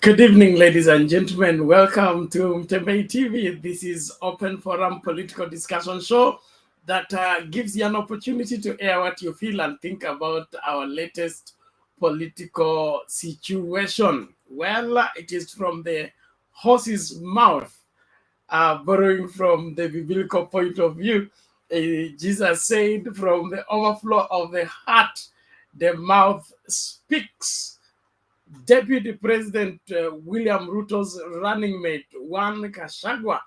Good evening, ladies and gentlemen. Welcome to Mtembei TV. This is Open Forum Political Discussion Show that gives you an opportunity to air what you feel and think about our latest political situation. Well, it is from the horse's mouth, borrowing from the biblical point of view. Jesus said, from the overflow of the heart, the mouth speaks. Deputy President William Ruto's running mate, Gachagua,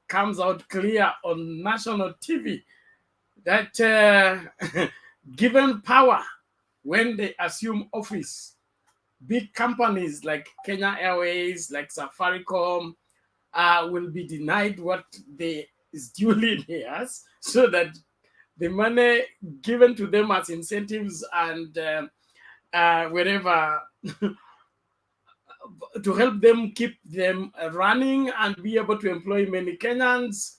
comes out clear on national TV that given power when they assume office, big companies like Kenya Airways, like Safaricom, will be denied what they is duly theirs, so that the money given to them as incentives and wherever to help them keep them running and be able to employ many Kenyans,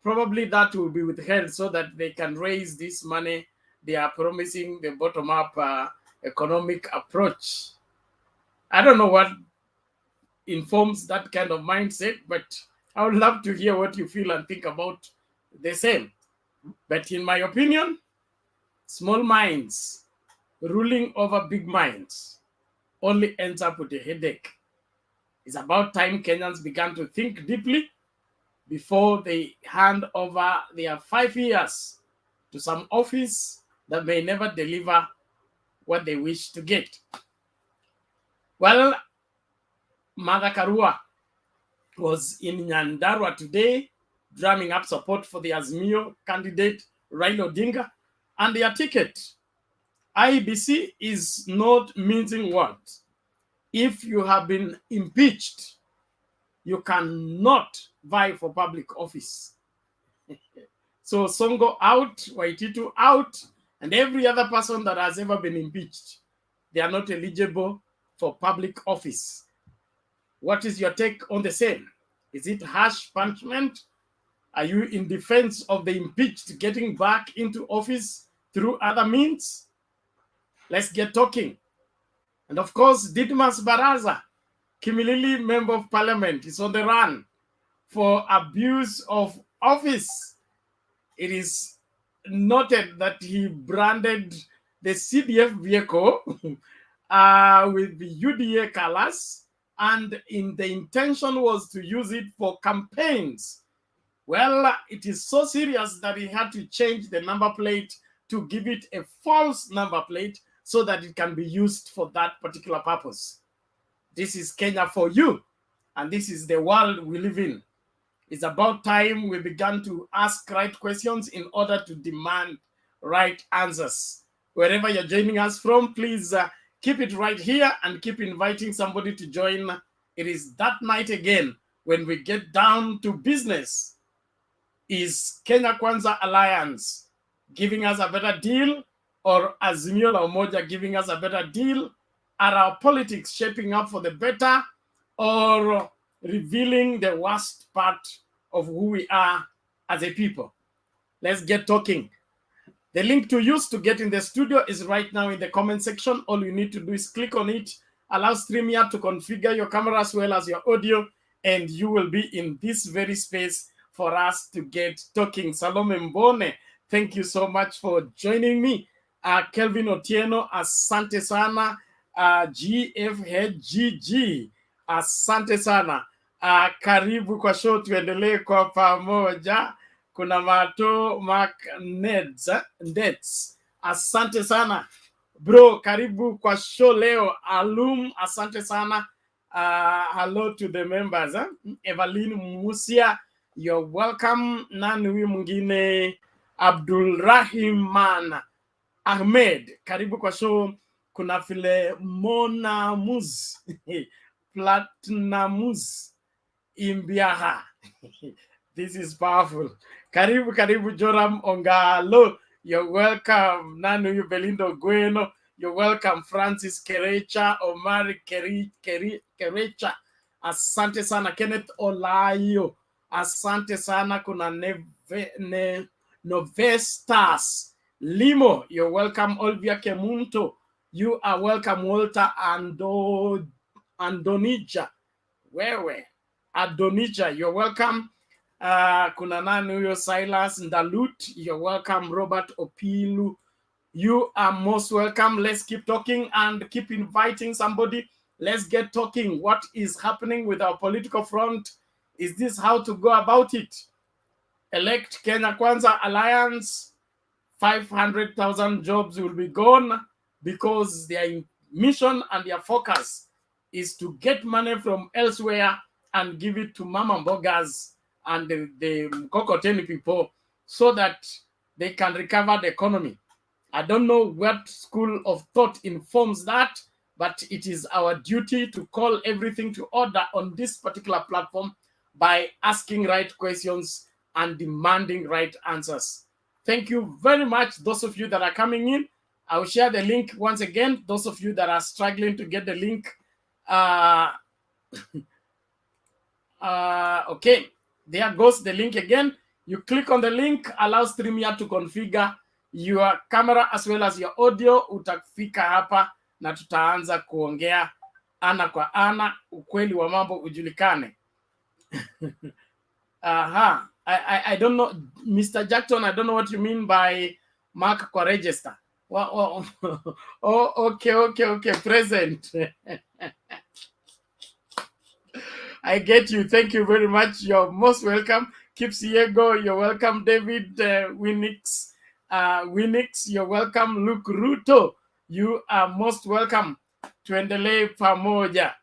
probably that will be withheld so that they can raise this money. They are promising the bottom-up economic approach. I don't know what informs that kind of mindset, but I would love to hear what you feel and think about the same. But in my opinion, small minds ruling over big minds only ends up with a headache. It's about time Kenyans began to think deeply before they hand over their 5 years to some office that may never deliver what they wish to get. Well, Mother KARUA was in NYANDARUA today, drumming up support for the Azimio candidate Raila Odinga and their ticket. Iebc is not mincing words. If you have been impeached, you cannot vie for public office. So Songo out, Waititu out, and every other person that has ever been impeached, they are not eligible for public office. What is your take on the same? Is it harsh punishment? Are you in defense of the impeached getting back into office through other means? Let's get talking. And of course, DIDYMUS BARASA, Kimilili Member of Parliament, is on the run for abuse of office. It is noted that he branded the CDF vehicle with the UDA colors, and the intention was to use it for campaigns. Well, it is so serious that he had to change the number plate to give it a false number plate so that it can be used for that particular purpose. This is Kenya for you, and this is the world we live in. It's about time we began to ask right questions in order to demand right answers. Wherever you're joining us from, please keep it right here and keep inviting somebody to join. It is that night again when we get down to business. Is Kenya Kwanza Alliance giving us a better deal, or Azimio la Umoja giving us a better deal? Are our politics shaping up for the better, or revealing the worst part of who we are as a people? Let's get talking. The link to use to get in the studio is right now in the comment section. All you need to do is click on it, allow StreamYard to configure your camera as well as your audio, and you will be in this very space for us to get talking. Salome Mbone, thank you so much for joining me. Kelvin Otieno, asante sana. GFHGG, asante sana. Karibu kwa show, tuendelee kwa pamoja. Kuna Mato Neds, asante sana bro, karibu kwa show leo. Alum, asante sana. Hello to the members. Evelyn Musia, you're welcome. Nani huyu mwingine? Abdulrahman Ahmed, karibu kwa show. Kuna vile Monamuz Platinumuz Imbiaha. This is powerful. Karibu Joram Ongalo, you're welcome. Nanu Belindo Gueno, you're welcome. Francis Kerecha, Omar Kerecha, asante sana. Kenneth Olayo, asante sana. Kuna Novestas Limo, you're welcome. Olvia Kemunto, you are welcome. Walter Andonija. Wewe. Adonija, you're welcome. Kuna nani huyo? Silas Ndalut, you're welcome. Robert Opilu, you are most welcome. Let's keep talking and keep inviting somebody. Let's get talking. What is happening with our political front? Is this how to go about it? Elect Kenya Kwanza Alliance, 500,000 jobs will be gone because their mission and their focus is to get money from elsewhere and give it to Mama Mbogas and the Kokoteni people so that they can recover the economy. I don't know what school of thought informs that, but it is our duty to call everything to order on this particular platform by asking right questions and demanding right answers. Thank you very much, those of you that are coming in. I will share the link once again. Those of you that are struggling to get the link, okay, there goes the link again. You click on the link, allow StreamYard to configure your camera as well as your audio. Utafika hapa na tutaanza kuongea ana kwa ana, ukweli wa mambo ujulikane. Aha. I don't know, Mr. Jackson, I don't know what you mean by mark kwa register. Oh, okay, present. I get you. Thank you very much. You're most welcome. Kipsiego, you're welcome. David Winix, you're welcome. Luke Ruto, you are most welcome. Tuendelee pamoja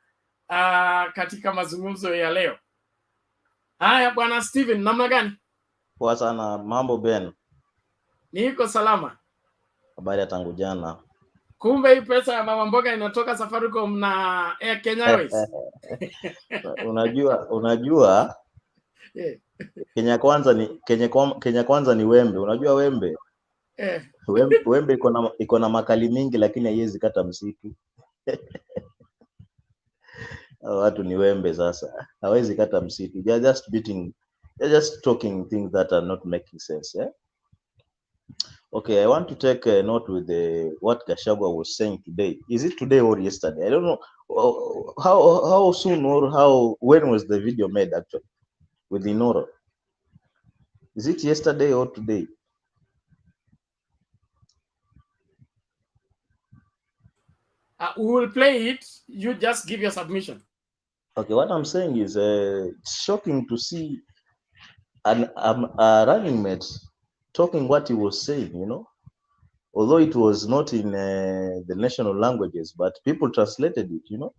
katika mazungumzo ya leo. Haya bwana Steven, namna gani? Poa sana, mambo Ben? Niko salama. Habari ya tangu jana. Kumbe hii pesa ya Mama Mboga inatoka Safaricom na Air Kenya Airways. Unajua Yeah. Kenya Kwanza ni wembe. Unajua wembe? Wembe iko na makali mingi lakini haiwezi kata msitu. Watu ni wembe sasa. Hawezi kata msitu. They're just talking things that are not making sense, yeah? Okay, I want to take a note with what Gachagua was saying today. Is it today or yesterday? I don't know how soon or when was the video made actually with Inoro. Is it yesterday or today? We will play it. You just give your submission. Okay, what I'm saying is it's shocking to see a running mate talking what he was saying, you know, although it was not in the national languages, but people translated it, you know.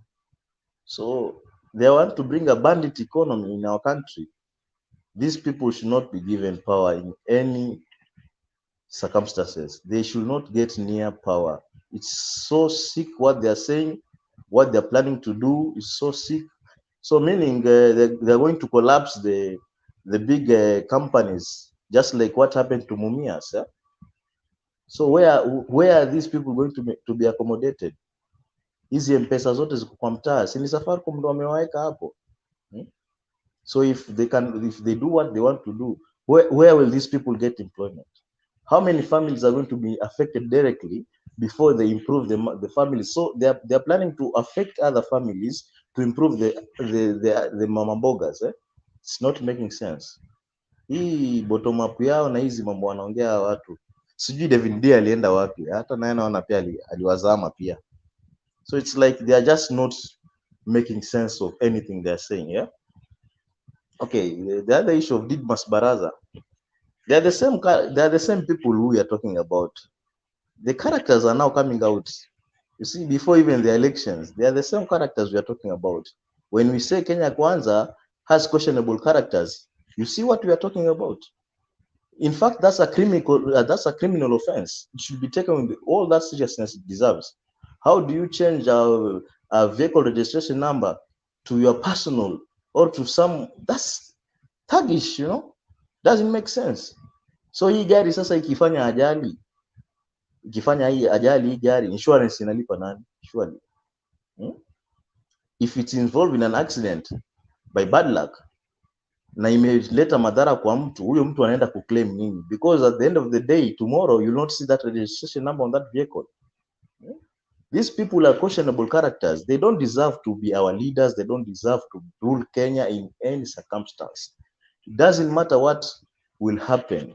So they want to bring a bandit economy in our country. These people should not be given power in any circumstances. They should not get near power. It's so sick what they're saying, what they're planning to do is so sick. So meaning they're going to collapse the big companies, just like what happened to Mumias. Yeah? So where are these people going to be accommodated? Hizi M-Pesa zote ziko kwa mtaa, si ni Safaricom ndo wamewaweka hapo. So if they do what they want to do, where will these people get employment? How many families are going to be affected directly before they improve the families? So they're planning to affect other families to improve the mama mbogas. It's not making sense. Hii bottom up yao na hizi mambo wanaongea watu. Sijui David D alienda wapi. Hata naye naona pia aliwazama pia. So it's like they are just not making sense of anything they're saying, yeah? Okay, the other issue of DIDYMUS BARASA, they are the same people who we are talking about. The characters are now coming out. You see, before even the elections, they are the same characters we are talking about. When we say Kenya Kwanza has questionable characters, you see what we are talking about. In fact, that's a criminal offense. It should be taken with all that seriousness it deserves. How do you change a vehicle registration number to your personal or to some? That's thuggish, you know. Doesn't make sense. So hii gari sasa ikifanya ajali hii gari, insurance inalipa nani? Surely. If it's involved in an accident by bad luck na imeleta madhara kwa mtu, huyo mtu anaenda kuclaim nini? Because at the end of the day, tomorrow you'll not see that registration number on that vehicle. These people are questionable characters. They don't deserve to be our leaders. They don't deserve to rule Kenya in any circumstance. It doesn't matter what will happen.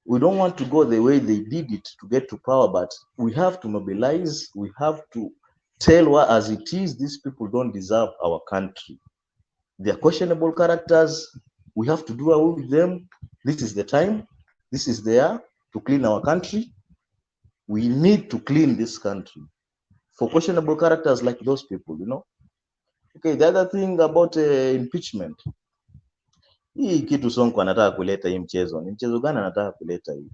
We don't want to go the way they did it to get to power, but we have to mobilize. We have to tell what as it is. These people don't deserve our country. They are questionable characters. We have to do away with them. This is the time. This is there to clean our country. We need to clean this country for questionable characters like those people, you know. Okay, the other thing about impeachment. Hii kitu Sonko anataka kuleta hii mchezo. Ni mchezo gani anataka kuleta hii?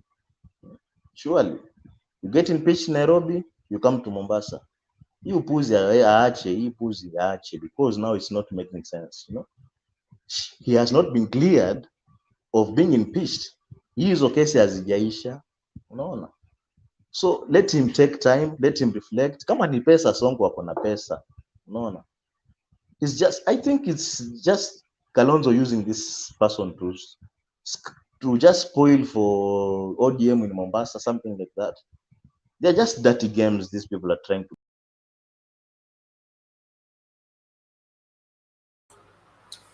Surely, you get impeached Nairobi, you come to Mombasa. Hii upuzi aache, hii upuzi aache, because now it's not making sense, you know. He has not been cleared of being impeached. Hizo kesi hazijaisha, unaona. So let him take time, let him reflect. Kama ni pesa, Sonko wako na pesa, unaona. It's just, I think it's just Kalonzo using this person to just spoil for ODM in Mombasa, something like that. They're just dirty games these people are trying to.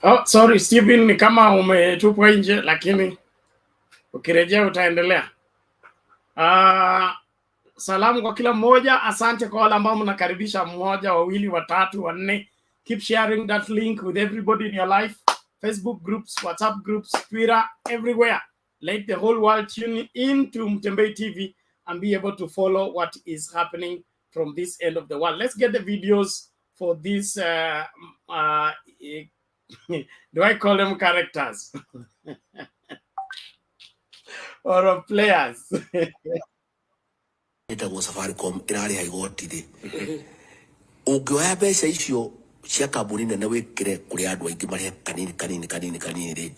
Oh, sorry Stephen, ni kama umetupwa nje, lakini ukirejea utaendelea. Salamu kwa kila mmoja. Asante kwa wale ambao mnakaribisha mmoja, wawili, watatu, wanne. Keep sharing that link with everybody in your life. Facebook groups, WhatsApp groups, Twitter, everywhere. Let the whole world tune in to Mtembei TV and be able to follow what is happening from this end of the world. Let's get the videos for this. Do I call them characters? Or players? Ita go Safaricom irari ha igoti thi. Ungioya mbeca icio cia kambuni nene wikire kuri andu aingi mari kanini ri.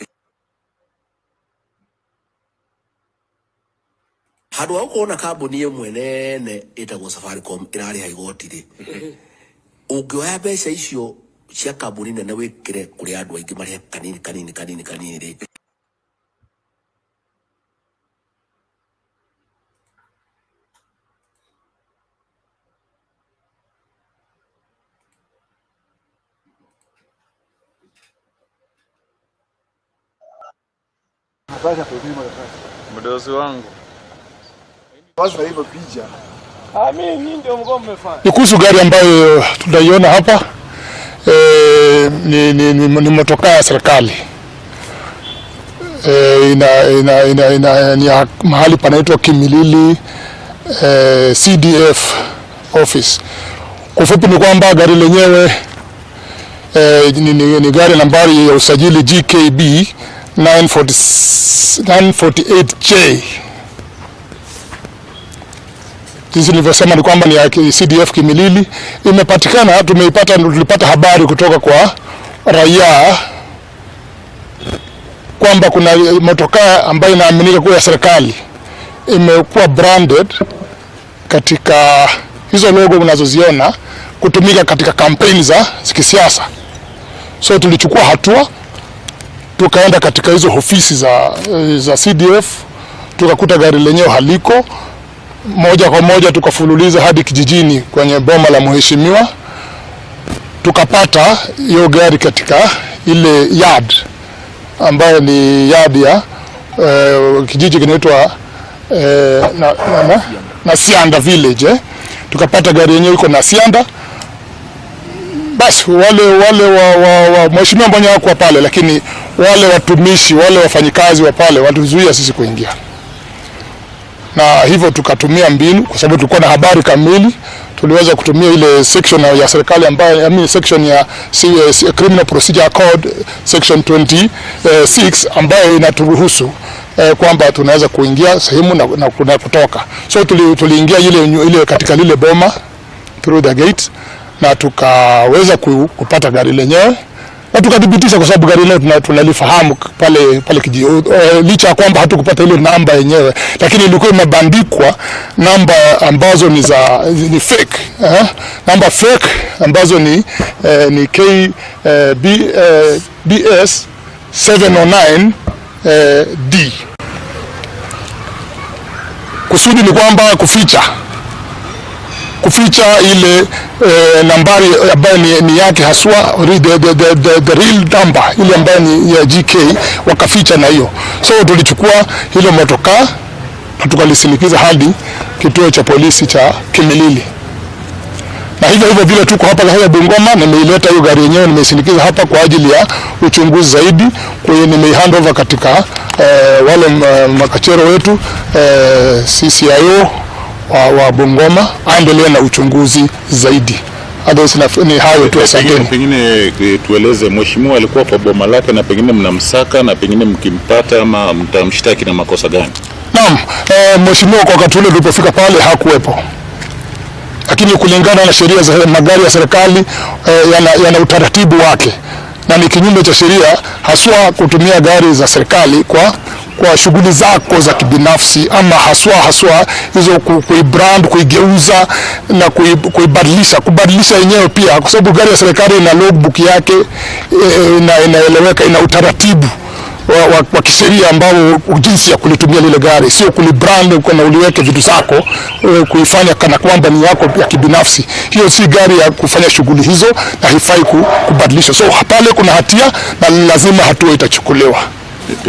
Handu wa kuona kambuni imwe nene ita go Safaricom irari ha igoti thi. Ungioya mbeca icio cia kambuni nene wikire kuri andu aingi mari kanini ri. Mdozi wangu. Sasa hivyo picha. Mimi ndio mgombe mmefanya. Ni kuhusu gari ambayo tunaiona hapa. Ni motokaa ya serikali. Ni mahali panaitwa Kimilili CDF office. Kwa ufupi ni kwamba gari lenyewe ni gari nambari ya usajili GKB 948J. Jinsi nilivyosema ni kwamba ni ya CDF Kimilili. Imepatikana, tulipata habari kutoka kwa raia kwamba kuna motokaa ambayo inaaminika kuwa ya serikali imekuwa branded katika hizo logo unazoziona kutumika katika kampeni za kisiasa. So tulichukua hatua, tukaenda katika hizo ofisi za CDF, tukakuta gari lenyewe haliko. Moja kwa moja tukafululiza hadi kijijini kwenye boma la mheshimiwa, tukapata hiyo gari katika ile yard ambayo ni yard ya kijiji kinaitwa Nasianda village. Tukapata gari yenyewe iko Nasianda. Basi wale wa mheshimiwa mbona wako pale, lakini wale watumishi, wale wafanyikazi wa pale walizuia sisi kuingia. Na hivyo tukatumia mbinu, kwa sababu tulikuwa na habari kamili, tuliweza kutumia ile section ya serikali ambayo section ya Criminal Procedure Code section 26 ambayo inaturuhusu kwamba tunaweza kuingia sehemu na kutoka. So tuliingia ile katika lile boma through the gate na tukaweza kupata gari lenyewe na tukadhibitisha, kwa sababu gari leo tunalifahamu pale kijiji, licha ya kwamba hatukupata ile namba yenyewe, lakini ilikuwa imebandikwa namba ambazo ni fake, namba fake ambazo ni BS 709 D. Kusudi ni kwamba kuficha kuficha ile nambari ambayo ni yake haswa, the real number ile ambayo ni ya GK, wakaficha na hiyo. So tulichukua hilo motokaa na tukalisindikiza hadi kituo cha polisi cha Kimilili, na hivyo vile tuko hapa kwa Bungoma. Nimeileta hiyo gari yenyewe, nimeisindikiza hapa kwa ajili ya uchunguzi zaidi. Kwa hiyo nimehand over katika wale makachero wetu CCIO wa Bungoma aendelee na uchunguzi zaidi. Ni hayo tu, asanteni. Pengine tueleze, mheshimiwa alikuwa kwa boma lake na pengine mnamsaka na pengine mkimpata ama mtamshtaki na makosa gani? Naam, mheshimiwa kwa wakati ule tulipofika pale hakuwepo, lakini kulingana na sheria za magari ya serikali yana utaratibu wake, na ni kinyume cha sheria haswa kutumia gari za serikali kwa shughuli zako za kibinafsi, ama haswa hizo kuibrand, kuigeuza na kubadilisha yenyewe pia, kwa sababu gari ya serikali ina logbook yake, inaeleweka, ina utaratibu wa kisheria ambao jinsi ya kulitumia lile gari, sio kulibrand na uliweke vitu zako kuifanya kana kwamba ni yako ya kibinafsi. Hiyo si gari ya kufanya shughuli hizo na haifai kubadilisha. So pale kuna hatia na lazima hatua itachukuliwa.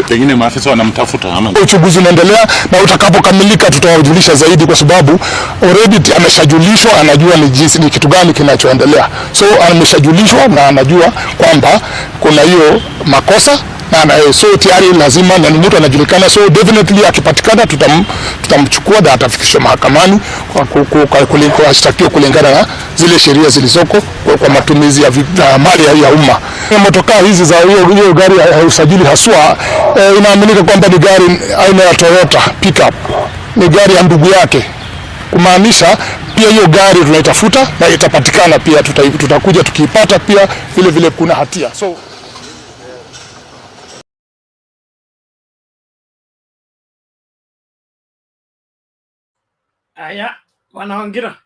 Pengine maafisa wanamtafuta ama uchunguzi unaendelea, na utakapokamilika tutawajulisha zaidi, kwa sababu already ameshajulishwa, anajua ni kitu gani kinachoendelea. So ameshajulishwa na anajua kwamba kuna hiyo makosa na so tayari lazima, na mtu anajulikana. So definitely akipatikana tutamchukua na atafikishwa mahakamani kwa ashtakiwa kulingana na zile sheria zilizoko kwa matumizi ya mali ya umma. Motokaa hizi za hiyo gari ya usajili haswa inaaminika kwamba ni gari aina ya Toyota pickup, ni gari ya ndugu yake, kumaanisha pia hiyo gari tunaitafuta na itapatikana pia, tutakuja tukiipata pia vile kuna hatia. So aya, wanawangira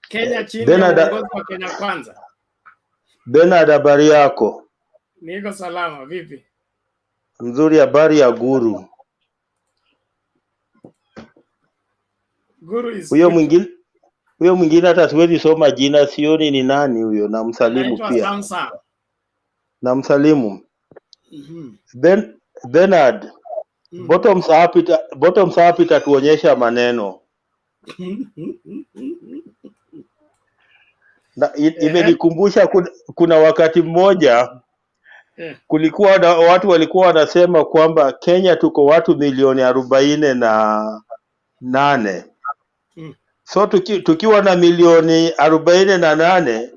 Kenya chini ya uongozi wa Kenya Kwanza. Bernard, habari yako? Niko salama, vipi? Mzuri. Habari ya Guru? Guru is huyo mwingine hata siwezi soma jina, sioni ni nani huyo. Namsalimu pia. Namsalimu. Bernard, bottoms up itatuonyesha maneno. Imenikumbusha kuna wakati mmoja kulikuwa na watu walikuwa wanasema kwamba Kenya tuko watu milioni 48. So tukiwa na milioni 48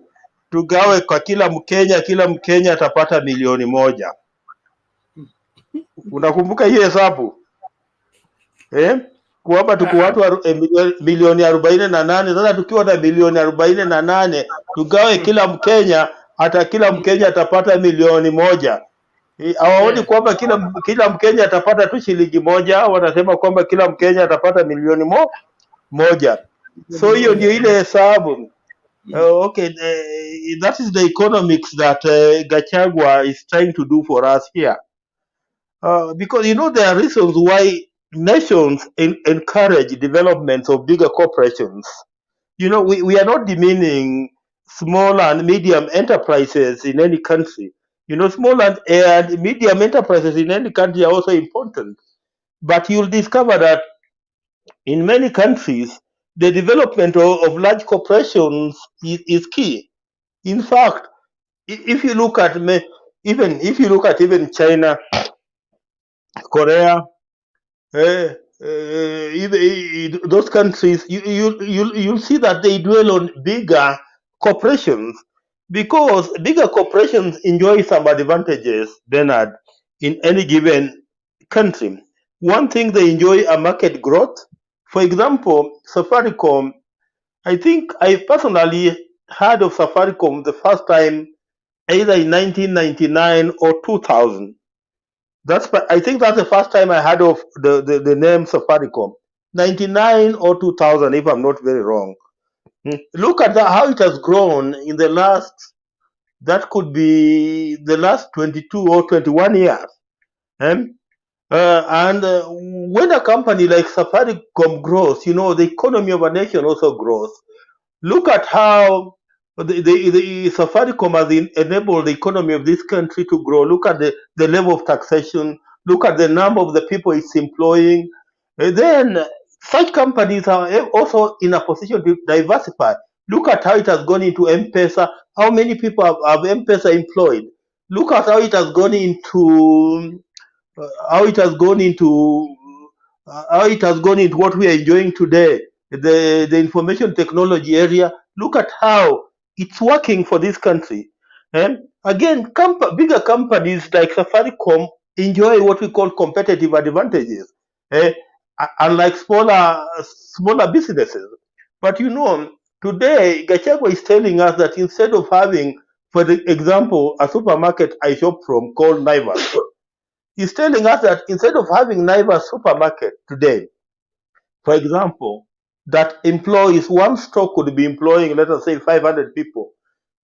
tugawe kwa kila Mkenya atapata milioni 1. Unakumbuka hiyo hesabu? Kwamba tuko watu milioni 48. Sasa tukiwa na milioni 48 tugawe kila Mkenya, hata kila Mkenya atapata milioni 1. Hawaoni kwamba kila Mkenya atapata tu shilingi 1, wanasema kwamba kila Mkenya atapata milioni 1. So hiyo ndio ile hesabu. Okay, that is the economics that Gachagua is trying to do for us here. Because there are reasons why nations encourage development of bigger corporations. We are not demeaning small and medium enterprises in any country. Small and medium enterprises in any country are also important. But you'll discover that in many countries, the development of large corporations is key. In fact, if you look at even China, Korea, those countries, you'll see that they dwell on bigger corporations, because bigger corporations enjoy some advantages, Bernard, in any given country. One thing, they enjoy a market growth. For example, Safaricom, I think I personally heard of Safaricom the first time either in 1999 or 2000. I think that's the first time I heard of the name Safaricom. 99 or 2000, if I'm not very wrong. Look at how it has grown in the last, that could be the last 22 or 21 years. When a company like Safaricom grows, the economy of a nation also grows. Look at how the Safaricom has enabled the economy of this country to grow. Look at the level of taxation. Look at the number of the people it's employing. Then such companies are also in a position to diversify. Look at how it has gone into M-Pesa. How many people have M-Pesa employed? Look at how it has gone into how it has gone into what we are enjoying today, the information technology area. Look at how it's working for this country. And again, bigger companies like Safaricom enjoy what we call competitive advantages, eh, unlike smaller businesses. But today Gachagua is telling us that instead of having, for the example, a supermarket I shop from called Naivas, he's telling us that instead of having Naivas supermarket today, for example, that employees, one store could be employing, let us say, 500 people.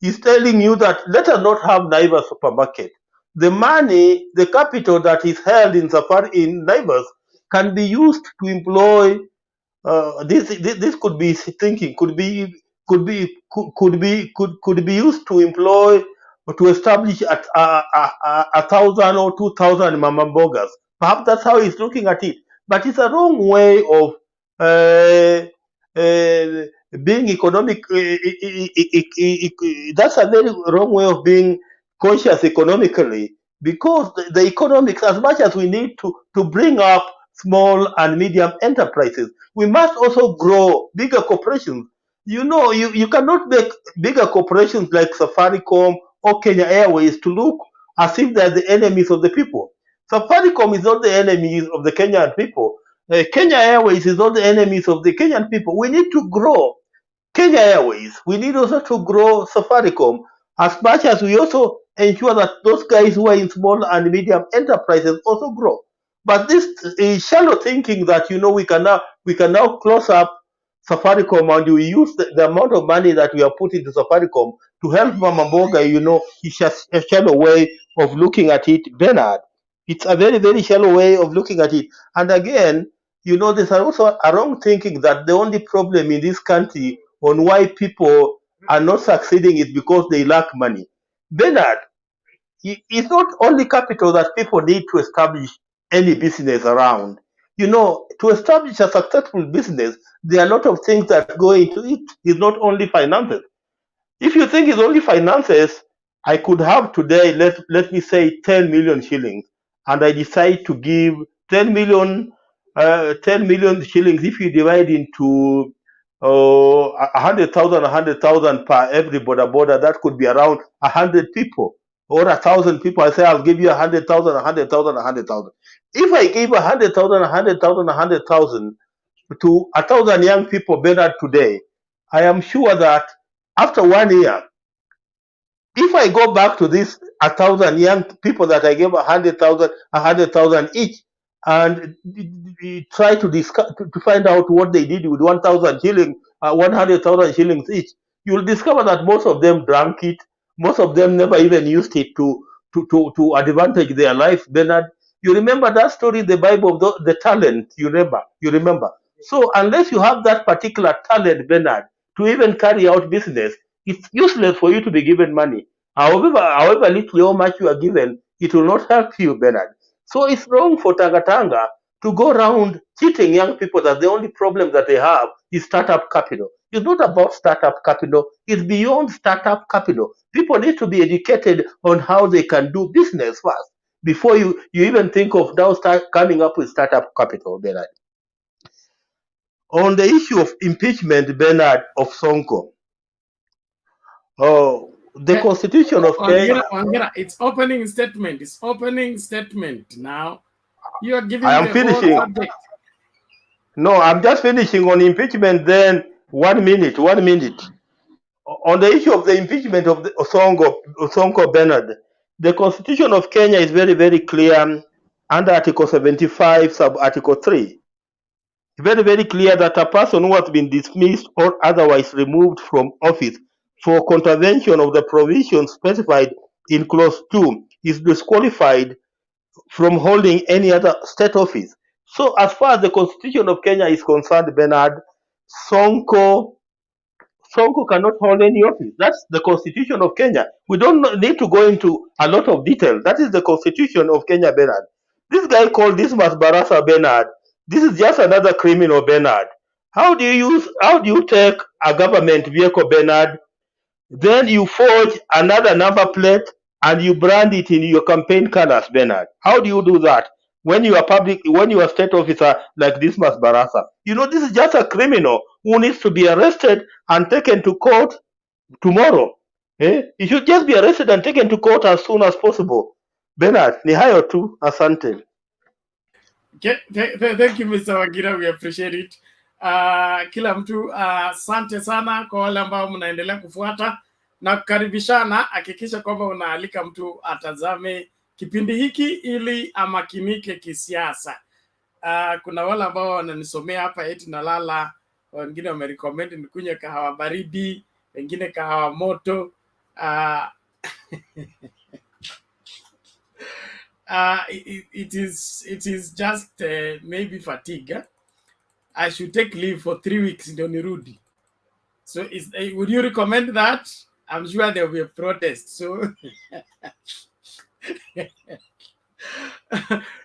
He's telling you that let us not have Naivas supermarket. The money, the capital that is held in Naivas can be used to employ this could be thinking could be used to employ or to establish at 1,000 or 2,000 mama mbogas. Perhaps that's how he's looking at it, but it's a wrong way of uh, uh, being economic. That's a very wrong way of being conscious economically, because the economics, as much as we need to bring up small and medium enterprises, we must also grow bigger corporations. You cannot make bigger corporations like Safaricom or Kenya Airways to look as if they're the enemies of the people. Safaricom is not the enemies of the Kenyan people. Kenya Airways is not the enemies of the Kenyan people. We need to grow Kenya Airways. We need also to grow Safaricom as much as we also ensure that those guys who are in small and medium enterprises also grow. But this is shallow thinking that we can now close up Safaricom and we use the amount of money that we have put into Safaricom to help Mama Mboga, it's just a shallow way of looking at it, Bernard. It's a very, very shallow way of looking at it. And again, there's also a wrong thinking that the only problem in this country on why people are not succeeding is because they lack money. Bernard, it's not only capital that people need to establish any business around. To establish a successful business, there are a lot of things that go into it. It's not only finances. If you think it's only finances, I could have today, let me say, 10 million shillings, and I decide to give 10 million shillings. If you divide into 100,000 per every border, that could be around 100 people or 1,000 people. I say I'll give you 100,000, 100,000, 100,000. If I give 100,000, 100,000, 100,000 to 1,000 young people better today, I am sure that after 1 year, if I go back to this 1,000 young people that I gave 100,000 each, and try to discuss to find out what they did with 1,000 shillings, 100,000 shillings each, you will discover that most of them drank it. Most of them never even used it to advantage their life. Bernard, you remember that story in the Bible of the talent? You remember. So unless you have that particular talent, Bernard, to even carry out business, it's useless for you to be given money. However little or much you are given, it will not help you, Bernard. So it's wrong for Tangatanga to go around cheating young people that the only problem that they have is startup capital. It's not about startup capital, it's beyond startup capital. People need to be educated on how they can do business first before you even think of now start coming up with startup capital, Bernard. On the issue of impeachment, Bernard, of Sonko, the Yeah, constitution of Kenya. it's opening statement. It's opening statement. Now you are I giving am the whole finishing. subject. No, I'm just finishing on impeachment. Then 1 minute, 1 minute. On the issue of the impeachment of the Osonko Bernard, the constitution of Kenya is very, very clear under Article 75, sub Article 3. Very, very clear that a person who has been dismissed or otherwise removed from office for contravention of the provisions specified in Clause 2 is disqualified from holding any other state office. So as far as the constitution of Kenya is concerned, Bernard, Sonko cannot hold any office. That's the constitution of Kenya. We don't need to go into a lot of detail. That is the constitution of Kenya, Bernard. This guy called DIDYMUS Barasa, Bernard. This is just another criminal, Bernard. How do you take a government vehicle, Bernard, then you forge another number plate and you brand it in your campaign colors, Bernard? How do you do that when you are state officer like DIDYMUS Barasa? You know, this is just a criminal who needs to be arrested and taken to court tomorrow. He should just be arrested and taken to court as soon as possible. Bernard, ni hayo tu, asante. Thank you Mr. Wagira, we appreciate it. Kila mtu asante sana kwa wale ambao mnaendelea kufuata na kukaribishana. Hakikisha kwamba unaalika mtu atazame kipindi hiki ili amakinike kisiasa. Kuna wale ambao wananisomea hapa eti nalala, wengine wamerecommend nikunywe kahawa baridi, wengine kahawa moto. It is just maybe fatigue. I should take leave for 3 weeks ndio nirudi. So would you recommend that? I'm sure there will be a protest. So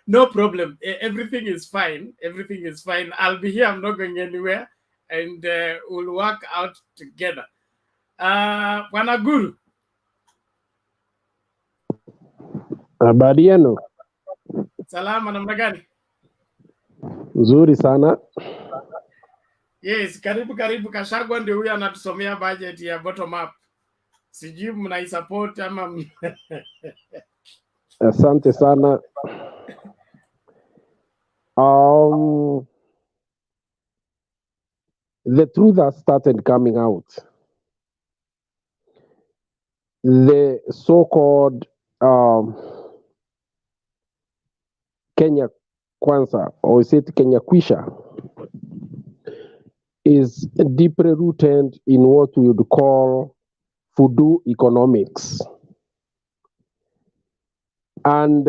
no problem. Everything is fine. Everything is fine. I'll be here. I'm not going anywhere, and we'll work out together. Bwana Guru. Habari yenu? Salama, namna gani? Nzuri sana. Yes, karibu. Gachagua ndio huyu anatusomea budget ya bottom up. Sijui mnaisupport ama Asante sana. The truth has started coming out. The so-called Kenya Kwanza, or is it Kenya Kwisha, is deeply rooted in what we would call voodoo economics. And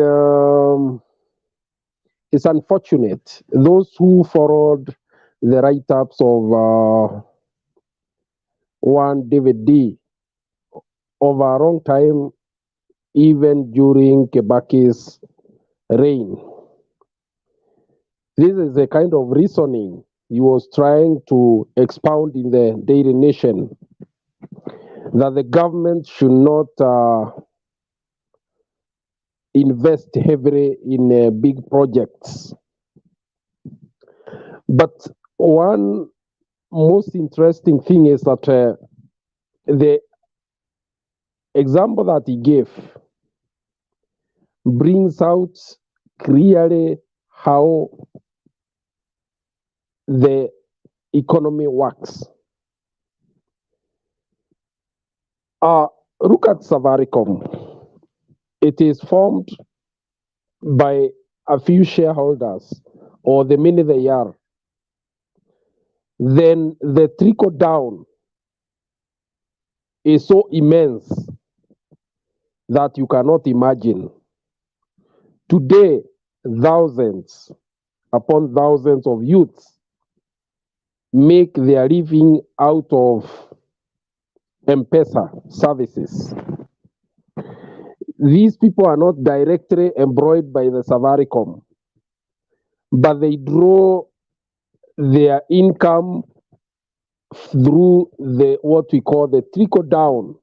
it's unfortunate. Those who followed the write-ups of one David D over a long time, even during Kebaki's reign. This is the kind of reasoning he was trying to expound in the Daily Nation, that the government should not invest heavily in big projects. But one most interesting thing is that the example that he gave brings out clearly how the economy works. Look at Safaricom. It is formed by a few shareholders, or the many they are. Then the trickle down is so immense that you cannot imagine. Today, thousands upon thousands of youths make their living out of M-Pesa services. These people are not directly employed by the Safaricom, but they draw their income through what we call the trickle down,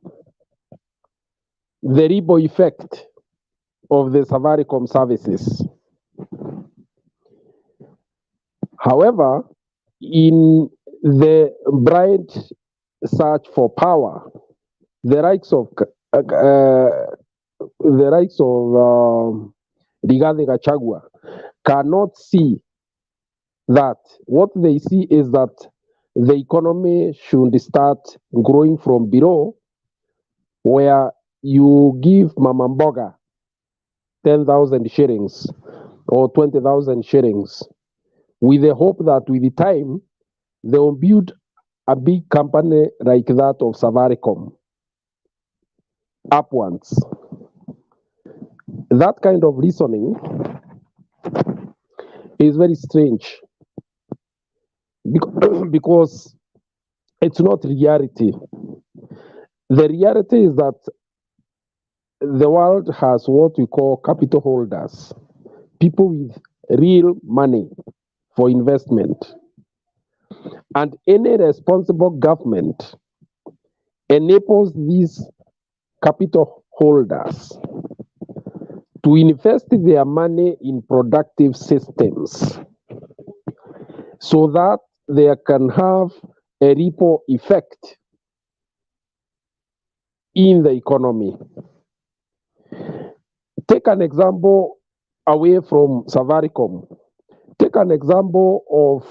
the ripple effect of the Safaricom services. However, in the bright search for power, the likes of Rigathi Gachagua cannot see that. What they see is that the economy should start growing from below, where you give Mama Mboga 10,000 shillings or 20,000 shillings, with the hope that with the time they will build a big company like that of Safaricom upwards. That kind of reasoning is very strange because it's not reality. The reality is that the world has what we call capital holders, people with real money for investment. And any responsible government enables these capital holders to invest their money in productive systems so that they can have a ripple effect in the economy. Take an example away from Safaricom. Take an example of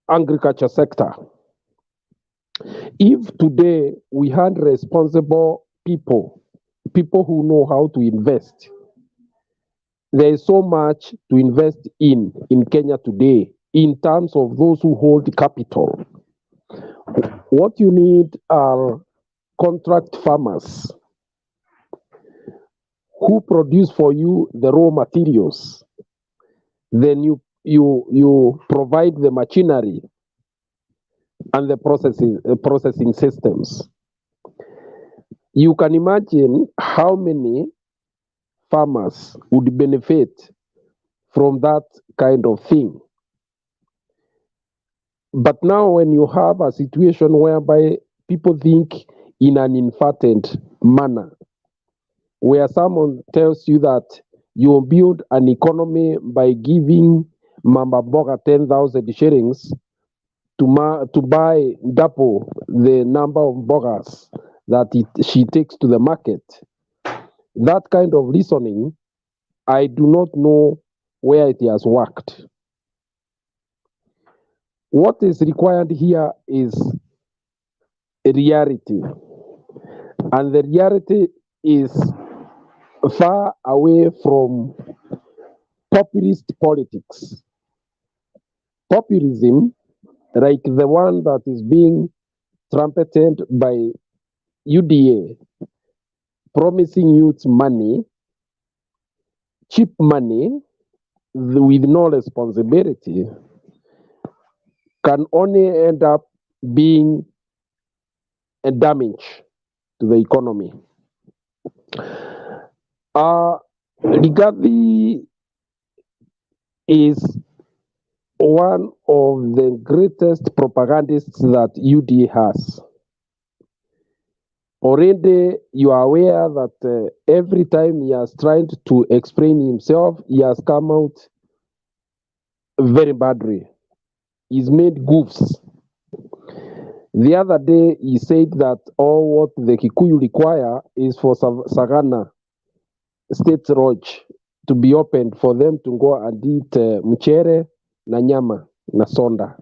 agriculture sector. If today we had responsible people who know how to invest, there is so much to invest in Kenya today in terms of those who hold capital. What you need are contract farmers who produce for you the raw materials. Then you provide the machinery and the processing systems. You can imagine how many farmers would benefit from that kind of thing. But now when you have a situation whereby people think in an inadvertent manner, where someone tells you that you build an economy by giving Mama Boga 10,000 shillings to buy double the number of bogas that she takes to the market. That kind of reasoning, I do not know where it has worked. What is required here is a reality. And the reality is far away from populist politics. Populism, like the one that is being trumpeted by UDA, promising youth money, cheap money, with no responsibility, can only end up being a damage to the economy. Rigathi is one of the greatest propagandists that UDA has. Already you are aware that every time he has tried to explain himself, he has come out very badly. He's made goofs. The other day he said that all what the Kikuyu require is for Sagana State Lodge to be opened for them to go and eat mchere na nyama na sonda.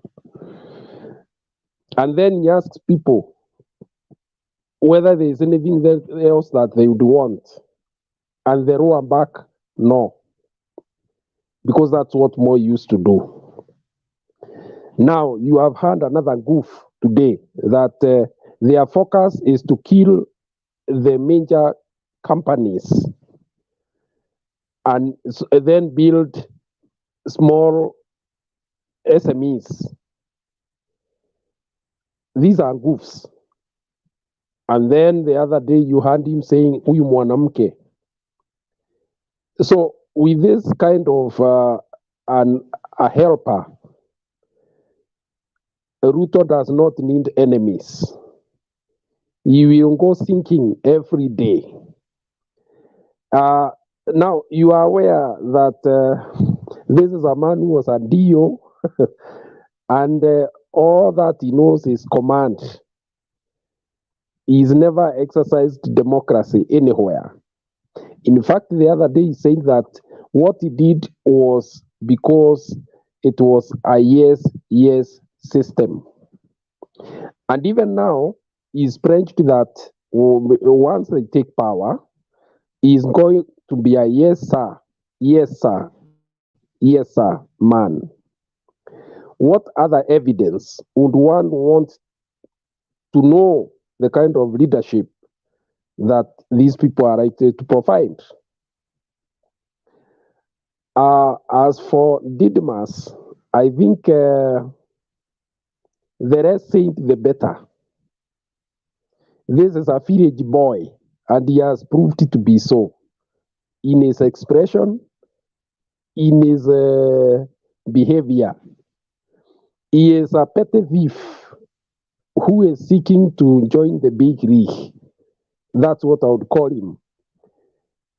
And then he asks people whether there is anything else that they would want. And they roar back, no. Because that's what Moi used to do. Now, you have had another goof today that their focus is to kill the major companies and then build small SMEs. These are goofs. And then the other day you heard him saying, "Huyu mwanamke." So with this kind of a helper, Ruto does not need enemies. He will go thinking every day. Now, you are aware that this is a man who was a DO and all that he knows is command. He's never exercised democracy anywhere. In fact, the other day he said that what he did was because it was a yes system. And even now, he's preached that once they take power, he's going to be a yes sir man. What other evidence would one want to know the kind of leadership that these people are likely to provide. As for DIDYMUS, I think the less said, the better. This is a village boy, and he has proved it to be so in his expression, in his behavior. He is a petty thief who is seeking to join the big league. That's what I would call him.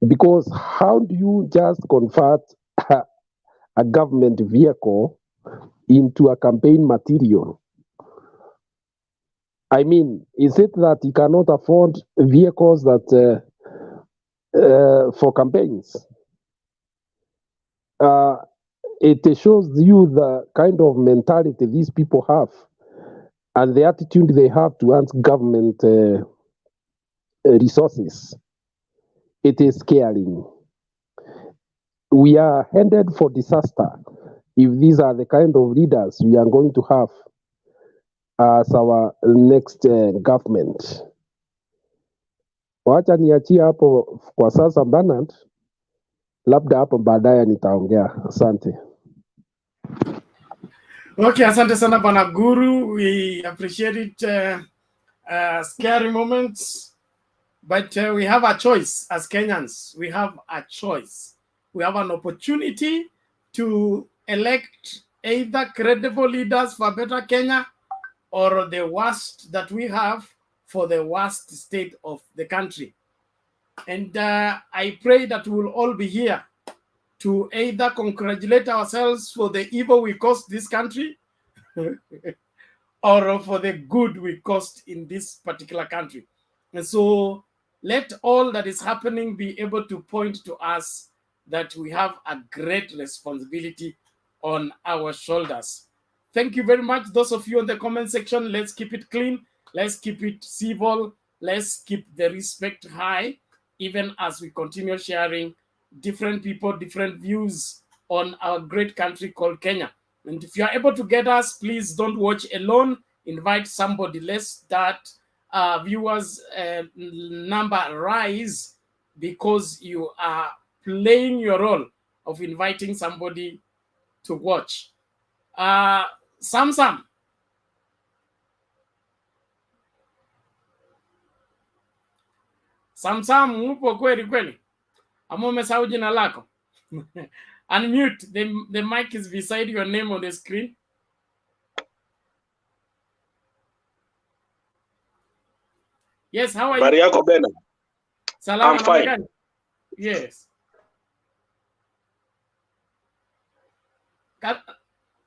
Because how do you just convert a government vehicle into a campaign material? I mean, is it that he cannot afford vehicles that for campaigns? It shows you the kind of mentality these people have and the attitude they have towards government resources. It is scaring. We are headed for disaster if these are the kind of leaders we are going to have as our next government. Wacha niachie hapo kwa sasa Bernard, labda hapo baadaye nitaongea. Asante. Okay, asante sana Bwana Guru. We appreciate it. Scary moments, but we have a choice as Kenyans. We have a choice. We have an opportunity to elect either credible leaders for a better Kenya or the worst that we have for the worst state of the country. And I pray that we will all be here to either congratulate ourselves for the evil we caused this country or for the good we caused in this particular country. And so let all that is happening be able to point to us that we have a great responsibility on our shoulders. Thank you very much, those of you in the comment section. Let's keep it clean. Let's keep it civil. Let's keep the respect high, even as we continue sharing different people, different views on our great country called Kenya. And if you are able to get us, please don't watch alone. Invite somebody. Let's that viewers number rise because you are playing your role of inviting somebody to watch. Samsam. Samsam, upo kweli kweli? Ama umesahau jina lako? Unmute. The mic is beside your name on the screen. Yes, how are you? Mariako Bena. Salama, I'm fine. Yes.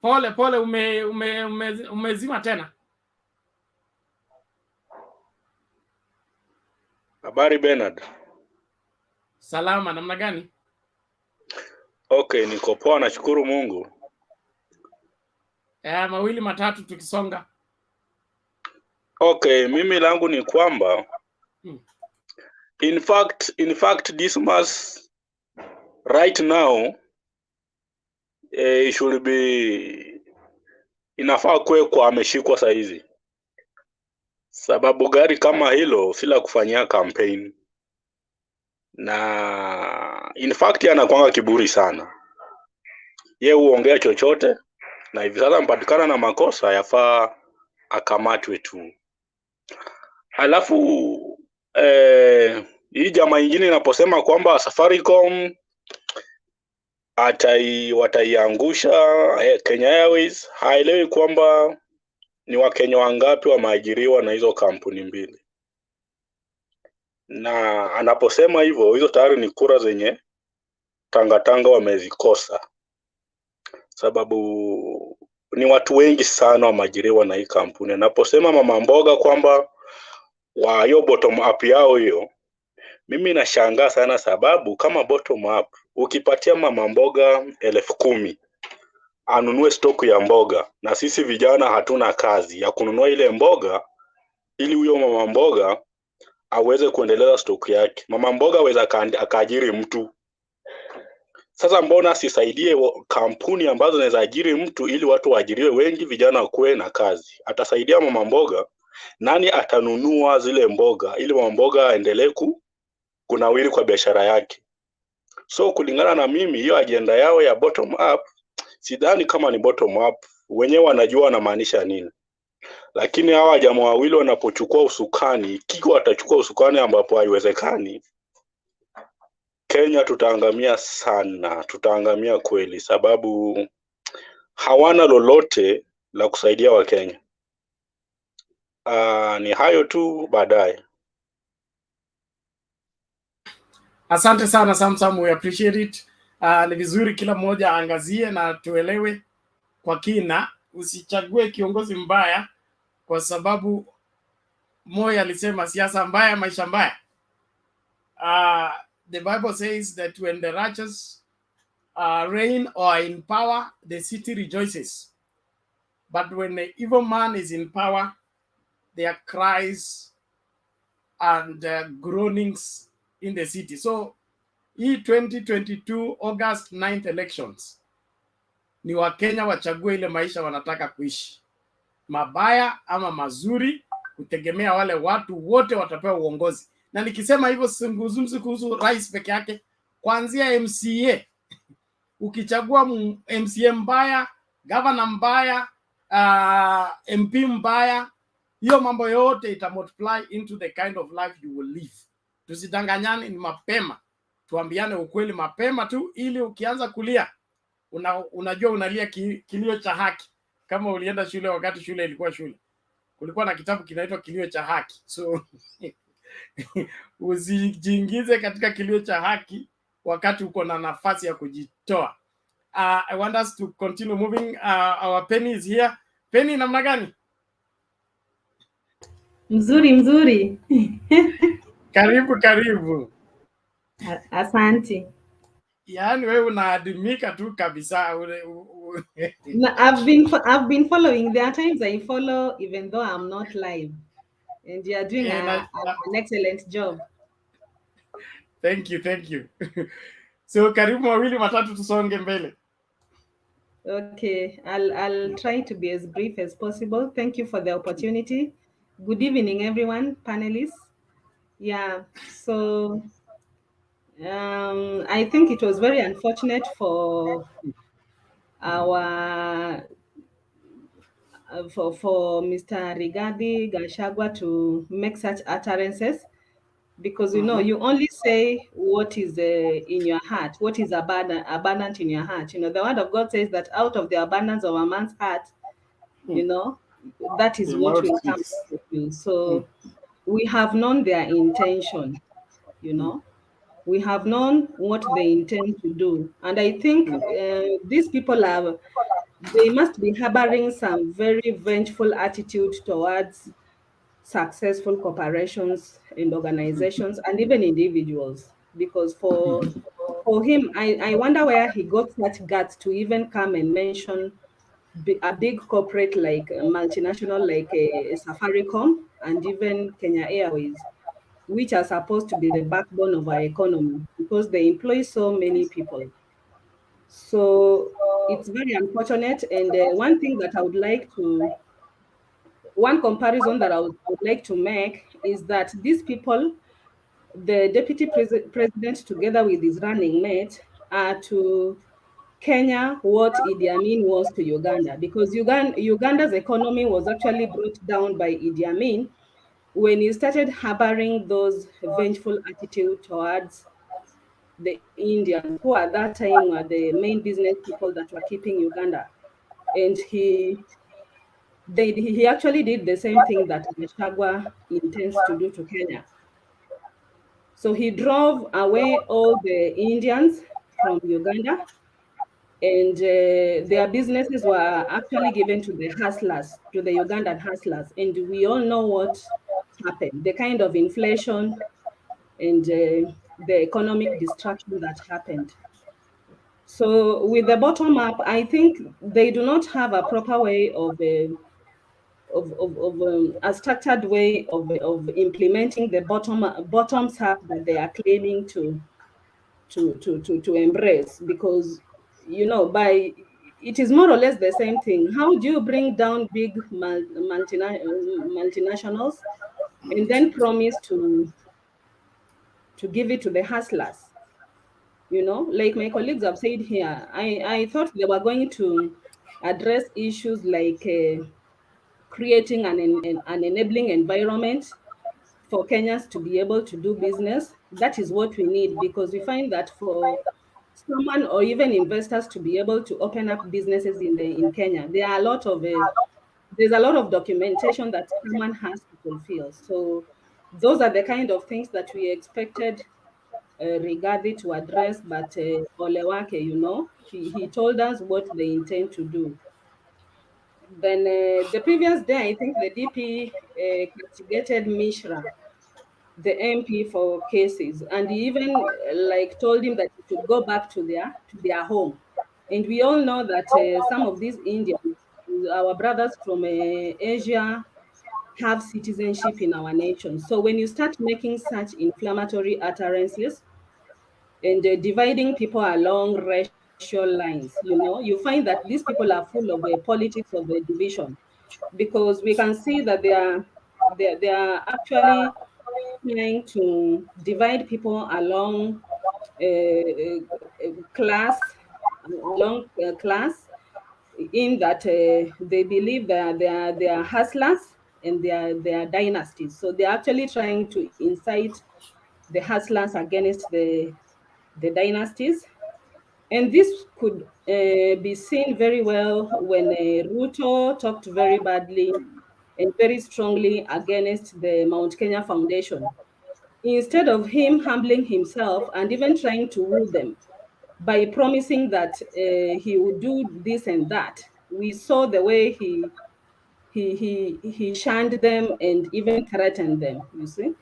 Pole umezima tena. Habari Bernard. Salama, namna gani? Okay, niko poa, nashukuru Mungu. Mawili matatu tukisonga. Okay, mimi langu ni kwamba in fact DIDYMUS right now should be inafaa kwa ameshikwa saizi. Sababu gari kama hilo sila kufanyia campaign. Na in fact anakuanga kiburi sana. Ye huongea chochote na hivi sasa mpatikana na makosa yafaa akamatwe tu. Halafu hii jamaa nyingine inaposema kwamba Safaricom wataiangusha Kenya Airways, haelewi kwamba ni Wakenya wangapi wameajiriwa na hizo kampuni mbili. Na anaposema hivyo, hizo tayari ni kura zenye tangatanga wamezikosa. Sababu ni watu wengi sana wameajiriwa na hii kampuni. Anaposema mama mboga kwamba wa hiyo bottom up yao hiyo, mimi nashangaa sana sababu kama bottom up ukipatia mama mboga 10,000 anunue stock ya mboga, na sisi vijana hatuna kazi ya kununua ile mboga ili huyo mama mboga aweze kuendeleza stock yake. Mama mboga aweza akaajiri mtu. Sasa mbona sisaidie kampuni ambazo zinaweza ajiri mtu ili watu waajiriwe wengi, vijana wakuwe na kazi? Atasaidia mama mboga nani atanunua zile mboga ili mboga aendelee kunawiri kwa biashara yake. So kulingana na mimi, hiyo agenda yao ya bottom up, sidhani kama ni bottom up. Wenyewe wanajua wanamaanisha nini. Lakini hawa jamaa wawili wanapochukua usukani, kiko watachukua usukani ambapo haiwezekani, Kenya tutaangamia sana, tutaangamia kweli, sababu hawana lolote la kusaidia Wakenya. Ni hayo tu, baadaye. Asante sana Samsam, we appreciate it. Ni vizuri kila mmoja aangazie na tuelewe kwa kina. Usichague kiongozi mbaya kwa sababu Moi alisema siasa mbaya maisha mbaya. The Bible says that when the righteous reign or are in power, the city rejoices. But when the evil man is in power, there cries and groanings in the city. So, hii 2022 August 9th elections, ni Wakenya wachague ile maisha wanataka kuishi, mabaya ama mazuri, kutegemea wale watu wote watapewa uongozi. Na nikisema hivyo sizungumzi kuhusu rais peke yake, kuanzia MCA. Ukichagua MCA mbaya, governor mbaya, MP mbaya, hiyo mambo yote ita multiply into the kind of life you will live. Tusidanganyane, ni mapema, tuambiane ukweli mapema tu, ili ukianza kulia unajua unalia kilio cha haki. Kama ulienda shule wakati shule ilikuwa shule, kulikuwa na kitabu kinaitwa Kilio cha Haki. So usijiingize katika kilio cha haki wakati uko na nafasi ya kujitoa. I want us to continue moving. Our Penny is here. Penny, namna gani? Mzuri. Karibu. Asante. Yaani wewe unaadimika tu kabisa. I've been following. There are times I follow even though I'm not live, and you are doing an excellent job. Thank you. So karibu wawili matatu tusonge mbele. Okay, I'll try to be as brief as possible. Thank you for the opportunity. Good evening, everyone, panelists. Yeah, so I think it was very unfortunate for our for Mr. Rigathi Gachagua to make such utterances, because you know, you only say what is in your heart, what is abundant in your heart. You know, the word of God says that out of the abundance of a man's heart, you know, that is what will come to you. So we have known their intention, you know. We have known what they intend to do. And I think these people they must be harboring some very vengeful attitude towards successful corporations and organizations and even individuals. Because for him, I wonder where he got such guts to even come and mention a big corporate like a multinational like a Safaricom and even Kenya Airways, which are supposed to be the backbone of our economy because they employ so many people. So it's very unfortunate. And one comparison that I would like to make is that these people, the deputy president together with his running mate, are to Kenya what Idi Amin was to Uganda, because Uganda's economy was actually brought down by Idi Amin when he started harboring those vengeful attitude towards the Indians, who at that time were the main business people that were keeping Uganda. And he actually did the same thing that Gachagua intends to do to Kenya. So he drove away all the Indians from Uganda, and their businesses were actually given to the hustlers, to the Ugandan hustlers. And we all know what happened, the kind of inflation and the economic destruction that happened. So with the bottom up, I think they do not have a proper way of a structured way of implementing the bottoms up that they are claiming to embrace, because you know, by it is more or less the same thing. How do you bring down big multinationals and then promise to give it to the hustlers? Like my colleagues have said here, I thought they were going to address issues like creating an enabling environment for Kenyans to be able to do business. That is what we need, because we find that for someone or even investors to be able to open up businesses in Kenya, there's a lot of documentation that someone has to fulfill. So those are the kind of things that we expected Rigathi to address, but Olewake, he told us what they intend to do. Then the previous day, I think the DP castigated Mishra, the MP, for cases, and he even like told him that he should go back to their home. And we all know that some of these Indians, our brothers from Asia, have citizenship in our nation. So when you start making such inflammatory utterances and dividing people along racial lines, you find that these people are full of politics of division, because we can see that they are actually trying to divide people along class, in that they believe that they are hustlers and they are dynasties. So they're actually trying to incite the hustlers against the dynasties. And this could be seen very well when Ruto talked very badly and very strongly against the Mount Kenya Foundation. Instead of him humbling himself and even trying to woo them by promising that he would do this and that, we saw the way he shunned them and even threatened them, you see.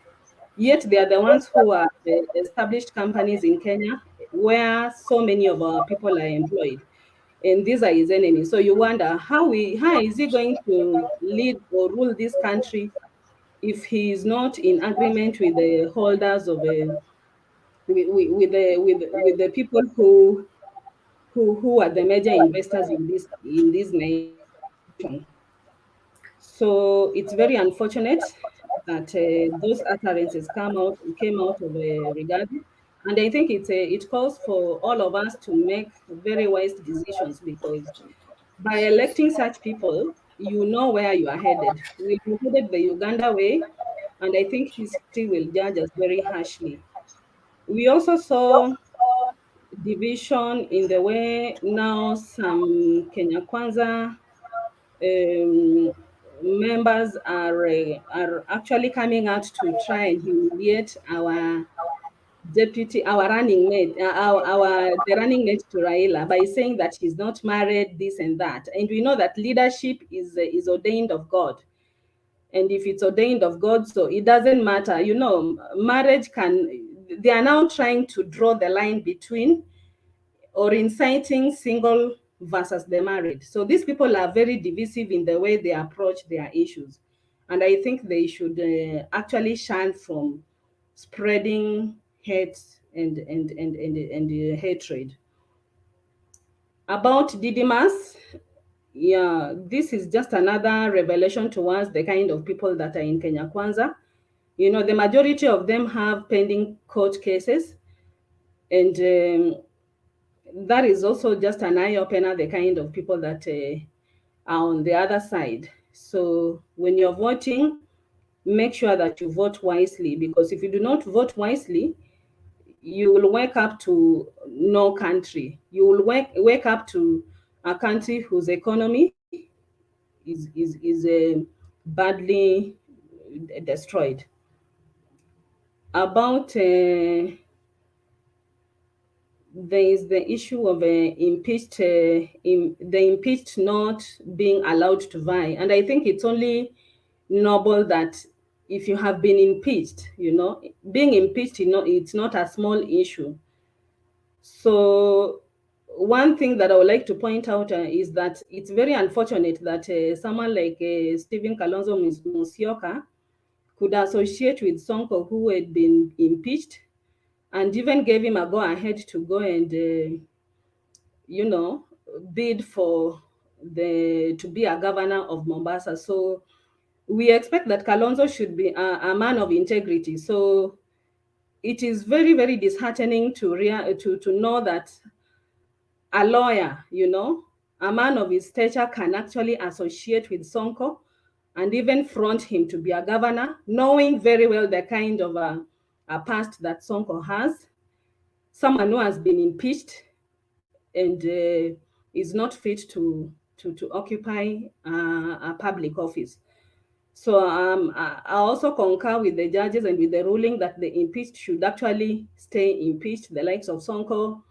Yet they are the ones who are established companies in Kenya where so many of our people are employed. And these are his enemies. So you wonder how is he going to lead or rule this country if he is not in agreement with the holders of with the people who are the major investors in this nation. So it's very unfortunate that those utterances came out of Rigathi, and I think it calls for all of us to make very wise decisions, because by electing such people, you know where you are headed. We are headed the Uganda way, and I think history will judge us very harshly. We also saw division in the way now some Kenya Kwanza um, members are actually coming out to try and humiliate our running mate, the running mate to Raila, by saying that he's not married, this and that. And we know that leadership is ordained of God. And if it's ordained of God, so it doesn't matter. Marriage they are now trying to draw the line between or inciting single versus the married. So these people are very divisive in the way they approach their issues. And I think they should actually shun from spreading hate and hatred. About DIDYMUS, yeah, this is just another revelation to us, the kind of people that are in Kenya Kwanza. The majority of them have pending court cases, and that is also just an eye-opener, the kind of people that are on the other side. So when you're voting, make sure that you vote wisely, because if you do not vote wisely, you will wake up to no country. You will wake up to a country whose economy is badly destroyed. About there is the issue of the impeached not being allowed to vie, and I think it's only noble that if you have been impeached, being impeached, it's not a small issue. So one thing that I would like to point out is that it's very unfortunate that someone like Stephen Kalonzo Musyoka could associate with Sonko, who had been impeached, and even gave him a go-ahead to go and, bid for to be a governor of Mombasa. So we expect that Kalonzo should be a man of integrity. So it is very, very disheartening to know that a lawyer, you know, a man of his stature can actually associate with Sonko and even front him to be a governor, knowing very well the kind of a past that Sonko has. Someone who has been impeached and is not fit to occupy a public office. So I also concur with the judges and with the ruling that the impeached should actually stay impeached, the likes of Sonko,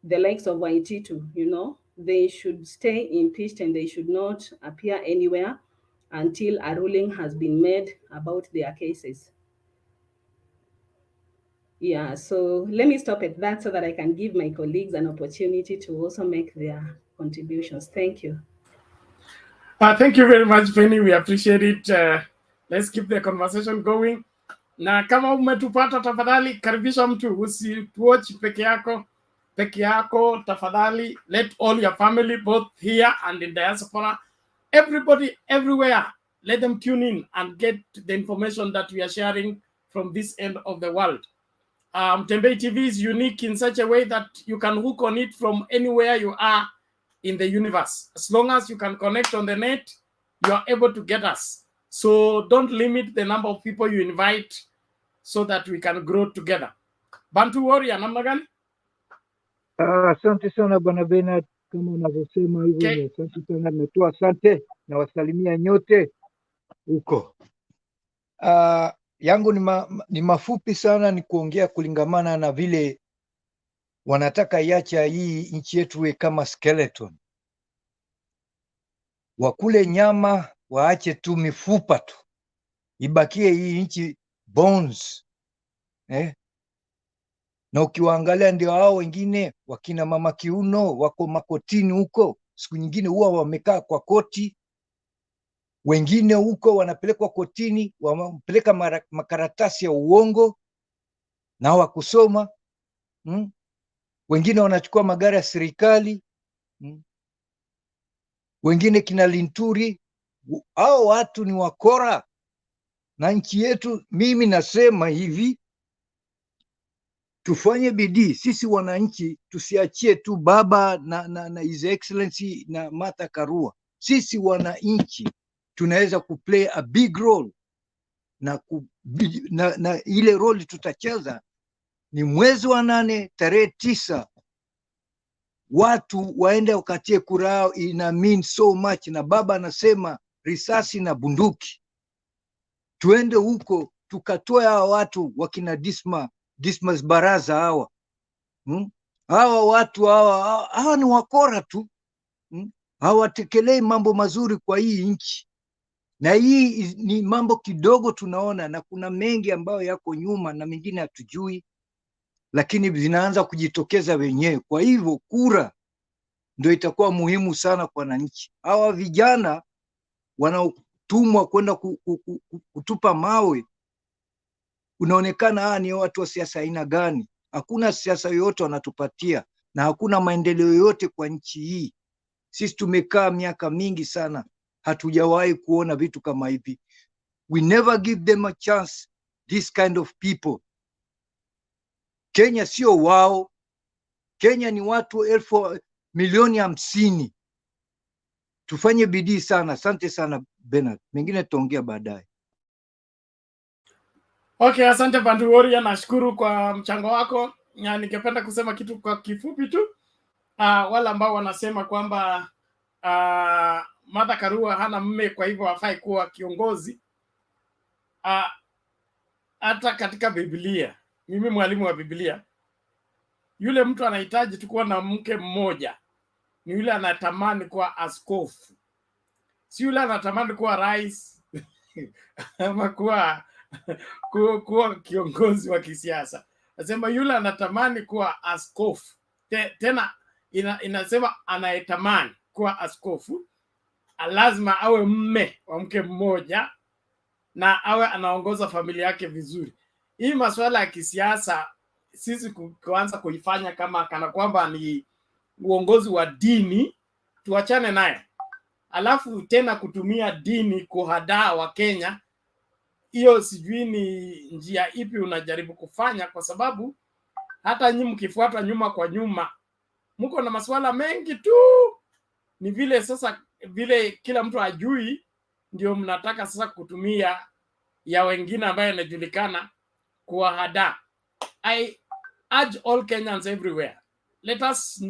the likes of Waititu, you know, they should stay impeached and they should not appear anywhere until a ruling has been made about their cases. Yeah, so let me stop at that so that I can give my colleagues an opportunity to also make their contributions. Thank you. Thank you very much, Penny. We appreciate it. Let's keep the conversation going. Na kama umetupata, tafadhali karibisha mtu, usituochi peke yako, tafadhali. Let all your family, both here and in diaspora, everybody, everywhere, let them tune in and get the information that we are sharing from this end of the world. Mtembei TV is unique in such a way that you can hook on it from anywhere you are in the universe. As long as you can connect on the net, you are able to get us. So don't limit the number of people you invite so that we can grow together. Bantu Warrior, namna gani? Asante sana Bwana Bernard, kama unavyosema hivyo ni asante sana, nimetoa asante na wasalimia nyote huko. Yangu ni mafupi sana, ni kuongea kulingamana na vile wanataka iacha hii nchi yetu we kama skeleton. Wakule nyama, waache tu mifupa tu, ibakie hii nchi bones. Na ukiwaangalia ndio hao wengine wakina mama Kiuno wako makotini huko, siku nyingine huwa wamekaa kwa koti, wengine huko wanapelekwa kotini, wanapeleka makaratasi ya uongo na hawakusoma. Wengine wanachukua magari ya serikali, wengine kina Linturi. Hao watu ni wakora na nchi yetu. Mimi nasema hivi, tufanye bidii sisi wananchi, tusiachie tu baba na His Excellency na Martha Karua. Sisi wananchi tunaweza kuplay a big role na ile role tutacheza ni mwezi wa 8 tarehe 9, watu waende wakatie kura yao. Ina mean so much, na baba anasema risasi na bunduki. Tuende huko tukatoe hawa watu wakina Dismas Baraza hawa. Hawa watu hawa ni wakora tu. Hawatekelei mambo mazuri kwa hii nchi. Na hii ni mambo kidogo tunaona, na kuna mengi ambayo yako nyuma na mengine hatujui, lakini zinaanza kujitokeza wenyewe. Kwa hivyo kura ndio itakuwa muhimu sana kwa wananchi. Hawa vijana wanaotumwa kwenda kutupa mawe, unaonekana ni watu wa siasa aina gani? Hakuna siasa yoyote wanatupatia na hakuna maendeleo yoyote kwa nchi hii. Sisi tumekaa miaka mingi sana, hatujawahi kuona vitu kama hivi. We never give them a chance, this kind of people. Kenya sio wao. Kenya ni watu milioni 50. Tufanye bidii sana. Asante sana Bernard, mengine tutaongea baadaye. Okay, asante Bantu Warrior, nashukuru kwa mchango wako. Ningependa kusema kitu kwa kifupi tu. Wale ambao wanasema kwamba Martha Karua hana mume, kwa hivyo hafai kuwa kiongozi. Hata katika Biblia, mimi mwalimu wa Biblia, yule mtu anahitaji tu kuwa na mke mmoja ni yule anatamani kuwa askofu, si yule anatamani kuwa rais ama kuwa kiongozi wa kisiasa. Nasema yule anatamani kuwa askofu. Tena inasema anayetamani kuwa askofu lazima awe mme wa mke mmoja na awe anaongoza familia yake vizuri. Hii masuala ya kisiasa sisi kuanza kuifanya kama kana kwamba ni uongozi wa dini tuachane nayo. Alafu tena kutumia dini kuhadaa wa Kenya, hiyo sijui ni njia ipi unajaribu kufanya, kwa sababu hata nyinyi mkifuata nyuma kwa nyuma mko na masuala mengi tu. Ni vile sasa vile kila mtu ajui, ndio mnataka sasa kutumia ya wengine ambayo inajulikana kuwahadaa. I urge all Kenyans everywhere, let us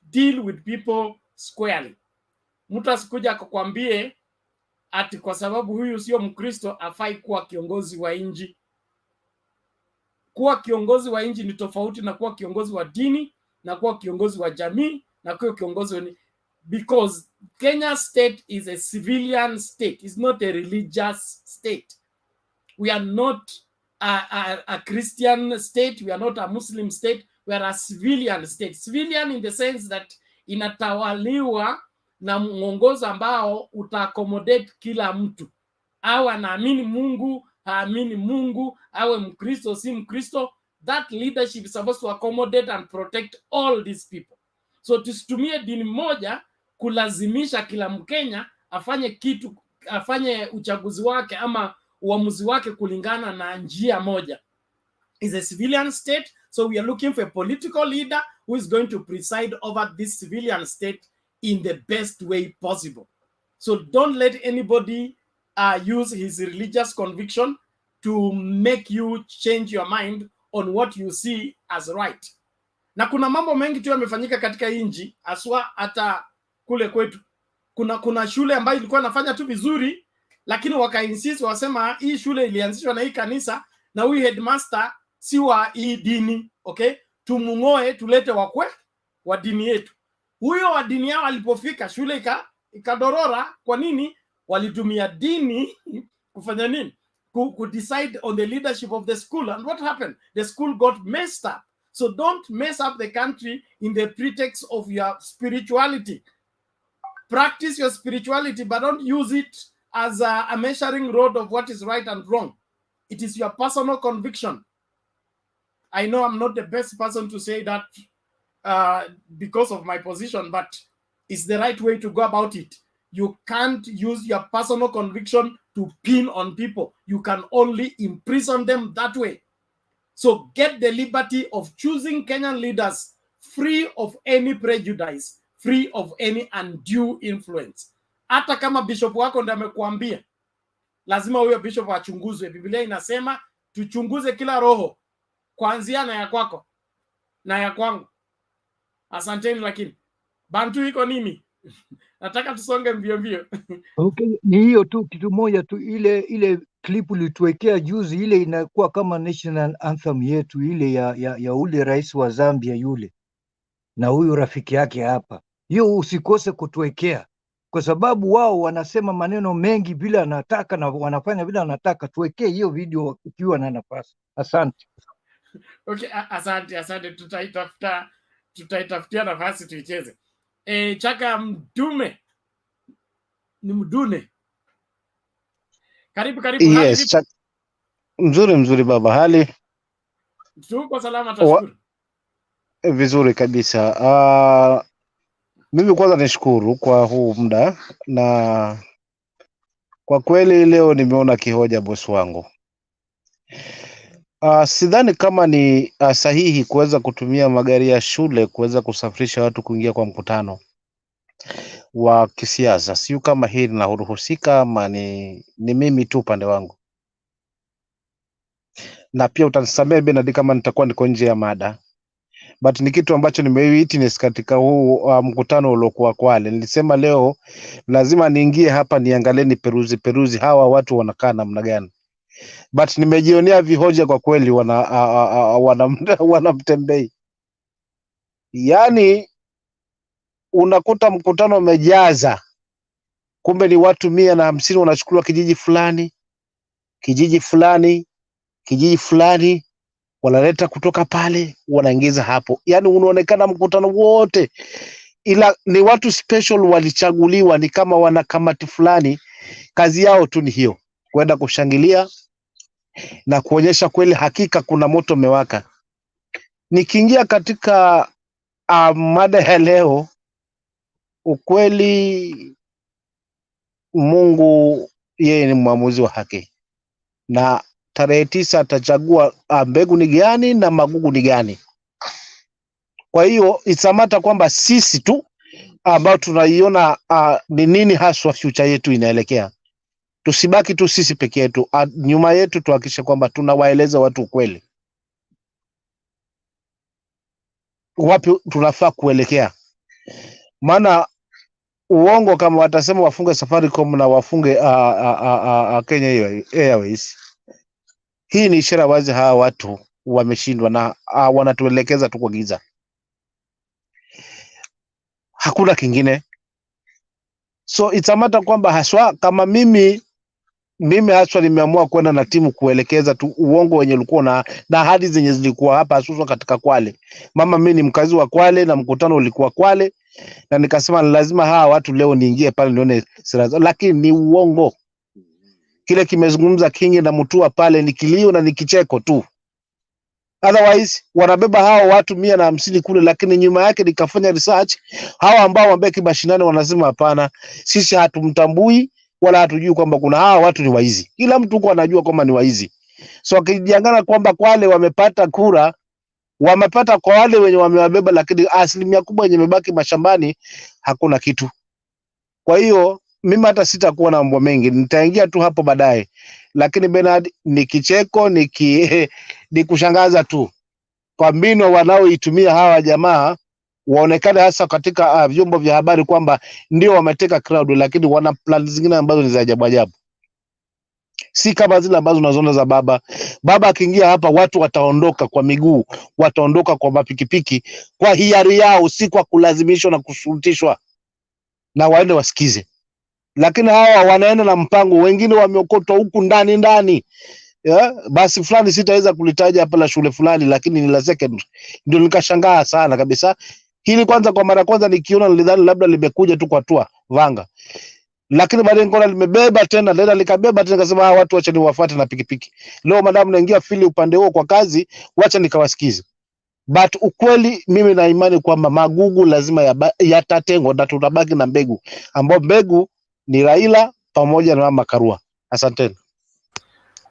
deal with people squarely. Mtu asikuja kukwambie ati kwa sababu huyu sio Mkristo afai kuwa kiongozi wa nchi. Kuwa kiongozi wa nchi ni tofauti na kuwa kiongozi wa dini na kuwa kiongozi wa jamii na kuwa kiongozi wa, because Kenya state is a civilian state, it's not a religious state. We are not a Christian state, we are not a Muslim state, we are a civilian state. Civilian in the sense that inatawaliwa na mwongozo ambao utaaccommodate kila mtu, awe anaamini Mungu, haamini Mungu, awe Mkristo si Mkristo. That leadership is supposed to accommodate and protect all these people. So tusitumie dini moja kulazimisha kila Mkenya afanye kitu, afanye uchaguzi wake ama uamuzi wake kulingana na njia moja. It's a civilian state, so we are looking for a political leader who is going to preside over this civilian state in the best way possible. So don't let anybody use his religious conviction to make you change your mind on what you see as right. Na kuna mambo mengi tu yamefanyika katika nchi, aswa hata kule kwetu. Kuna shule ambayo ilikuwa inafanya tu vizuri, lakini wakainsist wasema hii shule ilianzishwa na hii kanisa na huyu headmaster si wa hii dini, okay? Tumungoe tulete wakwe wa dini yetu. Huyo wa dini yao alipofika shule ikadorora. Kwa nini? Walitumia dini kufanya nini? Ku decide on the leadership of the school, and what happened? The school got messed up. So don't mess up the country in the pretext of your spirituality. Practice your spirituality, but don't use it as a measuring rod of what is right and wrong. It is your personal conviction. I know I'm not the best person to say that because of my position, but it's the right way to go about it. You can't use your personal conviction to pin on people. You can only imprison them that way. So get the liberty of choosing Kenyan leaders free of any prejudice, free of any undue influence. Hata kama bishop wako ndiye amekuambia, lazima huyo bishop achunguzwe. Biblia inasema tuchunguze kila roho, kuanzia na ya kwako na ya kwangu. Asanteni, lakini Bantu iko nini? Nataka tusonge mbio mbio. Okay, ni hiyo tu, kitu moja tu, ile clip ulituwekea juzi, ile inakuwa kama national anthem yetu, ile ya ule rais wa Zambia yule na huyu rafiki yake hapa. Hiyo usikose kutuwekea, kwa sababu wao wanasema maneno mengi bila anataka na wanafanya bila anataka. Tuwekee hiyo video ukiwa na nafasi. Asante. Okay, asante, tutaitafutia nafasi tuicheze. Chaka Mdume ni Mdune, karibu. Yes, mzuri baba, hali tuko salama, tashukuru. Vizuri kabisa. Mimi kwanza nishukuru kwa huu muda, na kwa kweli leo nimeona kihoja bosi wangu. Sidhani kama ni sahihi kuweza kutumia magari ya shule kuweza kusafirisha watu kuingia kwa mkutano wa kisiasa. Siyo kama hii linaruhusika, ama ni mimi tu upande wangu. Na pia utanisamehe Benard kama nitakuwa niko nje ya mada, but ni kitu ambacho nimewitness katika huu mkutano uliokuwa Kwale. Nilisema leo lazima niingie hapa niangalie, ni peruzi hawa watu wanakaa namna gani, but nimejionea vihoja kwa kweli, wanamtembei. Yani unakuta mkutano umejaza, kumbe ni watu 150 wanachukuliwa kijiji fulani, wanaleta kutoka pale wanaingiza hapo. Yani unaonekana mkutano wote, ila ni watu special walichaguliwa, ni kama wana kamati fulani, kazi yao tu ni hiyo, kwenda kushangilia na kuonyesha kweli hakika kuna moto umewaka. Nikiingia katika mada ya leo, ukweli Mungu yeye ni mwamuzi wa haki, na tarehe 9 atachagua mbegu ni gani na magugu ni gani. Kwa hiyo isamata kwamba sisi tu ambao tunaiona ni nini haswa future yetu inaelekea. Tusibaki tu sisi peke yetu, nyuma yetu tuhakikishe kwamba tunawaeleza watu ukweli wapi tunafaa kuelekea. Maana uongo kama watasema wafunge Safaricom na wafunge Kenya Airways, hii ni ishara wazi hawa watu wameshindwa na wanatuelekeza tu kwa giza, hakuna kingine. So itamata kwamba haswa kama mimi haswa nimeamua kwenda na timu kuelekeza tu uongo wenye ulikuwa na ahadi zenye zilikuwa hapa hususan katika Kwale. Mama, mimi ni mkazi wa Kwale na mkutano ulikuwa Kwale, na nikasema lazima hawa watu leo niingie pale nione sera zao, lakini ni uongo. Kile kimezungumza Kingi na Mutua pale ni kilio na ni kicheko tu. Otherwise wanabeba hawa watu 150 kule, lakini nyuma yake nikafanya research, hawa ambao wambeki mashinani wanasema hapana, sisi hatumtambui wala hatujui kwamba kuna hawa watu ni waizi. Kila mtu huko anajua kwamba ni waizi. So akijiangana kwamba Kwale wamepata kura, wamepata kwa wale wenye wamewabeba, lakini asilimia kubwa yenye mebaki mashambani hakuna kitu. Kwa hiyo mimi hata sitakuwa na mambo mengi, nitaingia tu hapo baadaye, lakini Bernard ni kicheko, ni kushangaza tu kwa mbinu wanaoitumia hawa jamaa, waonekane hasa katika vyombo vya habari kwamba ndio wameteka crowd, lakini wana plan zingine ambazo ni za ajabu ajabu, si kama zile ambazo unazoona za baba. Baba akiingia hapa watu wataondoka kwa miguu, wataondoka kwa mapikipiki kwa hiari yao, si kwa kulazimishwa na kushurutishwa na waende wasikize. Lakini hawa wanaenda na mpango, wengine wameokotwa huku ndani basi fulani sitaweza kulitaja hapa la shule fulani, lakini ni la secondary. Ndio nikashangaa sana kabisa. Hili kwanza, kwa mara kwanza nikiona nilidhani labda limekuja tu kwa tua Vanga, lakini baadaye nikaona limebeba tena, lenda likabeba tena, nikasema hawa watu acha niwafuate na pikipiki. Leo madam naingia fili upande huo kwa kazi, wacha nikawasikize. But ukweli mimi na imani kwamba magugu lazima yatatengwa na tutabaki na mbegu, ambao mbegu ni Raila pamoja na Mama Karua. Asanteni.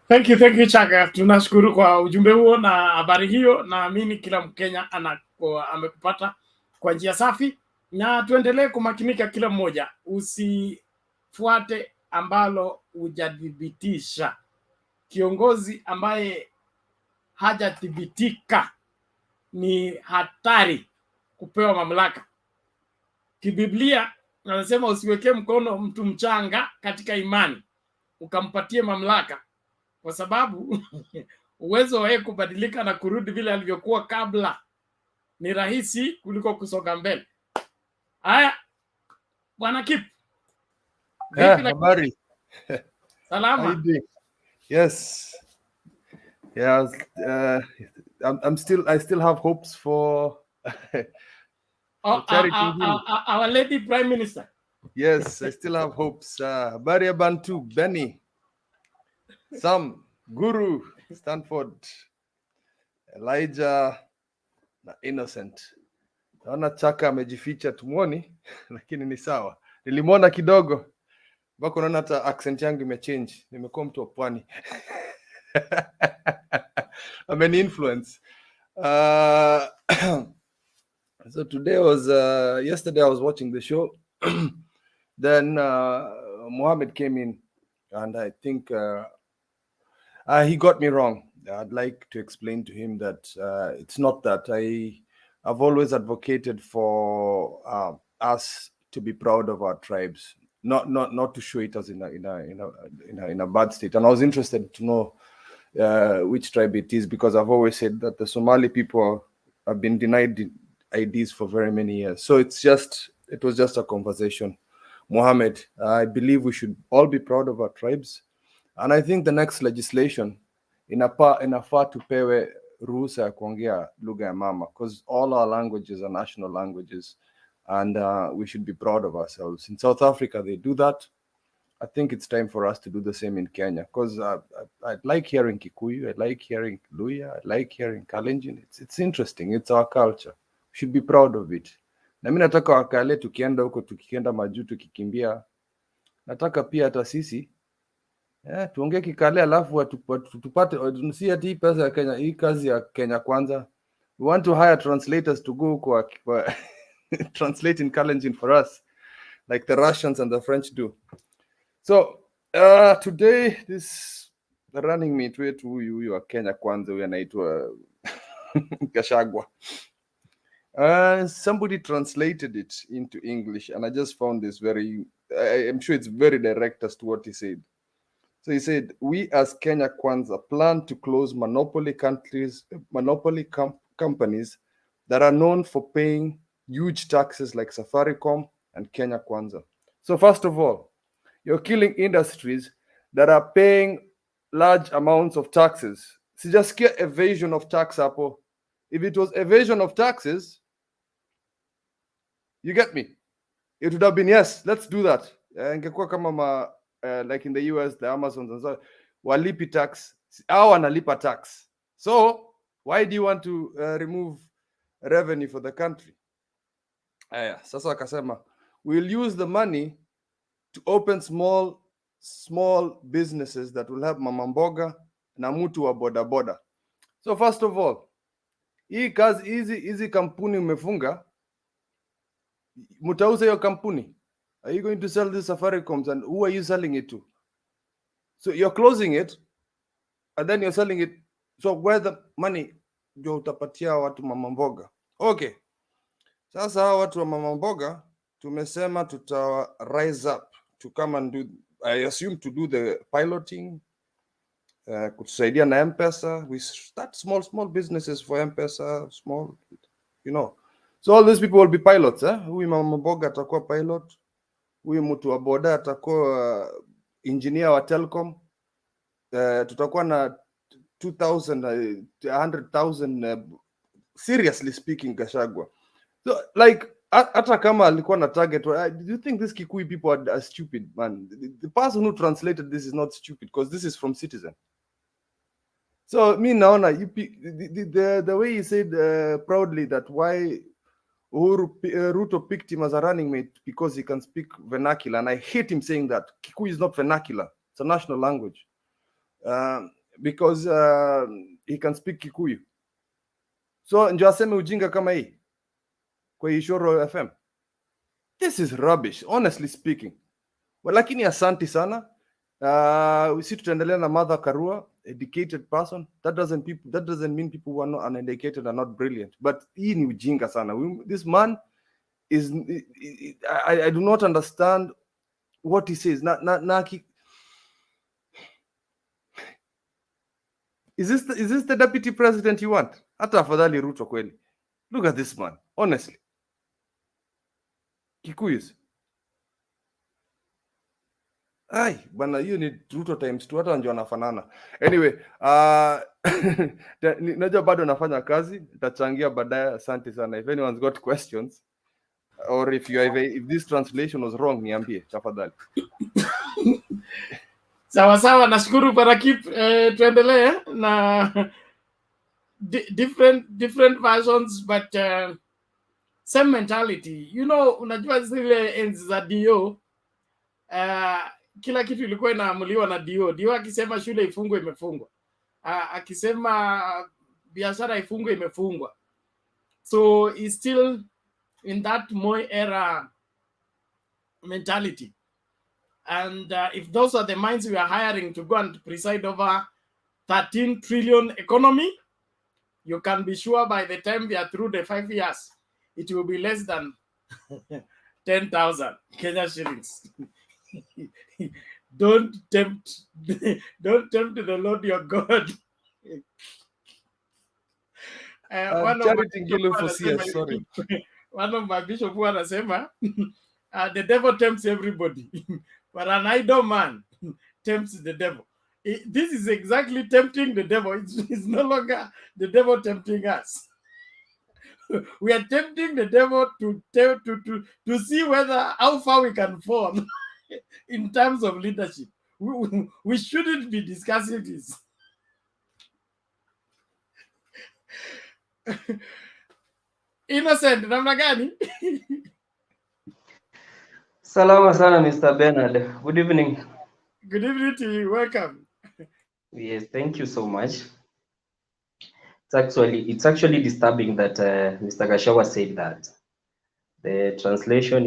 Thank you Chaka, tunashukuru kwa ujumbe huo na habari hiyo. Naamini kila Mkenya amekupata kwa njia safi, na tuendelee kumakinika kila mmoja, usifuate ambalo hujadhibitisha. Kiongozi ambaye hajathibitika ni hatari kupewa mamlaka. Kibiblia anasema usiwekee mkono mtu mchanga katika imani ukampatie mamlaka, kwa sababu uwezo wake kubadilika na kurudi vile alivyokuwa kabla ni rahisi kuliko kusonga mbele. Haya, Bwana Kip. Habari. Salama. Yes. Yeah, I still have hopes for our lady Prime Minister. Yes, I still have hopes. Baria Bantu, Benny, Sam, Guru, Stanford, Elijah na Innocent. Naona Chaka amejificha tumuoni, lakini ni sawa. Nilimwona kidogo. Bako naona hata accent yangu imechange. Nimekuwa mtu wa pwani. I'm an influence. So today was yesterday I was watching the show. Then Mohammed came in, and I think he got me wrong. I'd like to explain to him that it's not that. I've always advocated for us to be proud of our tribes, not to show it as in a bad state. And I was interested to know which tribe it is, because I've always said that the Somali people have been denied IDs for very many years. So it was just a conversation. Mohammed, I believe we should all be proud of our tribes, and I think the next legislation inafaa tupewe ruhusa ya kuongea lugha ya mama, because all our languages are national languages, and we should be proud of ourselves. In South Africa they do that. I think it's time for us to do the same in Kenya, because I like hearing Kikuyu, I like hearing Luya, I like hearing Kalenjin. It's interesting. It's our culture. We should be proud of it. Na mimi nataka wakale tukienda huko, tukienda majuu, tukikimbia, nataka pia hata sisi tuongee Kikale, alafu tupate, si ati pesa ya Kenya, hii kazi ya Kenya Kwanza. We want to hire translators to go kwa translate in Kalenjin for us, like the Russians and the French do. So today the running mate wetu huyu wa Kenya Kwanza, huyu anaitwa Gachagua. Somebody translated it into English, and I just found this I'm sure it's very direct as to what he said. So he said, we as Kenya Kwanza plan to close monopoly companies that are known for paying huge taxes like Safaricom and Kenya Kwanza. So first of all, you're killing industries that are paying large amounts of taxes. Sijasikia evasion of tax hapo. If it was evasion of taxes, you get me? It would have been, yes, let's do that. Ingekuwa kama like in the US, the Amazons and so, walipi tax, au wanalipa tax. So why do you want to remove revenue for the country? Sasa akasema, we'll use the money to open small businesses that will help mama mboga na mtu wa boda boda. So first of all, hii kazi hizi kampuni umefunga, mutauza hiyo kampuni? Are you going to sell the Safaricom, and who are you selling it to? So you're closing it and then you're selling it. So where the money ndio utapatia watu mama mboga? Okay, sasa hawa watu wa mama mboga tumesema tuta rise up to come and do, I assume, to do the piloting, kutusaidia na M-Pesa. We start small businesses for M-Pesa, small, you know. So all these people will be pilots. Huyu mama mboga atakuwa pilot, huyu mtu wa boda atakuwa engineer wa telecom. Tutakuwa na 2,000, 100,000, seriously speaking, Gachagua. So like, hata kama alikuwa na target, do you think these Kikuyu people are stupid, man? The person who translated this is not stupid, because this is from Citizen. So me naona the way he said proudly that why Ruto picked him as a running mate because he can speak vernacular, and I hate him saying that. Kikuyu is not vernacular; it's a national language. Because he can speak Kikuyu. So ndio aseme ujinga kama hii kwa Ishoro FM. This is rubbish, honestly speaking. Well, lakini asante sana. Si tutaendelea na Mother KARUA, educated person. That doesn't mean people who are not uneducated are not brilliant. But hii ni ujinga sana. This man is, I do not understand what he says. Is this the deputy president you want? Hata afadhali Ruto kweli. Look at this man, honestly. Kikuyus. Ai, bana, hiyo ni Ruto times 2, hata ndio wanafanana. Anyway, najua bado nafanya kazi, nitachangia baadaye. Asante sana. If anyone's got questions, or if this translation was wrong, niambie tafadhali. Sawa, nashukuru Parakip. Tuendelee na different versions, but same mentality. You know, unajua zile enzi za DO, kila kitu ilikuwa inaamuliwa na DO. Akisema shule ifungwe, imefungwa. Akisema biashara ifungwe, imefungwa. So he's still in that Moi era mentality. And if those are the minds we are hiring to go and preside over 13 trillion economy, you can be sure by the time we are through the 5 years, it will be less than 10,000 Kenya shillings. Don't tempt the Lord your God. One of my bishop who anasema, the devil tempts everybody, but an idle man tempts the devil. This is exactly tempting the devil. It's no longer the devil tempting us. We are tempting the devil to see how far we can fall in terms of leadership. We shouldn't be discussing this. Innocent, namna gani? Salama sana, Mr. Bernard. Good evening. Good evening to you. Welcome. Yes, thank you so much. It's actually disturbing that Mr. Gachagua said that. The translation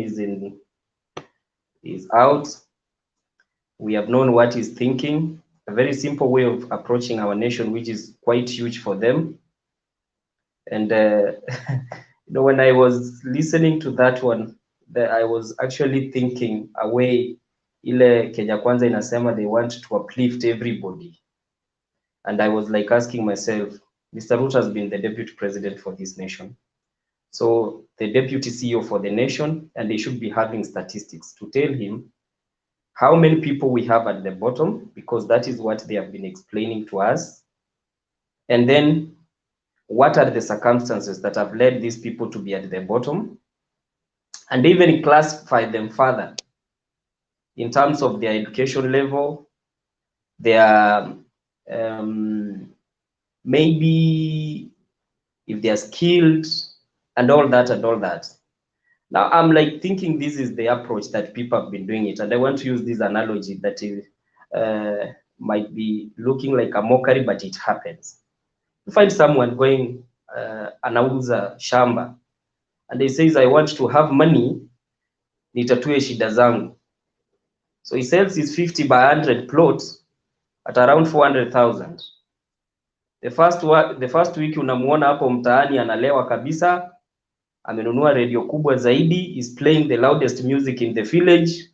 is out. We have known what he's thinking. A very simple way of approaching our nation, which is quite huge for them. And you know, when I was listening to that one, I was actually thinking away. Ile Kenya Kwanza inasema they want to uplift everybody. And I was like asking myself, Mr. Ruto has been the deputy president for this nation. So the deputy CEO for the nation, and they should be having statistics to tell him how many people we have at the bottom, because that is what they have been explaining to us. And then what are the circumstances that have led these people to be at the bottom, and even classify them further in terms of their education level, their maybe if they are skilled, and all that. Now I'm like thinking this is the approach that people have been doing it, and I want to use this analogy that is, might be looking like a mockery, but it happens. You find someone going anauza shamba, and he says, I want to have money, nitatue shida zangu. So he sells his 50 by 100 plots at around 400,000. The first week unamuona hapo mtaani analewa kabisa, amenunua radio kubwa zaidi, is playing the loudest music in the village,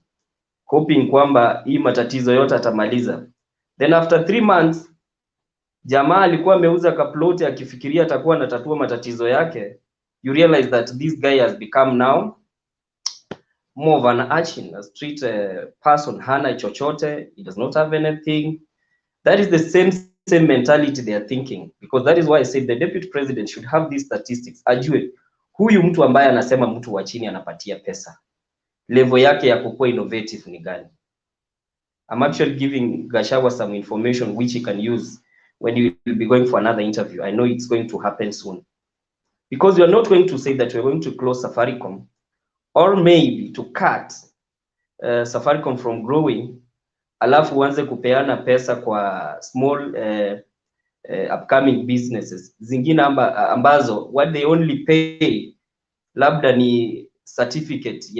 hoping kwamba hii matatizo yote atamaliza. Then after 3 months, jamaa alikuwa ameuza kaploti akifikiria atakuwa anatatua matatizo yake. You realize that this guy has become now more of an urchin, a street person, hana chochote, he does not have anything. That is the same mentality they are thinking, because that is why I said the deputy president should have these statistics. Ajue huyu mtu ambaye anasema mtu wa chini anapatia pesa, level yake ya kukua innovative ni gani? I'm actually giving Gachagua some information which he can use when you will be going for another interview. I know it's going to happen soon, because you are not going to say that we're going to close Safaricom, or maybe to cut Safaricom from growing, alafu uanze kupeana pesa kwa small upcoming businesses zingine ambazo what they only pay labda ni certificate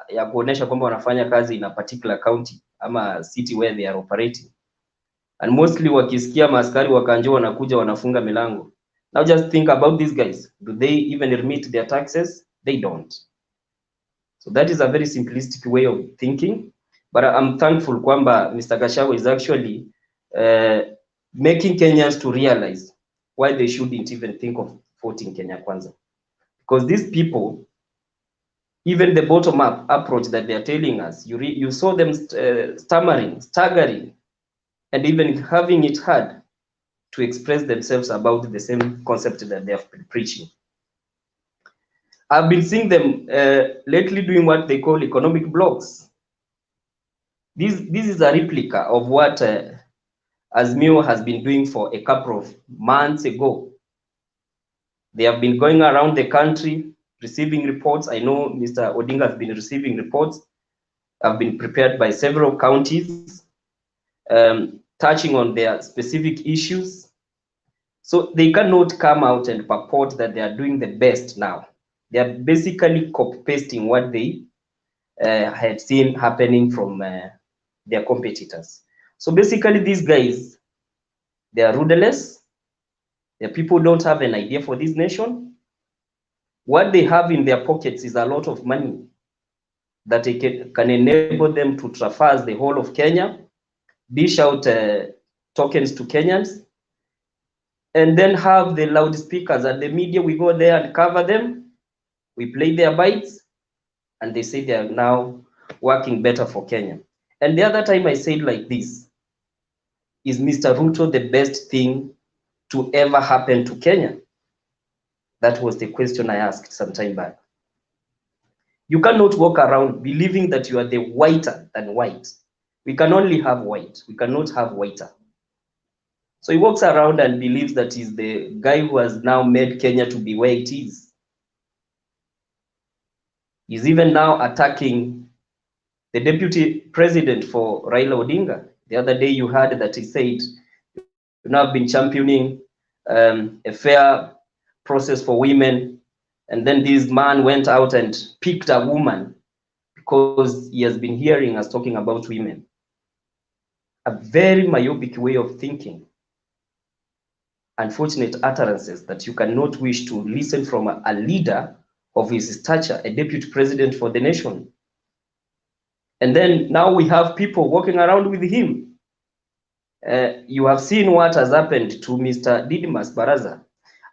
ya kuonesha kwamba wanafanya kazi in a particular county ama city where they are operating, and mostly wakisikia maaskari wakanjo wanakuja wanafunga milango. Now just think about these guys, do they even remit their taxes? They don't. So that is a very simplistic way of thinking, but I'm thankful kwamba Mr. Gachagua is actually making Kenyans to realize why they shouldn't even think of voting Kenya Kwanza. Because these people, even the bottom-up approach that they are telling us, you saw them stammering, staggering, and even having it hard to express themselves about the same concept that they have been preaching. I've been seeing them lately doing what they call economic blogs. This is a replica of what Azimio has been doing for a couple of months ago. They have been going around the country receiving reports. I know Mr. Odinga has been receiving reports, have been prepared by several counties, touching on their specific issues. So they cannot come out and purport that they are doing the best now. They are basically copy-pasting what they had seen happening from their competitors. So basically these guys, they are rudderless. The people don't have an idea for this nation. What they have in their pockets is a lot of money that they can enable them to traverse the whole of Kenya, dish out tokens to Kenyans, and then have the loudspeakers and the media, we go there and cover them, we play their bites, and they say they are now working better for Kenya. And the other time I said like this, is Mr. Ruto the best thing to ever happen to Kenya? That was the question I asked some time back. You cannot walk around believing that you are the whiter than white. We can only have white. We cannot have whiter. So he walks around and believes that he's the guy who has now made Kenya to be where it is. He's even now attacking the deputy president for Raila Odinga. The other day you heard that he said, "You've now been championing a fair process for women," and then this man went out and picked a woman because he has been hearing us talking about women. A very myopic way of thinking. Unfortunate utterances that you cannot wish to listen from a leader of his stature, a deputy president for the nation. And then now we have people walking around with him. You have seen what has happened to Mr. DIDYMUS BARASA.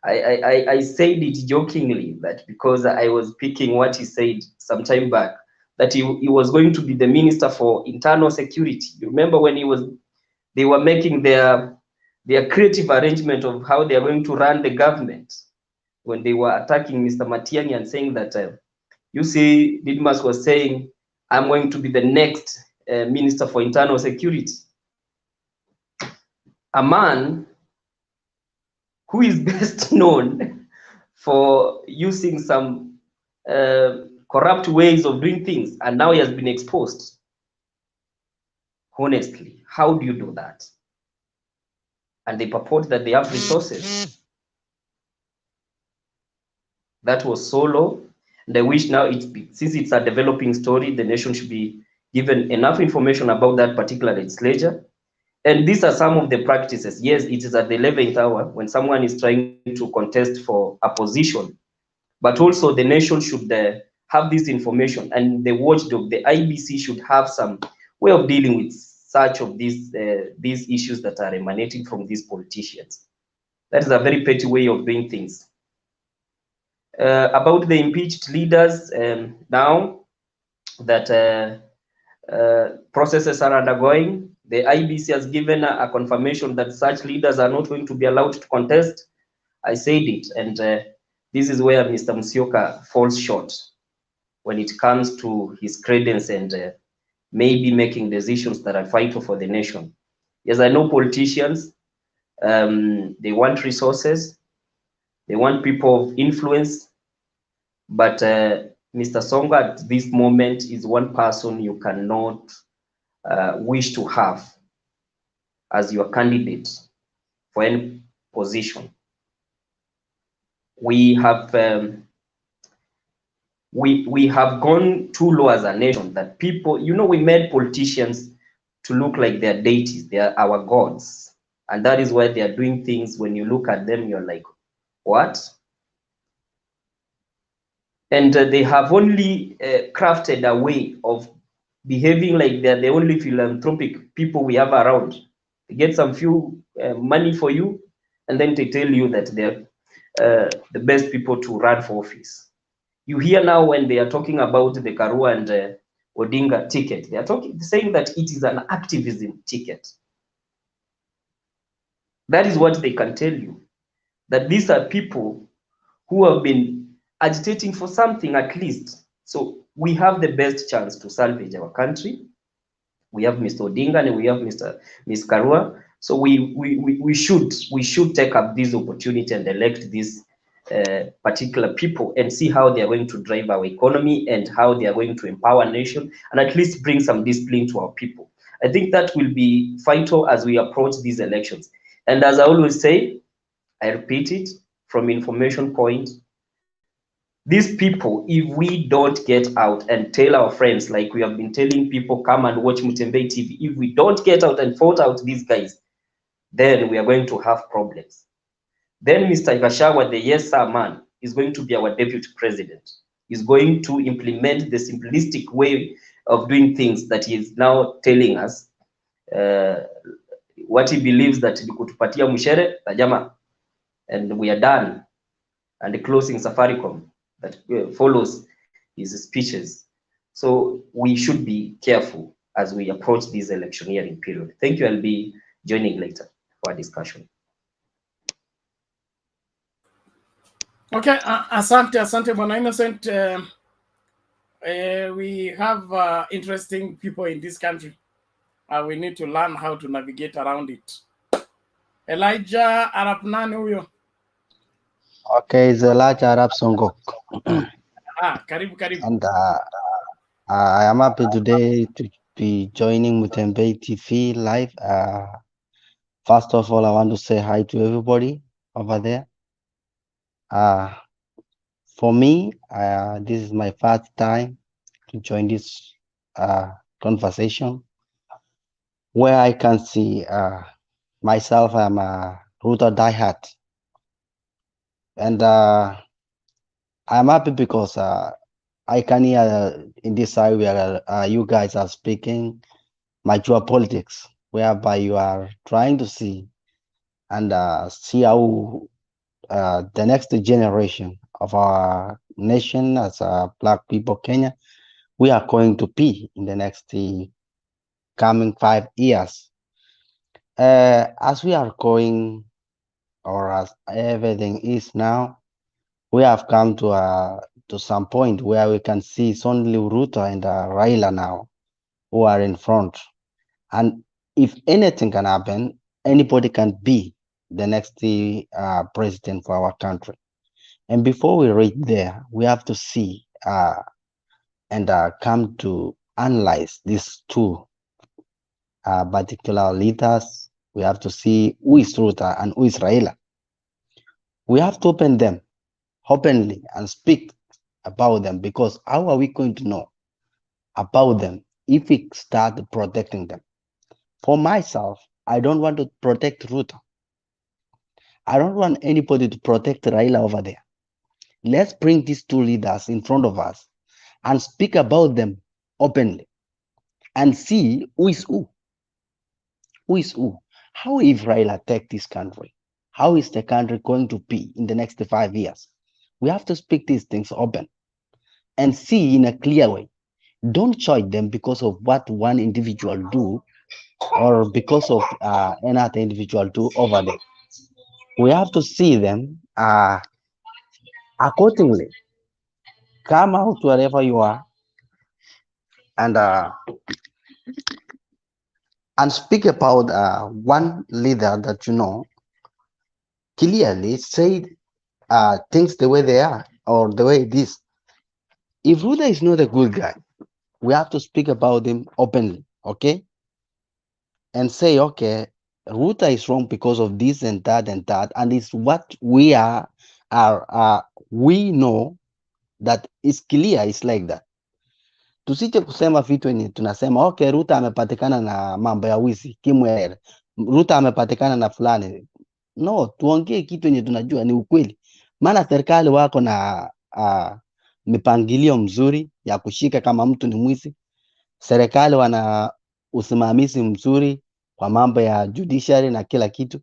I said it jokingly that because I was picking what he said some time back, that he was going to be the minister for internal security. You remember when they were making their creative arrangement of how they are going to run the government, when they were attacking Mr. Matiang'i and saying that, you see, DIDYMUS was saying, "I'm going to be the next minister for internal security." A man who is best known for using some corrupt ways of doing things, and now he has been exposed. Honestly, how do you do that? And they purport that they have resources. That was so low, and I wish now, since it's a developing story, the nation should be given enough information about that particular legislature. And these are some of the practices. Yes, it is at the 11th hour when someone is trying to contest for a position, but also the nation should have this information, and the watchdog, the Iebc, should have some way of dealing with such of these issues that are emanating from these politicians. That is a very petty way of doing things. About the impeached leaders, now that processes are undergoing, the Iebc has given a confirmation that such leaders are not going to be allowed to contest. I said it, and this is where Mr. Musyoka falls short when it comes to his credence and maybe making decisions that are vital for the nation. Yes, I know politicians, they want resources, they want people of influence, but Mr. Songa at this moment is one person you cannot wish to have as your candidate for any position. We have we have gone too low as a nation that people, we made politicians to look like they're deities, they are our gods, and that is why they are doing things. When you look at them, you're like, what? And they have only crafted a way of behaving like they're the only philanthropic people we have around. They get some few money for you, and then they tell you that they're the best people to run for office. You hear now when they are talking about the KARUA and Odinga ticket, they are saying that it is an activism ticket. That is what they can tell you, that these are people who have been agitating for something at least. So we have the best chance to salvage our country. We have Mr. Odinga and we have Ms. KARUA. So we should take up this opportunity and elect these particular people and see how they are going to drive our economy and how they are going to empower nation and at least bring some discipline to our people. I think that will be vital as we approach these elections. And as I always say, I repeat it from information point, these people, if we don't get out and tell our friends, like we have been telling people, come and watch Mutembe TV, if we don't get out and vote out these guys, then we are going to have problems. Then Mr. Gachagua, the yes sir man, is going to be our deputy president. He's going to implement the simplistic way of doing things that he is now telling us, what he believes that kutupatia mushere tajama, and we are done. And the closing Safaricom that follows his speeches. So we should be careful as we approach this electioneering period. Thank you. I'll be joining later for a discussion. Okay, asante Bwana Innocent. We have interesting people in this country. We need to learn how to navigate around it. Elijah Arap nani huyo? Okay, it's Elijah Arap Songok. Karibu, karibu. And I am happy today to be joining Mutembe TV live. First of all, I want to say hi to everybody over there. For me, this is my first time to join this conversation where I can see myself. I'm a Ruto diehard, and I'm happy because I can hear in this side where you guys are speaking mature politics, whereby you are trying to see and see how the next generation of our nation as Black people, Kenya, we are going to be in the next coming 5 years. As we are going, or as everything is now, we have come to some point where we can see it's only Ruto and Raila now who are in front. And if anything can happen, anybody can be the next president for our country. And before we reach there, we have to see and come to analyze these two particular leaders. We have to see who is Ruto and who is Raila. We have to open them openly and speak about them, because how are we going to know about them if we start protecting them? For myself, I don't want to protect Ruto. I don't want anybody to protect Raila over there. Let's bring these two leaders in front of us and speak about them openly and see who is who. Who is who? How if Raila take this country? How is the country going to be in the next 5 years? We have to speak these things open and see in a clear way. Don't judge them because of what one individual do or because of another individual do over there. We have to see them accordingly. Come out wherever you are and speak about one leader that you know clearly, say things the way they are or the way it is. If Ruda is not a good guy, we have to speak about him openly, okay? And say, okay, Ruta is wrong because of this and that, and it's what we we know that is clear, it's like that. Tusije kusema vitu yenye tunasema okay, Ruta amepatikana na mambo ya wizi kimwele, Ruta amepatikana na fulani. No, tuongee kitu yenye tunajua ni ukweli, maana serikali wako na mipangilio mzuri ya kushika kama mtu ni mwizi. Serikali wana usimamizi mzuri kwa mambo ya judiciary na kila kitu,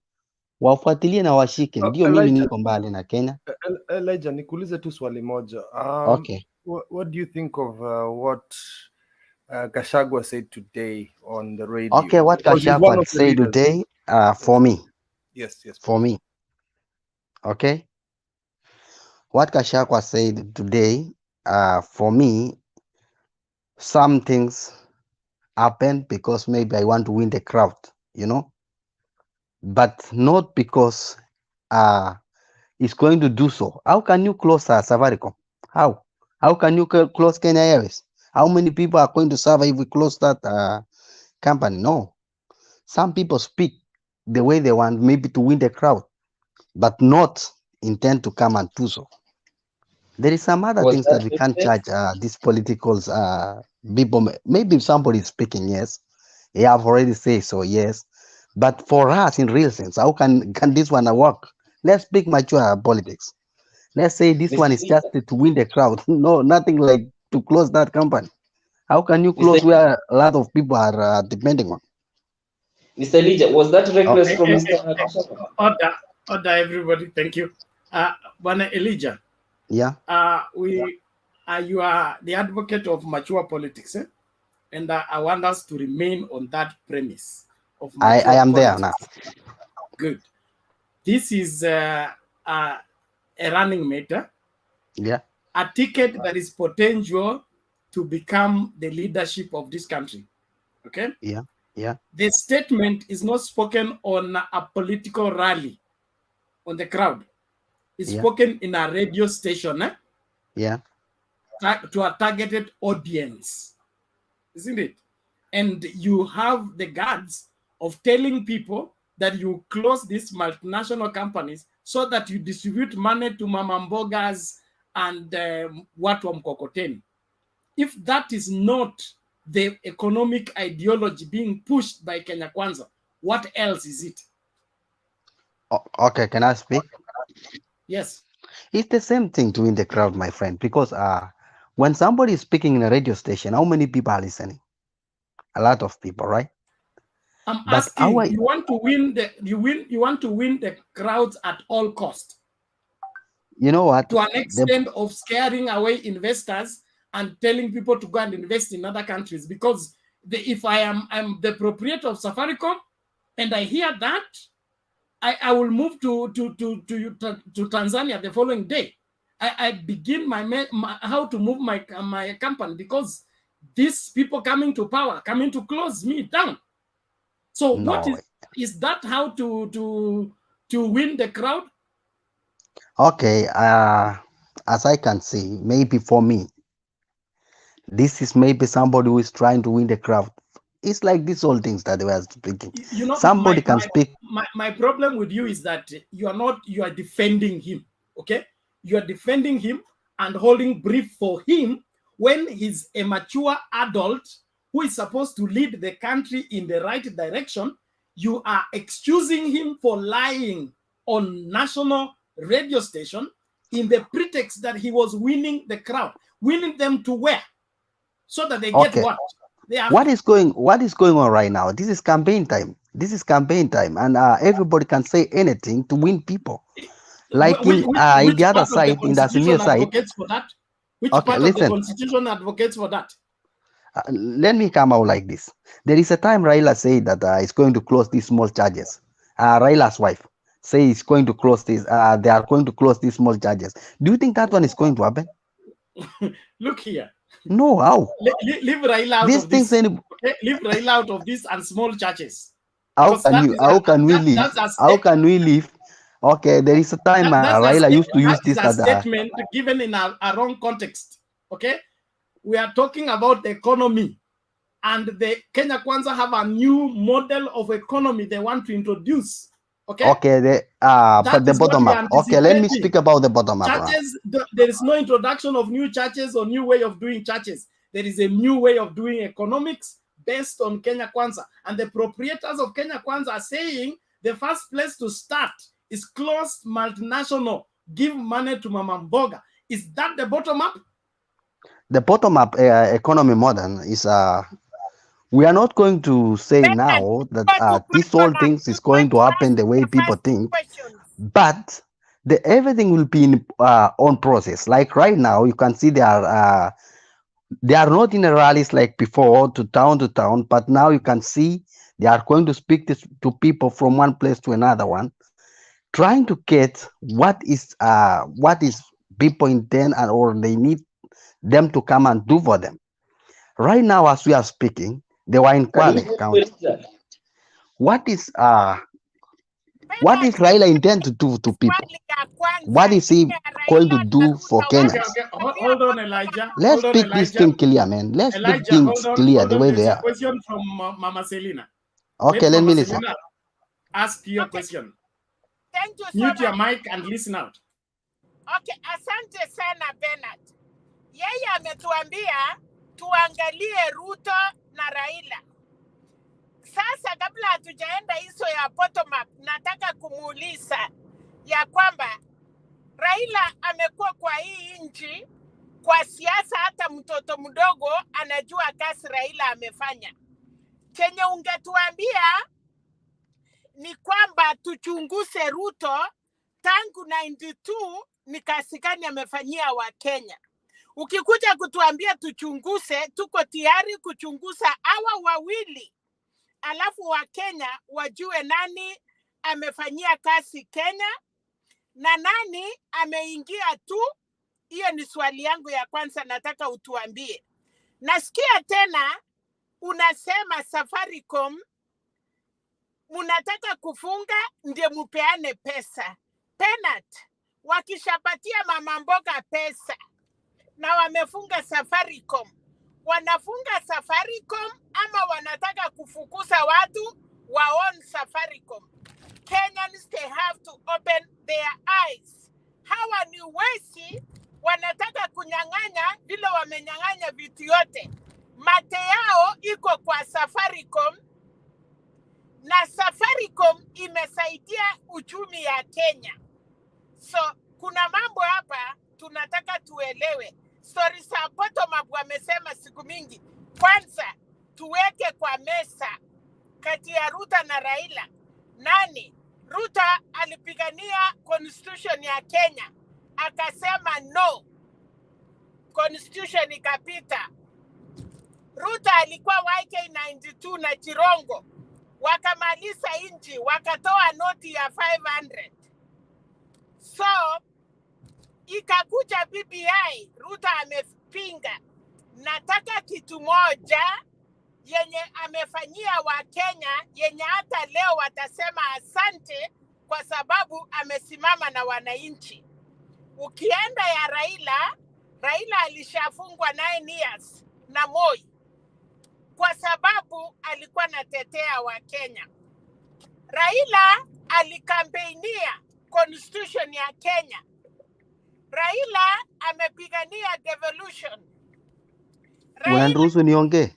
wafuatilie na washike. Ndio mimi niko mbali na Kenya. Elijah, nikuulize tu swali moja. Okay. What do you think of what Gachagua said today on the radio? Okay, what Gachagua said today, for me. Yes. For me. Okay. What Gachagua said today, for me, some things happen because maybe I want to win the crowd, you know, but not because it's going to do so. How can you close Safaricom? How? How can you close Kenya Airways? How many people are going to suffer if we close that company? No. Some people speak the way they want, maybe to win the crowd, but not intend to come and do so. There is some other things that we can't judge these politicals people. Maybe if somebody is speaking, yes, they have already said so, yes. But for us, in real sense, how can this one work? Let's speak mature politics. Let's say this one is just to win the crowd. No, nothing like to close that company. How can you close where a lot of people are depending on? Mr. Elijah, was that reckless from Mr. Order, everybody. Thank you. Bwana Elijah. Yeah. You are the advocate of mature politics, eh? And I want us to remain on that premise of mature I am politics. there now. Good. This is a running matter. Yeah. A ticket that is potential to become the leadership of this country. Okay? Yeah. Yeah. The statement is not spoken on a political rally on the crowd. It's spoken in a radio station. Eh? Yeah. to a targeted audience, isn't it? And you have the guts of telling people that you close these multinational companies so that you distribute money to mama mbogas and watu wa mkokoteni. If that is not the economic ideology being pushed by Kenya Kwanza, what else is it? Okay, can I speak? Yes. It's the same thing to win the crowd, my friend, because when somebody is speaking in a radio station, how many people are listening? A lot of people, right? I'm But asking, you want to win the crowds at all cost. You know what? To an extent of scaring away investors and telling people to go and invest in other countries, because if I'm the proprietor of Safaricom and I hear that, I will move to Tanzania the following day. I begin how to move my company, because these people coming to power, coming to close me down. So No. what is that how to win the crowd? Okay, as I can see, maybe for me, this is maybe somebody who is trying to win the crowd. It's like these old things that they were speaking. You know, somebody can speak. My problem with you is that you are defending him. Okay, you are defending him and holding brief for him when he's a mature adult who is supposed to lead the country in the right direction. You are excusing him for lying on national radio station in the pretext that he was winning the crowd. Winning them to where? So that they get what? What is going on right now? This is campaign time. This is campaign time, and everybody can say anything to win people. Like in the other side, in the Asimio side. Advocates for that? Which Okay, part listen. of the Constitution advocates for that? Let me come out like this. There is a time Raila said that it's going to close these small charges. Raila's wife say it's going to close this. They are going to close these small charges. Do you think that one is going to happen? Look here. No, how? Leave Raila out These of things. this. Okay? Leave Raila out of this and small churches. How can we live? How can we live? Okay, there is a time Raila used to use this as a as statement given in a wrong context. Okay, we are talking about the economy, and the Kenya Kwanza have a new model of economy they want to introduce. Okay. Okay, but the bottom up. Okay, let me speak about the bottom up. Churches, there is no introduction of new churches or new way of doing churches. There is a new way of doing economics based on Kenya Kwanza. And the proprietors of Kenya Kwanza are saying the first place to start is close multinational, give money to Mama Mboga. Is that the bottom up? The bottom up economy model is we are not going to say now that this whole things is going to happen the way people think, but everything will be in on process. Like right now, you can see they are not in a rallies like before to town, but now you can see they are going to speak to people from one place to another one, trying to get what is people intend or they need them to come and do for them. Right now, as we are speaking, they were in Kwale County. What is Raila intend to do to people? What is he going to do for Kenyans? Okay. Hold on, Elijah. Let's speak this thing clear, man. Let's speak things clear the way they are. A question from Mama Selina. Okay, let me listen. Selina ask your question. Thank you so Mute your much. mic and listen out. Okay, asante sana Bernard. Yeye ametuambia tuangalie Ruto na Raila. Sasa kabla hatujaenda hizo ya bottom up, nataka kumuuliza ya kwamba Raila amekuwa kwa hii nchi kwa siasa, hata mtoto mdogo anajua kazi Raila amefanya. Chenye ungetuambia ni kwamba tuchunguze Ruto tangu 92 ni kazi gani amefanyia wa Kenya. Ukikuja kutuambia tuchunguze, tuko tayari kuchunguza hawa wawili, alafu wa Kenya wajue nani amefanyia kazi Kenya na nani ameingia tu. Hiyo ni swali yangu ya kwanza, nataka utuambie. Nasikia tena unasema Safaricom munataka kufunga ndio mupeane pesa. Penat, wakishapatia mama mboga pesa, na wamefunga Safaricom. Wanafunga Safaricom ama wanataka kufukuza watu wa own Safaricom? Kenyans, they have to open their eyes. Hawa ni wezi, wanataka kunyang'anya vile wamenyang'anya vitu yote. Mate yao iko kwa Safaricom, na Safaricom imesaidia uchumi ya Kenya. So kuna mambo hapa tunataka tuelewe. Story za bottom up wamesema siku mingi. Kwanza tuweke kwa mesa kati ya Ruto na Raila. Nani? Ruto alipigania constitution ya Kenya, akasema no, constitution ikapita. Ruto alikuwa YK92 na Chirongo, wakamaliza inchi, wakatoa noti ya 500. So ikakuja BBI, Ruto amepinga. Nataka kitu moja yenye amefanyia wa Kenya, yenye hata leo watasema asante kwa sababu amesimama na wananchi. Ukienda ya Raila, Raila alishafungwa 9 years na Moi kwa sababu alikuwa anatetea wa Kenya. Raila alikampeinia constitution ya Kenya. Raila amepigania devolution. Unaniruhusu niongee?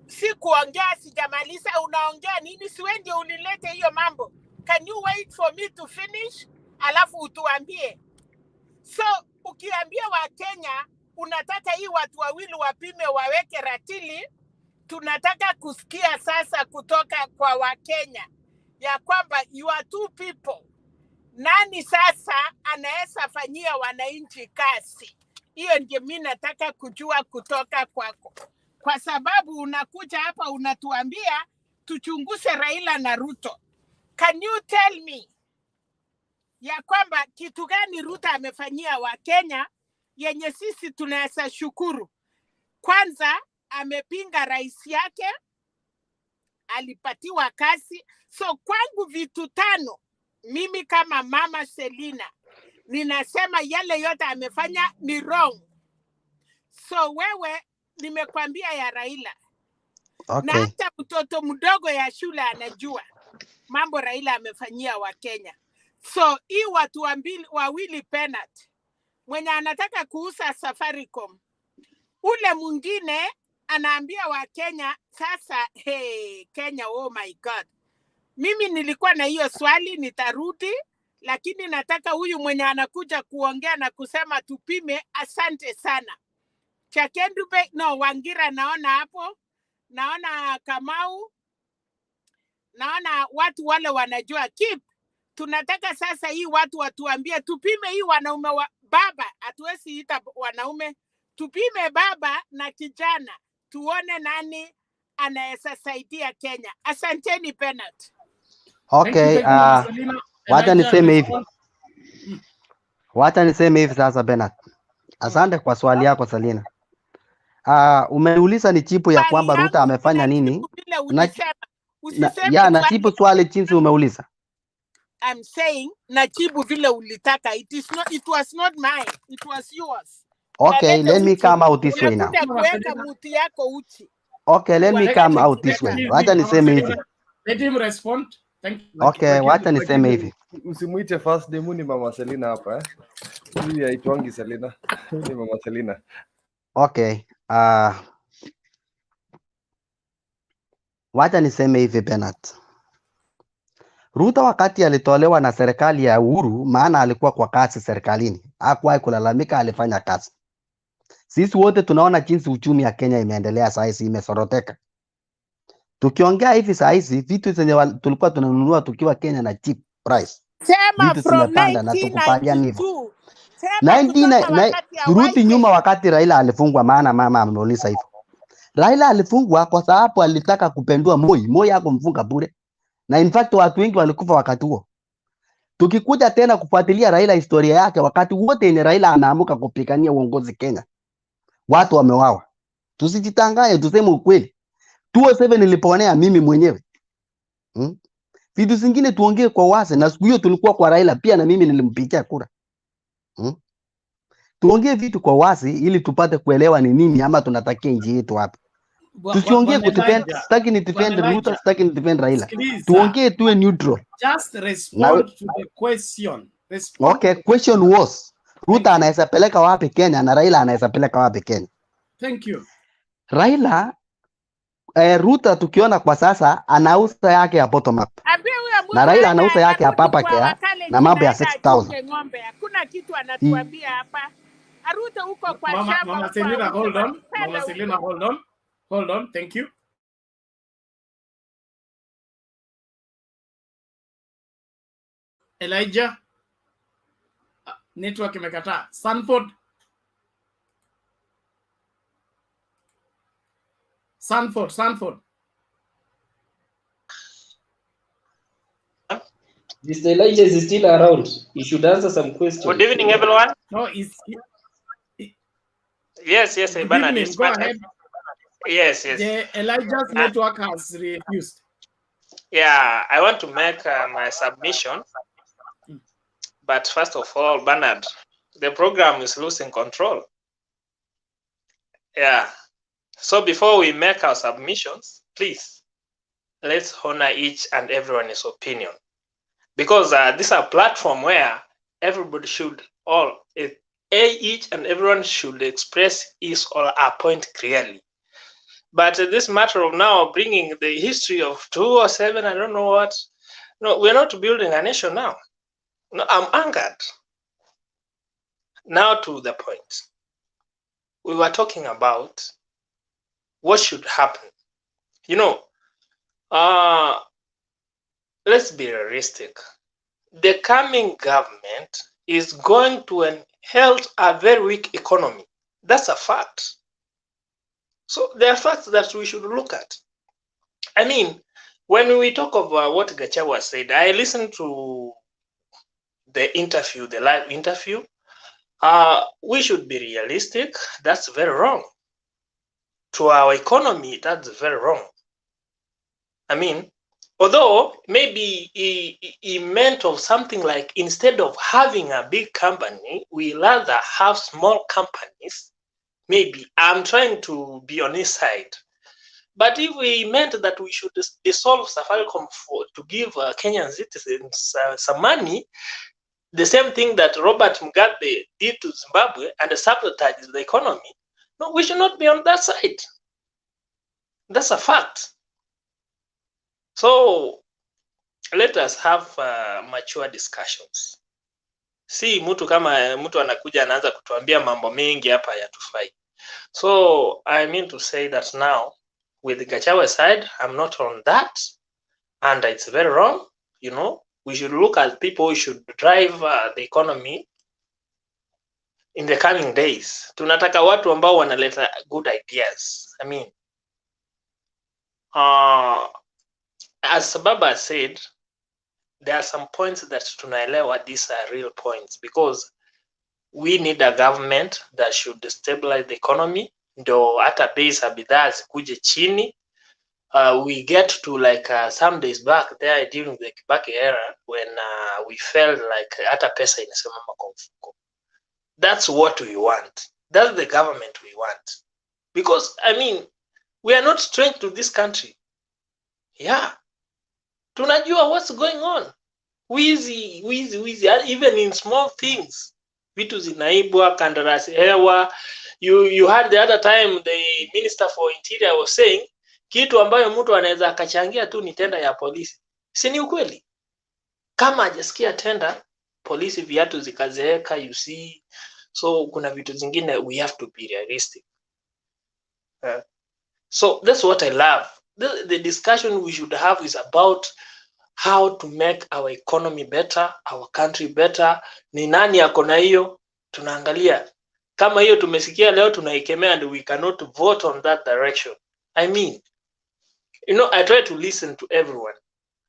Si kuongea, sijamaliza. Unaongea nini? Si wewe ndio ulilete hiyo mambo? Can you wait for me to finish alafu utuambie? So ukiambia wa Kenya unataka hii watu wawili wapime waweke ratili, tunataka kusikia sasa kutoka kwa wa Kenya ya kwamba you are two people. Nani sasa anaweza fanyia wananchi kazi? Hiyo ndio mimi nataka kujua kutoka kwako. Kwa sababu unakuja hapa unatuambia tuchunguze Raila na Ruto. Can you tell me ya kwamba kitu gani Ruto amefanyia wa Kenya yenye sisi tunaweza shukuru? Kwanza amepinga rais yake, alipatiwa kazi. So kwangu vitu 5, mimi kama mama Selina ninasema yale yote amefanya ni wrong. So wewe nimekwambia ya Raila. Okay. Na hata mtoto mdogo ya shule anajua mambo Raila amefanyia wa Kenya. So hii watu wawili penalty. Mwenye anataka kuuza Safaricom, ule mwingine anaambia wa Kenya sasa, hey, Kenya, oh my God. Mimi nilikuwa na hiyo swali, nitarudi, lakini nataka huyu mwenye anakuja kuongea na kusema tupime, asante sana. Chakendube, no, Wangira naona hapo, naona Kamau, naona watu wale wanajua keep. Tunataka sasa hii watu watuambie tupime hii wanaume baba, hatuwezi ita wanaume, tupime baba na kijana, tuone nani anaweza saidia Kenya. Asanteni penalty. Okay, wacha niseme hivi. Wacha niseme hivi sasa Bernard. Asante kwa swali yako Selina. Umeuliza ni chipu ya kwamba Ruto amefanya nini? Na chipu swali jinsi umeuliza. I'm saying najibu vile ulitaka. It was not mine. It was yours. Okay, let me come out this way now. Okay, let me come out this way. Wacha niseme hivi. Let him respond. Thank you. Okay, wacha niseme hivi. Usimuite first demu ni mama Selina hapa Hii haitwangi Selina. Ni mama Selina. Okay, wacha niseme hivi Bernard. Ruto wakati alitolewa na serikali ya Uhuru, maana alikuwa kwa kazi serikalini, hakuwahi kulalamika, alifanya kazi. Sisi wote tunaona jinsi uchumi ya Kenya imeendelea sasa hivi, imesoroteka. Tukiongea hivi sasa hivi vitu zenye tulikuwa tunanunua tukiwa Kenya na cheap price, vitu zimepanda na tukubaliana hivyo. 19 turudi nyuma wakati Raila alifungwa, maana mama ameuliza hivyo. Raila alifungwa kwa sababu alitaka kupendua Moi. Moi hakumfunga bure. Na in fact watu wengi walikufa wakati huo. Tukikuja tena kufuatilia Raila historia yake, wakati wote yenye Raila anaamuka kupigania uongozi Kenya, watu wamewawa. Tusijitangaye, tuseme ukweli. 2007 niliponea mimi mwenyewe. Vitu zingine tuongee kwa wazi, na siku hiyo tulikuwa kwa Raila pia na mimi nilimpigia kura. tuongee vitu kwa wazi ili tupate kuelewa ni nini ama tunatakia nchi yetu wapi. Tusiongee kudefend, sitaki ni defend Ruto, sitaki ni defend Raila. Tuongee tuwe neutral. Just respond to the question. Okay, question was Ruto anaweza peleka wapi Kenya na Raila anaweza peleka wapi Kenya? Thank you. Raila Ruto tukiona kwa sasa anauza yake ya bottom up. Na Raila anauza yake ya papa kia na mambo ya 6000. Hakuna kitu anatuambia hapa. Ruto huko kwa shamba. Mama Selina, hold on. Mama Selina, hold on. Hold on. Thank you. Elijah. Network imekataa. Sanford. Mr. Elijah is still around. He should answer some questions. Good evening, everyone. No, yes, Bernard. Go ahead. Yes. Elijah's network has refused. Yeah, I want to make my submission. But first of all, Bernard, the program is losing control. Yeah. So before we make our submissions, please, let's honor each and everyone's opinion. Because this is a platform where everybody should each and everyone should express his or her point clearly. But this matter of now bringing the history of 207, I don't know what. No, we're not building a nation now. No, I'm angered. Now to the point. We were talking about what should happen. You know, let's be realistic. The coming government is going to inherit a very weak economy. That's a fact. So there are facts that we should look at. I mean, when we talk of what Gachagua said, I listened to the live interview. We should be realistic. That's very wrong. To our economy, that's very wrong. I mean, although maybe he meant of something like instead of having a big company, we rather have small companies. Maybe I'm trying to be on his side. But if we meant that we should dissolve Safaricom to give Kenyan citizens some money, the same thing that Robert Mugabe did to Zimbabwe and sabotage the economy, no, we should not be on that side. That's a fact. So let us have mature discussions. Si mtu kama mtu anakuja anaanza kutuambia mambo mengi hapa yatufai. So I mean to say that now with the Gachagua side, I'm not on that, and it's very wrong. You know, we should look at people who should drive the economy in the coming days. Tunataka watu ambao wanaleta good ideas. I mean, as Baba said, there are some points that tunaelewa these are real points, because we need a government that should stabilize the economy, ndo hata bei za bidhaa zikuje chini. We get to like some days back there during the Kibaki era when we felt like hata pesa inasimama kwa mfuko. That's what we want. That's the government we want. Because I mean, we are not strange to this country. Yeah. Tunajua what's going on. Wizi, even in small things. Vitu zinaibwa, kandarasi hewa. You had the other time the Minister for Interior was saying, kitu ambayo mtu anaweza akachangia tu ni tenda ya polisi. Si ni ukweli? Kama hajasikia tenda, polisi viatu zikazeeka, you see. So kuna vitu zingine we have to be realistic. So that's what I love. The discussion we should have is about how to make our economy better, our country better. Ni nani ako na hiyo? Tunaangalia. Kama hiyo tumesikia leo tunaikemea, and we cannot vote on that direction. I mean, you know, I try to listen to everyone.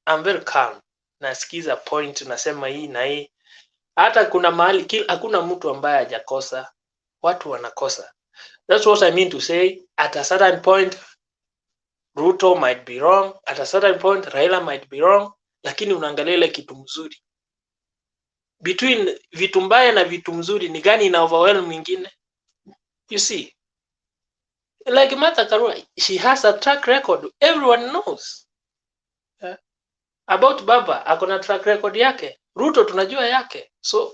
I'm very calm. Nasikiza point, nasema hii na hii. Hata kuna mahali hakuna mtu ambaye hajakosa. Watu wanakosa. That's what I mean to say. At a certain point, Ruto might be wrong. At a certain point, Raila might be wrong. Lakini unaangalia ile kitu mzuri. between vitu mbaya na vitu mzuri ni gani ina overwhelm mwingine? You see, like Martha Karua, she has a track record, everyone knows. About Baba akona track record yake, Ruto tunajua yake. So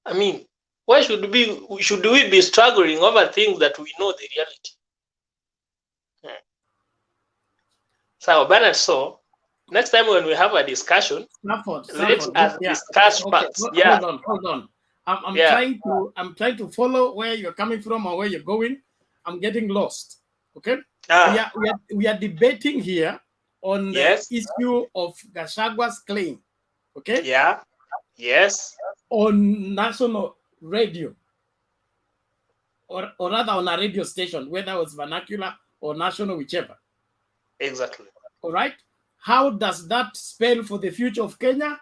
I mean, why should we be struggling over things that we know the reality? So Bernard, so next time when we have a discussion, let us discuss facts. Yeah. Hold on. I'm trying to follow where you're coming from or where you're going. I'm getting lost. Okay. We are debating here on the issue of Gachagua's claim. Okay. Yeah. Yes. On national radio, or rather on a radio station, whether it was vernacular or national, whichever. Exactly. All right. How does that spell for the future of Kenya?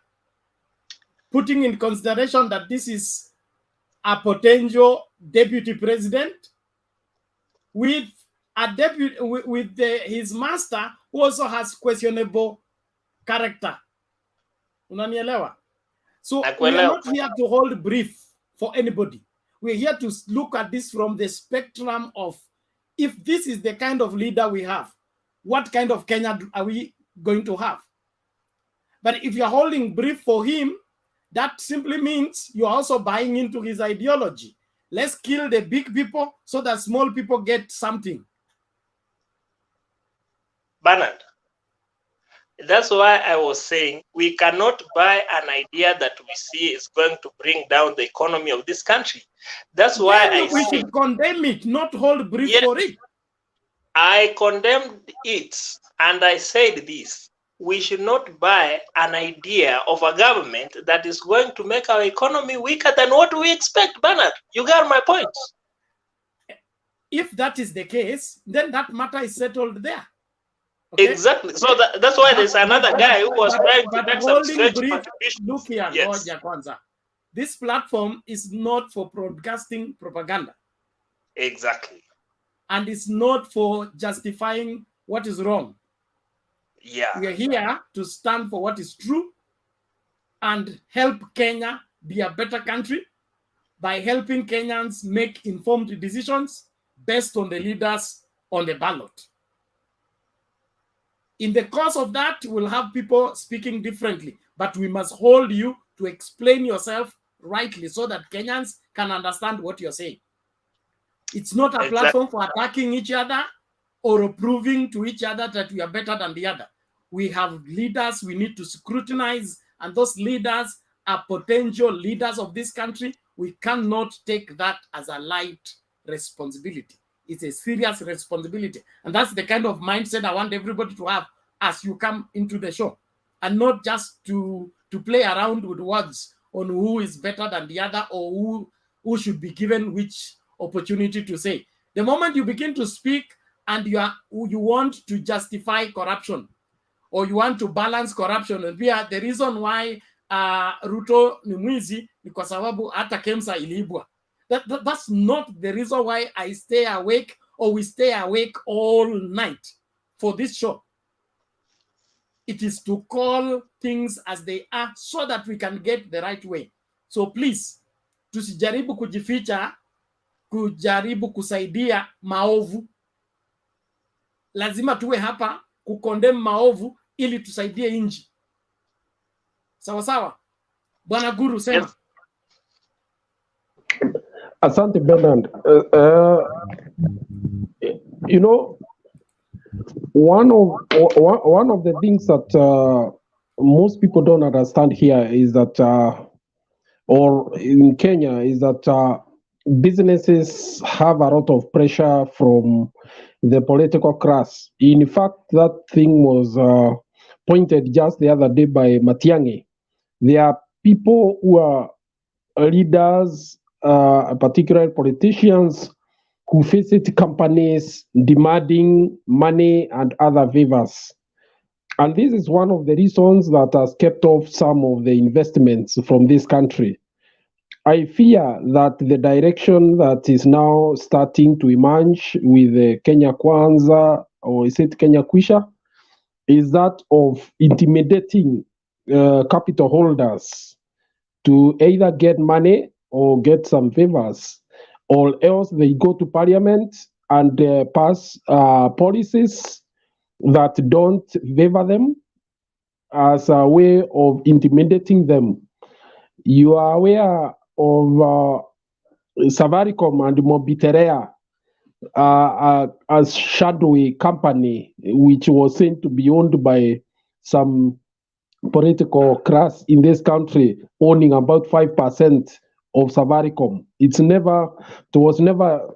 Putting in consideration that this is a potential deputy president with a deputy with his master who also has questionable character. Unanielewa? So we are not here to hold brief for anybody. We're here to look at this from the spectrum of, if this is the kind of leader we have, what kind of Kenya are we going to have? But if you're holding brief for him, that simply means you're also buying into his ideology. Let's kill the big people so that small people get something. Bernard, that's why I was saying we cannot buy an idea that we see is going to bring down the economy of this country. That's why we should condemn it, not hold brief for it. I condemned it, and I said this: we should not buy an idea of a government that is going to make our economy weaker than what we expect. Bernard, you got my point. If that is the case, then that matter is settled there. Okay? Exactly. So that's why there's another guy who was trying to make some stretch contributions. Look here, this platform is not for broadcasting propaganda. Exactly. And it's not for justifying what is wrong. Yeah. We are here to stand for what is true and help Kenya be a better country by helping Kenyans make informed decisions based on the leaders on the ballot. In the course of that, we'll have people speaking differently, but we must hold you to explain yourself rightly so that Kenyans can understand what you're saying. It's not a platform for attacking each other or proving to each other that we are better than the other. We have leaders we need to scrutinize, and those leaders are potential leaders of this country. We cannot take that as a light responsibility. It's a serious responsibility. And that's the kind of mindset I want everybody to have as you come into the show, and not just to play around with words on who is better than the other or who should be given which opportunity to say. The moment you begin to speak and you want to justify corruption or you want to balance corruption, and the reason why Ruto ni mwizi ni kwa sababu hata KEMSA iliibwa. That's not the reason why I stay awake or we stay awake all night for this show. It is to call things as they are so that we can get the right way. So please, tusijaribu kujificha, kujaribu kusaidia maovu. Lazima tuwe hapa kukondem maovu ili tusaidie inji. Sawa sawa. Bwana Guru sema. Yes. Asante Bernard. You know, one of the things that most people don't understand here is that, or in Kenya, is that businesses have a lot of pressure from the political class. In fact, that thing was pointed just the other day by Matiang'i. There are people who are leaders, particularly politicians, who visit companies demanding money and other favors. And this is one of the reasons that has kept off some of the investments from this country. I fear that the direction that is now starting to emerge with the Kenya Kwanza, or is it Kenya Kwisha, is that of intimidating capital holders to either get money or get some favors, or else they go to parliament and pass policies that don't favor them as a way of intimidating them. You are aware of Safaricom and Mobiterea as shadowy company, which was said to be owned by some political class in this country, owning about 5% of Safaricom. It was never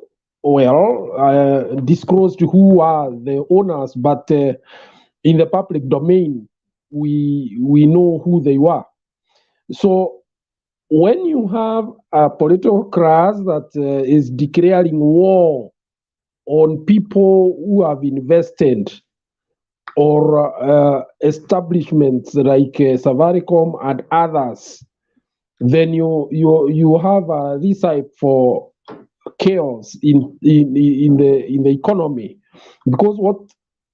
disclosed who are the owners, but in the public domain, we know who they were. So when you have a political class that is declaring war on people who have invested, or establishments like Safaricom and others, then you have a recipe for chaos in the economy, because what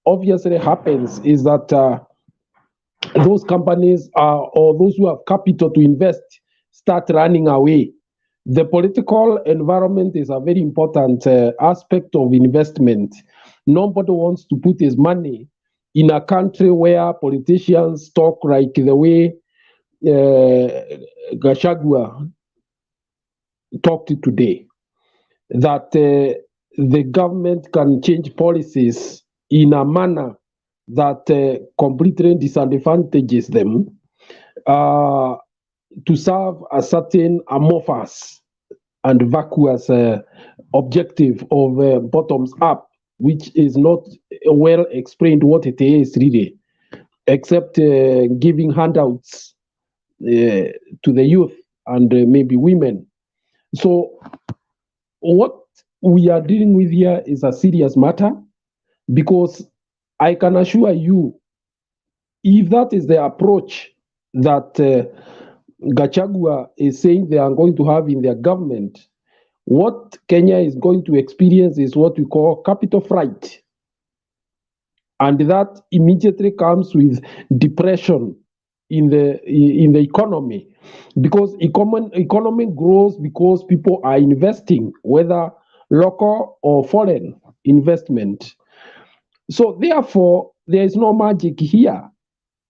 obviously happens is that those companies or those who have capital to invest start running away. The political environment is a very important aspect of investment. Nobody wants to put his money in a country where politicians talk like the way Gachagua talked today, that the government can change policies in a manner that completely disadvantages them to serve a certain amorphous and vacuous objective of bottoms up, which is not well explained what it is really, except giving handouts to the youth and maybe women. So what we are dealing with here is a serious matter, because I can assure you, if that is the approach that Gachagua is saying they are going to have in their government, what Kenya is going to experience is what we call capital fright. And that immediately comes with depression in the economy, because economy grows because people are investing, whether local or foreign investment. So therefore, there is no magic here.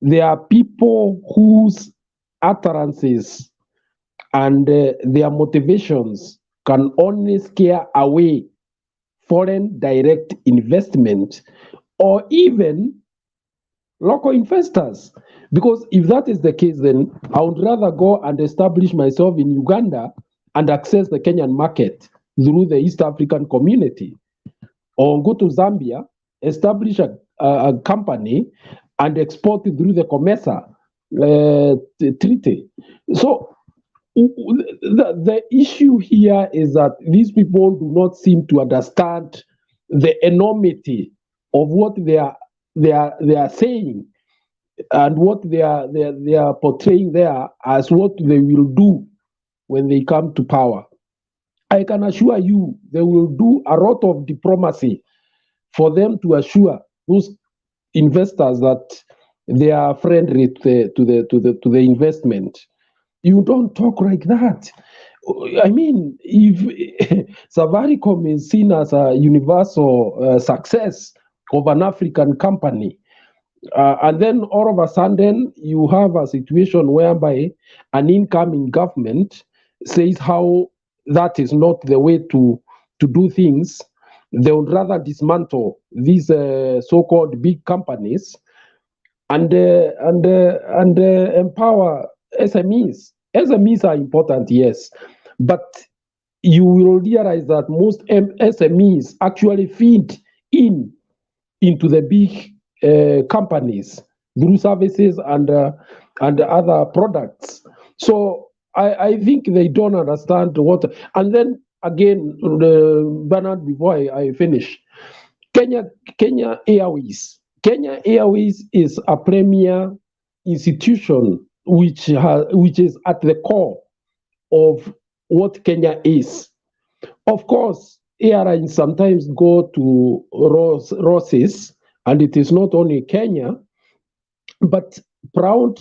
There are people whose utterances and their motivations can only scare away foreign direct investment or even local investors. Because if that is the case, then I would rather go and establish myself in Uganda and access the Kenyan market through the East African community, or go to Zambia, establish a company and export it through the COMESA treaty. So the issue here is that these people do not seem to understand the enormity of what they are saying and what they are portraying there as what they will do when they come to power. I can assure you they will do a lot of diplomacy for them to assure those investors that they are friendly to the investment. You don't talk like that. I mean, if Safaricom is seen as a universal success of an African company, and then all of a sudden you have a situation whereby an incoming government says how that is not the way to do things, they would rather dismantle these so-called big companies and empower SMEs. SMEs are important, yes, but you will realize that most SMEs actually feed into the big companies through services and other products. So I think they don't understand what. And then again, Bernard, before I finish, Kenya Airways. Kenya Airways is a premier institution which is at the core of what Kenya is. Of course, airlines sometimes go to losses, and it is not only Kenya, but proud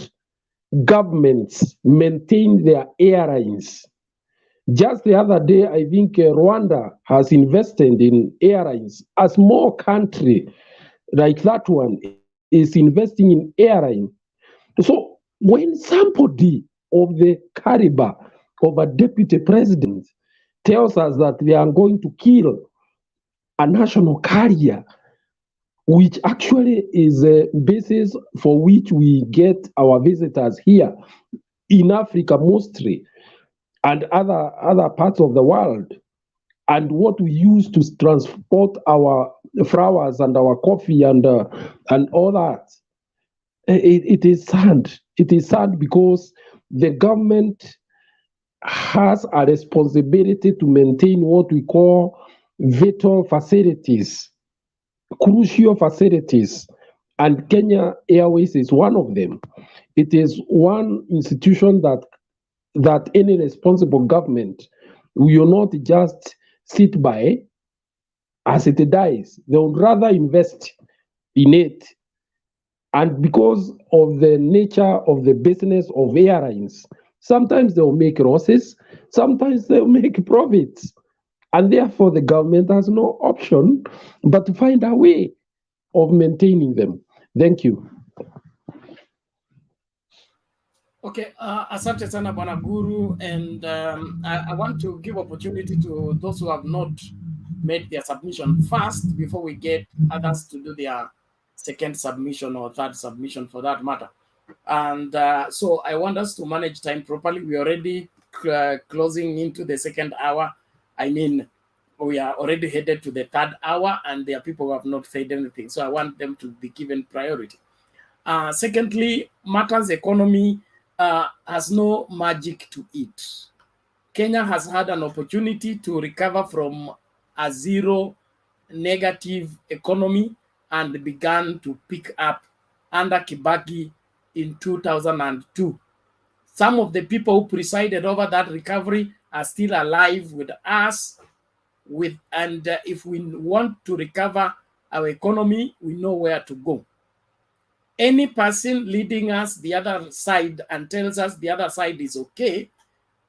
governments maintain their airlines. Just the other day, I think Rwanda has invested in airlines. A small country like that one is investing in airline. So when somebody of the caliber of a deputy president tells us that they are going to kill a national carrier, which actually is a basis for which we get our visitors here in Africa mostly, and other parts of the world, and what we use to transport our flowers and our coffee and all that. It is sad. It is sad because the government has a responsibility to maintain what we call vital facilities, crucial facilities, and Kenya Airways is one of them. It is one institution that any responsible government will not just sit by as it dies. They would rather invest in it. And because of the nature of the business of airlines, sometimes they'll make losses, sometimes they'll make profits. And therefore, the government has no option but to find a way of maintaining them. Thank you. Okay, asante sana Bwana Guru, and I want to give opportunity to those who have not made their submission first before we get others to do their second submission or third submission for that matter. And so I want us to manage time properly. We're already closing into the second hour. I mean, we are already headed to the third hour, and there are people who have not said anything. So I want them to be given priority. Secondly, matters economy has no magic to it. Kenya has had an opportunity to recover from a zero negative economy and began to pick up under Kibaki in 2002. Some of the people who presided over that recovery are still alive with us. And if we want to recover our economy, we know where to go. Any person leading us the other side and tells us the other side is okay,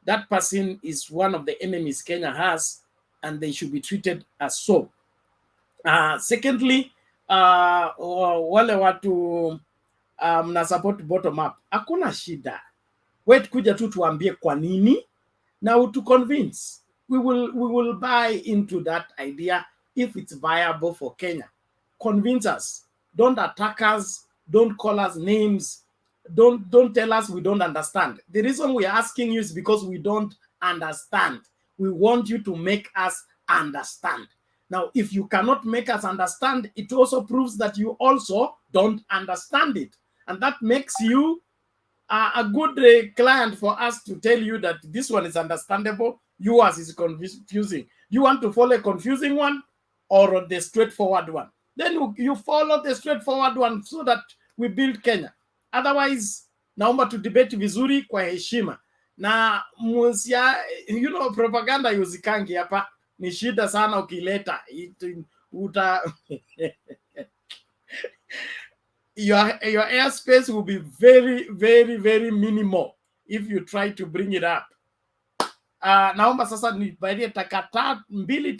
that person is one of the enemies Kenya has, and they should be treated as so. Secondly, wale watu mna support bottom up, hakuna shida. Wait kuja tu tuambie kwa nini na utu convince. We will buy into that idea if it's viable for Kenya. Convince us. Don't attack us. Don't call us names. Don't tell us we don't understand. The reason we're asking you is because we don't understand. We want you to make us understand. Now, if you cannot make us understand, it also proves that you also don't understand it. And that makes you a good client for us to tell you that this one is understandable, yours is confusing. You want to follow a confusing one or the straightforward one? Then you follow the straightforward one so that we build Kenya. Otherwise, naomba tu debate vizuri kwa heshima. Na musia, propaganda yuzikangi hapa. Ni shida sana ukileta. Your airspace will be very, very, very minimal if you try to bring it up. Naomba sasa nibaidie taka mbili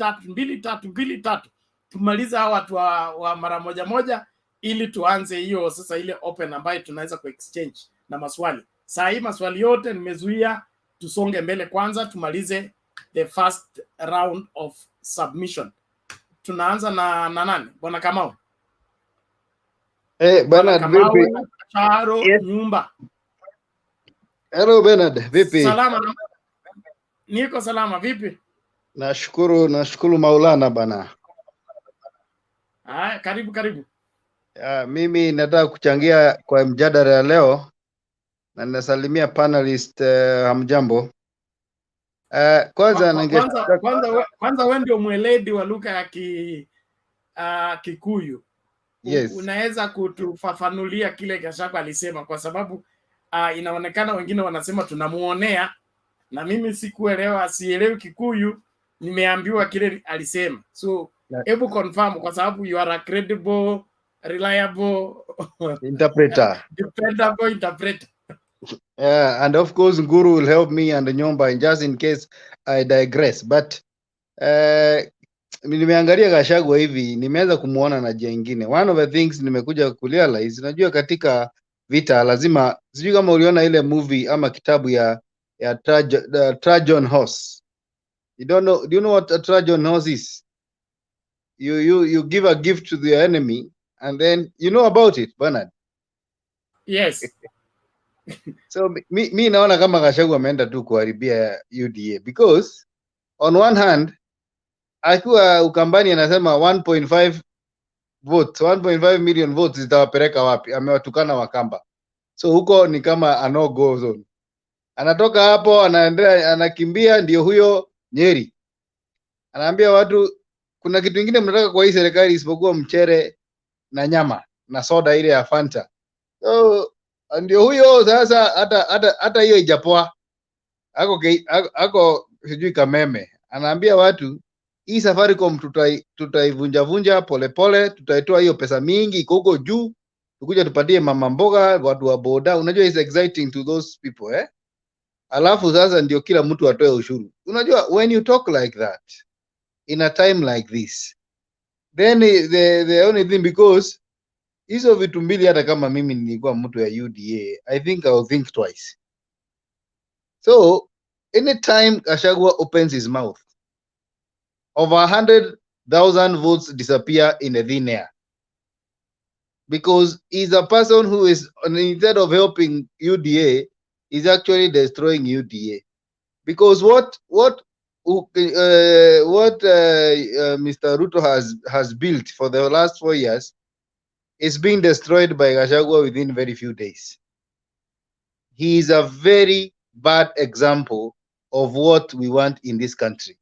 tatu tumaliza hawa watu wa mara moja ili tuanze hiyo sasa ile open ambayo tunaweza ku-exchange na maswali. Saa hii maswali yote nimezuia, tusonge mbele kwanza tumalize the first round of submission. Tunaanza na nani? Bwana Kamau. Bernard, vipi? Charo, Nyumba. Hello Bernard, vipi? Salama. Niko salama, vipi? Nashukuru Maulana bana. Karibu. Mimi nataka kuchangia kwa mjadala ya leo na ninasalimia panelist hamjambo. Kwanza wewe ndio mweledi wa lugha ya Kikuyu. Yes. Unaweza kutufafanulia kile Gachagua alisema, kwa sababu inaonekana wengine wanasema tunamuonea, na mimi sielewi Kikuyu, nimeambiwa kile alisema. So hebu confirm, kwa sababu you are a credible, reliable interpreter. Dependable interpreter. Yeah, and of course Nguru will help me and Nyomba, and just in case I digress. But nimeangalia Gachagua hivi, nimeanza kumuona na jengine. One of the things nimekuja kurealize, najua katika vita lazima, sijui kama uliona ile movie ama kitabu ya Trojan Horse. Do you know what a Trojan Horse is? You give a gift to the enemy and then you know about it, Bernard. Yes. So mi naona kama Gachagua ameenda tu kuharibia UDA, because on one hand akiwa Ukambani anasema 1.5 votes, 1.5 million votes zitawapeleka wapi? Amewatukana Wakamba, so huko ni kama a no go zone. Anatoka hapo anaendelea, anakimbia, ndio huyo Nyeri anaambia watu kuna kitu kingine mnataka kwa hii serikali isipokuwa mchere na nyama na soda ile ya Fanta. So ndio huyo sasa, hata hiyo ijapoa ako sijui Kameme, anaambia watu hii Safaricom tutaivunja vunja polepole, tutaitoa hiyo pesa mingi iko huko juu, tukuja tupatie mama mboga, watu wa boda. Unajua is exciting to those people eh? Alafu sasa ndio kila mtu atoe ushuru. Unajua when you talk like that in a time like this, then the only thing, because hizo vitu mbili, hata kama mimi nilikuwa mtu ya UDA, I think I'll think twice. So anytime Gachagua opens his mouth, over 100,000 votes disappear in a thin air, because he's a person who is, instead of helping UDA, is actually destroying UDA. Because what Mr. Ruto has built for the last 4 years is being destroyed by Gachagua within very few days. He is a very bad example of what we want in this country.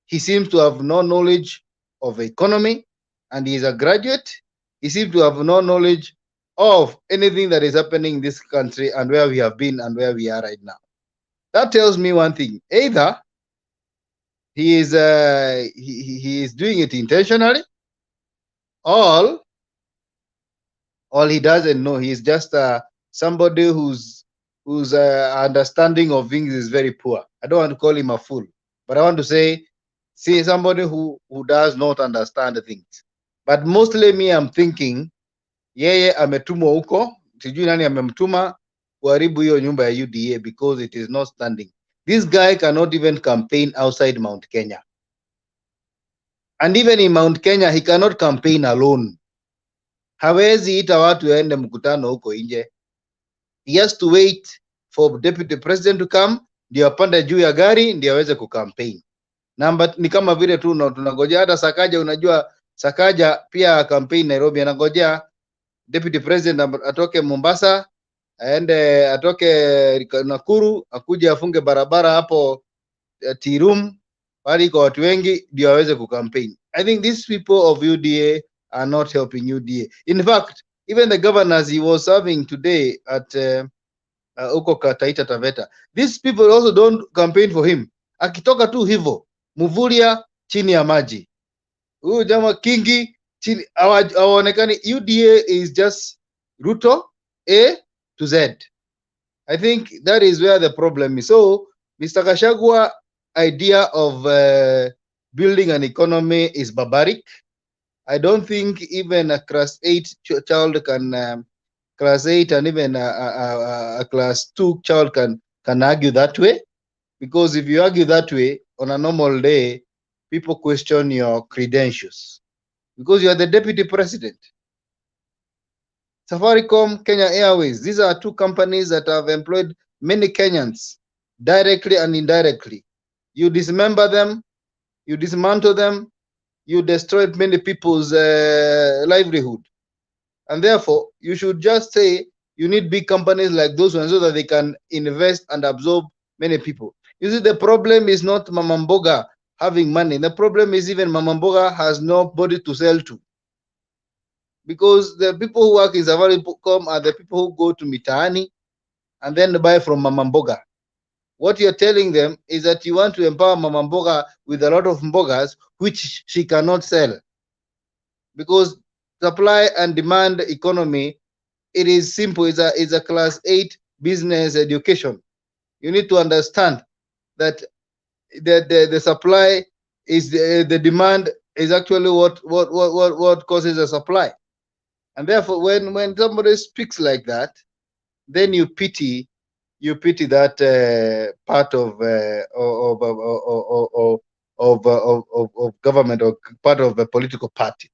He seems to have no knowledge of economy, and he is a graduate. He seems to have no knowledge of anything that is happening in this country and where we have been and where we are right now. That tells me one thing: either he is doing it intentionally, or he doesn't know. He is just somebody whose understanding of things is very poor. I don't want to call him a fool, but I want to say somebody who does not understand things. But mostly me, I'm thinking yeye ametumwa huko, sijui nani amemtuma kuharibu hiyo nyumba ya UDA, because it is not standing. This guy cannot even campaign outside Mount Kenya, and even in Mount Kenya he cannot campaign alone. Hawezi ita watu waende mkutano huko nje. He has to wait for deputy president to come, ndio apande juu ya gari ndio aweze kucampaign. Ni kama vile tu tunangojea hata Sakaja. Unajua Sakaja pia campaign Nairobi, anangojea deputy president atoke Mombasa, aende atoke Nakuru, akuje afunge barabara hapo Tirum, bali kwa watu wengi ndio aweze kucampaign. I think these people of UDA are not helping UDA. In fact, even the governors he was serving today at uko Taita Taveta, these people also don't campaign for him. Akitoka tu hivyo Muvulia chini ya maji, huyu jamaa Kingi chini, hawaonekani. UDA is just Ruto A to Z. I think that is where the problem is. So Mr. Gachagua idea of building an economy is barbaric. I don't think even a class 8 child can class 8 and even a class 2 child can argue that way, because if you argue that way on a normal day, people question your credentials, because you are the deputy president. Safaricom, Kenya Airways, these are two companies that have employed many Kenyans directly and indirectly. You dismember them, you dismantle them, you destroyed many people's livelihood. And therefore, you should just say you need big companies like those ones so that they can invest and absorb many people. You see, the problem is not Mama Mboga having money. The problem is even Mama Mboga has nobody to sell to. Because the people who work in Safaricom are the people who go to Mitaani and then buy from Mama Mboga. What you're telling them is that you want to empower Mama Mboga with a lot of mbogas which she cannot sell. Because supply and demand economy, it is simple. It's a class 8 business education. You need to understand that the supply is the demand is actually what causes the supply. And therefore, when somebody speaks like that, then you pity that part of government or part of a political party.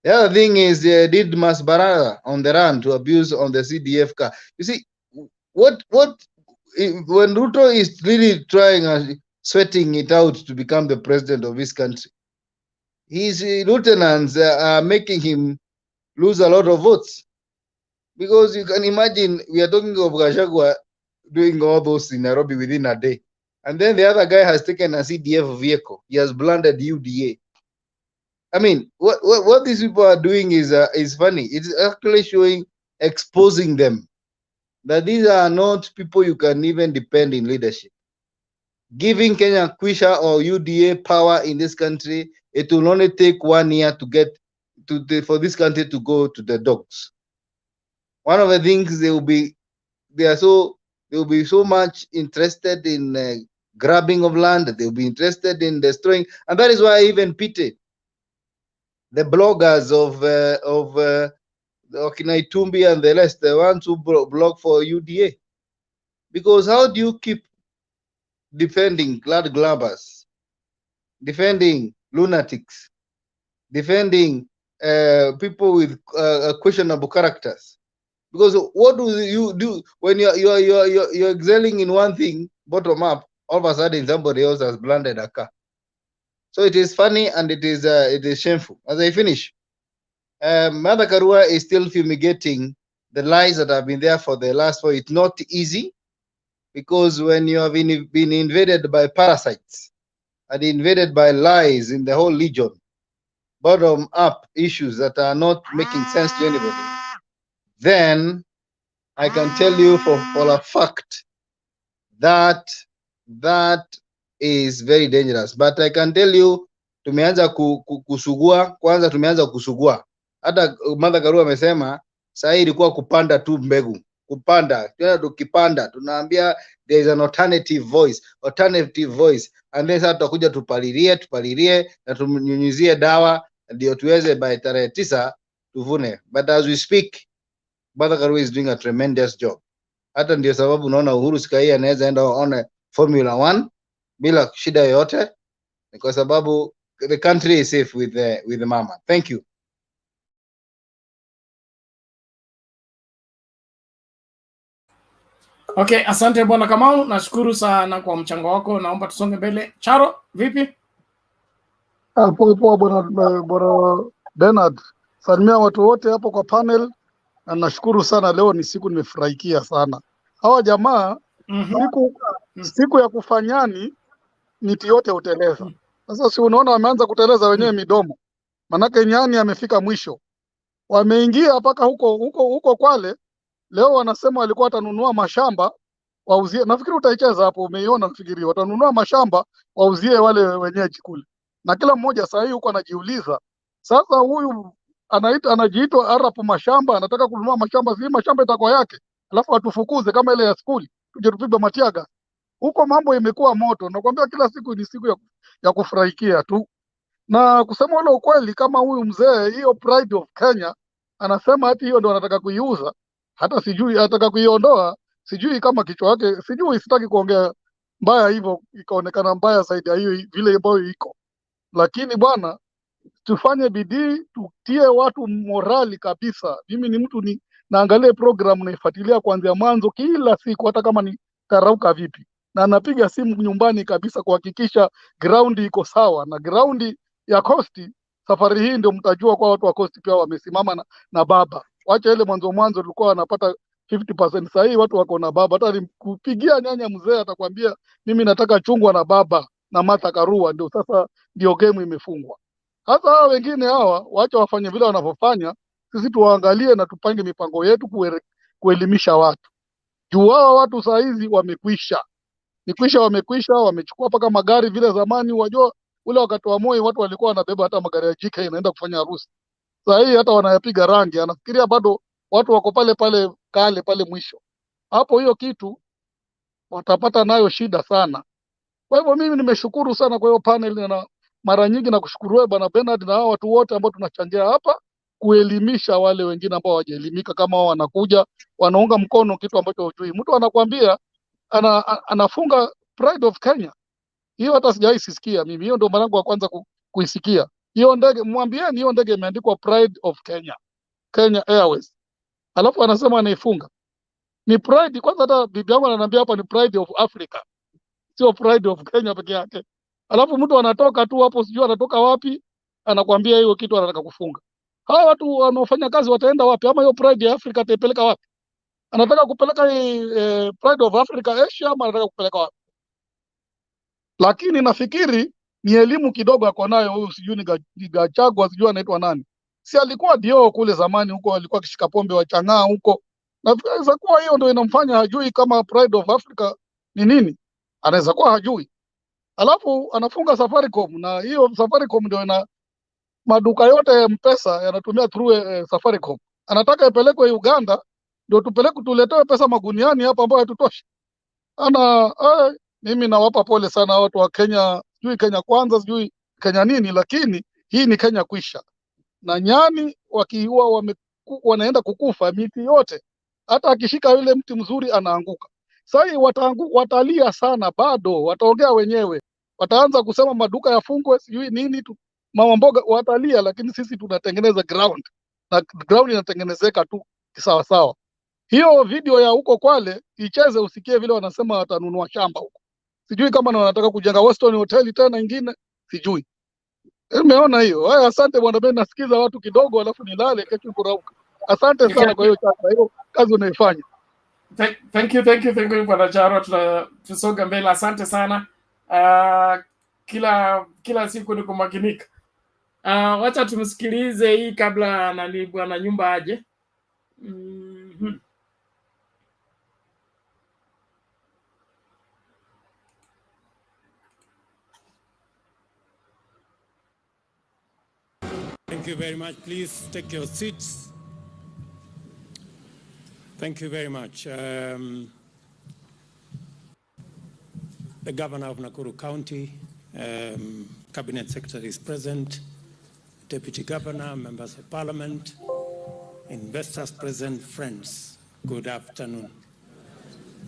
The other thing is DIDYMUS BARASA on the run to abuse on the CDF car. You see, when Ruto is really trying sweating it out to become the president of his country, his lieutenants are making him lose a lot of votes. Because you can imagine, we are talking of Gachagua doing all those in Nairobi within a day. And then the other guy has taken a CDF vehicle. He has blundered UDA. I mean, what these people are doing is funny. It's actually exposing them that these are not people you can even depend in leadership. Giving Kenya Kwisha or UDA power in this country, it will only take 1 year to get for this country to go to the dogs. One of the things they will be so much interested in grabbing of land, they will be interested in destroying, and that is why I even pity the bloggers of Itumbi and the rest, the ones who blog for UDA. Because how do you keep defending glad glabbers, defending lunatics, defending people with questionable characters? Because what do you do when you're excelling in one thing, bottom up, all of a sudden somebody else has blundered a car? So it is funny and it is shameful. As I finish, Mother KARUA is still fumigating the lies that have been there for the last 4 years. It's not easy, because when you have been invaded by parasites and invaded by lies in the whole legion, bottom up issues that are not making sense to anybody, then I can tell you for a fact that is very dangerous. But I can tell you, tumeanza kusugua. Kwanza tumeanza kusugua. Hata Mother KARUA amesema sasa ilikuwa kupanda tu mbegu, kupanda tena, tukipanda tunaambia there is an alternative voice, and then sasa tutakuja tupalilie na tumnyunyizie dawa ndio tuweze by tarehe 9 tuvune. But as we speak, Mother KARUA is doing a tremendous job. Hata ndio sababu unaona Uhuru Sikai anaweza enda on Formula 1 bila shida yoyote, ni kwa sababu the country is safe with the mama. Thank you. Okay, asante bwana Kamau, nashukuru sana kwa mchango wako. Naomba tusonge mbele. Charo, vipi? Poa bwana Bernard. Salimia watu wote hapo kwa panel, na nashukuru sana. Leo ni siku nimefurahikia sana. Hawa jamaa siku ya kufanyani miti yote uteleza. Sasa si unaona wameanza kuteleza wenyewe midomo. Manake nyani amefika mwisho. Wameingia mpaka huko Kwale. Leo wanasema walikuwa watanunua mashamba wauzie. Nafikiri utaicheza hapo, umeiona nafikiri. Watanunua mashamba wauzie wale wenyeji kule. Na kila mmoja saa hii huko anajiuliza, sasa huyu anajiitwa Arap mashamba, anataka kununua mashamba, si mashamba itakuwa yake. Alafu atufukuze kama ile ya skuli, tuje tupigwe matiaga. Huko mambo imekuwa moto. Nakwambia kila siku ni siku ya kufurahikia tu. Na kusema ule ukweli, kama huyu mzee, hiyo pride of Kenya anasema hati hiyo ndio anataka kuiuza, hata sijui anataka kuiondoa, sijui kama kichwa yake, sijui, sitaki kuongea mbaya hivyo ikaonekana mbaya zaidi ya hiyo vile ambayo iko. Lakini bwana, tufanye bidii, tutie watu morali kabisa. Mimi ni mtu naangalia program naifuatilia kuanzia mwanzo kila siku, hata kama ni tarauka vipi, na napiga simu nyumbani kabisa kuhakikisha ground iko sawa. Na ground ya Coast safari hii ndio mtajua kwa watu wa Coast pia wamesimama na baba. Wacha ile mwanzo tulikuwa wanapata 50%, sasa hii watu wako na baba. Hata nikupigia nyanya mzee atakwambia mimi nataka chungwa na baba na Martha KARUA, ndio sasa ndio game imefungwa. Hata hawa wengine hawa wacha wafanye vile wanavyofanya, sisi tuwaangalie na tupange mipango yetu kuelimisha watu. Juu hawa watu saa hizi wamekwisha. Wamechukua paka magari vile zamani. Wajua ule wakati wa Moi watu walikuwa wanabeba hata magari ya JK inaenda kufanya harusi. Saa hii hata wanayapiga rangi, anafikiria bado watu wako pale kale pale mwisho. hapo hiyo kitu watapata nayo shida sana. Kwa hivyo mimi nimeshukuru sana kwa hiyo panel, na mara nyingi nakushukuru wewe Bwana Bernard na hao watu wote ambao tunachangia hapa kuelimisha wale wengine ambao hawajaelimika, kama wao wanakuja wanaunga mkono kitu ambacho hujui. Mtu anakuambia anafunga Pride of Kenya, hiyo hata sijawahi sisikia mimi. Hiyo ndio mara yangu ya kwanza kuisikia hiyo ndege. Mwambieni hiyo ndege imeandikwa Pride of Kenya, Kenya Airways, alafu anasema anaifunga. Ni pride kwanza. Hata bibi yangu ananiambia hapa ni Pride of Africa, sio Pride of Kenya peke yake. Alafu mtu anatoka tu hapo, sijui anatoka wapi, anakuambia hiyo kitu anataka kufunga. Hawa watu wanaofanya kazi wataenda wapi? Ama hiyo Pride ya Africa ataipeleka wapi? Anataka kupeleka Pride of Africa Asia, ama anataka kupeleka wapi? Lakini nafikiri ni elimu kidogo ako nayo huyu, sijui ni Gachagua, sijui anaitwa nani. Si alikuwa dio kule zamani huko, alikuwa akishika pombe wa chang'aa huko. Nafikiri kuwa hiyo ndio inamfanya hajui kama Pride of Africa ni nini. Anaweza kuwa hajui. Alafu anafunga Safaricom, na hiyo Safaricom ndio ina maduka yote ya M-Pesa yanatumia through Safaricom. Anataka ipelekwe Uganda ndio tuletewe pesa maguniani hapa ambayo hatutoshi. Mimi nawapa pole sana watu wa Kenya, sijui Kenya kwanza, sijui Kenya nini, lakini hii ni Kenya kwisha. Na nyani wakiua wanaenda kukufa miti yote. Hata akishika yule mti mzuri anaanguka. Sasa watalia sana, bado wataongea wenyewe. Wataanza kusema maduka yafungwe, sijui nini tu. Mama mboga watalia, lakini sisi tunatengeneza ground. Na ground inatengenezeka tu sawa sawa. Hiyo video ya huko Kwale icheze, usikie vile wanasema watanunua shamba huko. Sijui kama wanataka kujenga Weston Hotel tena ingine, sijui. Umeona hiyo? Haya, asante bwana Ben, nasikiza watu kidogo alafu nilale kesho kurauka. Asante sana kwa hiyo chapa, hiyo kazi unaifanya. Thank you bwana Charo, tusonga mbele. Asante sana. Kila siku ni kumakinika. Wacha tumsikilize hii kabla nani bwana nyumba aje. Thank you very much. Please take your seats. Thank you very much. The Governor of Nakuru County, Cabinet Secretary is present, Deputy Governor, Members of Parliament, investors present, friends, good afternoon.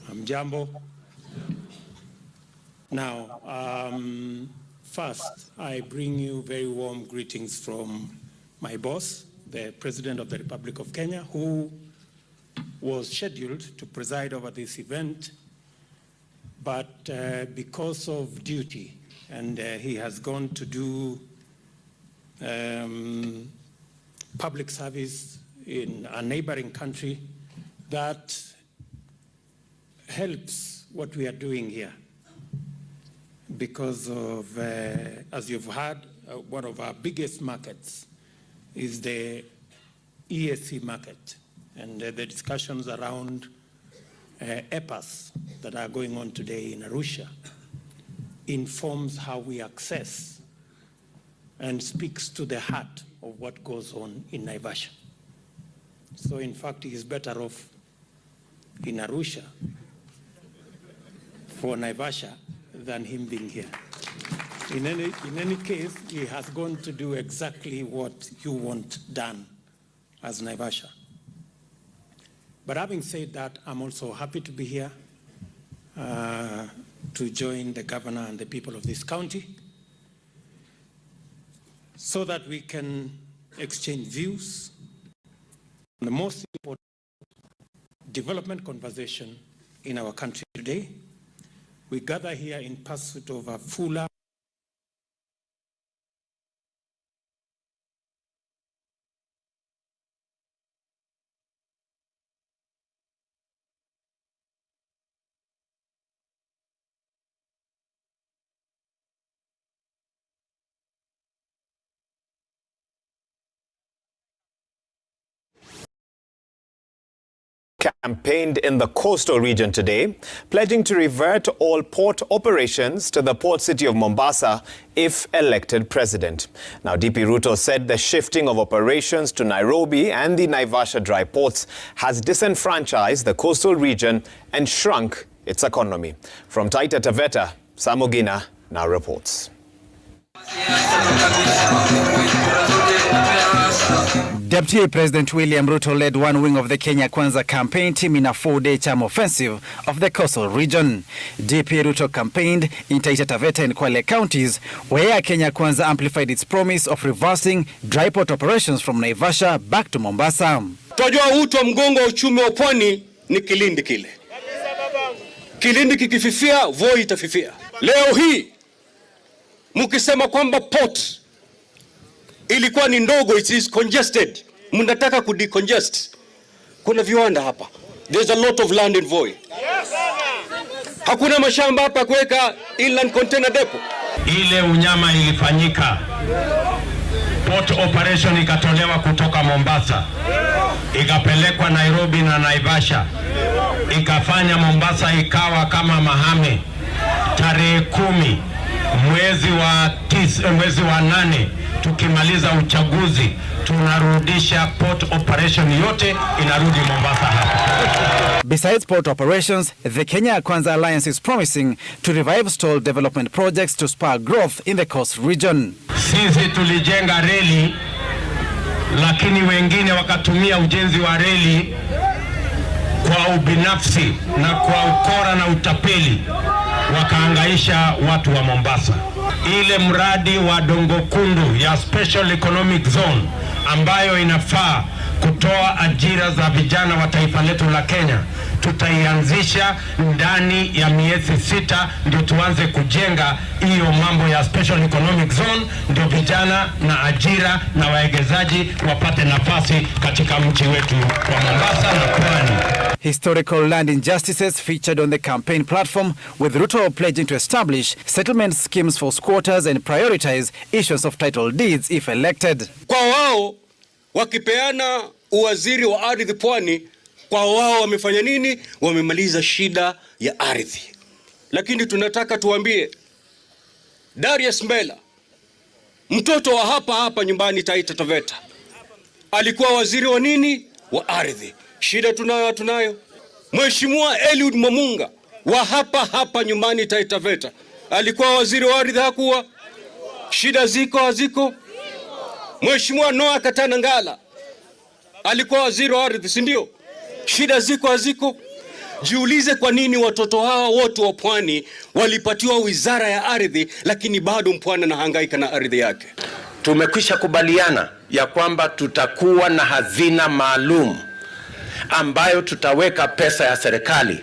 I'm Jambo. Now, first, I bring you very warm greetings from my boss, the President of the Republic of Kenya, who was scheduled to preside over this event, but because of duty, and he has gone to do public service in a neighboring country that helps what we are doing here. Because of, as you've heard, one of our biggest markets is the EAC market, and the discussions around EPAs that are going on today in Arusha informs how we access and speaks to the heart of what goes on in Naivasha. So in fact, he is better off in Arusha for Naivasha than him being here. In any case, he has gone to do exactly what you want done as Naivasha. But having said that, I'm also happy to be here to join the governor and the people of this county so that we can exchange views on the most important development conversation in our country today. We gather here in pursuit of a fuller campaigned in the coastal region today, pledging to revert all port operations to the port city of Mombasa if elected president. Now, DP Ruto said the shifting of operations to Nairobi and the Naivasha dry ports has disenfranchised the coastal region and shrunk its economy. From Taita Taveta, Samogina now reports. Deputy President William Ruto led one wing of the Kenya Kwanza campaign team in a 4-day term offensive of the coastal region. DP Ruto campaigned in Taita Taveta and Kwale counties, where Kenya Kwanza amplified its promise of reversing dry port operations from Naivasha back to Mombasa. Tunajua uti wa mgongo wa uchumi wa pwani ni kilindi kile. Kilindi kikififia, Voi itafifia. Leo hii mukisema kwamba port ilikuwa ni ndogo, it is congested, mnataka kudecongest. Kuna viwanda hapa. There's a lot of land in Voi. Hakuna mashamba hapa kuweka inland container depot. Ile unyama ilifanyika, port operation ikatolewa kutoka Mombasa, ikapelekwa Nairobi na Naivasha, ikafanya Mombasa ikawa kama Mahame. Tarehe 10 mwezi wa 8 tukimaliza uchaguzi tunarudisha port operation yote inarudi Mombasa hapa. Besides port operations, the Kenya Kwanza Alliance is promising to revive stalled development projects to spur growth in the coast region. Sisi tulijenga reli, lakini wengine wakatumia ujenzi wa reli kwa ubinafsi na kwa ukora na utapeli, wakaangaisha watu wa Mombasa. Ile mradi wa Dongo Kundu ya Special Economic Zone ambayo inafaa kutoa ajira za vijana wa taifa letu la Kenya, tutaianzisha ndani ya miezi 6, ndio tuanze kujenga hiyo mambo ya Special Economic Zone, ndio vijana na ajira na waegezaji wapate nafasi katika mji wetu wa Mombasa na Pwani. Historical land injustices featured on the campaign platform, with Ruto pledging to establish settlement schemes for squatters and prioritize issuance of title deeds if elected. Kwa wao wakipeana uwaziri wa ardhi Pwani, kwa wao wamefanya nini? Wamemaliza shida ya ardhi. Lakini tunataka tuambie Darius Mbela, mtoto wa hapa nyumbani Taita Taveta, alikuwa waziri wa nini? Wa ardhi. Shida tunayo. Mheshimiwa Eliud Mamunga wa hapa nyumbani Taita Taveta, alikuwa waziri wa ardhi, hakuwa? Shida haziko? Mheshimiwa Noah Katana Ngala alikuwa waziri wa ardhi, si ndio? Shida haziko? Jiulize kwa nini watoto hawa wote wa pwani walipatiwa wizara ya ardhi, lakini bado mpwani anahangaika na ardhi yake. Tumekwisha kubaliana ya kwamba tutakuwa na hazina maalum ambayo tutaweka pesa ya serikali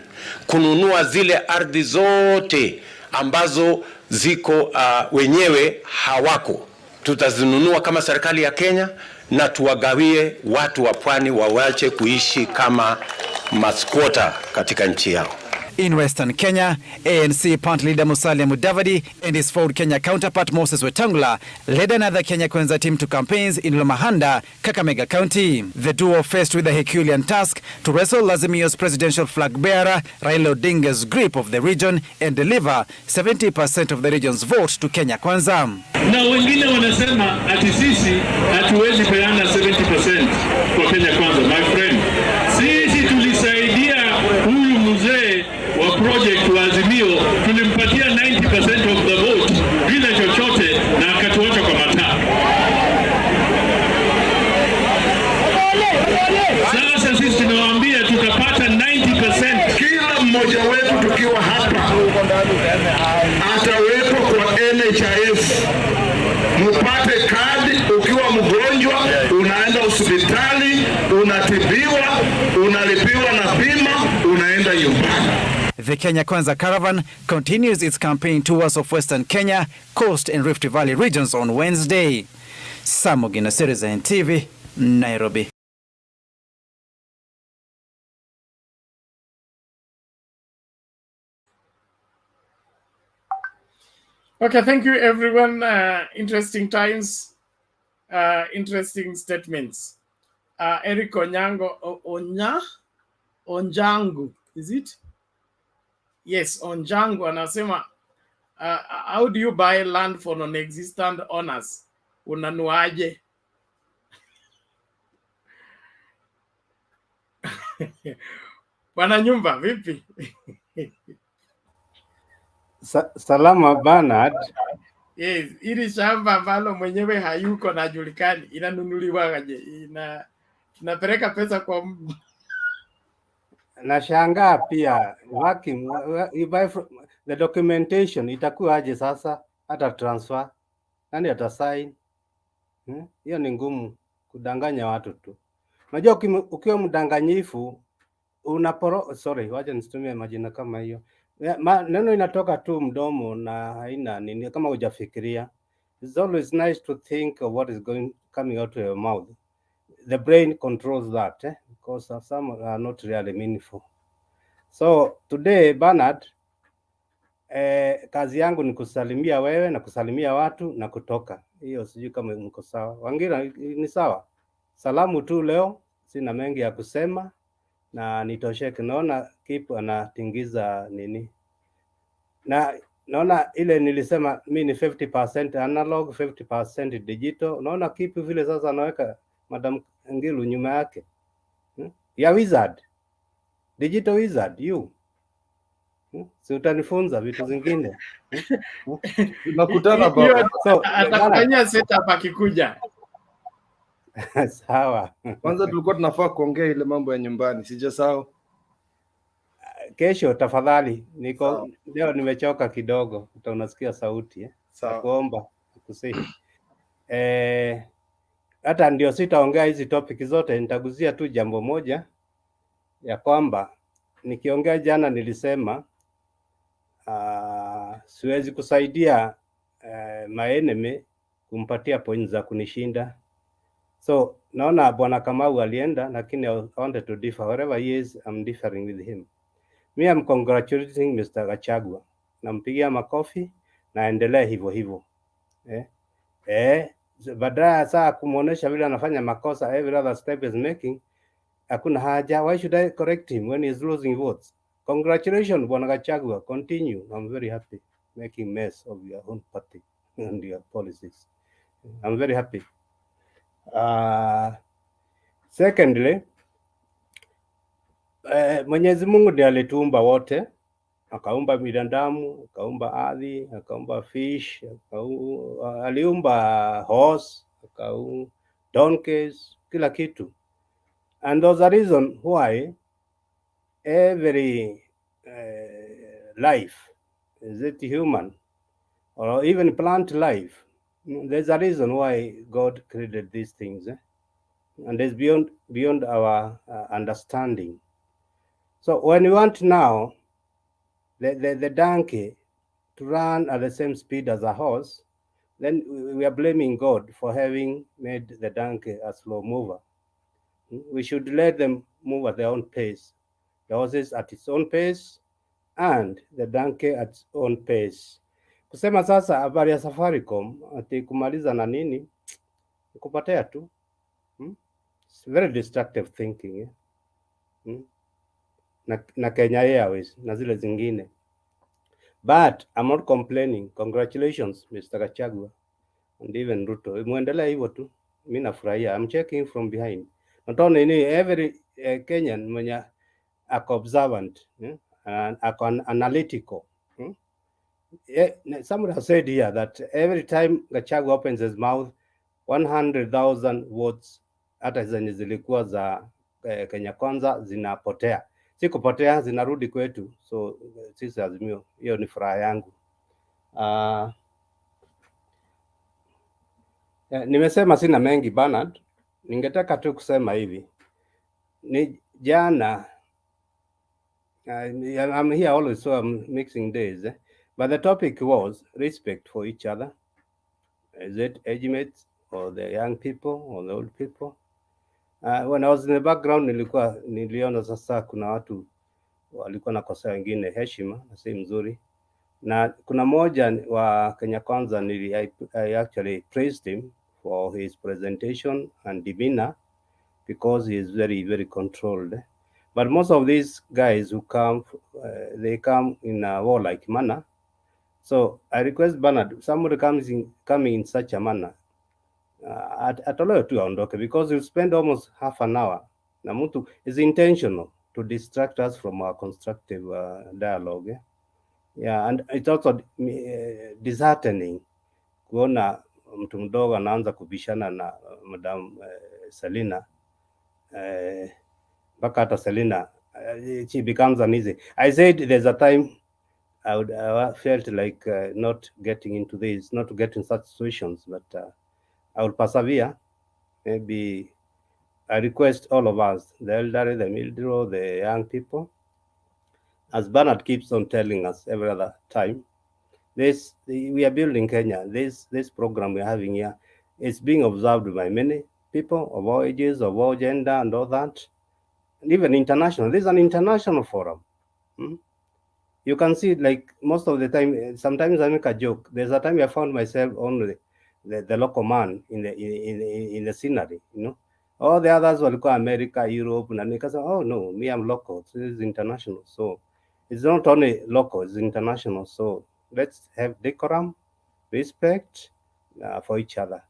kununua zile ardhi zote ambazo ziko wenyewe hawako. Tutazinunua kama serikali ya Kenya na tuwagawie watu wa pwani wawache kuishi kama maskwota katika nchi yao. In Western Kenya, ANC party leader Musalia Mudavadi and his Ford Kenya counterpart Moses Wetangula led another Kenya Kwanza team to campaigns in Lomahanda, Kakamega County. The duo faced with the Herculean task to wrestle Azimio's presidential flag bearer Raila Odinga's grip of the region and deliver 70% of the region's vote to Kenya Kwanza. Na wengine wanasema ati sisi hatuwezi peana 70% kwa Kenya Kwanza. My friend, sisi tulisaidia huyu mzee wa project wa Azimio, tulimpatia 90% of the vote bila chochote na akatuacha kwa mataa. Sasa sisi tunawaambia tutapata 90%. Kila mmoja wetu tukiwa hapa atawekwa kwa NHIF. Mupate kadi, ukiwa mgonjwa unaenda hospitali, unatibiwa, unalipiwa na bima, unaenda nyumbani. The Kenya Kwanza caravan continues its campaign tours of Western Kenya, Coast and Rift Valley regions on Wednesday. Samogina, Citizen TV, Nairobi. Okay, thank you everyone. Interesting times, interesting statements. Eric Onyango, Onjangu, is it? Yes, Onjangu anasema how do you buy land for non-existent owners? Unanuaje? Bwana nyumba vipi? Salama Bernard. Yes, ili shamba ambalo mwenyewe hayuko na julikani inanunuliwaje? Tunapeleka pesa kwa Nashangaa pia working you buy from, the documentation itakuwa aje sasa, hata transfer nani atasign? Hiyo ni ngumu, kudanganya watu tu. Unajua ukiwa mdanganyifu sorry, wacha nisitumie majina kama hiyo. Neno inatoka tu mdomo na haina nini, kama hujafikiria. It's always nice to think of what is coming out of your mouth. The brain controls that, because some are not really meaningful. So today Bernard, kazi yangu ni kusalimia wewe na kusalimia watu na kutoka. Hiyo sijui kama mko sawa. Wangira ni sawa. Salamu tu leo, sina mengi ya kusema na nitosheke. Naona Kipu anatingiza nini. Na naona ile nilisema mimi ni 50% analog, 50% digital. Naona Kipu vile sasa anaweka Madam Ngilu nyuma yake. Ya wizard. Digital wizard, you. Si utanifunza vitu zingine. Tunakutana baba. So, atakufanyia setup akikuja. Sawa. Kwanza tulikuwa tunafaa kuongea ile mambo ya nyumbani, sijasahau. Kesho tafadhali, niko leo nimechoka kidogo, unasikia sauti nakuomba kusihi. Hata ndio sitaongea hizi topic zote, nitaguzia tu jambo moja ya kwamba nikiongea jana nilisema siwezi kusaidia my enemy kumpatia points za kunishinda. So naona Bwana Kamau alienda, lakini I wanted to differ. Wherever he is, I'm differing with him. Me, I'm congratulating Mr. Gachagua. Nampigia makofi na endelee hivyo hivyo. Badala saa kumuonesha vile anafanya makosa every other step is making, hakuna haja. Why should I correct him when he's losing votes? Congratulations, Bwana Gachagua. Continue. I'm very happy making mess of your own party and your policies. I'm very happy. Secondly, Mwenyezi Mungu ndiye alituumba wote, akaumba binadamu, akaumba ardhi, akaumba fish, aliumba horse, akaumba donkeys, kila kitu. And there's a reason why every life, is it human or even plant life, there's a reason why God created these things, and it's beyond our understanding. So when you want now the donkey to run at the same speed as a horse, then we are blaming God for having made the donkey a slow mover. We should let them move at their own pace. The horse is at its own pace and the donkey at its own pace. Kusema sasa habari ya Safaricom ati kumaliza na nini, kupatea tu. It's very destructive thinking. Na Kenya Airways na zile zingine. But I'm not complaining. Congratulations Mr. Gachagua and even Ruto. Muendelea hivyo tu. Mimi nafurahia. I'm checking from behind. Not only every Kenyan mwenye ako observant and ako analytical. Somebody has said here that every time Gachagua opens his mouth, 100,000 votes hata zenye zilikuwa za Kenya Kwanza zinapotea. Si kupotea, zinarudi kwetu. So sisi Azimio, hiyo ni furaha yangu. Nimesema sina mengi Bernard. Ningetaka tu kusema hivi. Ni jana, I'm here always, so I'm mixing days. But the topic was respect for each other. Is it age mates or the young people or the old people? When I was in the background, niliona sasa kuna watu walikuwa nakosea wengine heshima na si mzuri. Na kuna moja wa Kenya Kwanza I actually praised him for his presentation and demeanor because he is very, very controlled. But most of these guys who come, they come in a warlike manner. So I request Bernard, somebody coming in such a manner, atolewe tu aondoke, because you spend almost half an hour na mtu is intentional to distract us from our constructive dialogue. Yeah, and it's also disheartening kuona mtu mdogo anaanza kubishana na Madam Selina mpaka hata Selina she becomes uneasy. I said there's a time I felt like not getting into this, not to get in such situations, but I will persevere. Maybe I request all of us, the elderly, the middle, the young people, as Bernard keeps on telling us every other time, we are building Kenya. This program we're having here is being observed by many people of all ages, of all gender, and all that, and even international. This is an international forum. You can see, like, most of the time, sometimes I make a joke. There's a time I found myself only the local man in the scenery, you know. All the others walikuwa America, Europe, na nikasema, oh no, me I'm local. So this is international. So it's not only local, it's international. So let's have decorum, respect for each other.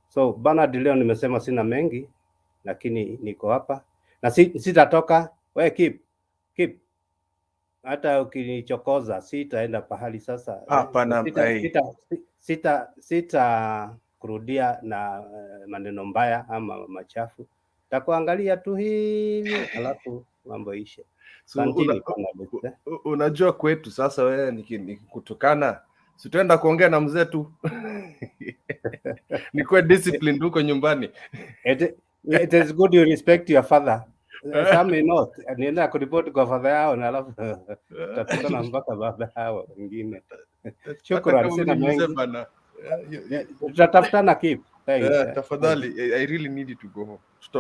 So Bernard, leo nimesema sina mengi, lakini niko hapa na sitatoka. We keep hata ukinichokoza sitaenda pahali sasa. Hapana, sita kurudia na maneno mbaya ama machafu, takuangalia tu hivi alafu mambo ishe. So, unajua kwetu sasa, wewe nikikutukana sitaenda kuongea na mzee tu nikuwe disciplined huko nyumbani. It is good you respect your father. Some may not. Nienda kuripoti kwa father yao na alafu tutakutana mpaka baba hao wengine. Shukrani, sina mengi. Tutatafutana keep. Tafadhali, I really need you to go home.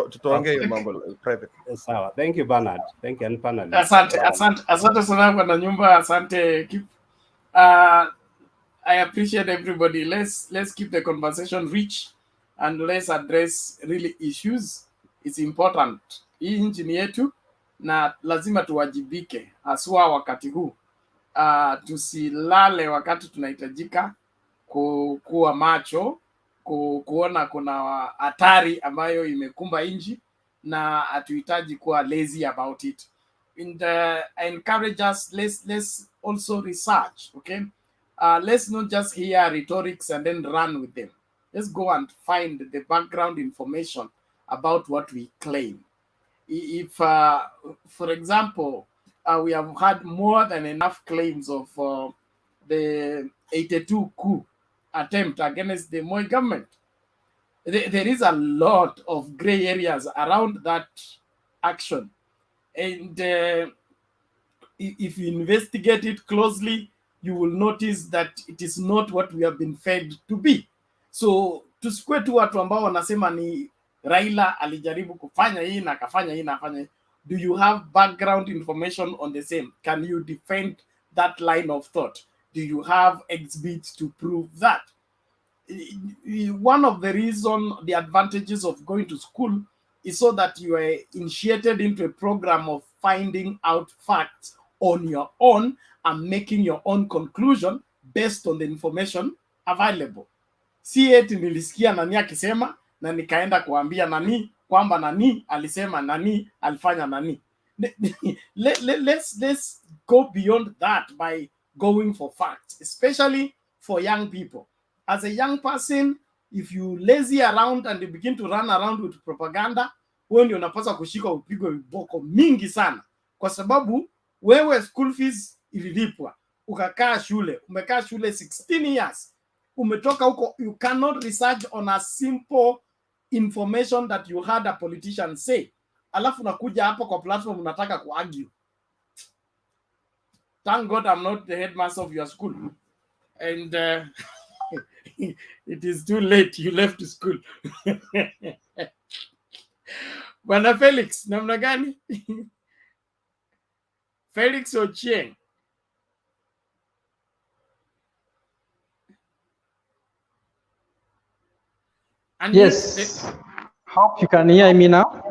Tutaongea hiyo mambo private. Sawa. Thank you Bernard. Thank you and panel. Asante sana kwa nyumba. Asante keep. I appreciate everybody. Let's keep the conversation rich and let's address really issues. It's important. Hii nchi ni yetu na lazima tuwajibike, haswa wakati huu. Tusilale wakati tunahitajika kuwa macho, kuona kuna hatari ambayo imekumba nchi na hatuhitaji kuwa lazy about it. I encourage us, let's also research, okay? Let's not just hear rhetorics and then run with them. Let's go and find the background information about what we claim. If, for example, we have had more than enough claims of the 82 coup attempt against the Moi government, there is a lot of gray areas around that action. And if you investigate it closely, you will notice that it is not what we have been fed to be. So tusikue tu watu ambao wanasema ni Raila alijaribu kufanya hii na akafanya hii na afanya hii. Do you have background information on the same? Can you defend that line of thought? Do you have exhibits to prove that? One of the the advantages of going to school is so that you are initiated into a program of finding out facts on your own and making your own conclusion based on the information available. Si eti nilisikia nani akisema na nikaenda kuambia nani kwamba nani alisema nani alifanya nani. Let's go beyond that by going for facts, especially for young people. As a young person, if you lazy around and you begin to run around with propaganda, wewe ndio unapaswa kushika upigwe viboko mingi sana, kwa sababu wewe school fees ililipwa, ukakaa shule, umekaa shule 16 years, umetoka huko, you cannot research on a simple information that you heard a politician say, alafu nakuja hapo kwa platform unataka kuargue. Thank God I'm not the headmaster of your school, and it is too late, you left school. Bwana Felix, namna gani? Felix Ochieng. And yes. Hope you can hear me now.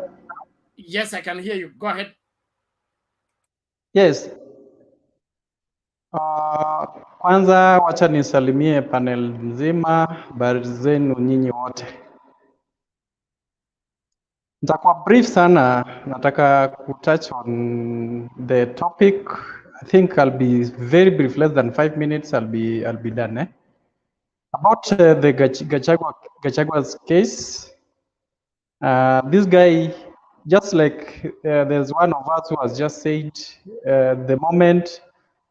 Yes, I can hear you. Go ahead. Yes. Kwanza wacha nisalimie panel nzima, habari zenu nyinyi wote. Nitakuwa brief sana, nataka kutouch on the topic. I think I'll be very brief, less than 5 minutes, I'll be done. About the Gachagua's case, this guy, just like there's one of us who has just said, the moment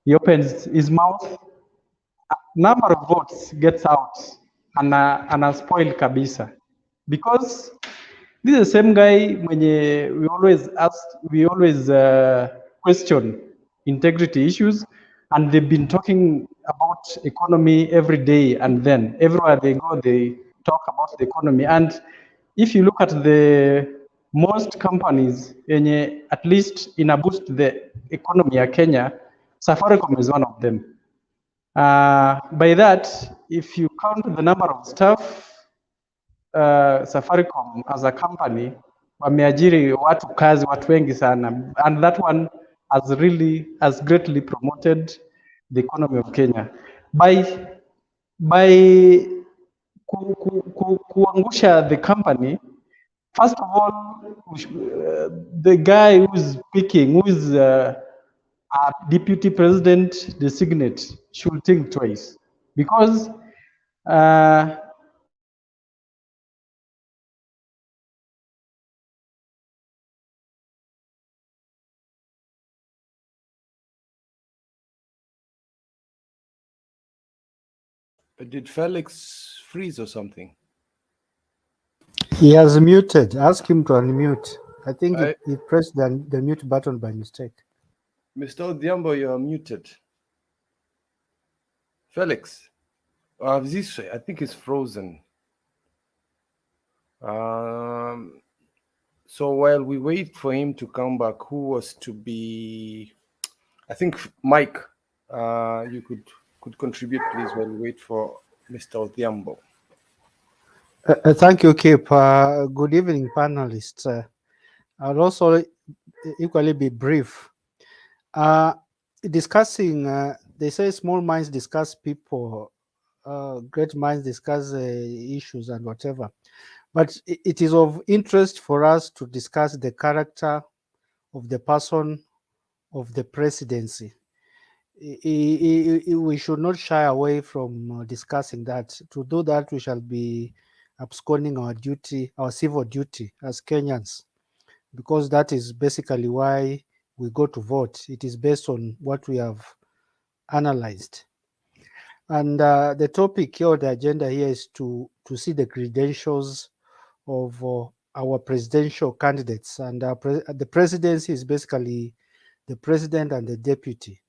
he opens his mouth, number of votes gets out and ana spoil kabisa, because this is the same guy mwenye we always question integrity issues, and they've been talking about economy every day, and then everywhere they go they talk about the economy. And if you look at the most companies yenye at least ina boost the economy ya Kenya, Safaricom is one of them. By that, if you count the number of staff, Safaricom as a company wameajiri watu wengi sana, and that one has greatly promoted the economy of Kenya by kuangusha the company. First of all, the guy who's speaking, who's a deputy president designate, should think twice, because Did Felix freeze or something? He has muted. Ask him to unmute. I think I- he pressed the mute button by mistake. Mr. Odhiambo, you are muted. Felix, this I think is frozen. So while we wait for him to come back, who was to be? I think Mike, you could contribute, please, while we wait for Mr. Odhiambo. Thank you, Kip. Good evening, panelists. I'll also equally be brief. Discussing, they say small minds discuss people, great minds discuss issues and whatever. But it is of interest for us to discuss the character of the person of the presidency. We should not shy away from discussing that. To do that, we shall be absconding our duty, our civil duty as Kenyans, because that is basically why we go to vote. It is based on what we have analyzed. And the topic here, the agenda here, is to see the credentials of our presidential candidates. And the presidency is basically the president and the deputy.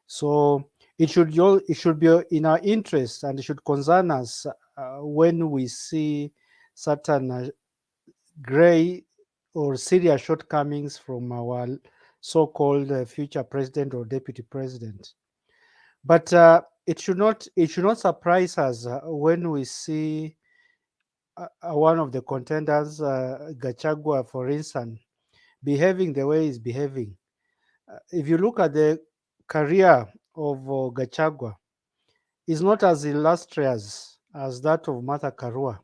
So it should be in our interest, and it should concern us when we see certain gray or serious shortcomings from our so-called future president or deputy president. But it should not surprise us when we see one of the contenders, Gachagua, for instance, behaving the way he's behaving. If you look at the career of Gachagua, is not as illustrious as that of Martha KARUA.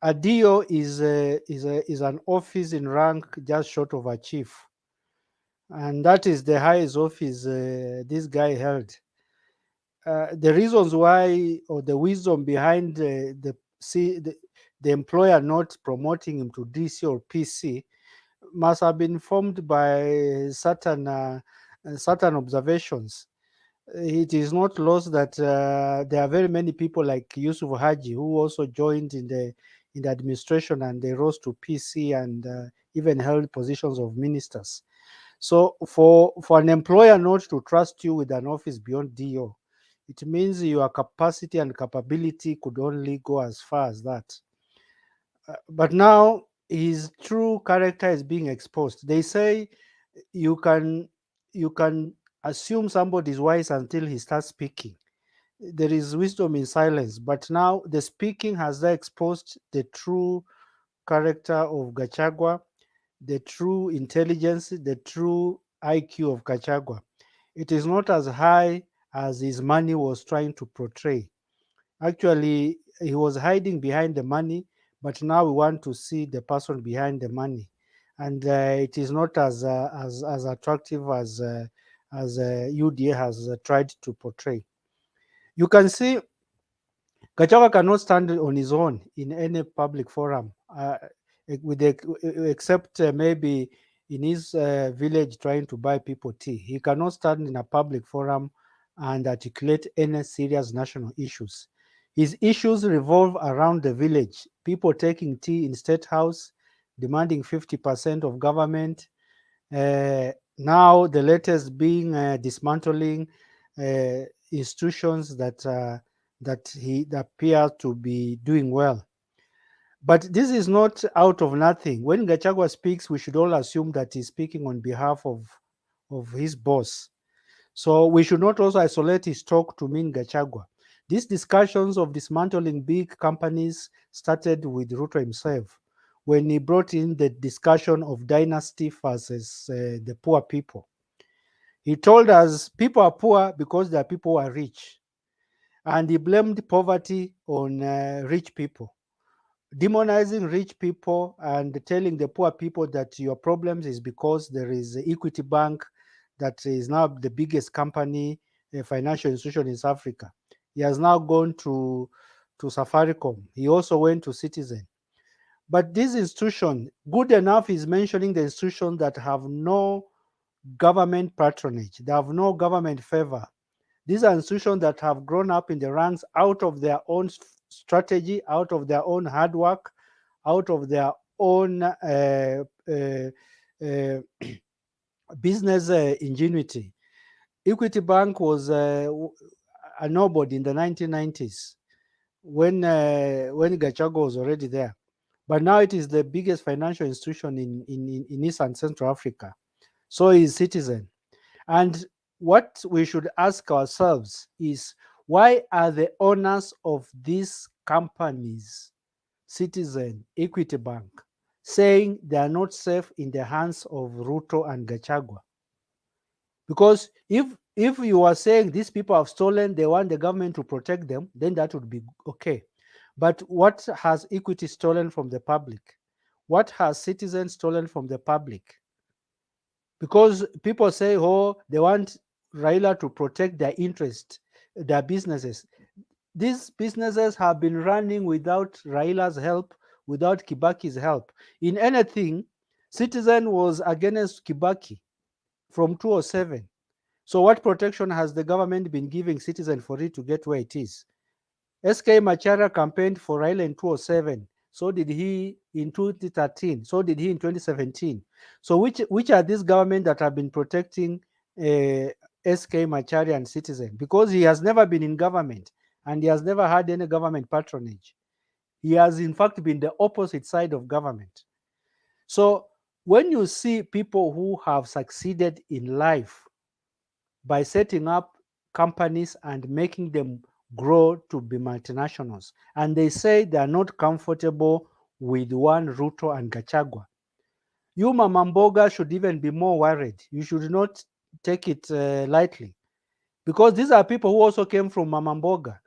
Adio is an office in rank just short of a chief, and that is the highest office this guy held. The reasons why, or the wisdom behind the employer not promoting him to DC or PC must have been formed by certain observations. It is not lost that there are very many people like Yusuf Haji who also joined in the administration, and they rose to PC and even held positions of ministers. So for an employer not to trust you with an office beyond DO, it means your capacity and capability could only go as far as that. But now his true character is being exposed. They say you can assume somebody is wise until he starts speaking. There is wisdom in silence, but now the speaking has exposed the true character of Gachagua, the true intelligence, the true IQ of Gachagua. It is not as high as his money was trying to portray. Actually, he was hiding behind the money, but now we want to see the person behind the money, and it is not as attractive as UDA has tried to portray. You can see Gachagua cannot stand on his own in any public forum, except maybe in his village trying to buy people tea. He cannot stand in a public forum and articulate any serious national issues. His issues revolve around the village, people taking tea in State House, demanding 50% of government. Now the latest being dismantling institutions that he appears to be doing well. But this is not out of nothing. When Gachagua speaks, we should all assume that he's speaking on behalf of his boss. So we should not also isolate his talk to mean Gachagua. These discussions of dismantling big companies started with Ruto himself when he brought in the discussion of dynasty versus the poor people. He told us people are poor because their people are rich. And he blamed poverty on rich people, demonizing rich people and telling the poor people that your problems is because there is Equity Bank that is now the biggest company, a financial institution in South Africa. He has now gone to Safaricom. He also went to Citizen. But this institution, good enough is mentioning the institutions that have no government patronage. They have no government favor. These are institutions that have grown up in the ranks out of their own strategy, out of their own hard work, out of their own business ingenuity. Equity Bank was a nobody in the 1990s when Gachagua was already there. But now it is the biggest financial institution in East and Central Africa. So is Citizen. And what we should ask ourselves is, why are the owners of these companies, Citizen, Equity Bank, saying they are not safe in the hands of Ruto and Gachagua? Because if you are saying these people have stolen, they want the government to protect them, then that would be okay. But what has Equity stolen from the public? What has Citizen stolen from the public? Because people say, oh, they want Raila to protect their interest, their businesses. These businesses have been running without Raila's help, without Kibaki's help. In anything, Citizen was against Kibaki from 2007. So what protection has the government been giving Citizen for it to get where it is? SK Machara campaigned for Raila in 2007. So did he in 2013. So did he in 2017. So which are these governments that have been protecting SK Machara and Citizen? Because he has never been in government and he has never had any government patronage. He has in fact been the opposite side of government. So when you see people who have succeeded in life by setting up companies and making them grow to be multinationals, and they say they are not comfortable with one Ruto and Gachagua, you Mama Mboga should even be more worried. You should not take it lightly, because these are people who also came from Mama Mboga.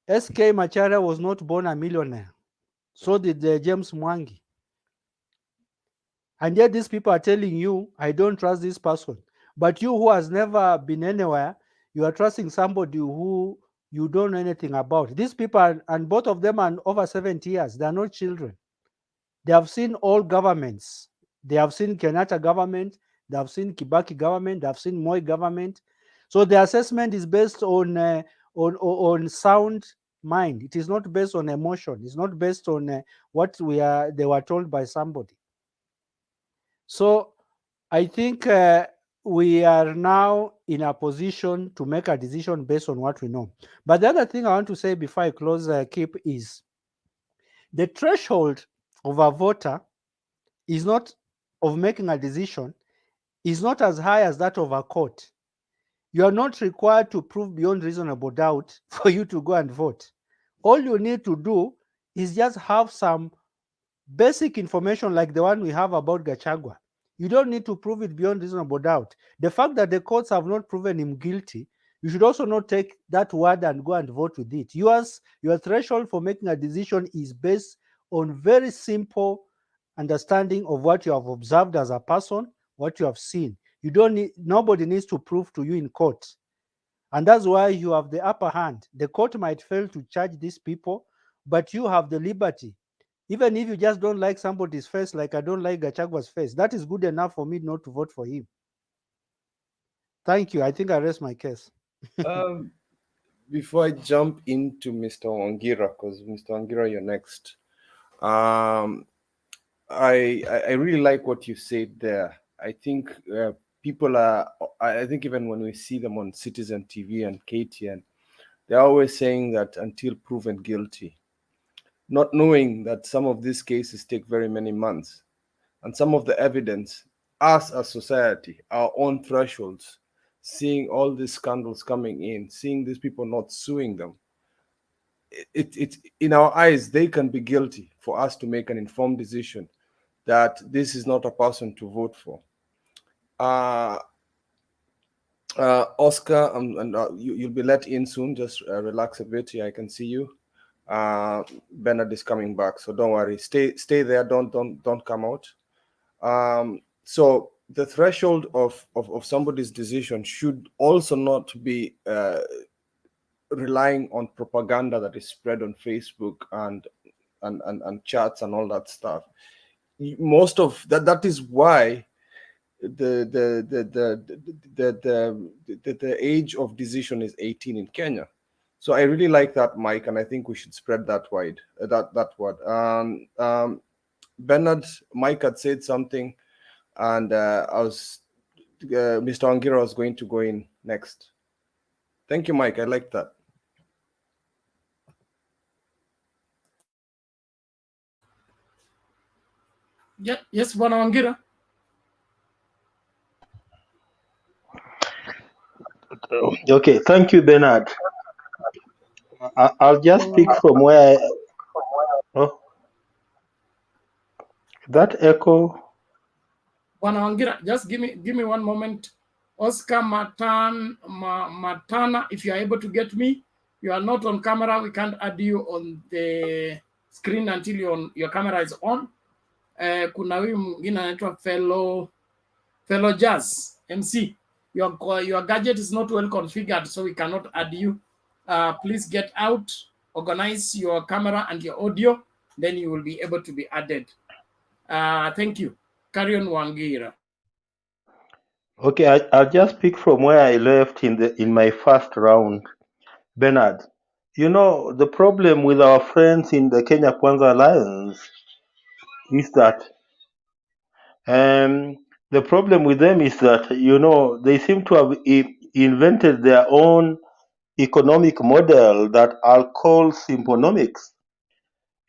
SK Machara was not born a millionaire. So did James Mwangi. And yet these people are telling you, I don't trust this person. But you who has never been anywhere, you are trusting somebody who you don't know anything about. These people are, and both of them are over 70 years. They are not children. They have seen all governments. They have seen Kenyatta government. They have seen Kibaki government. They have seen Moi government. So the assessment is based on sound mind. It is not based on emotion. It's not based on what they were told by somebody. So I think we are now in a position to make a decision based on what we know. But the other thing I want to say before I close, Kip, is the threshold of a voter is not of making a decision, is not as high as that of a court. You are not required to prove beyond reasonable doubt for you to go and vote. All you need to do is just have some basic information like the one we have about Gachagua. You don't need to prove it beyond reasonable doubt. The fact that the courts have not proven him guilty, you should also not take that word and go and vote with it. Your threshold for making a decision is based on very simple understanding of what you have observed as a person, what you have seen. You don't need, nobody needs to prove to you in court. And that's why you have the upper hand. The court might fail to charge these people, but you have the liberty. Even if you just don't like somebody's face, like I don't like Gachagua's face, that is good enough for me not to vote for him. Thank you. I think I rest my case. Before I jump into Mr. Wangira, because Mr. Wangira, you're next. I really like what you said there. I think people are, I think even when we see them on Citizen TV and KTN, they're always saying that until proven guilty, not knowing that some of these cases take very many months. And some of the evidence, us as society, our own thresholds, seeing all these scandals coming in, seeing these people not suing them, it in our eyes, they can be guilty for us to make an informed decision that this is not a person to vote for. Oscar, you'll be let in soon. Just relax a bit. Yeah, I can see you. Bernard is coming back, so don't worry. Stay there. Don't come out. So the threshold of somebody's decision should also not be relying on propaganda that is spread on Facebook and chats and all that stuff. Most of that is why the age of decision is 18 in Kenya. So I really like that, Mike, and I think we should spread that wide. That word. Bernard, Mike had said something, and Mr. Wangira was going to go in next. Thank you, Mike. I like that. Yeah, yes, Bwana Wangira. Okay, thank you, Bernard. I'll just speak from where that echo. Bwana Wangira, just give me 1 moment. Oscar Matana, if you are able to get me, you are not on camera. We can't add you on the screen until your camera is on. Kuna huyu mwingine anaitwa fellow Jazz MC. Your gadget is not well configured, so we cannot add you. Please get out, organize your camera and your audio, then you will be able to be added. Thank you. Carry on, Wangira. Okay, I'll just speak from where I left in my first round. Bernard, you know, the problem with our friends in the Kenya Kwanza Alliance is that the problem with them is that, you know, they seem to have invented their own economic model that I'll call symponomics.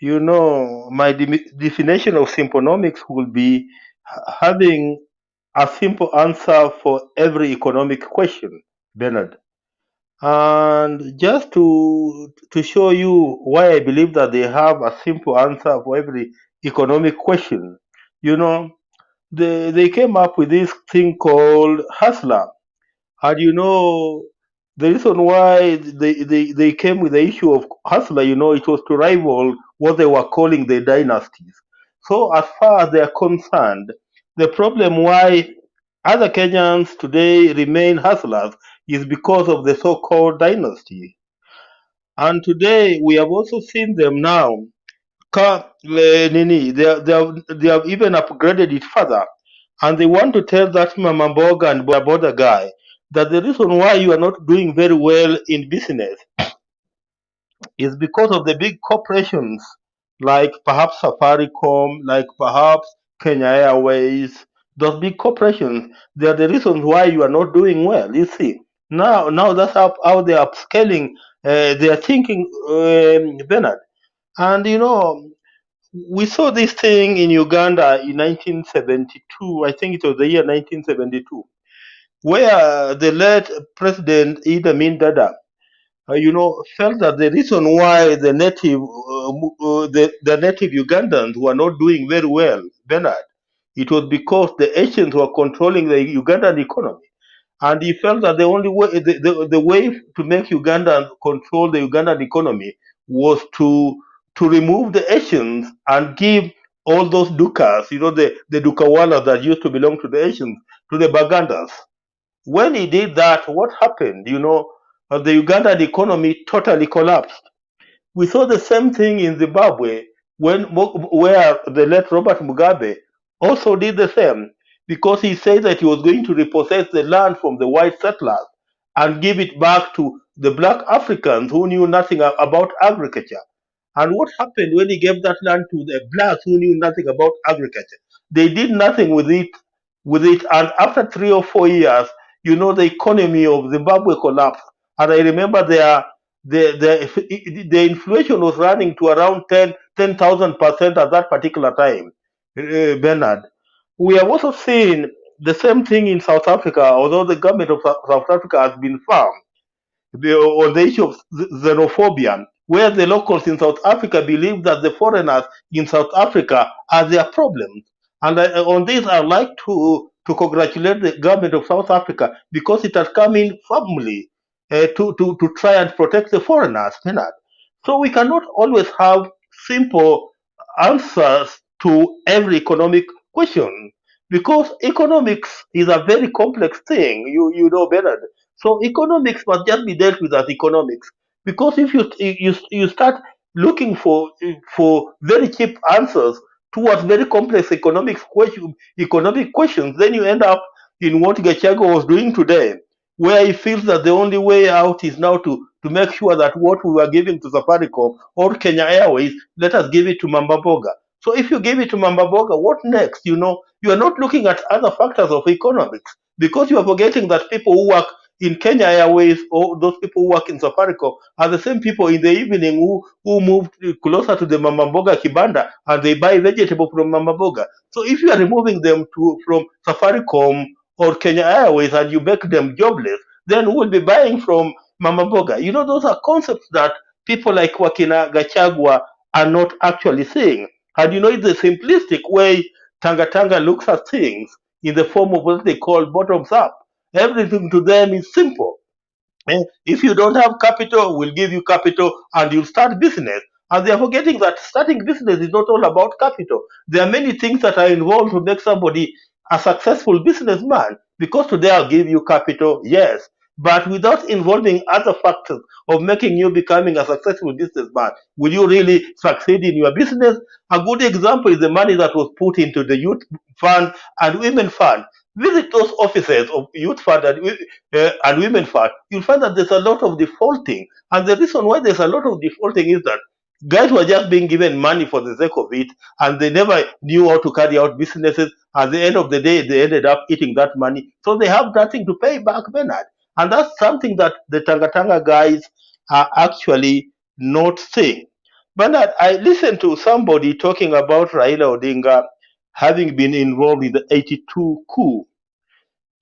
You know, my definition of symponomics will be having a simple answer for every economic question, Bernard. And just to show you why I believe that they have a simple answer for every economic question, you know, they came up with this thing called hustler. And you know, the reason why they came with the issue of hustler, you know, it was to rival what they were calling the dynasties. So as far as they are concerned, the problem why other Kenyans today remain hustlers is because of the so-called dynasty. And today we have also seen them now. They have even upgraded it further. And they want to tell that Mama Mboga and Boda guy that the reason why you are not doing very well in business is because of the big corporations like perhaps Safaricom, like perhaps Kenya Airways, those big corporations. They are the reasons why you are not doing well. You see, now that's how they are upscaling their thinking, Bernard. And you know, we saw this thing in Uganda in 1972. I think it was the year 1972, where the late President Idi Amin Dada, you know, felt that the reason why the native Ugandans were not doing very well, Bernard, It was because the Asians were controlling the Ugandan economy. And he felt that the only way, the way to make Uganda control the Ugandan economy was to remove the Asians and give all those dukas, the dukawala that used to belong to the Asians, to the Bagandas. When he did that, what happened? The Ugandan economy totally collapsed. We saw the same thing in Zimbabwe where the late Robert Mugabe also did the same, because he said that he was going to repossess the land from the white settlers and give it back to the black Africans who knew nothing about agriculture. And what happened when he gave that land to the blacks who knew nothing about agriculture? They did nothing with it, and after 3 or 4 years, the economy of Zimbabwe collapsed. And I remember the inflation was running to around 10,000% at that particular time. Bernard, we have also seen the same thing in South Africa, although the government of South Africa has been firm on the issue of xenophobia, where the locals in South Africa believe that the foreigners in South Africa are their problems. And on this, I'd like to congratulate the government of South Africa, because it has come in firmly to try and protect the foreigners, Bernard. So we cannot always have simple answers to every economic question, because economics is a very complex thing, Bernard. So economics must just be dealt with as economics, because if you start looking for very cheap answers towards very complex economic questions, then you end up in what Gachagua was doing today, where he feels that the only way out is now to make sure that what we were giving to Safaricom or Kenya Airways, let us give it to Mamba Boga. So if you give it to Mamba Boga, what next? You are not looking at other factors of economics, because you are forgetting that people who work in Kenya Airways or those people who work in Safaricom are the same people in the evening who moved closer to the Mama Mboga Kibanda, and they buy vegetable from Mama Mboga. So if you are removing them from Safaricom or Kenya Airways and you make them jobless, then who will be buying from Mama Mboga? Those are concepts that people like Wakina Gachagua are not actually seeing. And it's the simplistic way Tanga Tanga looks at things, in the form of what they call bottoms up. Everything to them is simple. If you don't have capital, we'll give you capital and you'll start business. And they're forgetting that starting business is not all about capital. There are many things that are involved to make somebody a successful businessman. Because today I'll give you capital, yes, but without involving other factors of making you becoming a successful businessman, will you really succeed in your business? A good example is the money that was put into the youth fund and women fund. Visit those offices of youth fund and women fund, you'll find that there's a lot of defaulting. And the reason why there's a lot of defaulting is that guys were just being given money for the sake of it, and they never knew how to carry out businesses. At the end of the day, they ended up eating that money. So they have nothing to pay back, Bernard. And that's something that the Tanga Tanga guys are actually not saying. Bernard, I listened to somebody talking about Raila Odinga having been involved in the 82 coup.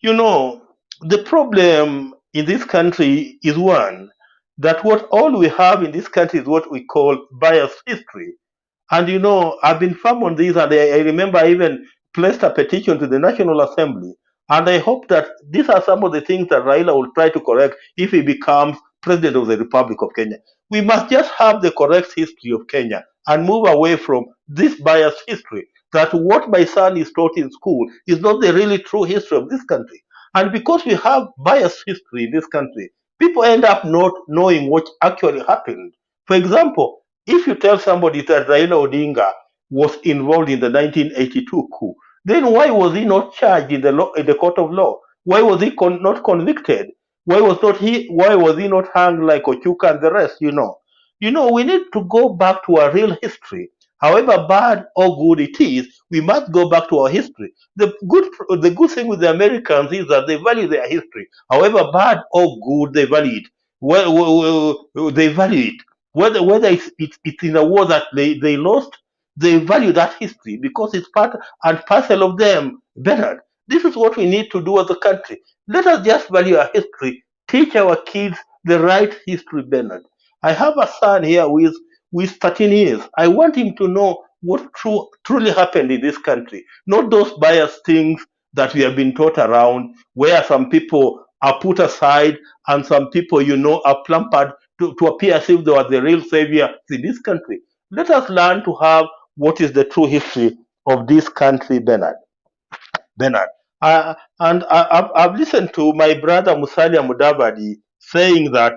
The problem in this country is one, that what all we have in this country is what we call biased history. And I've been firm on this, and I remember I even placed a petition to the National Assembly. And I hope that these are some of the things that Raila will try to correct if he becomes President of the Republic of Kenya. We must just have the correct history of Kenya and move away from this biased history, that what my son is taught in school is not the really true history of this country. And because we have biased history in this country, people end up not knowing what actually happened. For example, if you tell somebody that Raila Odinga was involved in the 1982 coup, then why was he not charged in the court of law? Why was he not convicted? Why was he not hanged like Ochuka and the rest? We need to go back to our real history. However bad or good it is, we must go back to our history. The good thing with the Americans is that they value their history. However bad or good, they value it. They value it. Whether it's in a war that they lost, they value that history because it's part and parcel of them. Better. This is what we need to do as a country. Let us just value our history. Teach our kids the right history, Bernard. I have a son here with 13 years. I want him to know what truly happened in this country, not those biased things that we have been taught around, where some people are put aside and some people, are pampered to appear as if they were the real savior in this country. Let us learn to have what is the true history of this country, Bernard. Bernard. I've listened to my brother Musalia Mudavadi saying that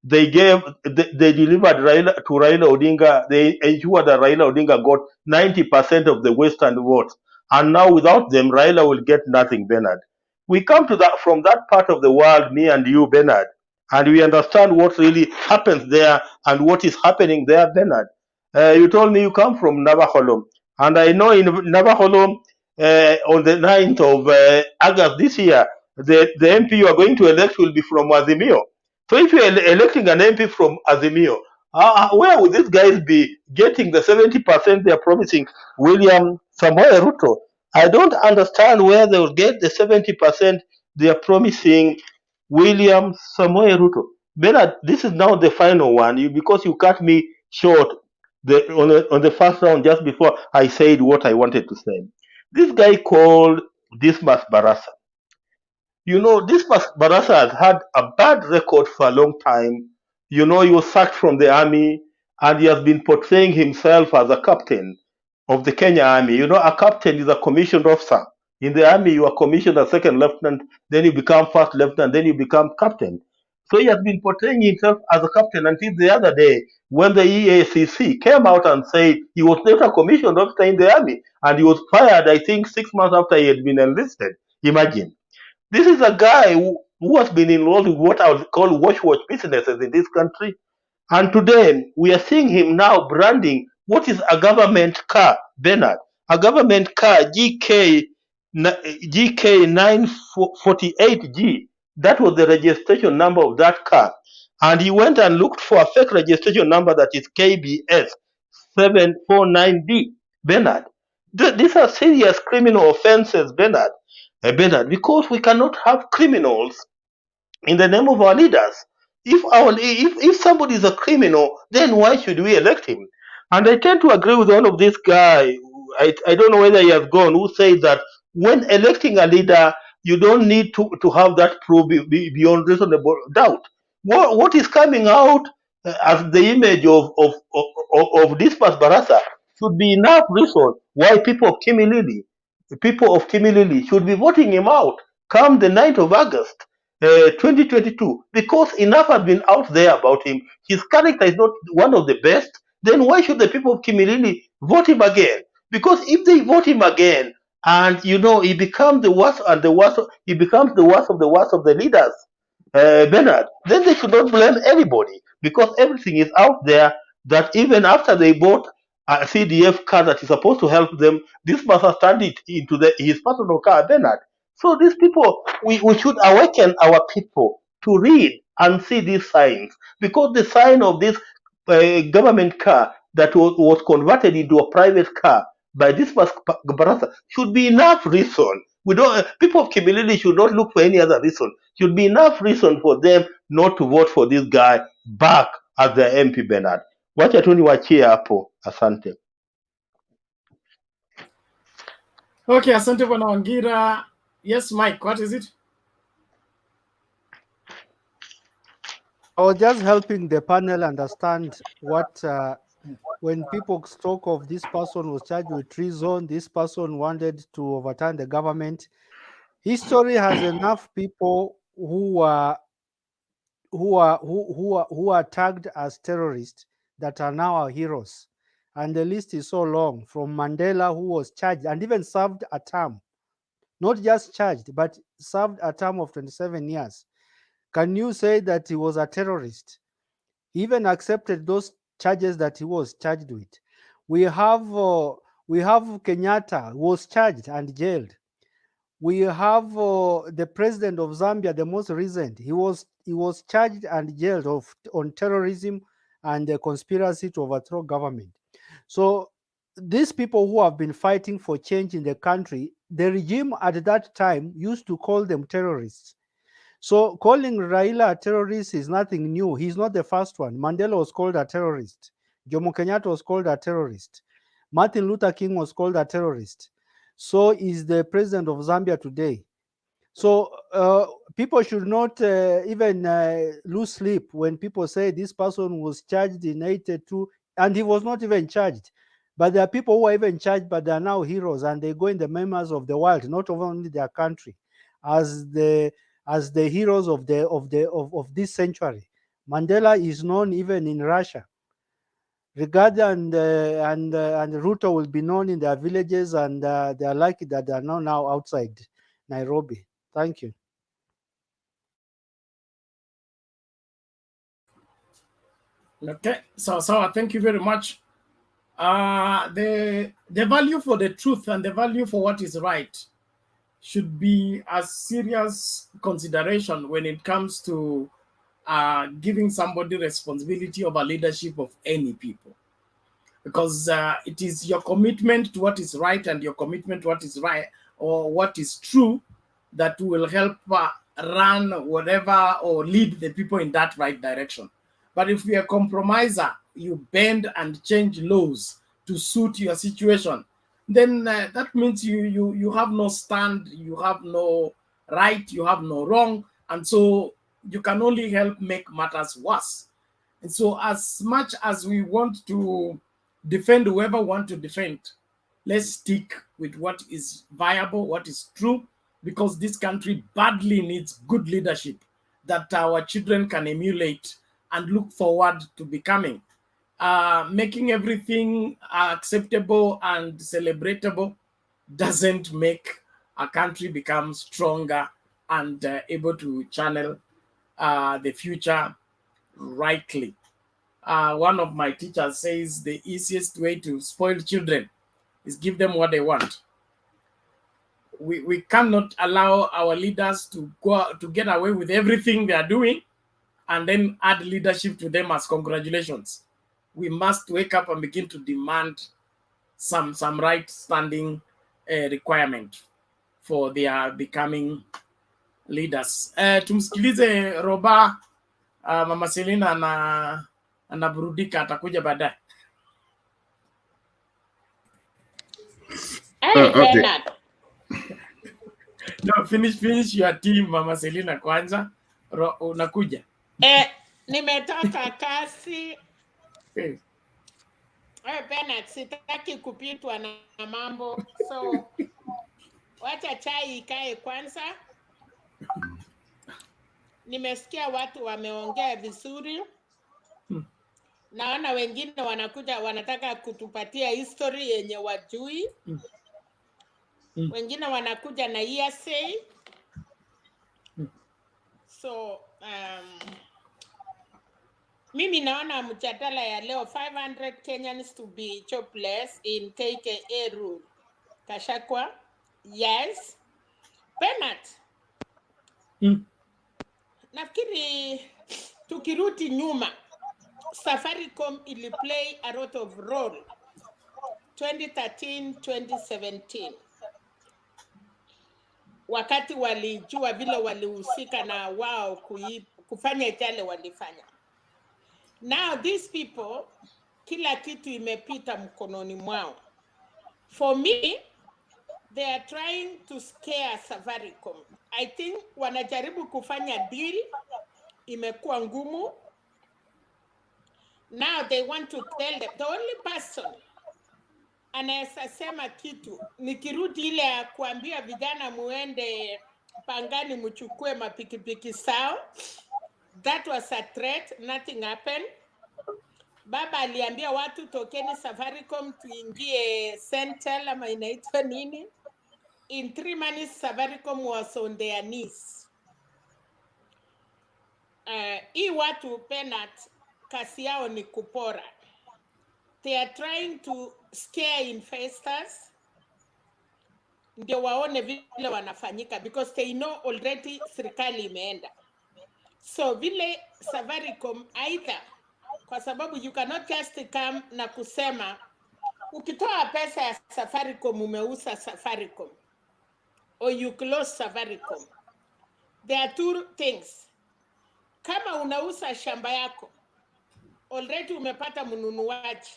they delivered Raila to Raila Odinga. They ensured that Raila Odinga got 90% of the Western votes, and now without them, Raila will get nothing. Bernard, we come to that from that part of the world, me and you, Bernard, and we understand what really happens there and what is happening there, Bernard. You told me you come from Navaholom, and I know in Navaholom on the 9th of August this year, the MP you are going to elect will be from Azimio. So if you are electing an MP from Azimio, where would these guys be getting the 70% they are promising William Samoei Ruto? I don't understand where they will get the 70% they are promising William Samoei Ruto. Bernard, this is now the final one, because you cut me short on the first round just before I said what I wanted to say. This guy called Dismas Barasa. Dismas Barasa has had a bad record for a long time. He was sacked from the army, and he has been portraying himself as a captain of the Kenya Army. A captain is a commissioned officer. In the army, you are commissioned as second lieutenant, then you become first lieutenant, then you become captain. So he has been portraying himself as a captain until the other day when the EACC came out and said he was not a commissioned officer in the army, and he was fired, I think, 6 months after he had been enlisted. Imagine. This is a guy who has been involved with what I would call watch businesses in this country. And today, we are seeing him now branding what is a government car, Bernard. A government car, GK948G. That was the registration number of that car. And he went and looked for a fake registration number that is KBS 749D, Bernard. These are serious criminal offenses, Bernard. Bernard, because we cannot have criminals in the name of our leaders. If somebody is a criminal, then why should we elect him? And I tend to agree with one of this guy. I don't know whether he has gone, who says that when electing a leader, you don't need to have that proof beyond reasonable doubt. What is coming out as the image of Dismas Barasa should be enough reason why people of Kimilili should be voting him out come the 9th of August 2022, because enough has been out there about him. His character is not one of the best. Then why should the people of Kimilili vote him again? Because if they vote him again, and he becomes the worst and the worst, he becomes the worst of the leaders, Bernard, then they should not blame anybody, because everything is out there that even after they bought a CDF car that is supposed to help them, this must have turned it into his personal car, Bernard. So these people, we should awaken our people to read and see these signs, because the sign of this government car that was converted into a private car by this Barasa should be enough reason. People of Kimilili should not look for any other reason. Should be enough reason for them not to vote for this guy back as the MP, Bernard. Wacha tu niwachie hapo, asante. Okay, asante bwana Wangira. Yes, Mike, what is it? I was just helping the panel understand what, when people talk of this person was charged with treason, this person wanted to overturn the government. History has enough people who are tagged as terrorists that are now our heroes, and the list is so long. From Mandela, who was charged and even served a term, not just charged, but served a term of 27 years. Can you say that he was a terrorist? He even accepted those charges that he was charged with. We have Kenyatta, who was charged and jailed. We have the president of Zambia, the most recent. He was charged and jailed on terrorism and the conspiracy to overthrow government. So these people who have been fighting for change in the country, the regime at that time used to call them terrorists. So calling Raila a terrorist is nothing new. He's not the first one. Mandela was called a terrorist. Jomo Kenyatta was called a terrorist. Martin Luther King was called a terrorist. So is the president of Zambia today. So people should not even lose sleep when people say this person was charged in 82 and he was not even charged. But there are people who are even charged, but they are now heroes and they go in the memoirs of the world, not only their country, as the heroes of this century. Mandela is known even in Russia. Rigathi and Ruto will be known in their villages, and they are lucky that they are now outside Nairobi. Thank you. Okay, so thank you very much. The value for the truth and the value for what is right should be a serious consideration when it comes to giving somebody responsibility of a leadership of any people, because it is your commitment to what is right and your commitment to what is right or what is true that will help run whatever or lead the people in that right direction. But if you're a compromiser, you bend and change laws to suit your situation, then that means you have no stand, you have no right, you have no wrong, and so you can only help make matters worse. And so as much as we want to defend whoever want to defend, let's stick with what is viable, what is true, because this country badly needs good leadership that our children can emulate and look forward to becoming. Making everything acceptable and celebratable doesn't make a country become stronger and able to channel the future rightly. One of my teachers says the easiest way to spoil children is give them what they want. We cannot allow our leaders to go to get away with everything they are doing and then add leadership to them as congratulations. We must wake up and begin to demand some right standing requirement for their becoming leaders. Tumsikilize Roba. Mama Selina anaburudika, atakuja baadaye. Okay. No, finish your team, Mama Selina kwanza. Unakuja. Nimetoka kasi. Bernard, sitaki kupitwa na mambo. So wacha chai ikae kwanza. Nimesikia watu wameongea vizuri. Naona wengine wanakuja wanataka kutupatia history yenye wajui. Wengine wanakuja na ESA. So mimi naona mjadala ya leo 500 Kenyans to be jobless in KKA rule. Gachagua, yes. Bernard. Nafikiri tukirudi nyuma, Safaricom ili play a lot of role 2013-2017. Wakati walijua vile walihusika na wao kufanya yale walifanya. Now these people, kila kitu imepita mkononi mwao. For me, they are trying to scare Safaricom. I think wanajaribu kufanya deal, imekuwa ngumu. Now they want to tell them, the only person anaweza sema kitu, nikirudi ile ya kuambia vijana muende Pangani mchukue mapikipiki sao. That was a threat, nothing happened. Baba aliambia watu tokeni Safaricom tuingie Central ama inaitwa nini. In 3 months, Safaricom was on their knees. Hii watu Bernard, kasi yao ni kupora. They are trying to scare investors. Ndio waone vile wanafanyika because they know already serikali imeenda. So vile Safaricom either, kwa sababu you cannot just come na kusema ukitoa pesa ya Safaricom umeuza Safaricom or you close Safaricom. There are two things. Kama unauza shamba yako, already umepata mnunuaji.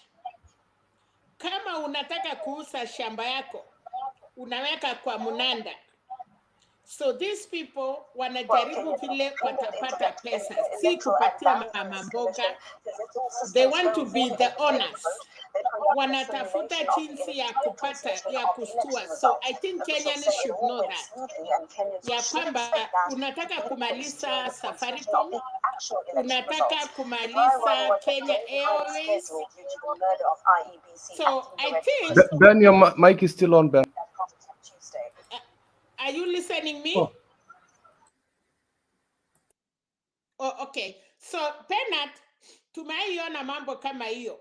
kama unataka kuuza shamba yako unaweka kwa mnanda. So these people wanajaribu vile watapata pesa, si kupatia mama mboga. They want to be the owners. Wanatafuta jinsi ya kupata ya kustua. So I think Kenyans should know that. Ya kwamba unataka kumaliza Safaricom, unataka kumaliza Kenya Airways. So I think Ben, your mic is still on, Ben. Are you listening me? Oh, okay. So Penat, tumeiona mambo kama hiyo.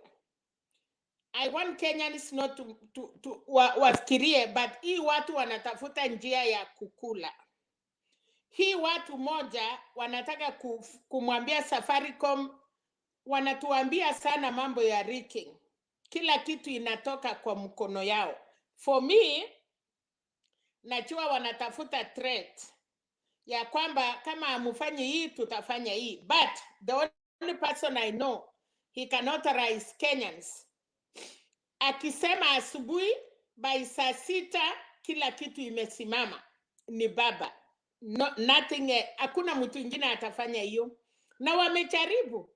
I want Kenyans not to wafikirie, but hii watu wanatafuta njia ya kukula. Hii watu moja wanataka kumwambia Safaricom, wanatuambia sana mambo ya rigging. Kila kitu inatoka kwa mkono yao. For me, najua wanatafuta threat ya kwamba kama amufanyi hii tutafanya hii. But the only person I know he can authorize Kenyans, akisema asubuhi by saa 6 kila kitu imesimama, ni baba. No, nothing, hakuna mtu mwingine atafanya hiyo. Na wamejaribu.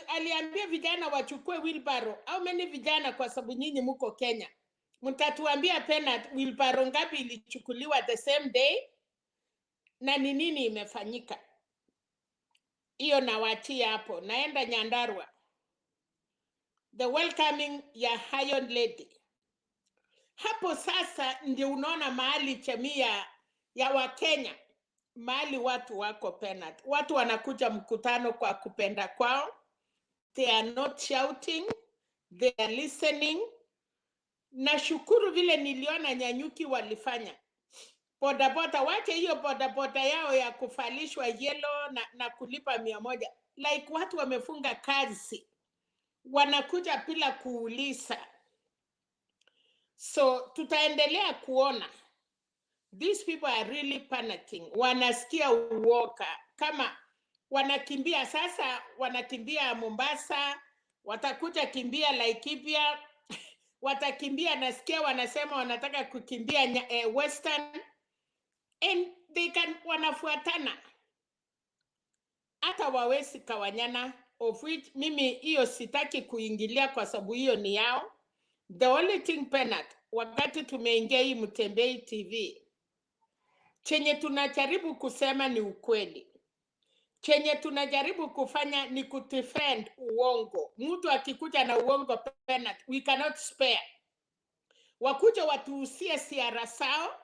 Aliambia vijana wachukue wheelbarrow. How many vijana, kwa sababu nyinyi mko Kenya, mtatuambia Penat wheelbarrow ngapi ilichukuliwa the same day na ni nini imefanyika? Hiyo nawaachia hapo. Naenda Nyandarua. The welcoming ya Iron Lady. Hapo sasa ndio unaona mahali chamia ya Wakenya, mahali watu wako Penat. Watu wanakuja mkutano kwa kupenda kwao. They are not shouting, they are listening. Nashukuru vile niliona Nyanyuki walifanya. Bodaboda, wache hiyo bodaboda yao ya kufalishwa yellow na kulipa 100. Like watu wamefunga kazi. Wanakuja bila kuuliza. So tutaendelea kuona. These people are really panicking. Wanasikia uoga. Kama wanakimbia sasa, wanakimbia Mombasa, watakuja kimbia Laikipia, watakimbia, nasikia wanasema wanataka kukimbia Western, and they can wanafuatana. Hata wawezi Kawanyana, of which mimi hiyo sitaki kuingilia kwa sababu hiyo ni yao. The only thing Penat, wakati tumeingia hii Mtembei TV, chenye tunajaribu kusema ni ukweli. Chenye tunajaribu kufanya ni kudefend uongo. Mtu akikuja na uongo Penat, we cannot spare. Wakuja watuusie siara sao,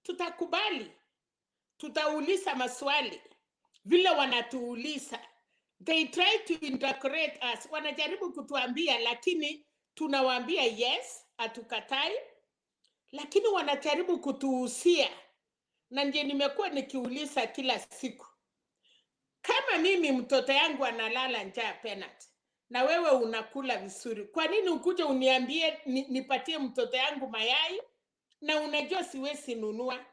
tutakubali. Tutauliza maswali vile wanatuuliza. They try to integrate us. Wanajaribu kutuambia, lakini tunawaambia yes, hatukatai. Lakini wanajaribu kutuusia. Na nje nimekuwa nikiuliza kila siku. Kama mimi mtoto yangu analala njaa Penat, na wewe unakula vizuri, kwa nini ukuje uniambie nipatie mtoto yangu mayai na unajua siwezi nunua?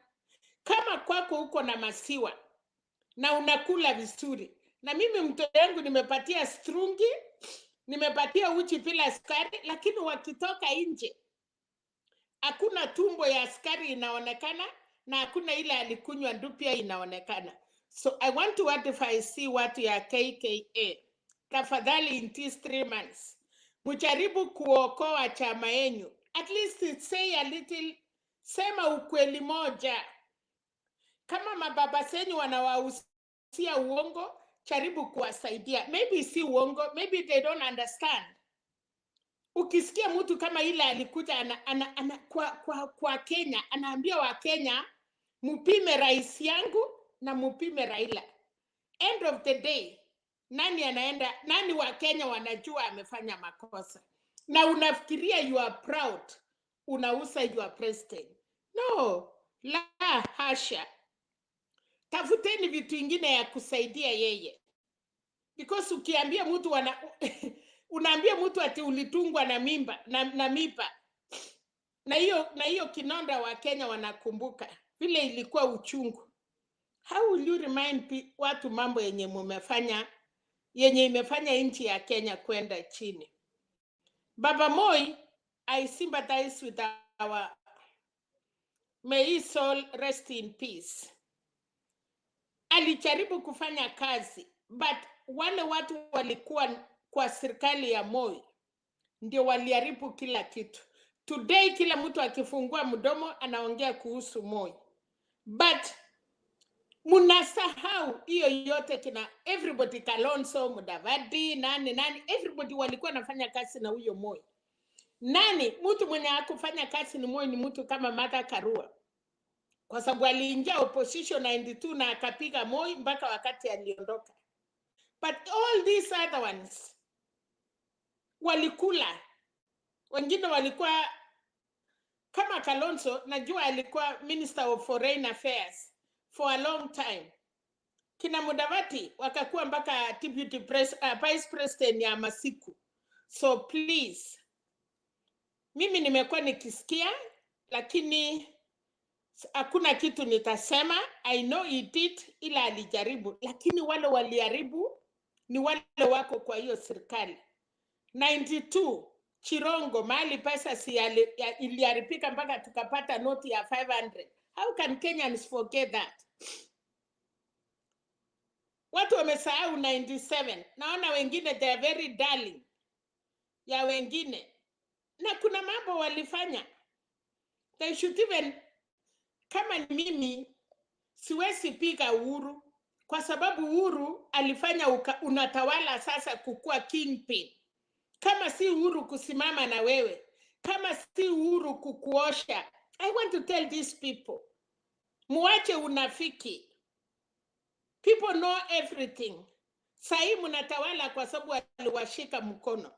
Kama kwako uko na masiwa na unakula vizuri, na mimi mtoto yangu nimepatia strungi, nimepatia uchi bila sukari, lakini wakitoka nje hakuna tumbo ya sukari inaonekana na hakuna ile alikunywa ndupia inaonekana. So I want to advise watu ya KKA, tafadhali in these 3 months, mujaribu kuokoa chama yenu. At least say a little, sema ukweli moja. Kama mababa senyu wanawausia uongo, jaribu kuwasaidia. Maybe si uongo, maybe they don't understand. Ukisikia mtu kama ile alikuja kwa Kenya, anaambia wa Kenya, mupime rais yangu na mupime Raila. End of the day, nani wa Kenya wanajua amefanya makosa? Na unafikiria you are proud, unausa your president. No, la hasha. Tafuteni vitu ingine ya kusaidia yeye. Because ukiambia mtu unaambia mtu ati ulitungwa na mimba na mipa. Na hiyo kinonda wa Kenya wanakumbuka vile ilikuwa uchungu. How will you remind watu mambo yenye imefanya nchi ya Kenya kwenda chini? Baba Moi I sympathize with our, may his soul rest in peace. Alijaribu kufanya kazi, but wale watu walikuwa kwa serikali ya Moi ndio waliharibu kila kitu. Today kila mtu akifungua mdomo anaongea kuhusu Moi. But munasahau hiyo yote kina everybody, Kalonzo, Mudavadi, nani, everybody walikuwa nafanya kazi na huyo Moi. Mtu mwenye hakufanya kazi ni Moi ni mtu kama Martha Karua. Kwa sababu aliingia opposition 92 na akapiga Moi mpaka wakati aliondoka. But all these other ones walikula. Wengine walikuwa kama Kalonzo, najua alikuwa Minister of Foreign Affairs for a long time. Kina Mudavadi wakakuwa mpaka deputy vice president ya masiku. So please, mimi nimekuwa nikisikia, lakini hakuna kitu nitasema. I know he did, ila alijaribu, lakini wale waliharibu ni wale wako kwa hiyo serikali. 92 Chirongo, mahali pesa iliharibika mpaka tukapata noti ya 500. How can Kenyans forget that? Watu wamesahau 97. Naona wengine they are very darling ya wengine. Na kuna mambo walifanya. They should even, kama mimi siwezi piga Uhuru kwa sababu Uhuru alifanya unatawala sasa kukua kingpin. Kama si Uhuru kusimama na wewe, kama si Uhuru kukuosha. I want to tell these people, muache unafiki. People know everything. Sahi munatawala kwa sababu aliwashika mkono.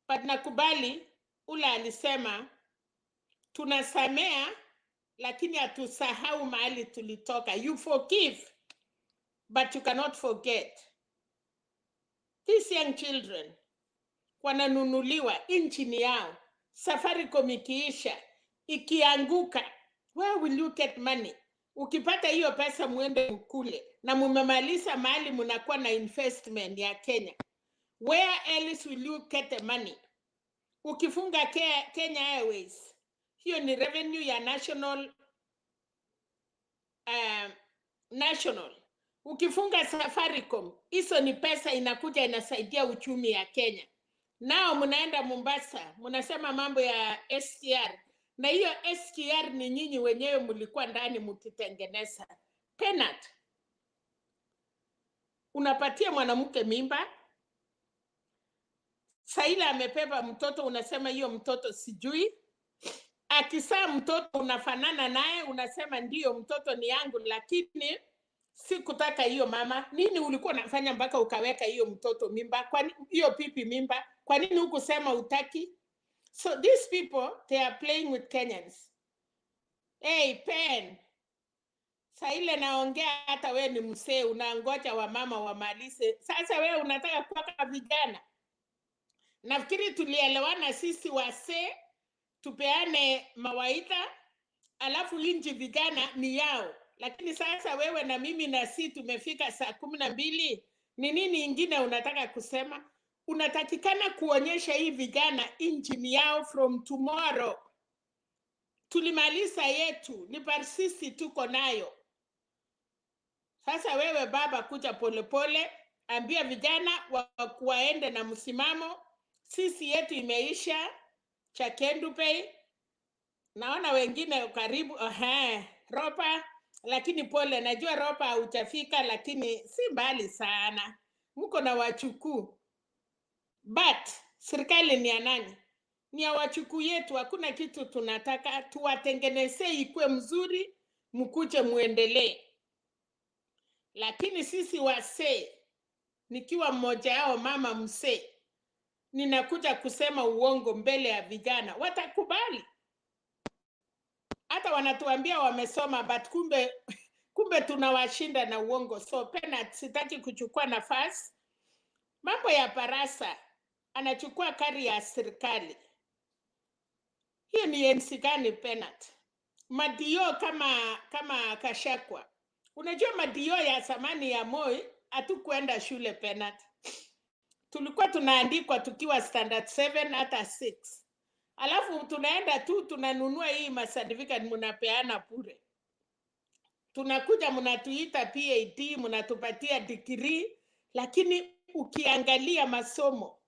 But nakubali, ula alisema, tunasamea, lakini hatusahau mahali tulitoka. You forgive, but you cannot forget. These young children, wananunuliwa inchini yao. Safaricom ikiisha, ikianguka, where will you get money? Ukipata hiyo pesa muende mkule. Na mumemaliza mahali munakuwa na investment ya Kenya. Where else will you get the money? Ukifunga Kenya Airways, hiyo ni revenue ya national. Ukifunga Safaricom, hizo ni pesa inakuja inasaidia uchumi ya Kenya. Nao munaenda Mombasa, munasema mambo ya SGR. Na hiyo SGR ni nyinyi wenyewe mulikuwa ndani mukitengeneza. Penat, unapatia mwanamke mimba. Saila amepepa mtoto, unasema hiyo mtoto sijui. Akizaa mtoto unafanana naye, unasema ndiyo mtoto ni yangu, lakini sikutaka hiyo mama. Nini ulikuwa unafanya mpaka ukaweka hiyo mtoto mimba? Kwa hiyo pipi mimba? Kwa nini hukusema utaki? So these people, they are playing with Kenyans. Hey, Pen. Saile naongea hata we ni msee, unangoja wa mama wamalize. Sasa we unataka kuwaka vijana. Nafikiri tulielewana sisi wasee, tupeane mawaidha, alafu inji vijana ni yao. Lakini sasa wewe na mimi na si tumefika saa 12, ni nini ingine unataka kusema? Unatakikana kuonyesha hii vijana inji ni yao from tomorrow. Tulimaliza yetu, ni parsisi tuko nayo. Sasa wewe baba kuja polepole, ambia vijana waende na msimamo. Sisi yetu imeisha, Chakendu Pay. Naona wengine karibu, Ropa, lakini pole, najua Ropa haujafika, lakini si mbali sana. Mko na wachukuu. But serikali ni ya nani? Ni ya wachukuu yetu. Hakuna kitu tunataka, tuwatengeneze ikue mzuri, mkuje muendelee. Lakini sisi wasee, nikiwa mmoja yao mama msee, ninakuja kusema uongo mbele ya vijana, watakubali. Hata wanatuambia wamesoma, but kumbe tunawashinda na uongo. So Penat, sitaki kuchukua nafasi. Mambo ya BARASA, anachukua kari ya serikali. Hiyo ni enzi gani Penat? Madio kama Gachagua. Unajua madio ya zamani ya Moi hatukuenda shule Penat. tulikuwa tunaandikwa tukiwa standard 7 hata 6, alafu tunaenda tu tunanunua hii certificate mnapeana bure. Tunakuja mnatuita PhD, mnatupatia degree, lakini ukiangalia masomo.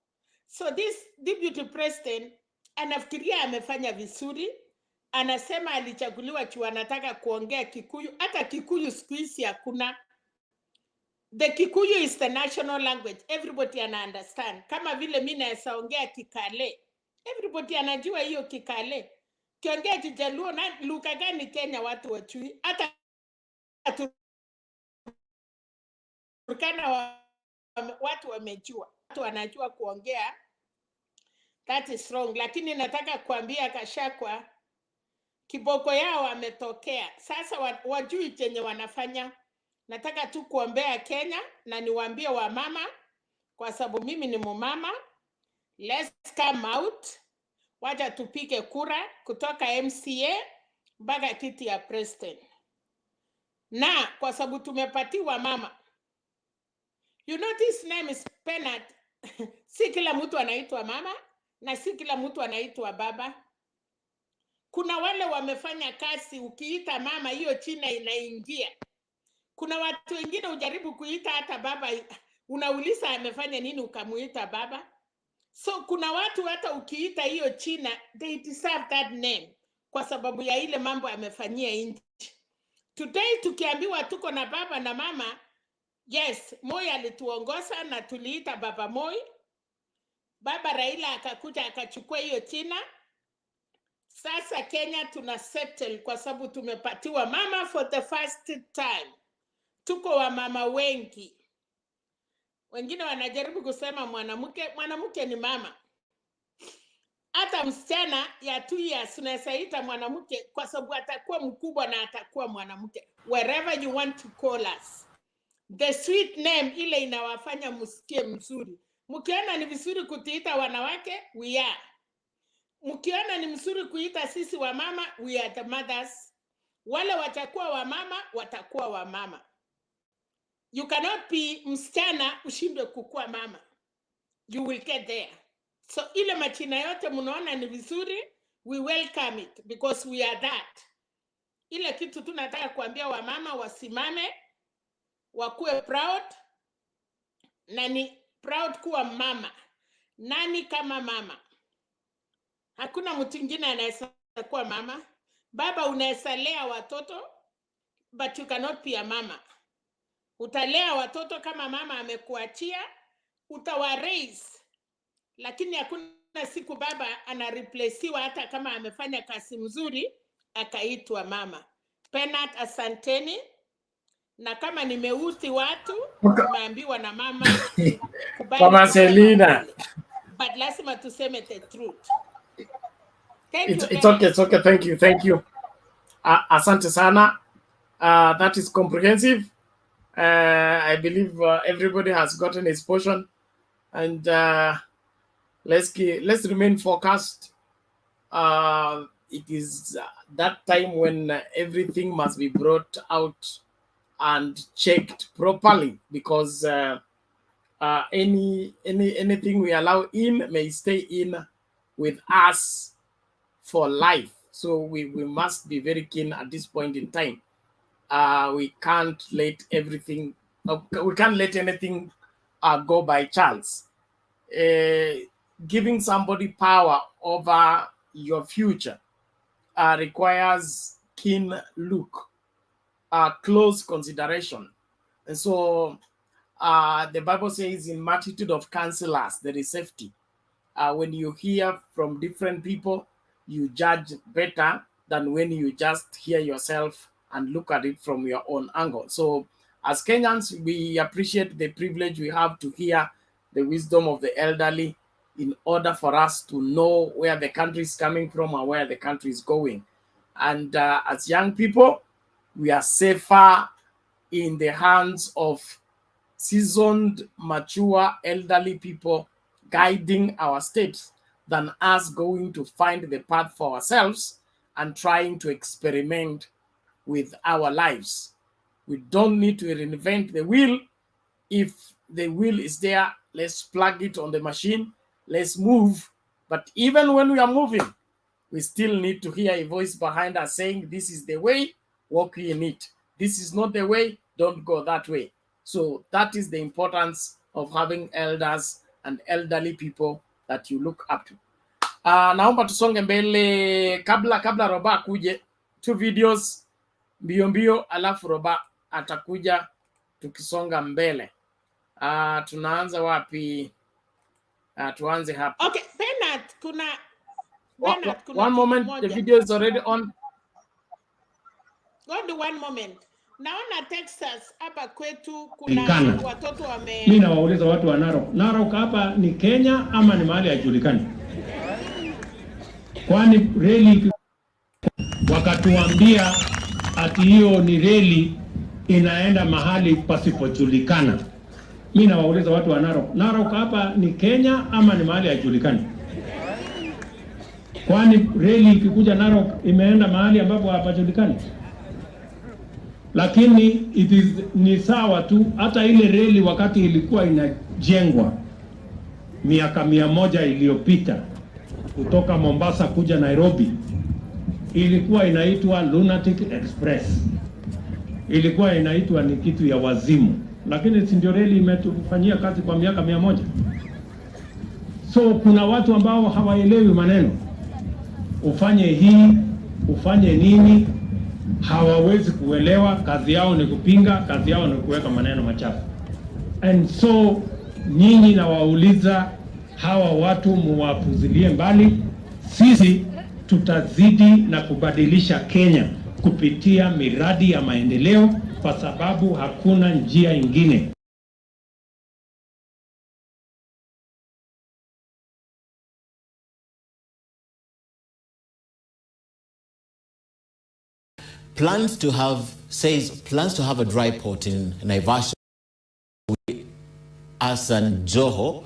So this deputy president anafikiria amefanya vizuri, anasema alichaguliwa juu anataka kuongea Kikuyu. Hata Kikuyu siku hizi hakuna. The Kikuyu is the national language. Everybody understand. Kama vile mimi naweza ongea Kikale. Everybody anajua hiyo Kikale. Kiongea Kijaluo na lugha gani Kenya watu wajui. Hata Turkana watu wamejua. Watu wanajua kuongea. That is wrong. Lakini nataka kuambia Gachagua kiboko yao wametokea. Sasa wajui chenye wanafanya. Nataka tu kuombea Kenya na niwaambie wa mama, kwa sababu mimi ni mumama. Let's come out. Wacha tupige kura kutoka MCA mpaka kiti ya president. Na kwa sababu tumepatiwa mama. You know this name is Penat. Si kila mtu anaitwa mama na si kila mtu anaitwa baba. Kuna wale wamefanya kazi, ukiita mama hiyo china inaingia. Kuna watu wengine ujaribu kuita hata baba, unauliza amefanya nini ukamuita baba. So kuna watu hata ukiita hiyo china, they deserve that name kwa sababu ya ile mambo amefanyia nchi. Today tukiambiwa tuko na baba na mama, yes, Moi alituongoza na tuliita baba Moi. Baba Raila akakuja akachukua hiyo china. Sasa Kenya tuna settle kwa sababu tumepatiwa mama for the first time. Tuko wa mama wengi. Wengine wanajaribu kusema mwanamke ni mama. Hata msichana ya 2 years unasaita mwanamke kwa sababu atakuwa mkubwa na atakuwa mwanamke. Wherever you want to call us. The sweet name ile inawafanya msikie mzuri. Mkiona ni vizuri kutiita wanawake, we are. Mkiona ni mzuri kuita sisi wa mama, we are the mothers. Wale watakuwa wa mama, watakuwa wa mama. You cannot be msichana ushindwe kukua mama. You will get there. So ile machina yote mnaona ni vizuri, we welcome it because we are that. Ile kitu tunataka kuambia wa mama wasimame, wakuwe proud. Na ni proud kuwa mama. Nani kama mama? Hakuna mtu mwingine anaweza kuwa mama. Baba unaweza lea watoto, but you cannot be a mama. Utalea watoto kama mama amekuachia, utawa raise. Lakini hakuna siku baba anareplacewa hata kama amefanya kazi mzuri, akaitwa mama. Penat, asanteni. Na kama nimeuthi watu, nimeambiwa na mama. Mama Selina. But lazima tuseme the truth. It's okay. Thank you. Asante sana. That is comprehensive. I believe everybody has gotten his portion, and let's remain focused. It is that time when everything must be brought out and checked properly, because anything we allow in may stay in with us for life. So we must be very keen at this point in time. We can't let everything, we can't let anything go by chance. Giving somebody power over your future requires keen look, close consideration. And so the Bible says in multitude of counselors, there is safety. When you hear from different people, you judge better than when you just hear yourself and look at it from your own angle. So as Kenyans, we appreciate the privilege we have to hear the wisdom of the elderly in order for us to know where the country is coming from and where the country is going. And as young people, we are safer in the hands of seasoned, mature, elderly people guiding our states than us going to find the path for ourselves and trying to experiment with our lives. We don't need to reinvent the wheel. If the wheel is there, let's plug it on the machine, let's move. But even when we are moving, we still need to hear a voice behind us saying, this is the way, walk in it. This is not the way, don't go that way. So that is the importance of having elders and elderly people that you look up to. Naomba tusonge mbele kabla Roba akuje, 2 videos mbio mbio, alafu Roba atakuja tukisonga mbele. Tunaanza wapi? Tuanze hapa. Okay, Bernard, kuna one moment, the video is already on. Go to 1 moment. Naona Texas hapa kwetu kuna watoto wame... Mimi nawauliza watu wa Narok. Narok hapa ni Kenya ama ni mahali hajulikani? Kwani reli wakatuambia ati hiyo ni reli inaenda mahali pasipojulikana. Mimi nawauliza watu wa Narok. Narok hapa ni Kenya ama ni mahali hajulikani? Kwani reli ikikuja Narok imeenda mahali ambapo hapajulikani? Lakini ni sawa tu. Hata ile reli wakati ilikuwa inajengwa miaka 100 iliyopita kutoka Mombasa kuja Nairobi, ilikuwa inaitwa Lunatic Express. Ilikuwa inaitwa ni kitu ya wazimu, lakini si ndio reli imetufanyia kazi kwa miaka 100. So kuna watu ambao hawaelewi maneno. Ufanye hii, ufanye nini, hawawezi kuelewa. Kazi yao ni kupinga, kazi yao ni kuweka maneno machafu. And so nyinyi na wauliza hawa watu muwapuzilie mbali. Sisi tutazidi na kubadilisha Kenya kupitia miradi ya maendeleo, kwa sababu hakuna njia ingine. Plans to have a dry port in Naivasha. Asan Joho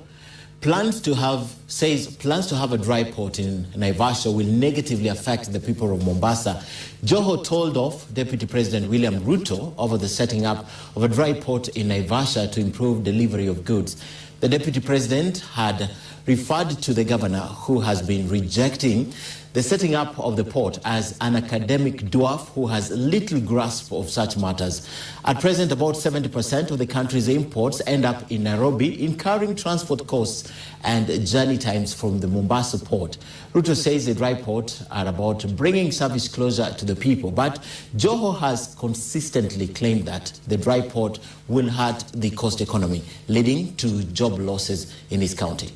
plans to have a dry port in Naivasha will negatively affect the people of Mombasa. Joho told off Deputy President William Ruto over the setting up of a dry port in Naivasha to improve delivery of goods. The Deputy President had referred to the governor, who has been rejecting the setting up of the port, as an academic dwarf who has little grasp of such matters. At present, about 70% of the country's imports end up in Nairobi, incurring transport costs and journey times from the Mombasa port. Ruto says the dry port are about bringing service closer to the people, but Joho has consistently claimed that the dry port will hurt the coast economy, leading to job losses in his county.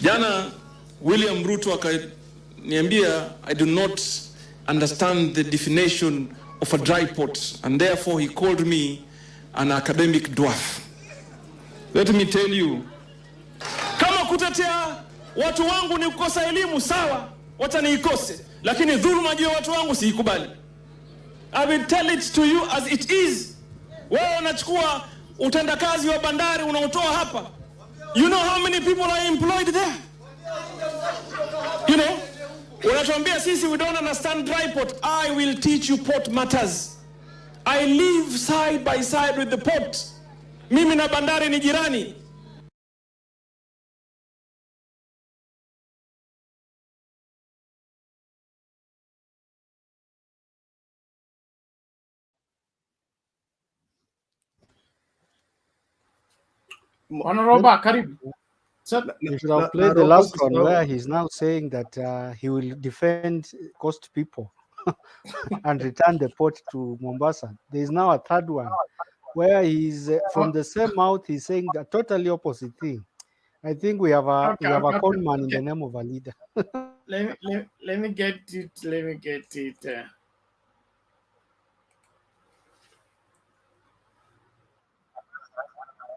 Jana William Ruto akaniambia I do not understand the definition of a dry port, and therefore he called me an academic dwarf. Let me tell you, kama kutetea watu wangu ni kukosa elimu, sawa, wacha niikose, lakini dhuluma juu ya watu wangu siikubali. I will tell it to you as it is. Wewe unachukua utendakazi wa bandari unaotoa hapa. You know how many people are employed there? You know, unatuambia sisi we don't understand dry port. I will teach you port matters. I live side by side with the port. Mimi na bandari ni jirani. Honorable Karim. You should have played the last one where he's now saying that he will defend coast people and return the port to Mombasa. There is now a third one where he's from the same mouth, he's saying the totally opposite thing. I think we have a con man in the name of a leader. let me get it.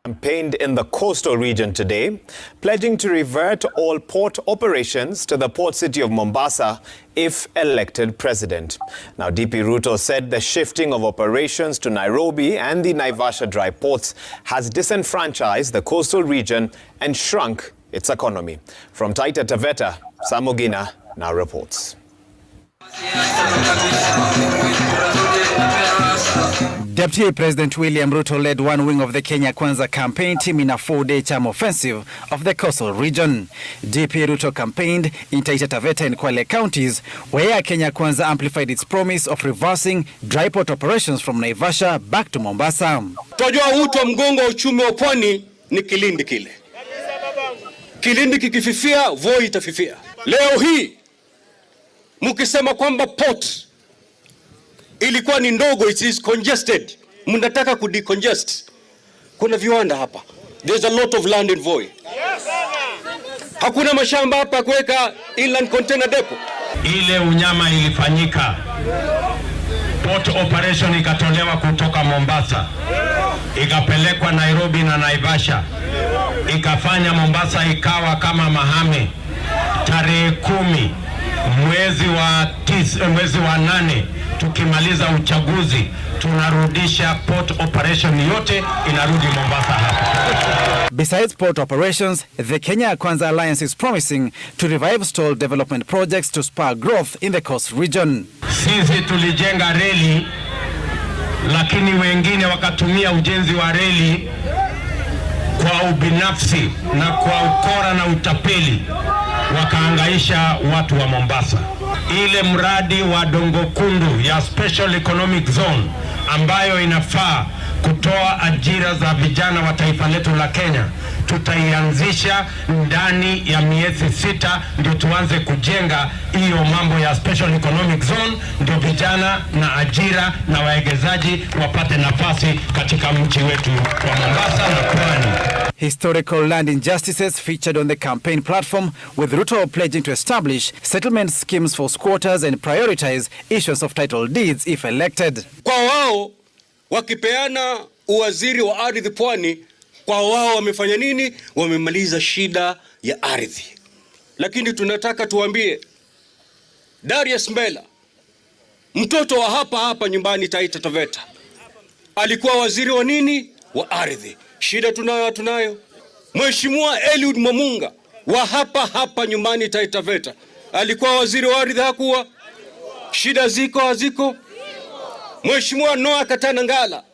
Campaigned in the coastal region today, pledging to revert all port operations to the port city of Mombasa if elected president. Now, DP Ruto said the shifting of operations to Nairobi and the Naivasha dry ports has disenfranchised the coastal region and shrunk its economy. From Taita Taveta, Samogina now reports. Deputy President William Ruto led one wing of the Kenya Kwanza campaign team in a 4-day term offensive of the coastal region. DP Ruto campaigned in Taita Taveta and Kwale counties, where Kenya Kwanza amplified its promise of reversing dry port operations from Naivasha back to Mombasa. Tunajua uti wa mgongo wa uchumi wa pwani ni kilindi kile. Kilindi kikififia, Voi itafifia. Leo hii mukisema kwamba port ilikuwa ni ndogo, it is congested, mnataka kudecongest. Kuna viwanda hapa. There's a lot of land in Voi. Hakuna mashamba hapa kuweka inland container depot. Ile unyama ilifanyika, port operation ikatolewa kutoka Mombasa ikapelekwa Nairobi na Naivasha, ikafanya Mombasa ikawa kama Mahame. Tarehe 10 mwezi wa 8 tukimaliza uchaguzi tunarudisha port operation yote inarudi Mombasa hapa. Besides port operations, the Kenya Kwanza Alliance is promising to revive stalled development projects to spur growth in the coast region. Sisi tulijenga reli, lakini wengine wakatumia ujenzi wa reli kwa ubinafsi na kwa ukora na utapeli, wakaangaisha watu wa Mombasa. Ile mradi wa Dongo Kundu ya Special Economic Zone ambayo inafaa kutoa ajira za vijana wa taifa letu la Kenya, tutaianzisha ndani ya miezi 6, ndio tuanze kujenga hiyo mambo ya Special Economic Zone, ndio vijana na ajira na waegezaji wapate nafasi katika mji wetu wa Mombasa na Pwani. Historical land injustices featured on the campaign platform, with Ruto pledging to establish settlement schemes for squatters and prioritize issuance of title deeds if elected. Kwa wao wakipeana uwaziri wa ardhi pwani, kwa wao wamefanya nini? Wamemaliza shida ya ardhi. Lakini tunataka tuambie Darius Mbela, mtoto wa hapa nyumbani Taita Taveta, alikuwa waziri wa nini? Wa ardhi. Shida tunayo. Mheshimiwa Eliud Mamunga wa hapa nyumbani Taita Taveta, alikuwa waziri wa ardhi, hakuwa? Shida haziko? Mheshimiwa Noah Katana Ngala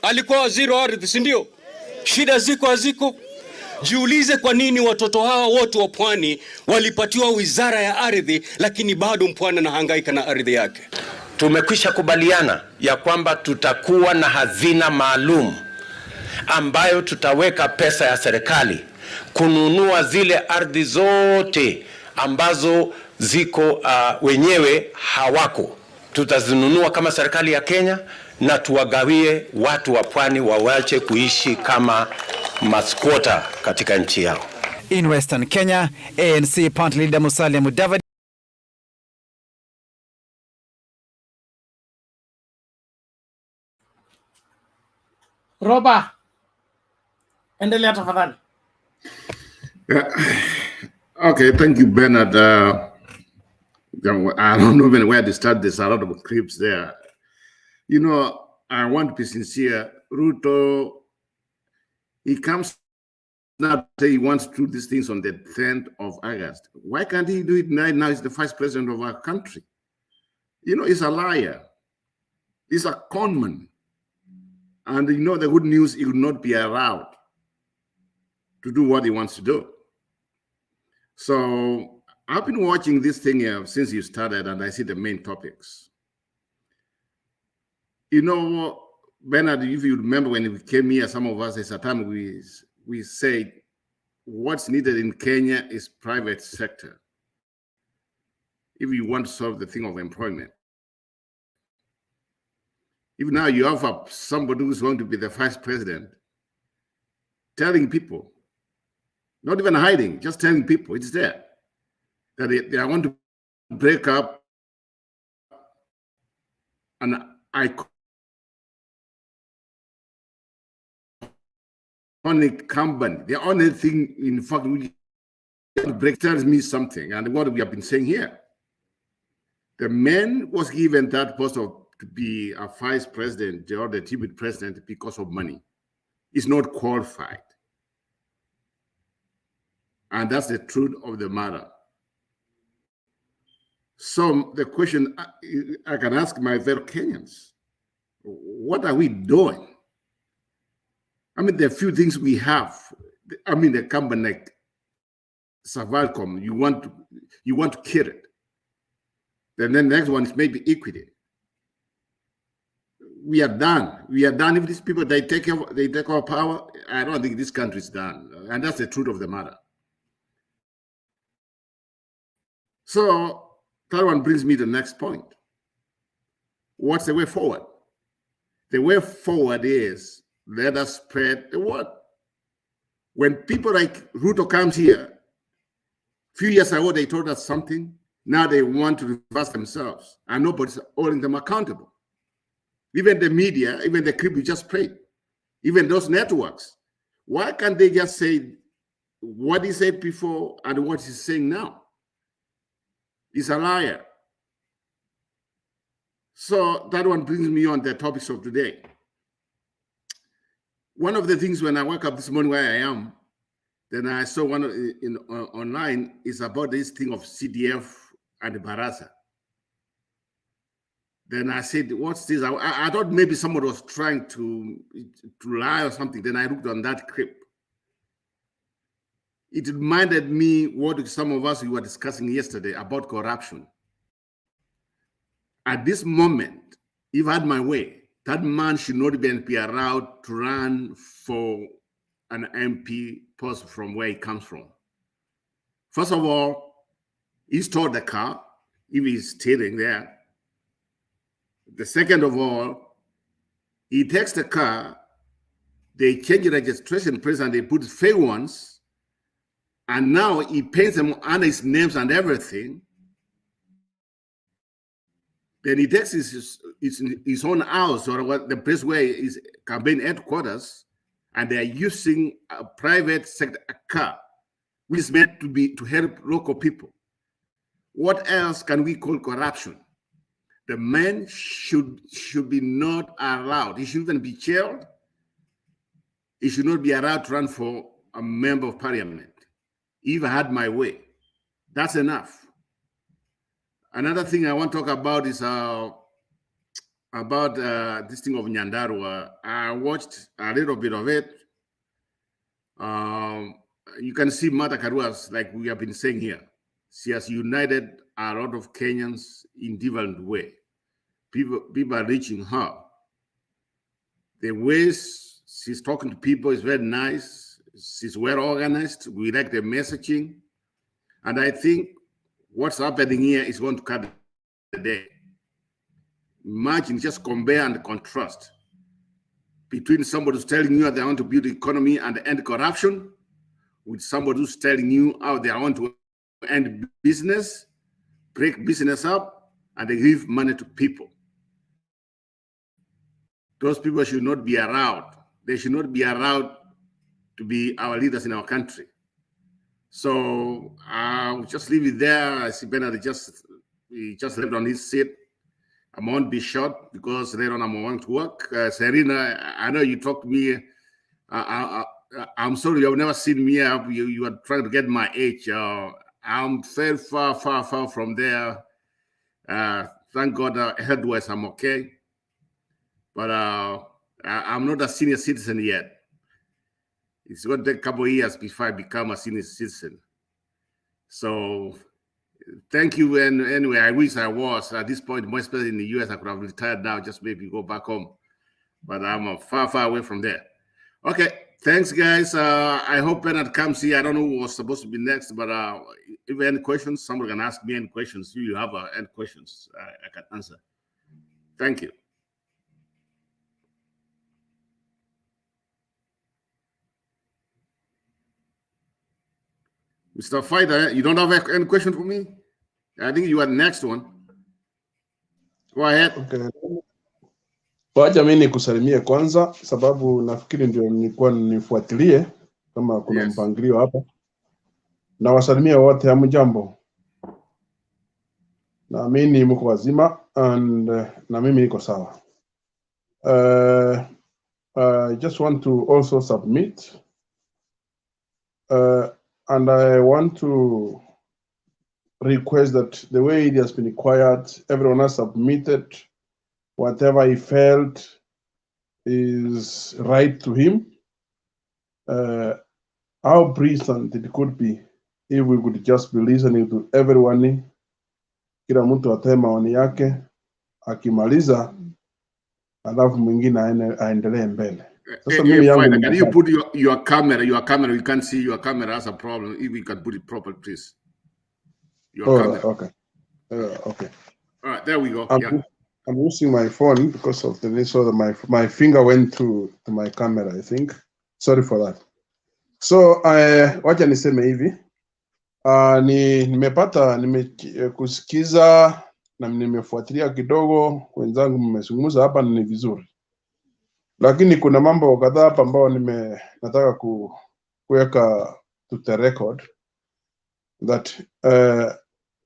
alikuwa waziri wa ardhi, si ndio? Shida haziko? Jiulize kwa nini watoto hawa wote wa pwani walipatiwa wizara ya ardhi, lakini bado mpwani anahangaika na ardhi yake. Tumekwisha kubaliana ya kwamba tutakuwa na hazina maalum ambayo tutaweka pesa ya serikali kununua zile ardhi zote ambazo ziko wenyewe hawako. Tutazinunua kama serikali ya Kenya na tuwagawie watu wa pwani wawache kuishi kama maskwota katika nchi yao. In Western Kenya, ANC Party Leader Musalia Mudavadi Roba, endelea tafadhali. Okay, thank you, Bernard. I don't know even where to start this. A lot of clips there. You know, I want to be sincere. Ruto, he comes now to say he wants to do these things on the 10th of August. Why can't he do it now? Now he's the vice president of our country. You know, he's a liar. He's a conman. And you know, the good news, he will not be allowed to do what he wants to do. So I've been watching this thing here since you started, and I see the main topics. You know, Bernard, if you remember when we came here, some of us at a time we said what's needed in Kenya is private sector. If you want to solve the thing of employment. If now you have somebody who's going to be the vice president, telling people, not even hiding, just telling people it's there, that they want to break up an iconic company. The only thing, in fact, we break tells me something, and what we have been saying here. The man was given that post to be a vice president or the deputy president because of money. He's not qualified. And that's the truth of the matter. So the question I can ask my fellow Kenyans, What are we doing? I mean, there are few things we have. I mean, the company like Safaricom, you want to kill it. Then the next one is maybe equity. We are done. We are done. If these people they take our power, I don't think this country is done. And that's the truth of the matter. So that one brings me to the next point. What's the way forward? The way forward is let us spread the word. When people like Ruto comes here, a few years ago they told us something. Now they want to reverse themselves, and nobody's holding them accountable. Even the media, even the clip we just played, even those networks. Why can't they just say what he said before and what he's saying now? He's a liar. So that one brings me on the topics of today. One of the things when I woke up this morning where I am, then I saw one online is about this thing of CDF and BARASA. Then I said, what's this? I thought maybe someone was trying to lie or something. Then I looked on that clip. It reminded me what some of us we were discussing yesterday about corruption. At this moment, if I had my way, that man should not even be allowed to run for an MP post from where he comes from. First of all, he stole the car, if he's stealing there. The second of all, he takes the car, they change the registration plate and they put fake ones, and now he paints them under his names and everything. Then he takes his own house or what the place where his campaign headquarters, and they are using a private sector car, which is meant to help local people. What else can we call corruption? The man should be not allowed. He shouldn't be jailed. He should not be allowed to run for a member of parliament. If I had my way, that's enough. Another thing I want to talk about is about this thing of NYANDARUA. I watched a little bit of it. You can see Mother KARUA, like we have been saying here. She has united a lot of Kenyans in different way. People are reaching her. The ways she's talking to people is very nice. She's well organized. We like the messaging. And I think what's happening here is going to cut the day. Imagine, just compare and contrast between somebody who's telling you that they want to build the economy and end corruption with somebody who's telling you how they want to end business, break business up, and they give money to people. Those people should not be allowed. They should not be allowed to be our leaders in our country. So I'll just leave it there. I see Bernard just left on his seat. I won't be short because later on I'm going to work. Serena, I know you talked to me. I'm sorry, you've never seen me up. You are trying to get my age. I'm very far from there. Thank God, health-wise, I'm okay. But I'm not a senior citizen yet. It's going to take a couple of years before I become a senior citizen. So thank you. And anyway, I wish I was at this point, more especially in the US, I could have retired now, just maybe go back home. But I'm far away from there. Okay, thanks, guys. I hope Bernard comes here. I don't know who was supposed to be next, but if you have any questions, someone can ask me any questions. If you have any questions, I can answer. Thank you. Mr. Fighter, you don't have any question for me? I think you are the next one. Go ahead. Okay. Wacha mimi nikusalimie kwanza, sababu nafikiri ndio nilikuwa nifuatilie kama kuna mpangilio hapa. Na wasalimia wote, hamjambo. Na mimi mko wazima and na mimi niko sawa. I just want to also submit and I want to request that the way it has been quiet, everyone has submitted whatever he felt is right to him. How brilliant it could be if we could just be listening to everyone, kila mtu atoe maoni yake, akimaliza alafu mwingine aendelee mbele. Sasa mimi yangu ni can you put your camera? We can't see your camera has a problem. If we can put it properly, please. Your camera. Okay. Okay. All right, there we go. I'm using my phone because of the so that my finger went to my camera, I think. Sorry for that. So wacha niseme hivi. Nimepata kusikiza na nimefuatilia kidogo, wenzangu mmezungumza hapa ni vizuri. Lakini kuna mambo kadhaa hapa ambao nataka kuweka to the record that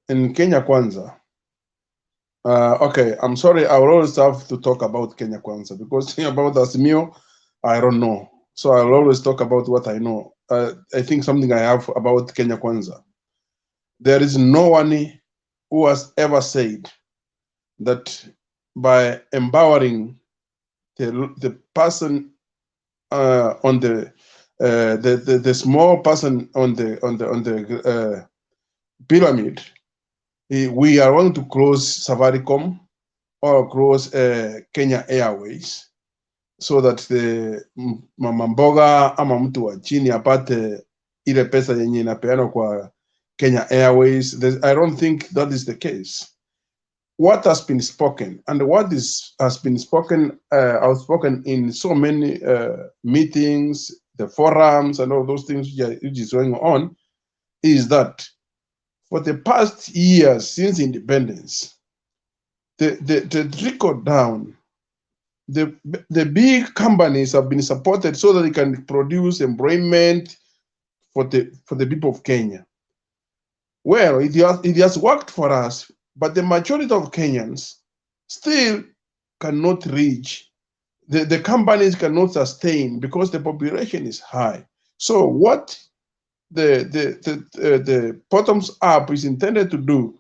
in Kenya Kwanza. Okay, I'm sorry, I will always have to talk about Kenya Kwanza because about Azimio, I don't know. So I'll always talk about what I know. I think something I have about Kenya Kwanza. There is no one who has ever said that by empowering the person on the small person on the pyramid, we are going to close Safaricom or close Kenya Airways so that the mama mboga ama mtu wa chini apate ile pesa yenye inapeana kwa Kenya Airways. I don't think that is the case. What has been spoken and has been spoken, outspoken in so many meetings, the forums, and all those things which is going on, is that for the past years since independence, the trickle down, the big companies have been supported so that they can produce employment for the people of Kenya. Well, it has worked for us, but the majority of Kenyans still cannot reach. The companies cannot sustain because the population is high. So what the bottoms up is intended to do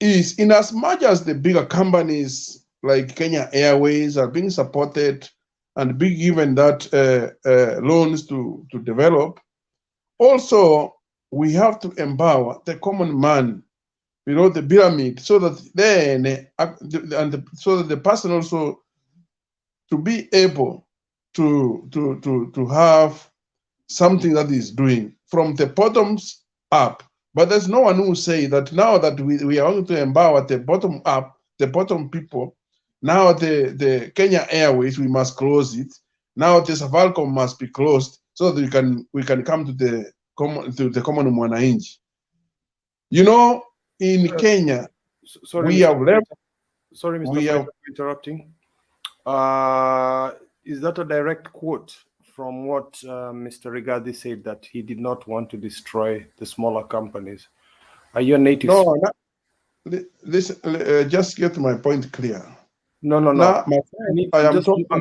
is, in as much as the bigger companies like Kenya Airways are being supported and being given that loans to develop, also we have to empower the common man below the pyramid so that then so that the person also to be able to have something that is doing from the bottoms up. But there's no one who say that now that we are going to empower the bottom up, the bottom people, now the Kenya Airways, we must close it. Now the Safaricom must be closed so that we can come to the common mwananchi. You know, in Kenya, sorry, we Mr. have left. Sorry, Mr. We have for interrupting. Is that a direct quote from what Mr. Rigathi said, that he did not want to destroy the smaller companies? Are you a native? No, listen, just get my point clear. No. Now, I'm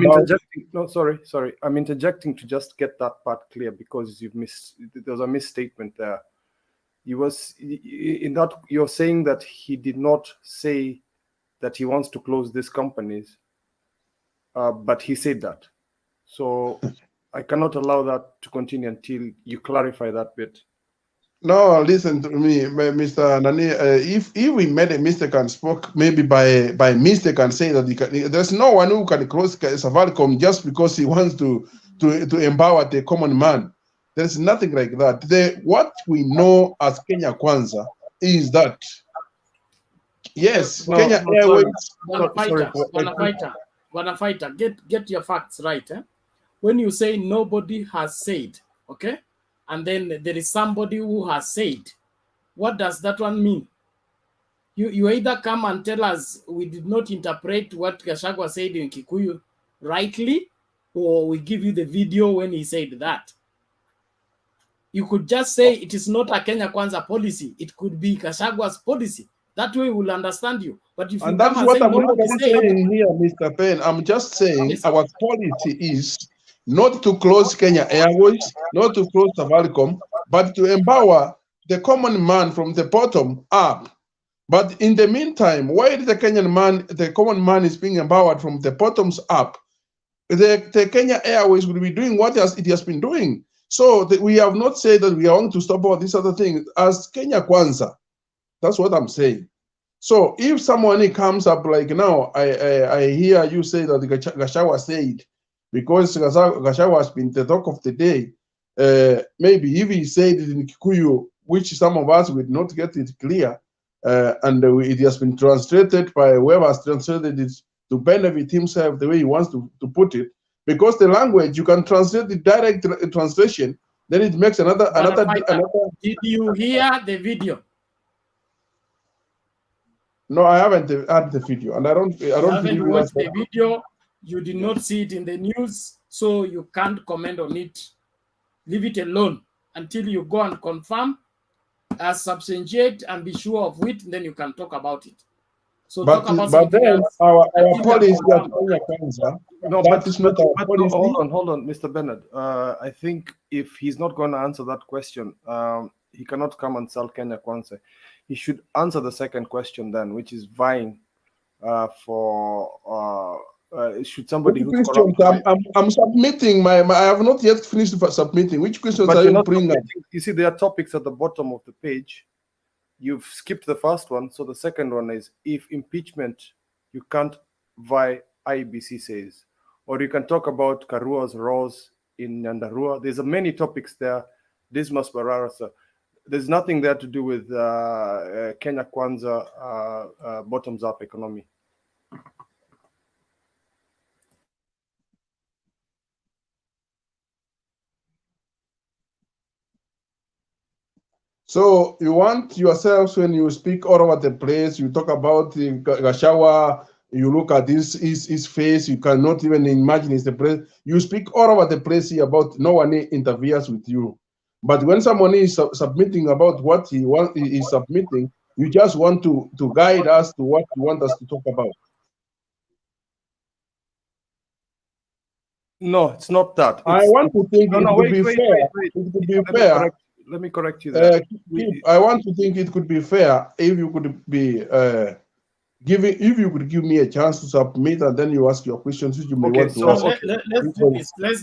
interjecting. No, sorry. I'm interjecting to just get that part clear because there's a misstatement there. You're saying that he did not say that he wants to close these companies, but he said that. So I cannot allow that to continue until you clarify that bit. No, listen to me, Mr. Nani. If we made a mistake and spoke maybe by mistake and say that there's no one who can close Safaricom just because he wants to empower the common man. There's nothing like that. What we know as Kenya Kwanza is that yes, Kenya Airways. Fighter, get your facts right. When you say nobody has said, okay, and then there is somebody who has said, what does that one mean? You either come and tell us we did not interpret what Gachagua said in Kikuyu rightly, or we give you the video when he said that. You could just say it is not a Kenya Kwanza policy. It could be Gachagua's policy. That way we'll understand you. But if you And that's come and what say I'm nobody not said, saying here, Mr. Penn. I'm just saying our policy is not to close Kenya Airways, not to close Safaricom, but to empower the common man from the bottom up. But in the meantime, while the common man is being empowered from the bottoms up, the Kenya Airways will be doing what it has been doing. So we have not said that we are going to stop all these other things. As Kenya Kwanza, that's what I'm saying. So if someone comes up like now, I hear you say that Gachagua said, because Gachagua has been the talk of the day, maybe if he said it in Kikuyu, which some of us would not get it clear, and it has been translated by whoever has translated it to benefit himself the way he wants to put it, because the language, you can translate the direct translation, then it makes another. Did you hear the video? No, I haven't had the video, and I don't believe you watched the video. You did not see it in the news, so you can't comment on it. Leave it alone until you go and confirm, substantiate, and be sure of it. Then you can talk about it. So but then else. Our policy is Kenya. No, that is not our policy. Hold on, Mr. Bennett. I think if he's not going to answer that question, he cannot come and sell Kenya Kwanza. He should answer the second question then, which is vying for. Should somebody who's corrupt? I'm submitting I have not yet finished submitting. Which questions are you bringing up? You see, there are topics at the bottom of the page. You've skipped the first one, so the second one is if impeachment, you can't vie, Iebc says, or you can talk about KARUA's roles in NYANDARUA. There's many topics there. DIDYMUS, BARASA. There's nothing there to do with Kenya Kwanza bottoms-up economy. So you want yourselves, when you speak all over the place, you talk about Gachagua, you look at his face, you cannot even imagine he's the president. You speak all over the place here about no one interferes with you. But when someone is submitting about what he is submitting, you just want to guide us to what you want us to talk about. No, it's not that. I want to think it would be fair. It would be fair. Let me correct you there. I want to think it could be fair if you could be if you could give me a chance to submit, and then you ask your questions which you may want to ask. Let's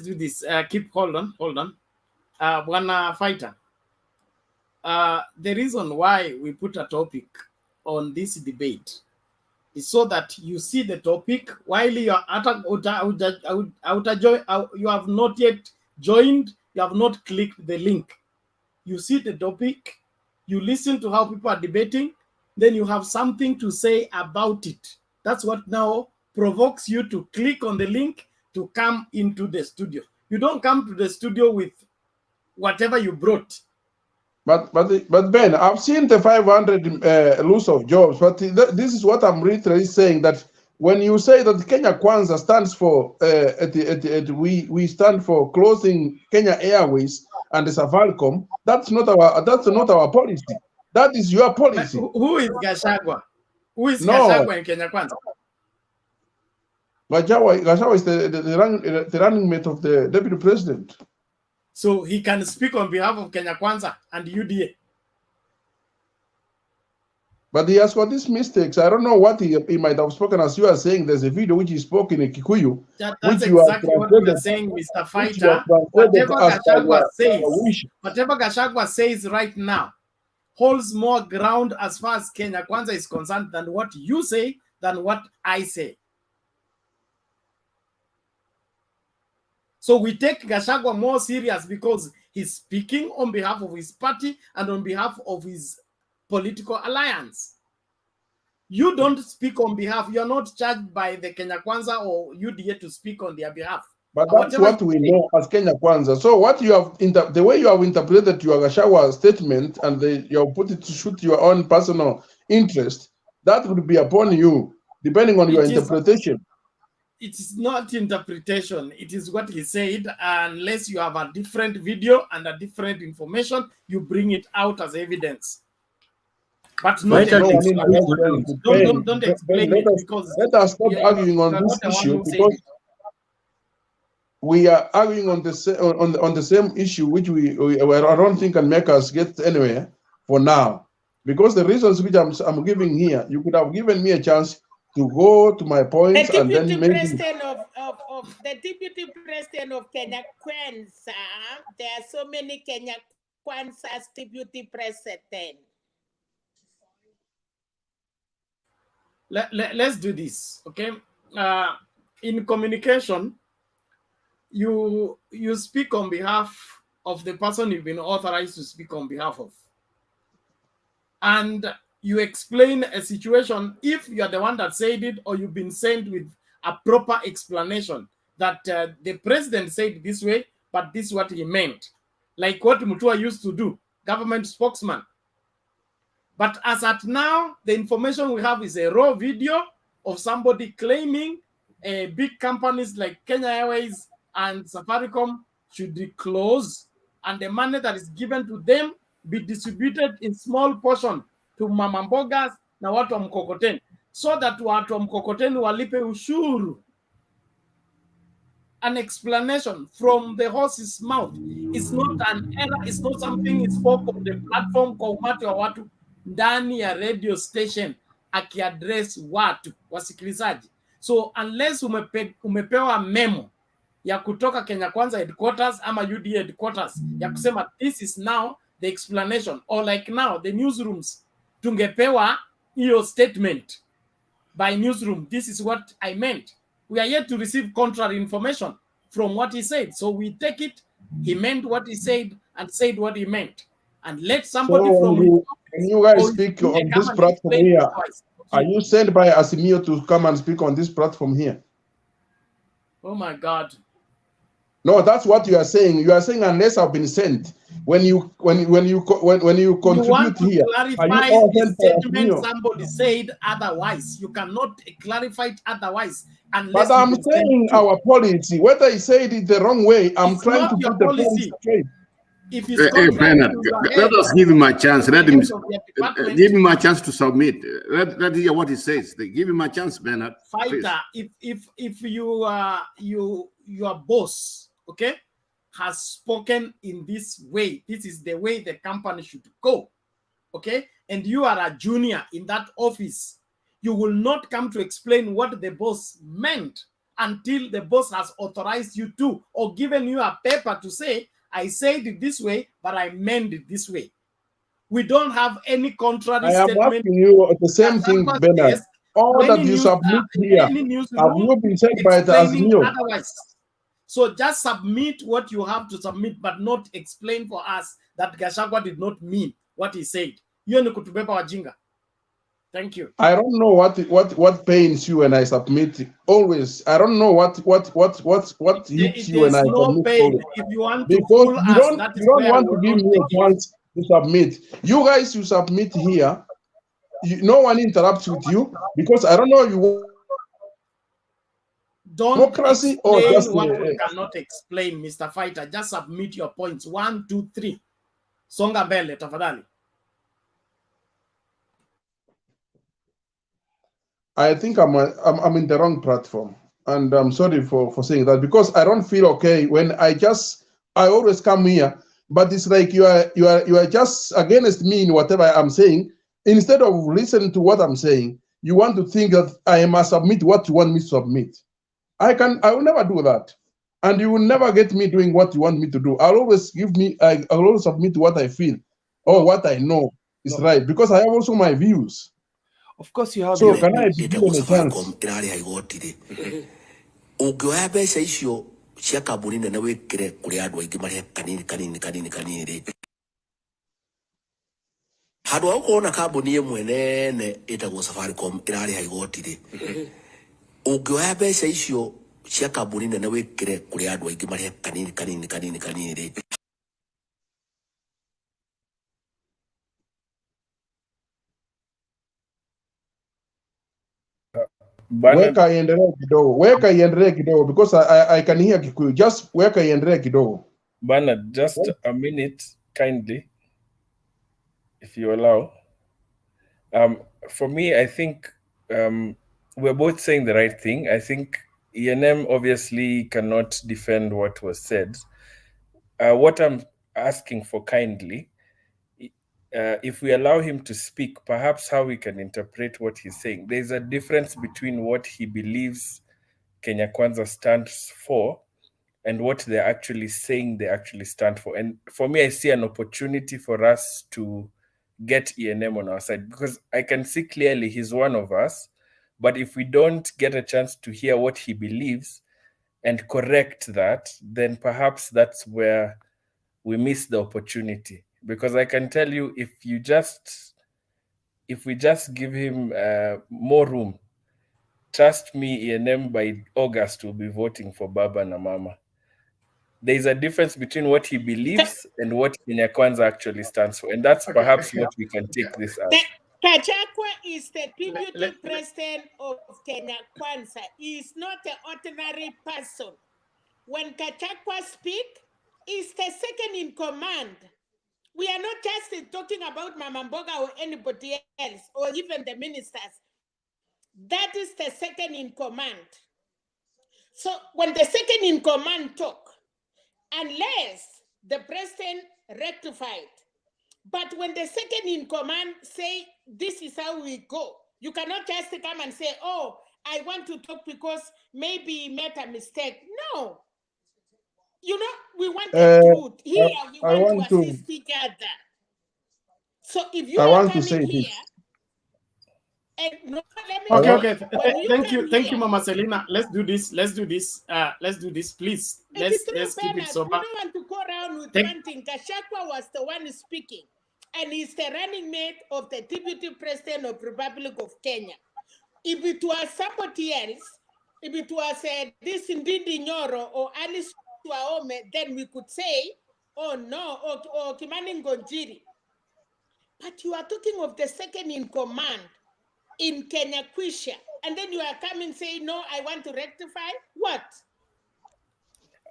do this. Hold on. One fighter. The reason why we put a topic on this debate is so that you see the topic while you are you have not yet joined. You have not clicked the link. You see the topic, you listen to how people are debating, then you have something to say about it. That's what now provokes you to click on the link to come into the studio. You don't come to the studio with whatever you brought. But Ben, I've seen the 500 loss of jobs, but this is what I'm literally saying, that when you say that Kenya Kwanza stands for, we stand for closing Kenya Airways and the Safaricom, that's not our policy. That is your policy. Who is Gachagua? Who is Gachagua in Kenya Kwanza? Gachagua is the running mate of the deputy president. So he can speak on behalf of Kenya Kwanza and UDA. But he has got these mistakes. I don't know what he might have spoken. As you are saying, there's a video which he spoke in Kikuyu. That's exactly what we're saying, Mr. Fighter. Whatever Gachagua says right now holds more ground as far as Kenya Kwanza is concerned than what you say, than what I say. So we take Gachagua more serious because he's speaking on behalf of his party and on behalf of his political alliance. You don't speak on behalf. You're not charged by the Kenya Kwanza or UDA to speak on their behalf. But that's what we know as Kenya Kwanza. So what you have, the way you have interpreted your Gachagua statement and you have put it to suit your own personal interest, that would be upon you, depending on your interpretation. It is not interpretation. It is what he said. Unless you have a different video and a different information, you bring it out as evidence. But not don't explain it, because let us stop arguing on this issue, because we are arguing on the same issue, which I don't think can make us get anywhere for now. Because the reasons which I'm giving here, you could have given me a chance to go to my The points and then deputy maybe. president of the deputy president of Kenya Kwanza. There are so many Kenya Kwanza's deputy president. Let's do this, okay? In communication, you speak on behalf of the person you've been authorized to speak on behalf of. And you explain a situation if you are the one that said it or you've been sent with a proper explanation that the president said this way, but this is what he meant. Like what Mutua used to do, government spokesman. But as at now, the information we have is a raw video of somebody claiming big companies like Kenya Airways and Safaricom should be closed and the money that is given to them be distributed in small portion to mama mbogas na watu wa mkokoteni so that watu wa mkokoteni walipe ushuru. An explanation from the horse's mouth. It's not an error, it's not something he spoke on the platform kwa umati wa watu ndani ya radio station akiaddress watu wasikilizaji. So unless umepewa memo ya kutoka Kenya Kwanza headquarters ama UD headquarters ya kusema this is now the explanation, or like now the newsrooms tungepewa hiyo statement by newsroom, this is what I meant. We are yet to receive contrary information from what he said. So we take it, he meant what he said and said what he meant. And let somebody So from... when you guys speak on this platform here, are you sent by Asimio to come and speak on this platform here? Oh my God. No, that's what you are saying. You are saying unless I've been sent. When you contribute you want to here, clarify the statement somebody said otherwise. You cannot clarify it otherwise unless. But I'm saying our policy. Whether he said it the wrong way, I'm trying to put the policy straight. If it's hey, Bernard, let us give him a chance. Let him give him a chance to submit. Let hear what he says. Give him a chance, Bernard. Fighter, if your boss, okay, has spoken in this way, this is the way the company should go, okay, and you are a junior in that office, you will not come to explain what the boss meant until the boss has authorized you to or given you a paper to say, I said it this way, but I meant it this way. We don't have any contrary statement. I am asking you the same thing, Bernard. All that you submit here, have you been said by the Asimio? Otherwise. So just submit what you have to submit, but not explain for us that Gachagua did not mean what he said. Hiyo ni kutubeba wajinga. Thank you. I don't know what pains you when I submit. Always, I don't know what hits you when I submit. Pain. If you want to because fool you don't, us, you don't want to give me a chance to submit. You guys, you submit here. No one interrupts with you because I don't know you. Don't democracy or just what we cannot explain, Mr. Fighter. Just submit your points. 1, 2, 3. Songa mbele, tafadhali. I think I'm in the wrong platform, and I'm sorry for saying that because I don't feel okay when I always come here, but it's like you are just against me in whatever I'm saying. Instead of listening to what I'm saying, you want to think that I must submit what you want me to submit. I will never do that, and you will never get me doing what you want me to do. I'll always submit what I feel or what I know is right because I have also my views. Of course you have. So can I be given a chance? Ungioya mbeca icio cia kambuni nene wikire kuri andu aingi maria kanini handu wa gukorwo na kambuni imwe nene itagwo Safaricom irariha igoti ri ungioya mbeca icio cia kambuni nene wikire kuri andu aingi maria kanini ri Weka iendelee kidogo because I can hear Kikuyu. Just weka iendelee kidogo. Bernard, just a minute, kindly, if you allow. For me, I think we're both saying the right thing. I think ENM obviously cannot defend what was said. What I'm asking for kindly, if we allow him to speak, perhaps how we can interpret what he's saying. There's a difference between what he believes Kenya Kwanza stands for and what they're actually saying they actually stand for. And for me, I see an opportunity for us to get ENM on our side, because I can see clearly he's one of us. But if we don't get a chance to hear what he believes and correct that, then perhaps that's where we miss the opportunity. Because I can tell you, if we just give him more room, trust me, ENM by August will be voting for Baba and Mama. There's a difference between what he believes and what Kenya Kwanza actually stands for. And that's perhaps what we can take this as. Gachagua is the deputy president of Kenya Kwanza. He is not an ordinary person. When Gachagua speaks, he's the second in command. We are not just talking about Mama Mboga or anybody else, or even the ministers. That is the second in command. So when the second in command talk, unless the president rectified, but when the second in command say, this is how we go, you cannot just come and say, oh, I want to talk because maybe he made a mistake. No. You know, we want the truth. Here, we want to assist each other. So if you are coming here, and no, okay. Thank you, Mama Selina. Let's do this, please. Let's keep it sober. We don't want to go around with one thing. Gachagua was the one speaking, and he's the running mate of the deputy president of Republic of Kenya. If it was somebody else, if it was this Ndindi Nyoro or Alice Waome, then we could say, oh no, or Kimani Ngonjiri. But you are talking of the second in command in Kenya Kwisha, and then you are coming saying, no, I want to rectify what?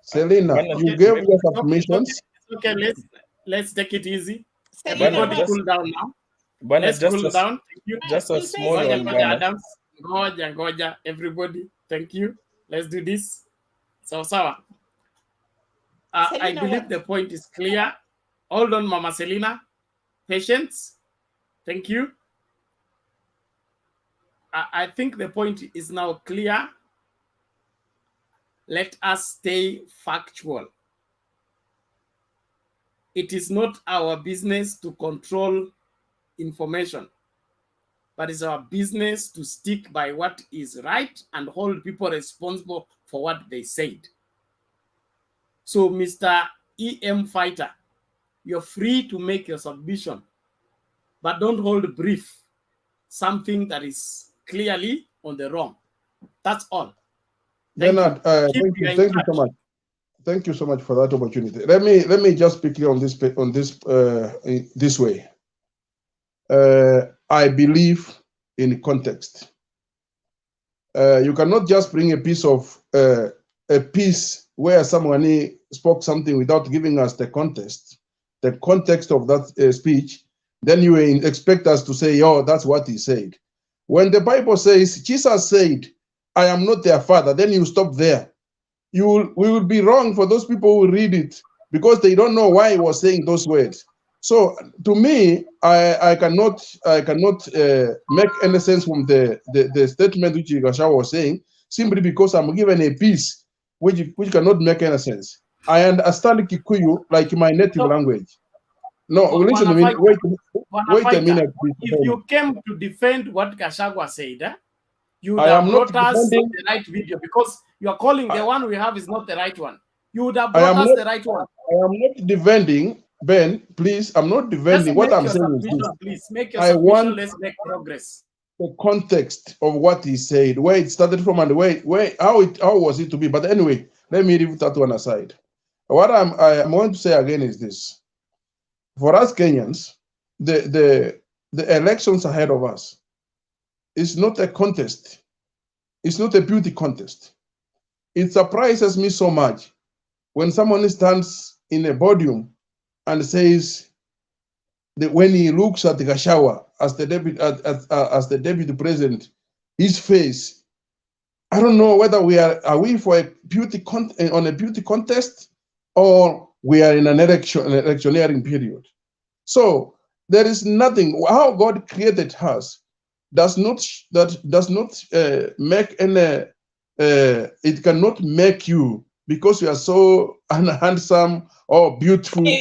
Selena, you gave your submissions. Okay, let's take it easy. Everybody cool down now. Let's cool down. Thank you. Just a small one. Goja, everybody. Thank you. Let's do this. So, I believe the point is clear. Hold on, Mama Selina. Patience. Thank you. I think the point is now clear. Let us stay factual. It is not our business to control information, but it's our business to stick by what is right and hold people responsible for what they said. So, Mr. EM Fighter, you're free to make your submission, but don't hold brief something that is clearly on the wrong. That's all. Leonard, thank you so much. Thank you so much for that opportunity. Let me just speak on this way. I believe in context. You cannot just bring a piece where someone spoke something without giving us the context of that speech. Then you expect us to say, oh, that's what he said. When the Bible says, Jesus said, I am not their father, then you stop there. We will be wrong for those people who read it because they don't know why he was saying those words. So to me, I cannot make any sense from the statement which Gachagua was saying, simply because I'm given a piece which cannot make any sense. I understand Kikuyu like my native language. No, listen to me. Wait a minute. If you came to defend what Gachagua said, you would have brought us the right video, because you are calling the one we have is not the right one. You would have brought us the right one. I am not defending, Ben, please. I'm not defending. What I'm saying is this. Please make your submission. Let's make progress. The context of what he said, where it started from, and how was it to be. But anyway, let me leave that one aside. What I'm going to say again is this. For us Kenyans, the elections ahead of us is not a contest. It's not a beauty contest. It surprises me so much when someone stands in a podium and says that when he looks at Gachagua as the deputy president, his face. I don't know whether are we for a beauty on a beauty contest, or we are in an electioneering period. So There is nothing. How God created us does not make any. It cannot make you because you are so handsome or beautiful to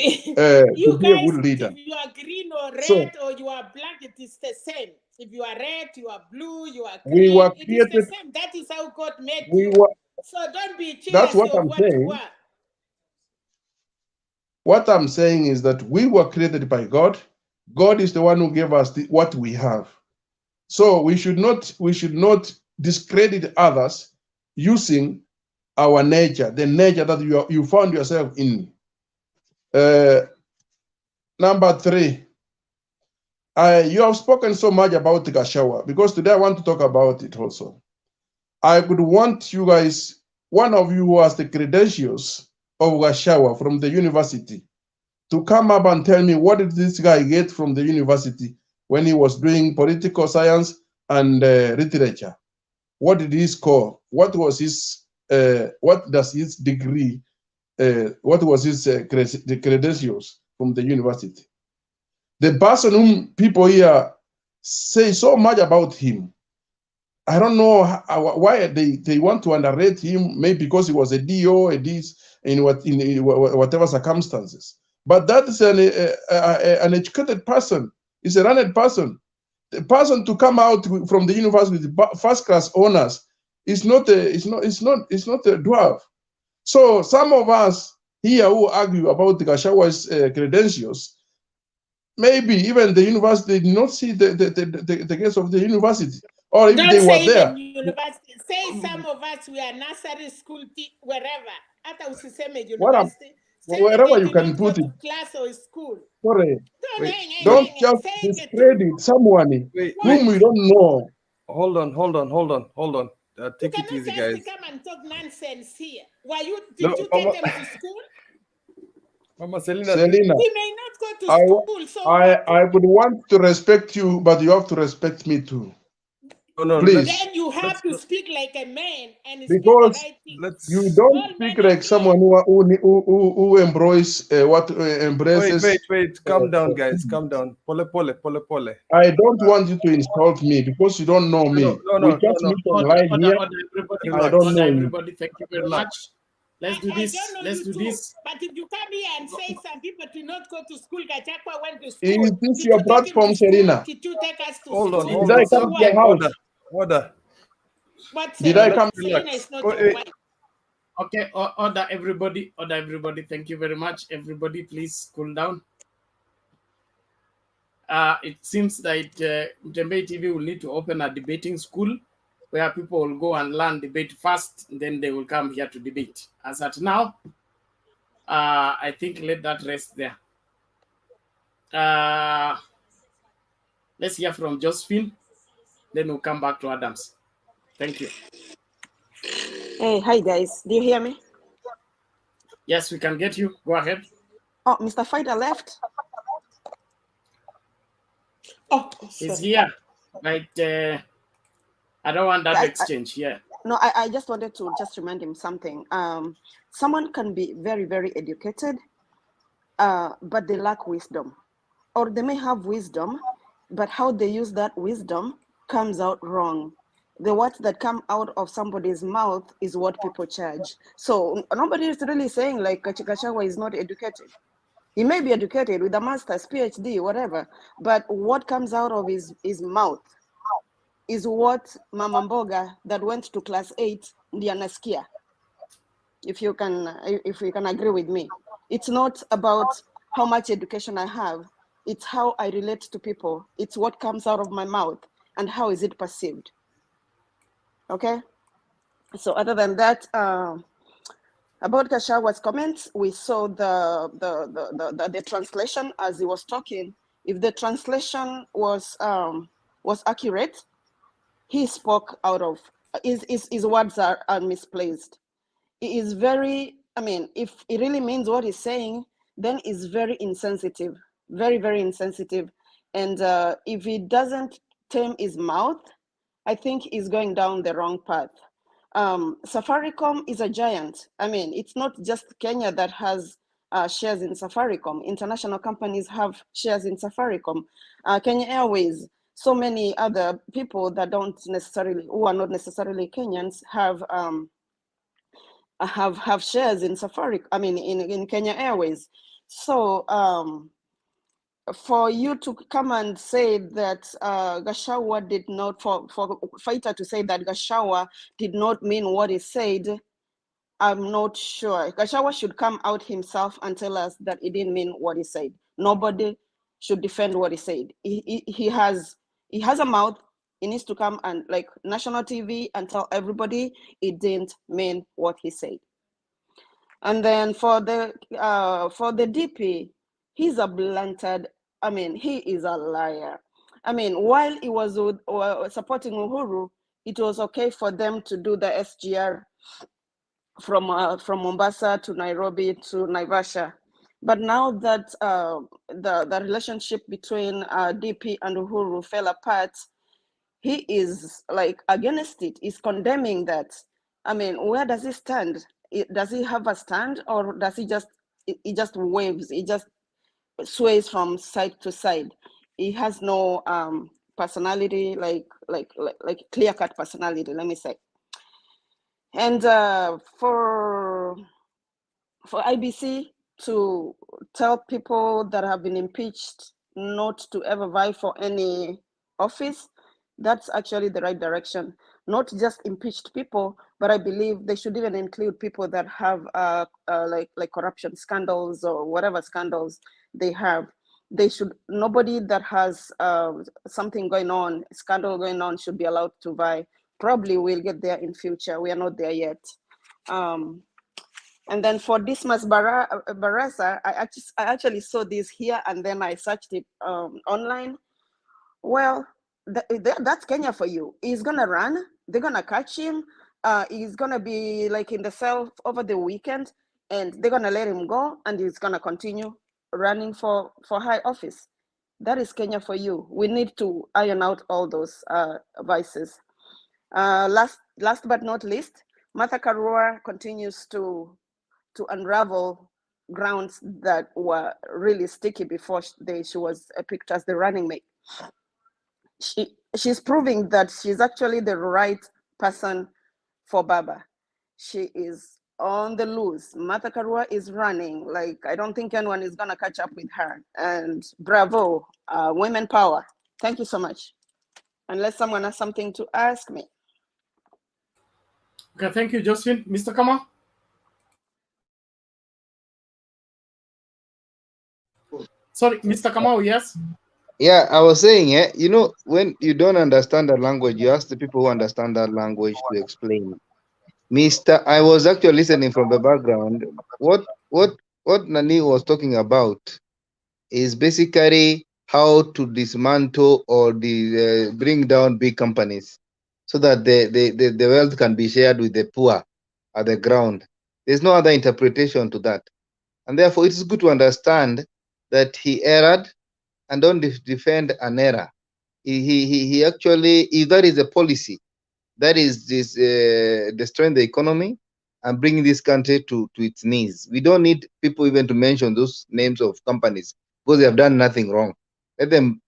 You be a guys, good leader. if you are green or red So or you are black, it is the same. If you are red, you are blue, you are we green, were it is the created. same. That is how God made We you. were. So don't be That's jealous what of I'm what you saying. are. What I'm saying is that we were created by God. God is the one who gave us what we have. So we should not discredit others using our nature, the nature that you found yourself in. Number 3, you have spoken so much about Gachagua, because today I want to talk about it also. I would want you guys, one of you who has the credentials of Gachagua from the university, to come up and tell me what did this guy get from the university when he was doing political science and literature. What did he score? What was his? What does his degree? What was his the credentials from the university? The person whom people here say so much about him, I don't know why they want to underrate him. Maybe because he was a DO, a this in whatever circumstances. But that is an educated person. It's a learned person. The person to come out from the university with first class honors is not a dwarf. So some of us here who argue about the Gachagua's credentials, maybe even the university did not see the case of the university, or if Don't they were say there. even university. Say some of us we are nursery school, wherever. Hata usiseme university. Say Wherever they you did can not go put it. to class or school. Sorry. Wait, Don't just discredit someone whom we don't know. Hold on. Take it easy, guys. Just come and talk nonsense here. No, Did you Mama, take them to school? Mama Selina. Selina, We may not go to school, so what? I would want to respect you, but you have to respect me too. No, please. Then you have to speak like a man and speak the Because right thing. you don't speak like someone who embraces. Wait. Calm down, guys. Calm down. Pole. I don't want you to insult me because you don't know me. We just meet online here. I don't know you. Everybody, thank you very much. Let's do this. Let's do this. But if you come here and say some people do not go to school, Gachagua went to school. Is this Did your you take him platform, to school? Selina? Did you take us to Hold school? on. Did I come to your house? Order. But Did I come? Selina is not your wife. Okay, order everybody. Thank you very much. Everybody, please cool down. It seems that Mtembei TV will need to open a debating school where people will go and learn debate first, then they will come here to debate. As at now, I think let that rest there. Let's hear from Josephine, then we'll come back to Adams. Thank you. Hey, hi guys. Do you hear me? Yes, we can get you. Go ahead. Oh, Mr. Fighter left. Oh, he's here. But I don't want that exchange here. No, I just wanted to just remind him something. Someone can be very, very educated, but they lack wisdom. Or they may have wisdom, but how they use that wisdom comes out wrong. The words that come out of somebody's mouth is what people charge. So nobody is really saying like Gachagua is not educated. He may be educated with a master's, PhD, whatever, but what comes out of his mouth is what Mama Mboga that went to class 8 ndiye anasikia. If you can agree with me. It's not about how much education I have. It's how I relate to people. It's what comes out of my mouth and how is it perceived. Okay? So other than that, about Gachagua's comments, we saw the translation as he was talking. If the translation was accurate, he spoke out of his words are misplaced. He is very, if it really means what he's saying, then it's very insensitive, very, very insensitive. And if he doesn't tame his mouth, I think he's going down the wrong path. Safaricom is a giant. It's not just Kenya that has shares in Safaricom. International companies have shares in Safaricom. Kenya Airways, so many other people that who are not necessarily Kenyans have shares in Safaricom. I mean, in Kenya Airways. So for you to come and say that Gachagua did not, for Fighter to say that Gachagua did not mean what he said, I'm not sure. Gachagua should come out himself and tell us that he didn't mean what he said. Nobody should defend what he said. He has a mouth. He needs to come and like national TV and tell everybody he didn't mean what he said. And then for the DP, he's a blunted. I mean, he is a liar. I mean, while he was supporting Uhuru, it was okay for them to do the SGR from Mombasa to Nairobi to Naivasha. But now that the relationship between DP and Uhuru fell apart, he is like against it. He's condemning that. I mean, where does he stand? Does he have a stand, or does he just waves? He just sways from side to side. He has no personality, like clear-cut personality, let me say. And for Iebc to tell people that have been impeached not to ever vie for any office, that's actually the right direction. Not just impeached people, but I believe they should even include people that have like corruption scandals or whatever scandals they have. They should, nobody that has something going on, scandal going on, should be allowed to vie. Probably we'll get there in future. We are not there yet. And then for DIDYMUS BARASA, I actually saw this here and then I searched it online. Well, that's Kenya for you. He's gonna run. They're gonna catch him. He's gonna be like in the cell over the weekend, and they're gonna let him go, and he's gonna continue running for high office. That is Kenya for you. We need to iron out all those vices. Last but not least, Martha KARUA continues to unravel grounds that were really sticky before she was picked as the running mate. She's proving that she's actually the right person for Baba. She is on the loose. Martha KARUA is running. Like, I don't think anyone is gonna catch up with her. And bravo, women power. Thank you so much. Unless someone has something to ask me. Okay, thank you, Josephine. Mr. Kama? Sorry, Mr. Kamau, yes? Yeah, I was saying, you know, when you don't understand that language, you ask the people who understand that language to explain. I was actually listening from the background. What Nani was talking about is basically how to dismantle or bring down big companies so that the wealth can be shared with the poor at the ground. There's no other interpretation to that. And therefore, it is good to understand that he erred and don't defend an error. He actually, if that is a policy, that is this destroying the economy and bringing this country to its knees. We don't need people even to mention those names of companies because they have done nothing wrong. Let them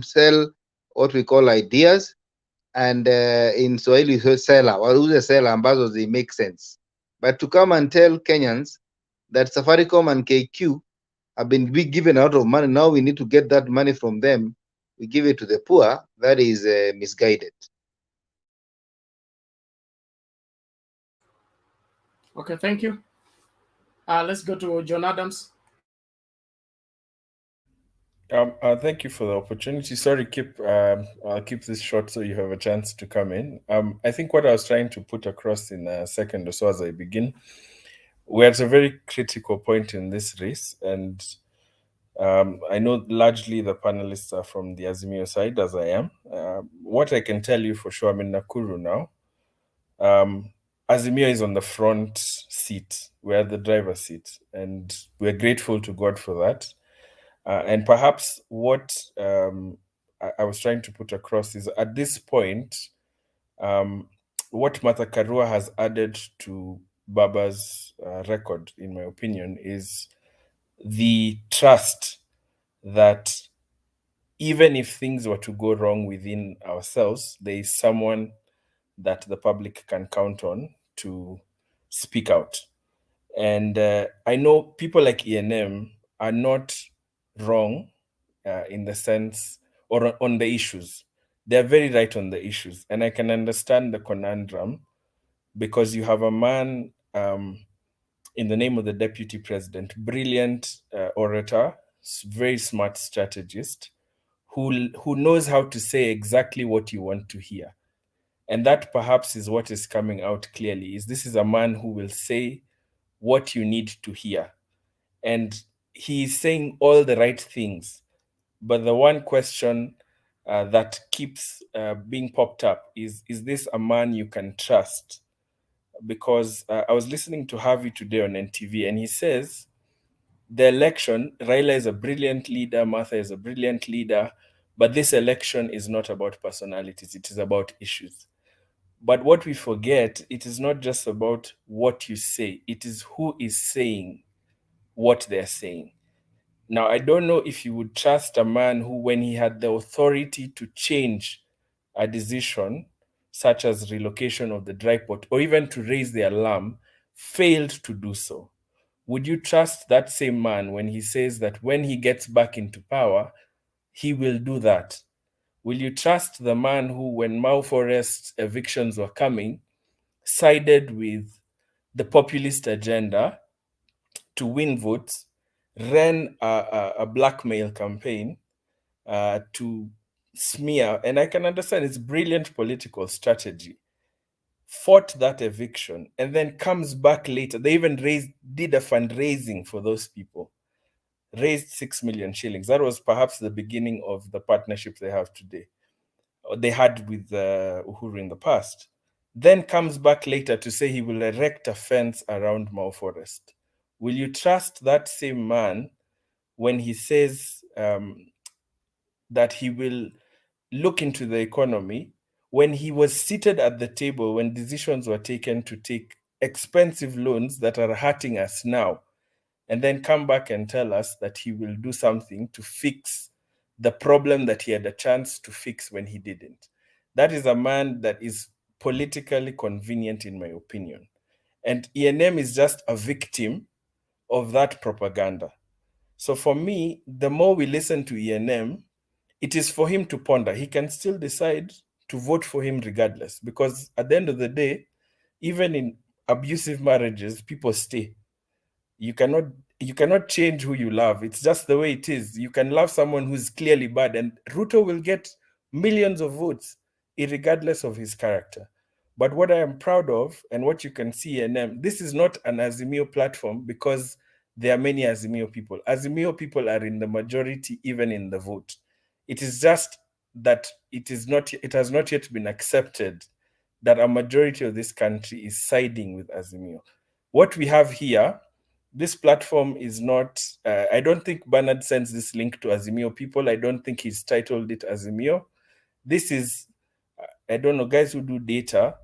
sell what we call ideas, and in Swahili, seller, or who's a seller, ambassadors, they make sense. But to come and tell Kenyans that Safaricom and KQ have been given out of money, now we need to get that money from them, we give it to the poor, that is misguided. Okay, thank you. Let's go to John Adams. Thank you for the opportunity. Sorry, I'll keep this short so you have a chance to come in. I think what I was trying to put across in a second or so as I begin, we're at a very critical point in this race, and I know largely the panelists are from the Azimio side, as I am. What I can tell you for sure, I'm in Nakuru now. Azimio is on the front seat. We're at the driver's seat, and we're grateful to God for that. And perhaps what I was trying to put across is at this point, what Martha KARUA has added to Baba's record, in my opinion, is the trust that even if things were to go wrong within ourselves, there is someone that the public can count on to speak out. And I know people like ENM are not wrong in the sense, or on the issues. They're very right on the issues. And I can understand the conundrum, because you have a man in the name of the deputy president, brilliant orator, very smart strategist, who knows how to say exactly what you want to hear. And that perhaps is what is coming out clearly, is this is a man who will say what you need to hear. And he is saying all the right things. But the one question that keeps being popped up is this a man you can trust? Because I was listening to Harvey today on NTV, and he says the election, Raila is a brilliant leader, Martha is a brilliant leader, but this election is not about personalities, it is about issues. But what we forget, it is not just about what you say, it is who is saying what they're saying. Now, I don't know if you would trust a man who, when he had the authority to change a decision, such as relocation of the dry port, or even to raise the alarm, failed to do so. Would you trust that same man when he says that when he gets back into power, he will do that? Will you trust the man who, when Mau Forest evictions were coming, sided with the populist agenda to win votes, ran a blackmail campaign to smear, and I can understand it's brilliant political strategy, fought that eviction, and then comes back later? They even did a fundraising for those people, raised 6 million shillings. That was perhaps the beginning of the partnership they have today, or they had with Uhuru in the past. Then comes back later to say he will erect a fence around Mau Forest. Will you trust that same man when he says that he will look into the economy, when he was seated at the table, when decisions were taken to take expensive loans that are hurting us now, and then come back and tell us that he will do something to fix the problem that he had a chance to fix when he didn't? That is a man that is politically convenient, in my opinion. And ENM is just a victim of that propaganda. So for me, the more we listen to ENM, it is for him to ponder. He can still decide to vote for him regardless, because at the end of the day, even in abusive marriages, people stay. You cannot change who you love. It's just the way it is. You can love someone who's clearly bad, and Ruto will get millions of votes irregardless of his character. But what I am proud of, and what you can see in them, this is not an Azimio platform, because there are many Azimio people. Azimio people are in the majority, even in the vote. It is just that it has not yet been accepted that a majority of this country is siding with Azimio. What we have here, this platform is not, I don't think Bernard sends this link to Azimio people. I don't think he's titled it Azimio. This is, I don't know, guys who do data,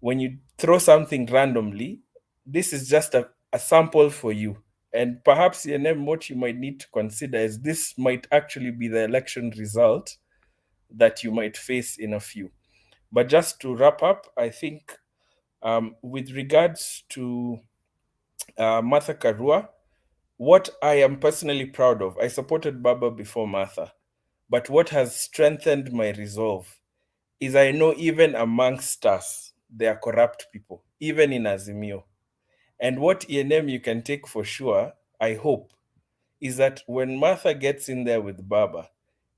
when you throw something randomly, this is just a sample for you. And perhaps, what you might need to consider is this might actually be the election result that you might face in a few. But just to wrap up, I think with regards to Martha KARUA, what I am personally proud of, I supported Baba before Martha, but what has strengthened my resolve is I know even amongst us, there are corrupt people, even in Azimio. And what ENM you can take for sure, I hope, is that when Martha gets in there with Baba,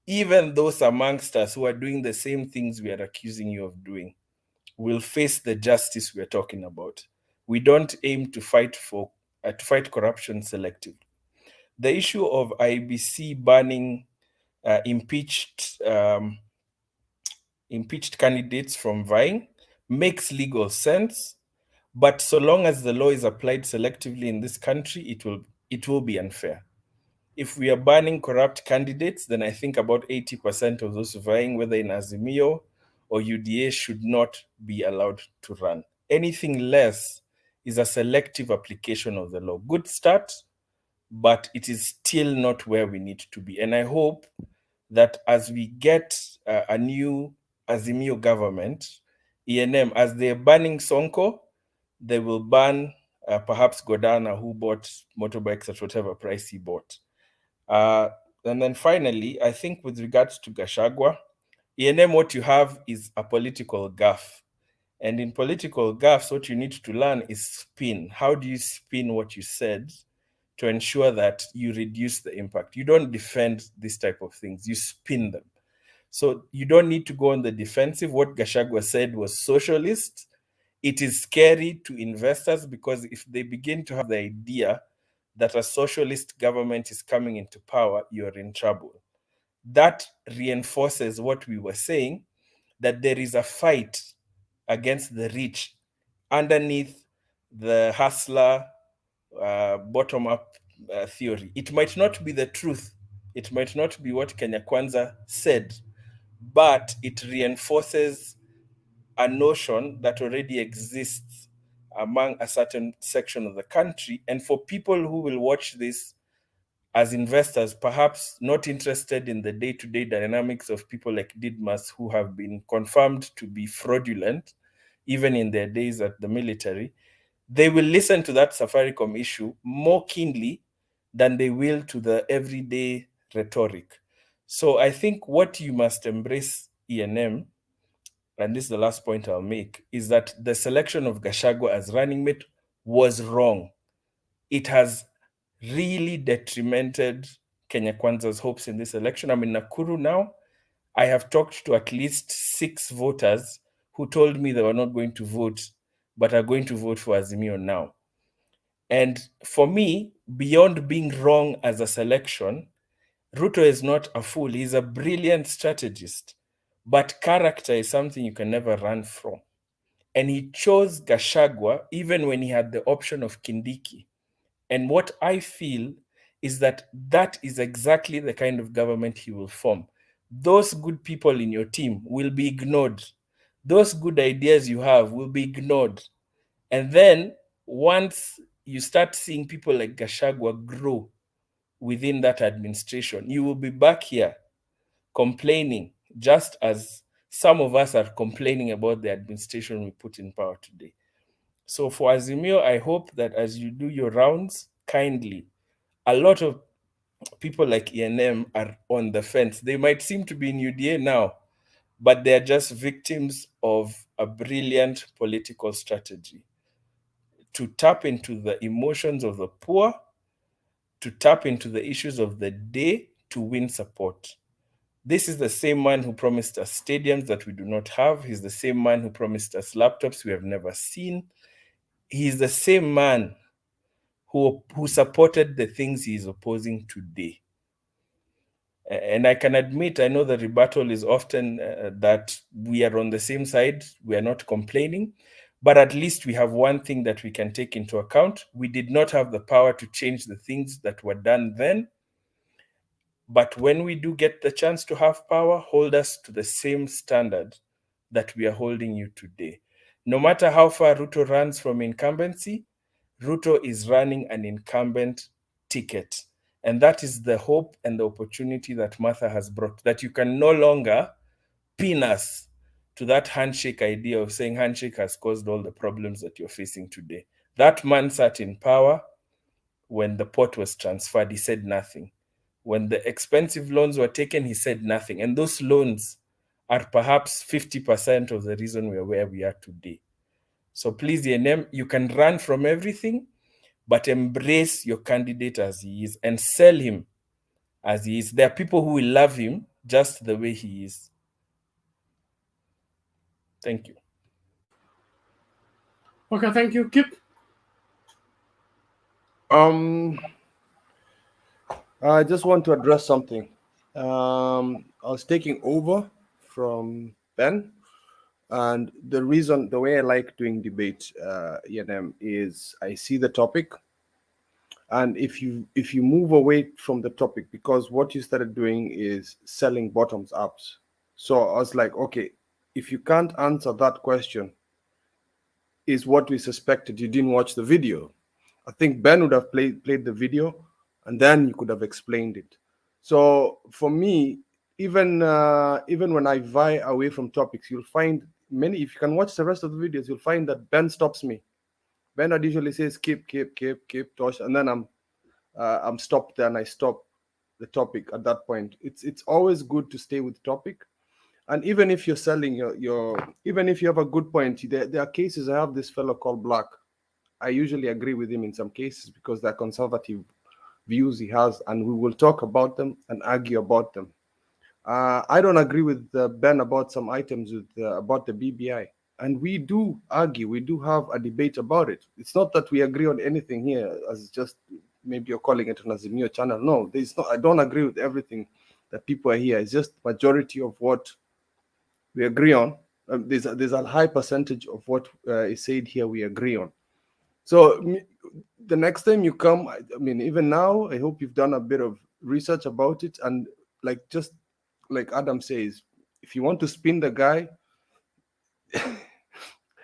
even those amongst us who are doing the same things we are accusing you of doing will face the justice we are talking about. We don't aim to fight corruption selectively. The issue of Iebc banning impeached candidates from vying makes legal sense, but so long as the law is applied selectively in this country, it will be unfair. If we are banning corrupt candidates, then I think about 80% of those vying, whether in Azimio or UDA, should not be allowed to run. Anything less is a selective application of the law. Good start, but it is still not where we need to be. And I hope that as we get a new Azimio government, ENM, as they're banning Sonko, they will ban perhaps Godana, who bought motorbikes at whatever price he bought. And then finally, I think with regards to Gachagua, ENM, what you have is a political gaffe. And in political gaffes, what you need to learn is spin. How do you spin what you said to ensure that you reduce the impact? You don't defend this type of things, you spin them. So you don't need to go on the defensive. What Gachagua said was socialist. It is scary to investors because if they begin to have the idea that a socialist government is coming into power, you're in trouble. That reinforces what we were saying, that there is a fight against the rich underneath the hustler bottom-up theory. It might not be the truth. It might not be what Kenya Kwanza said, but it reinforces a notion that already exists among a certain section of the country. And for people who will watch this as investors, perhaps not interested in the day-to-day dynamics of people like DIDYMUS who have been confirmed to be fraudulent, even in their days at the military, they will listen to that Safaricom issue more keenly than they will to the everyday rhetoric. So I think what you must embrace, ENM, and this is the last point I'll make, is that the selection of Gachagua as running mate was wrong. It has really detrimented Kenya Kwanza's hopes in this election. I'm in Nakuru now. I have talked to at least 6 voters who told me they were not going to vote, but are going to vote for Azimio now. And for me, beyond being wrong as a selection, Ruto is not a fool. He's a brilliant strategist, but character is something you can never run from. And he chose Gachagua even when he had the option of Kindiki. And what I feel is that that is exactly the kind of government he will form. Those good people in your team will be ignored. Those good ideas you have will be ignored. And then once you start seeing people like Gachagua grow within that administration, you will be back here complaining, just as some of us are complaining about the administration we put in power today. So for Azimio, I hope that as you do your rounds, kindly, a lot of people like ENM are on the fence. They might seem to be in UDA now, but they're just victims of a brilliant political strategy to tap into the emotions of the poor, to tap into the issues of the day to win support. This is the same man who promised us stadiums that we do not have. He's the same man who promised us laptops we have never seen. He's the same man who supported the things he is opposing today. And I can admit, I know the rebuttal is often that we are on the same side, we are not complaining, but at least we have one thing that we can take into account. We did not have the power to change the things that were done then, but when we do get the chance to have power, hold us to the same standard that we are holding you today. No matter how far Ruto runs from incumbency, Ruto is running an incumbent ticket. And that is the hope and the opportunity that Martha has brought, that you can no longer pin us to that handshake idea of saying handshake has caused all the problems that you're facing today. That man sat in power when the port was transferred, he said nothing. When the expensive loans were taken, he said nothing. And those loans are perhaps 50% of the reason we're where we are today. So please, ENM, you can run from everything, but embrace your candidate as he is and sell him as he is. There are people who will love him just the way he is. Thank you. Okay, thank you. Kip. I just want to address something. I was taking over from Ben, and the way I like doing debate, ENM, is I see the topic, and if you move away from the topic, because what you started doing is selling bottoms ups. So I was like, okay, if you can't answer that question, is what we suspected. You didn't watch the video. I think Ben would have played the video, and then you could have explained it. So for me, even when I vie away from topics, you'll find many. If you can watch the rest of the videos, you'll find that Ben stops me. Ben usually says keep, Tosh, and then I'm stopped there and I stop the topic at that point. It's always good to stay with topic. And even if you're selling even if you have a good point, there are cases. I have this fellow called Black. I usually agree with him in some cases because they're conservative views he has, and we will talk about them and argue about them. I don't agree with Ben about some items about the BBI, and we do argue. We do have a debate about it. It's not that we agree on anything here, as just maybe you're calling it an Azimio channel. No, there's not. I don't agree with everything that people are here. It's just majority of what we agree on. There's a high percentage of what is said here we agree on. So the next time you come, I mean, even now, I hope you've done a bit of research about it. And just like Adam says, if you want to spin the guy,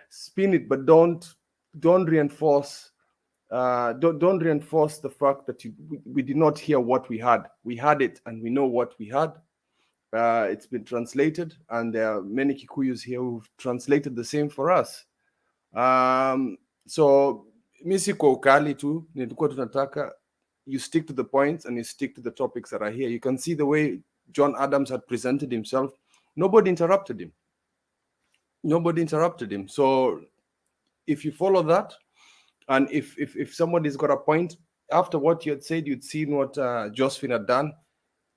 spin it, but don't reinforce. Don't reinforce the fact that we did not hear what we had. We had it, and we know what we had. It's been translated, and there are many Kikuyus here who've translated the same for us. So misiko ukali tu, nilikuwa tunataka you stick to the points and you stick to the topics that are here. You can see the way John Adams had presented himself. Nobody interrupted him. So if you follow that, and if somebody's got a point after what you had said, you'd seen what Josephine had done.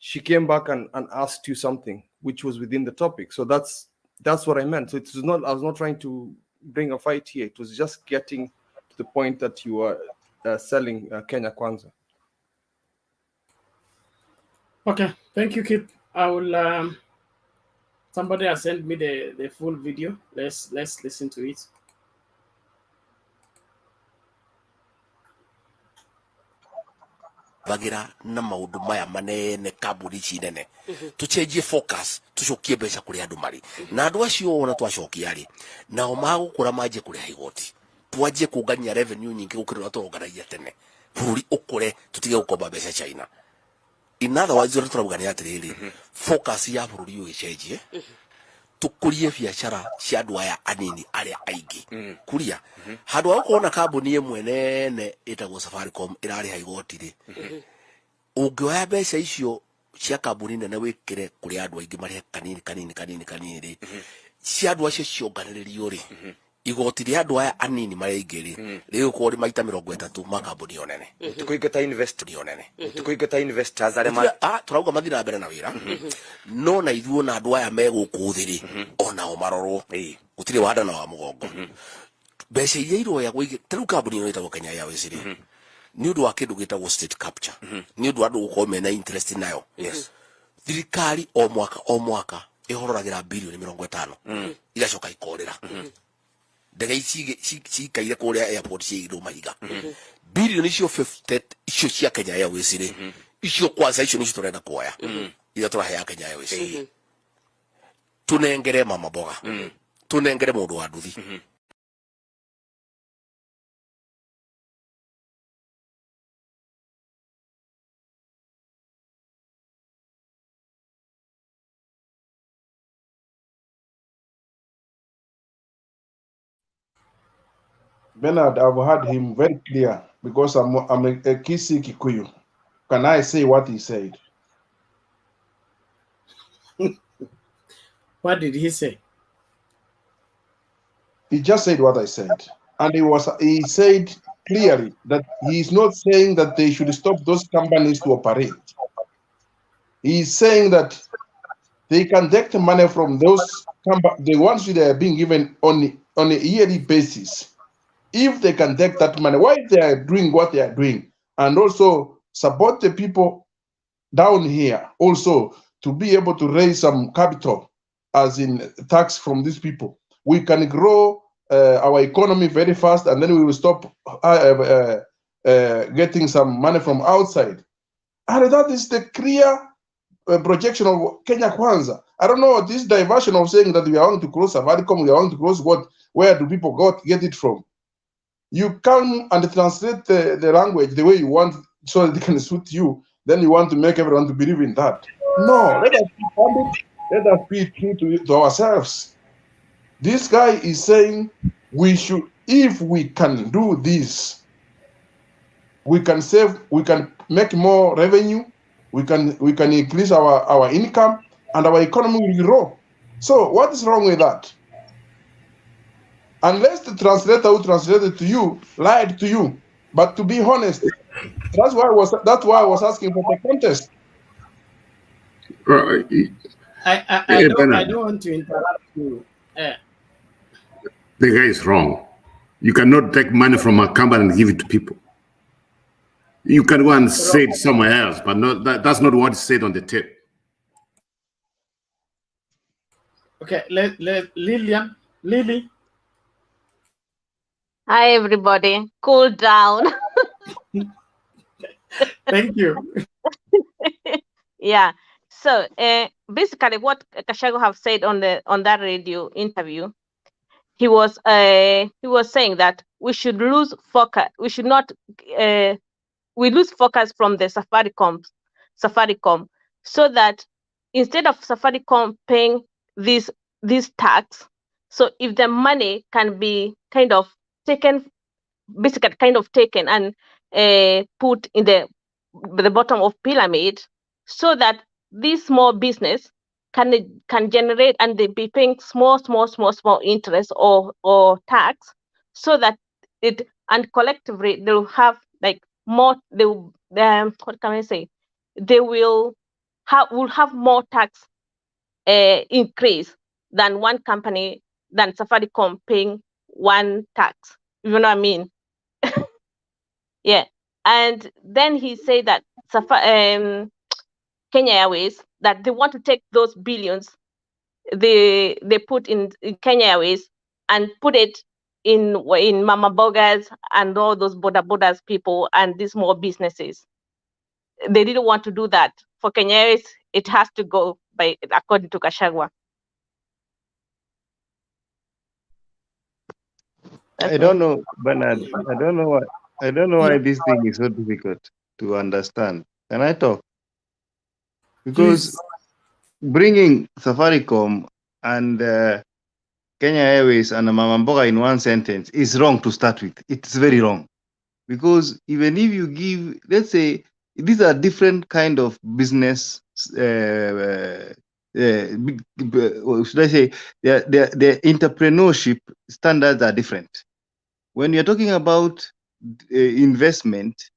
She came back and asked you something which was within the topic. So that's what I meant. So it was not. I was not trying to bring a fight here. It was just getting to the point that you are selling Kenya Kwanza. Okay, thank you, Kip. I will. Somebody has sent me the full video. Let's listen to it. bagira na maundu maya manene kambuni ici nene tucenjie focus tucokie mbeca kuri andu mari na andu acio ona twacokia ri nao magukura manje kuri igoti twanjie kungania revenue nyingi gukira na turonganagia tene bururi ukure tutige gukomba mbeca China. In other words, turabugania atiriri focus ya bururi uyu icenjie tukurie biacara cia andu aya anini aria aingi kuria handu ha kuona kambuni imwe nene itagwo Safaricom irariha igoti ri ungioya mbeca icio cia kambuni nene wikire kuri andu aingi maria kanini ri cia andu acio cionganiririo ri igoti ria andu aya anini maria aingi ri riuko ri maita 30 ma kambuni onene tukuigeta investors aria turauga mathina mbere na wira no na ithuo na andu aya megukuthiri ona o marorwo gutire wada na wa mugongo mbeca iria iroya guige taru kambuni ino itagwo Kenya Airways ri ni undu wa kindu gitagwo state capture ni undu andu gukorwo mena interest nayo thirikari o mwaka ihororagira bilioni 50 igacoka ikorera ndege ici cikaire kuria airport cia iguru mahiga bilioni icio 50 icio cia Kenya Airways ri icio kwanza icio nicio turenda kuoya ira turahea Kenya Airways tunengere mama boga tunengere mundu wa nduthi Bernard, I've heard him very clear because I'm a Kisi Kikuyu. Can I say what he said? What did he say? He just said what I said. And he said clearly that he is not saying that they should stop those companies to operate. He is saying that they can take the money from those companies, the ones that are being given on a yearly basis. If they can take that money, why they are doing what they are doing, and also support the people down here also to be able to raise some capital, as in tax from these people. We can grow our economy very fast, and then we will stop getting some money from outside. And that is the clear projection of Kenya Kwanza. I don't know this diversion of saying that we are going to close Safaricom, we are going to close what? Where do people get it from? You come and translate the language the way you want so that they can suit you. Then you want to make everyone to believe in that. No, let us be candid. Let us be true to ourselves. This guy is saying we should, if we can do this, we can save, we can make more revenue, we can increase our income, and our economy will grow. So what is wrong with that? Unless the translator who translated to you lied to you. But to be honest, that's why I was asking for the contest. I don't want to interrupt you. The guy is wrong. You cannot take money from a company and give it to people. You can go and say it somewhere else, but that's not what is said on the tape. Okay, Lily. Hi, everybody. Cool down. Thank you. Yeah. So basically, what Gachagua have said on that radio interview, he was saying that we should lose focus. We should not we lose focus from the Safaricom, so that instead of Safaricom paying this tax, so if the money can be kind of taken and put in the bottom of pyramid, so that this small business can generate and they be paying small interest or tax, so that it and collectively they'll have like more. What can I say? They will have more tax increase than one company, than Safaricom paying one tax. You know what I mean? Yeah. And then he said that Kenya Airways, that they want to take those billions they put in Kenya Airways and put it in Mama Bogas and all those borders people and these small businesses. They didn't want to do that. For Kenya Airways, it has to go according to Gachagua. I don't know, Bernard. I don't know why this thing is so difficult to understand. Can I talk? Because bringing Safaricom and Kenya Airways and Mama Mboga in one sentence is wrong to start with. It's very wrong. Because even if you give, let's say, these are different kind of business, should I say, their entrepreneurship standards are different. When you're talking about investment,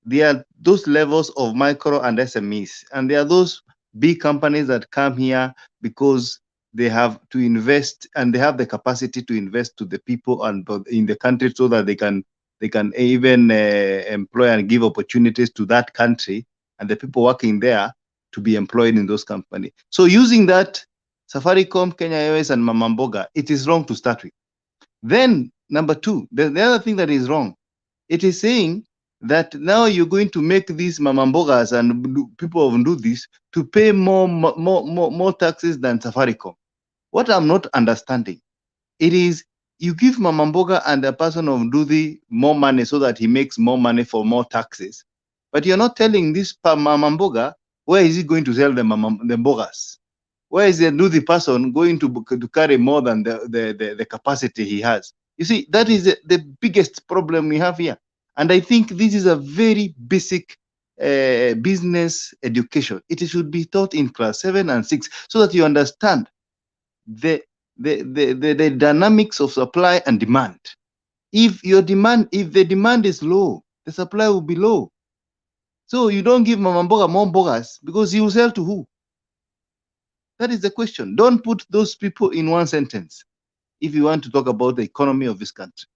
there are those levels of micro and SMEs, and there are those big companies that come here because they have to invest and they have the capacity to invest to the people and in the country, so that they can even employ and give opportunities to that country and the people working there to be employed in those companies. So using that, Safaricom, Kenya Airways, and Mama Mboga, it is wrong to start with. Then number two, the other thing that is wrong, it is saying that now you're going to make these Mama Mbogas and people who do this to pay more taxes than Safaricom. What I'm not understanding, it is you give Mama Mboga and a person of Nduthi more money so that he makes more money for more taxes, but you're not telling this Mama Mboga where is he going to sell the Mbogas. Where is the Nduthi person going to carry more than the capacity he has? You see, that is the biggest problem we have here. And I think this is a very basic business education. It should be taught in class 7 and 6 so that you understand the dynamics of supply and demand. If the demand is low, the supply will be low. So you don't give Mama Mboga more Mbogas because he will sell to who? That is the question. Don't put those people in one sentence if you want to talk about the economy of this country.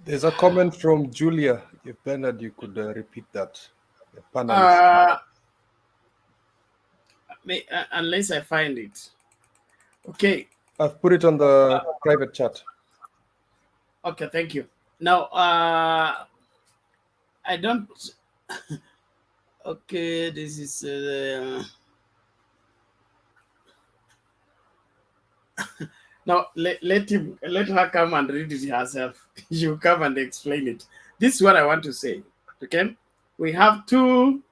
There's a comment from Julia. If Bernard, you could repeat that. The Unless I find it. Okay. I've put it on the private chat. Okay, thank you. Now, I don't. Okay, this is now let her come and read it herself. You come and explain it. This is what I want to say. Okay, we have two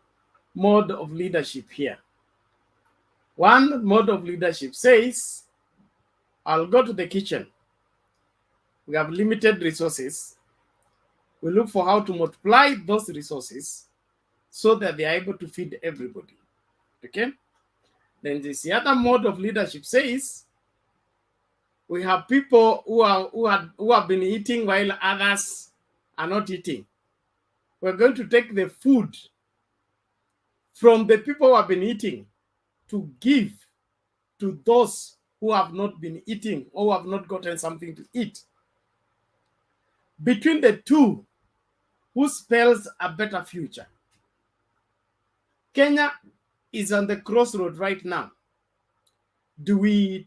mode of leadership here. One mode of leadership says, I'll go to the kitchen. We have limited resources. We look for how to multiply those resources so that they are able to feed everybody. Okay? Then this the other mode of leadership says, we have people who have been eating while others are not eating. We're going to take the food from the people who have been eating to give to those who have not been eating or who have not gotten something to eat. Between the two, who spells a better future? Kenya is on the crossroad right now. Do we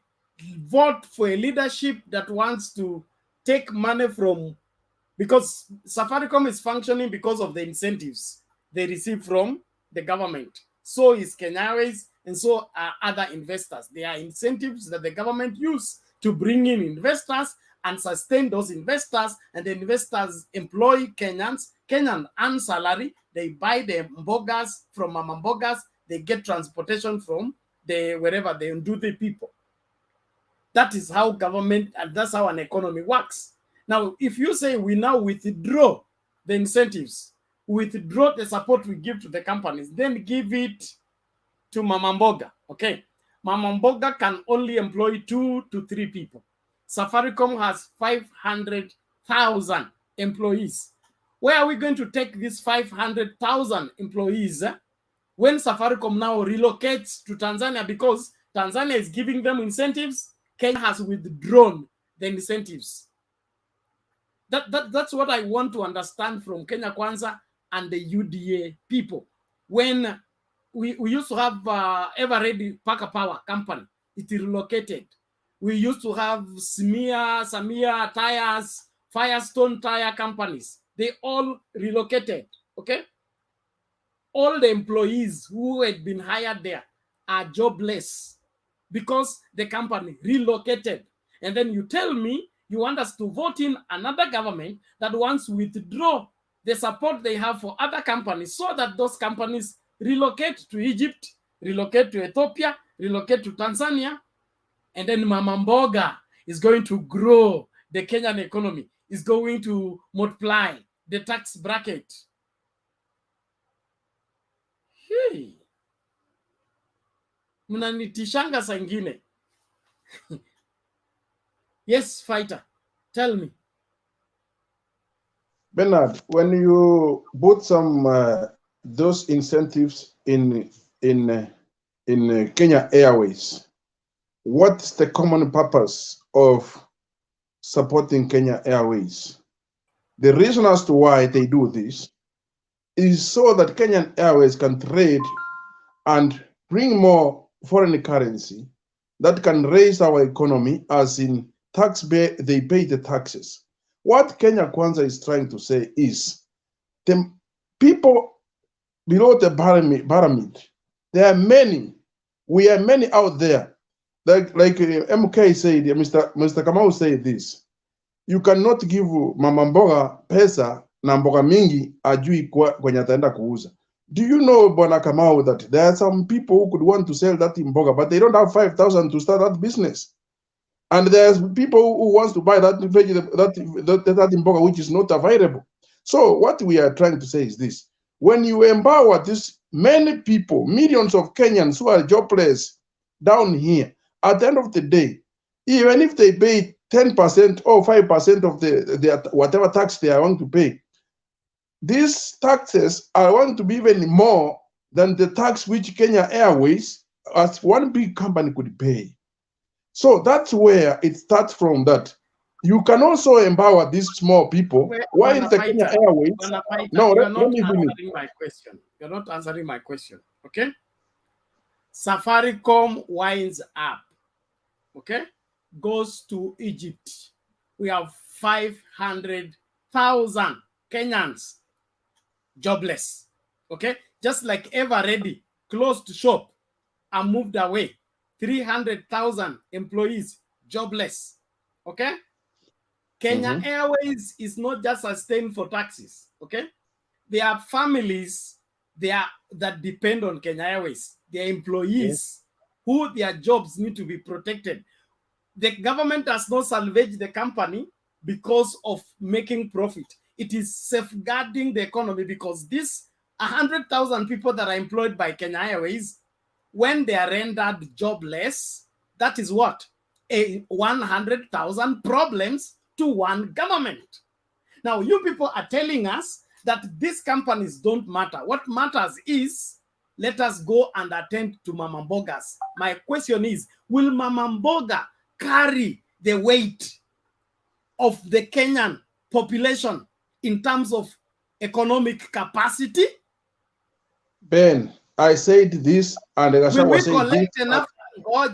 vote for a leadership that wants to take money from, because Safaricom is functioning because of the incentives they receive from the government. So is Kenya Airways, and so are other investors. There are incentives that the government use to bring in investors and sustain those investors, and the investors employ Kenyans. Kenyan earn salary, they buy the mbogas from mama mbogas, they get transportation from the wherever they do the people. That is how government, and that's how an economy works. Now, if you say we now withdraw the incentives, withdraw the support we give to the companies, then give it to mama mboga, okay? Mama mboga can only employ 2 to 3 people. Safaricom has 500,000 employees. Where are we going to take these 500,000 employees when Safaricom now relocates to Tanzania, because Tanzania is giving them incentives? Kenya has withdrawn the incentives. That's what I want to understand from Kenya Kwanza and the UDA people. When we used to have Ever-Ready Paka Power Company, it relocated. We used to have Samia Tires, Firestone Tire companies. They all relocated, okay? All the employees who had been hired there are jobless because the company relocated. And then you tell me you want us to vote in another government that wants to withdraw the support they have for other companies so that those companies relocate to Egypt, relocate to Ethiopia, relocate to Tanzania, and then mama mboga is going to grow the Kenyan economy, is going to multiply the tax bracket. Hey. Mnanitishanga sangine. Yes, fighter, tell me. Bernard, when you put some those incentives in Kenya Airways, what's the common purpose of supporting Kenya Airways? The reason as to why they do this is so that Kenyan Airways can trade and bring more foreign currency that can raise our economy, as in they pay the taxes. What Kenya Kwanza is trying to say is the people below the pyramid, there are many, we are many out there. Like MK said, Mr. Kamau said this, you cannot give mama mboga pesa na mboga mingi ajui kwenye ataenda kuuza. Do you know, Bwana Kamau, that there are some people who could want to sell that mboga, but they don't have 5,000 to start that business? And there's people who wants to buy that mboga which is not available. So what we are trying to say is this: when you empower this many people, millions of Kenyans who are jobless down here, at the end of the day, even if they pay 10% or 5% of the whatever tax they are going to pay, these taxes are going to be even more than the tax which Kenya Airways, as one big company, could pay. So that's where it starts from. That you can also empower these small people. Why is the Kenya Airways? No, you're not answering my question. You're not answering my question. Okay. Safaricom winds up. Okay, goes to Egypt. We have 500,000 Kenyans jobless. Okay, just like Ever Ready, closed shop and moved away. 300,000 employees jobless. Okay? Kenya Airways is not just sustained for taxes. Okay? There are families that depend on Kenya Airways. Their employees who their jobs need to be protected. The government does not salvage the company because of making profit. It is safeguarding the economy, because these 100,000 people that are employed by Kenya Airways, when they are rendered jobless, that is what? 100,000 problems to one government. Now, you people are telling us that these companies don't matter. What matters is, let us go and attend to Mama Mbogas. My question is, will Mama Mboga carry the weight of the Kenyan population in terms of economic capacity? Ben, I said this, and Gachagua said this.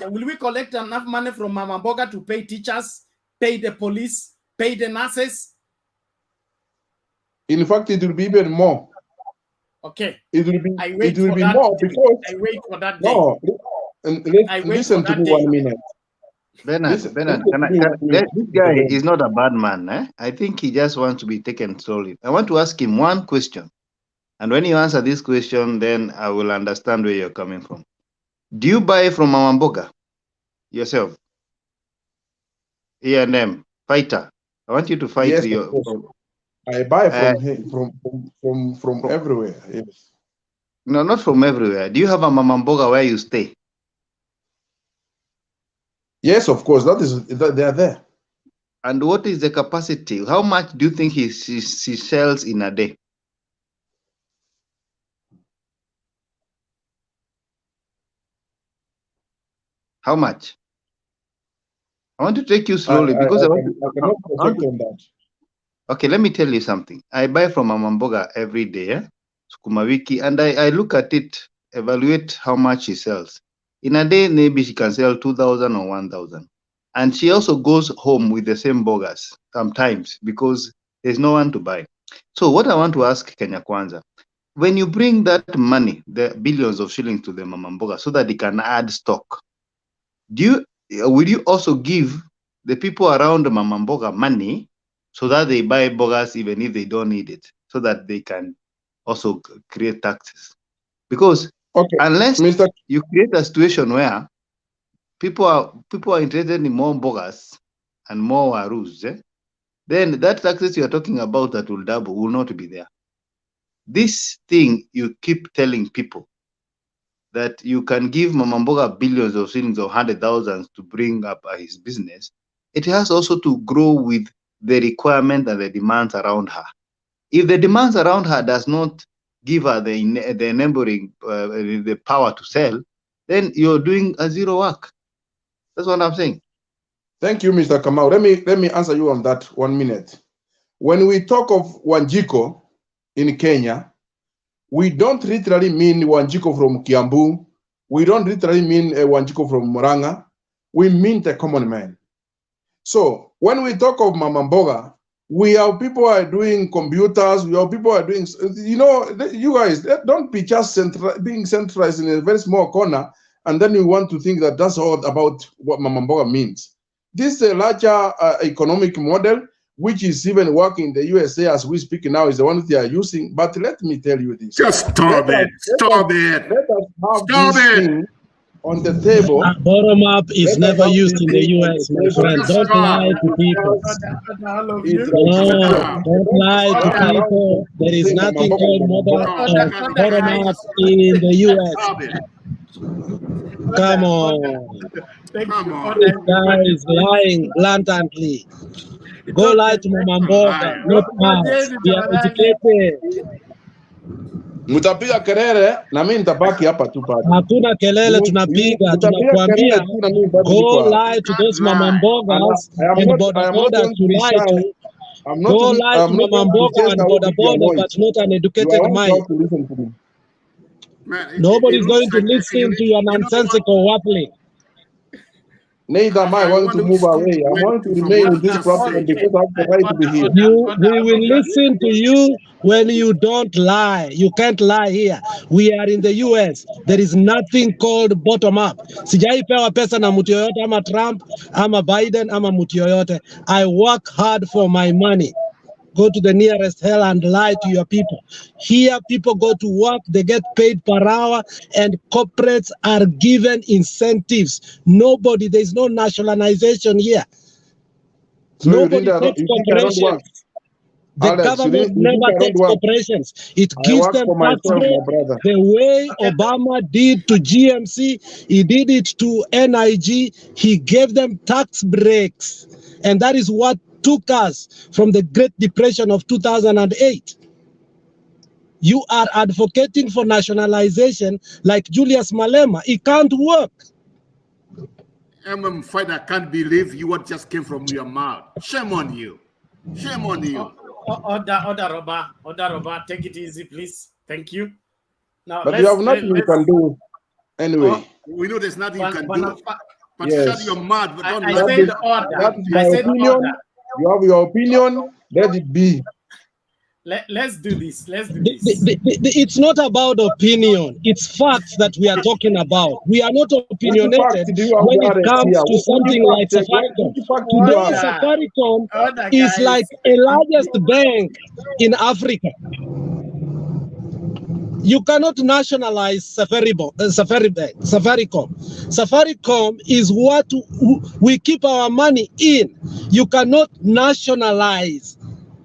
Will we collect enough money from Mama Mboga to pay teachers, pay the police, pay the nurses? In fact, it will be even more. Okay. It will be. I wait It will for be that more day. because I wait for that day. no. I wait Listen for to that me day. 1 minute. Bernard, this guy is not a bad man. Eh? I think he just wants to be taken slowly. I want to ask him one question. And when you answer this question, then I will understand where you're coming from. Do you buy from Mama Mboga yourself? E&M, fighter. I want you to fight Yes, your. of course. I buy from him from everywhere. Yes. No, not from everywhere. Do you have a Mama Mboga where you stay? Yes, of course. They are there. And what is the capacity? How much do you think she sells in a day? How much? I want to take you slowly because I cannot project on that. Okay, let me tell you something. I buy from Mama Mboga every day, Sukuma wiki, and I look at it, evaluate how much she sells. In a day, maybe she can sell 2,000 or 1,000. And she also goes home with the same bogas sometimes because there's no one to buy. So what I want to ask Kenya Kwanza, when you bring that money, the billions of shillings to the Mama Mboga so that they can add stock, will you also give the people around Mama Mboga money so that they buy bogas even if they don't need it, so that they can also create taxes? Because unless you create a situation where people are interested in more bogas and more warus, then that taxes you are talking about that will double will not be there. This thing you keep telling people that you can give Mama Mboga billions of shillings or 100,000 to bring up his business, it has also to grow with the requirement and the demands around her. If the demands around her does not give her the enabling the power to sell, then you're doing a zero work. That's what I'm saying. Thank you, Mr. Kamau. Let me answer you on that 1 minute. When we talk of Wanjiko in Kenya, we don't literally mean Wanjiko from Kiambu. We don't literally mean Wanjiko from Murang'a. We mean the common man. So when we talk of Mama Mboga, we have people who are doing computers. We have people who are doing, you guys don't be just being centralized in a very small corner, and then you want to think that that's all about what Mama Mboga means. This is a larger economic model, which is even working in the USA as we speak now, is the one they are using. But let me tell you this. Just stop it. Stop it. Let us have this thing on the table. Bottom up is never used in the US, my friend. Don't lie to people. No, don't lie to people. There is nothing called bottom up in the US. Come on. This guy is lying blatantly. Go lie to Mama Mboga, not us. We are educated. Mtapiga kelele na mimi nitabaki hapa tu pale. Hakuna kelele tunapiga, tunakuambia go lie to those Mama Mbogas and border borders to lie to. Go lie to Mama Mboga and border border, but not an educated mind. Nobody's going to listen to your nonsensical waffling. Neither am I going to move away. I'm going to remain in this platform because I have the right to be here. We will listen to you when you don't lie. You can't lie here. We are in the US. There is nothing called bottom up. Sijaipewa pesa na mtu yoyote ama Trump ama Biden ama mtu yoyote. I work hard for my money. Go to the nearest hell and lie to your people. Here, people go to work, they get paid per hour, and corporates are given incentives. Nobody, there's no nationalization here. So Nobody you takes think I don't work? corporations. The Alex, government you think never I don't takes work? corporations. It I gives work them for tax myself, break my brother. the way Obama did to GMC. He did it to NIG. He gave them tax breaks. And that is what took us from the Great Depression of 2008. You are advocating for nationalization like Julius Malema. It can't work. Fight, I can't believe you what just came from your mouth. Shame on you. Shame on you. Order, Roba. Take it easy, please. Thank you. Now, But you have nothing you can do anyway. We know there's nothing you can do. But Yes. shut your mouth. But don't I lie. said order. That is my I said opinion. order. You have your opinion. Let it be. Let's do this. Let's do this. It's not about opinion. It's facts that we are talking about. We are not opinionated when it comes to something like Safaricom. Today, Safaricom is like a largest bank in Africa. You cannot nationalize Safaricom. Safaricom is what we keep our money in. You cannot nationalize.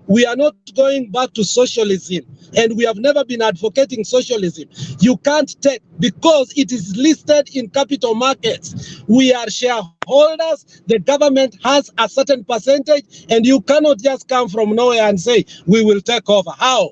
We are not going back to socialism, and we have never been advocating socialism. You can't take, because it is listed in capital markets. We are shareholders. The government has a certain percentage, and you cannot just come from nowhere and say, we will take over. How?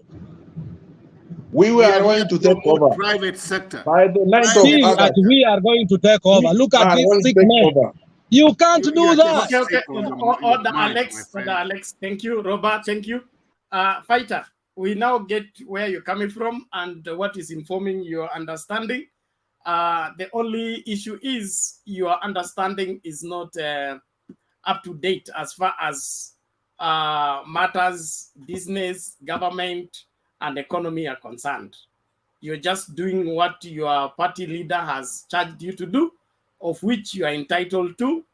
We were going to take over. Private sector. By the 9th See of that August. we are going to take over. Look at this sick man. You can't do that. Okay. Order, Alex. Thank you, Robert. Thank you. Fighter, we now get where you're coming from and what is informing your understanding. The only issue is your understanding is not up to date as far as matters, business, government, and economy are concerned. You're just doing what your party leader has charged you to do, of which you are entitled to,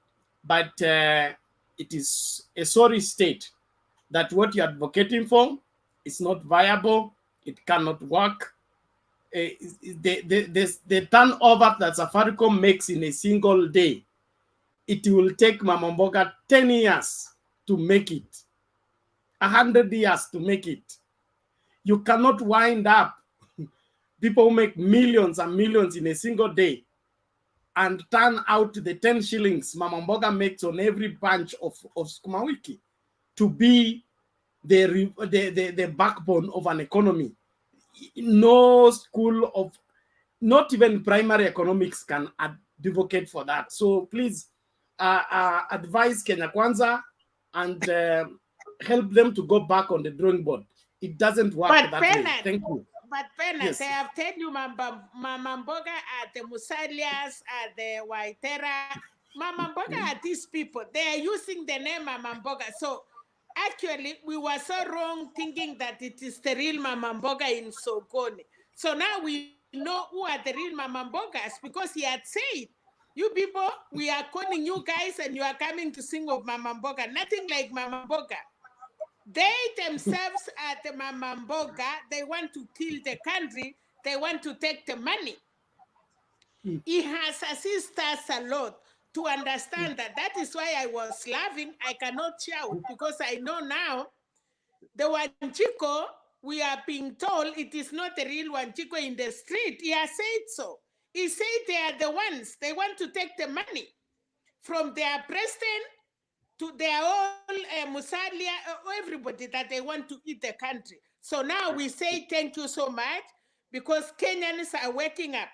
but it is a sorry state that what you're advocating for is not viable, it cannot work. The turnover that Safaricom makes in a single day, it will take Mama Mboga 10 years to make it, 100 years to make it. You cannot wind up people who make millions and millions in a single day and turn out the 10 shillings Mama Mboga makes on every bunch of sukuma wiki to be the backbone of an economy. No school of, not even primary economics can advocate for that. So please advise Kenya Kwanza and help them to go back on the drawing board. It doesn't work that way. Thank you. But Bernard, Yes. I have told you, Mama Mboga are the Musalias, are the Waitera. Mama Mboga are these people. They are using the name Mama Mboga. So actually, we were so wrong thinking that it is the real Mama Mboga in Sokoni. So now we know who are the real Mama Mbogas because he had said, you people, we are calling you guys and you are coming to sing of Mama Mboga. Nothing like Mama Mboga. They themselves are the Mama Mboga. They want to kill the country. They want to take the money. He has assisted us a lot to understand that. That is why I was laughing. I cannot shout because I know now the Wanchiko, we are being told it is not the real Wanchiko in the street. He has said so. He said they are the ones. They want to take the money from their president to their own Musalia, everybody that they want to eat the country. So now we say thank you so much because Kenyans are waking up.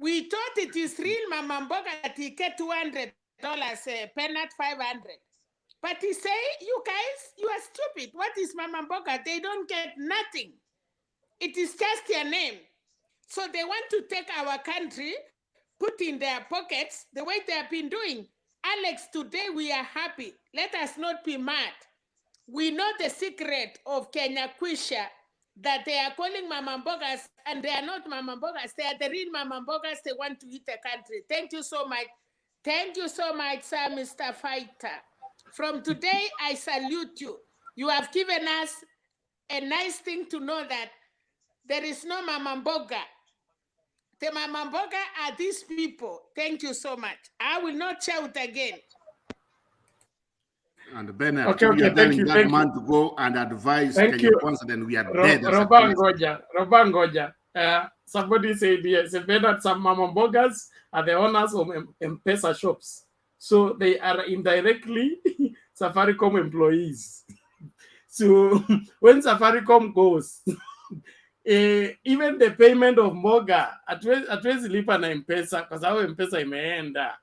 We thought it is real Mama Mboga ticket $200, Penat 500. But he say, you guys, you are stupid. What is Mama Mboga? They don't get nothing. It is just their name. So they want to take our country, put in their pockets the way they have been doing. Alex, today we are happy. Let us not be mad. We know the secret of Kenya Kwisha, that they are calling Mama Mbogas, and they are not Mama Mbogas. They are the real Mama Mbogas. They want to eat the country. Thank you so much. Thank you so much, sir, Mr. Fighter. From today, I salute you. You have given us a nice thing to know that there is no Mama Mboga. The Mama Mboga are these people. Thank you so much. I will not shout again. And Bernard, Okay, we are thank you, telling that man to go and advise Kenya Kwanza, then we are dead. Robangoja. Somebody said yes, Bernard, some Mama Mbogas are the owners of M-Pesa shops. So they are indirectly Safaricom employees. So when Safaricom goes, even the payment of Mboga, at least lipa na M-Pesa, because our M-Pesa imeenda.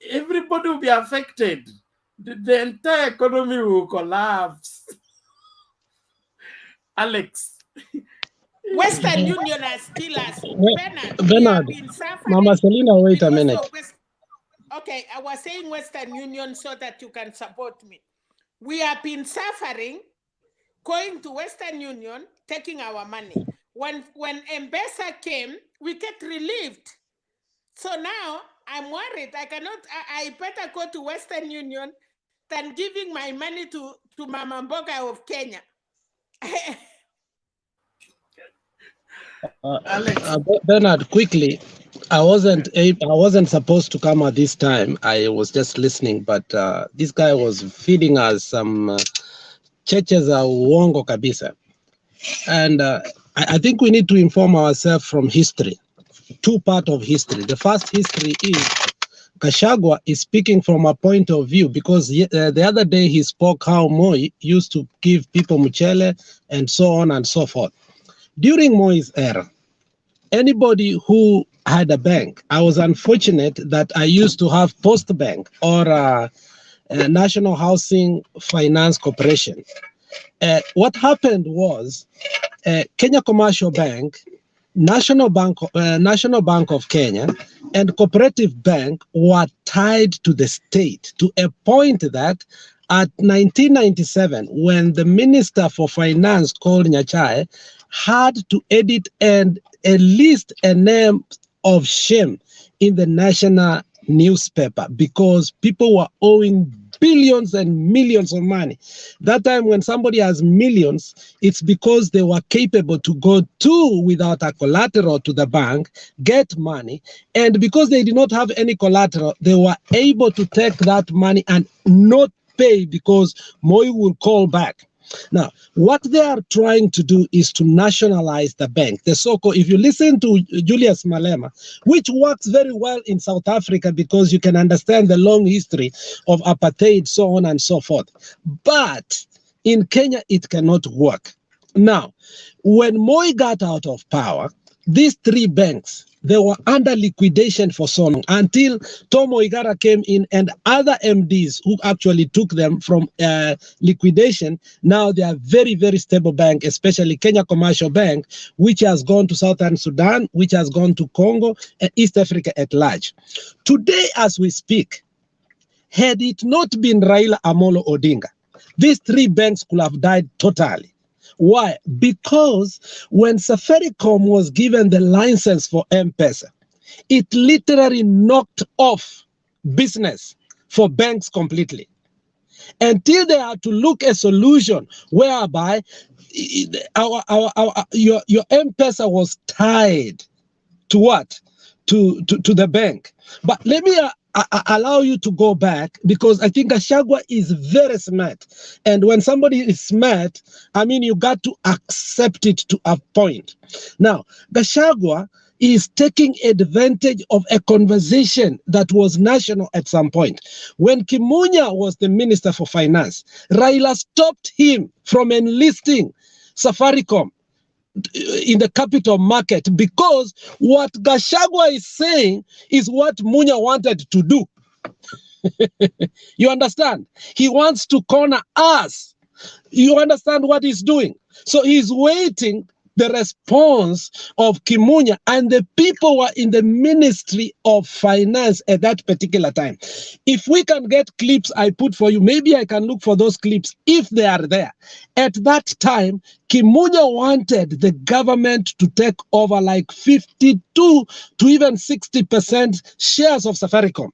Everybody will be affected. The entire economy will collapse. Alex. Western Union has still us. Bernard, Mama Selina, wait a minute. Okay, I was saying Western Union so that you can support me. We have been suffering, going to Western Union, taking our money. When M-Pesa came, we get relieved. So now I'm worried. I better go to Western Union than giving my money to Mama Mboga of Kenya. Bernard, quickly, I wasn't supposed to come at this time. I was just listening, but this guy was feeding us some cheches za uongo kabisa. And I think we need to inform ourselves from history. Two parts of history. The first history is Gachagua is speaking from a point of view, because the other day he spoke how Moi used to give people mchele and so on and so forth. During Moi's era, anybody who had a bank, I was unfortunate that I used to have Post Bank or National Housing Finance Corporation. What happened was Kenya Commercial Bank, National Bank of Kenya, and Cooperative Bank were tied to the state to a point that at 1997, when the Minister for Finance called Nyachae, had to edit and list a name of shame in the national newspaper because people were owing billions and millions of money. That time when somebody has millions, it's because they were capable to go to without a collateral to the bank, get money, and because they did not have any collateral, they were able to take that money and not pay because Moi will call back. Now, what they are trying to do is to nationalize the bank. The so-called, if you listen to Julius Malema, which works very well in South Africa because you can understand the long history of apartheid, so on and so forth. But in Kenya, it cannot work. Now, when Moi got out of power, these three banks, they were under liquidation for so long until Tom Oigara came in and other MDs who actually took them from liquidation. Now they are very, very stable bank, especially Kenya Commercial Bank, which has gone to Southern Sudan, which has gone to Congo and East Africa at large. Today, as we speak, had it not been Raila Amolo Odinga, these three banks could have died totally. Why? Because when Safaricom was given the license for M-Pesa, it literally knocked off business for banks completely. Until they had to look a solution whereby your M-Pesa was tied to what? To the bank. But let me allow you to go back, because I think Gachagua is very smart. And when somebody is smart, I mean, you got to accept it to a point. Now, Gachagua is taking advantage of a conversation that was national at some point. When Kimunya was the Minister for Finance, Raila stopped him from enlisting Safaricom in the capital market, because what Gachagua is saying is what Munya wanted to do. You understand? He wants to corner us. You understand what he's doing? So he's waiting the response of Kimunya, and the people were in the Ministry of Finance at that particular time. If we can get clips I put for you, maybe I can look for those clips if they are there. At that time, Kimunya wanted the government to take over like 52 to even 60% shares of Safaricom.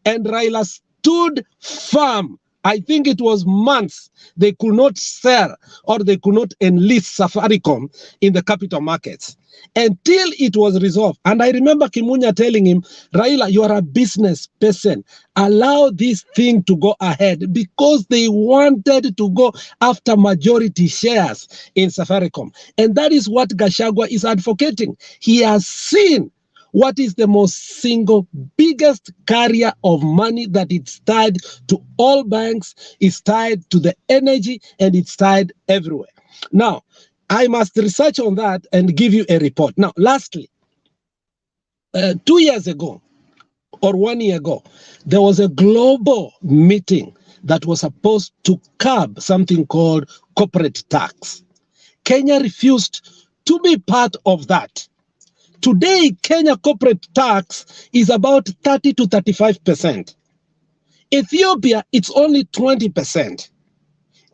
And Raila stood firm. I think it was months they could not sell or they could not enlist Safaricom in the capital markets until it was resolved. And I remember Kimunya telling him, Raila, you are a business person. Allow this thing to go ahead, because they wanted to go after majority shares in Safaricom. And that is what Gachagua is advocating. He has seen what is the most single biggest carrier of money, that it's tied to all banks, it's tied to the energy, and it's tied everywhere. Now, I must research on that and give you a report. Now, lastly, 2 years ago or 1 year ago, there was a global meeting that was supposed to curb something called corporate tax. Kenya refused to be part of that. Today, Kenya corporate tax is about 30 to 35%. Ethiopia, it's only 20%.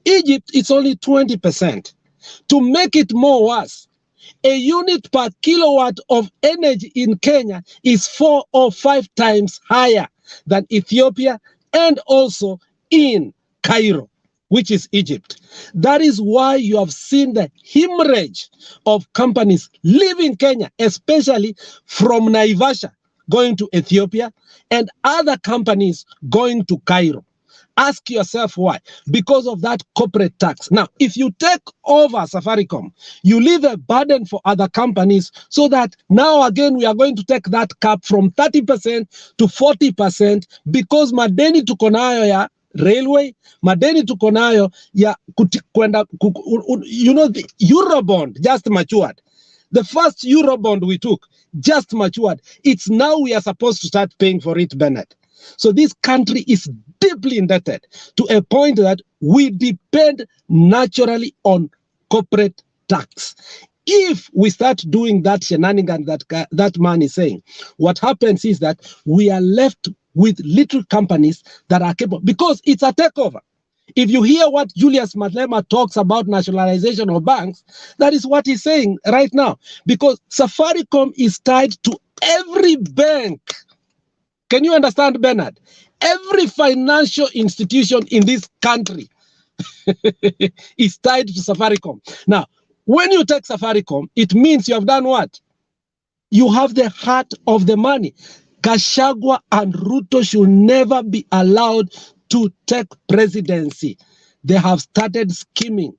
Egypt, it's only 20%. To make it more worse, a unit per kilowatt of energy in Kenya is 4 or 5 times higher than Ethiopia, and also in Cairo, which is Egypt. That is why you have seen the hemorrhage of companies leaving Kenya, especially from Naivasha going to Ethiopia, and other companies going to Cairo. Ask yourself why. Because of that corporate tax. Now, if you take over Safaricom, you leave a burden for other companies, so that now again we are going to take that cap from 30% to 40%, because madeni tuko nayo ya railway, madeni tuko nayo ya kwenda, you know, the Eurobond just matured. The first Eurobond we took just matured. It's now we are supposed to start paying for it, Bernard. So this country is deeply indebted to a point that we depend naturally on corporate tax. If we start doing that shenanigan that man is saying, what happens is that we are left with little companies that are capable, because it's a takeover. If you hear what Julius Malema talks about nationalization of banks, that is what he's saying right now, because Safaricom is tied to every bank. Can you understand, Bernard? Every financial institution in this country is tied to Safaricom. Now, when you take Safaricom, it means you have done what? You have the heart of the money. Gachagua and Ruto should never be allowed to take presidency. They have started scheming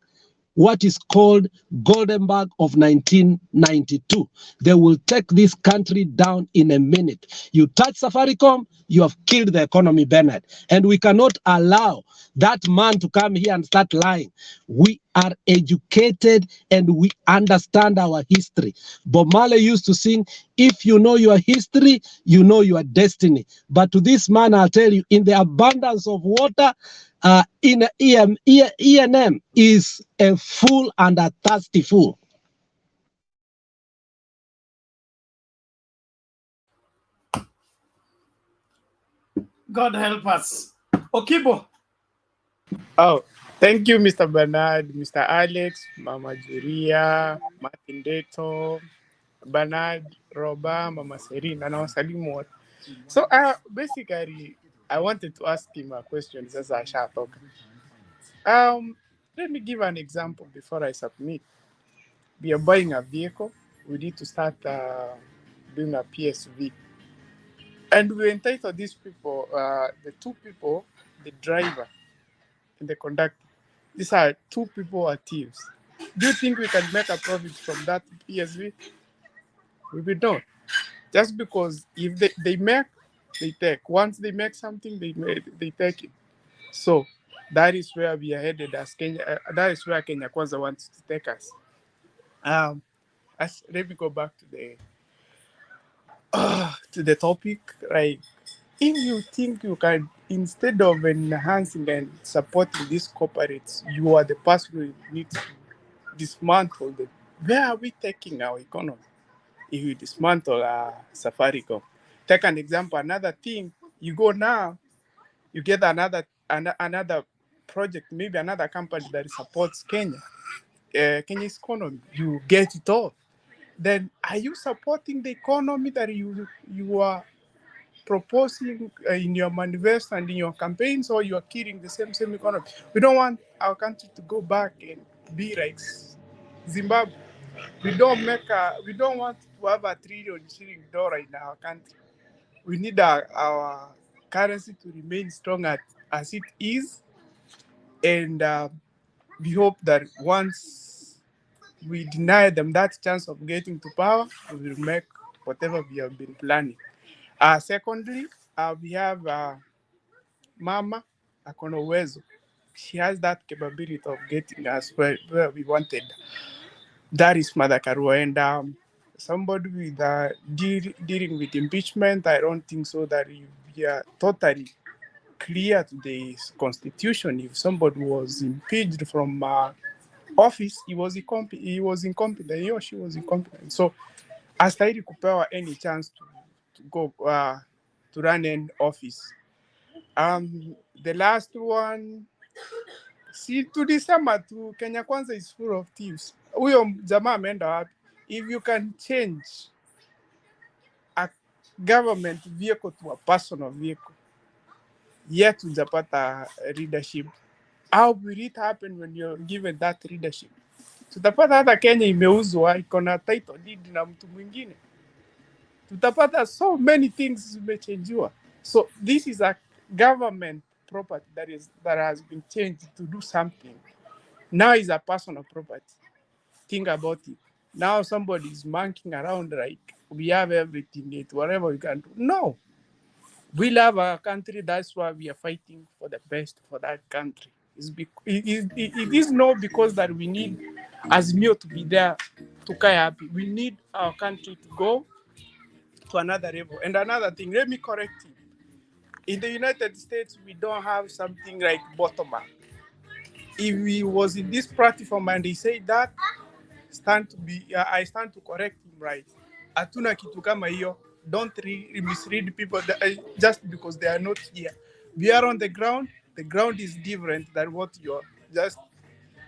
what is called Goldenberg of 1992. They will take this country down in a minute. You touch Safaricom, you have killed the economy, Bernard. And we cannot allow that man to come here and start lying. We are educated and we understand our history. Bob Marley used to sing, if you know your history, you know your destiny. But to this man, I'll tell you, in the abundance of water, ENM is a fool and a thirsty fool. God help us. Okibo. Oh, thank you, Mr. Bernard, Mr. Alex, Mama Julia, Martin Deto, Bernard, Roba, Mama Serena, and Salimu wote. So basically, I wanted to ask him a question. Sasa ashatoka. Let me give an example before I submit. We are buying a vehicle. We need to start doing a PSV. And we entitled these people, the two people, the driver and the conductor. These are two people who are thieves. Do you think we can make a profit from that PSV? We don't. Just because if they make, they take. Once they make something, they take it. So that is where we are headed as Kenya. That is where Kenya Kwanza wants to take us. Let me go back to the topic. Like, if you think you can, instead of enhancing and supporting these corporates, you are the person who needs to dismantle them. Where are we taking our economy if we dismantle Safaricom? Take an example, another thing, you go now, you get another project, maybe another company that supports Kenya's economy. You get it all. Then are you supporting the economy that you are proposing in your manifesto and in your campaigns, or you are killing the same economy? We don't want our country to go back and be like Zimbabwe. We don't want to have a $1 trillion in our country. We need our currency to remain strong as it is, and we hope that once we deny them that chance of getting to power, we will make whatever we have been planning. Secondly, we have Mama Akono Uwezo. She has that capability of getting us where we wanted. That is Mother KARUA. And somebody with dealing with impeachment, I don't think so that we are totally clear to the constitution. If somebody was impeached from office, he was incompetent, he or she was incompetent. So astahili kupewa any chance to go to run an office. The last one, si tulisema tu Kenya Kwanza is full of thieves. Huyo jamaa ameenda wapi? If you can change a government vehicle to a personal vehicle, yet hujapata leadership, how will it happen when you're given that leadership? Tutapata hata Kenya imeuzwa, iko na title deed na mtu mwingine. Tutapata so many things zimechangiwa. So this is a government property that has been changed to do something. Now is a personal property. Think about it. Now somebody is monkeying around like we have everything, whatever we can do. No. We love our country. That's why we are fighting for the best for that country. It is not because that we need Azimio to be there to be happy. We need our country to go to another level. And another thing, let me correct you. In the United States, we don't have something like bottom up. If we was in this platform and he said that, I stand to correct him, right? Hatuna kitu kama hiyo. Don't misread people just because they are not here. We are on the ground. The ground is different than what you're just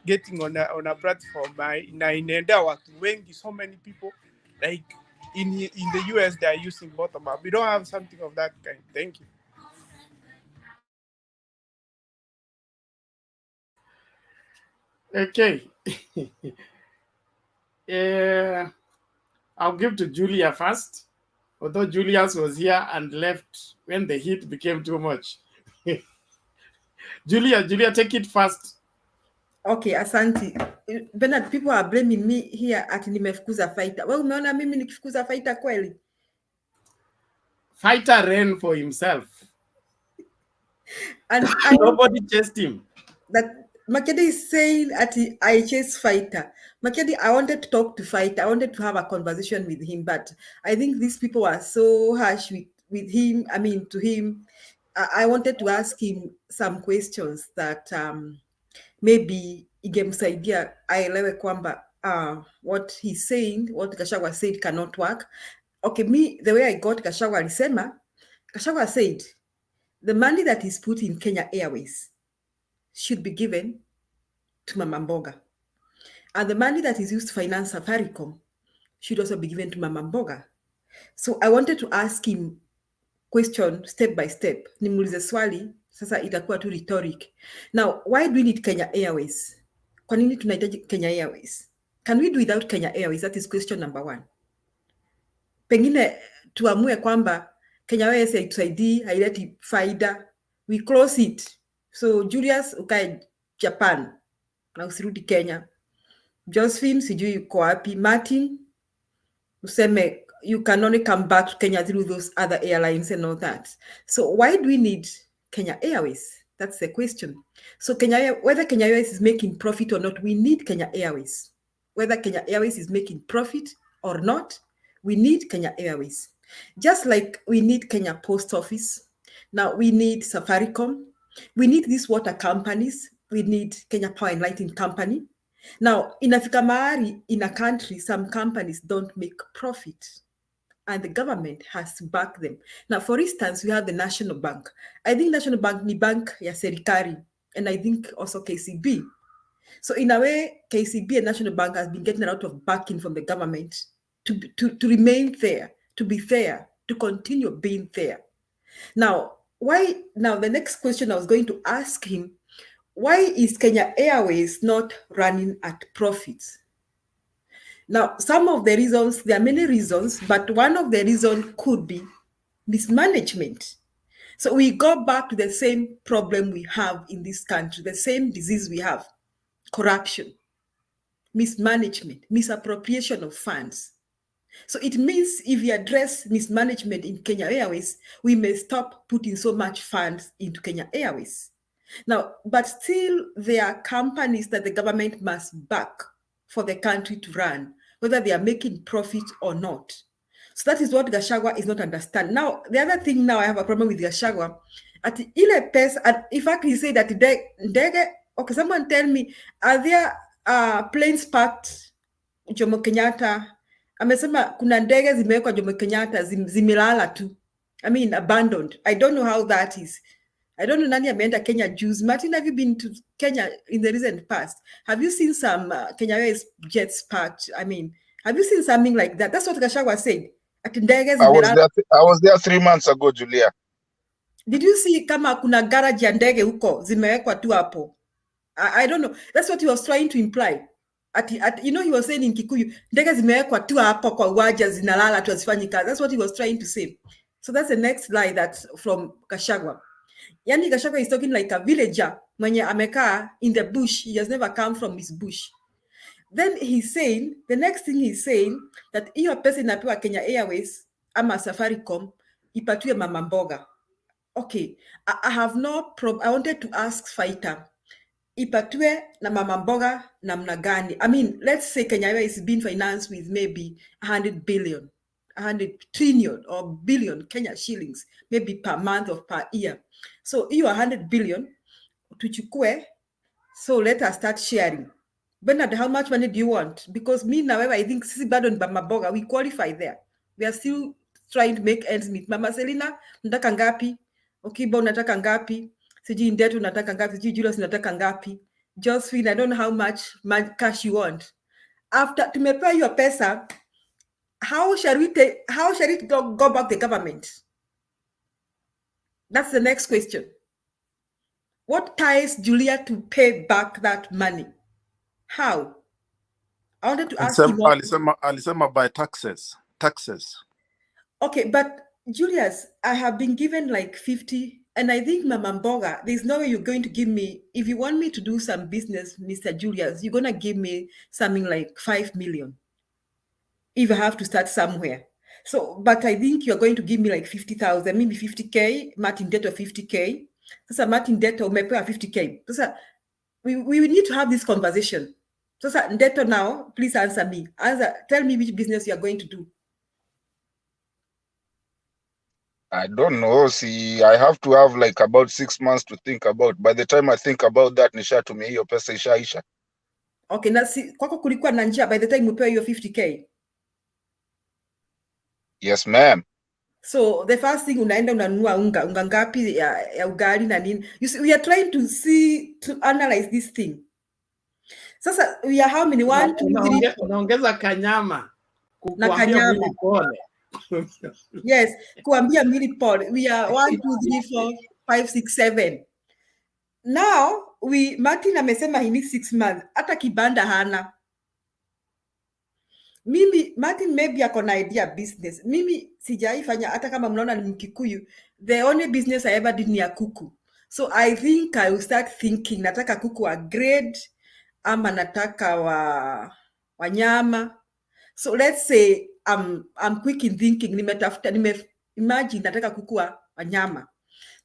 getting on a platform. Inaendea watu wengi, so many people. Like in the US, they are using bottom up. We don't have something of that kind. Thank you. Okay. I'll give to Julia first, although Julius was here and left when the heat became too much. Julia, take it first. Okay, asante. Bernard, people are blaming me here ati nimefukuza fighter. Wewe umeona mimi nikifukuza fighter kweli? Fighter ran for himself. And nobody chased him. That Makede is saying ati I chase fighter. Makede, I wanted to talk to fighter. I wanted to have a conversation with him, but I think these people are so harsh with him. I mean, to him. I wanted to ask him some questions that maybe igemsaidia aelewe kwamba what he's saying, what Gachagua said cannot work. Okay, the way I got Gachagua alisema, Gachagua said the money that is put in Kenya Airways should be given to Mama Mboga. And the money that is used to finance Safaricom should also be given to Mama Mboga. So I wanted to ask him question step by step. Nimuulize swali, sasa itakuwa tu rhetoric. Now, why do we need Kenya Airways? Kwa nini tunahitaji Kenya Airways? Can we do without Kenya Airways? That is question number 1. Pengine tuamue kwamba Kenya Airways haitusaidii, haileti faida. We close it. So Julius ukae Japan na usirudi Kenya. Josephine sijui yuko wapi. Martin useme you can only come back to Kenya through those other airlines and all that. So why do we need Kenya Airways? That's the question. So whether Kenya Airways is making profit or not, we need Kenya Airways. Whether Kenya Airways is making profit or not, we need Kenya Airways. Just like we need Kenya Post Office. Now we need Safaricom. We need these water companies. We need Kenya Power and Lighting Company. Now, inafika mahali in a country, some companies don't make profit and the government has to back them. Now, for instance, we have the National Bank. I think National Bank ni bank ya serikali, and I think also KCB. So in a way, KCB and National Bank has been getting a lot of backing from the government to remain fair, to be fair, to continue being fair. Now, why? Now, the next question I was going to ask him, why is Kenya Airways not running at profits? Now, some of the reasons, there are many reasons, but one of the reasons could be mismanagement. So we go back to the same problem we have in this country, the same disease we have, corruption, mismanagement, misappropriation of funds. So it means if we address mismanagement in Kenya Airways, we may stop putting so much funds into Kenya Airways. Now, but still there are companies that the government must back for the country to run, whether they are making profit or not. So that is what Gachagua is not understanding. Now, the other thing now I have a problem with Gachagua, at ile pesa, in fact, he said that ndege, okay, someone tell me, are there planes parked Jomo Kenyatta? Amesema kuna ndege zimewekwa Jomo Kenyatta zimelala tu. I mean, abandoned. I don't know how that is. I don't know nani ameenda Kenya juice. Martin, have you been to Kenya in the recent past? Have you seen some Kenya Airways jets parked? I mean, have you seen something like that? That's what Gachagua said. At ndege zimelala. I was there 3 months ago, Julia. Did you see kama kuna garage ya ndege huko zimewekwa tu hapo? I don't know. That's what he was trying to imply. You know, he was saying in Kikuyu, ndege zimewekwa tu hapo kwa uwanja zinalala tu hazifanyi kazi. That's what he was trying to say. So that's the next lie that's from Gachagua. Yani Gachagua is talking like a villager mwenye amekaa in the bush. He has never come from his bush. Then he's saying, the next thing he's saying, that hiyo pesa inapewa Kenya Airways ama Safaricom ipatiwe mama mboga. Okay, I have no problem. I wanted to ask Fighter, ipatiwe na mama mboga namna gani? I mean, let's say Kenya Airways is being financed with maybe 100 billion, 100 trillion or billion Kenya shillings, maybe per month or per year. So you 100 billion, tuchukue, so let us start sharing. Bernard, how much money do you want? Because me now, I think sisi bado ni mama mboga, we qualify there. We are still trying to make ends meet. Mama Selina, unataka ngapi? Okiba unataka ngapi? Siji Ndetu unataka ngapi? Siji Julius unataka ngapi? Josephine, I don't know how much cash you want. After tumepewa your pesa, how shall it go back to the government? That's the next question. What ties Julia to pay back that money? How? I wanted to ask him. Alisema by taxes. Okay, but Julius, I have been given like 50, and I think Mama Mboga, there's no way you're going to give me, if you want me to do some business, Mr. Julius, you're going to give me something like 5 million. If I have to start somewhere. So, but I think you're going to give me like 50,000, maybe 50K, Martin Deto 50K. Sasa Martin Deto umepewa 50K. Sasa we need to have this conversation. Sasa Deto now, please answer me. Tell me which business you are going to do. I don't know. See, I have to have like about 6 months to think about. By the time I think about that, nishatumia hiyo pesa ishaisha. Okay, na si kwako kulikuwa na njia by the time upewa hiyo 50K. Yes, ma'am. So the first thing unaenda unanunua unga ngapi ya ugali na nini? You see, we are trying to analyze this thing. Sasa we are how many? 1, 2, 3. Unaongeza kanyama. Na kanyama. Yes, kuambia mili pole. We are 1, 2, 3, 4, 5, 6, 7. Now Martin amesema he needs 6 months. Hata kibanda hana. Mimi Martin maybe ako na idea business. Mimi sijaifanya hata kama mnaona ni Mkikuyu. The only business I ever did ni ya kuku. So I think I will start thinking nataka kuku wa grade ama nataka wa nyama. So let's say I'm quick in thinking, imagine nataka kuku wa nyama.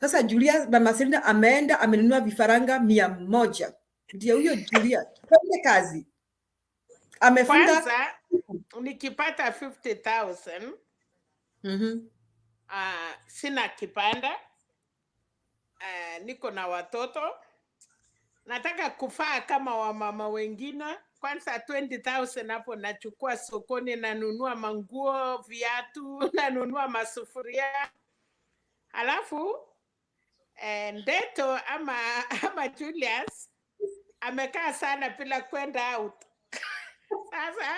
Sasa Julia Mama Selina ameenda amenunua vifaranga 100. Ndio huyo Julia. Twende kazi. Amefunga Kwanza nikipata 50,000 sina kipanda, niko na watoto, nataka kufaa kama wamama wengine, kwanza 20,000 hapo nachukua sokoni, nanunua manguo, viatu, nanunua masufuria. Alafu Ndeto ama Julius amekaa sana bila kwenda out. Sasa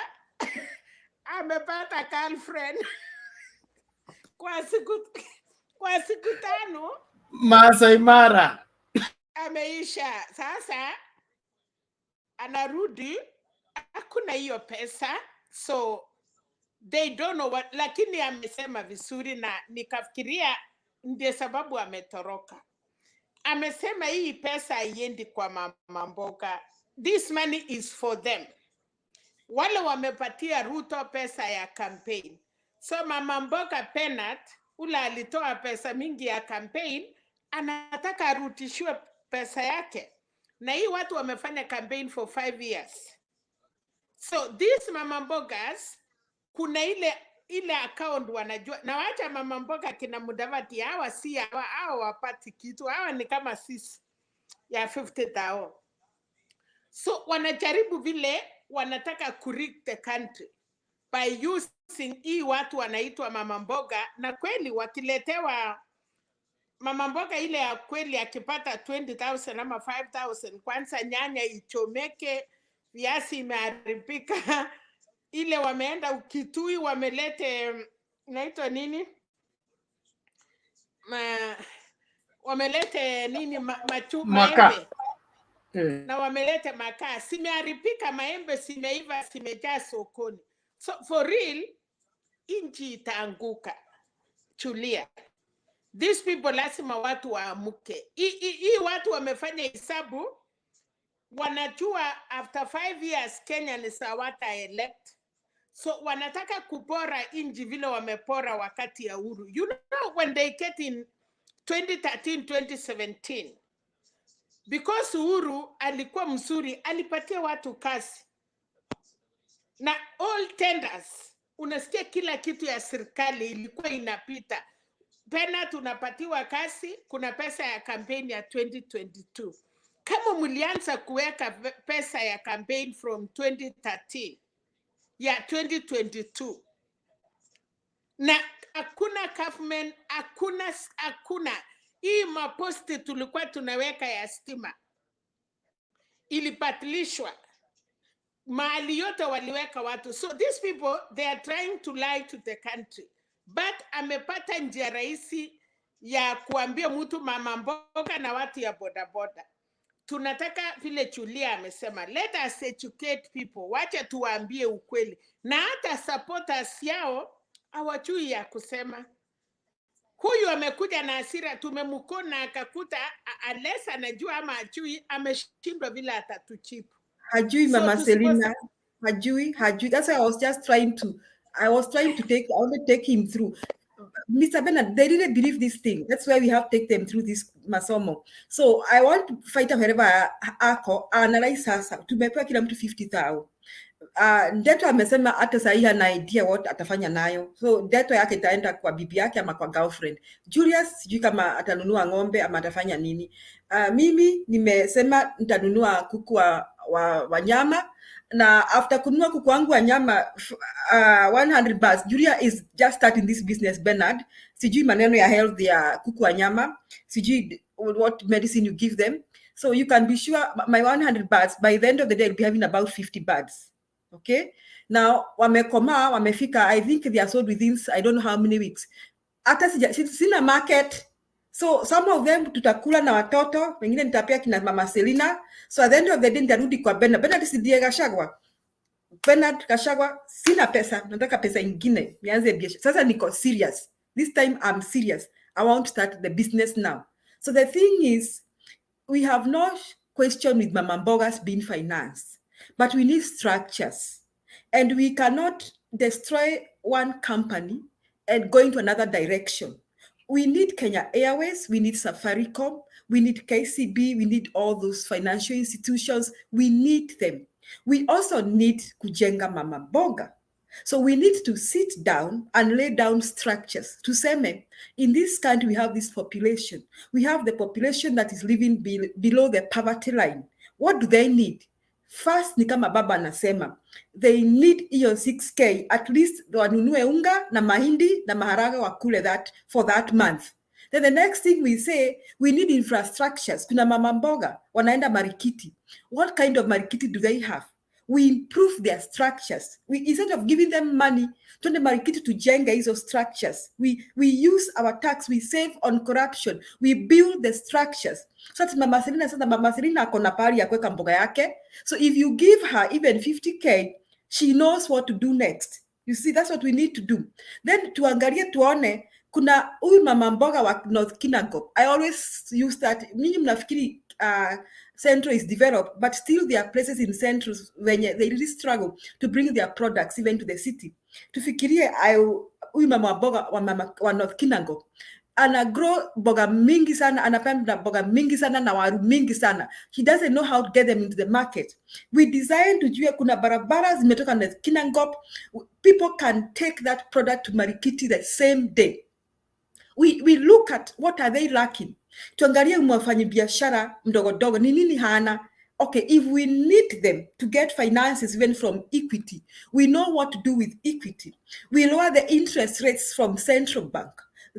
amepata girlfriend kwa siku 5 Masai Mara ameisha. Sasa anarudi, hakuna hiyo pesa, so they don't know what, lakini amesema vizuri na nikafikiria ndiye sababu ametoroka. Amesema hii pesa haiendi kwa mama mboga. This money is for them. Wale wamepatia Ruto pesa ya campaign. So mama mboga Penat, ule alitoa pesa mingi ya campaign, anataka arudishiwe pesa yake. Na hii watu wamefanya campaign for 5 years. So these mama mbogas, kuna ile account wanajua, na wacha mama mboga kina Mudavadi, hawa si hawa wapati kitu, hawa ni kama sisi ya 50,000. So wanajaribu vile wanataka kurig the country by using hii watu wanaitwa mama mboga, na kweli wakiletewa mama mboga ile ya kweli akipata 20,000 ama 5,000, kwanza nyanya ichomeke, viazi imeharibika, ile wameenda Ukitui wamelete naitwa nini? Wamelete nini maembe. Na wamelete makaa, simeharibika, maembe simeiva, simejaa sokoni. So for real, inchi itaanguka. Chulia. These people lazima watu waamuke. Hii watu wamefanya hesabu, wanajua after 5 years Kenya ni sawata elect. So wanataka kupora inji vile wamepora wakati ya Uhuru. You know when they get in 2013, 2017, because Uhuru alikuwa mzuri, alipatia watu kazi. Na all tenders, unasikia kila kitu ya serikali ilikuwa inapita. Pena tunapatiwa kazi, kuna pesa ya kampeni ya 2022. Kama mlianza kuweka pesa ya campaign from 2013 ya 2022 na hakuna government, hakuna hii maposti tulikuwa tunaweka ya stima ilipatilishwa, mahali yote waliweka watu. So these people, they are trying to lie to the country, but amepata njia rahisi ya kuambia mtu mama mboga na watu ya bodaboda. Tunataka vile Julia amesema, let us educate people, wacha tuwaambie ukweli, na hata supporters yao hawajui ya kusema. Huyu amekuja na hasira, tumemkona akakuta unless anajua ama hajui, ameshindwa vile atatuchipu. Hajui Mama Selina, hajui. That's why I was trying to take him through. Mr. Bernard, they didn't believe this thing. That's why we have to take them through this masomo. So I want to fight wherever ako analyze sasa. Tumepewa kila mtu 50,000. Ndeto amesema hata sahi ana idea what atafanya nayo. So ndeto yake itaenda kwa bibi yake ama kwa girlfriend. Julius sijui kama atanunua ng'ombe ama atafanya nini. Mimi nimesema nitanunua kuku wa nyama, na after kununua kuku wangu wa nyama 100 bars. Julia is just starting this business, Bernard. Sijui maneno ya health ya kuku wa nyama, sijui what medicine you give them. So you can be sure my 100 bars, by the end of the day, I'll be having about 50 bars. Okay? Now, wamefika, I think they are sold within, I don't know how many weeks. Hata sina market. So some of them tutakula na watoto, wengine nitapea kina Mama Selina. So at the end of the day, nitarudi kwa Bernard. Bernard si ndiye Gachagua. Bernard Gachagua, sina pesa, nataka pesa ingine. Nianze biashara. Sasa niko serious. This time I'm serious. I want to start the business now. So the thing is, we have no question with Mama Mbogas being financed, but we need structures. And we cannot destroy one company and go into another direction. We need Kenya Airways, we need Safaricom, we need KCB, we need all those financial institutions. We need them. We also need kujenga Mama Mboga. So we need to sit down and lay down structures to say, in this country, we have this population. We have the population that is living below the poverty line. What do they need? First ni kama baba anasema, they need hiyo 6K, at least wanunue unga na mahindi na maharage wakule that for that month. Then the next thing we say, we need infrastructures. Kuna mama mboga, wanaenda marikiti. What kind of marikiti do they have? We improve their structures. We, instead of giving them money, tuende marikiti tujenge hizo structures. We use our tax, we save on corruption. We build the structures. So that Mama Selina akona pahali ya kuweka mboga yake. So if you give her even 50K, she knows what to do next. You see, that's what we need to do. Then tuangalie tuone, kuna huyu mama mboga wa North Kinangop. I always use that. Mimi mnafikiri Central is developed, but still there are places in Central when they really struggle to bring their products even to the city. Tufikirie huyu mama mboga wa North Kinangop. Ana grow boga mingi sana, anapanda boga mingi sana na waru mingi sana. He doesn't know how to get them into the market. We design tujue kuna barabara zimetoka na Kinangop. People can take that product to Marikiti the same day. We look at what are they lacking. Tuangalie mwafanyi biashara mdogo ni nini hana. Okay, if we need them to get finances even from Equity, we know what to do with Equity. We lower the interest rates from Central Bank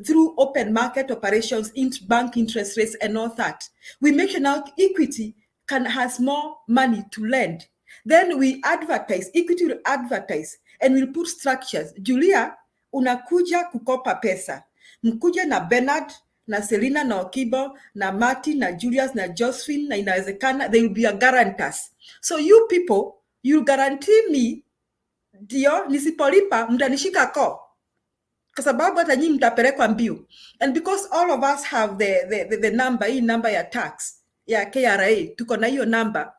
through open market operations, bank interest rates and all that. We make sure now Equity has more money to lend. Then we advertise, Equity will advertise and we'll put structures. Julia, unakuja kukopa pesa. Mkuja na Bernard, na Selina, na Okibo, na Martin, na Julius, na Josephine, na inawezekana, they will be your guarantors. So you people, you guarantee me, dio, nisipolipa, mtanishika ko. Kwa sababu hata nyinyi mtapelekwa mbio. And because all of us have the number, hii number ya tax, ya KRA, tuko na hiyo number,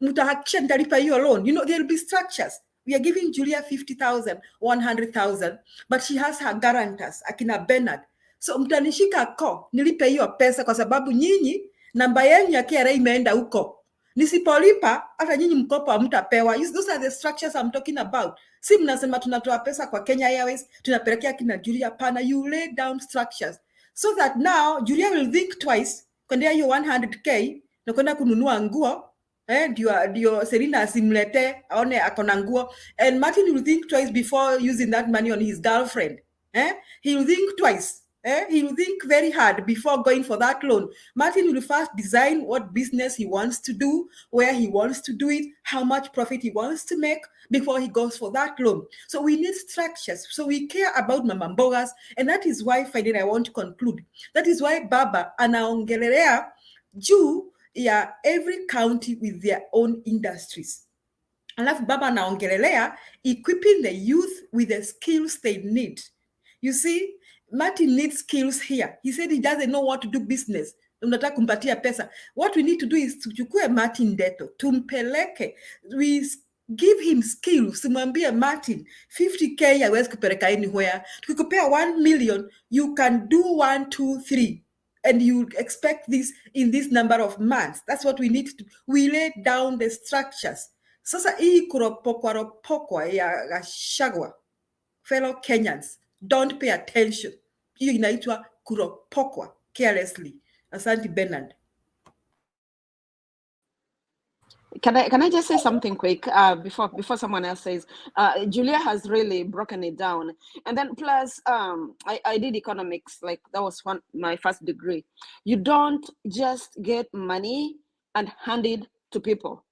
mtahakisha nitalipa hiyo loan. You know, there will be structures. We are giving Julia 50,000, 100,000, but she has her guarantors, akina Bernard. So mtanishika ko, nilipe hiyo pesa kwa sababu nyinyi, namba yenu ya KRA imeenda huko. Nisipolipa, hata nyinyi mkopo hamtapewa. Those are the structures I'm talking about. Si mnasema tunatoa pesa kwa Kenya Airways, tunapelekea kina Julia pana. You lay down structures so that now Julia will think twice kwendea hiyo 100K na kwenda kununua nguo. Dio Selina asimlete aone akona nguo. And Martin will think twice before using that money on his girlfriend. He will think twice. He will think very hard before going for that loan. Martin will first design what business he wants to do, where he wants to do it, how much profit he wants to make before he goes for that loan. So we need structures. So we care about mama mbogas, and that is why finally I want to conclude. That is why Baba anaongelelea juu ya every county with their own industries. Alafu Baba anaongelelea equipping the youth with the skills they need. You see, Martin needs skills here. He said he doesn't know what to do business. Unataka kumpatia pesa. What we need to do is tuchukue Martin Deto, tumpeleke. We give him skills. Tumwambie Martin, 50K hawezi kupeleka anywhere. Tukikupea 1 million, you can do 1, 2, 3. And you expect this in this number of months. That's what we need to do. We lay down the structures. Sasa hii kuropokwa ya Gachagua, fellow Kenyans, don't pay attention. Hiyo inaitwa kuropokwa carelessly. Asante Bernard. Can I just say something quick before someone else says? Julia has really broken it down, and then plus I did economics, like that was my first degree. You don't just get money and hand it to people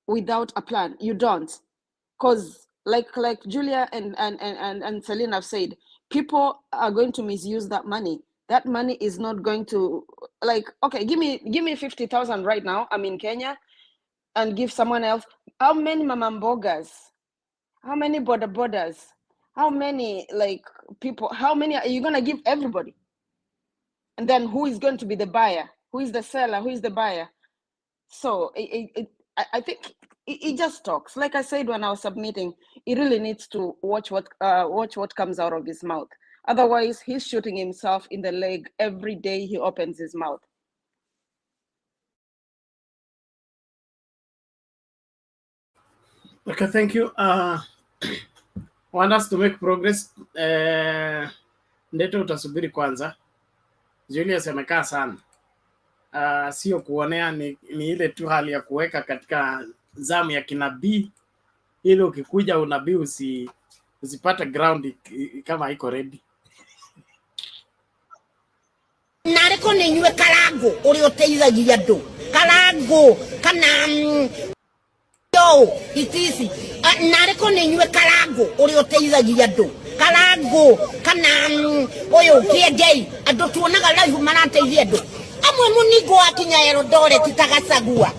without a plan. You don't, because like Julia and Selina have said, people are going to misuse that money. That money is not going to, like, okay, give me 50,000 right now. I'm in Kenya. And give someone else. How many mamambogas? How many borders? How many like people? How many are you gonna give everybody? And then who is going to be the buyer? Who is the seller? Who is the buyer? So I think it just talks. Like I said when I was submitting, he really needs to watch what comes out of his mouth. Otherwise, he's shooting himself in the leg every day he opens his mouth. Okay, thank you. Want us to make progress. Ndeto utasubiri kwanza. Julius amekaa sana. sio kuonea, ni ile tu hali ya kuweka katika zamu ya kinabii, ili ukikuja unabii usipate ground kama iko ready. Nareko ninywe karango uri uteithagia andu karango kana yo itisi nareko ninywe karango uri uteithagia andu karango kana uyu kiengei andu tuonaga live marateithia andu amwe munigo akinya Eldoret ta Gachagua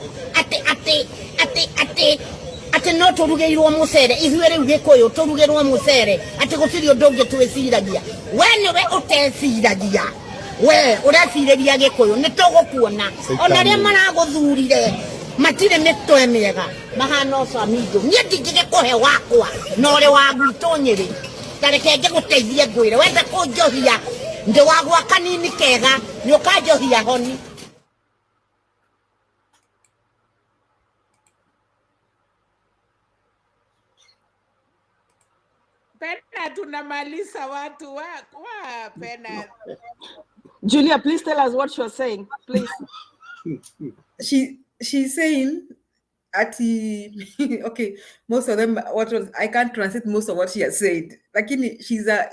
ati no turugeirwo mucere ithuĩ rĩu Gĩkũyũ turugerwo mucere ati gũtirĩ ũndũ ũngĩ twĩciragia. We nĩwe ũteciragia, we ũrecirĩria Gĩkũyũ nĩ tũgũkuona ona rĩa maragũthurire matirĩ mĩtwe mĩega mahana ũcamindo. Niĩ ndingĩgĩkũhe wakwa na ũrĩ wa gwitũ Nyĩrĩ, tareke ngĩgũteithie ngwĩre wenda kũnjohia ndĩ wagwa kanini kega nĩ ũkanjohia honi. Pena tunamaliza watu wa Pena. Julia, please tell us what you're saying, please. She's saying okay, most of them I can't translate most of what she has said. Lakini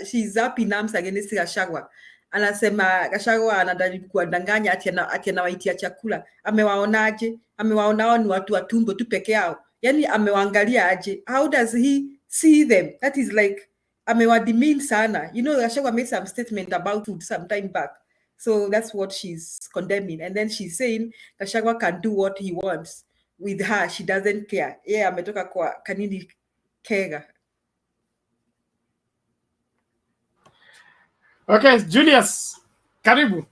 she's up in arms against Gachagua. Anasema Gachagua anajaribu kuwadanganya ati anawaitia chakula. Amewaonaje? Amewaona ni watu wa tumbo tu peke yao. Yani amewaangalia aje? How does he see them? That is like amewademean sana. You know, Gachagua made some statement about food some time back. So that's what she's condemning. And then she's saying Gachagua can do what he wants with her. She doesn't care. Yeah, ametoka kwa kanini kega. Okay, Julius, karibu.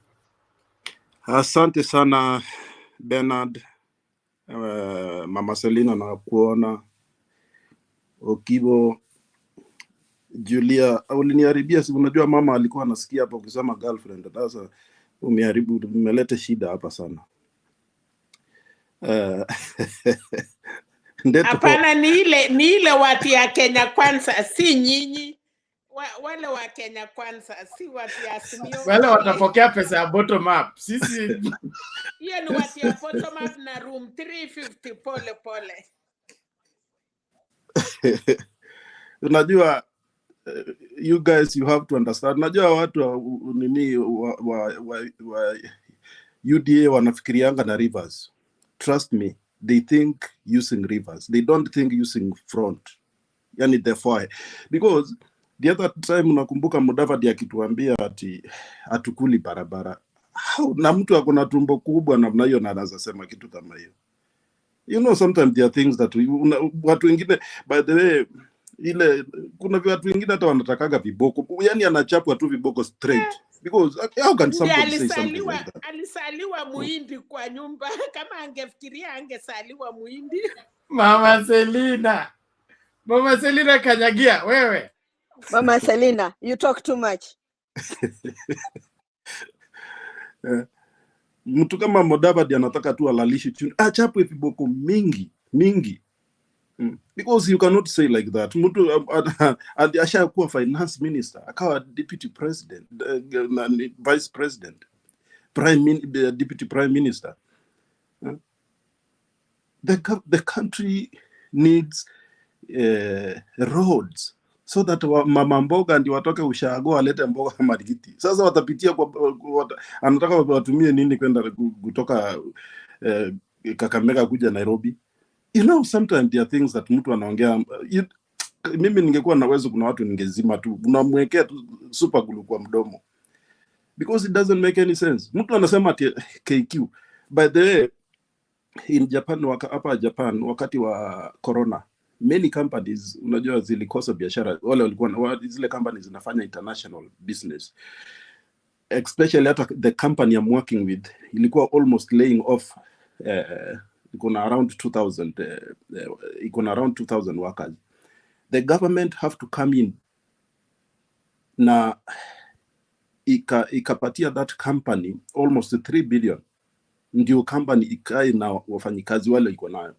Asante sana Bernard, Mama Selina na kuona Okibo, Julia, uliniharibia si unajua mama alikuwa anasikia hapo ukisema girlfriend. Sasa umeharibu, umeleta shida hapa sana. Hapana, ni ile watu ya Kenya Kwanza, si nyinyi. Wale wa Kenya Kwanza, si watu ya Azimio. Wale watapokea pesa ya bottom up. Sisi hiyo ni watu ya bottom up na room 350 pole pole. Unajua you guys, you have to understand. Najua watu nini wa UDA wanafikirianga na rivers. Trust me, they think using rivers. They don't think using front. Yani therefore, because the other time unakumbuka Mudavadi akituambia ati atukuli barabara. Na mtu akona tumbo kubwa namna hiyo na anaanza sema kitu kama hiyo. You know, sometimes there are things that watu wengine, by the way, ile kuna watu wengine hata wanatakaga viboko. Yani anachapwa tu viboko straight. Because how can somebody say something like that? Alisaliwa muhindi kwa nyumba. Kama angefikiria angesaliwa muhindi. Mama Selina kanyagia wewe. Mama Selina, you talk too much. Mtu kama Mudavadi anataka tu alalishi chini. Achapwe viboko mingi. Because you cannot say like that. Mtu ashakuwa finance minister, akawa deputy president, vice president, deputy prime minister. The country needs roads so that mama mboga ndio watoke ushago walete mboga Marigiti. Sasa watapitia anataka watumie nini kwenda kutoka Kakamega kuja Nairobi? You know, sometimes there are things that mtu anaongea. Mimi ningekuwa na uwezo, kuna watu ningezima tu, unamwekea tu super glue kwa mdomo, because it doesn't make any sense. Mtu anasema ati KQ. By the way, in Japan, hapa Japan wakati wa corona, many companies unajua zilikosa biashara. Wale walikuwa zile companies zinafanya international business, especially hata the company I'm working with ilikuwa almost laying off ikona around 2,000 workers. The government have to come in na ikapatia that company almost 3 billion ndio company ikae na wafanyikazi wale iko nayo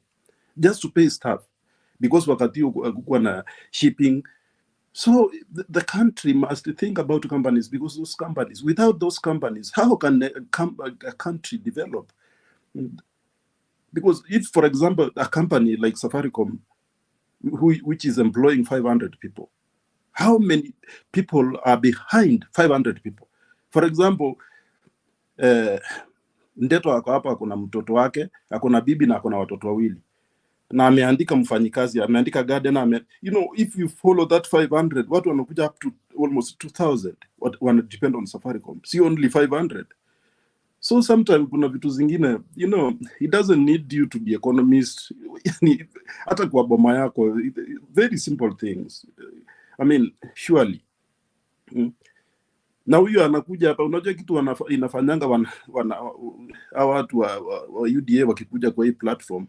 just to pay staff, because wakati huko na shipping. So the country must think about companies, because those companies, without those companies, how can a country develop? Because if, for example, a company like Safaricom, which is employing 500 people, how many people are behind 500 people? For example, Ndeto ako hapa, kuna mtoto wake, akona bibi na akona watoto wawili, na ameandika mfanyikazi, ameandika gardener, you know, if you follow that 500, watu wanakuja up to almost 2,000 wana depend on Safaricom, see only 500. So sometimes kuna vitu zingine, you know, it doesn't need you to be economist. Hata kwa boma yako, very simple things. I mean, surely. Na huyu anakuja hapa, unajua kitu inafanyanga watu wa UDA wakikuja kwa hii platform,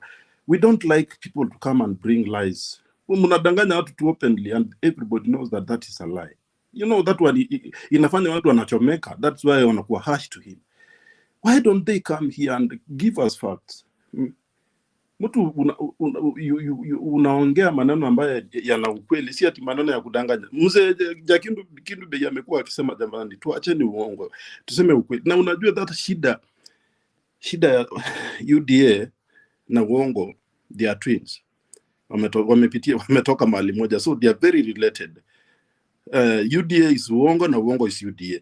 we don't like people to come and bring lies. Mnadanganya watu too openly, and everybody knows that that is a lie. You know, that one inafanya watu wanachomeka. That's why wanakuwa harsh to him. Why don't they come here and give us facts? Mtu unaongea maneno ambayo yana ukweli, si ati maneno ya kudanganya. Mzee Kindu Bei amekuwa akisema, jamani, tuacheni uongo, tuseme ukweli. Na unajua that shida ya UDA na uongo, they are twins. Wametoka mahali moja, so they are very related. UDA is uongo na uongo is UDA.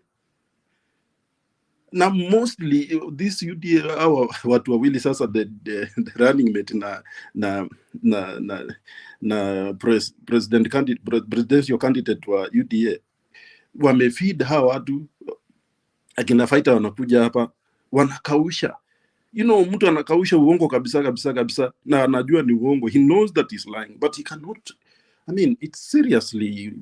Na mostly this UDA our watu wawili sasa, the running mate na presidential candidate wa UDA wamefeed hawa watu, akina fighter wanakuja hapa wanakausha. You know, mtu anakausha uongo kabisa na anajua ni uongo. He knows that he's lying, but he cannot. I mean, it's seriously,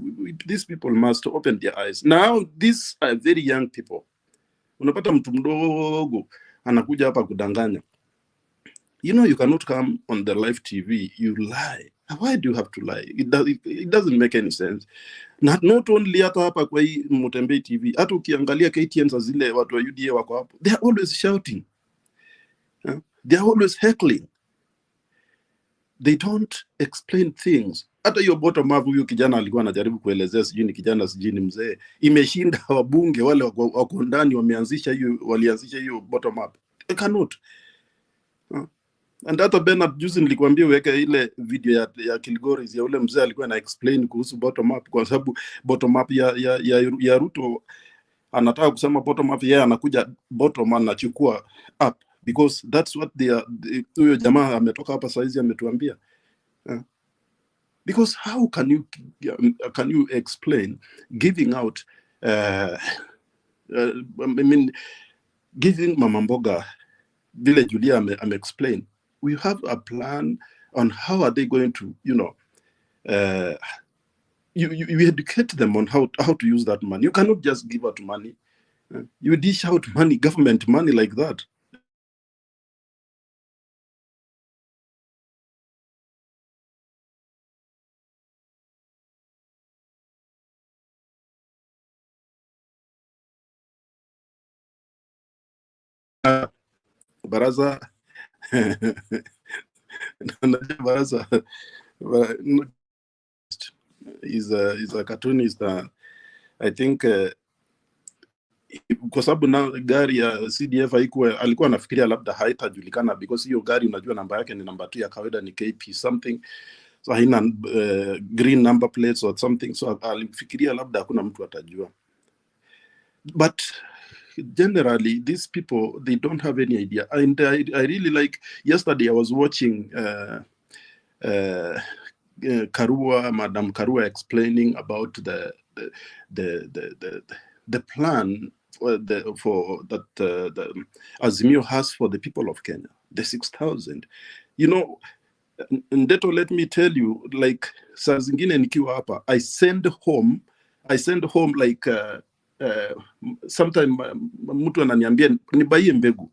these people must open their eyes. Now, these are very young people. Unapata mtu mdogo anakuja hapa kudanganya. You know, you cannot come on the live TV, you lie. Why do you have to lie? It doesn't make any sense. Not only hapa kwa hii Mutembei TV, hata ukiangalia KTN za zile watu wa UDA wako hapo, they are always shouting. They are always heckling. They don't explain things. Hata hiyo bottom up, huyo kijana alikuwa anajaribu kuelezea, sijui ni kijana sijui ni mzee, imeshinda wabunge wale wako ndani walianzisha hiyo bottom up. They cannot. And hata Bernard, juzi nilikwambia uweke ile video ya Kilgoris ya ule mzee alikuwa na explain kuhusu bottom up, kwa sababu bottom up ya Ruto anataka kusema bottom up, yeye anakuja bottom anachukua up, because that's what huyo jamaa ametoka hapa saizi ametuambia. Because how can you explain giving out I mean, giving Mama Mboga vile Julia explain, we have a plan on how are they going to, you know, you educate them on how to use that money. You cannot just give out money. You dish out money, government money like that. Baraza Baraza is a cartoonist. I think kwa sababu na gari ya CDF alikuwa anafikiria labda haitajulikana, because hiyo gari unajua namba yake ni namba 2 ya kawaida, ni KP something, so haina green number plates or something, so alifikiria labda hakuna mtu atajua. But generally these people, they don't have any idea. And I really like, yesterday I was watching KARUA, Madam KARUA explaining about the plan that Azimio has for the people of Kenya, the 6,000. You know, Ndeto, let me tell you, like, saa zingine nikiwa hapa, I send home like sometime mtu ananiambia nibaie mbegu,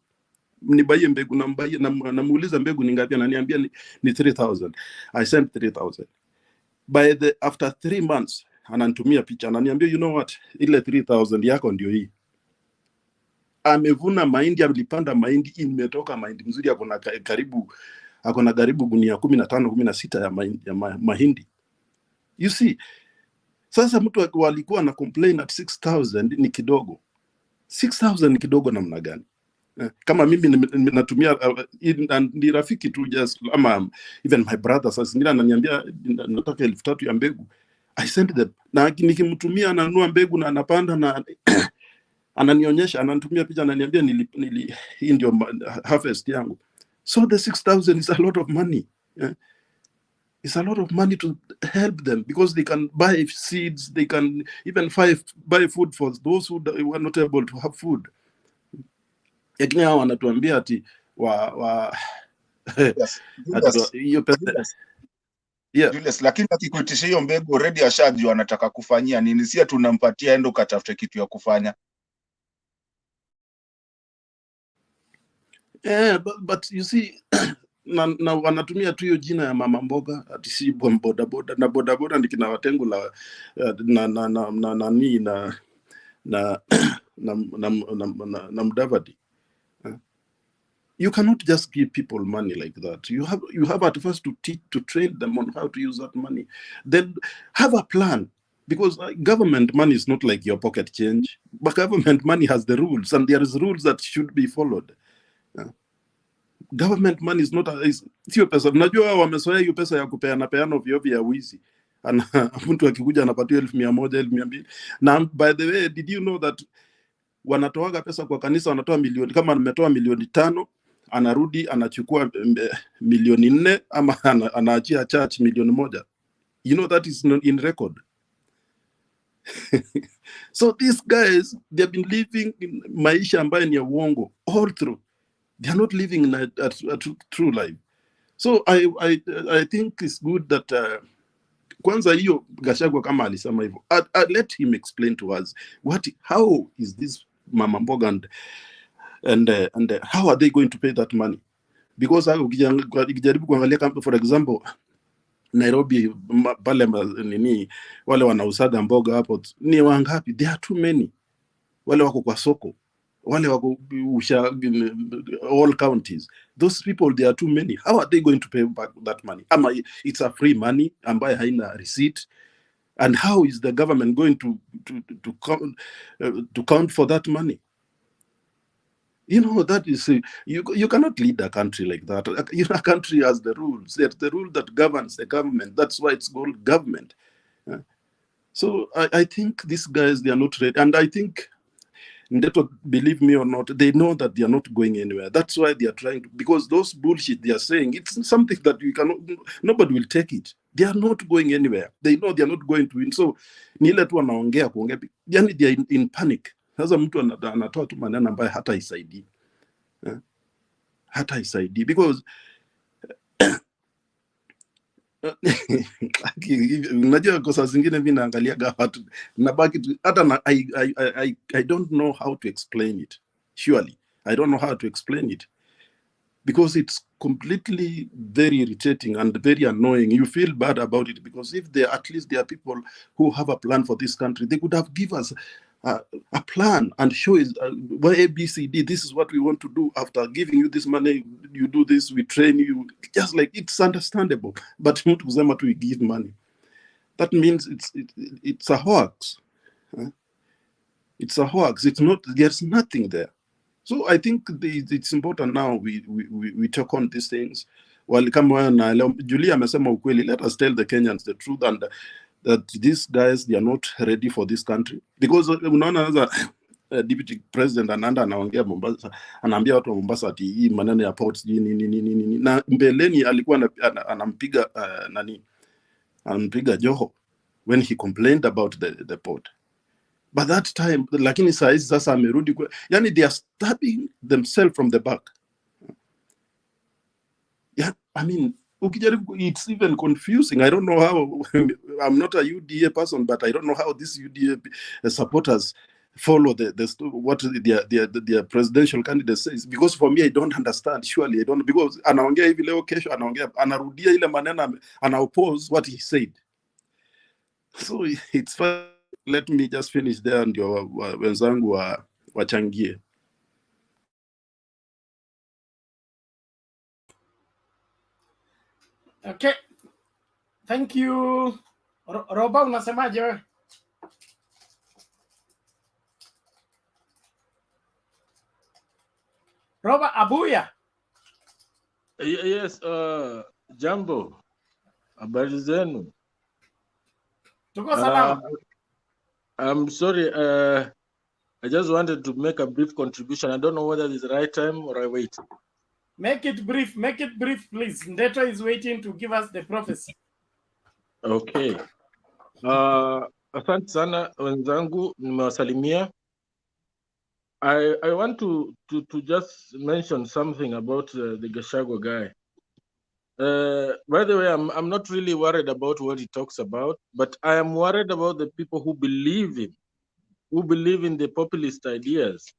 namuuliza mbegu ni ngapi, ananiambia ni 3,000. I send 3,000. After 3 months ananitumia picha, ananiambia, you know what, ile 3,000 yako ndio hii. Amevuna mahindi, alipanda mahindi, imetoka mahindi mzuri, akona karibu gunia 15-16 ya mahindi. You see, Sasa mtu walikuwa na complain at 6,000 ni kidogo. 6,000 ni kidogo namna gani? Kama mimi natumia ni rafiki tu just ama even my brother sasa ngine ananiambia nataka 3,000 ya mbegu, I send them, na nikimtumia ananunua mbegu na anapanda na ananionyesha, ananitumia picha, ananiambia hii ndio harvest yangu. So the 6,000 is a lot of money. It's a lot of money to help them because they can buy seeds, they can even buy food for those who were not able to have food. Lakini hao wanatuambia ati hiyo pesa Julius, lakini akikuitisha hiyo mbegu already ashajua anataka kufanyia nini, si tunampatia endo katafute kitu ya kufanya. But you see na wanatumia tu hiyo jina ya mama mboga ati si boda boda, na boda boda ni kina Watengu la na Mudavadi. You cannot just give people money like that. You have at first to train them on how to use that money. Then have a plan, because government money is not like your pocket change. But government money has the rules, and there is rules that should be followed. Government money is not sio pesa. Unajua wamezoea hiyo pesa ya kupeana ovyo ovyo ya wizi. Mtu akikuja anapatiwa 1,100, 1,200. Na by the way, did you know that wanatoaga pesa kwa kanisa, wanatoa milioni, kama ametoa milioni 5 anarudi anachukua milioni 4 ama anaachia church milioni 1. You know that is not in record. So these guys, they have been living in maisha ambayo ni ya uongo all through. They are not living in a true life. So I think it's good that kwanza hiyo Gachagua kama alisema hivyo, let him explain to us how is this mama mboga and how are they going to pay that money? Because ukijaribu kuangalia kama for example Nairobi pale nini wale wanausaga mboga hapo ni wangapi? There are too many. Wale wako kwa soko, wale wako all counties, those people, there are too many. How are they going to pay back that money? It's a free money ambaye haina receipt, and how is the government going to count for that money? You know, that is you cannot lead a country like that. You know, a country has the rules. There's the rule that governs the government. That's why it's called government. So I think these guys, they are not ready, and I think, believe me or not, they know that they are not going anywhere. That's why they are trying to, because those bullshit they are saying, it's something that you cannot, nobody will take it. They are not going anywhere. They know they are not going to win. So nile tu wanaongea kuongea, yani they are in panic. Sasa mtu anatoa tu maneno ambayo hata isaidii. Hata isaidii because unajua kosa zingine mimi naangalia watu nabaki hata I don't know how to explain it. Surely I don't know how to explain it, because it's completely very irritating and very annoying. You feel bad about it, because if there at least there are people who have a plan for this country, they could have given us a plan and show us ABCD, this is what we want to do. After giving you this money, you do this, we train you, just like, it's understandable. But we give money, that means it's a hoax. It's a hoax. It's not, there's nothing there. So I think it's important now we talk on these things. Well, Julia amesema ukweli, let us tell the Kenyans the truth, and that these guys, they are not ready for this country. Because unaona deputy president anaongea Mombasa, anaambia watu wa Mombasa ati hii maneno ya ports nini, na mbeleni alikuwa anampiga anampiga Joho when he complained about the port. But that time, lakini sasa amerudi, yani they are stabbing themselves from the back. Yeah, I mean, it's even confusing. I don't know how. I'm not a UDA person, but I don't know how these UDA supporters follow what their presidential candidate says. Because for me, I don't understand. Surely I don't, because anaongea hivi leo, kesho anarudia ile maneno, oppose what he said. So it's fine. Let me just finish there, ndio wenzangu wachangie. Okay. Thank you. Roba, unasemaje wewe? Robert Abuya. Yes, Jambo, habari zenu? Tuko salama. I'm sorry, I just wanted to make a brief contribution. I don't know whether it's the right time or I wait. Make it brief, please. Ndeto is waiting to give us the prophecy. Okay. Asante sana wenzangu, nimewasalimia. I want to just mention something about the Gachagua guy. By the way, I'm not really worried about what he talks about, but I am worried about the people who believe him, who believe in the populist ideas.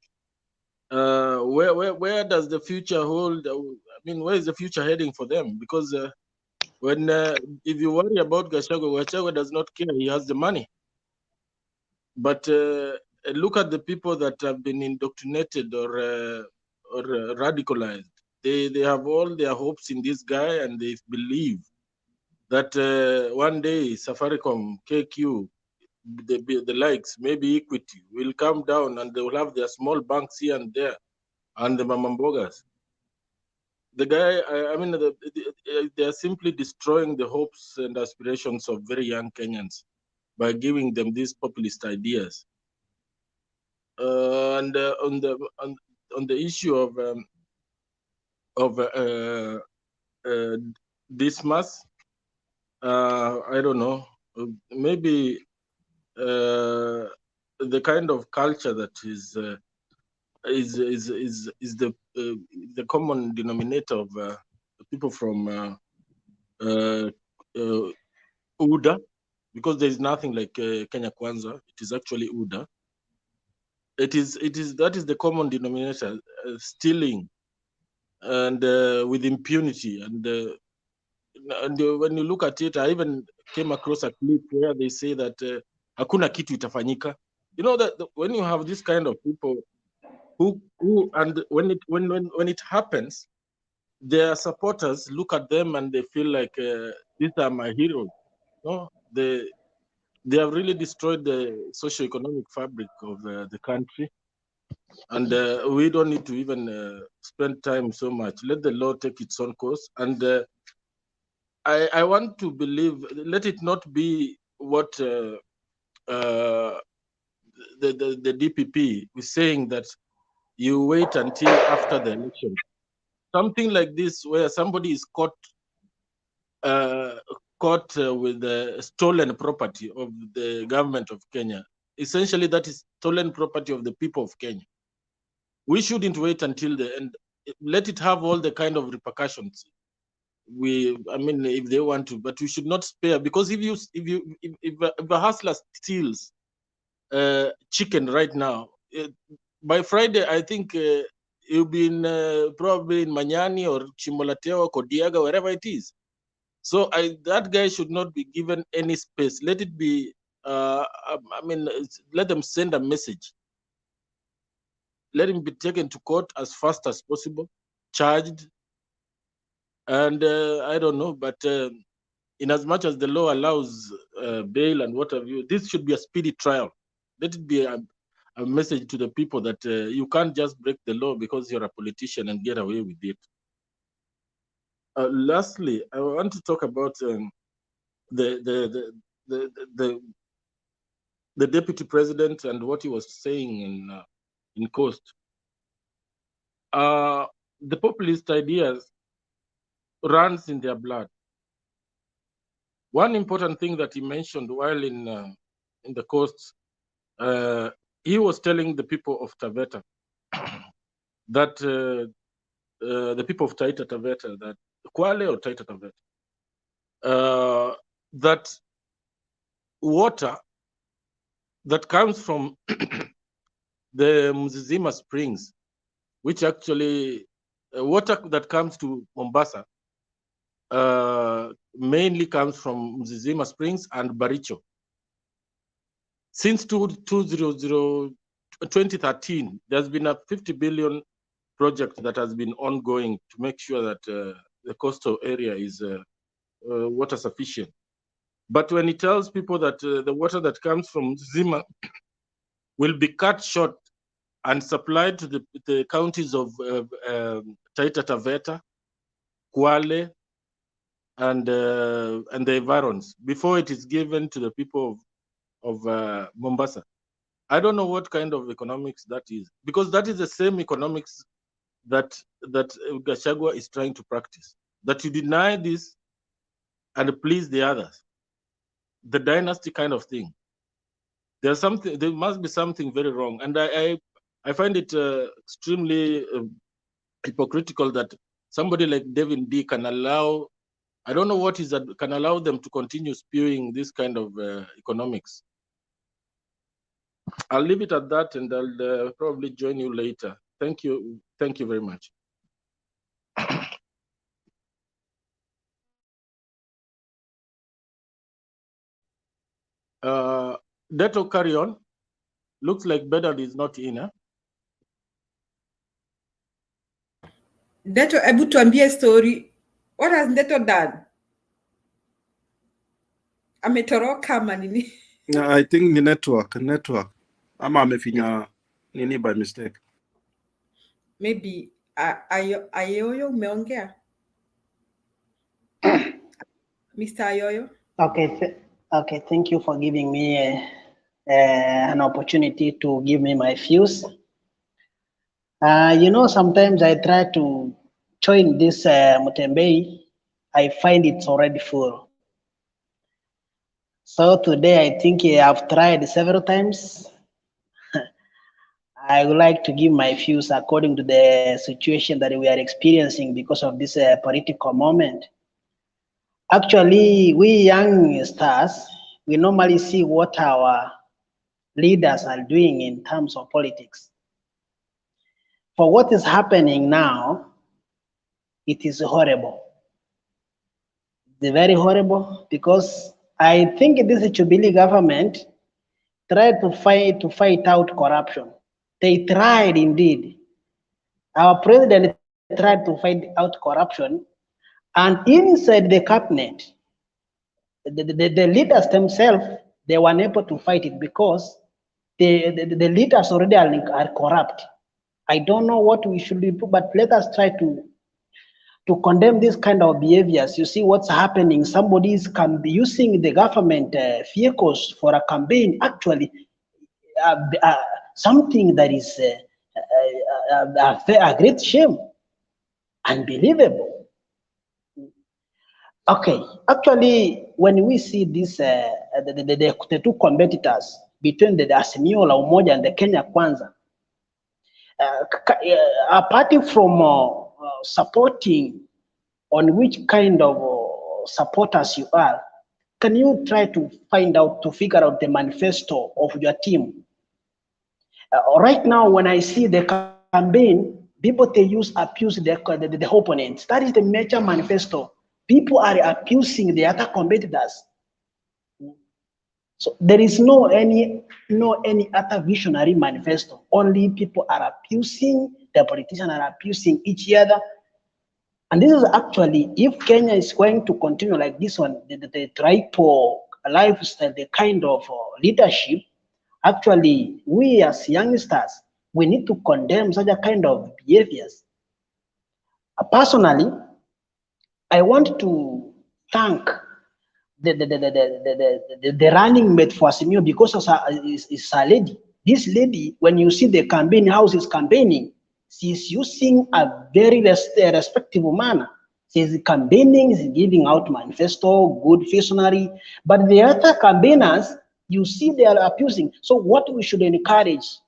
Where does the future hold? I mean, where is the future heading for them? Because if you worry about Gachagua does not care. He has the money. But look at the people that have been indoctrinated or radicalized. They have all their hopes in this guy, and they believe that one day Safaricom, KQ, the likes, maybe Equity, will come down and they will have their small banks here and there, and the mamambogas. The guy, I mean, they are simply destroying the hopes and aspirations of very young Kenyans by giving them these populist ideas. And on the issue of DIDYMUS, I don't know, maybe the kind of culture that is the common denominator of people from UDA, because there is nothing like Kenya Kwanza. It is actually UDA. That is the common denominator, stealing and with impunity. And when you look at it, I even came across a clip where they say that hakuna kitu itafanyika. You know that when you have this kind of people who and when it happens, their supporters look at them and they feel like these are my heroes. No, they have really destroyed the socio-economic fabric of the country. And we don't need to even spend time so much. Let the law take its own course. And I want to believe, let it not be what the DPP is saying, that you wait until after the election. Something like this, where somebody is caught with the stolen property of the government of Kenya. Essentially, that is stolen property of the people of Kenya. We shouldn't wait until the end. Let it have all the kind of repercussions. I mean, if they want to, but we should not spare, because if a hustler steals chicken right now, by Friday, I think he'll be probably in Manyani or Chimolateo, Kodiaga, wherever it is. So that guy should not be given any space. Let it be. Let them send a message. Let him be taken to court as fast as possible, charged, and I don't know, but in as much as the law allows bail and what have you, this should be a speedy trial. Let it be a message to the people that you can't just break the law because you're a politician and get away with it. Lastly, I want to talk about the deputy president and what he was saying in Coast. The populist ideas runs in their blood. One important thing that he mentioned while in the Coast, he was telling the people of Taveta that the people of Taita Taveta, that Kwale or Taita Taveta, that water that comes from the Mzizima Springs, which actually water that comes to Mombasa mainly comes from Mzizima Springs and Baricho. Since 2013, there's been a 50 billion project that has been ongoing to make sure that the coastal area is water sufficient. But when he tells people that the water that comes from Zima will be cut short and supplied to the counties of Taita Taveta, Kwale, and the environs before it is given to the people of Mombasa. I don't know what kind of economics that is, because that is the same economics that Gachagua is trying to practice. That you deny this and please the others, the dynasty kind of thing. There's something. There must be something very wrong, and I find it extremely hypocritical that somebody like David D can allow. I don't know what is that can allow them to continue spewing this kind of economics. I'll leave it at that, and I'll probably join you later. Thank you very much. Deto, carry on. Looks like Bedard is not in. Huh? Deto, hebu tuambie story. What has Deto done? Ametoroka ama nini? I think the network. Ama amefinya nini by mistake. Maybe Ayoyo umeongea? Mr. Ayoyo? Okay, thank you for giving me an opportunity to give me my views. You know, sometimes I try to join this Mutembei. I find it's already full. So today I think I've tried several times. I would like to give my views according to the situation that we are experiencing because of this political moment. Actually, we young stars, we normally see what our leaders are doing in terms of politics. For what is happening now, it is horrible. It's very horrible because I think this Jubilee government tried to fight out corruption. They tried indeed. Our president tried to fight out corruption, and inside the cabinet, the leaders themselves, they were unable to fight it because the leaders already are corrupt. I don't know what we should do, but let us try to condemn this kind of behaviors. You see what's happening. Somebody is using the government vehicles for a campaign. Actually, something that is a great shame, unbelievable. Okay, actually, when we see this, the two competitors between the Azimio Umoja and the Kenya Kwanza, apart from supporting on which kind of supporters you are, can you try to figure out the manifesto of your team? Right now, when I see the campaign, people they abuse the opponents. That is the major manifesto. People are abusing the other competitors. So there is no any other visionary manifesto. Only people are abusing, the politicians are abusing each other. And this is actually, if Kenya is going to continue like this one, the tribal lifestyle, the kind of leadership, actually, we as youngsters, we need to condemn such a kind of behaviors. Personally, I want to thank the running mate for Azimio because it's a lady. This lady, when you see the campaign, how she's campaigning, she's using a very respectable manner. She's campaigning, she's giving out manifesto, good visionary. But the other campaigners, you see they are abusing. So what we should encourage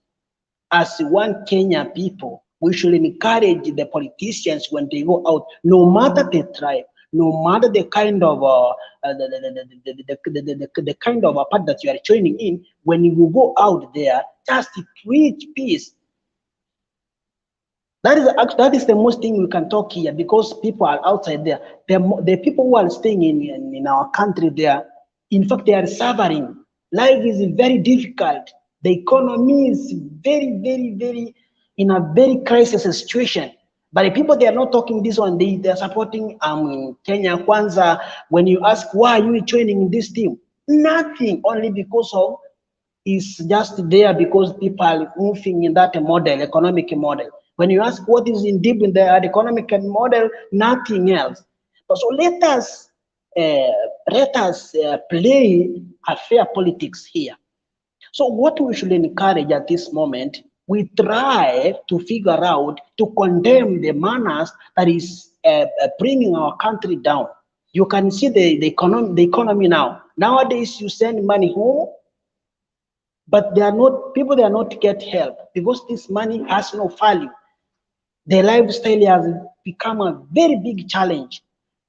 as one Kenya people, we should encourage the politicians when they go out, no matter the tribe, no matter the kind of the kind of a part that you are joining in, when you go out there, just preach peace. That is the most thing we can talk here, because people are outside there. The people who are staying in our country there, in fact, they are suffering. Life is very difficult. The economy is very in a very crisis situation. But the people, they are not talking this one. They are supporting Kenya Kwanza. When you ask why are you joining this team, nothing, only because of is just there because people are moving in that model, economic model. When you ask what is in deep in the economic model, nothing else. But so let us play a fair politics here. So what we should encourage at this moment, we try to figure out to condemn the manners that is bringing our country down. You can see the economy now. Nowadays, you send money home, but they are not get help because this money has no value. The lifestyle has become a very big challenge.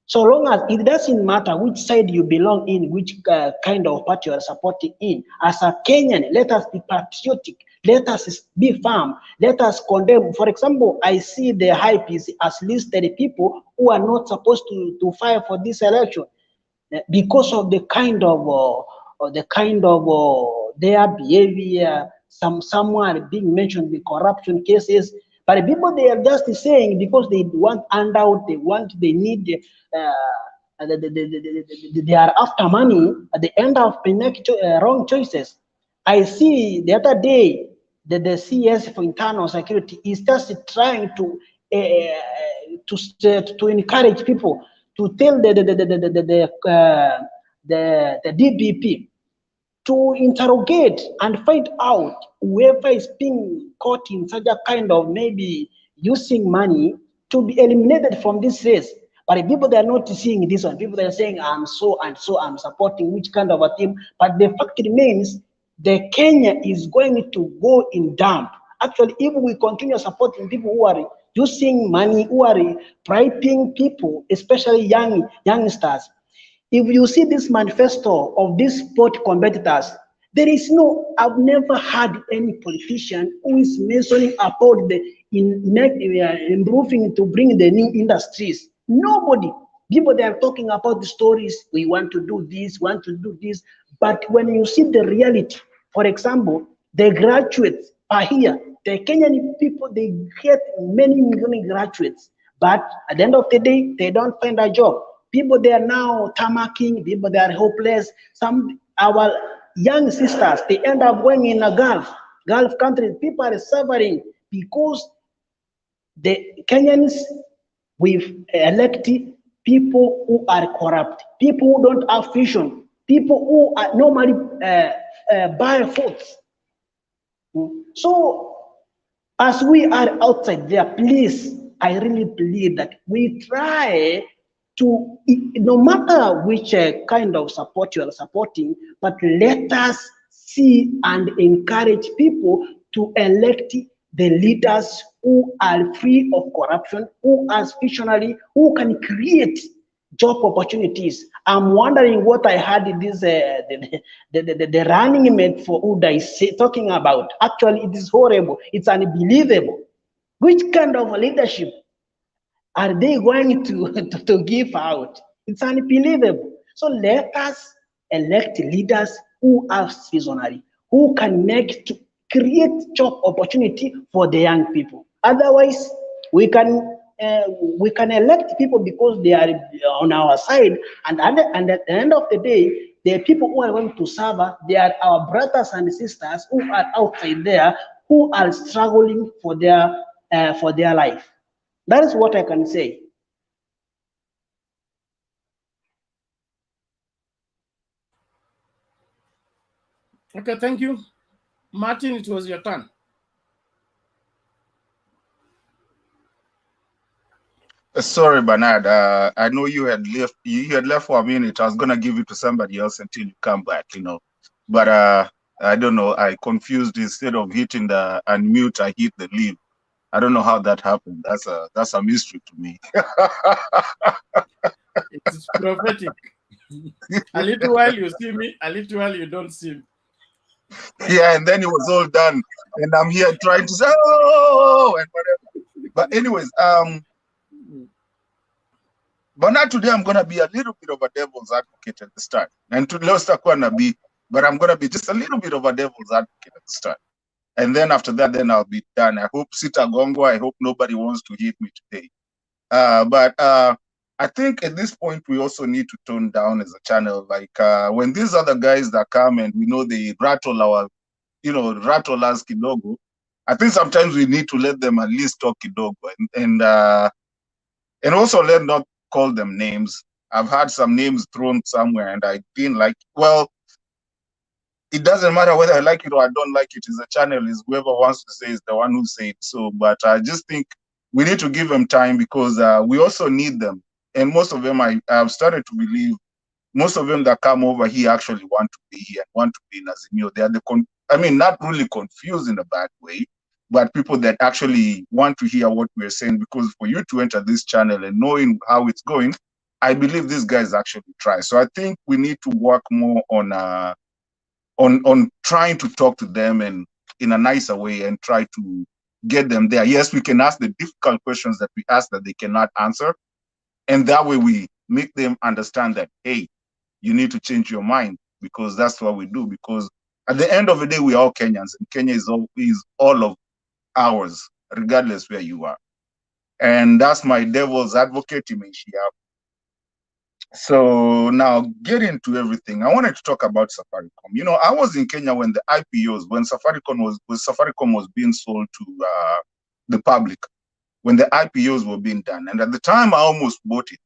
So long as it doesn't matter which side you belong in, which kind of party you are supporting in, as a Kenyan, let us be patriotic, let us be firm, let us condemn. For example, I see the hype is as listed people who are not supposed to fight for this election because of the kind of their behavior. Someone being mentioned the corruption cases. But people, they are just saying because they want handout, they need, they are after money. At the end of the next wrong choices. I see the other day that the CS for internal security is just trying to encourage people to tell the DPP to interrogate and find out whoever is being caught in such a kind of maybe using money to be eliminated from this race. But if people, they are not seeing this one. People, they are saying, I'm so and so, I'm supporting which kind of a team. But the fact remains, the Kenya is going to go in dump. Actually, if we continue supporting people who are using money, who are bribing people, especially youngsters, if you see this manifesto of these sport competitors, there is no, I've never had any politician who is mentioning about the improving to bring the new industries. Nobody. People, they are talking about the stories. We want to do this, want to do this. But when you see the reality, for example, the graduates are here. The Kenyan people, they get many graduates. But at the end of the day, they don't find a job. People, they are now tamarking, people, they are hopeless. Some, our young sisters, they end up going in a Gulf countries. People are suffering because the Kenyans, we've elected people who are corrupt, people who don't have vision, people who are normally buy votes. So, as we are outside there, please, I really believe that we try to, no matter which kind of support you are supporting, but let us see and encourage people to elect the leaders who are free of corruption, who are visionary, who can create job opportunities. I'm wondering what I heard in this the running mate for UDA is talking about. Actually, it is horrible. It's unbelievable. Which kind of leadership are they going to give out? It's unbelievable. So let us elect leaders who are visionary, who can create job opportunity for the young people. Otherwise, we can elect people because they are on our side, and at the end of the day, the people who are going to serve, they are our brothers and sisters who are outside there, who are struggling for their life. That is what I can say. Okay, thank you. Martin, it was your turn. Sorry, Bernard. I know you had left. You had left for a minute. I was gonna give it to somebody else until you come back. But I don't know. I confused. Instead of hitting the unmute, I hit the leave. I don't know how that happened. That's a mystery to me. It's prophetic. A little while you see me, a little while you don't see me. Yeah, and then it was all done, and I'm here trying to say oh and whatever. But anyways, but not today. I'm gonna be a little bit of a devil's advocate at the start, and to but I'm gonna be just a little bit of a devil's advocate at the start, and then after that, then I'll be done. I hope Sita Gongo. I hope nobody wants to hit me today. But I think at this point we also need to tone down as a channel. Like when these other guys that come and we know they rattle our rattle us kidogo. I think sometimes we need to let them at least talk kidogo, and also let not call them names. I've had some names thrown somewhere, and I didn't like. Well, it doesn't matter whether I like it or I don't like it. It's a channel. Is whoever wants to say is the one who say it. So, but I just think we need to give them time, because we also need them. And most of them, I've started to believe, most of them that come over here actually want to be here, want to be in Azimio. They are not really confused in a bad way, but people that actually want to hear what we're saying. Because for you to enter this channel and knowing how it's going, I believe these guys actually try. So I think we need to work more on trying to talk to them and in a nicer way and try to get them there. Yes, we can ask the difficult questions that we ask that they cannot answer. And that way we make them understand that, hey, you need to change your mind, because that's what we do. Because at the end of the day, we are all Kenyans, and Kenya is all of ours, regardless where you are. And that's my devil's advocate, Impeached. So now getting to everything, I wanted to talk about Safaricom. I was in Kenya when the IPOs, when Safaricom was being sold to the public, when the IPOs were being done. And at the time, I almost bought it.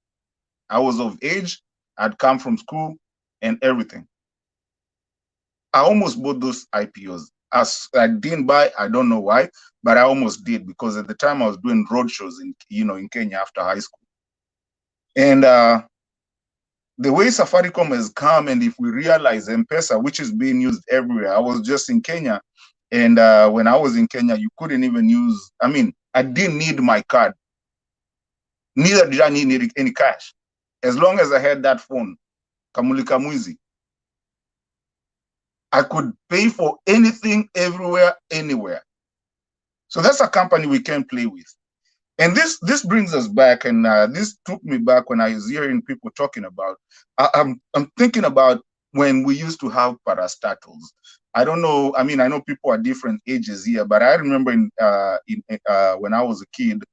I was of age, I'd come from school and everything. I almost bought those IPOs. As I didn't buy, I don't know why, but I almost did, because at the time I was doing road shows in Kenya after high school. And the way Safaricom has come, and if we realize M-Pesa, which is being used everywhere. I was just in Kenya, and when I was in Kenya, you couldn't even use, I didn't need my card. Neither did I need any cash. As long as I had that phone, Kamulika Mwizi, I could pay for anything, everywhere, anywhere. So that's a company we can play with. And this brings us back, and this took me back when I was hearing people talking about. I'm thinking about when we used to have parastatals. I don't know. I know people are different ages here, but I remember when I was a kid,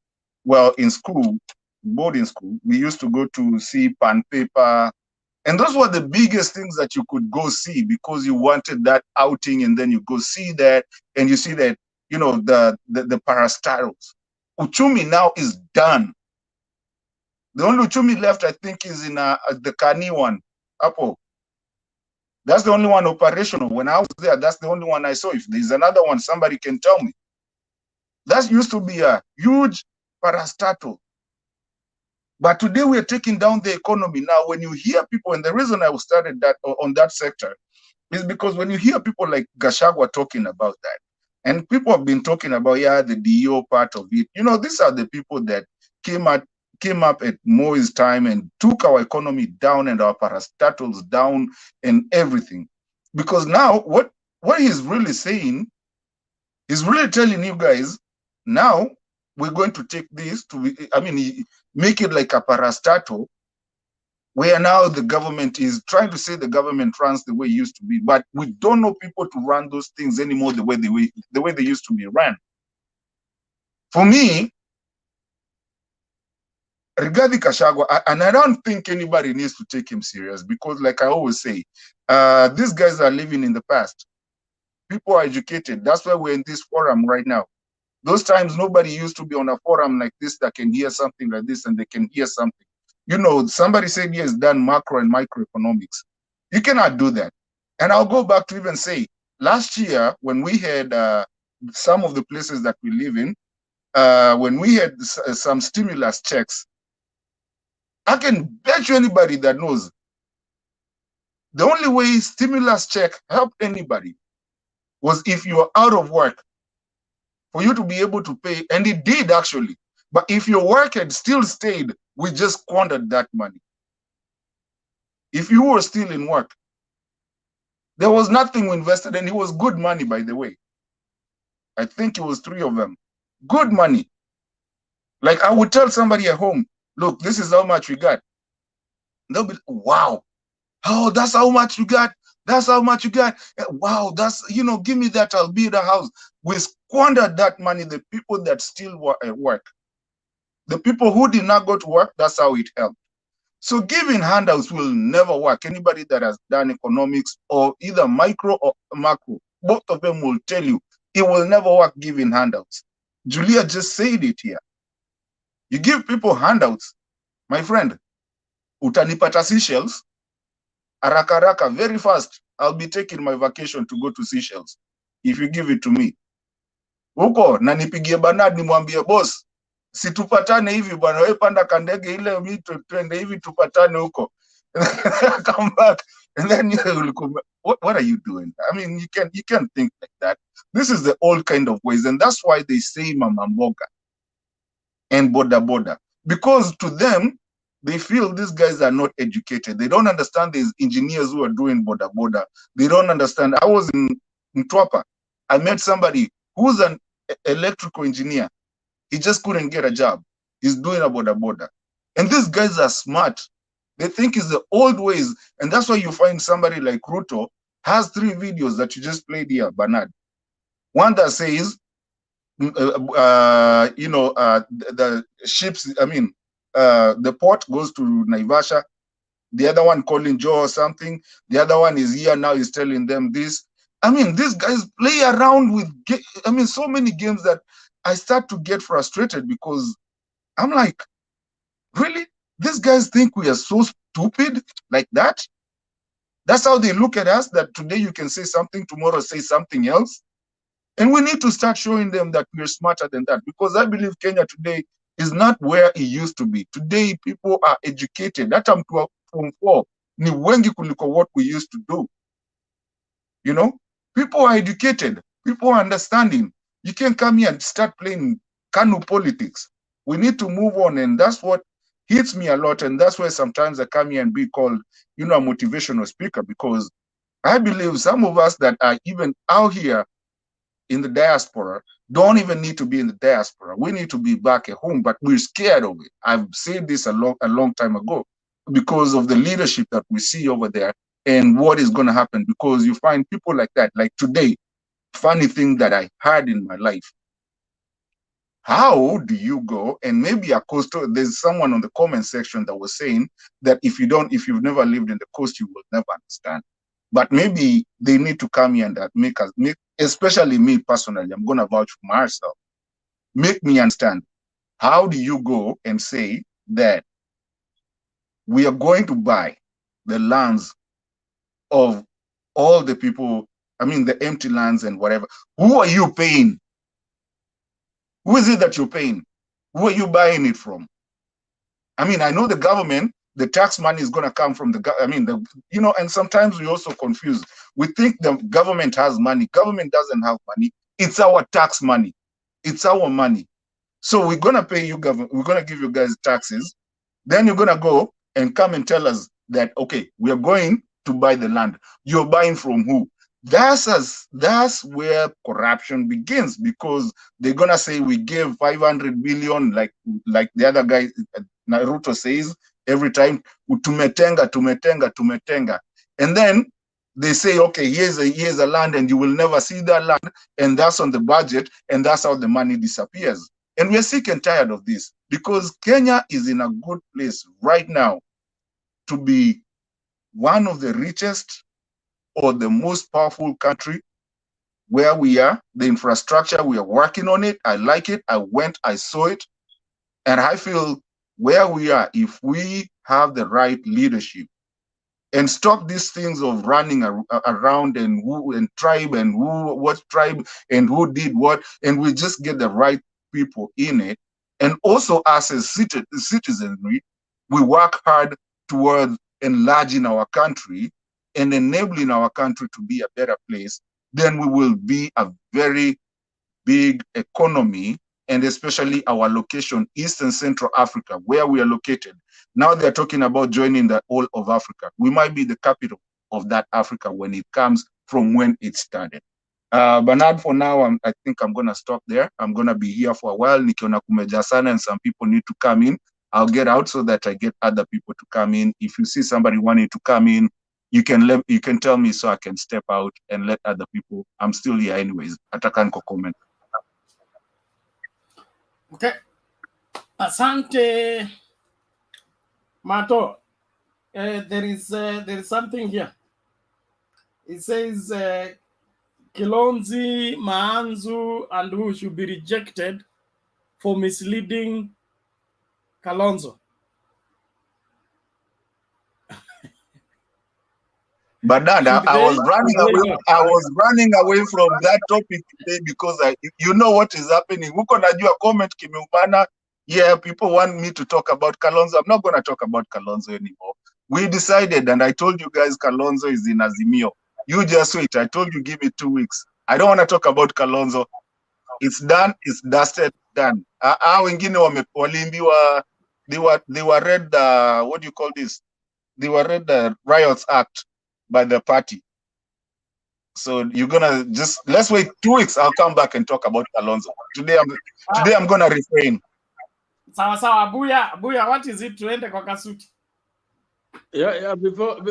well, in school, boarding school, we used to go to see Pan Paper, and those were the biggest things that you could go see, because you wanted that outing, and then you go see that, and you see that the parastatals. Uchumi now is done. The only Uchumi left, I think, is in the Kani one, Apo. That's the only one operational. When I was there, that's the only one I saw. If there's another one, somebody can tell me. That used to be a huge parastatal. But today we are taking down the economy. Now, when you hear people, and the reason I started that on that sector is because when you hear people like Gachagua talking about that, and people have been talking about, the DO part of it. These are the people that came up at Moi's time and took our economy down and our parastatals down and everything. Because now what he's really saying, he's really telling you guys, now we're going to take this to, make it like a parastatal, where now the government is trying to say the government runs the way it used to be, but we don't know people to run those things anymore the way they used to be run. For me, regarding Gachagua, and I don't think anybody needs to take him serious, because like I always say, these guys are living in the past. People are educated. That's why we're in this forum right now. Those times, nobody used to be on a forum like this that can hear something like this and they can hear something. Somebody said he has done macro and microeconomics. You cannot do that. And I'll go back to even say, last year, when we had some of the places that we live in, when we had some stimulus checks, I can bet you anybody that knows, the only way stimulus check helped anybody was if you are out of work, for you to be able to pay, and it did actually. But if your work had still stayed, we just squandered that money. If you were still in work, there was nothing we invested, and it was good money, by the way. I think it was 3 of them. Good money. Like I would tell somebody at home, look, this is how much we got. They'll be, wow, oh, that's how much you got. That's how much you got. Wow, that's, give me that, I'll build a house. We squandered that money, the people that still were at work. The people who did not go to work, that's how it helped. So giving handouts will never work. Anybody that has done economics or either micro or macro both of them will tell you it will never work giving handouts. Julia just said it here. You give people handouts, my friend, utanipata Seychelles, haraka, very fast. I'll be taking my vacation to go to Seychelles if you give it to me. Huko na nipigie Bernard nimwambie boss, situpatane hivi bwana, wewe panda kandege ile mito twende hivi tupatane huko. Come back and then you will come. What are you doing? I mean, you can't think like that. This is the old kind of ways, and that's why they say mama mboga and boda, because to them they feel these guys are not educated. They don't understand these engineers who are doing boda. They don't understand. I was in Mtwapa. I met somebody who's an electrical engineer. He just couldn't get a job. He's doing a boda. And these guys are smart. They think it's the old ways. And that's why you find somebody like Ruto has 3 videos that you just played here, Bernard. One that says, the ships, the port goes to Naivasha. The other one calling Joe or something. The other one is here now, is telling them this. I mean, these guys play around with, so many games that I start to get frustrated, because I'm like, really? These guys think we are so stupid like that? That's how they look at us, that today you can say something, tomorrow say something else. And we need to start showing them that we're smarter than that, because I believe Kenya today is not where it used to be. Today, people are educated. That time from 4, ni wengi kuliko what we used to do. You know, people are educated. People are understanding. You can't come here and start playing KANU politics. We need to move on, and that's what hits me a lot. And that's why sometimes I come here and be called, a motivational speaker, because I believe some of us that are even out here in the diaspora don't even need to be in the diaspora. We need to be back at home, but we're scared of it. I've said this a long time ago, because of the leadership that we see over there and what is going to happen, because you find people like that. Like today, funny thing that I heard in my life. How do you go, and maybe a coastal, there's someone on the comment section that was saying that if you've never lived in the coast, you will never understand. But maybe they need to come here and make especially me personally, I'm going to vouch for myself, make me understand. How do you go and say that we are going to buy the lands of all the people, the empty lands and whatever? Who are you paying? Who is it that you're paying? Who are you buying it from? I know the government, the tax money is going to come from and sometimes we also confuse. We think the government has money. Government doesn't have money. It's our tax money. It's our money. So we're going to pay you, government. We're going to give you guys taxes. Then you're going to go and come and tell us that, okay, we are going to buy the land. You're buying from who? That's where corruption begins, because they're going to say we gave 500 billion, like the other guy, Naruto says, every time, tumetenga. And then they say, okay, here's a land and you will never see that land, and that's on the budget, and that's how the money disappears. And we're sick and tired of this, because Kenya is in a good place right now to be one of the richest or the most powerful country where we are. The infrastructure, we are working on it. I like it. I saw it. And I feel where we are, if we have the right leadership and stop these things of running around and who and tribe and what tribe and who did what, and we just get the right people in it. And also us as citizenry, we work hard towards enlarging our country and enabling our country to be a better place, then we will be a very big economy, and especially our location, East and Central Africa, where we are located. Now they're talking about joining the whole of Africa. We might be the capital of that Africa when it comes from when it started. Bernard, for now, I think I'm going to stop there. I'm going to be here for a while. Nikiona kumeja sana and some people need to come in. I'll get out so that I get other people to come in. If you see somebody wanting to come in, you can tell me so I can step out and let other people. I'm still here anyways. Atakanko comment. Okay. Asante, Mato. There is something here. It says Kilonzi, Maanzu, and who should be rejected for misleading Kalonzo. But Dada, I was running away from that topic today because you know what is happening. Huko najua comment kimeupana. Yeah, people want me to talk about Kalonzo. I'm not going to talk about Kalonzo anymore. We decided, and I told you guys, Kalonzo is in Azimio. You just wait. I told you, give me 2 weeks. I don't want to talk about Kalonzo. It's done. It's dusted. Done. Wengine walimbiwa. They were read. What do you call this? They were read the Riots Act by the party. So you're gonna just let's wait 2 weeks. I'll come back and talk about Kalonzo. Today I'm gonna refrain. Sawa, Buya, what is it tuende kwa Kasuti? Yeah. Before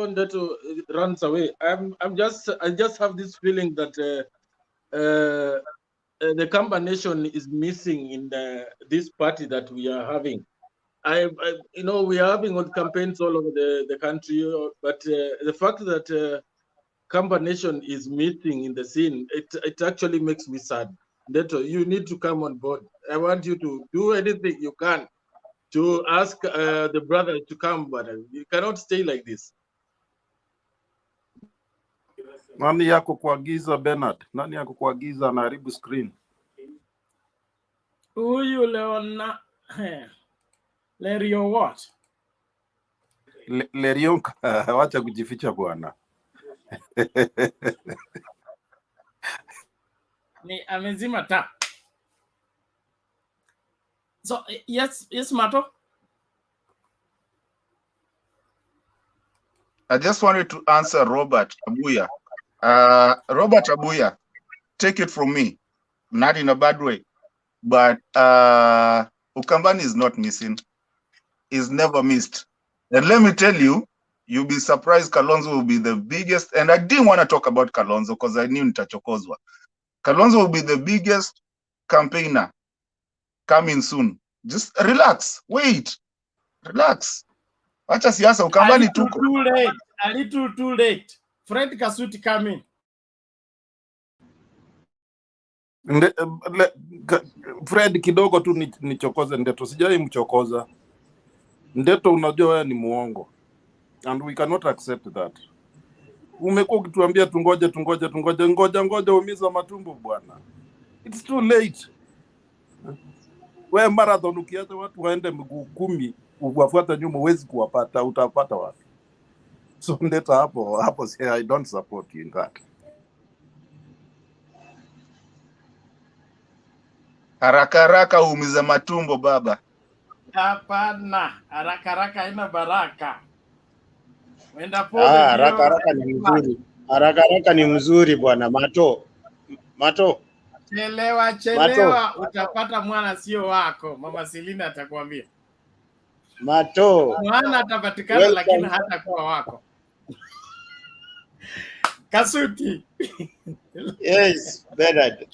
Ndeto runs away, I just have this feeling that the combination is missing in this party that we are having. We are having all campaigns all over the country, but the fact that combination is missing in the scene, it actually makes me sad. Ndeto, you need to come on board. I want you to do anything you can to ask the brothers to come, but you cannot stay like this. Nani yako kuagiza Bernard? Nani yako kuagiza anaharibu screen? Huyu Leona Lerio what? Lerio wacha kujificha bwana. Ni amezima taa. So yes, Mato. I just wanted to answer Robert Abuya. Robert Abuya, take it from me, not in a bad way, but Ukambani is not missing. Is never missed. And let me tell you, you'll be surprised Kalonzo will be the biggest, and I didn't want to talk about Kalonzo because I knew nitachokozwa. Kalonzo will be the biggest campaigner coming soon. Just relax, wait, relax. Acha siasa, Ukambani tuko. A little too late. Fred Kasuti coming. Fred kidogo tu nichokoze Ndeto. Sijai mchokoza. Ndeto, unajua wewe ni muongo. And we cannot accept that. Umekuwa ukituambia tungoja umiza matumbo bwana. It's too late. Wewe marathon ukiacha watu waende miguu 10 uwafuata nyuma huwezi kuwapata, utapata wapi? So Ndeto hapo say I don't support you in that. Haraka umiza matumbo baba. Hapana, haraka ina baraka. Wenda pole. Haraka ni mzuri. Haraka ni mzuri bwana Mato. Chelewa Mato. Utapata mwana sio wako. Mama Selina atakwambia. Mato. Mwana atapatikana lakini hata kuwa wako. Kasuti. Yes, Bernard.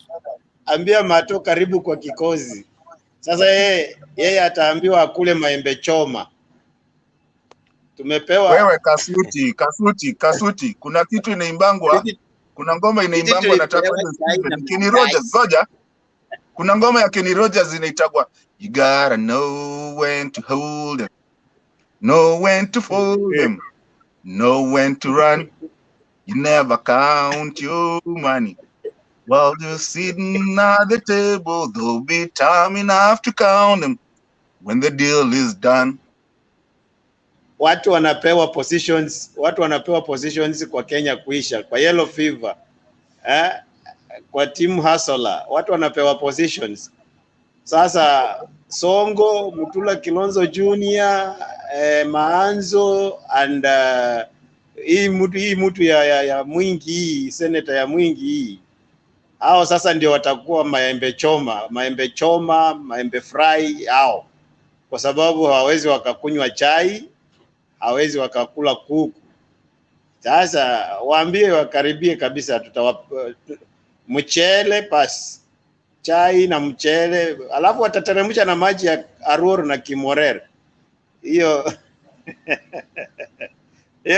Ambia Mato karibu kwa kikozi. Sasa yeye ataambiwa akule maembe choma. Tumepewa wewe Kasuti. Kuna kitu inaimbangwa. Kuna ngoma inaimbangwa nataka Kenny Rogers. Ngoja. Kuna ngoma ya Kenny Rogers inaitagwa You gotta know when to hold them. Know when to fold them. Know when to run. You never count your money. While you're sitting at the table, there'll be time enough to count them when the deal is done. Watu wanapewa positions kwa Kenya kuisha, kwa Yellow Fever, kwa Team Hustler, watu wanapewa positions. Sasa Songo, Mutula Kilonzo Junior, Maanzo and hii mtu ya Mwingi, senator ya Mwingi hao sasa ndio watakuwa maembe choma, maembe fry hao. Kwa sababu hawawezi wakakunywa chai, hawezi wakakula kuku. Sasa waambie wakaribie kabisa, mchele pas chai na mchele, alafu watateremsha na maji ya Aruru na Kimorere. Hiyo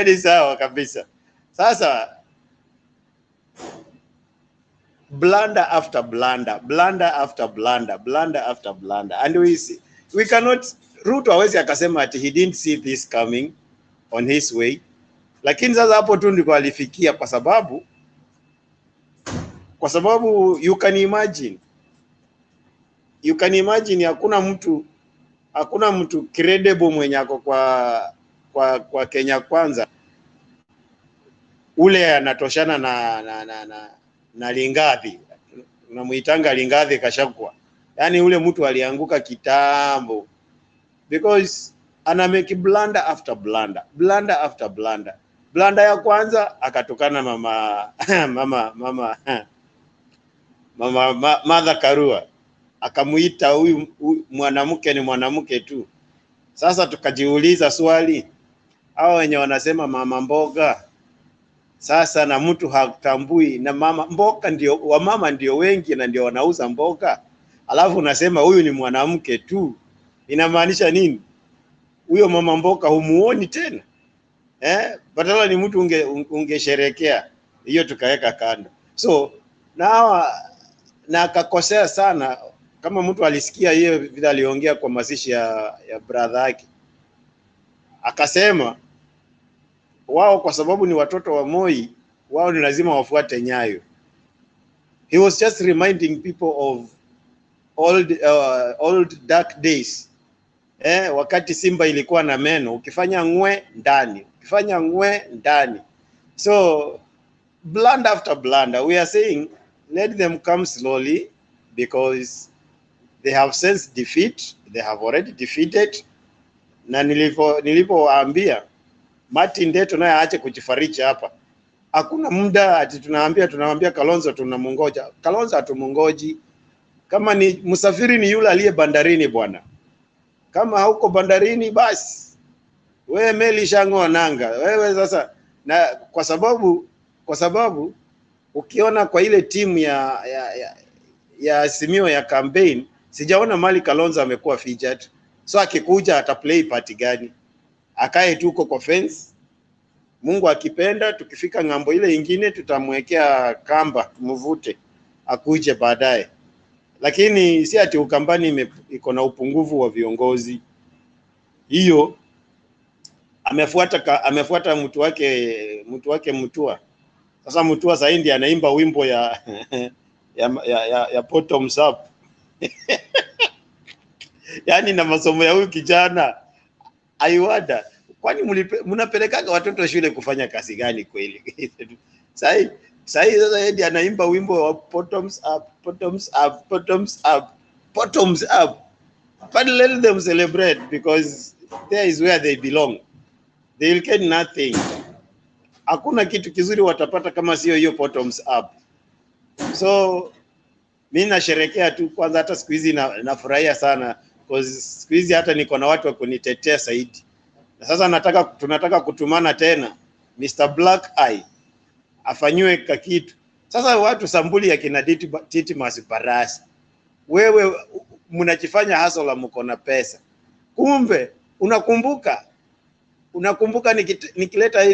ni sawa kabisa. Sasa blunder after blunder, blunder after blunder, blunder after blunder. And we cannot, Ruto hawezi akasema ati he didn't see this coming on his way. Lakini sasa hapo tu ndipo alifikia kwa sababu you can imagine hakuna mtu credible mwenye ako kwa Kenya Kwanza ule anatoshana na Lingathi. Unamuitanga Lingathi Gachagua. Yani ule mtu alianguka kitambo, because ana make blunder after blunder, blunder after blunder. Blunder ya kwanza akatokana mama KARUA, akamuita huyu mwanamke ni mwanamke tu. Sasa tukajiuliza swali, hao wenye wanasema mama mboga, sasa na mtu hatambui na mama mboga ndio wamama ndio wengi na ndio wanauza mboga, alafu unasema huyu ni mwanamke tu, inamaanisha nini? Huyo mama mboga humuoni tena? Badala ni mtu ungesherekea hiyo, tukaweka kando. So na akakosea sana. Kama mtu alisikia hiyo vile aliongea kwa mazishi ya brother yake, akasema wao kwa sababu ni watoto wa Moi, wao ni lazima wafuate nyayo. He was just reminding people of old dark days. Wakati Simba ilikuwa na meno, ukifanya ngwe ndani, ukifanya ngwe ndani. So blunder after blunder, we are saying let them come slowly, because they have sensed defeat, they have already defeated. Na nilipowaambia Martin Ndeto naye aache kujifaricha hapa. Hakuna muda ati tunaambia Kalonzo tunamungoja. Kalonzo hatumungoji. Kama ni msafiri ni yule aliye bandarini bwana. Kama hauko bandarini basi wewe meli shango nanga. Wewe sasa, na kwa sababu ukiona kwa ile timu ya Azimio ya campaign, sijaona mali Kalonzo amekuwa featured. So akikuja ata play party gani? Akae tuko kwa fence. Mungu akipenda tukifika ngambo ile ingine tutamwekea kamba tumvute akuje baadaye. Lakini si ati Ukambani iko na upungufu wa viongozi. Hiyo amefuata mtu wake Mutua. Sasa Mutua sasa ndiye anaimba wimbo ya bottoms up. Yani na masomo ya huyu kijana aiwada. Kwani mnapelekaga watoto shule kufanya kazi gani kweli? Sasa sasa ndiye anaimba wimbo wa bottoms up, bottoms up, bottoms up, bottoms up. But let them celebrate, because there is where they belong. They will get nothing. Hakuna kitu kizuri watapata kama sio hiyo bottoms up. So mimi nasherekea tu kwanza, hata siku hizi nafurahia sana, because siku hizi hata niko na watu wa kunitetea zaidi. Na sasa tunataka kutumana tena Mr. Black Eye afanywe kitu. Sasa watu sambuli ya kina DIDYMUS BARASA. Wewe mnajifanya hustle, mko na pesa. Kumbe unakumbuka nikileta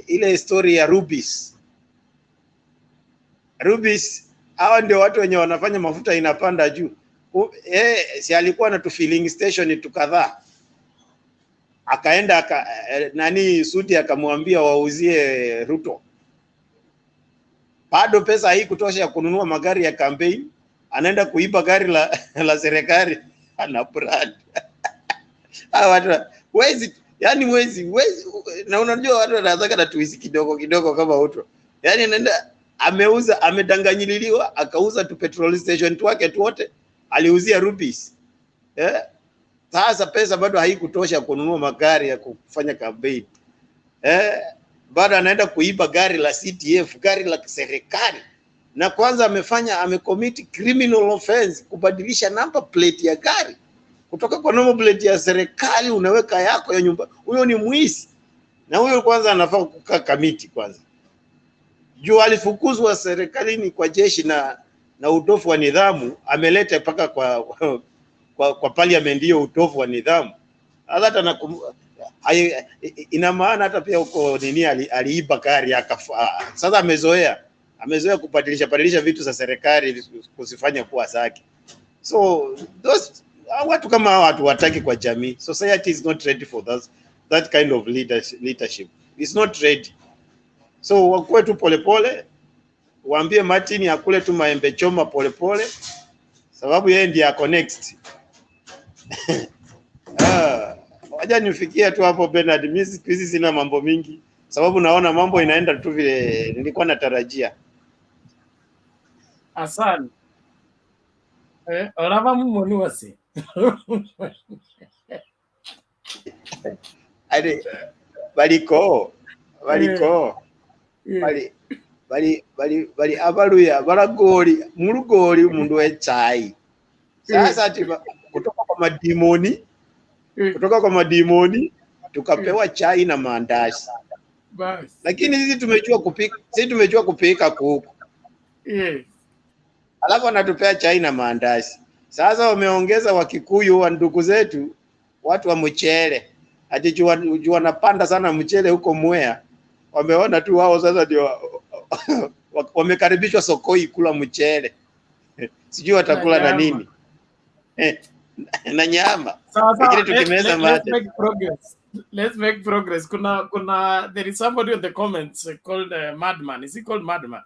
ile story ya Rubis. Hawa ndio watu wenye wanafanya mafuta inapanda juu. Si alikuwa na tu filling station tukadhaa. Akaenda Sudi akamwambia wauzie Ruto. Bado pesa hii kutosha ya kununua magari ya campaign, anaenda kuiba gari la serikali ana brand. Watu wezi na unajua watu wanataka na twist kidogo kama Ruto. Yani anaenda amedanganyiliwa, akauza tu petrol station wake tu wote, aliuzia Rubis. Sasa pesa bado haikutosha kununua magari ya kufanya campaign. Bado anaenda kuiba gari la CTF, gari la serikali. Na kwanza amecommit criminal offense, kubadilisha number plate ya gari kutoka kwa number plate ya serikali unaweka yako ya nyumba. Huyo ni mwizi. Na huyo kwanza anafaa kukaa kamiti kwanza. Juu alifukuzwa serikalini kwa jeshi na utofu wa nidhamu, ameleta paka kwa parliament hiyo utofu wa nidhamu. Hata ina maana hata pia uko aliiba gari akafa. Sasa amezoea. Amezoea kubadilisha vitu za serikali kusifanya kuwa zake. So those watu kama hao watu wataki kwa jamii. Society is not ready for that kind of leadership. It's not ready. So wakuwe tu polepole, waambie Martin akule tu maembe choma polepole, sababu yeye ndiye ako next. Waja nifikia tu hapo Bernard. Mimi siku hizi sina mambo mingi, sababu naona mambo inaenda tu vile nilikuwa natarajia. Asante. Orava mumoni wase. Ade baliko bali abaluya baragori mulugori umundu wechai. Sasa ati kutoka kwa madimoni tukapewa chai na maandazi. Lakini sisi tumejua kupika kuku. Alafu anatupea chai na maandazi. Sasa wameongeza Wakikuyu wa ndugu zetu watu wa mchele. Ati jua wanapanda sana mchele huko Mwea. Wameona tu wao sasa ndio wamekaribishwa sokoni kula mchele. Sijui watakula na nini. Na nyama. Lakini tukimeza mate. Let's make progress. There is somebody in the comments called Madman. Is he called Madman?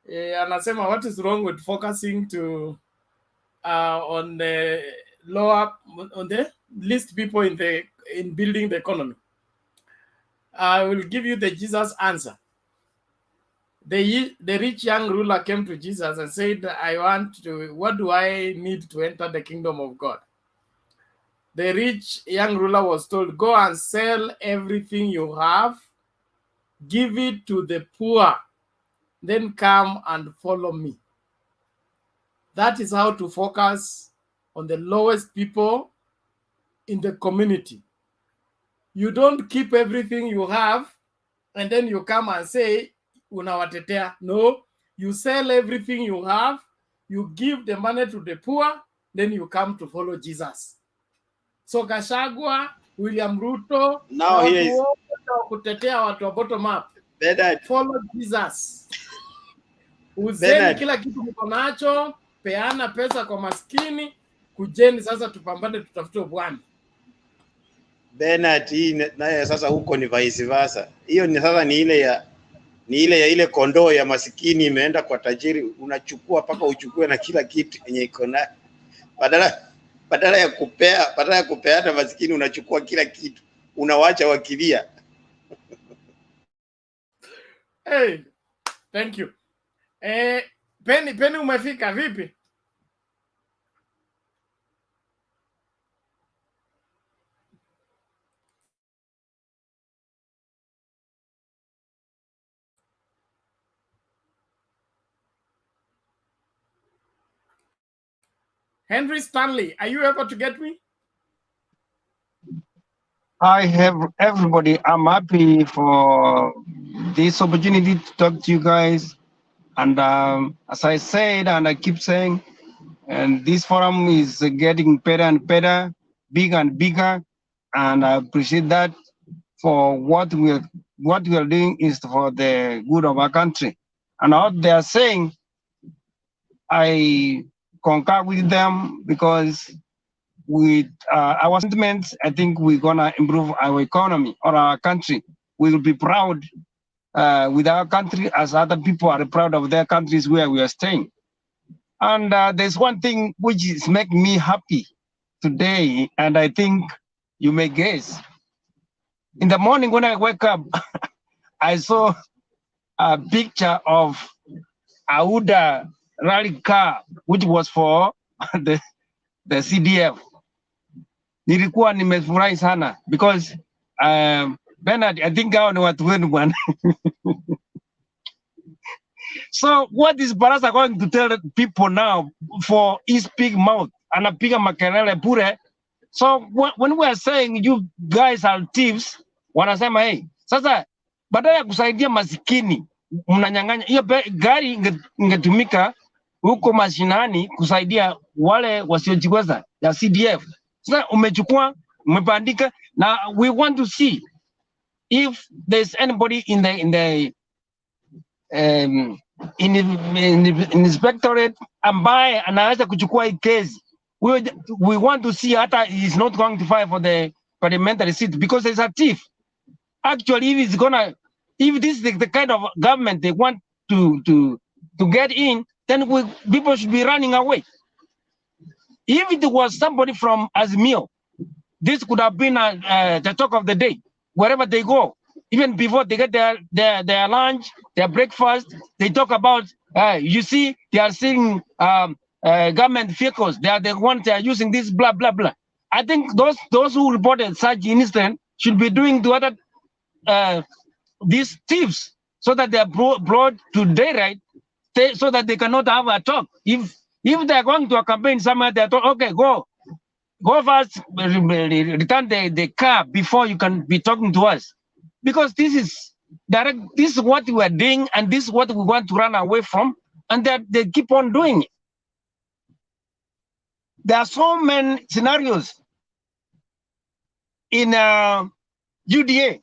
Anasema, what is wrong with focusing on the least people in building the economy? I will give you the Jesus answer. The rich young ruler came to Jesus and said, what do I need to enter the kingdom of God? The rich young ruler was told, go and sell everything you have, give it to the poor, then come and follow me. That is how to focus on the lowest people in the community. You don't keep everything you have and then you come and say, unawatetea. No, you sell everything you have, you give the money to the poor, then you come to follow Jesus. So Gachagua, William Ruto, now he is kutetea watu wa bottom up. Bernard. Follow Jesus. Uzeni kila kitu mko nacho, peana pesa kwa maskini, kujeni sasa tupambane tutafute Bwana. Bernard, naye sasa huko ni vice versa. Hiyo ni sasa ni ile kondoo ya masikini imeenda kwa tajiri, unachukua paka uchukue na kila kitu yenye iko na badala ya kupeana masikini unachukua kila kitu, unawacha wakilia. Hey, thank you. Penny umefika vipi? Henry Stanley, are you able to get me? I have everybody. I'm happy for this opportunity to talk to you guys. And as I said, and I keep saying, and this forum is getting better and better, bigger and bigger. And I appreciate that. For what we are doing is for the good of our country. And what they are saying, I concur with them, because with our sentiments, I think we're gonna improve our economy or our country. We will be proud with our country as other people are proud of their countries where we are staying. And there's one thing which is making me happy today, and I think you may guess. In the morning when I wake up, I saw a picture of Auda rally car, which was for the CDF. Nilikuwa nimefurahi sana because Bernard, I think hao ni watu wenu bwana. So what is Barasa going to tell people now for his big mouth? Anapiga makelele bure. So when we are saying you guys are thieves, wanasema hey, sasa badala ya kusaidia masikini mnanyang'anya. Hiyo gari ingetumika huko mashinani kusaidia wale wasiojiweza ya CDF. Sasa umechukua, umebandika. Now we want to see if there's anybody in the inspectorate ambaye anaweza kuchukua hii case. We want to see hata he's not going to fight for the parliamentary seat because he's a thief. Actually, if this is the kind of government they want to get in, then people should be running away. If it was somebody from Azimio, this could have been the talk of the day, wherever they go. Even before they get their lunch, their breakfast, they talk about, you see, they are seeing government vehicles. They are the ones that are using this, blah, blah, blah. I think those who reported such incident should be doing to other these thieves so that they are brought to daylight, so that they cannot have a talk. If they are going to a campaign somewhere, they are told, okay, go first, return the car before you can be talking to us. Because this is direct, this is what we are doing, and this is what we want to run away from, and they keep on doing it. There are so many scenarios in UDA,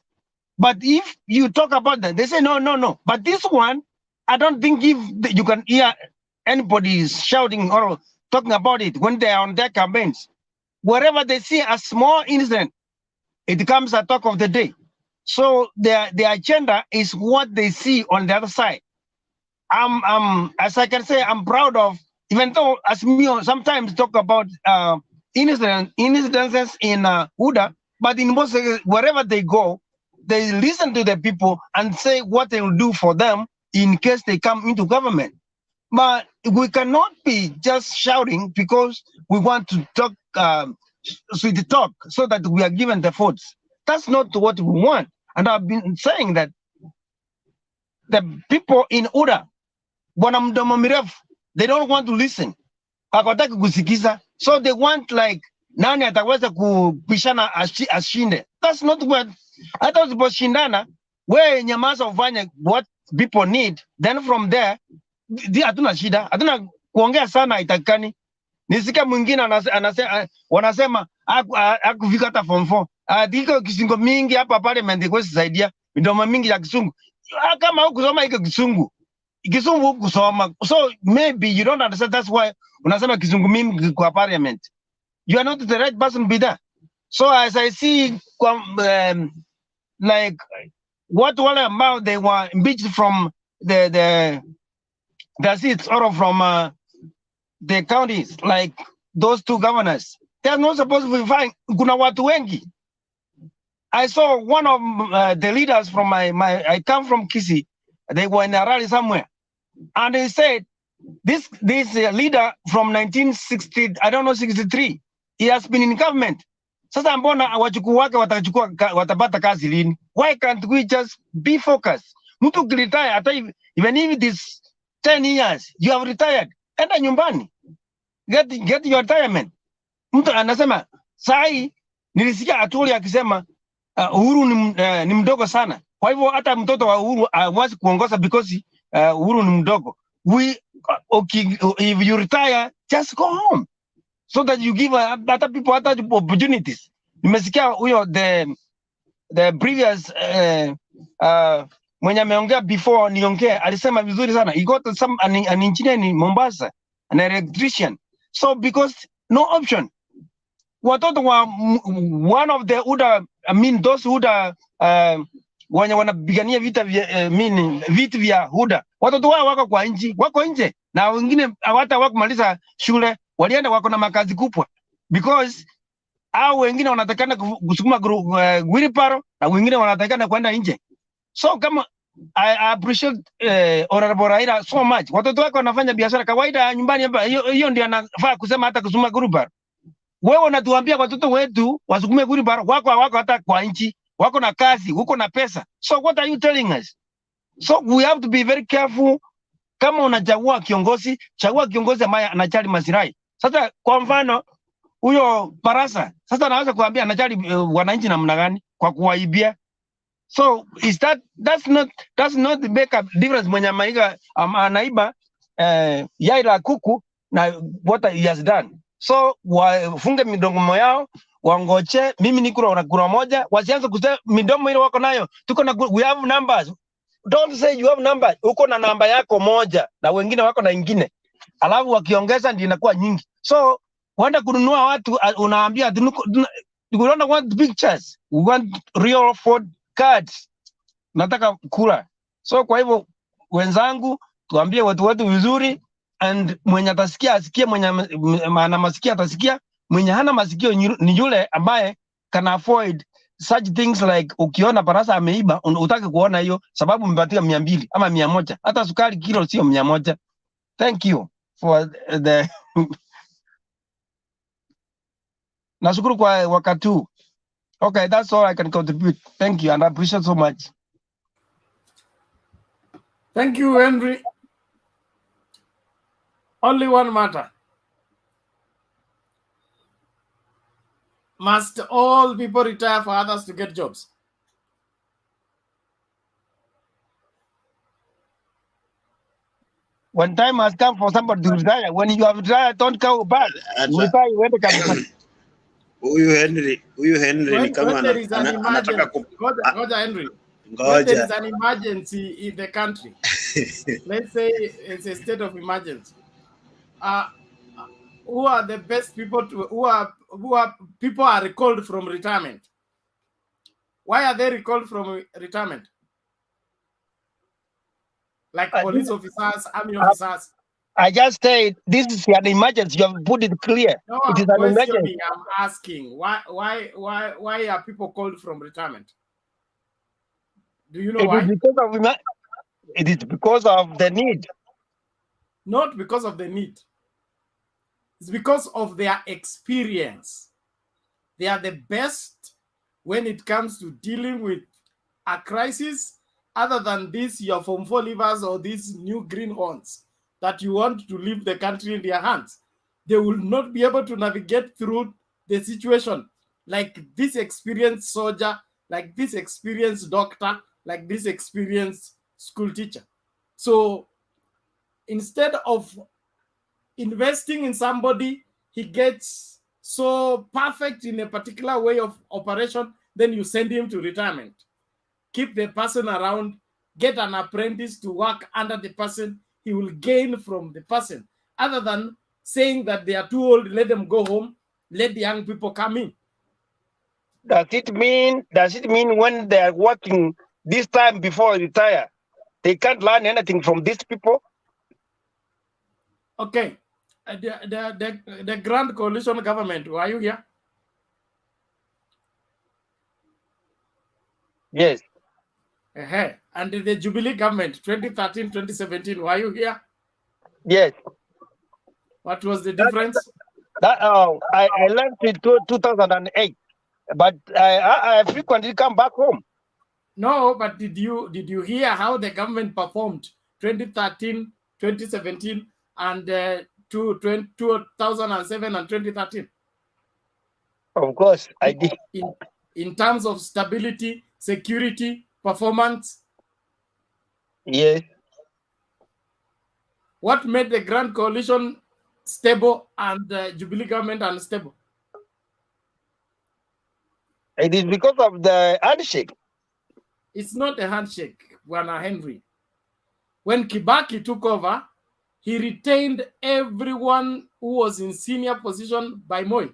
but if you talk about that, they say no. But this one, I don't think if you can hear anybody is shouting or talking about it when they are on their campaigns. Wherever they see a small incident, it becomes a talk of the day. So their agenda is what they see on the other side. As I can say, I'm proud of, even though as me sometimes talk about incidences in UDA, but in most wherever they go, they listen to the people and say what they will do for them in case they come into government. But we cannot be just shouting because we want to talk sweet talk so that we are given the votes. That's not what we want. And I've been saying that the people in UDA, they don't want to listen. So they want like nani ataweza kupishana ashinde. That's not what I thought it was shindana, where nyamaza ufanye what people need. Then from there, hatuna shida, hatuna kuongea sana itakani. Nisika mwingine wanasema hakufika hata form 4. Diko kisungu mingi hapa parliament kwa saidia midomo mingi ya kisungu. Kama hukusoma hiko kisungu hukusoma. So maybe you don't understand, that's why unasema kisungu mingi kwa parliament. You are not the right person to be there. So as I see like what wale ambao they were impeached from the seats or from the counties, like those two governors, they are not supposed to be fine. Kuna watu wengi. I saw one of the leaders from I come from Kisii. They were in a rally somewhere, and they said this leader from 1960, I don't know, 63, he has been in government. Sasa mbona wachukuu wake watapata kazi lini? Why can't we just be focused? Mtu ukilitaya hata even if it is 10 years you have retired, enda nyumbani, get your retirement. Mtu anasema sai, nilisikia Atuli akisema Uhuru ni mdogo sana, kwa hivyo hata mtoto wa Uhuru hawezi kuongoza because Uhuru ni mdogo. If you retire, just go home so that you give other people other opportunities. Nimesikia huyo the previous mwenye ameongea before niongee alisema vizuri sana. He got an engineer in Mombasa, an electrician. So because no option. Watoto wa one of the UDA, I mean those UDA wenye wanapigania vitu vya UDA, watoto wao wako nje na wengine hawata wakumaliza shule, walienda wako na makazi kubwa because hao wengine wanatakana kusukuma wheelbarrow na wengine wanatakana kwenda nje. So kama I appreciate Honorable Raila so much. Watoto wako wanafanya biashara kawaida nyumbani hapa, hiyo ndio anafaa kusema hata kusukuma wheelbarrow. Wewe unatuambia watoto wetu wasukume wheelbarrow, wako hata kwa nchi, wako na kazi, wako na pesa. So what are you telling us? So we have to be very careful. Kama unachagua kiongozi, chagua kiongozi ambaye anajali maslahi. Sasa kwa mfano huyo Barasa, sasa anaweza kuambia anajali wananchi namna gani kwa kuwaibia? So is that's not make a difference mwenye maiga anaiba yai la kuku na what he has done. So wafunge midomo yao, wangoche. Mimi niko na kura moja, wasianze kusema midomo ile wako nayo. Tuko na we have numbers. don't say you have number. Uko na namba yako moja na wengine wako na ingine, alafu wakiongeza ndio inakuwa nyingi. So wanda kununua watu, unaambia we don't want pictures, we want real Ford cards. Nataka kula. So kwa hivyo wenzangu, tuambie watu wetu vizuri, and mwenye atasikia asikie, mwenye ana masikio atasikia, mwenye hana masikio ni yule ambaye can avoid such things like ukiona Barasa ameiba utake kuona hiyo sababu umepatia 200 ama 100. Hata sukari kilo sio 100. Thank you for the nashukuru kwa wakati huu. Okay, that's all I can contribute. Thank you and I appreciate so much. Thank you, Henry. Only one matter. Must all people retire for others to get jobs? When time has come for somebody to retire, when you have retired, don't go back. You retire, you went to Canada. Huyu Henry ni kama anataka Ngoja Henry. When there is an emergency in the country, let's say it's a state of emergency, who are the best people to who are people are recalled from retirement? Why are they recalled from retirement? Like police officers, army officers. I just said this is an emergency. You have put it clear. No, it is an emergency. I'm asking why are people called from retirement? Do you know why? It is because of the need. Not because of the need. It's because of their experience. They are the best when it comes to dealing with a crisis, other than this, your Form 4 leavers or these new greenhorns that you want to leave the country in their hands. They will not be able to navigate through the situation like this experienced soldier, like this experienced doctor, like this experienced school teacher. So instead of investing in somebody, he gets so perfect in a particular way of operation, then you send him to retirement. Keep the person around, get an apprentice to work under the person, he will gain from the person. Other than saying that they are too old, let them go home, let the young people come in. Does it mean when they are working this time before retire, they can't learn anything from these people? Okay. The Grand Coalition government, were you here? Yes. And the Jubilee government, 2013-2017, were you here? Yes. What was the difference? I left in 2008, but I frequently come back home. No, but did you hear how the government performed 2013, 2017, and 2007 and 2013? Of course, I did. In terms of stability, security, performance? Yes. What made the Grand Coalition stable and the Jubilee government unstable? It is because of the handshake. It's not a handshake, Bwana Henry. When Kibaki took over, he retained everyone who was in senior position by Moi.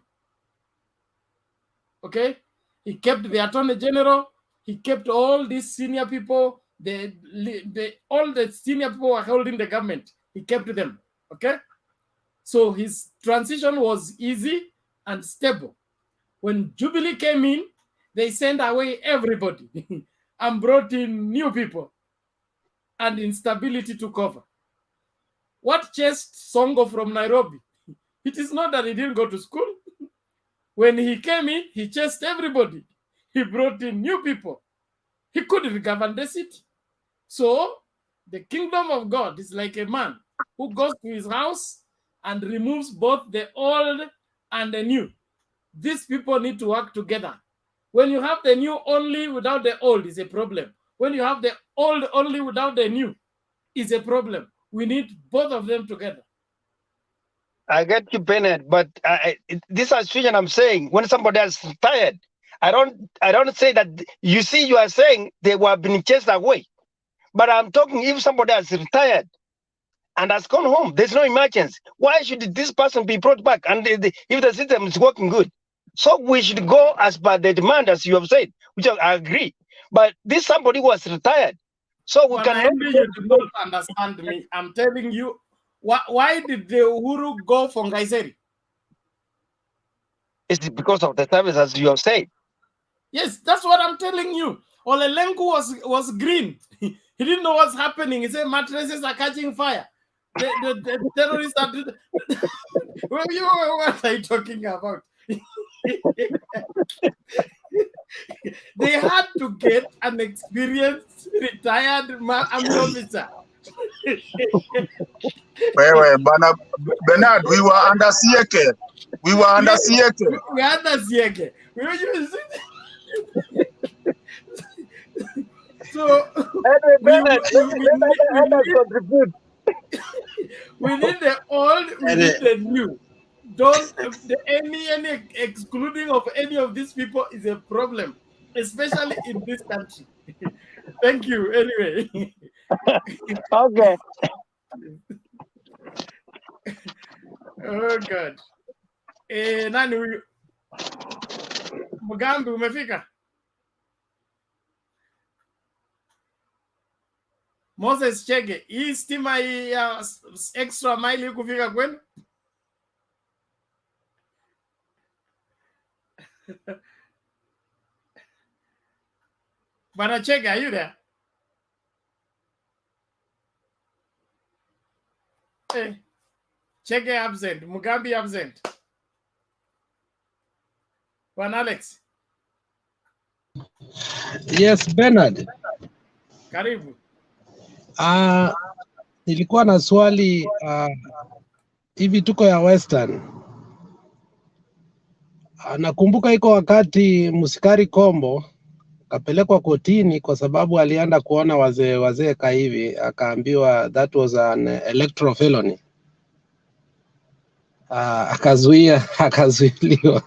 Okay? He kept the Attorney General, he kept all these senior people, all the senior people were holding the government. He kept them. Okay? So his transition was easy and stable. When Jubilee came in, they sent away everybody and brought in new people, and instability took over. What chased Songo from Nairobi? It is not that he didn't go to school. When he came in, he chased everybody. He brought in new people. He couldn't govern the city. So the kingdom of God is like a man who goes to his house and removes both the old and the new. These people need to work together. When you have the new only without the old, is a problem. When you have the old only without the new, is a problem. We need both of them together. I get you, Bennett, but this situation I'm saying, when somebody is retired, I don't say that. You see, you are saying they were being chased away, But I'm talking if somebody has retired and has gone home, there's no emergency. Why should this person be brought back? And if the system is working good, so we should go as per the demand, as you have said, which I agree. But this somebody was retired, so we cannot. You do not understand me. I'm telling you, why did the Uhuru go for Ngaiseri? It's because of the service, as you have said. Yes, that's what I'm telling you. Olelengu was green. He didn't know what's happening. He said mattresses are catching fire. The terrorists are. What are you talking about? They had to get an experienced retired army officer. Bernard, we were under Sieke. We were under Sieke. We were under Sieke. So we need the old, we need the new. Don't any excluding of any of these people is a problem, especially in this country. Thank you. Anyway. Okay. Oh God. Nani huyu? Mugambi umefika? Moses Chege, hii stima ya extra mile kufika kwenu? Bana Chege, are you there? Hey. Chege absent, Mugambi absent. Juan Alex. Yes, Bernard. Karibu. Nilikuwa na swali hivi tuko ya Western. Nakumbuka iko wakati Musikari Kombo kapelekwa kotini kwa sababu alienda kuona wazee hivi, akaambiwa that was an electoral felony. Akazuiliwa.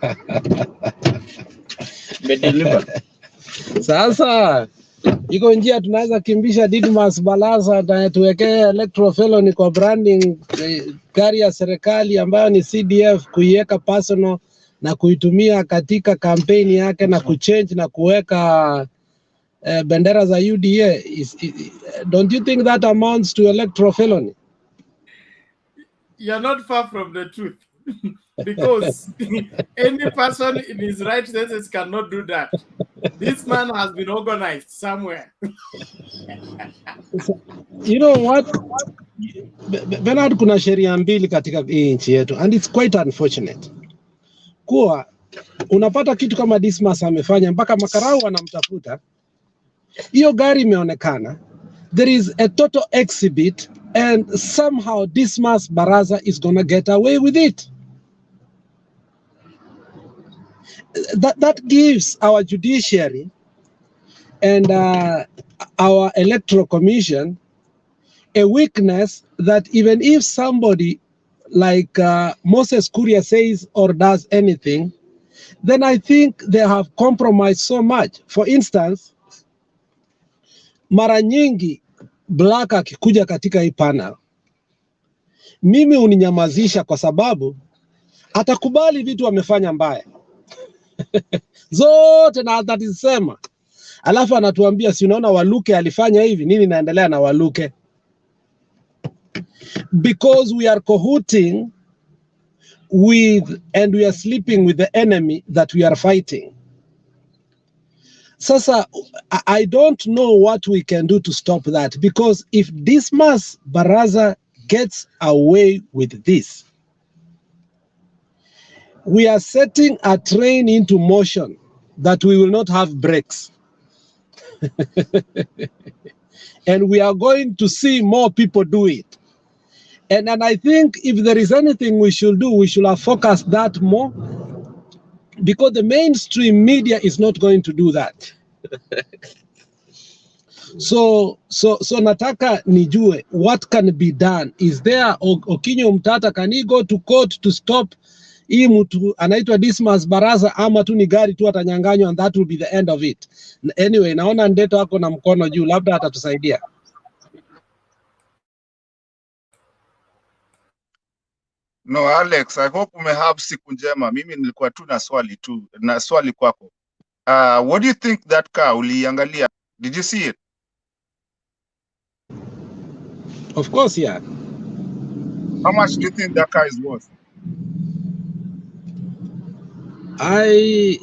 Sasa iko njia tunaweza kimbisha DIDYMUS BARASA na tuwekee electoral felony kwa branding gari ya serikali ambayo ni CDF, kuiweka personal na kuitumia katika kampeni yake na kuchange na kuweka bendera za UDA. Don't you think that amounts to electoral felony? You're not far from the truth. Because any person in his right senses cannot do that. This man has been organized somewhere. You know what? Bernard, kuna sheria mbili katika hii nchi yetu, and it's quite unfortunate. Kuwa unapata kitu kama DIDYMUS amefanya mpaka makarau wanamtafuta. Hiyo gari imeonekana. There is a total exhibit and somehow DIDYMUS BARASA is going to get away with it. That gives our judiciary and our electoral commission a weakness that even if somebody like Moses Kuria says or does anything, then I think they have compromised so much. For instance, mara nyingi Black akikuja katika hii panel, mimi uninyamazisha kwa sababu atakubali vitu amefanya mbaya. Zote na atatisema. Alafu anatuambia si unaona Waluke alifanya hivi, nini naendelea na Waluke? Because we are cahooting with and we are sleeping with the enemy that we are fighting. Sasa, I don't know what we can do to stop that, because if DIDYMUS BARASA gets away with this, we are setting a train into motion that we will not have brakes. And we are going to see more people do it. And I think if there is anything we should do, we should have focused that more, because the mainstream media is not going to do that. So nataka nijue what can be done. Is there Okinyo Mtata, can he go to court to stop hii mtu anaitwa DIDYMUS BARASA, ama tu ni gari tu atanyanganywa and that will be the end of it? Anyway, naona Ndeto wako na mkono juu, labda atatusaidia. No, Alex, I hope umehave siku njema. Mimi nilikuwa tu na swali kwako. What do you think that car uliangalia? Did you see it? Of course, yeah. How much do you think that car is worth? I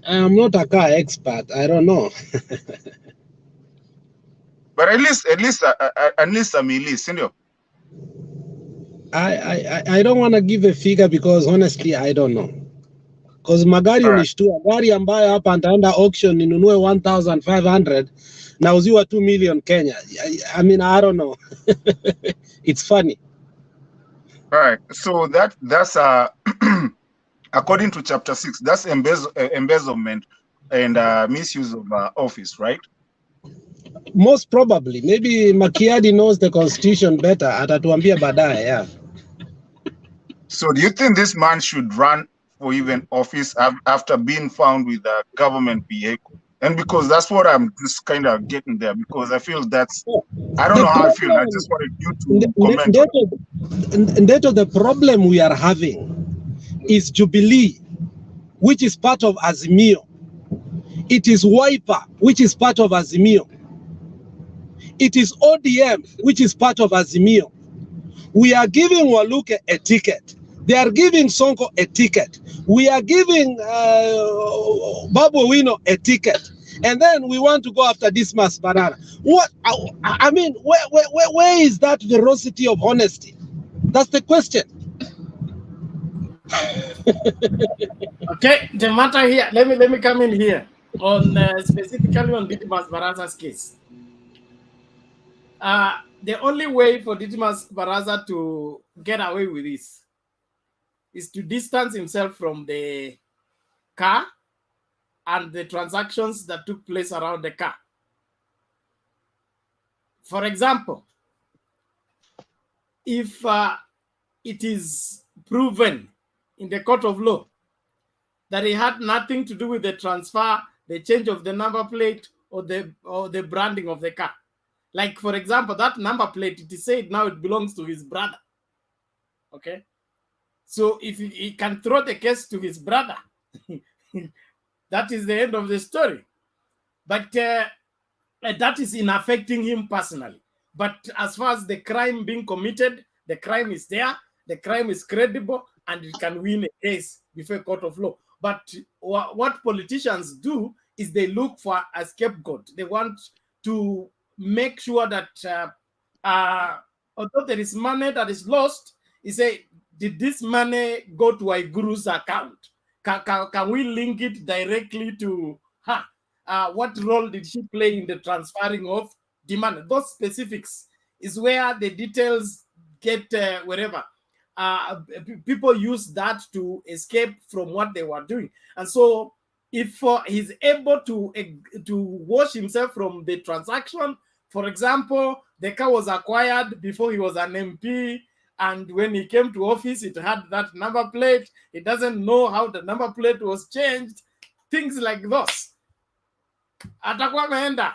am not a car expert. I don't know. But at least a milis, sindio? I don't want to give a figure because honestly I don't know. Because magari unishtua, gari ambayo hapa nitaenda auction ninunue 1,500 na uziwa 2 million Kenya. I mean, I don't know. It's funny. All right. So that's according to chapter 6, that's embezzlement and misuse of office, right? Most probably. Maybe Makiadi knows the constitution better. Atatuambia baadaye, yeah. So do you think this man should run for even office after being found with a government vehicle? And because that's what I'm just kind of getting there, because I feel that's, I don't know how I feel. I just wanted you to comment. The problem we are having is Jubilee, which is part of Azimio. It is Wiper, which is part of Azimio. It is ODM, which is part of Azimio. We are giving Waluke a ticket. They are giving Sonko a ticket. We are giving Babu Wino a ticket. And then we want to go after DIDYMUS Banana. What? I mean, where is that veracity of honesty? That's the question. Okay, the matter here, let me come in here on specifically on DIDYMUS Barasa's case. The only way for DIDYMUS Barasa to get away with this is to distance himself from the car and the transactions that took place around the car. For example, if it is proven in the court of law that he had nothing to do with the transfer, the change of the number plate, or the branding of the car. Like, for example, that number plate, it is said now it belongs to his brother. Okay? So if he can throw the case to his brother, that is the end of the story. But that is in affecting him personally. But as far as the crime being committed, the crime is there, the crime is credible, and it can win a case before a court of law. But what politicians do is they look for a scapegoat. They want to make sure that although there is money that is lost, he say, did this money go to Waiguru's account? Can we link it directly to her? What role did she play in the transferring of the money? Those specifics is where the details get wherever. People use that to escape from what they were doing. And so if he's able to wash himself from the transaction, for example, the car was acquired before he was an MP, and when he came to office, it had that number plate. He doesn't know how the number plate was changed. Things like those. Atakuwa ameenda.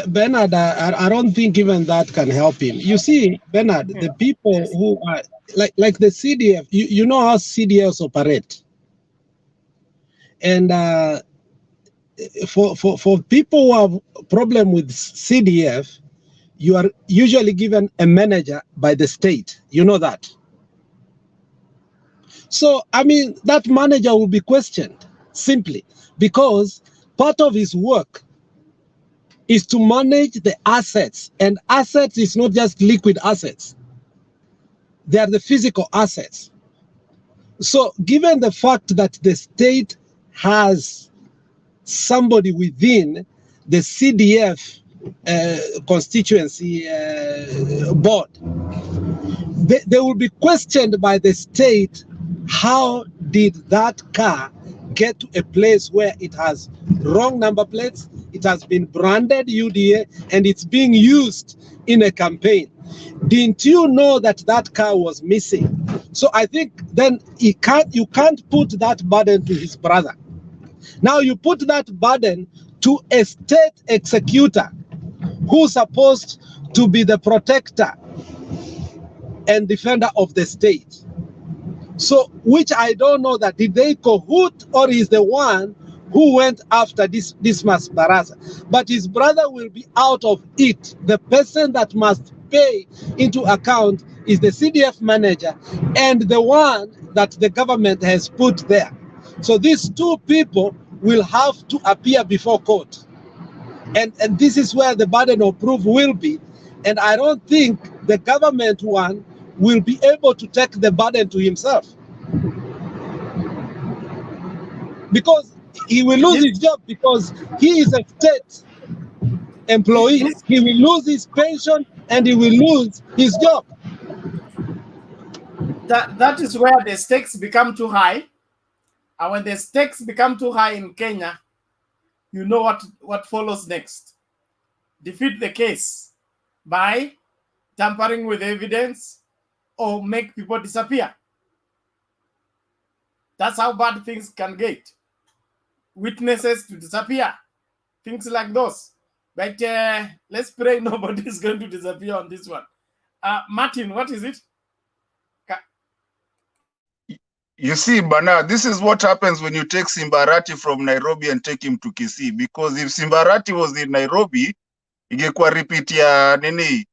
Bernard, I don't think even that can help him. You see, Bernard, the people who are like the CDF, you know how CDFs operate. And for people who have a problem with CDF, you are usually given a manager by the state. You know that. So, I mean, that manager will be questioned simply because part of his work is to manage the assets, and assets is not just liquid assets. They are the physical assets. So given the fact that the state has somebody within the CDF constituency board, they will be questioned by the state, how did that car get to a place where it has wrong number plates, it has been branded UDA, and it's being used in a campaign? Didn't you know that that car was missing? So I think then you can't put that burden to his brother. Now you put that burden to a state executor who's supposed to be the protector and defender of the state. So, which I don't know that did they cahoot or is the one who went after DIDYMUS BARASA. But his brother will be out of it. The person that must pay into account is the CDF manager and the one that the government has put there. So these two people will have to appear before court. And this is where the burden of proof will be. And I don't think the government one will be able to take the burden to himself. Because he will lose his job because he is a state employee. He will lose his pension and he will lose his job. That is where the stakes become too high. And when the stakes become too high in Kenya, you know what follows next. Defeat the case by tampering with evidence or make people disappear. That's how bad things can get. Witnesses to disappear. Things like those. But let's pray nobody is going to disappear on this one. Martin, what is it? You see, Bana, this is what happens when you take Simbarati from Nairobi and take him to Kisii. Because if Simbarati was in Nairobi, ingekuwa repeat ya nini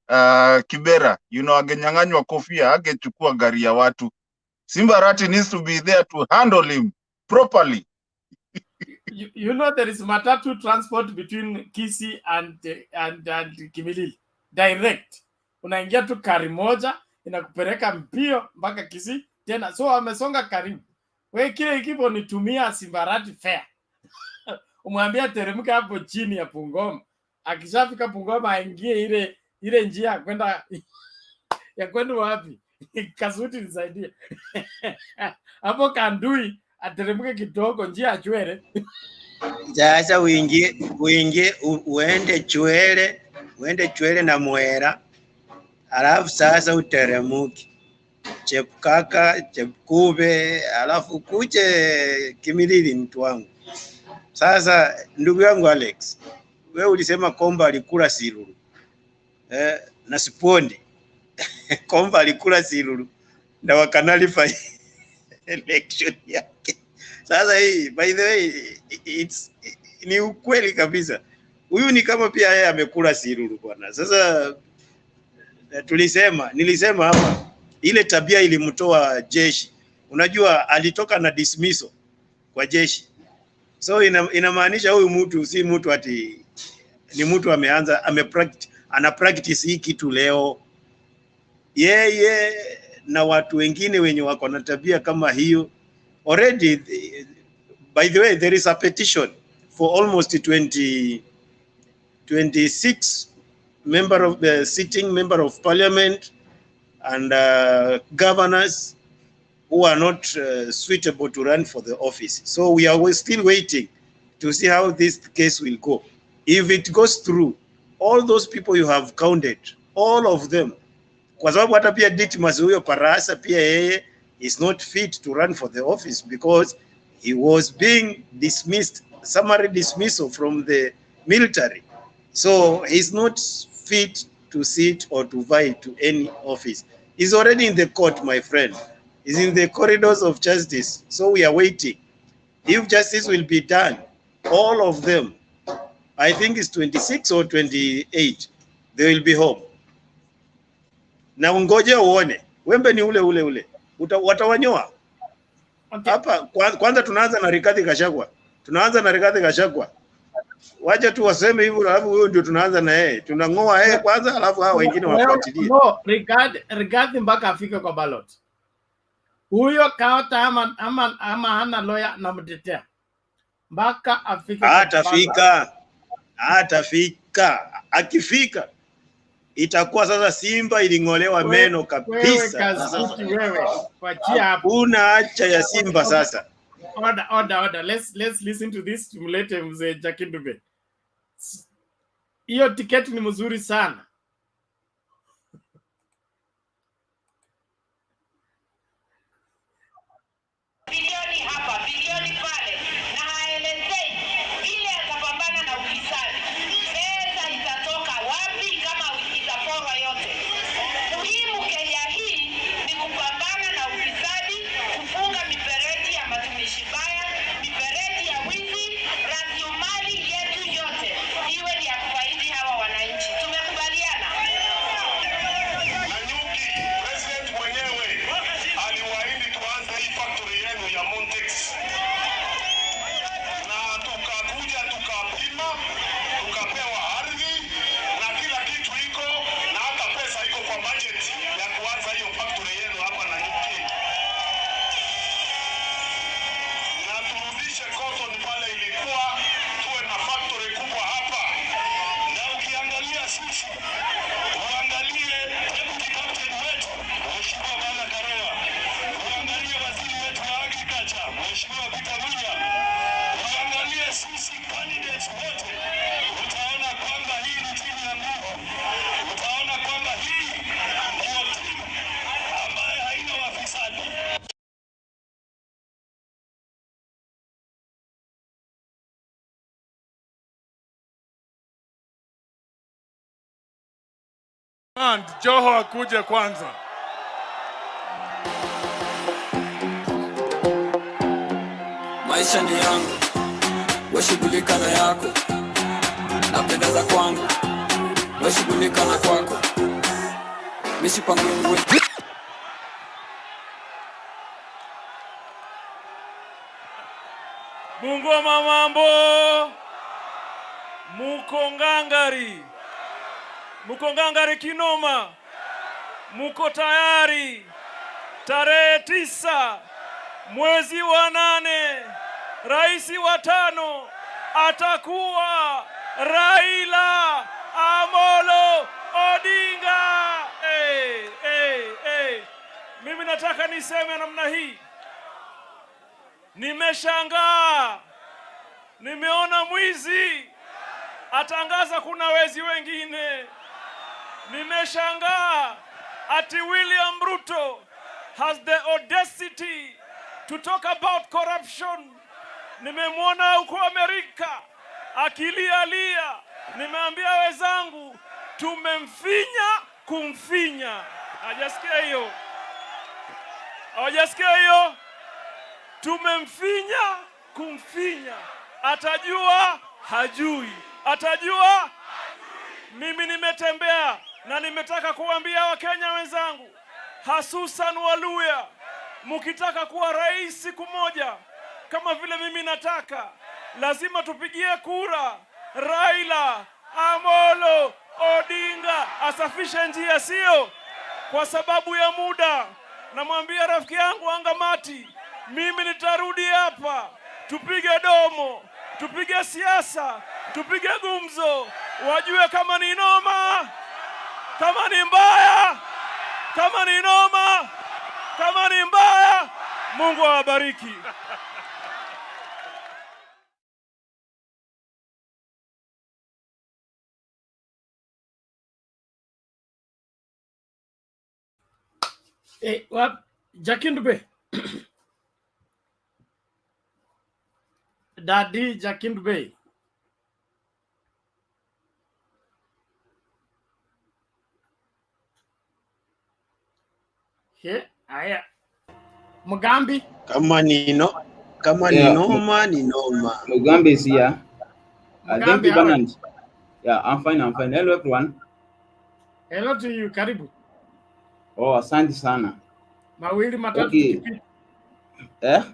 Kibera, agenyang'anywa kofia, agechukua gari ya watu. Simbarati needs to be there to handle him properly. You know there is matatu transport between Kisii and Kimilili. Direct. Unaingia tu kari moja, inakupeleka mbio mpaka Kisii. Tena, so amesonga karibu. We kile kipo nitumia Simbarati fare. Umwambia teremka hapo chini ya Bungoma. Akishafika Bungoma aingie ile njia ya kwenda wapi? Kasuti nisaidie. Hapo Kandui ateremke kidogo njia Chwele. Sasa uende Chwele na Mwera. Alafu sasa uteremuki. Chepkaka, Chepkube, alafu kuche Kimilili mtu wangu. Sasa ndugu yangu Alex, wewe ulisema Komba alikula Siruru. Na Sipondi. Komba alikula Siruru na wakanalifa election yake. Sasa hii, by the way, ni ukweli kabisa. Huyu ni kama pia yeye amekula Siruru bwana. Sasa nilisema hapa ile tabia ilimtoa jeshi. Unajua alitoka na dismissal kwa jeshi. So inamaanisha huyu mtu si mtu ati ni mtu ana practice hii kitu leo. Yeye na watu wengine wenye wako na tabia kama hiyo. Already, by the way, there is a petition for almost 26 sitting member of parliament and governors who are not suitable to run for the office. So we are still waiting to see how this case will go. If it goes through, all those people you have counted, all of them, kwa sababu hata pia DIDYMUS huyo Barasa pia yeye is not fit to run for the office because he was being dismissed, summary dismissal from the military. So he's not fit to sit or to vie to any office. He's already in the court, my friend. He's in the corridors of justice. So we are waiting. If justice will be done, all of them, I think it's 26 or 28, they will be home. Na ungoje uone, wembe ni ule. Watawanyoa. Hapa kwanza tunaanza na Rigathi Gachagua. Waje tu waseme hivyo alafu huyo ndio tunaanza na yeye. Tunangoa yeye kwanza alafu hao wengine wafuatilie. No, Rigathi mpaka afike kwa ballot. Huyo kaota ama hana lawyer na mtetea. Mpaka afike atafika. Akifika itakuwa sasa Simba iling'olewa meno kabisa. Wewe kuachia hapo. Una hacha ya Simba sasa. Order. Let's listen to this. Tumlete mzee Jackie Dube. Hiyo tiketi ni mzuri sana. Bilioni hapa, bilioni pale, na haelezei ile atapambana na ufisadi. Pesa itatoka wapi kama itakuwa And Joho akuje kwanza. Maisha ni yangu, washughulika na yako, napendeza kwangu, washughulika na kwako, misipangwe. Bungoma mambo, muko ngangari kinoma, muko tayari. Tarehe 9 mwezi wa 8 rais wa 5 atakuwa Raila Amolo Odinga. Mimi nataka niseme namna hii. Nimeshangaa, nimeona mwizi atangaza kuna wezi wengine. Nimeshangaa ati William Ruto has the audacity to talk about corruption. Nimemwona huko Amerika akilialia. Nimeambia wenzangu tumemfinya kumfinya. Hajasikia hiyo? Hajasikia hiyo? Tumemfinya kumfinya. Atajua hajui. Atajua. Mimi nimetembea na nimetaka kuambia Wakenya wenzangu, hasusan Waluya, mkitaka kuwa rais siku moja kama vile mimi nataka, lazima tupigie kura Raila Amolo Odinga asafishe njia, sio kwa sababu ya muda. Namwambia rafiki yangu Angamati, mimi nitarudi hapa, tupige domo, tupige siasa, tupige gumzo, wajue kama ni noma, kama ni mbaya, kama ni noma, kama ni mbaya. Mungu awabariki. What? Jakindube. Daddy Jakindube. Aya. Mugambi. Kama ni noma ni noma. Mugambi is here. Thank Mugambi, you, how are you? Bernard. Yeah, I'm fine. Hello, everyone. Hello to you, karibu. Oh, asante sana. Mawili matatu Okay. tukipita.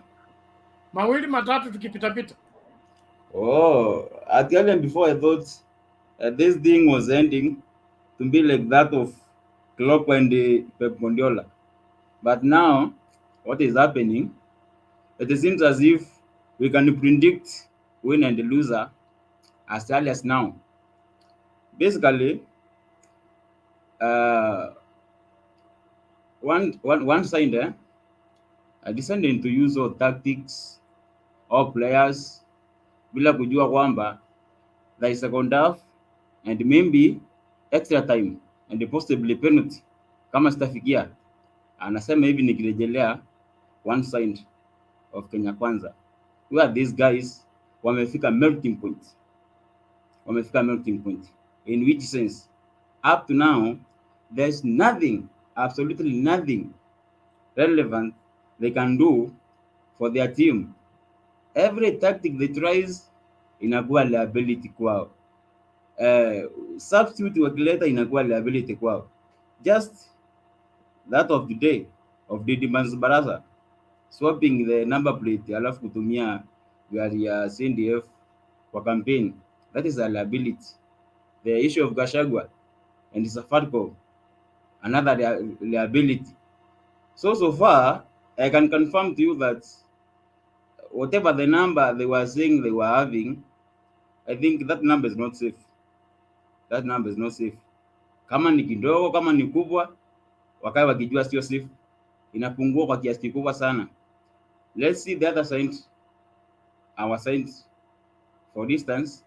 Mawili matatu tukipita. Oh, at the end before I thought this thing was ending to be like that of Klopp and Pep Guardiola. But now, what is happening, it seems as if we can predict win and loser as early as now. Basically, one side decided to use all tactics or players bila kujua kwamba there is second half and maybe extra time and possibly penalty kama sitafikia. Anasema hivi nikirejelea one side of Kenya Kwanza, where these guys wamefika melting point. In which sense, up to now there's nothing, absolutely nothing relevant they can do for their team. Every tactic they tries inakuwa liability kwao. Substitute wakileta inakuwa liability kwao. Just that of the day of DIDYMUS BARASA swapping the number plate alafu kutumia gari ya CNDF kwa campaign, that is a liability. The issue of Gachagua and Safaricom, another liability. So far I can confirm to you that whatever the number they were saying they were having, I think that number is not safe. That number is not safe. Kama ni kidogo, kama ni kubwa, wakae wakijua sio safe. Inapungua kwa kiasi kikubwa sana. Let's see the other side, our side. For instance,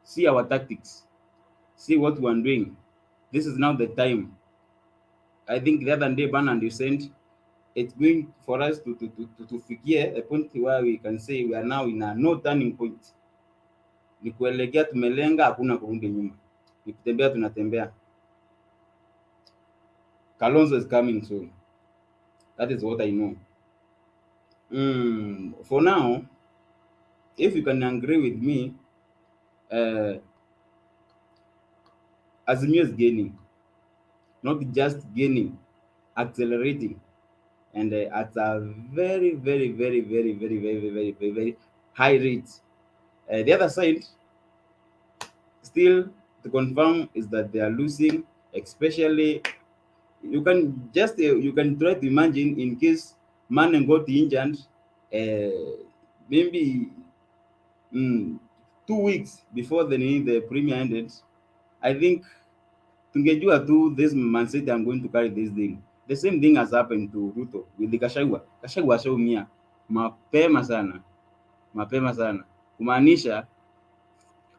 see our tactics, see what we are doing. This is now the time. I think the other day, Bernard, you sent, it's going for us to fikia a point where we can say we are now in a no turning point. Ni kuelekea tumelenga, hakuna kurudi nyuma. Ni kutembea tunatembea. Kalonzo is coming soon. That is what I know. For now, if you can agree with me, Azimio is gaining, not just gaining, accelerating, and at a very, very, very, very, very, very, very, very, very high rate. The other side, still to confirm, is that they are losing, especially you can try to imagine in case Mane got injured, maybe 2 weeks before the premier ended. I think tungejua tu this Man City I'm going to carry this thing. The same thing has happened to Ruto with the Gachagua. Gachagua ashaumia mapema sana, kumaanisha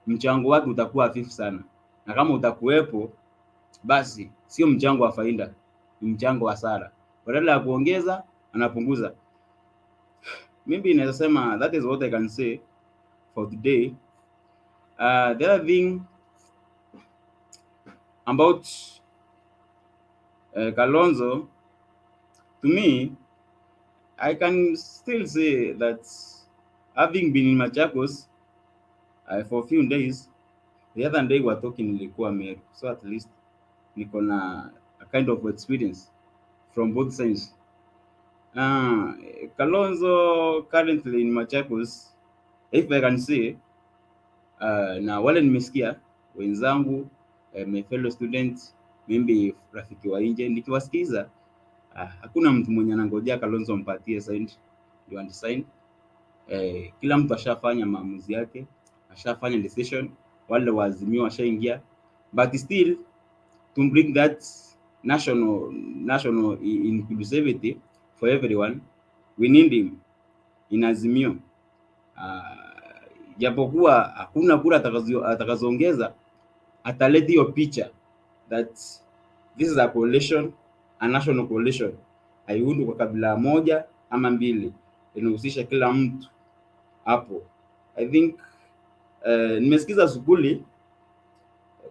mchango wake utakuwa hafifu sana, na kama utakuwepo basi sio mchango wa faida, ni mchango wa hasara. Badala ya kuongeza anapunguza. Maybe inaweza sema that is what I can say for today. The other thing about Kalonzo, to me, I can still say that having been in Machakos for a few days, the other day we were talking nilikuwa Meru, so at least niko na a kind of experience from both sides. Kalonzo currently in Machakos, if I can say, na wale nimesikia wenzangu, my fellow students, maybe rafiki wa nje, nikiwasikiza hakuna mtu mwenye anangojea Kalonzo mpatie sign, you understand? Kila mtu ashafanya maamuzi yake, ashafanya decision, wale wa Azimio washaingia, but still to bring that national inclusivity for everyone, we need him in Azimio. Japokuwa hakuna kura atakazoongeza, ataleta hiyo picha that this is a coalition, a national coalition, haiundwi kwa kabila moja ama mbili, inahusisha kila mtu hapo. I think nimesikiza Sukuli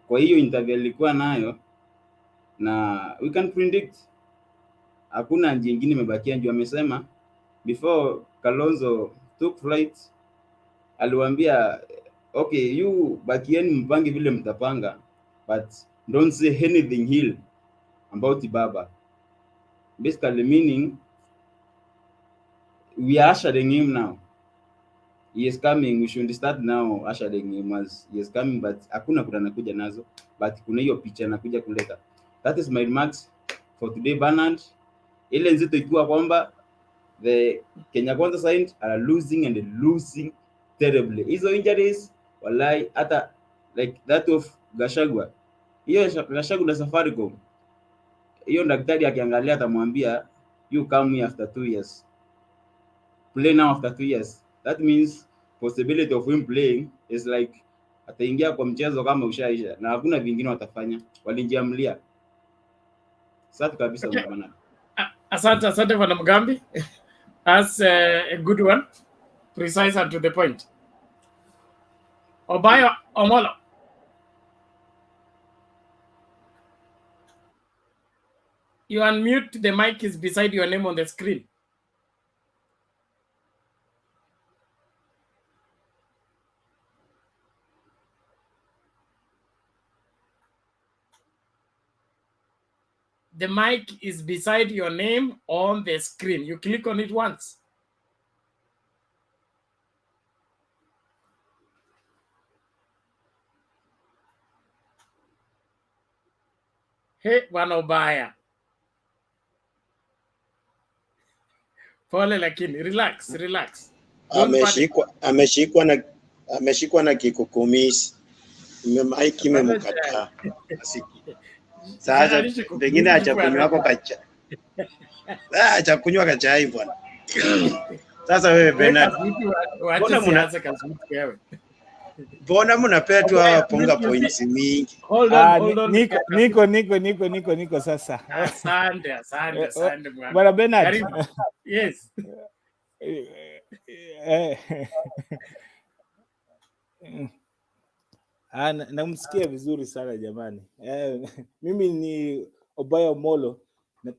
kwa hiyo interview alikuwa nayo, na we can predict hakuna njia nyingine imebakia. Ndio amesema before Kalonzo took flight, aliwaambia okay, you bakieni mpange vile mtapanga, but don't say anything here about Baba. Basically meaning we are ushering him now. He is coming, we should start now ushering him as he is coming, but hakuna kura nakuja nazo, but kuna hiyo picha nakuja kuleta. That is my remarks for today, Bernard. Ile nzito ikiwa kwamba the Kenya Kwanza side are losing and losing terribly. Hizo injuries wallahi, hata like that of Gachagua. Hiyo Gachagua na Safaricom, hiyo daktari akiangalia atamwambia you come here after 2 years, play now after 2 years. That means possibility of him playing is like ataingia kwa mchezo kama ushaisha, na hakuna vingine watafanya, walijiamlia. Safi kabisa. Okay. Asante Bwana Mugambi. That's a good one, precise and to the point. Obayo Omolo. You unmute, the mic is beside your name on the screen. The mic is beside your name on the screen. You click on it once. Hey, Bwana Ubaya. Pole lakini, relax. Ameshikwa na kikukumisi. Maiki imemkataa. Sasa pengine acha kunywa kachai bwana. Sasa wewe Bernard, mbona mnapea tu hawa ponga points mingi? Hold on. Niko sasa. Asante Bwana Bernard. Yes. Namsikia vizuri sana jamani. Mimi ni Obayo Molo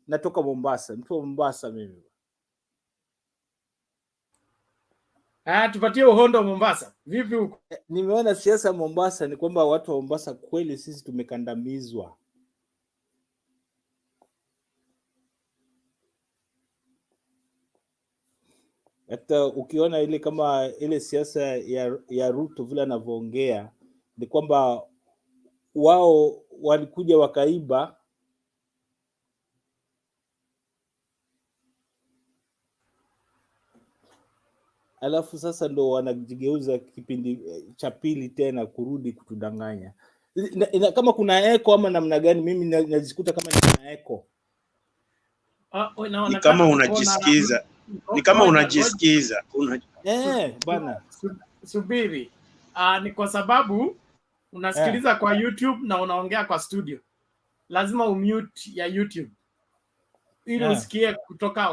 Natoka Mombasa, mtu wa Mombasa mimi. Tupatie uhondo Mombasa. Vipi huko? Nimeona siasa Mombasa ni kwamba watu wa Mombasa kweli sisi tumekandamizwa. Hata ukiona ile kama ile siasa ya Ruto vile anavyoongea ni kwamba wao walikuja wakaiba, alafu sasa ndo wanajigeuza kipindi cha pili tena kurudi kutudanganya. Kama kuna eko ama namna gani, mimi najikuta kama kuna eko. Ni kama unajisikiza. Ni kama unajisikiza. Bana. Subiri. Ni kwa sababu unasikiliza kwa YouTube na unaongea kwa studio. Lazima umute ya YouTube ili usikie kutoka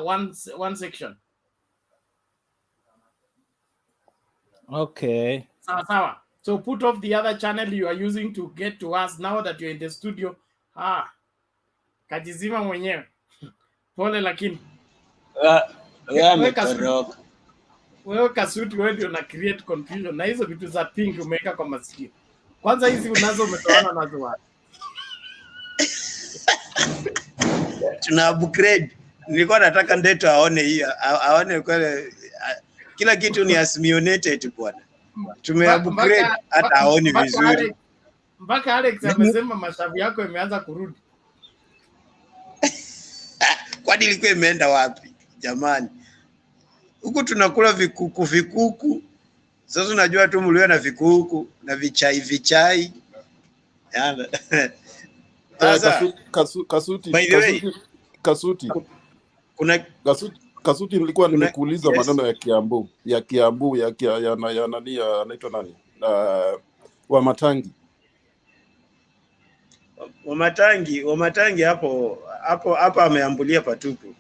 one section. Okay. Sawa. So put off the other channel you are using to get to us now that you're in the studio. Kajizima mwenyewe. Pole lakini. Wewe kasuti wewe ndio na create confusion na hizo vitu za pink umeweka kwa masikio. Kwanza hizi unazo umetoana nazo wapi? Tuna upgrade. Nilikuwa nataka Ndeto aone hiyo. Aone kweli kila kitu ni assimulated bwana. Tumeupgrade hata aone vizuri. Mpaka Alex amesema mashavu yako imeanza kurudi. Kwani ilikuwa imeenda wapi jamani? Huku tunakula vikuku. Sasa unajua tu mlio na vikuku na vichai. Yana. Kasuti. Kasuti nilikuwa nimekuuliza maneno ya Kiambu ya nani anaitwa nani? Wamatangi. Wamatangi hapo ameambulia patupu.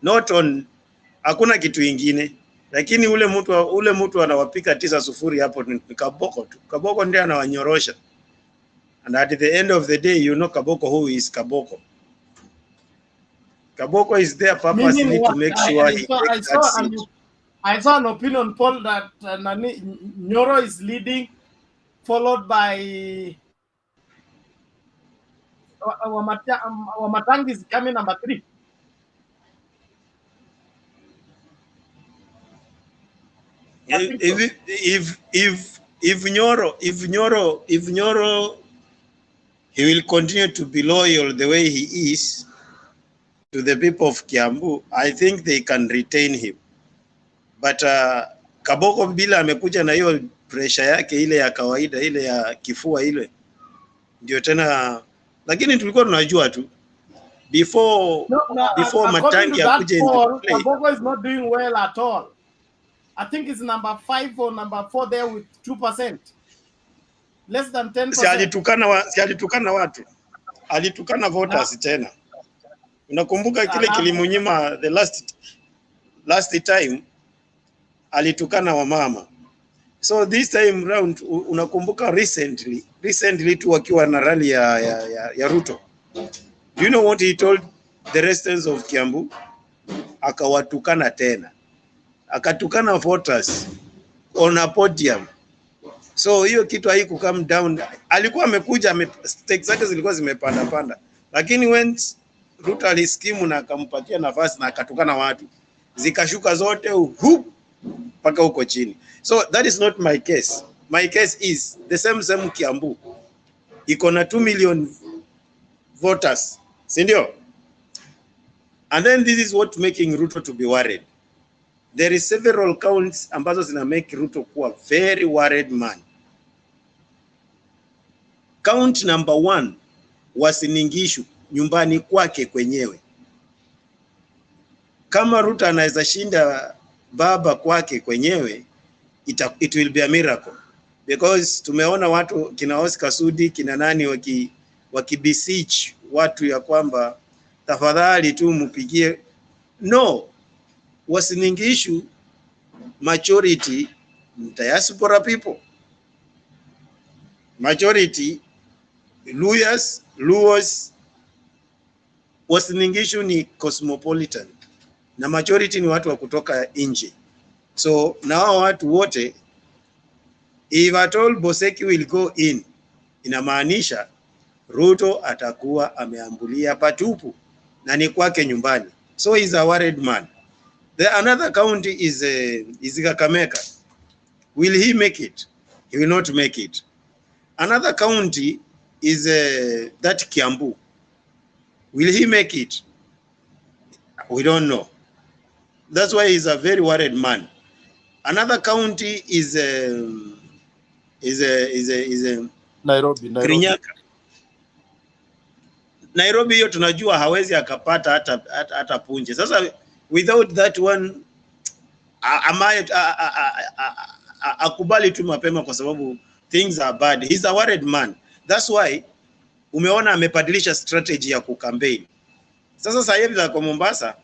Not on, hakuna kitu ingine. Lakini ule mtu anawapika 9-0 hapo ni Kaboko tu. Kaboko ndiye anawanyorosha. And at the end of the day, you know Kaboko who is Kaboko. Kaboko is there purposely to make sure he takes that seat. I saw an opinion poll that Nyoro is leading, followed by Wamatangi is coming number 3. If Nyoro he will continue to be loyal the way he is to the people of Kiambu, I think they can retain him. But Kaboko bila amekuja na hiyo pressure yake ile ya kawaida ile ya kifua ile. Ndio tena lakini tulikuwa tunajua tu before Matangi akuje into play. Kaboko is not doing well at all. I think it's number 5 or number 4 there with 2%. Less than 10%. Si alitukana watu. Alitukana voters tena. Unakumbuka kile kilimunyima the last time alitukana wamama. So this time round unakumbuka recently tu wakiwa na rally ya Ruto. Do you know what he told the residents of Kiambu? Akawatukana tena. Akatukana voters on a podium. So hiyo kitu haiku come down. Alikuwa amekuja stakes zake zilikuwa zimepanda. Lakini when Ruto aliskimu na akampatia nafasi na akatukana watu, zikashuka zote mpaka huko chini. So that is not my case. My case is the same Kiambu. Iko na 2 million voters. Si ndio? And then this is what making Ruto to be worried. There is several counts ambazo zina make Ruto kuwa very worried man. Count number 1 Wasiningishu, nyumbani kwake kwenyewe. Kama Ruto anaweza shinda baba kwake kwenyewe, it will be a miracle. Because tumeona watu kina Oscar Sudi kina nani wakibeseech watu ya kwamba tafadhali tu mupigie. No, Wasiningishu majority diaspora people, majority Luos, Uasin Gishu ni cosmopolitan na majority ni watu wa kutoka nje. So na hao watu wote, if at all Boseki will go in, inamaanisha Ruto atakuwa ameambulia patupu na ni kwake nyumbani. So he's a worried man. The another county is Kakamega. Will he make it? He will not make it. Another county is that Kiambu. Will he make it? We don't know. That's why he's a very worried man. Another county is Nairobi. Kirinyaga. Nairobi hiyo tunajua hawezi akapata hata punje. Sasa without that one akubali tu mapema kwa sababu things are bad. He's a worried man. That's why umeona amebadilisha strategy ya kukampeni. Sasa sasa hivi kwa Mombasa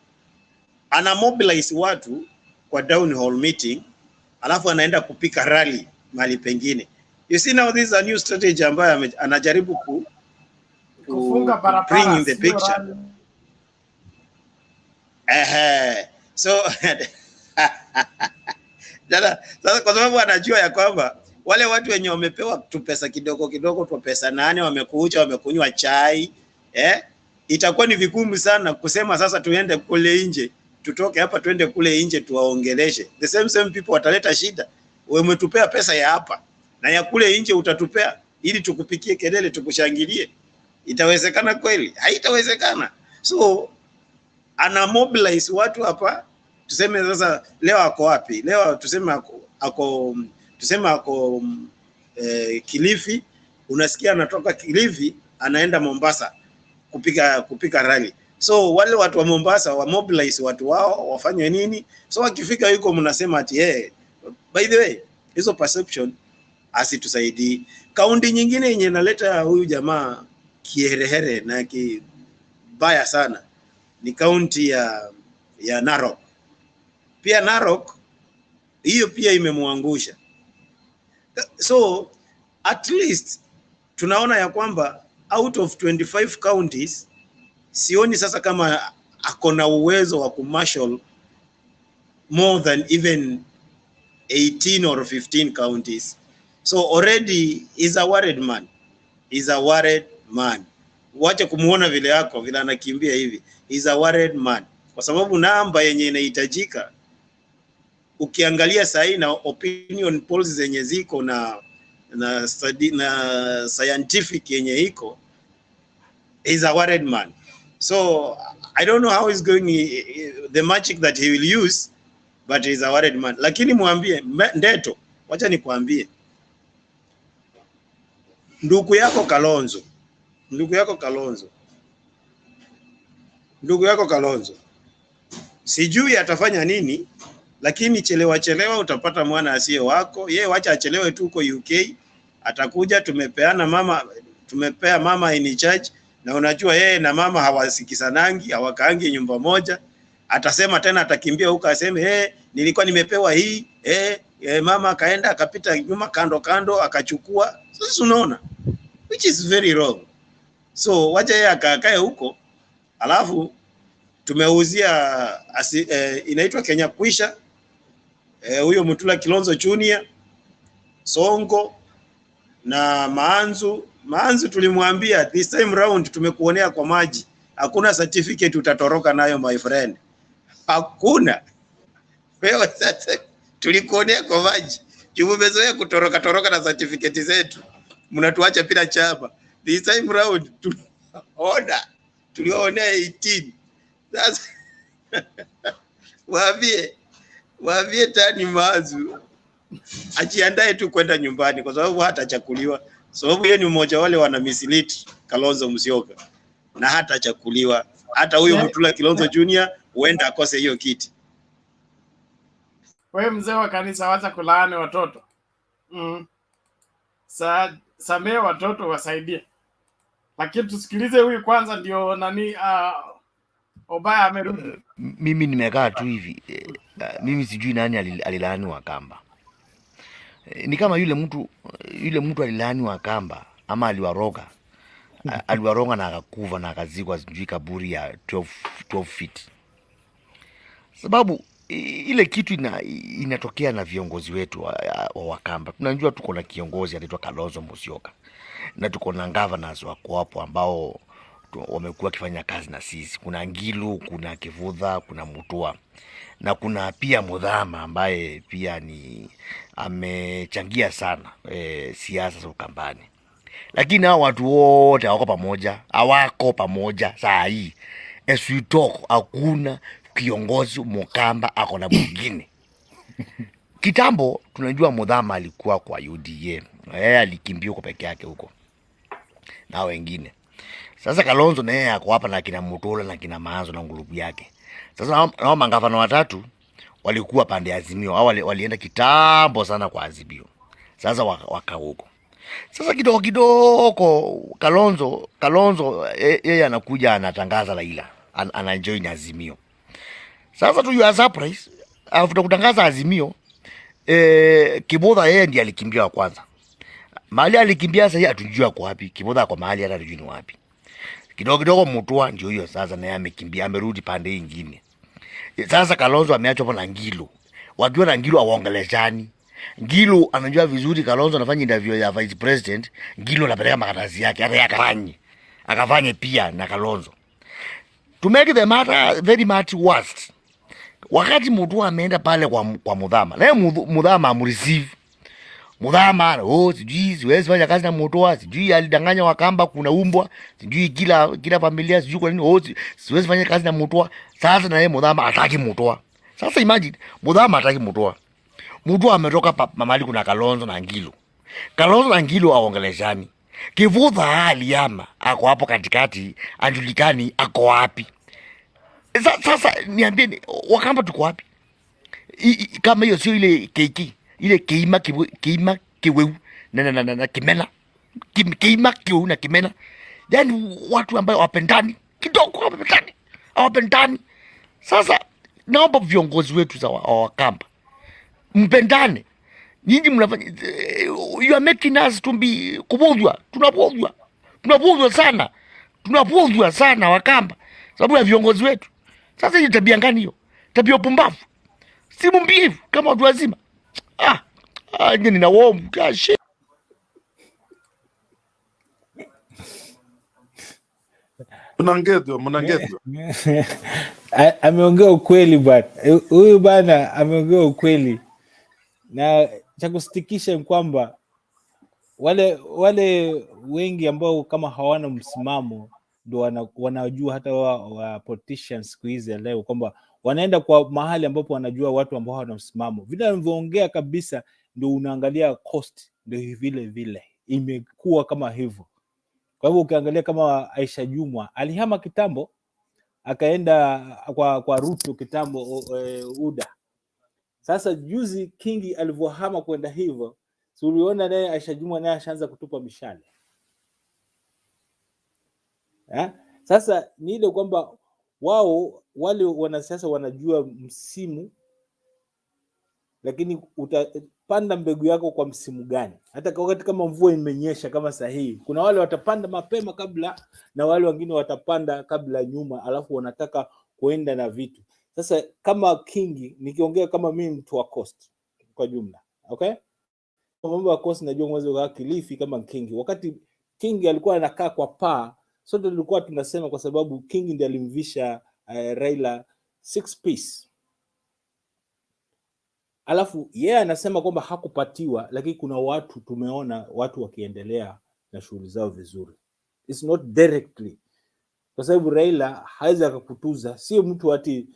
ana mobilize watu kwa town hall meeting, alafu anaenda kupika rally mahali pengine. You see now this is a new strategy ambayo anajaribu kufunga barabara, bring in the picture. So sasa kwa sababu anajua ya kwamba wale watu wenye wamepewa tu pesa kidogo kidogo, tu pesa 8 wamekuja wamekunywa chai, itakuwa ni vigumu sana kusema sasa tuende kule nje, tutoke hapa tuende kule nje tuwaongeleshe. The same people wataleta shida. Wewe umetupea pesa ya hapa na ya kule nje utatupea ili tukupikie kelele tukushangilie. Itawezekana kweli? Haitawezekana. So ana mobilize watu hapa, tuseme sasa leo ako wapi? Leo tuseme ako Kilifi, unasikia anatoka Kilifi anaenda Mombasa kupika rally. So wale watu wa Mombasa wa mobilize watu wao wafanye nini? So wakifika yuko mnasema ati by the way hizo perception asitusaidii. Kaunti nyingine yenye naleta huyu jamaa kiherehere na kibaya sana ni kaunti ya Narok. Pia Narok hiyo pia imemwangusha. So at least tunaona ya kwamba out of 25 counties sioni sasa kama akona uwezo wa kumarshal more than even 18 or 15 counties. So already is a worried man. Is a worried man. Wacha kumuona vile yako vile anakimbia hivi. Is a worried man. Kwa sababu namba yenye inahitajika ukiangalia sahi na opinion polls zenye ziko na study na scientific yenye iko, is a worried man. So I don't know how he's going the magic that he will use, but he's a worried man. Lakini mwambie Ndeto, wacha nikwambie, ndugu yako Kalonzo sijui atafanya nini, lakini chelewa utapata mwana asiye wako. Yeye wacha achelewe tu huko UK, atakuja. Tumepea mama in charge, na unajua yeye na mama hawasikisanangi, hawakaangi nyumba moja. Atasema tena, atakimbia huko aseme nilikuwa nimepewa hii, mama akaenda akapita nyuma kando akachukua. Sasa unaona, which is very wrong. So wacha yeye akakae huko, alafu tumeuzia inaitwa Kenya Kwisha, huyo Mutula Kilonzo Junior, Songo na Maanzu tulimwambia this time round tumekuonea kwa maji, hakuna certificate utatoroka nayo my friend, hakuna. Wewe sasa tulikuonea kwa maji, tumezoea kutoroka na certificate zetu, mnatuacha bila chapa. This time round tulionea 18. Sasa waambie Tani Maanzu ajiandae tu kwenda nyumbani, kwa sababu hatachakuliwa. Sababu yeye ni mmoja wale wana mislead Kalonzo Musyoka, na hatachakuliwa. Hata huyo Mutula Kilonzo Junior huenda akose hiyo kiti. Wewe mzee wa kanisa, wacha kulaani watoto. Samee watoto, wasaidie. Lakini tusikilize huyu kwanza, ndio nani Obaya amerudi. Mimi nimekaa tu hivi. Mimi sijui nani alilaani Wakamba. Ni kama yule mtu alilaani Wakamba ama aliwaroga. aliwaronga na akakuva na akazikwa sijui kaburi ya 12 feet. Sababu ile kitu inatokea na viongozi wetu wa Wakamba. Tunajua tuko na kiongozi anaitwa Kalonzo Musyoka na tuko na governors wako hapo ambao wamekuwa kifanya kazi na sisi. Kuna Ngilu, kuna Kivutha, kuna Mutua na kuna pia Muthama ambaye pia ni amechangia sana siasa za Ukambani. Lakini hao watu wote hawako pamoja saa hii. As we talk, hakuna kiongozi Mukamba ako na mwingine. Kitambo tunajua Muthama alikuwa kwa UDA. Alikimbia huko peke yake huko na wengine. Sasa Kalonzo naye ako hapa na kina Mutola na kina Maanzo na ngurubu yake. Sasa hao mangavana watatu walikuwa pande ya Azimio. Hao walienda kitambo sana kwa Azimio. Sasa waka huko. Sasa kidogo Kalonzo yeye anakuja anatangaza Raila. Anajoin Azimio. Sasa tu you are surprised after kutangaza Azimio Kivutha yeye ndiye alikimbia kwanza. Mahali alikimbia sasa hatujua kwa wapi. Kivutha kwa mahali hata hatujui ni wapi. Kidogo Mutua ndio hiyo sasa naye amekimbia amerudi pande nyingine. Sasa Kalonzo ameachwa hapo na Ngilu. Wakiwa na Ngilu awaongeleshani. Ngilu anajua vizuri Kalonzo anafanya interview ya vice president, Ngilu anapeleka makaratasi yake hata akafanye pia na Kalonzo. To make the matter very much worse, wakati Mutua ameenda pale kwa Muthama, naye Muthama amreceive. Muthama sijui siwezi fanya kazi na Mutua, sijui alidanganya Wakamba kuna umbwa, sijui kila familia sijui kwa nini siwezi fanya kazi na Mutua. Sasa naye Muthama hataki Mutua. Sasa imagine Muthama hataki Mutua. Mutua ametoka mamali kuna Kalonzo na Ngilu. Kalonzo na Ngilu aongeleshani. Kivutha aliama ako hapo katikati, anjulikani ako wapi. Sasa niambie Wakamba tuko wapi? Kama hiyo sio ile keki, ile Keima Kiweu na Kimena. Keima Kiweu na Kimena. Yaani watu ambao wapendani, kidogo hawapendani. Sasa naomba viongozi wetu za Wakamba mpendane. Nyinyi mnafanya you are making us to be kubudhwa. Tunabudhwa sana Wakamba sababu ya viongozi wetu. Sasa hii tabia gani hiyo? Tabia pumbavu. Si mumbivu kama watu wazima. Nyinyi na wao mkashi. Mnangedwa. Ameongea ukweli bwana. Huyu bwana ameongea ukweli. Na cha kusitikisha ni kwamba wale wengi ambao kama hawana msimamo ndio wanajua hata wa politicians siku hizi leo kwamba wanaenda kwa mahali ambapo wanajua watu ambao hawana msimamo. Vile anavyoongea kabisa ndio unaangalia cost ndio vile imekuwa kama hivyo. Kwa hivyo ukiangalia kama Aisha Jumwa alihama kitambo akaenda kwa Ruto kitambo UDA. Sasa juzi Kingi alivyohama kwenda hivyo, si uliona naye Aisha Jumwa naye ashaanza kutupa mishale. Sasa ni ile kwamba wao wale wanasiasa wanajua msimu, lakini utapanda mbegu yako kwa msimu gani? Hata wakati kama mvua imenyesha kama sahihi, kuna wale watapanda mapema kabla na wale wengine watapanda kabla nyuma, alafu wanataka kuenda na vitu. Sasa kama Kingi, nikiongea kama mimi mtu wa Coast kwa jumla, okay? Kwa mambo ya Coast najua mwezi wa Kilifi kama Kingi. Wakati Kingi alikuwa anakaa kwa paa, sote tulikuwa tunasema kwa sababu Kingi ndiye alimvisha Raila 6 piece. Alafu yeye anasema kwamba hakupatiwa, lakini kuna watu tumeona watu wakiendelea na shughuli zao vizuri. It's not directly. Kwa sababu Raila hawezi akakutuza, sio mtu ati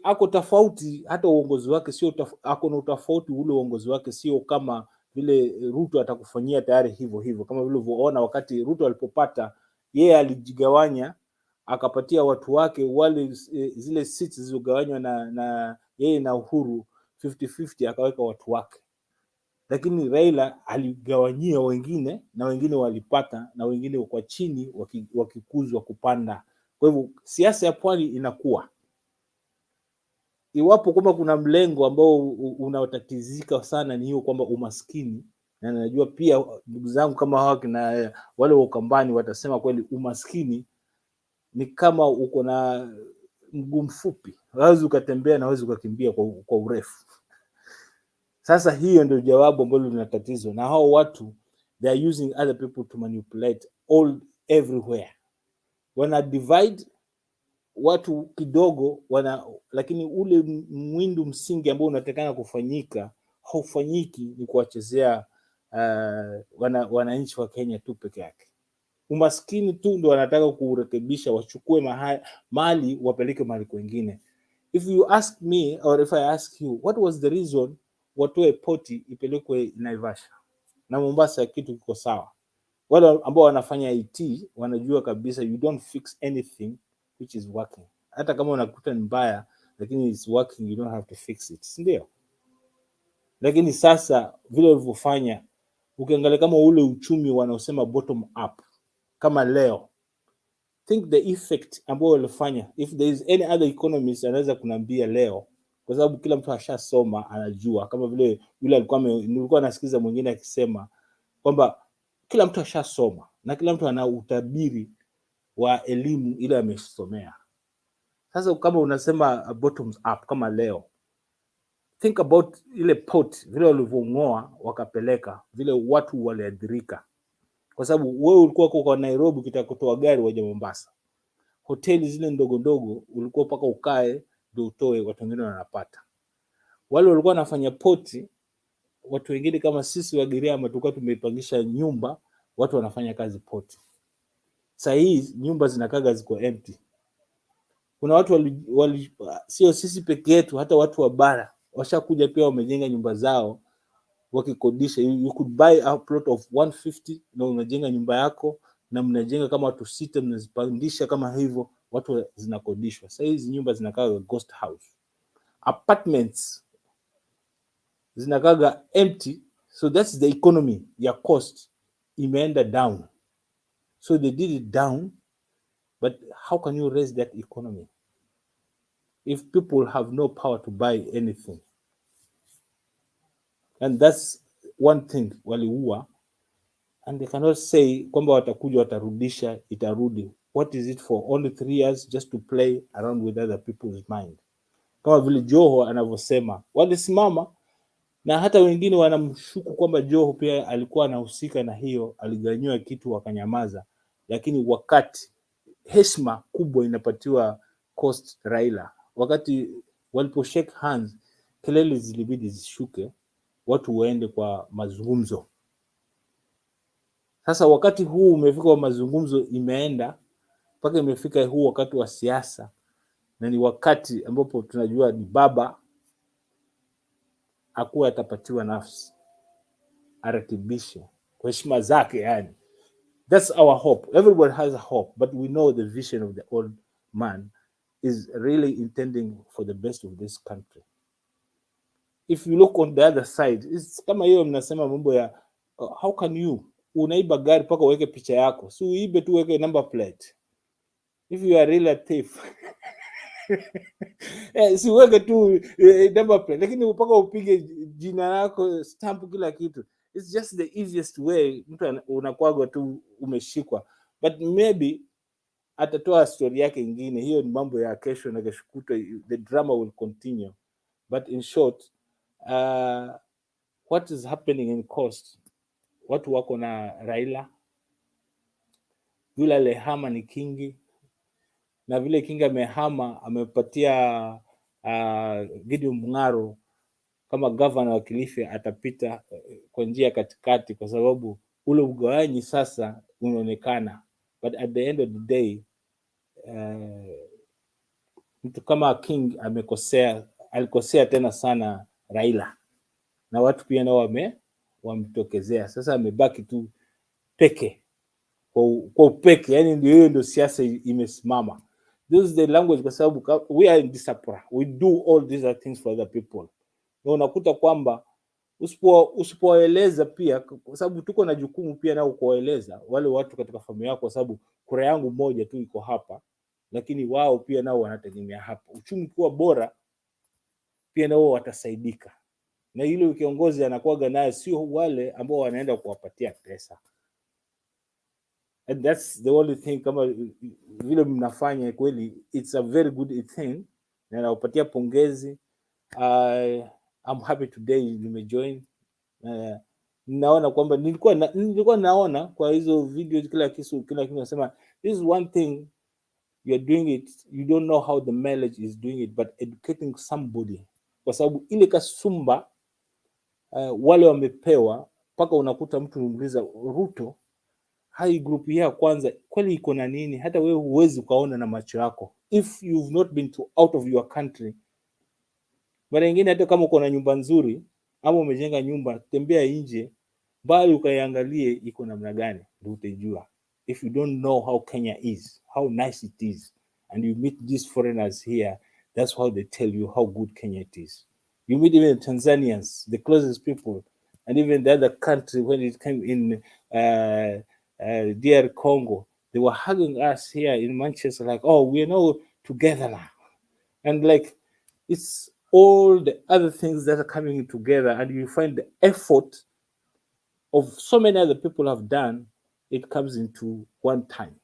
ako tofauti, hata uongozi wake sio ako na utofauti. Ule uongozi wake sio kama vile Ruto atakufanyia tayari hivyo kama vile ulivyoona wakati Ruto alipopata, yeye alijigawanya akapatia watu wake wale zile seats zilizogawanywa na yeye na Uhuru 50-50 akaweka watu wake. Lakini Raila aligawanyia wengine na wengine walipata na wengine kwa chini wakikuzwa kupanda. Kwa hivyo siasa ya pwani inakuwa iwapo kwamba kuna mlengo ambao unaotatizika sana ni hiyo kwamba umaskini na najua pia ndugu zangu kama hawa kina wale wa Ukambani watasema kweli umaskini ni kama uko na mguu mfupi, hawezi ukatembea na hawezi ukakimbia kwa urefu. Sasa hiyo ndio jawabu ambalo lina tatizo, na hao watu they are using other people to manipulate everywhere. Wana divide watu kidogo, lakini ule mwindu msingi ambao unatakana kufanyika haufanyiki, ni kuwachezea wananchi wa Kenya tu peke yake. Umaskini tu ndio wanataka kurekebisha, wachukue mali wapeleke mahali kwingine. If you ask me or if I ask you, what was the reason watoe poti ipelekwe Naivasha na Mombasa kitu kiko sawa? Wale ambao wanafanya IT wanajua kabisa you don't fix anything which is working. Hata kama unakuta ni mbaya lakini it's working, you don't have to fix it, ndio. Lakini sasa vile walivyofanya, ukiangalia kama ule uchumi wanaosema bottom up, kama leo, think the effect ambao walifanya. If there is any other economist anaweza kunambia leo, kwa sababu kila mtu ashasoma anajua, kama vile yule nilikuwa nasikiza mwingine akisema kwamba kila mtu ashasoma na kila mtu ana utabiri wa elimu ile amesomea. Sasa kama unasema bottoms up kama leo, think about ile port vile walivyong'oa wakapeleka, vile watu waliadhirika. Kwa sababu wewe ulikuwa kwa Nairobi ukitaka kutoa gari waje Mombasa, hoteli zile ndogo ndogo ulikuwa paka ukae ndio utoe, watu wengine wanapata. Wale walikuwa wanafanya poti, watu wengine kama sisi wa Giriama tulikuwa tumeipangisha nyumba, watu wanafanya kazi poti. Sasa hii nyumba zinakaga ziko empty. Kuna watu sio sisi peke yetu, hata watu wa bara washakuja pia wamejenga nyumba zao wakikodisha. You could buy a plot of 150 na unajenga nyumba yako, na mnajenga kama watu 6, mnazipandisha kama hivyo, watu zinakodishwa. Sasa hizi nyumba zinakaga ghost house. Apartments zinakaga empty. So that's the economy ya cost imeenda down. So they did it down, but how can you raise that economy if people have no power to buy anything? And that's one thing waliua, and they cannot say kwamba watakuja watarudisha itarudi. What is it for? Only 3 years just to play around with other people's mind. Kama vile Joho anavyosema walisimama, na hata wengine wanamshuku kwamba Joho pia alikuwa anahusika na hiyo, aliganywa kitu wakanyamaza. Lakini wakati heshima kubwa inapatiwa Coast Raila, wakati walipo shake hands, kelele zilibidi zishuke, watu waende kwa mazungumzo. Sasa wakati huu umefika wa mazungumzo, imeenda mpaka imefika huu wakati wa siasa, na ni wakati ambapo tunajua ni baba akuwa atapatiwa nafsi arekebishe kwa heshima zake. Yani that's our hope. Everybody has a hope, but we know the vision of the old man is really intending for the best of this country. If you look on the other side, it's kama hiyo mnasema mambo ya how can you unaiba gari paka uweke picha yako, si uibe tu uweke number plate. If you are really a thief si uweke tu number plate, lakini upaka upige jina lako, stamp, kila kitu. It's just the easiest way. Mtu unakuwa tu umeshikwa, but maybe atatoa story yake nyingine. Hiyo ni mambo ya kesho na kesho kutwa, the drama will continue. But in short, what is happening in Coast, watu wako na Raila, yule alehama ni Kingi, na vile Kingi amehama amepatia Gideon Mung'aro kama governor wa Kilifi, atapita kwa njia katikati, kwa sababu ule ugawanyi sasa unaonekana. But at the end of the day, mtu kama King alikosea tena sana Raila, na watu pia nao wametokezea. Sasa amebaki tu peke kwa upeke, yani ndio siasa imesimama. This is the language, kwa sababu we are in diaspora, we do all these things for other people. Na unakuta kwamba usipoeleza pia, kwa sababu tuko na jukumu pia nao kuwaeleza wale watu katika familia yako, kwa sababu kura yangu moja tu iko hapa, lakini wao pia nao wanategemea hapa. Uchumi kuwa bora pia nao watasaidika. na yule kiongozi anakuwaga naye sio wale ambao wanaenda kuwapatia pesa. And that's the only thing, kama vile mnafanya kweli, it's a very good thing, na nawapatia pongezi. I'm happy today nimejoin. Naona kwamba nilikuwa naona kwa hizo video kila kitu nasema, this is one thing you are doing it, you don't know how the mileage is doing it, but educating somebody, kwa sababu ile kasumba wale wamepewa, mpaka unakuta mtu muuliza Ruto, hai group ya kwanza kweli iko na nini? Hata wewe huwezi ukaona na macho yako if you've not been to out of your country. Mara nyingine hata kama uko na nyumba nzuri ama umejenga nyumba, tembea nje bali ukaiangalie iko namna gani, ndio utajua. If you don't know how Kenya is, how nice it is, and you meet these foreigners here, that's how they tell you how good Kenya it is. You meet even Tanzanians, the closest people, and even the other country, when it came in DR Congo, they were hugging us here in Manchester like, oh, we're now together now. And like, it's all the other things that are coming together, and you find the effort of so many other people have done, it comes into one time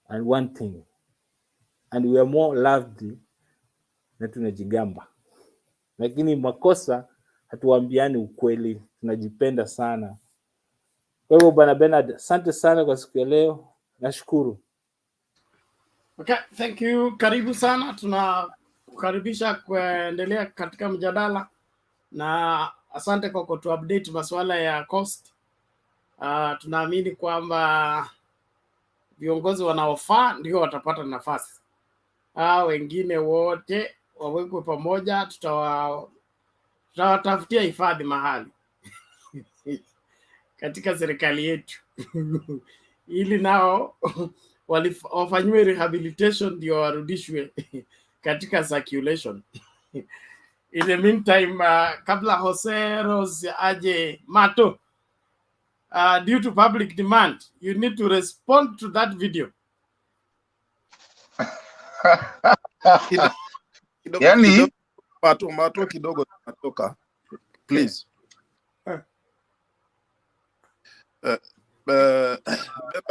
and one thing, and we are more loved na tunajigamba, lakini makosa hatuambiani ukweli, tunajipenda sana. Kwa hivyo Bwana Bernard, asante sana kwa siku ya leo, nashukuru. Okay, thank you. Karibu sana, tunakukaribisha kuendelea katika mjadala, na asante kwa kutu update masuala ya cost. Tunaamini kwamba viongozi wanaofaa ndio watapata nafasi. Wengine wote wawekwe pamoja, tutawatafutia hifadhi mahali katika serikali yetu ili nao wafanywe rehabilitation ndio warudishwe katika circulation. In the meantime, kabla Jose Rose aje Mato, due to public demand, you need to respond to that video. Yani Mato kidogo natoka, please.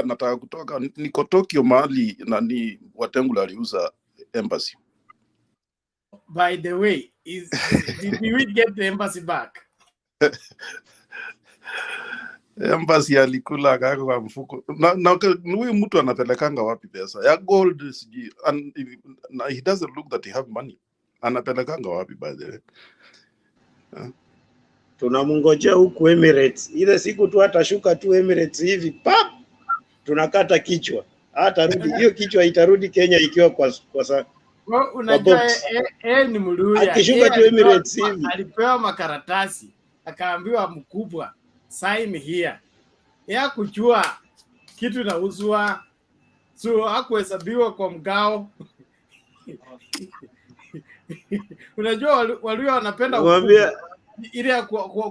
Nataka kutoka, niko Tokyo mahali nani Watengula aliuza embassy. By the way, did we get the embassy back? Embassy alikula kaka kwa mfuko. Na huyu mtu anapelekanga wapi pesa? Ya gold siji, and he doesn't look that he have money. Anapelekanga wapi by the way? Tunamngojea huku Emirates. Ile siku tu atashuka tu Emirates hivi pap, tunakata kichwa. Hata rudi hiyo kichwa itarudi Kenya ikiwa kwa unajua ni Mluya. Akishuka tu Emirates hivi. Alipewa makaratasi, akaambiwa mkubwa, sign here. Ya kujua kitu inauzwa, so hakuhesabiwa kwa mgao. Unajua walio wanapenda kumwambia ile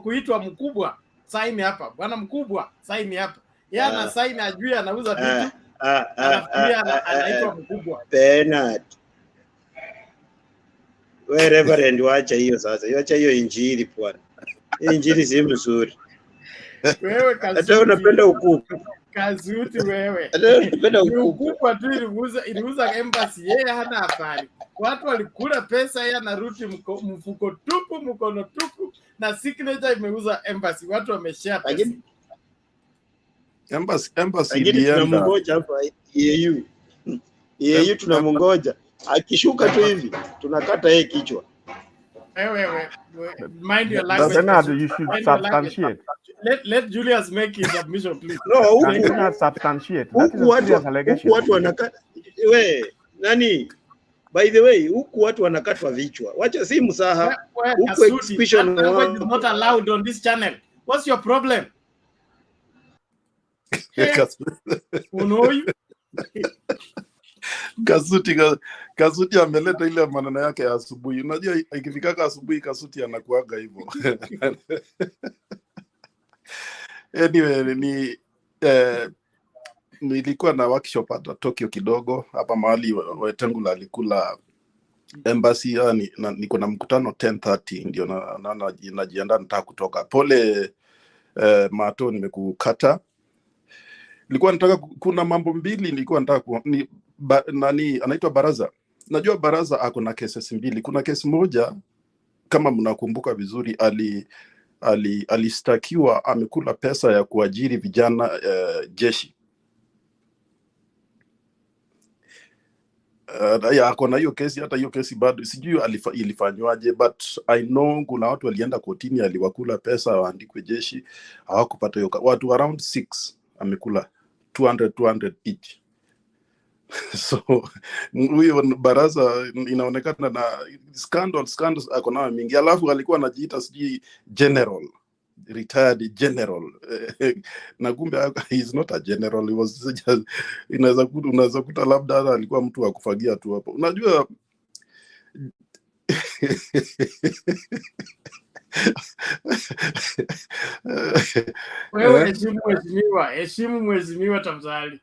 kuitwa mkubwa, sign hapa. Bwana mkubwa, sign hapa. Yeye ana sign ajui anauza vitu. Anafikiria anaitwa mkubwa. Bernard. Wewe reverend, wacha hiyo sasa. Wacha hiyo injili bwana. Injili si mzuri. Wewe kazi. Hata unapenda ukubwa. Kazuti wewe. Hata unapenda ukubwa tu iliuza embassy, yeye hana habari. Watu walikula pesa, yeye anarudi mfuko tupu, mkono tupu, na signature imeuza embassy. Watu wameshare pesa. Embassy ilienda. Tunamngoja hapa EU tunamngoja. Akishuka tu hivi tunakata yeye kichwa. Wewe mind your language. Bernard, you should substantiate. Let Julius make his submission, please. No, you cannot substantiate. That is a serious allegation. Huku watu wanakata nani? By the way, huku watu wanakatwa vichwa. Wacha si msaha. Huku exhibition is not allowed on this channel. What's your problem? Kasuti ameleta ile maneno yake ya asubuhi. Unajua ikifika asubuhi Kasuti anakuaga hivyo. Anyway, nilikuwa na workshop hapa Tokyo kidogo, hapa mahali Watengula alikula embassy niko na mkutano 10:30 ndio najiandaa nataka kutoka. Pole Mato, nimekukata. Nilikuwa nataka kuna mambo mbili nilikuwa nataka nani anaitwa Baraza. Najua Baraza ako na cases mbili. Kuna kesi moja kama mnakumbuka vizuri, alistakiwa amekula pesa ya kuajiri vijana jeshi. Ako na hiyo kesi, hata hiyo kesi bado sijui ilifanywaje, but I know kuna watu walienda kotini, aliwakula pesa waandikwe jeshi, hawakupata hiyo. Watu around 6 amekula 200 each. So huyo Baraza inaonekana na scandals ako nayo mingi, alafu alikuwa anajiita sijui general, retired general na kumbe he is not a general, he was just unaweza kuta labda alikuwa mtu wa kufagia tu hapo, unajua. Wewe heshimu mheshimiwa tafadhali.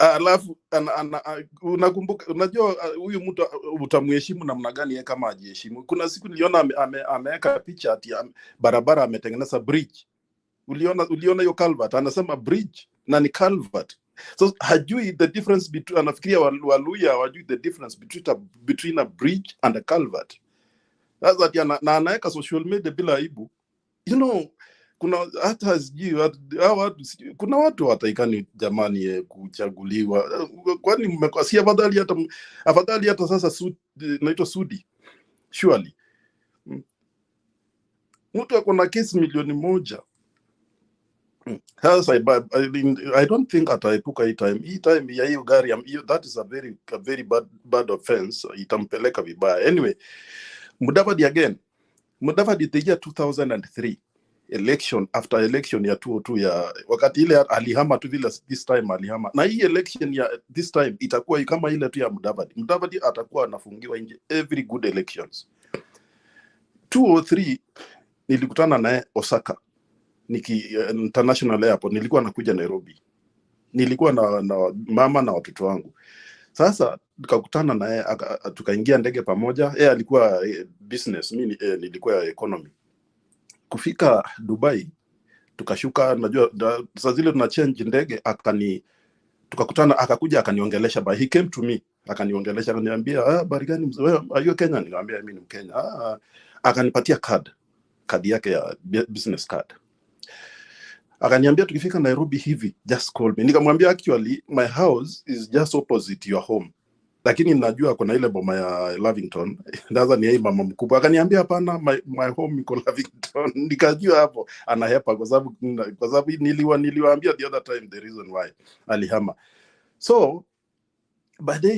Alafu unakumbuka, unajua huyu mtu utamheshimu namna gani kama ajiheshimu? Kuna siku niliona ameweka picha ati barabara ametengeneza bridge. Uliona hiyo culvert? Anasema bridge na ni culvert. So hajui the difference between, anafikiria Waluya hawajui the difference between a bridge and a culvert. Sasa ati anaweka social media bila aibu. You know, kuna hata sijui kuna watu wataikani jamani kuchaguliwa. Kwani mmekasi afadhali hata sasa naitwa Sudi surely. Mtu ako na kesi milioni 1. I don't think ataepuka hii time ya hiyo gari, that is a very bad offense, itampeleka vibaya. Anyway, Mudavadi the year 2003 election, after election ya 2002 ya wakati ile alihama tu vile, this time alihama, na hii election ya this time itakuwa kama ile tu ya Mudavadi atakuwa anafungiwa nje every good elections. 2003 nilikutana naye Osaka, international airport, nilikuwa nakuja Nairobi, nilikuwa na mama na watoto wangu. Sasa tukakutana naye, tukaingia ndege pamoja. Yeye alikuwa business, mimi nilikuwa economy. Kufika Dubai tukashuka, najua saa zile tuna change ndege, tukakutana, akakuja akaniongelesha, he came to me akaniongelesha, akaniambia habari gani mzee, are you Kenyan? Nikamwambia mimi ni Mkenya. Akanipatia card yake ya business card, akaniambia tukifika Nairobi hivi just call me. Nikamwambia actually my house is just opposite your home, lakini najua kuna ile boma ya Lavington, ndaza ni yeye mama mkubwa. Akaniambia hapana, my home iko Lavington. Nikajua hapo anahepa, kwa sababu niliwaambia the other time the reason why alihama. So by day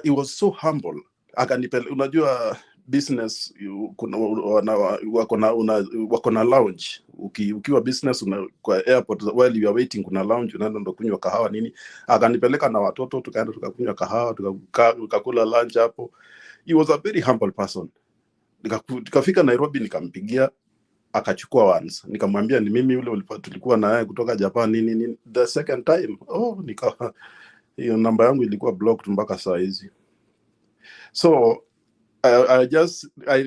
he was so humble. Akanipeleka, unajua business wako na lounge. Ukiwa business kwa airport, while you are waiting kuna lounge, unaenda ndo kunywa kahawa nini. Akanipeleka na watoto, tukaenda tukakunywa kahawa, tukakula lunch hapo. He was a very humble person. Nikafika Nairobi, nikampigia, akachukua once. Nikamwambia ni mimi yule tulikuwa naye kutoka Japan nini. The second time hiyo namba yangu ilikuwa blocked mpaka saa hizi. So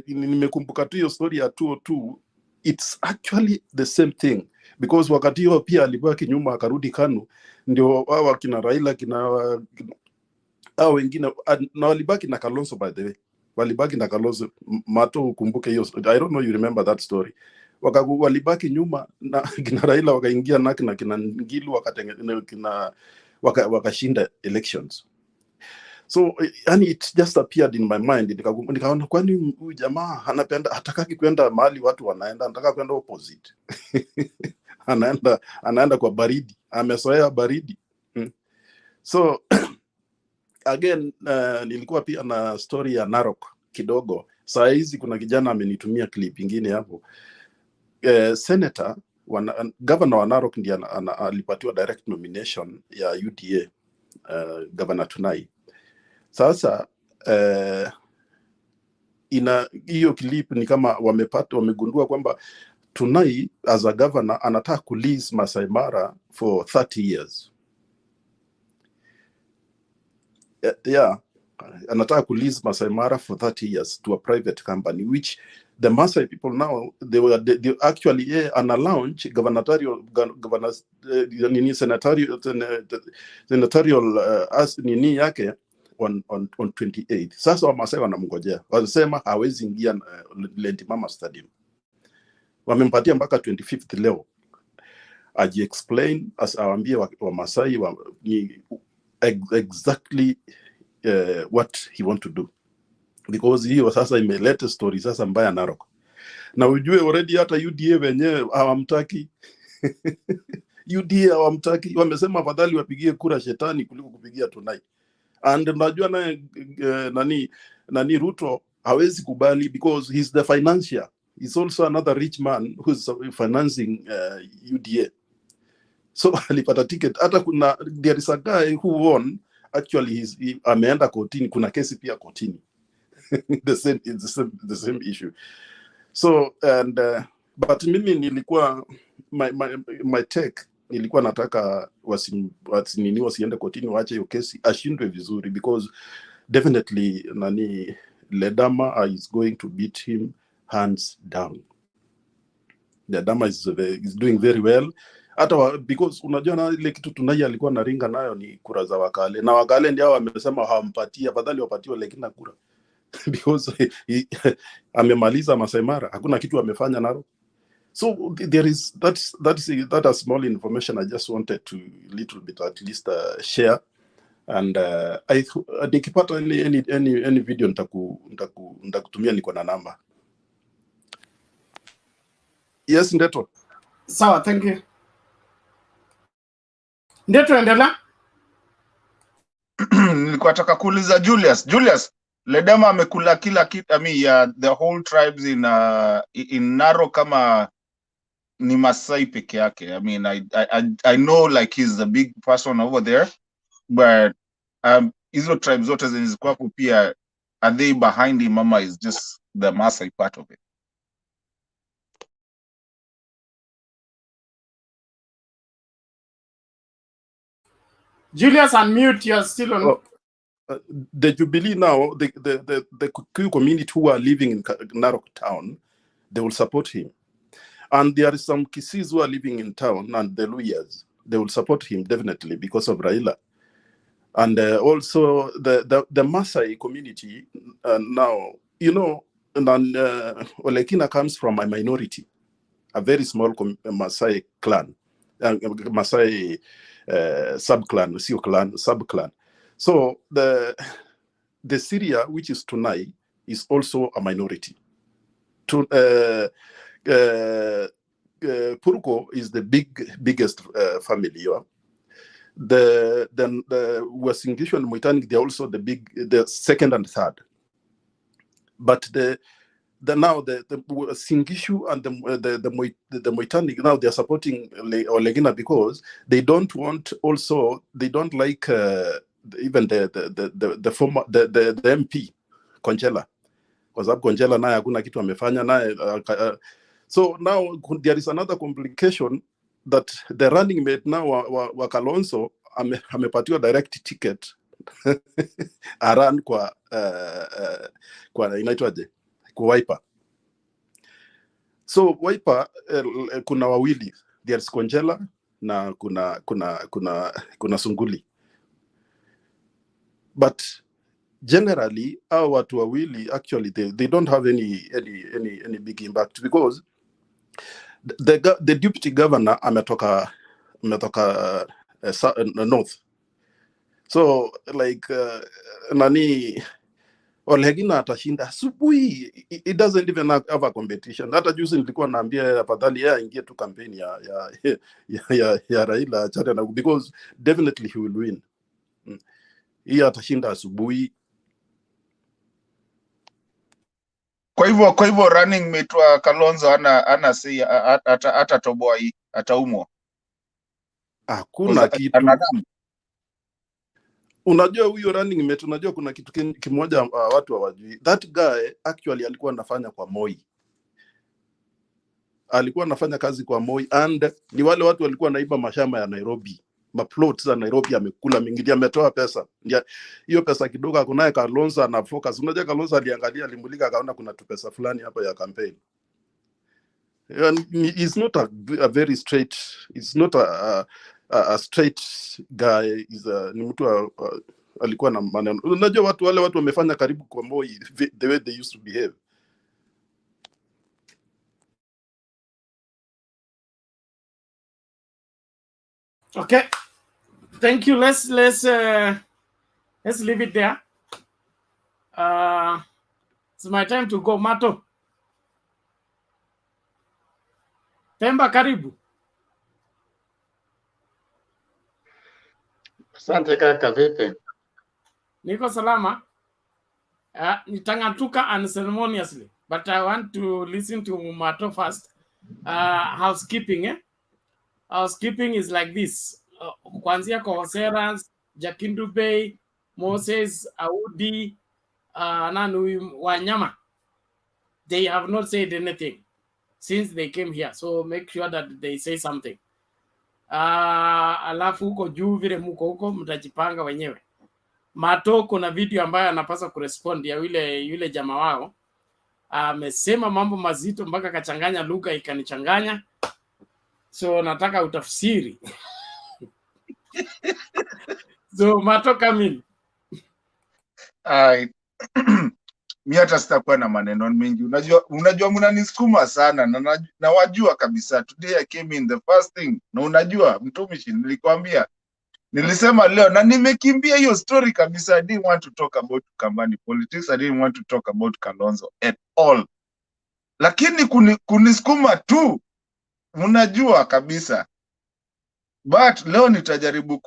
nimekumbuka tu hiyo story ya 202. It's actually the same thing, because wakati hiyo pia alikuwa kinyuma, akarudi KANU, ndio wao kina Raila wengine na walibaki na Kalonzo. By the way, walibaki na Kalonzo. Mato, ukumbuke hiyo, I don't know you remember that story. Walibaki nyuma na kina Raila, wakaingia na kina Ngilu, wakashinda elections. So yani it just appeared in my mind. Nikaona kwani huyu jamaa anapenda, hatakaki kwenda mahali watu wanaenda, anataka kwenda opposite. anaenda kwa baridi, amesoea baridi. So again, nilikuwa pia na story ya Narok kidogo. Saa hizi kuna kijana amenitumia clip nyingine hapo. Senator governor wa Narok ndiye alipatiwa direct nomination ya UDA, Governor Tunai. Sasa ina hiyo clip ni kama wamegundua kwamba Tunai as a governor anataka kulease Masai Mara for 30 years. Yeah. anataka kulease Masai Mara for 30 years to a private company, which the Masai people now, they actually on a launch senatorial as nini yake on 28th. Sasa Wamasai wanamngojea, wanasema hawezi ingia Lentimama Stadium, wamempatia mpaka 25th leo aji explain as awambie Wamasai exactly what he want to do, because hiyo sasa imeleta story sasa mbaya Narok, na ujue already hata UDA wenyewe hawamtaki. UDA hawamtaki, wamesema afadhali wapigie kura shetani kuliko kupigia Tunai. And najua naye nani Ruto hawezi kubali, because he's the financier, he's also another rich man who's financing UDA. So alipata ticket. Hata kuna there is a guy who won, actually ameenda kotini, kuna kesi pia kotini. the same issue. So and but mimi nilikuwa my take nilikuwa nataka wasiende kotini, waache hiyo kesi, ashindwe vizuri, because definitely nani Ledama is going to beat him hands down. Ledama is doing very well. Hata because unajua na ile kitu Tunai alikuwa naringa nayo ni kura za Wakale, na Wakale ndio wamesema hawampatia, afadhali wapatiwe lakini kura because amemaliza Masai Mara, hakuna kitu amefanya nalo. So there is that a small information I just wanted to little bit at least share, and nikipata any video nitakutumia, niko na namba. Yes, Ndeto. Sawa, thank you. Ndeto, endelea. Nilikuwa nataka kuuliza Julius, Ledama amekula kila kitu, I mean the whole tribes in Narok kama ni Masai peke yake. I mean I know like he's the big person over there, but hizo tribes zote zenye ziko hapo pia, are they behind him ama is just the Masai part of it? Julius, unmute, you're still on. The Jubilee now, the Kikuyu community who are living in Narok town, they will support him. And there is some Kisis who are living in town, and the Luyas, they will support him definitely because of Raila. And also the Masai community now, you know, Olekina comes from a minority, a very small Masai clan, Masai sub-clan, sub-clan. So the Syria, which is Tunai, is also a minority. Puruko is the biggest family. The Wasingishu and Moitani, they're also the second and third. But the Singishu and the Moitani, now they're supporting Olegina because they don't like even the former the MP Konjela, because Konjela naye hakuna kitu amefanya naye. So now there is another complication that the running mate now wa Kalonzo amepatiwa direct ticket aran kwa inaitwaje, kwa Wiper. So Wiper kuna wawili, there's Konjela na kuna Sunguli. But generally our watu wawili actually they don't have any big impact, because the deputy governor ametoka north. So like nani Olegina atashinda asubuhi, it doesn't even have a competition. Hata juzi nilikuwa naambia afadhali yeye aingie tu campaign ya Raila achana na, because definitely he will win. Hii atashinda asubuhi. Kwa hivyo running mate wa Kalonzo ana say atatoboa hii, ataumwa. Hakuna kitu. Unajua huyo running mate, unajua kuna kitu kimoja watu hawajui. That guy actually alikuwa anafanya kwa Moi. Alikuwa anafanya kazi kwa Moi, and ni wale watu walikuwa naiba mashamba ya Nairobi. maplots za Nairobi amekula mingi, ametoa pesa. Ndia hiyo pesa kidogo akunaye Kalonzo na focus. Unajua Kalonzo aliangalia, alimulika, akaona kuna tu pesa fulani hapa ya campaign. And he's not a very straight, it's not a straight guy. Ni mtu alikuwa na maneno. Unajua wale watu wamefanya karibu kwa Moi, the way they used to behave. Okay, thank you. Let's leave it there. It's my time to go. Mato Temba, karibu. Asante kaka, vipi? Niko salama. Nitangatuka unceremoniously, but I want to listen to Mato first. Housekeeping, Housekeeping is like this. Kwanzia Kohoseras, Jakindu Bay, Moses, Audi, Nanu Wanyama. They have not said anything since they came here. So make sure that they say something. Alafu huko juu vile muko huko mtajipanga wenyewe. Mato kuna video ambayo anapaswa kurespond ya yule jamaa wao. Amesema mambo mazito mpaka kachanganya lugha ikanichanganya. So nataka utafsiri. So Mato, come in. Mi hata sitakuwa na maneno mengi. Unajua mnanisukuma sana na wajua kabisa. Today I came in the first thing. Na unajua mtumishi, nilikwambia, nilisema leo na nimekimbia hiyo story kabisa. I didn't want to talk about Kambani politics. I didn't want to talk about Kalonzo at all. Lakini kunisukuma tu, unajua kabisa. But leo nitajaribu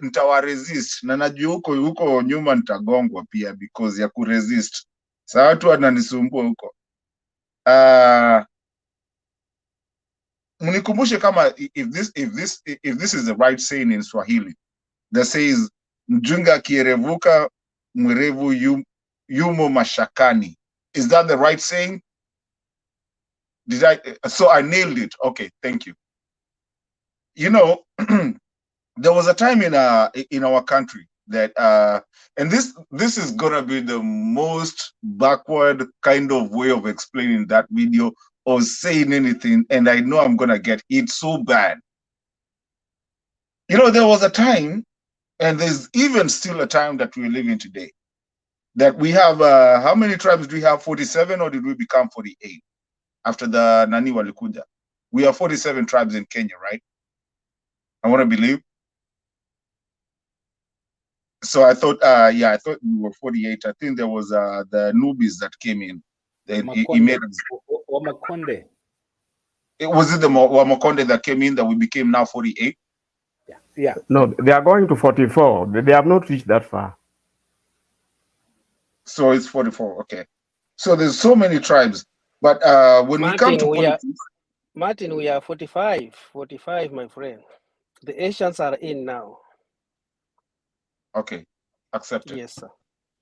nitawaresist, na najua huko nyuma nitagongwa pia because ya kuresist. Sasa watu wananisumbua huko. Mnikumbushe kama if this is the right saying in Swahili that says mjunga kierevuka mwerevu yumo mashakani. Is that the right saying? So I nailed it. Okay, thank you. You know, there was a time in our country that and this is gonna be the most backward kind of way of explaining that video or saying anything, and I know I'm gonna get it so bad. You know, there was a time, and there's even still a time that we're living today, that we have how many tribes do we have? 47, or did we become 48 after the Nani Walikuja? We have 47 tribes in Kenya, right? I want to believe. So I thought, I thought we were 48. I think there was the Nubis that came in. He made Wamakonde. Was it the Wamakonde that came in that we became now 48? Yeah. No, they are going to 44. They have not reached that far. So it's 44. Okay. So there's so many tribes, but when we come to politics, Martin, we are 45. 45, my friend. The Asians are in now. Okay, accepted. Yes, sir.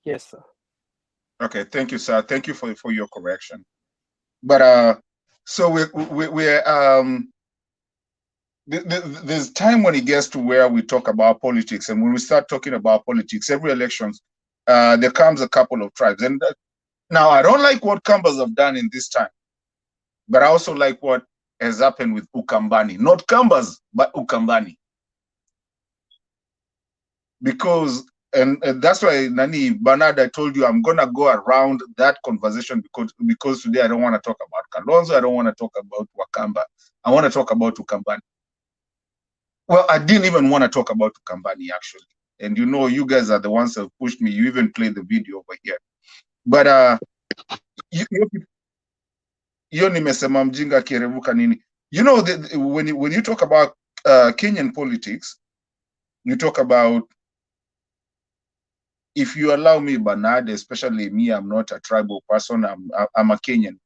Yes, sir. Okay, thank you, sir. Thank you for your correction. But so there's time when it gets to where we talk about politics, and when we start talking about politics, every elections, there comes a couple of tribes. And now I don't like what Kambas have done in this time, but I also like what has happened with Ukambani. Not Kambas, but Ukambani. Because, and that's why, Nani, Bernard, I told you I'm going to go around that conversation because today I don't want to talk about Kalonzo, I don't want to talk about Wakamba. I want to talk about Ukambani. Well, I didn't even want to talk about Ukambani, actually. And you know, you guys are the ones that pushed me. You even played the video over here. But, you know, when you talk about Kenyan politics, you talk about, if you allow me, Bernard, especially me, I'm not a tribal person, I'm a Kenyan.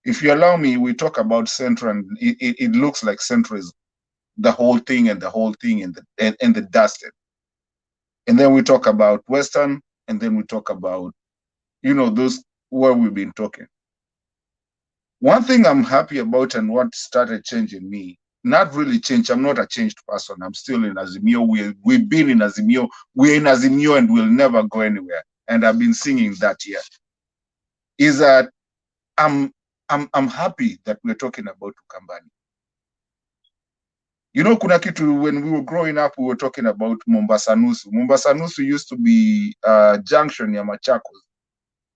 If you allow me, we talk about Central, and it looks like centrism, the whole thing and the dusted. And then we talk about Western, and then we talk about, you know, those where we've been talking. One thing I'm happy about and what started changing me not really changed. I'm not a changed person. I'm still in Azimio. We've been in Azimio. We're in Azimio and we'll never go anywhere. And I've been singing that here. Is that I'm happy that we're talking about Ukambani. You know, kuna kitu, when we were growing up, we were talking about Mombasa Nusu. Mombasa Nusu used to be a junction ya Machakos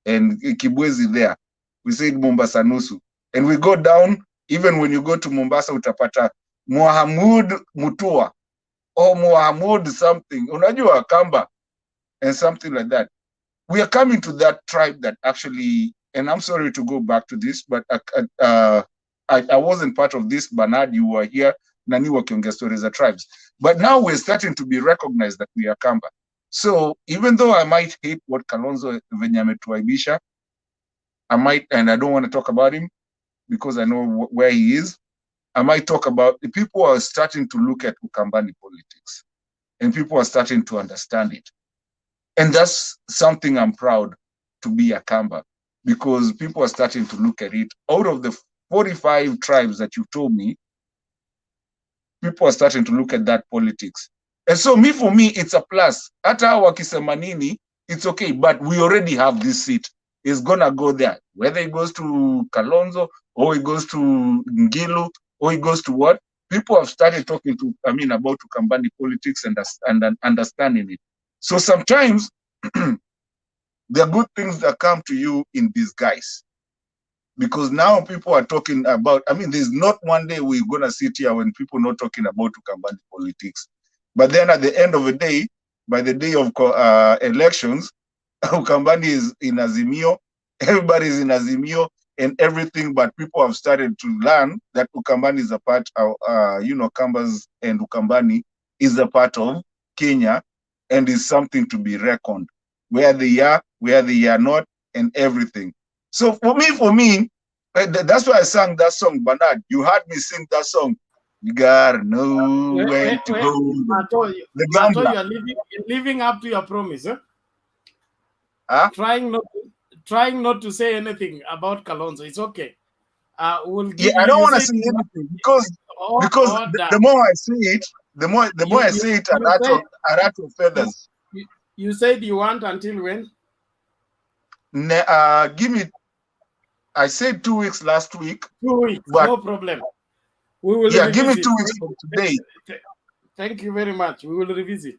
and Kibwezi there. We said Mombasa Nusu. And we go down, even when you go to Mombasa, utapata Mohamud Mutua or Mohamud something. Unajua Kamba and something like that. We are coming to that tribe that actually, and I'm sorry to go back to this, but I wasn't part of this. Bernard, you were here. Nani wakiongea stories of tribes. But now we're starting to be recognized that we are Kamba. So even though I might hate what Kalonzo venye ametuaibisha, I might, and I don't want to talk about him because I know where he is. I might talk about the people are starting to look at Ukambani politics and people are starting to understand it. And that's something I'm proud to be a Kamba, because people are starting to look at it. Out of the 45 tribes that you told me, people are starting to look at that politics. And so for me, it's a plus. Hata wakisema nini, it's okay, but we already have this seat. It's gonna go there. Whether it goes to Kalonzo, or it goes to Ngilu, or it goes to what? People have started talking to, about Ukambani politics and understanding it. So sometimes, there are good things that come to you in disguise. Because now people are talking about, there's not one day we're going to sit here when people not talking about Ukambani politics. But then at the end of the day, by the day of elections, Ukambani is in Azimio, everybody's in Azimio and everything, but people have started to learn that Ukambani is a part of, Kambas and Ukambani is a part of Kenya and is something to be reckoned. Where they are not, and everything. So for me, that's why I sang that song, Bernard. You heard me sing that song. You gotta know where to go. Mato, you're living up to your promise, huh? Huh? Trying not to say anything about Kalonzo. It's okay. We'll give I don't want to say anything because the more I say it, the more I say it, I rattle feathers. You said you want until when? Give me. I said 2 weeks last week. 2 weeks, but no problem. We will. Yeah, give me 2 weeks from today. Thank you very much. We will revisit.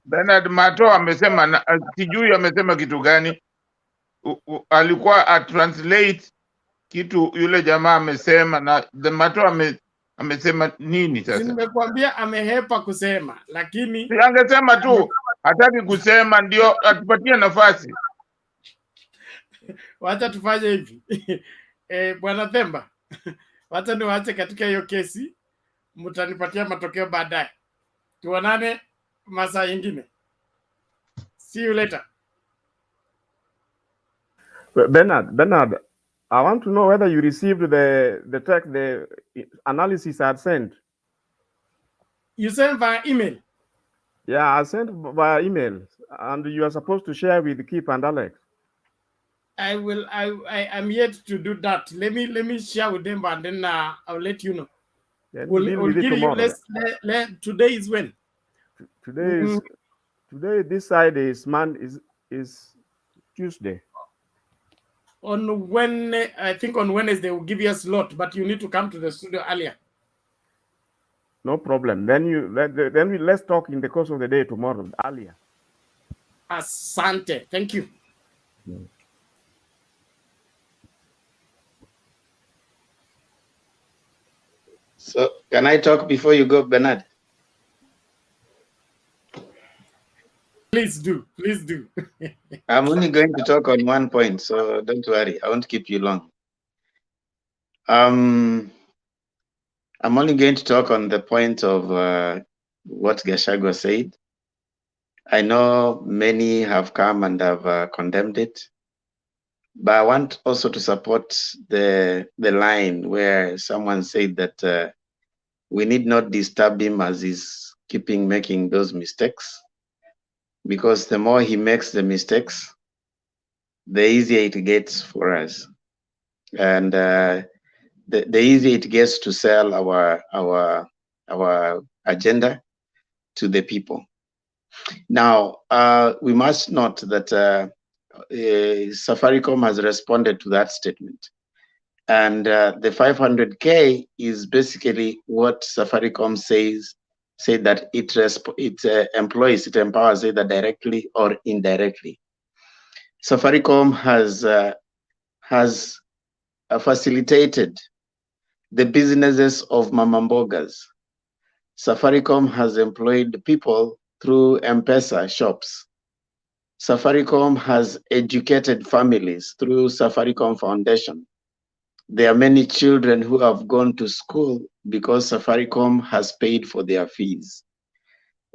Bernard Mato amesema, sijui amesema kitu gani. Alikuwa atranslate kitu yule jamaa amesema, na Mato amesema nini sasa? Nimekuambia amehepa kusema, lakini angesema tu hataki kusema, ndio atupatie nafasi. Wacha tufanye hivi. Bwana Themba, wacha niwaache katika hiyo kesi, mtanipatia matokeo baadaye. Tuonane masaa nyingine. See you later. Bernard, I want to know whether you received the text, the analysis I had sent. You sent via email? Yeah, I sent via email, and you are supposed to share with Kip and Alex. I am yet to do that. Let me share with them, and then I'll let you know. Yeah, we'll give you. Today is when? Today. This side is is Tuesday. I think on Wednesday they will give you a slot, but you need to come to the studio earlier. No problem. Then let's talk in the course of the day tomorrow earlier. Asante. Thank you. So can I talk before you go, Bernard? Please do. Please do. I'm only going to talk on one point, so don't worry. I won't keep you long. I'm only going to talk on the point of what Gachagua said. I know many have come and have condemned it, but I want also to support the line where someone said that we need not disturb him as he's making those mistakes, because the more he makes the mistakes, the easier it gets for us. and the easier it gets to sell our agenda to the people. Now, we must note that Safaricom has responded to that statement. And the 500K is basically what Safaricom said that it employs, it empowers either directly or indirectly. Safaricom has facilitated the businesses of mamambogas. Safaricom has employed people through M-Pesa shops. Safaricom has educated families through Safaricom Foundation. There are many children who have gone to school because Safaricom has paid for their fees.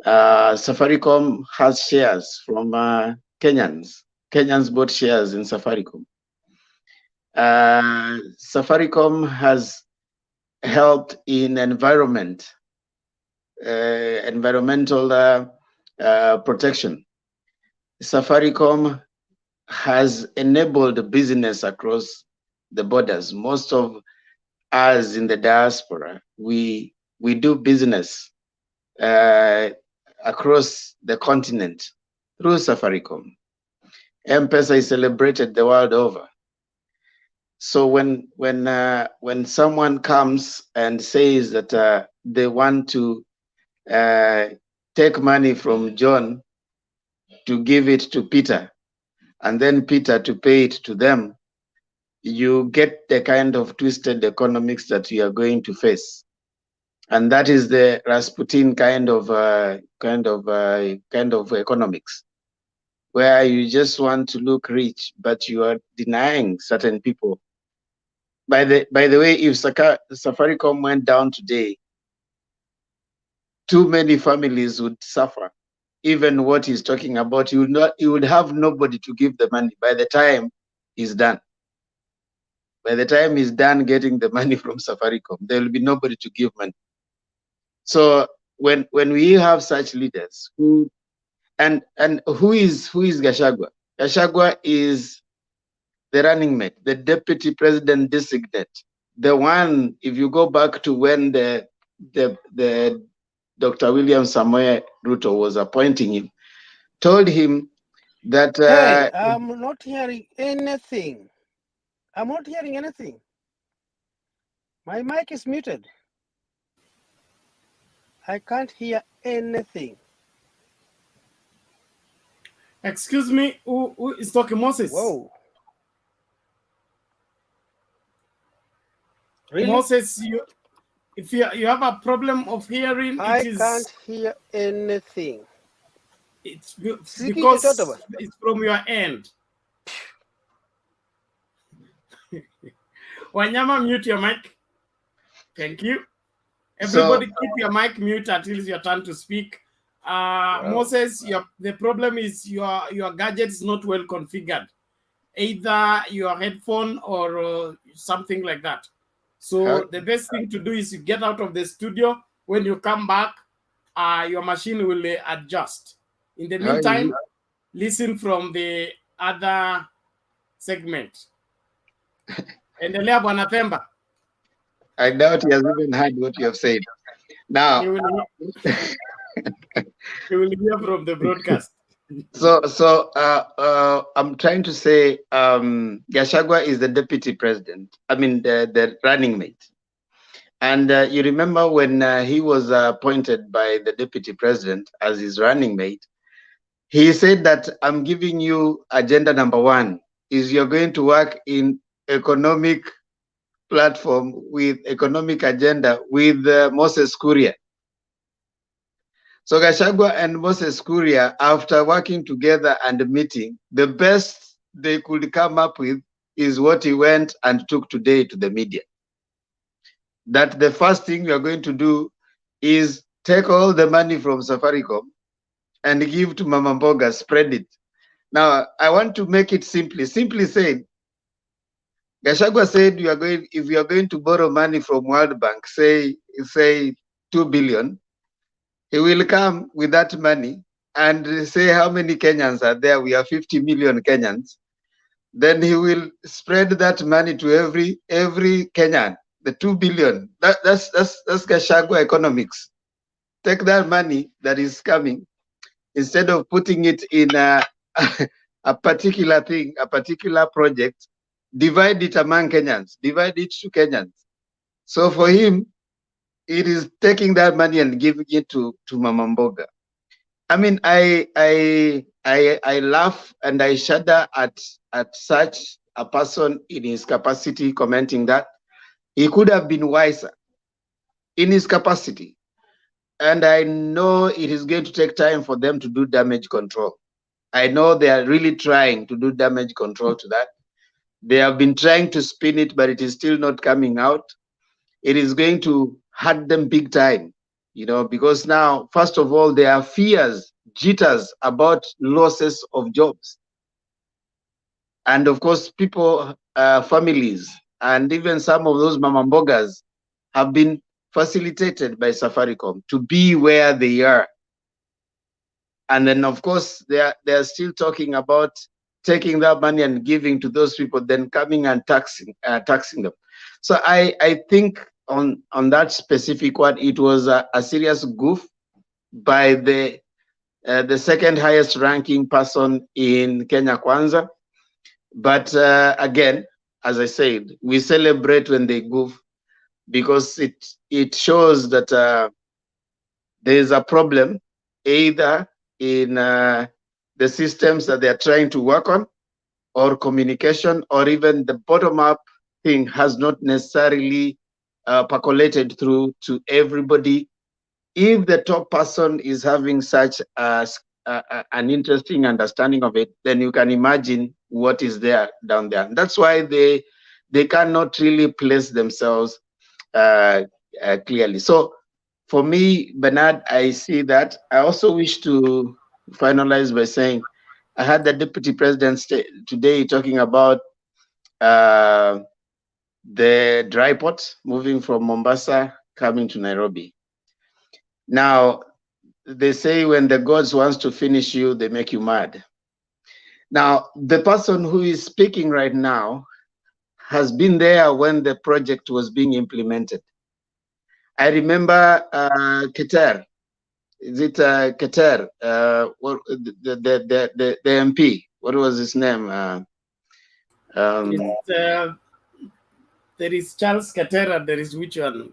Safaricom has shares from Kenyans. Kenyans bought shares in Safaricom. Safaricom has helped in environmental protection. Safaricom has enabled business across the borders. Most of us in the diaspora, we do business across the continent through Safaricom. M-Pesa is celebrated the world over. So when someone comes and says that they want to take money from John to give it to Peter, and then Peter to pay it to them, you get the kind of twisted economics that you are going to face, and that is the Rasputin kind of economics, where you just want to look rich, but you are denying certain people. By the way, if Safaricom went down today, too many families would suffer. Even what he's talking about, he would have nobody to give the money by the time he's done. By the time he's done getting the money from Safaricom, there will be nobody to give money. So when we have such leaders who and who is Gachagua? Gachagua is the running mate, the deputy president designate, the one. If you go back to when the Dr. William Samoei Ruto was appointing him, told him that Hey, I'm not hearing anything. I'm not hearing anything. My mic is muted. I can't hear anything. Excuse me, who is talking? Moses? Whoa. Really? Moses, if you have a problem of hearing, I it is can't hear anything. It's because Siki it's from your end. Wanyama, mute your mic. Thank you. Everybody keep your mic mute until it's your turn to speak. Moses, the problem is your gadget is not well configured. Either your headphone or something like that. So the best thing to do is you get out of the studio. When you come back, your machine will adjust. In the meantime, listen from the other segment. Endelea Bwana Themba. I doubt he has even heard what you have said. Now, he will hear from the broadcast. So I'm trying to say Gachagua is the deputy president. I mean the running mate. And you remember when he was appointed by the deputy president as his running mate, he said that I'm giving you agenda number 1 is you're going to work in economic platform with economic agenda with Moses Kuria. So Gachagua and Moses Kuria, after working together and meeting, the best they could come up with is what he went and took today to the media. That the first thing we are going to do is take all the money from Safaricom and give to Mama Mboga, spread it. Now, I want to make it simply said, Gachagua said if you are going to borrow money from World Bank, say 2 billion, he will come with that money and say how many Kenyans are there. We are 50 million Kenyans. then he will spread that money to every Kenyan. The 2 billion. That's Gachagua economics. Take that money that is coming, instead of putting it in a particular thing, a particular project, divide it among Kenyans, divide it to Kenyans. So for him, it is taking that money and giving it to Mama Mboga. I mean, I laugh and I shudder at such a person in his capacity commenting that. He could have been wiser in his capacity. And I know it is going to take time for them to do damage control. I know they are really trying to do damage control to that. They have been trying to spin it, but it is still not coming out. It is going to hurt them big time, you know, because now, first of all, there are fears, jitters about losses of jobs. And of course, people, families, and even some of those Mama Mbogas have been facilitated by Safaricom to be where they are. And then, of course, they are still talking about taking that money and giving to those people, then coming and taxing them. So I think on that specific one, it was a serious goof by the second highest ranking person in Kenya Kwanza. But again, as I said, we celebrate when they goof, because it shows that there is a problem either in the systems that they are trying to work on, or communication, or even the bottom-up thing has not necessarily percolated through to everybody. If the top person is having such an interesting understanding of it, then you can imagine what is there down there. And that's why they cannot really place themselves clearly. So for me, Bernard, I see that. I also wish to finalize by saying I had the Deputy President today talking about the dry port moving from Mombasa coming to Nairobi. Now, they say when the gods wants to finish you, they make you mad. Now, the person who is speaking right now has been there when the project was being implemented. I remember Keter. Is it Keter? What the MP? What was his name? There is Charles Katera. There is which one?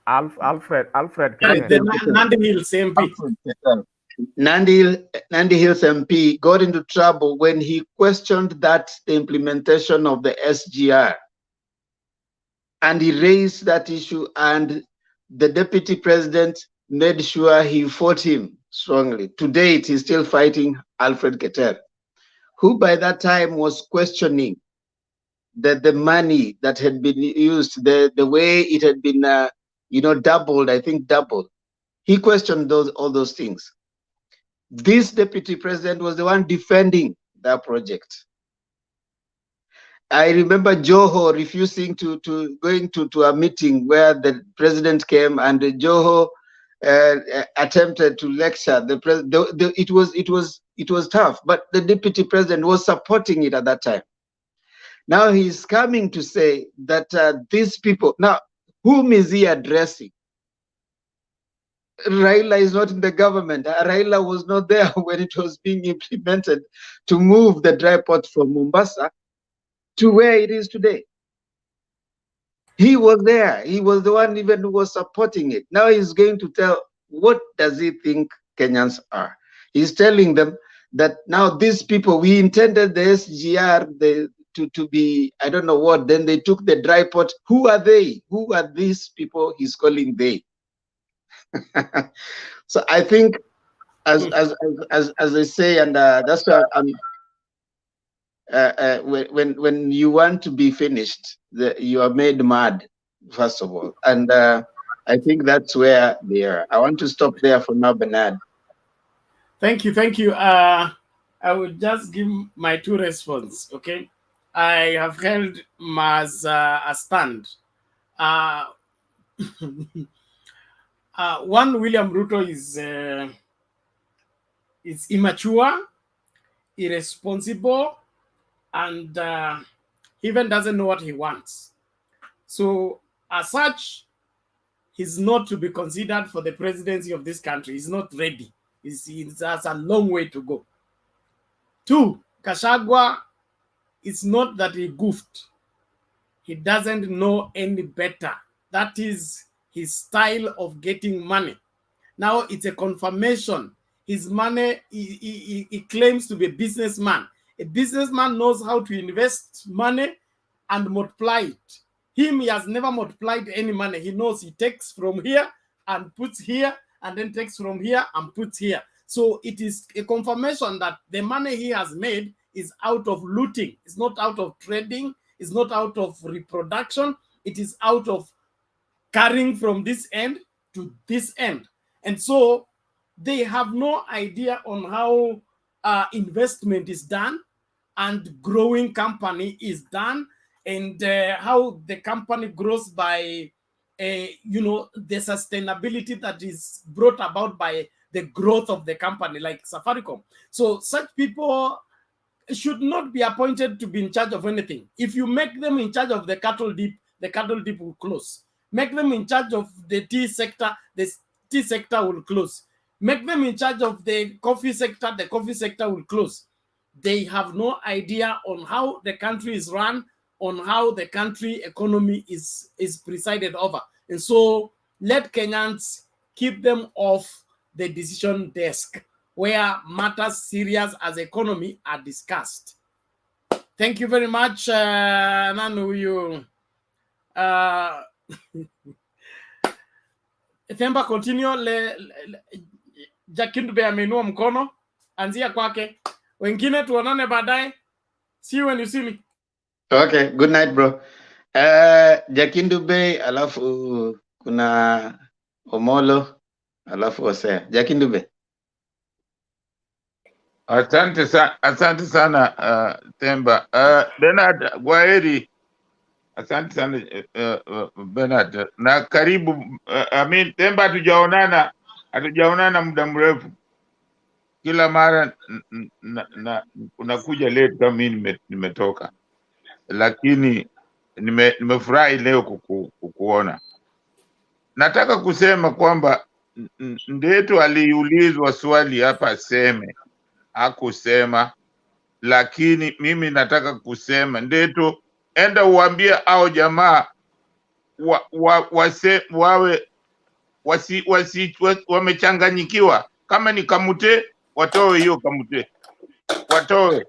Alfred The Nandi Hills MP. Nandi Hills MP got into trouble when he questioned the implementation of the SGR, and he raised that issue, and the Deputy President made sure he fought him strongly. To date, he's still fighting Alfred Keter, who by that time was questioning that the money that had been used, the way it had been, doubled, I think doubled. He questioned all those things. This Deputy President was the one defending that project. I remember Joho refusing to going to a meeting where the president came, and Joho attempted to lecture the president. It was tough, but the Deputy President was supporting it at that time. Now he's coming to say that these people, now whom is he addressing? Raila is not in the government. Raila was not there when it was being implemented to move the dry port from Mombasa to where it is today. He was there. He was the one even who was supporting it. Now he's going to tell, what does he think Kenyans are? He's telling them that now these people, we intended the SGR to be, I don't know what, then they took the dry port. Who are they? Who are these people he's calling they? So I think, as I say, and that's why when you want to be finished, you are made mad, first of all, and I think that's where they are. I want to stop there for now, Bernard. Thank you. I will just give my two responses. Okay, I have held as a stand. One, William Ruto is immature, irresponsible, and even doesn't know what he wants. So as such, he's not to be considered for the presidency of this country. He's not ready. He has a long way to go. 2, Gachagua, it's not that he goofed. He doesn't know any better. That is his style of getting money. Now it's a confirmation. His money, he claims to be a businessman. A businessman knows how to invest money and multiply it. Him, he has never multiplied any money. He knows he takes from here and puts here, and then takes from here and puts here. So it is a confirmation that the money he has made is out of looting. It's not out of trading. It's not out of reproduction. It is out of carrying from this end to this end. And so they have no idea on how investment is done and growing company is done, and how the company grows by, the sustainability that is brought about by the growth of the company, like Safaricom. So such people should not be appointed to be in charge of anything. If you make them in charge of the cattle dip will close. Make them in charge of the tea sector will close. Make them in charge of the coffee sector will close. They have no idea on how the country is run, on how the country economy is presided over. And so let Kenyans keep them off the decision desk where matters serious as economy are discussed. Thank you very much, Nanu. Themba continue. Jakindube ameinua mkono, anzia kwake. Wengine tuonane baadaye. See you when you see me. Okay, good night bro. Jakindube, alafu kuna Omolo, alafu Hosea. Jakindube. Asante sana Themba. Bernard, kwaheri. Asante sana Bernard. Na karibu Themba, hatujaonana muda mrefu. Kila mara unakuja late kama mimi nimetoka. Lakini nimefurahi leo kukuona. Nataka kusema kwamba Ndeto aliulizwa swali hapa aseme, hakusema, lakini mimi nataka kusema Ndeto, enda uambie au jamaa wamechanganyikiwa. Kama ni kamute, watoe hiyo kamute, watoe,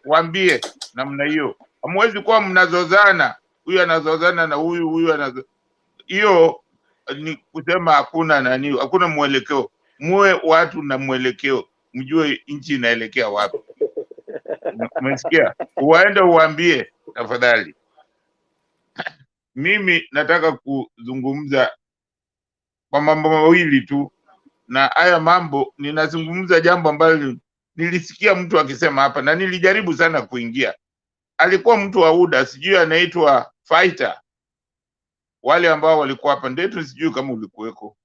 waambie namna hiyo. Hamwezi kuwa mnazozana, huyu anazozana na huyu anazozana. Hiyo ni kusema hakuna mwelekeo. Muwe watu na mwelekeo, mjue nchi inaelekea wapi. Umesikia? Uwaende uambie tafadhali. Mimi nataka kuzungumza kwa mambo mawili tu, na haya mambo ninazungumza jambo ambalo nilisikia mtu akisema hapa na nilijaribu sana kuingia. Alikuwa mtu wa UDA, sijui anaitwa Fighter. Wale ambao walikuwa hapa Ndeto, sijui kama ulikuweko.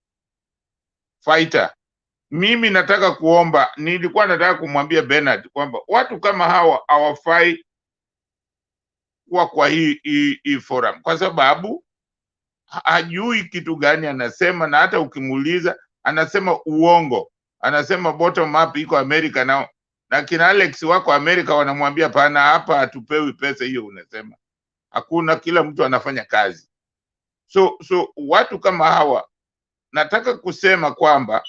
Fighter. Mimi nataka kuomba, nilikuwa nataka kumwambia Bernard kwamba watu kama hawa hawafai kwa hii forum, kwa sababu hajui kitu gani anasema, na hata ukimuuliza anasema uongo. Anasema bottom up iko America nao, na kina Alex wako America wanamwambia pana, hapa hatupewi pesa hiyo unasema. Hakuna, kila mtu anafanya kazi. So watu kama hawa, nataka kusema kwamba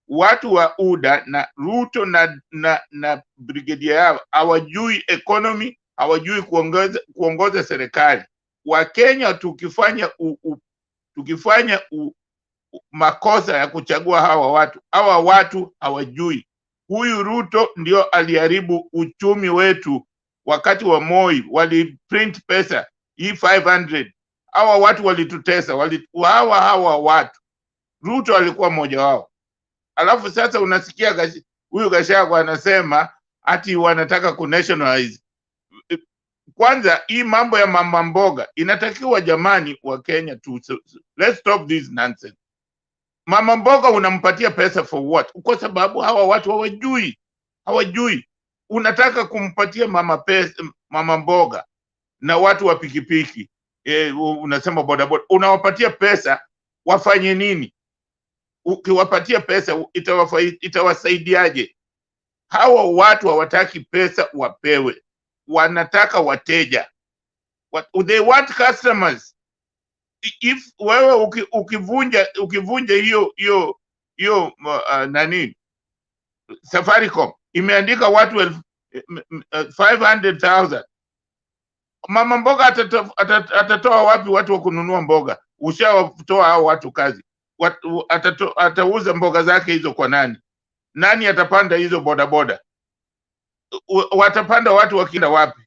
watu wa UDA na Ruto na brigadier yao hawajui economy, hawajui kuongoza serikali. Wa Kenya tukifanya makosa ya kuchagua hawa watu hawajui. Huyu Ruto ndio aliharibu uchumi wetu. Wakati wa Moi waliprint pesa hii 500. Hawa watu walitutesa, hawa watu. Ruto alikuwa mmoja wao. Alafu sasa unasikia huyu Gachagua anasema ati wanataka kunationalize. Kwanza hii mambo ya mama mboga inatakiwa, jamani wa Kenya let's stop this nonsense. Mama mboga unampatia pesa for what? Kwa sababu hawa watu hawajui. Unataka kumpatia mama mboga na watu wa pikipiki, unasema bodaboda, unawapatia pesa wafanye nini? Ukiwapatia pesa itawasaidiaje? Hawa watu hawataki pesa wapewe, wanataka wateja. They want customers. If wewe ukivunja hiyo nani, Safaricom imeandika watu 500,000, mama mboga atatoa wapi watu wa kununua mboga? Ushawatoa hao watu kazi, atauza mboga zake hizo kwa nani? Nani atapanda hizo bodaboda? Watapanda watu wakienda wapi?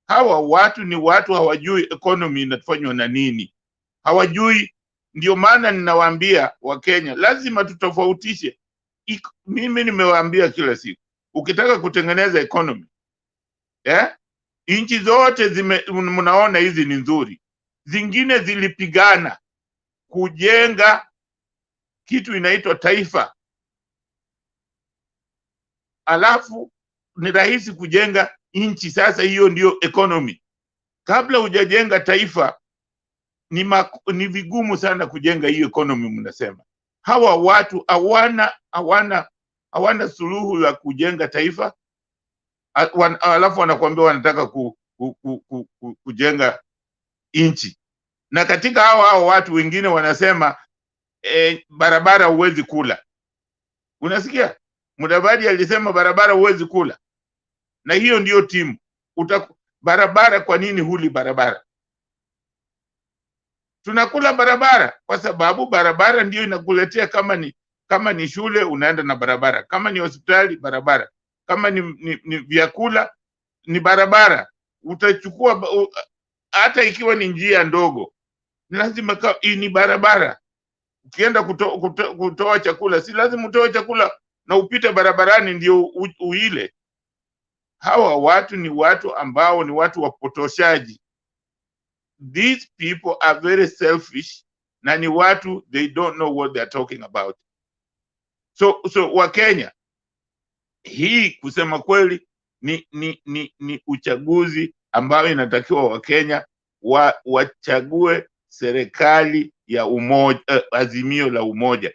Hawa watu ni watu hawajui economy inafanywa na nini, hawajui. Ndio maana ninawaambia Wakenya lazima tutofautishe. Mimi nimewaambia kila siku, ukitaka kutengeneza economy, nchi zote mnaona hizi ni nzuri, zingine zilipigana kujenga kitu inaitwa taifa, alafu ni rahisi kujenga nchi. Sasa hiyo ndio economy. Kabla hujajenga taifa ni vigumu sana kujenga hiyo economy. Mnasema hawa watu hawana suluhu la kujenga taifa, alafu wanakuambia wanataka kujenga nchi. Na katika hawa watu wengine wanasema barabara huwezi kula. Unasikia Mudavadi alisema barabara huwezi kula, na hiyo ndio timu. Barabara, kwa nini huli barabara? Tunakula barabara kwa sababu barabara ndio inakuletea, kama ni shule unaenda na barabara, kama ni hospitali barabara, kama ni vyakula ni barabara. Utachukua hata ikiwa ni njia ndogo, lazima ni barabara. Ukienda kutoa chakula, si lazima utoe chakula na upite barabarani ndio uile. Hawa watu ni watu ambao ni watu wapotoshaji. These people are very selfish, na ni watu, they don't know what they are talking about. So Wakenya, hii kusema kweli ni uchaguzi ambao inatakiwa Wakenya wachague serikali ya umoja, azimio la umoja.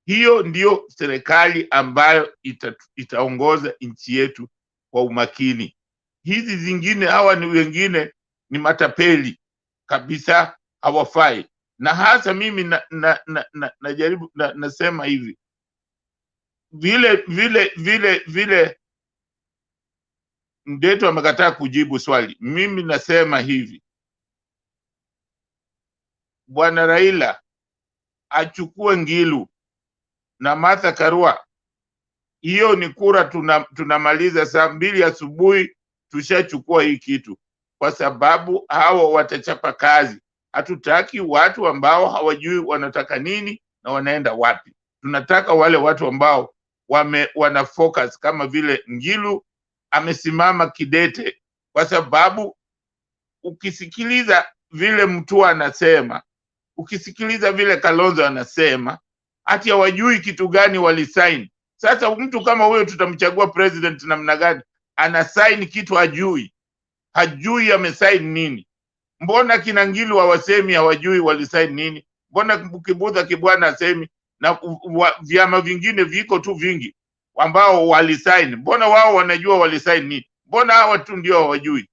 Hiyo ndio serikali ambayo itaongoza nchi yetu kwa umakini. Hizi zingine, hawa ni wengine ni matapeli kabisa, hawafai. Na hasa mimi najaribu nasema hivi, vile Ndeto amekataa kujibu swali. Mimi nasema hivi, Bwana Raila achukue Ngilu na Martha Karua. Hiyo ni kura tunamaliza saa 2 asubuhi, tushachukua hii kitu, kwa sababu hawa watachapa kazi. Hatutaki watu ambao hawajui wanataka nini na wanaenda wapi. Tunataka wale watu ambao wana focus, kama vile Ngilu amesimama kidete, kwa sababu ukisikiliza vile mtu anasema, ukisikiliza vile Kalonzo anasema, hati hawajui kitu gani walisign. Sasa mtu kama huyo tutamchagua president namna gani? Anasign kitu hajui amesign nini. Mbona kina Ngilu hawasemi hawajui walisign nini? Mbona Kibudha Kibwana asemi? Na vyama vingine viko tu vingi ambao walisign, mbona wao wanajua walisign nini? Mbona hawa tu ndio hawajui?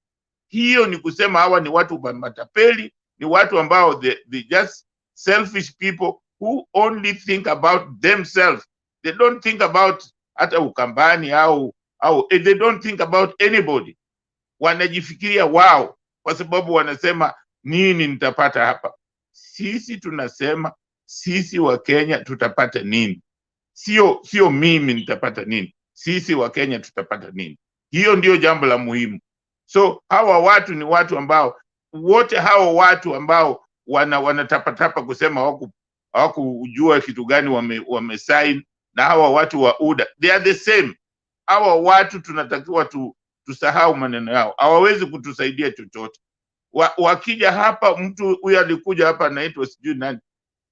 Hiyo ni kusema hawa ni watu matapeli, ni watu ambao they just selfish people who only think about themselves. They don't think about hata Ukambani au they don't think about anybody. Wanajifikiria wao, kwa sababu wanasema nini nitapata hapa. Sisi tunasema sisi wa Kenya tutapata nini? Sio mimi nitapata nini, sisi wa Kenya tutapata nini? Hiyo ndio jambo la muhimu. So hawa watu ni watu ambao wote, hawa watu ambao wanatapatapa kusema hawakujua kitu gani wamesign, na hawa watu wa UDA, they are the same. Hawa watu tunatakiwa tusahau maneno yao, hawawezi kutusaidia chochote. Wakija hapa, mtu huyu alikuja hapa anaitwa sijui nani,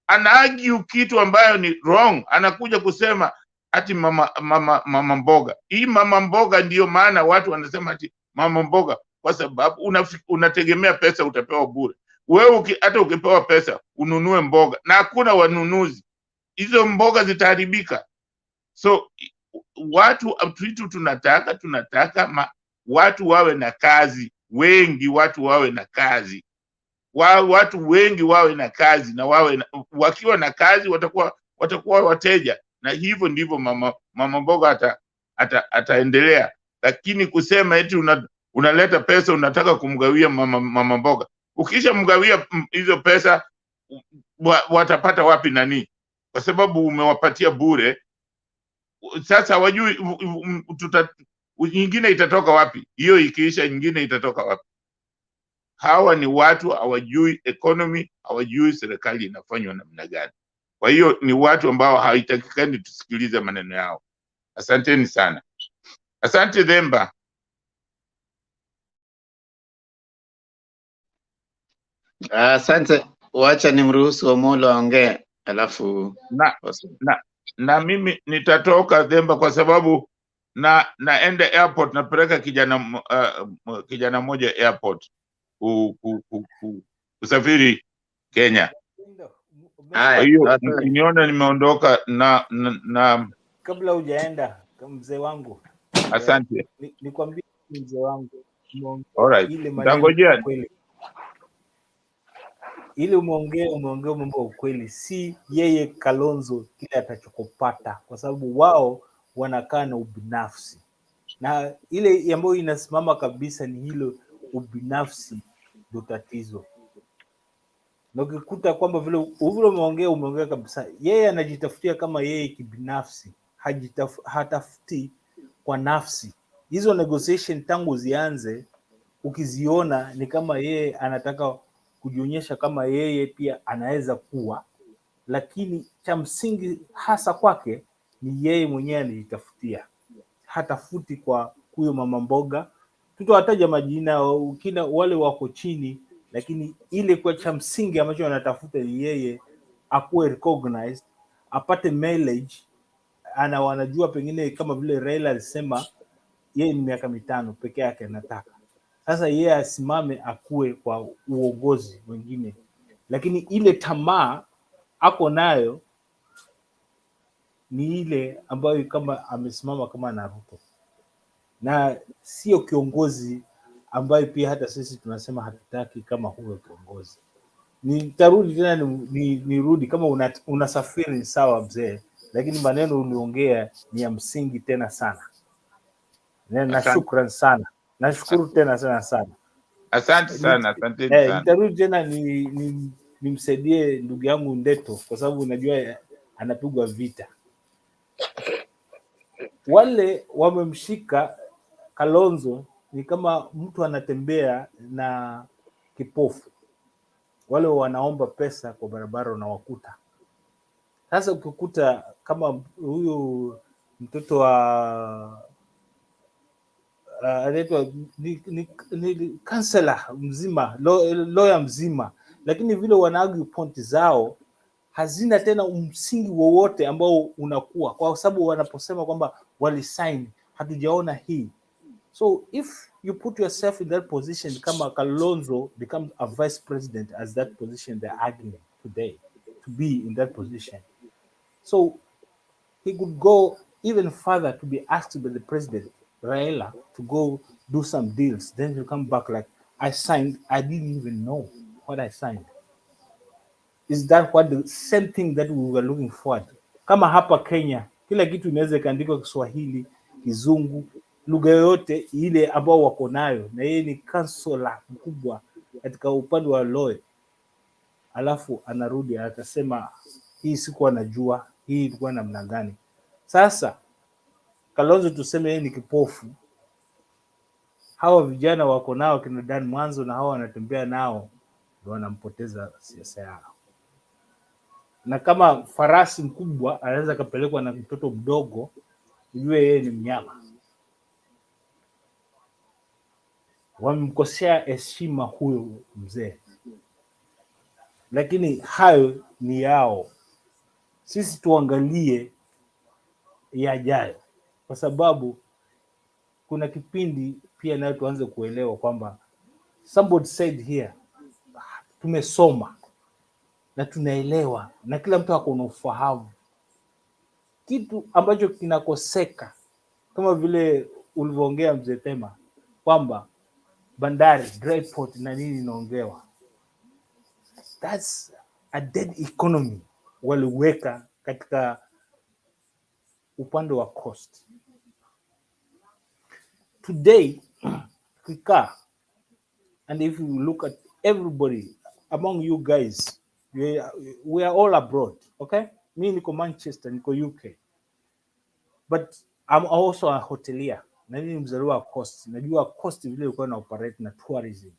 anaargue kitu ambayo ni wrong, anakuja kusema ati mama mboga. Hii mama mboga ndio maana watu wanasema ati mama mboga, kwa sababu unategemea pesa utapewa bure. Wewe hata ukipewa pesa ununue mboga na hakuna wanunuzi, hizo mboga zitaharibika. So vitu tunataka watu wawe na kazi, wengi watu wawe na kazi, watu wengi wawe na kazi, na wakiwa na kazi watakuwa wateja, na hivyo ndivyo mama mboga ataendelea. Lakini kusema eti unaleta pesa unataka kumgawia mama mboga, ukisha mgawia hizo pesa watapata wapi nani? Kwa sababu umewapatia bure. Sasa wajui nyingine itatoka wapi? Hiyo ikiisha nyingine itatoka wapi? Hawa ni watu hawajui economy, hawajui serikali inafanywa namna gani. Kwa hiyo ni watu ambao haitakikani tusikilize maneno yao. Asanteni sana. Asante Themba. Asante, wacha nimruhusu Omolo aongee alafu na mimi nitatoka Themba kwa sababu naenda airport, napeleka kijana mmoja airport kusafiri Kenya. Kwa hiyo mkiniona nimeondoka na kabla hujaenda mzee wangu, asante. Nikwambie mzee wangu, Alright, nitangojea kweli ili umeongea mambo ukweli, si yeye Kalonzo kile atachokopata, kwa sababu wao wanakaa na ubinafsi, na ile ambayo inasimama kabisa ni hilo ubinafsi ndio tatizo. Na ukikuta kwamba vile umeongea kabisa, yeye anajitafutia kama yeye kibinafsi, hatafuti kwa nafsi. Hizo negotiation tangu zianze ukiziona ni kama yeye anataka kujionyesha kama yeye pia anaweza kuwa, lakini cha msingi hasa kwake ni yeye mwenyewe anajitafutia, hatafuti kwa huyo mama mboga. Tutawataja majina ukina wale wako chini, lakini ile kwa cha msingi ambacho anatafuta ni yeye akuwe recognized, apate mileage. Wanajua pengine kama vile Raila alisema yeye ni miaka 5 peke yake anataka. Sasa yeye asimame akue kwa uongozi wengine, lakini ile tamaa ako nayo ni ile ambayo kama amesimama kama Naruto, na sio kiongozi ambayo pia hata sisi tunasema hatutaki kama huyo kiongozi. Nitarudi tena nirudi kama unasafiri sawa mzee, lakini maneno uliongea ni ya msingi tena sana, na shukrani sana. Nashukuru tena sana. Asante sana, asanteni sana. Nitarudi tena nimsaidie ndugu yangu Ndeto, kwa sababu unajua anapigwa vita. Wale wamemshika Kalonzo ni kama mtu anatembea na kipofu. Wale wanaomba pesa kwa barabara unawakuta. Sasa ukikuta kama huyu mtoto wa anaitwa ni kansela mzima, lawyer mzima, lakini vile wanaargue point zao hazina tena msingi wowote ambao unakuwa, kwa sababu wanaposema kwamba walisign hatujaona hii. So if you put yourself in that position, kama Kalonzo becomes a vice president, as that position they're arguing today to be in that position, so he could go even further to be asked by the president Raila to go do some deals, then he'll come back like, I signed, I didn't even know what I signed. Is that what the same thing that we were looking forward? Kama hapa Kenya kila kitu inaweza kaandikwa Kiswahili, Kizungu, lugha yoyote ile ambao wako nayo, na yeye ni kansela mkubwa katika upande wa law, alafu anarudi atasema hii sikuwa najua, hii ilikuwa namna gani. Sasa Kalonzo tuseme yeye ni kipofu, hawa vijana wako nao kina Dan Mwanzo na hawa wanatembea nao ndio wanampoteza siasa yao. Na kama farasi mkubwa anaweza kapelekwa na mtoto mdogo, ujue yeye ni mnyama. Wamemkosea heshima huyo mzee, lakini hayo ni yao. Sisi tuangalie yajayo, kwa sababu kuna kipindi pia nayo tuanze kuelewa kwamba somebody said here, tumesoma na tunaelewa na kila mtu ako na ufahamu. Kitu ambacho kinakoseka kama vile ulivyoongea mzee Tema kwamba bandari, dry port na nini inaongewa, that's a dead economy waliweka katika upande wa cost. Today kikaa, and if you look at everybody among you guys, we are all abroad, okay? Mi niko Manchester, niko UK, but I'm also a hotelier na mimi mzaliwa wa coast. Najua coast vile ilikuwa na operate na tourism.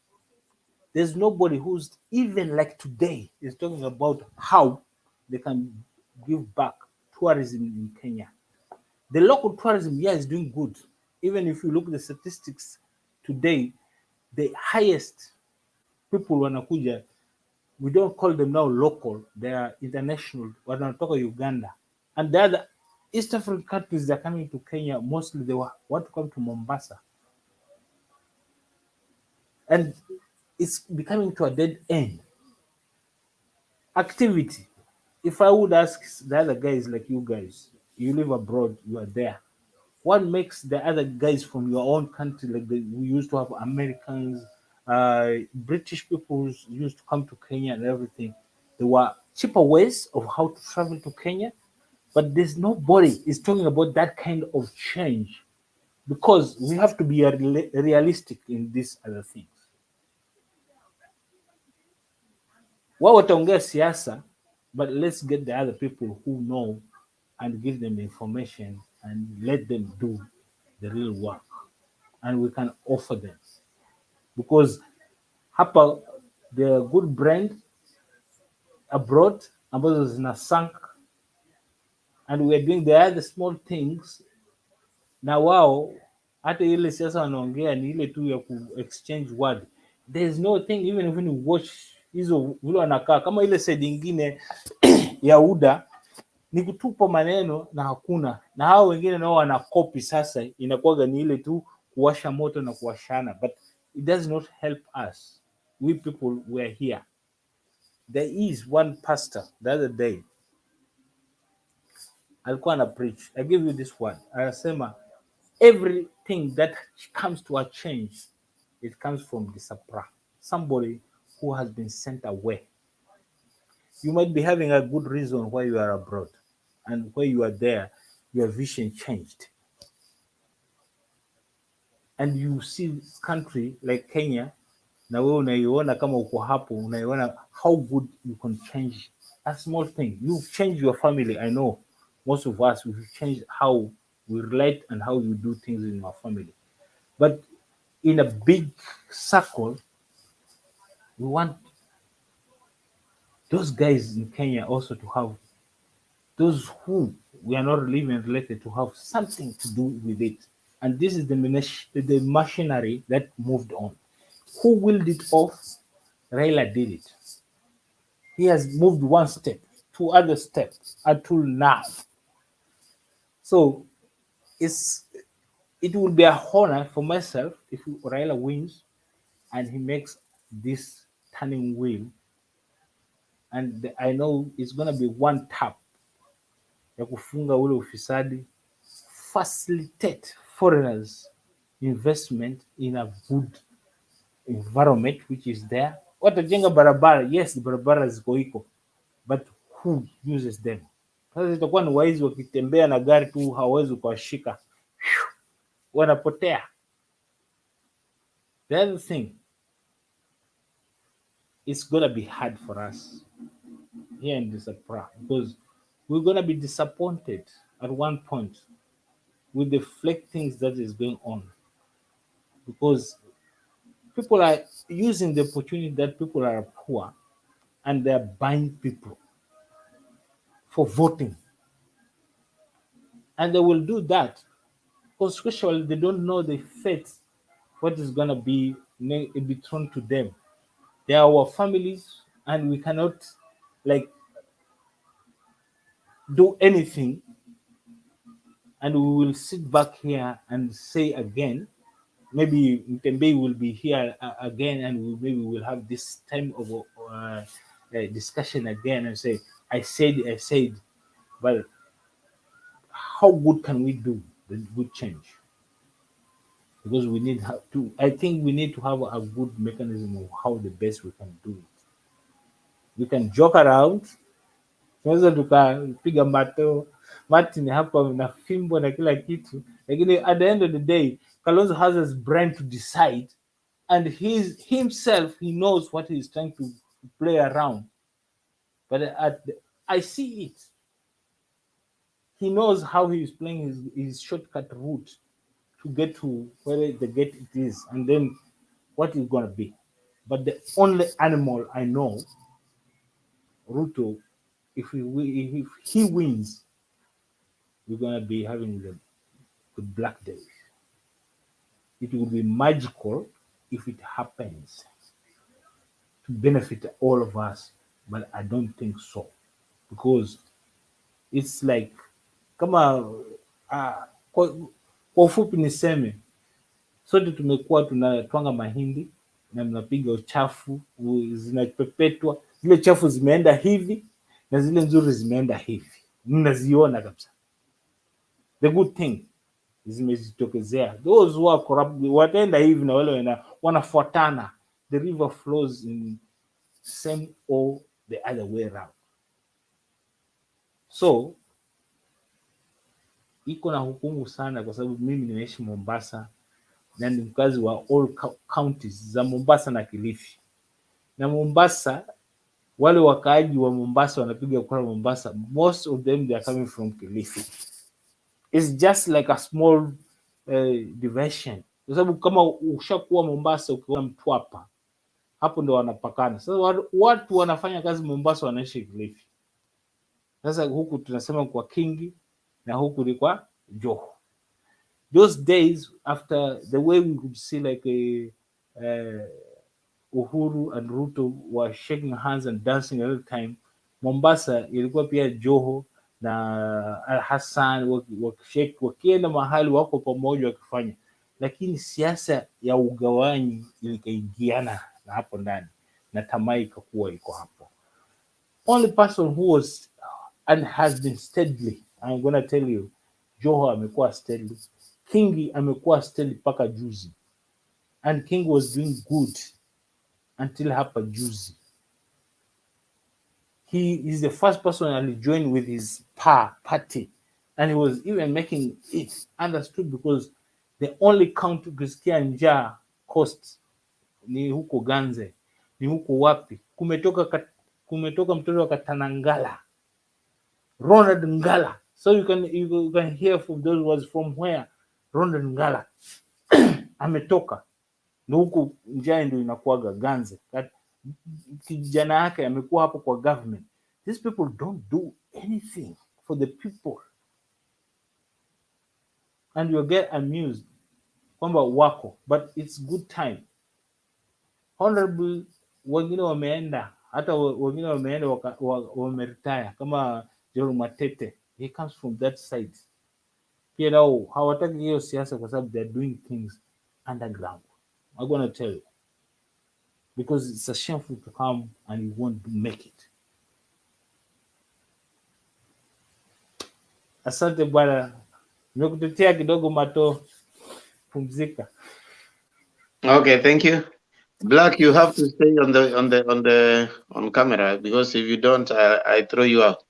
There's nobody who's even like today is talking about how they can give back tourism in Kenya. The local tourism, yeah, is doing good. Even if you look at the statistics today, the highest people wanakuja, we don't call them now local, they are international, wanatoka Uganda. And the other East African countries that are coming to Kenya, mostly they want to come to Mombasa. And it's becoming to a dead end. Activity. If I would ask the other guys like you guys, you live abroad, you are there. What makes the other guys from your own country, like we used to have Americans, British people used to come to Kenya and everything. There were cheaper ways of how to travel to Kenya, but there's nobody is talking about that kind of change because we have to be realistic in these other things. Wao wataongea siasa, but let's get the other people who know and give them the information and let them do the real work, and we can offer them, because hapa the good brand abroad ambazo zina sunk, and we are doing the other small things. Na wao hata ile siasa wanaongea ni ile tu ya ku exchange word. There is no thing, even if you watch hizo vile wanakaa kama ile side nyingine ya UDA ni kutupa maneno na hakuna, na hao wengine nao wana copy. Sasa inakuwa ni ile tu kuwasha moto na kuwashana, but it does not help us. We people were here. There is one pastor the other day alikuwa na preach. I give you this one. Anasema everything that comes to a change, it comes from the supra, somebody who has been sent away. You might be having a good reason why you are abroad, and where you are there, your vision changed. And you see country like Kenya, na wewe unaiona kama uko hapo, unaiona how good you can change a small thing. You change your family. I know most of us, we've changed how we relate and how we do things in our family. But in a big circle, we want those guys in Kenya also to have, those who we are not even related to, have something to do with it. And this is the machinery that moved on. Who willed it off? Raila did it. He has moved one step, two other steps until now. So it will be a honor for myself if Raila wins and he makes this turning wheel. And I know it's going to be one tap ya kufunga ule ufisadi, facilitate foreigners investment in a good environment which is there. Watajenga barabara, yes, barabara ziko iko, but who uses them? Sasa itakuwa ni waizi wakitembea na gari tu, hawezi kuwashika, wanapotea. The other thing, it's gonna be hard for us here in this Accra, because we're gonna be disappointed at one point with the fake things that is going on, because people are using the opportunity that people are poor and they're buying people for voting. And they will do that because especially they don't know the fate, what is going to be thrown to them. They are our families, and we cannot like do anything, and we will sit back here and say again maybe Mtembei will be here again, and maybe we'll have this time of discussion again and say, I said, but how good can we do the good change? Because we need to, I think we need to have a good mechanism of how the best we can do it. We can joke around, tunaweza tukapiga Martin hapa na fimbo na kila kitu, lakini at the end of the day Kalonzo has his brain to decide, and himself he knows what he's trying to play around, but I see it. He knows how he's playing his shortcut route to get to where the gate it is, and then what is going to be. But the only animal I know, Ruto, if he wins, we're going to be having the black days. It will be magical if it happens to benefit all of us, but I don't think so, because it's like kama kwa ufupi niseme, sote tumekuwa tunatwanga mahindi na mnapiga uchafu, zinapepetwa, zile chafu zimeenda hivi na zile nzuri zimeenda hivi, mnaziona kabisa. The good thing zimejitokezea, those who are corrupt wataenda hivi na wale wanafuatana, the river flows in same or the other way around. So iko na hukumu sana, kwa sababu mimi nimeishi Mombasa na ni mkazi wa all counties za Mombasa na Kilifi. Na Mombasa, wale wakaaji wa Mombasa wanapiga kura Mombasa, most of them they are coming from Kilifi. It's just like a small diversion, kwa sababu kama ushakuwa Mombasa ukiwa Mtwapa, hapo ndo wanapakana. Sasa watu wanafanya kazi Mombasa wanaishi Kilifi. Sasa huku tunasema kwa Kingi na huku ni kwa Joho. Those days, after the way we could see like Uhuru and Ruto were shaking hands and dancing all the time, Mombasa ilikuwa pia Joho na Hassan wakienda mahali wako pamoja wakifanya, lakini siasa ya ugawanyi ilikaingiana na hapo ndani na tamaa ikakuwa iko hapo. Only person who was and has been steadily, I'm gonna tell you, Joho amekuwa steadily, Kingi amekuwa steady paka juzi, and King was doing good until hapa juzi. He is the first person to join with his party, and he was even making it understood, because the only county kusikia njaa cost ni huko Ganze, ni huko wapi, kumetoka mtoto wa Katanangala, Ronald Ngala. So you can hear from those words from where Ronald Ngala ametoka, na huko njaa ndio inakuaga Ganze. Kijana yake amekuwa hapo kwa government. These people don't do anything for the people, and you get amused kwamba wako, but it's good time. Honorable wengine wameenda, hata wengine wameenda wameretire, kama Joel Matete, he comes from that side. Pia nao hawataki hiyo siasa kwa sababu they are doing things underground. I'm going to tell you, because it's a shameful to come and you won't make it. Asante bwana, nimekutetea kidogo Mato, pumzika. Okay, thank you. Black, you have to stay on camera, because if you don't, I throw you out.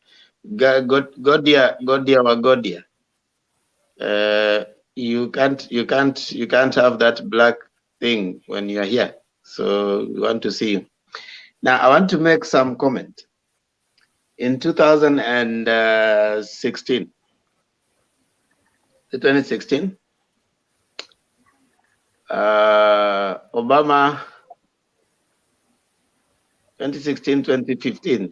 Godia. You can't have that black thing when you are here. So we want to see you. Now I want to make some comment. In 2016, Obama, 2016-2015,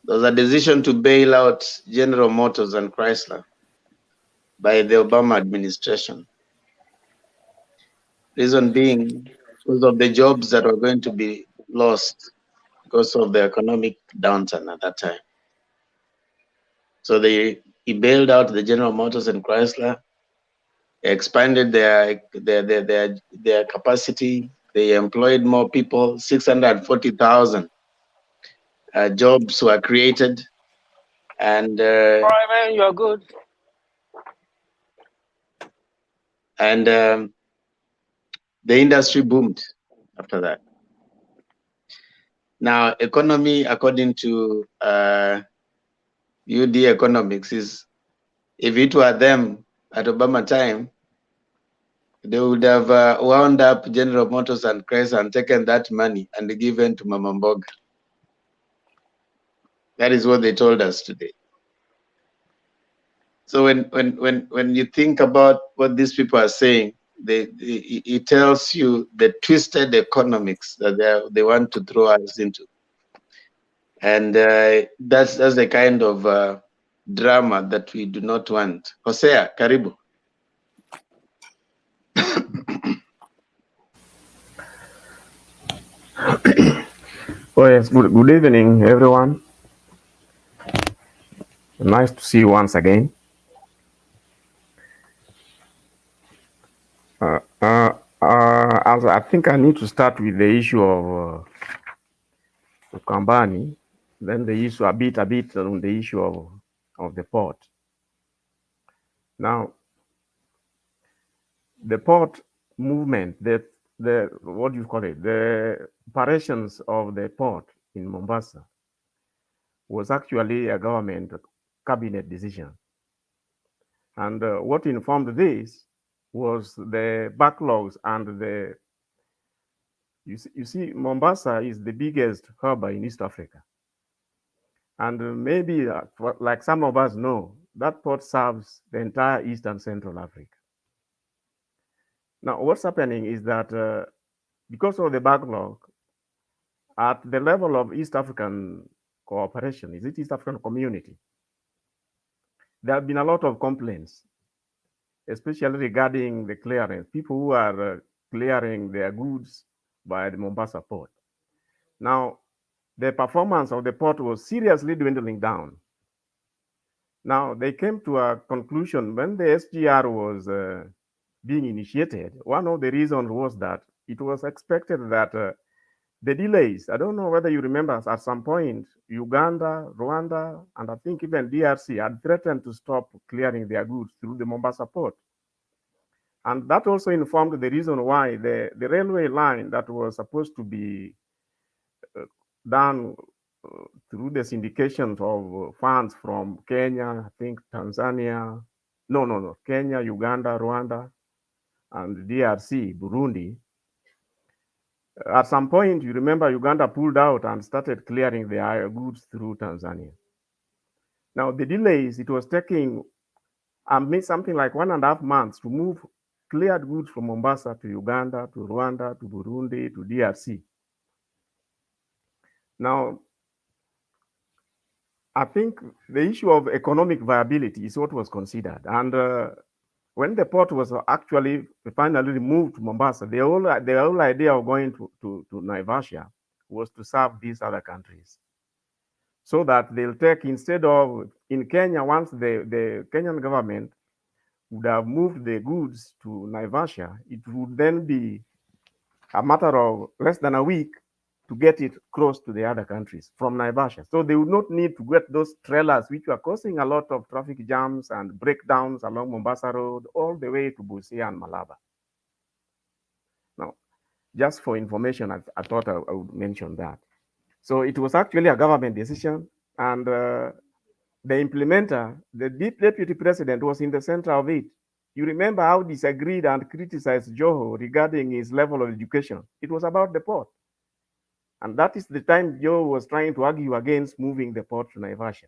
there was a decision to bail out General Motors and Chrysler by the Obama administration. Reason being, because of the jobs that were going to be lost because of the economic downturn at that time. So he bailed out the General Motors and Chrysler, expanded their capacity. They employed more people. 640,000 jobs were created, and All right, man, you're good. the industry boomed after that. Now, economy, according to UD Economics, is if it were them at Obama time, they would have wound up General Motors and Chrysler and taken that money and given to Mama Mboga. That is what they told us today. So when you think about what these people are saying, it tells you the twisted economics that they want to throw us into, and that's the kind of drama that we do not want. Hosea, karibu. Oh yes, good evening, everyone. Nice to see you once again. Also, I think I need to start with the issue of Kambani, then the issue a bit on the issue of the port. Now, the port movement, the what do you call it? The operations of the port in Mombasa was actually a government cabinet decision. And what informed this was the backlogs and the, you see, Mombasa is the biggest harbor in East Africa. And maybe, like some of us know, that port serves the entire East and Central Africa. Now, what's happening is that because of the backlog, at the level of East African cooperation, is it East African community, there have been a lot of complaints, especially regarding the clearance, people who are clearing their goods by the Mombasa port. Now, the performance of the port was seriously dwindling down. Now, they came to a conclusion when the SGR was being initiated. One of the reasons was that it was expected that the delays, I don't know whether you remember, at some point, Uganda, Rwanda, and I think even DRC had threatened to stop clearing their goods through the Mombasa port. And that also informed the reason why the railway line that was supposed to be done through the syndications of funds from Kenya, I think Tanzania, no, Kenya, Uganda, Rwanda, and DRC, Burundi. At some point, you remember Uganda pulled out and started clearing their goods through Tanzania. Now, the delays, it was taking something like 1.5 months to move cleared goods from Mombasa to Uganda, to Rwanda, to Burundi, to DRC. Now, I think the issue of economic viability is what was considered. And when the port was actually finally moved to Mombasa, the whole idea of going to Naivasha was to serve these other countries. So that they'll take, instead of, in Kenya, once the Kenyan government would have moved the goods to Naivasha, it would then be a matter of less than a week to get it close to the other countries from Naivasha. So they would not need to get those trailers, which were causing a lot of traffic jams and breakdowns along Mombasa Road, all the way to Busia and Malaba. Now, just for information, I thought I would mention that. So it was actually a government decision, and the implementer, the deputy president, was in the center of it. You remember how disagreed and criticized Joho regarding his level of education. It was about the port. And that is the time Joe was trying to argue against moving the port to Naivasha.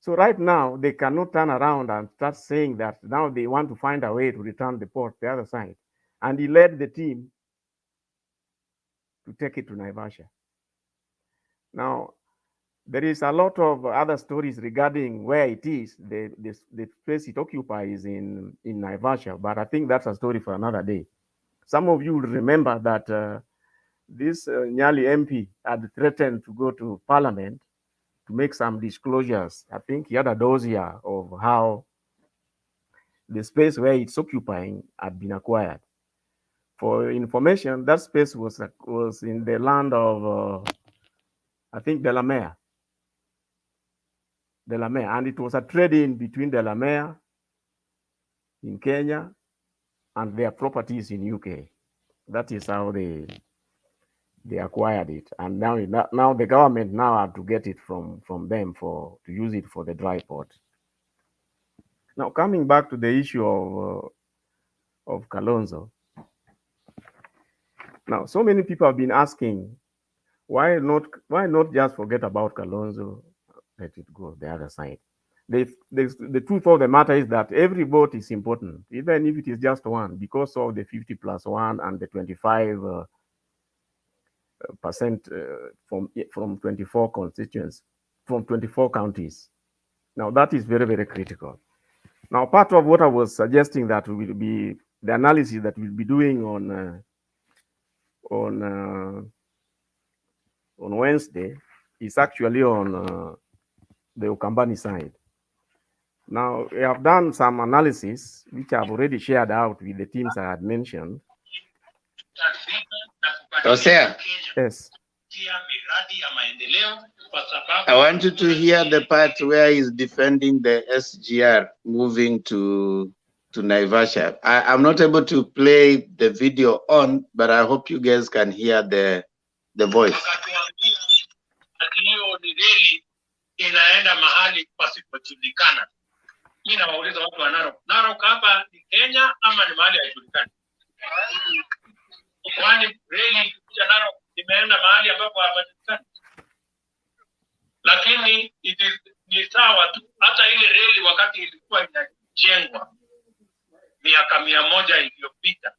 So right now, they cannot turn around and start saying that now they want to find a way to return the port to the other side. And he led the team to take it to Naivasha. Now, there is a lot of other stories regarding where it is, the space it occupies in Naivasha, but I think that's a story for another day. Some of you will remember that this Nyali MP had threatened to go to Parliament to make some disclosures. I think he had a dossier of how the space where it's occupying had been acquired. For information, that space was in the land of, I think, Delamere, and it was a trade-in between Delamere in Kenya and their properties in UK. That is how they acquired it, and now the government now have to get it from them to use it for the dry port. Now, coming back to the issue of Kalonzo. Now, so many people have been asking, why not just forget about Kalonzo, let it go the other side? The truth of the matter is that every vote is important, even if it is just one, because of the 50+1 and the 25% from 24 constituents, from 24 counties. Now, that is very, very critical. Now, part of what I was suggesting that will be the analysis that we'll be doing on Wednesday is actually on the Ukambani side. Now, we have done some analysis, which I've already shared out with the teams I had mentioned. Hosea, Yes. I want you to hear the part where he's defending the SGR moving to Naivasha. I'm not able to play the video on, but I hope you guys can hear the voice. Ati hiyo ni reli inaenda mahali pasipojulikana. Mimi nawauliza watu wa Narok. Narok hapa ni Kenya ama ni mahali haijulikani? Kwani reli kuja Narok imeenda mahali ambapo hapajulikani? Lakini ni sawa tu. Hata ile reli wakati ilikuwa inajengwa miaka 100 iliyopita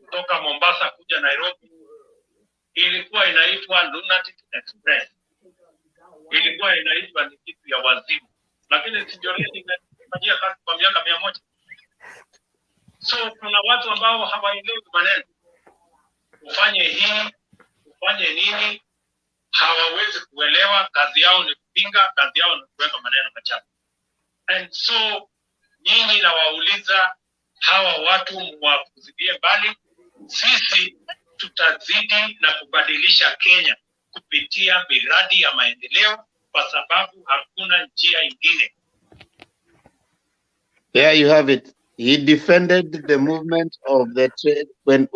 kutoka Mombasa kuja Nairobi, ilikuwa inaitwa Lunatic Express. Ilikuwa inaitwa ni kitu ya wazimu, lakini sio reli imefanyia kazi kwa miaka 100. So kuna watu ambao hawaelewi maneno, ufanye hii, ufanye nini, hawawezi kuelewa. Kazi yao ni kupinga, kazi yao ni kuweka maneno machafu. And so nyinyi nawauliza hawa watu muwafuzilie mbali. Sisi tutazidi na kubadilisha Kenya kupitia miradi ya maendeleo, kwa sababu hakuna njia ingine. There you have it. He defended the movement of the trade when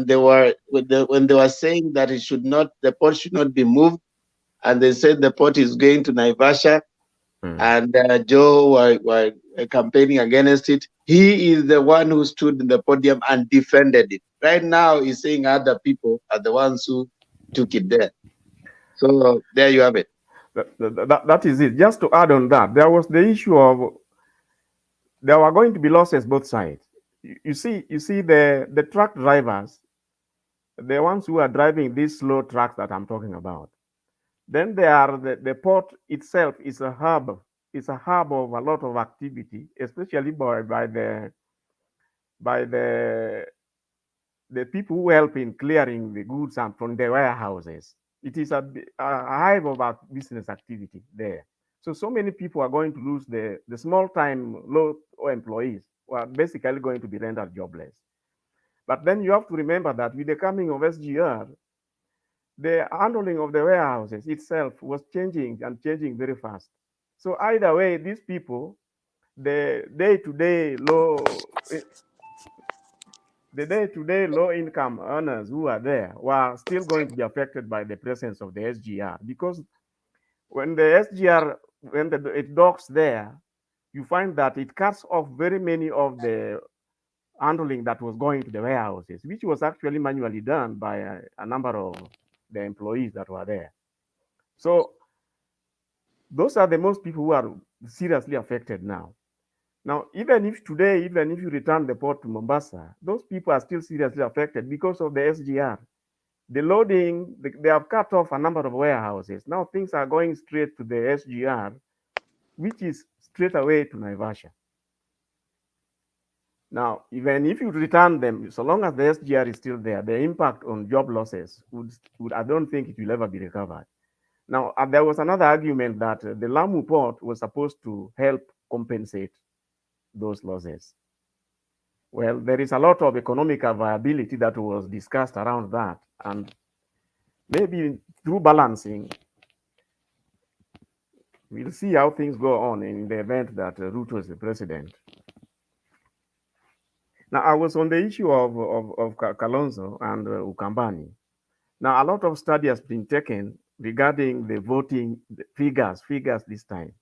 they were saying that the port should not be moved, and they said the port is going to Naivasha, and Joe were campaigning against it. He is the one who stood in the podium and defended it. Right now, he's saying other people are the ones who took it there. So there you have it. That is it. Just to add on that, there was the issue of there were going to be losses both sides. You see the truck drivers, the ones who are driving these slow trucks that I'm talking about. Then there are the port itself is a hub. It's a hub of a lot of activity, especially by the people who help in clearing the goods and from the warehouses. It is a hive of business activity there. So many people are going to lose the small-time low employees who are basically going to be rendered jobless. But then you have to remember that with the coming of SGR, the handling of the warehouses itself was changing very fast. So either way, these people, the day-to-day low-income earners who are there were still going to be affected by the presence of the SGR, because when the SGR, it docks there, you find that it cuts off very many of the handling that was going to the warehouses, which was actually manually done by a number of the employees that were there. So those are the most people who are seriously affected now. Now, even if you return the port to Mombasa, those people are still seriously affected because of the SGR. The loading, they have cut off a number of warehouses. Now things are going straight to the SGR, which is straight away to Naivasha. Now, even if you return them, so long as the SGR is still there, the impact on job losses I don't think it will ever be recovered. Now, there was another argument that the Lamu port was supposed to help compensate those losses. Well, there is a lot of economic viability that was discussed around that, and maybe through balancing, we'll see how things go on in the event that Ruto is the president. Now, I was on the issue of Kalonzo and Ukambani. Now, a lot of study has been taken regarding the voting figures this time.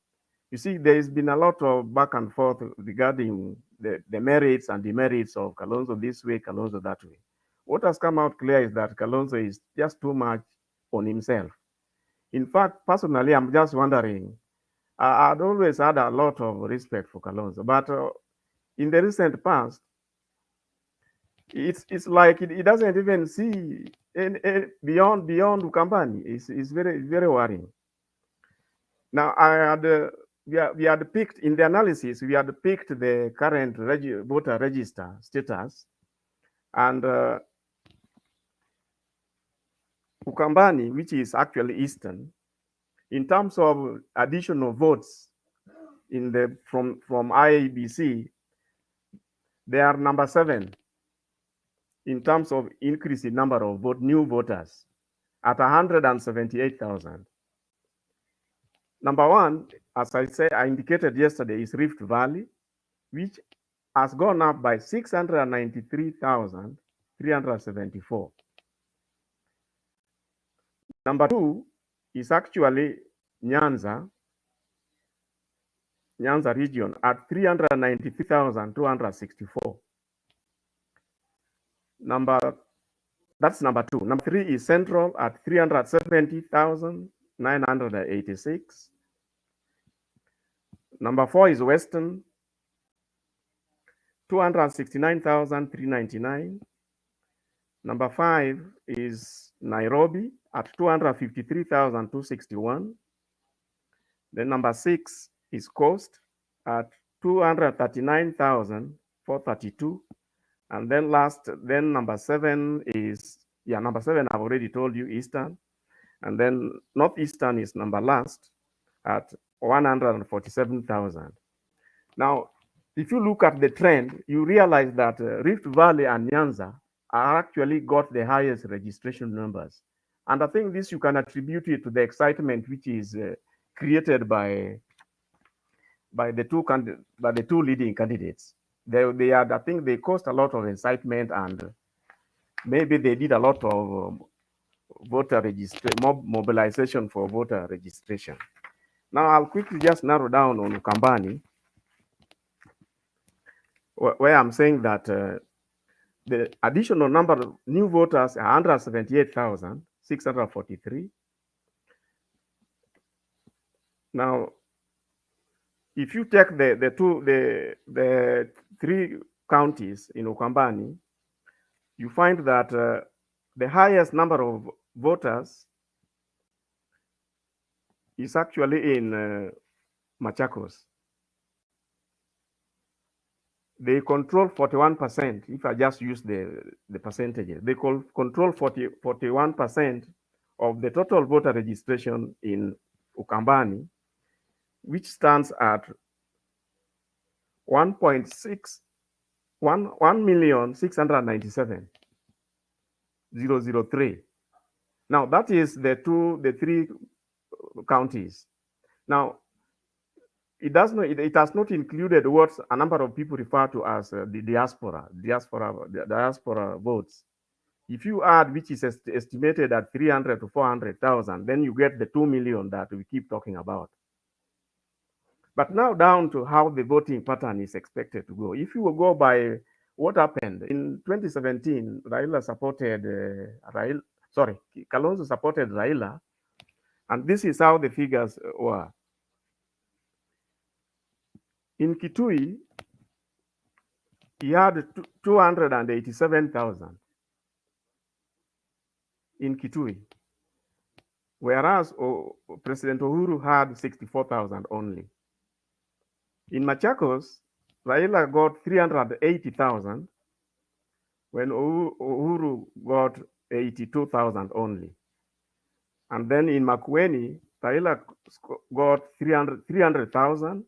You see, there has been a lot of back and forth regarding the merits and demerits of Kalonzo this way, Kalonzo that way. What has come out clear is that Kalonzo is just too much on himself. In fact, personally, I'm just wondering, I'd always had a lot of respect for Kalonzo, but in the recent past, it's like it doesn't even see beyond Ukambani. It's very worrying. Now, we had picked in the analysis, we had picked the current voter register status, and Ukambani, which is actually Eastern, in terms of additional votes from Iebc, they are number 7 in terms of increase in number of new voters at 178,000. Number 1, as I said, I indicated yesterday, is Rift Valley, which has gone up by 693,374. Number 2 is actually Nyanza region at 393,264. That's number 2. Number 3 is Central at 370,986. Number 4 is Western, 269,399. Number 5 is Nairobi at 253,261. Then number 6 is Coast at 239,432. And then number 7 is, number 7 I've already told you, Eastern. And then Northeastern is number last at 147,000. Now, if you look at the trend, you realize that Rift Valley and Nyanza are actually got the highest registration numbers. And I think this you can attribute it to the excitement which is created by the two leading candidates. They had, I think they caused a lot of excitement, and maybe they did a lot of voter mobilization for voter registration. Now I'll quickly just narrow down on Ukambani, where I'm saying that the additional number of new voters are 178,643. Now, if you take the 3 counties in Ukambani, you find that the highest number of voters is actually in Machakos. They control 41%. If I just use the percentages, they control 41% of the total voter registration in Ukambani, which stands at 1,697,003. Now that is the 3 counties. Now it has not included what a number of people refer to as the diaspora votes. If you add, which is estimated at 300 to 400,000, then you get the 2 million that we keep talking about. But now down to how the voting pattern is expected to go. If you will go by what happened in 2017, Kalonzo supported Raila, and this is how the figures were. In Kitui, he had 287,000 in Kitui, whereas President Uhuru had 64,000 only. In Machakos, Raila got 380,000, when Uhuru got 82,000 only. And then in Makueni, Raila got 300,000,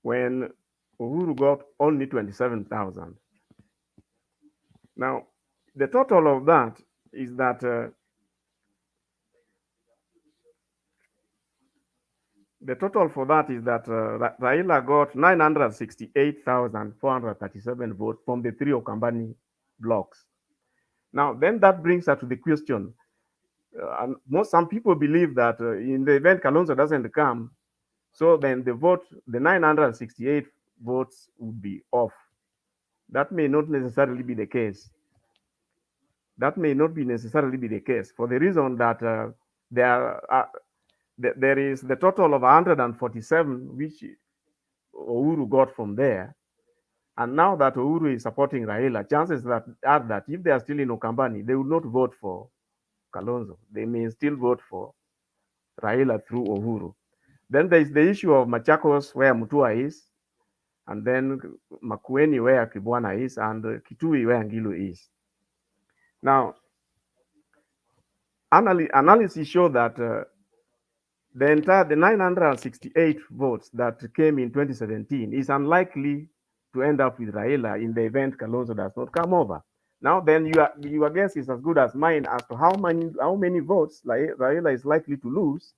when Uhuru got only 27,000. Now, the total of that is that the total for that is that Raila got 968,437 votes from the three Okambani blocks. Now, then that brings us to the question. Some people believe that in the event Kalonzo doesn't come, so then the 968 votes would be off. That may not necessarily be the case. That may not be necessarily be the case for the reason that there is the total of 147 which Uhuru got from there. And now that Uhuru is supporting Raila, chances are that if they are still in Ukambani, they will not vote for Kalonzo. They may still vote for Raila through Uhuru. Then there is the issue of Machakos, where Mutua is, and then Makueni, where Kibwana is, and Kitui, where Ngilu is. Now, analysis show that the 968 votes that came in 2017 is unlikely to end up with Raila in the event Kalonzo does not come over. Now, then your guess is as good as mine as to how many votes Raila is likely to lose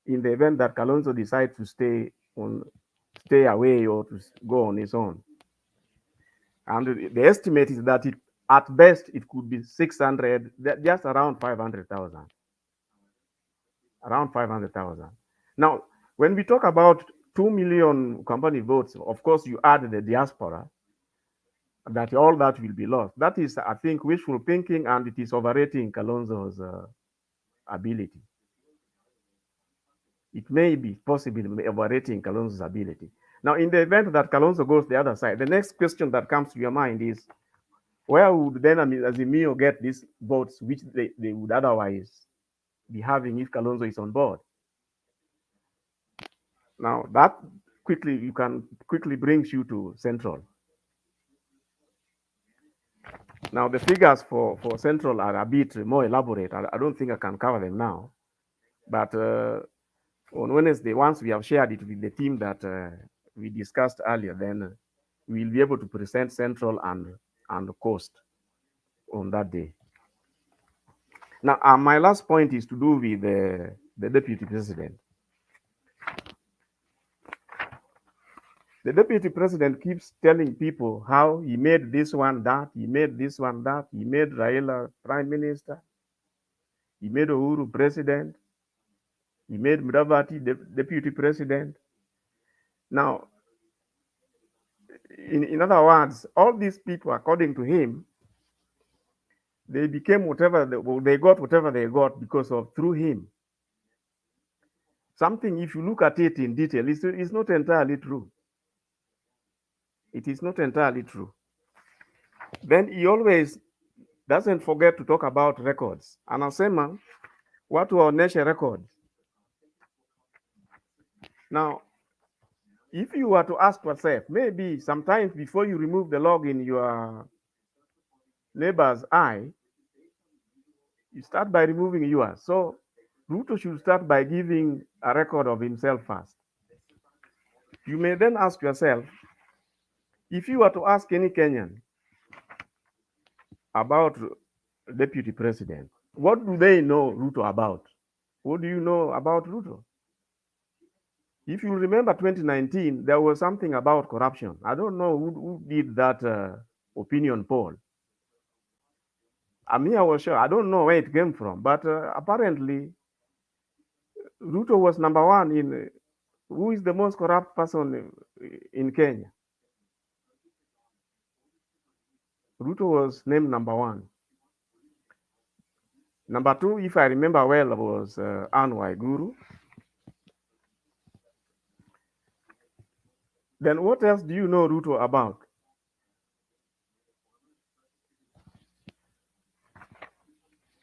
in the event that Kalonzo decides to stay away or to go on his own. And the estimate is that at best it could be 600, just around 500,000. Around 500,000. Now, when we talk about 2 million company votes, of course, you add the diaspora, that all that will be lost. That is, I think, wishful thinking, and it is overrating Kalonzo's ability. It may be possibly overrating Kalonzo's ability. Now, in the event that Kalonzo goes the other side, the next question that comes to your mind is, where would then Azimio get these votes which they would otherwise be having if Kalonzo is on board? Now, that quickly brings you to Central. Now, the figures for Central are a bit more elaborate. I don't think I can cover them now. But on Wednesday, once we have shared it with the team that we discussed earlier, then we'll be able to present Central and Coast on that day. Now, my last point is to do with the Deputy President. The Deputy President keeps telling people how he made this one that, he made this one that, he made Raila Prime Minister, he made Uhuru President, he made Mudavadi Deputy President. Now, in other words, all these people, according to him, they became whatever they got whatever they got because of through him. Something, if you look at it in detail, is not entirely true. It is not entirely true. Then he always doesn't forget to talk about records. Anasema watu waoneshe records. Now, if you were to ask yourself, maybe sometimes before you remove the log in your neighbor's eye, you start by removing yours. So Ruto should start by giving a record of himself first. You may then ask yourself, if you were to ask any Kenyan about Deputy President, what do they know Ruto about? What do you know about Ruto? If you remember 2019, there was something about corruption. I don't know who did that opinion poll. I was sure. I don't know where it came from, but apparently Ruto was number one in who is the most corrupt person in Kenya. Ruto was named number one. Number two, if I remember well, was NYANDARUA. Then what else do you know Ruto about?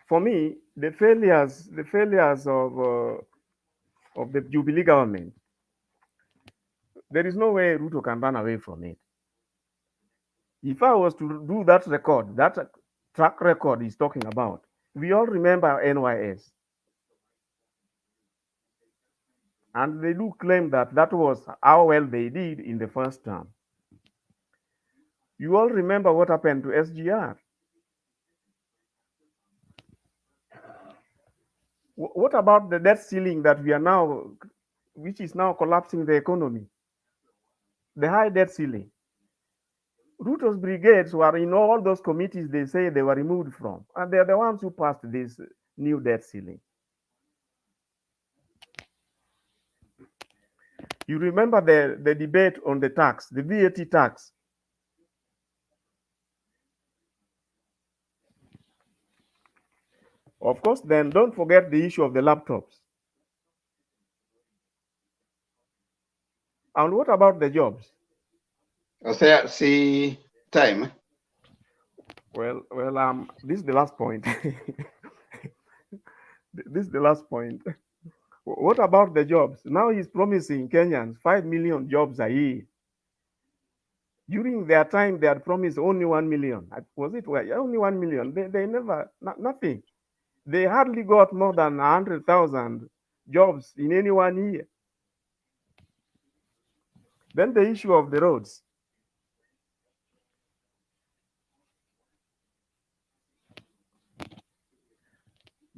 For me, the failures of the Jubilee government, there is no way Ruto can run away from it. If I was to do that record, that track record he's talking about, we all remember NYS. And they do claim that that was how well they did in the first term. You all remember what happened to SGR. What about the debt ceiling that we are now, which is now collapsing the economy? The high debt ceiling. Ruto's brigades were in all those committees they say they were removed from, and they're the ones who passed this new debt ceiling. You remember the debate on the tax, the VAT tax. Of course, then don't forget the issue of the laptops. And what about the jobs? See time. Well, this is the last point. This is the last point. What about the jobs? Now he's promising Kenyans 5 million jobs a year. During their time, they had promised only 1 million. Was it only 1 million? They never, nothing. They hardly got more than 100,000 jobs in any 1 year. Then the issue of the roads.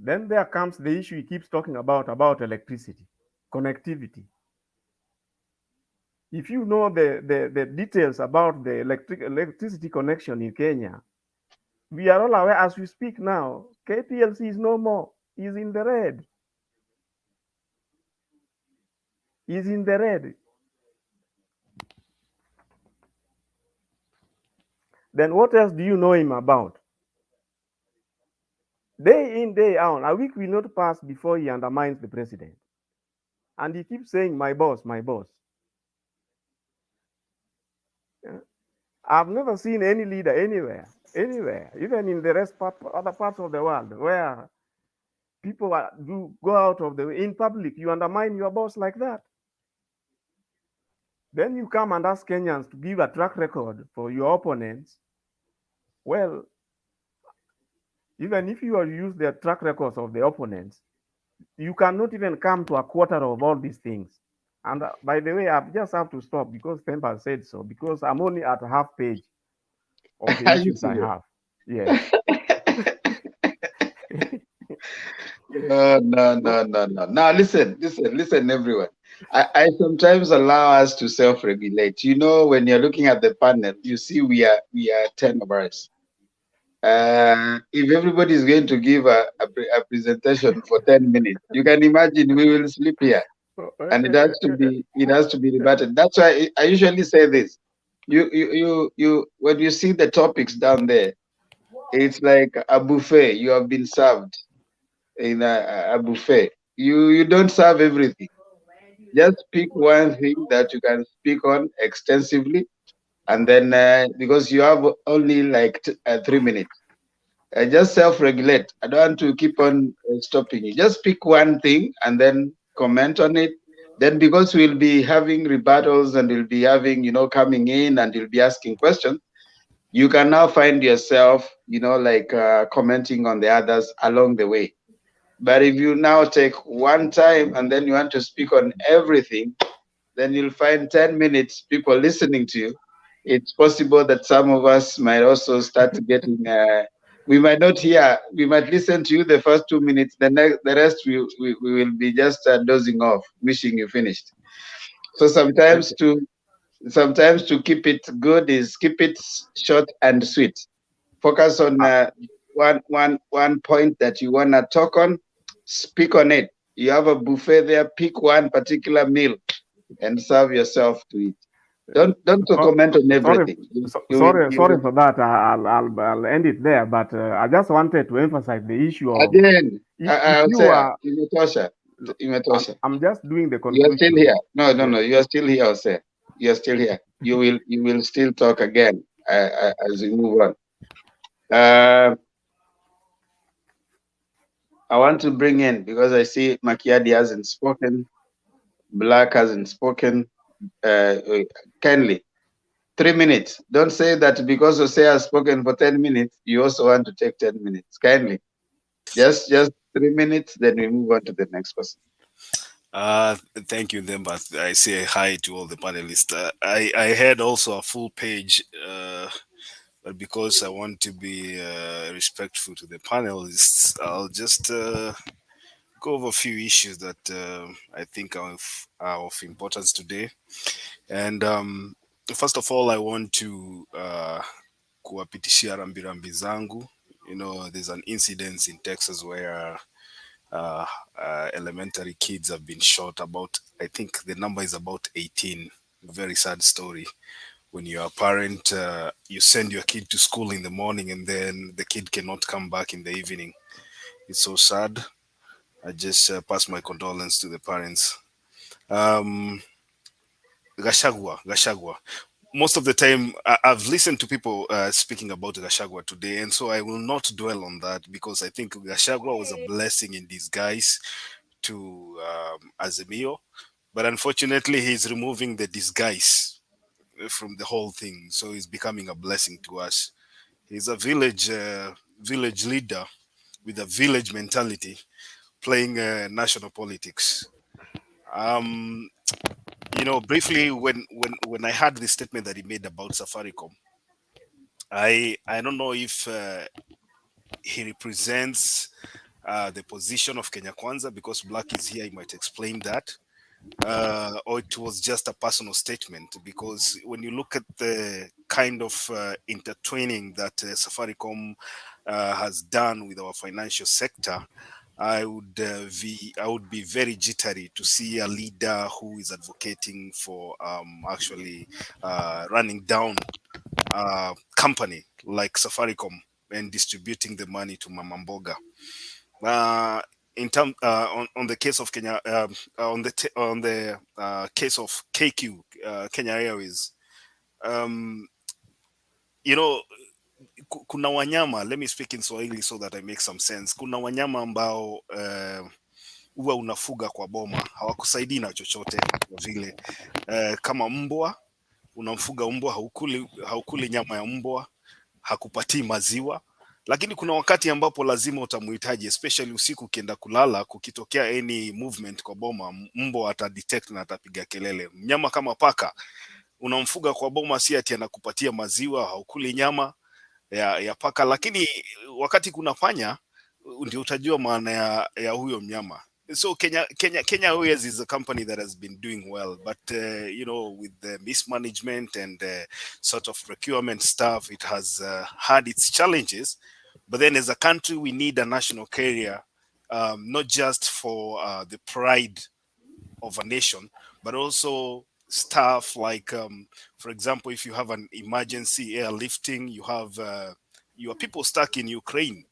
Then there comes the issue he keeps talking about electricity, connectivity. If you know the details about the electricity connection in Kenya, we are all aware as we speak now, KPLC is no more, is in the red. Is in the red. Then what else do you know him about? Day in, day out, a week will not pass before he undermines the president. And he keeps saying, my boss, my boss. I've never seen any leader anywhere, even in the other parts of the world, where people do go out of the way in public, you undermine your boss like that. Then you come and ask Kenyans to give a track record for your opponents. Well, even if you use the track records of the opponents, you cannot even come to a quarter of all these things. And by the way, I just have to stop because Pemba said so, because I'm only at a half page of the issues I have. Yes. No. Now listen, everyone. I sometimes allow us to self-regulate. You know, when you're looking at the panel, you see we are 10 of us. If everybody is going to give a presentation for 10 minutes, you can imagine we will sleep here, and it has to be debated. That's why I usually say this: you when you see the topics down there, it's like a buffet. You have been served in a buffet. You don't serve everything. Just pick one thing that you can speak on extensively, and then because you have only like 3 minutes. Just self-regulate. I don't want to keep on stopping you. Just pick one thing and then comment on it. Then because we'll be having rebuttals and we'll be having, coming in and you'll be asking questions, you can now find yourself, commenting on the others along the way. But if you now take one time and then you want to speak on everything, then you'll find 10 minutes people listening to you. It's possible that some of us might also start getting... we might not hear, we might listen to you the first 2 minutes, the rest we will be just dozing off, wishing you finished. So sometimes to keep it good is keep it short and sweet. Focus on one point that you want to talk on, speak on it. You have a buffet there, pick one particular meal and serve yourself to it. Don't comment on everything. Sorry for that. I'll end it there. But I just wanted to emphasize the issue of. Again, Imetosha. I'm just doing the conclusion. You are still here. No. You are still here, Jose. You are still here. You will still talk again as we move on. I want to bring in, because I see Makiadi hasn't spoken, Black hasn't spoken. Kindly, 3 minutes. Don't say that because Jose has spoken for 10 minutes, you also want to take 10 minutes. Kindly, just 3 minutes, then we move on to the next person. Thank you, Demba. I say hi to all the panelists. I had also a full page, but because I want to be respectful to the panelists, I'll just go over a few issues that I think are of importance today. And first of all, I want to kuwapitishia rambirambi zangu. You know, there's an incident in Texas where uh, elementary kids have been shot. About, I think the number is about 18. Very sad story. When you're a parent, you send your kid to school in the morning and then the kid cannot come back in the evening. It's so sad. I just pass my condolence to the parents. Gachagua. Most of the time, I've listened to people speaking about Gachagua today, and so I will not dwell on that because I think Gachagua was a blessing in disguise to Azimio, but unfortunately, he's removing the disguise from the whole thing, so he's becoming a blessing to us. He's a village leader with a village mentality, playing national politics. Um, you know, briefly, when I heard the statement that he made about Safaricom, I don't know if he represents the position of Kenya Kwanza because Black is here. He might explain that, or it was just a personal statement. Because when you look at the kind of intertwining that Safaricom has done with our financial sector, I would be very jittery to see a leader who is advocating for actually running down a company like Safaricom and distributing the money to Mama Mboga. In term on the case of Kenya, on the case of KQ, Kenya Airways, you know, kuna wanyama, let me speak in Swahili so that I make some sense. Kuna wanyama ambao huwa unafuga kwa boma hawakusaidii na chochote, kwa vile kama mbwa, unamfuga mbwa, haukuli nyama ya mbwa, hakupatii maziwa, lakini kuna wakati ambapo lazima utamuhitaji, especially usiku ukienda kulala, kukitokea any movement kwa boma, mbwa atadetect na atapiga kelele. Mnyama kama paka unamfuga kwa boma, si ati anakupatia maziwa, haukuli nyama ya paka, lakini wakati kuna panya ndio utajua maana ya huyo mnyama. So Kenya Airways is a company that has been doing well, but you know, with the mismanagement and sort of procurement stuff, it has had its challenges. But then as a country, we need a national carrier, not just for the pride of a nation, but also stuff like, for example, if you have an emergency airlifting, you have your people stuck in Ukraine.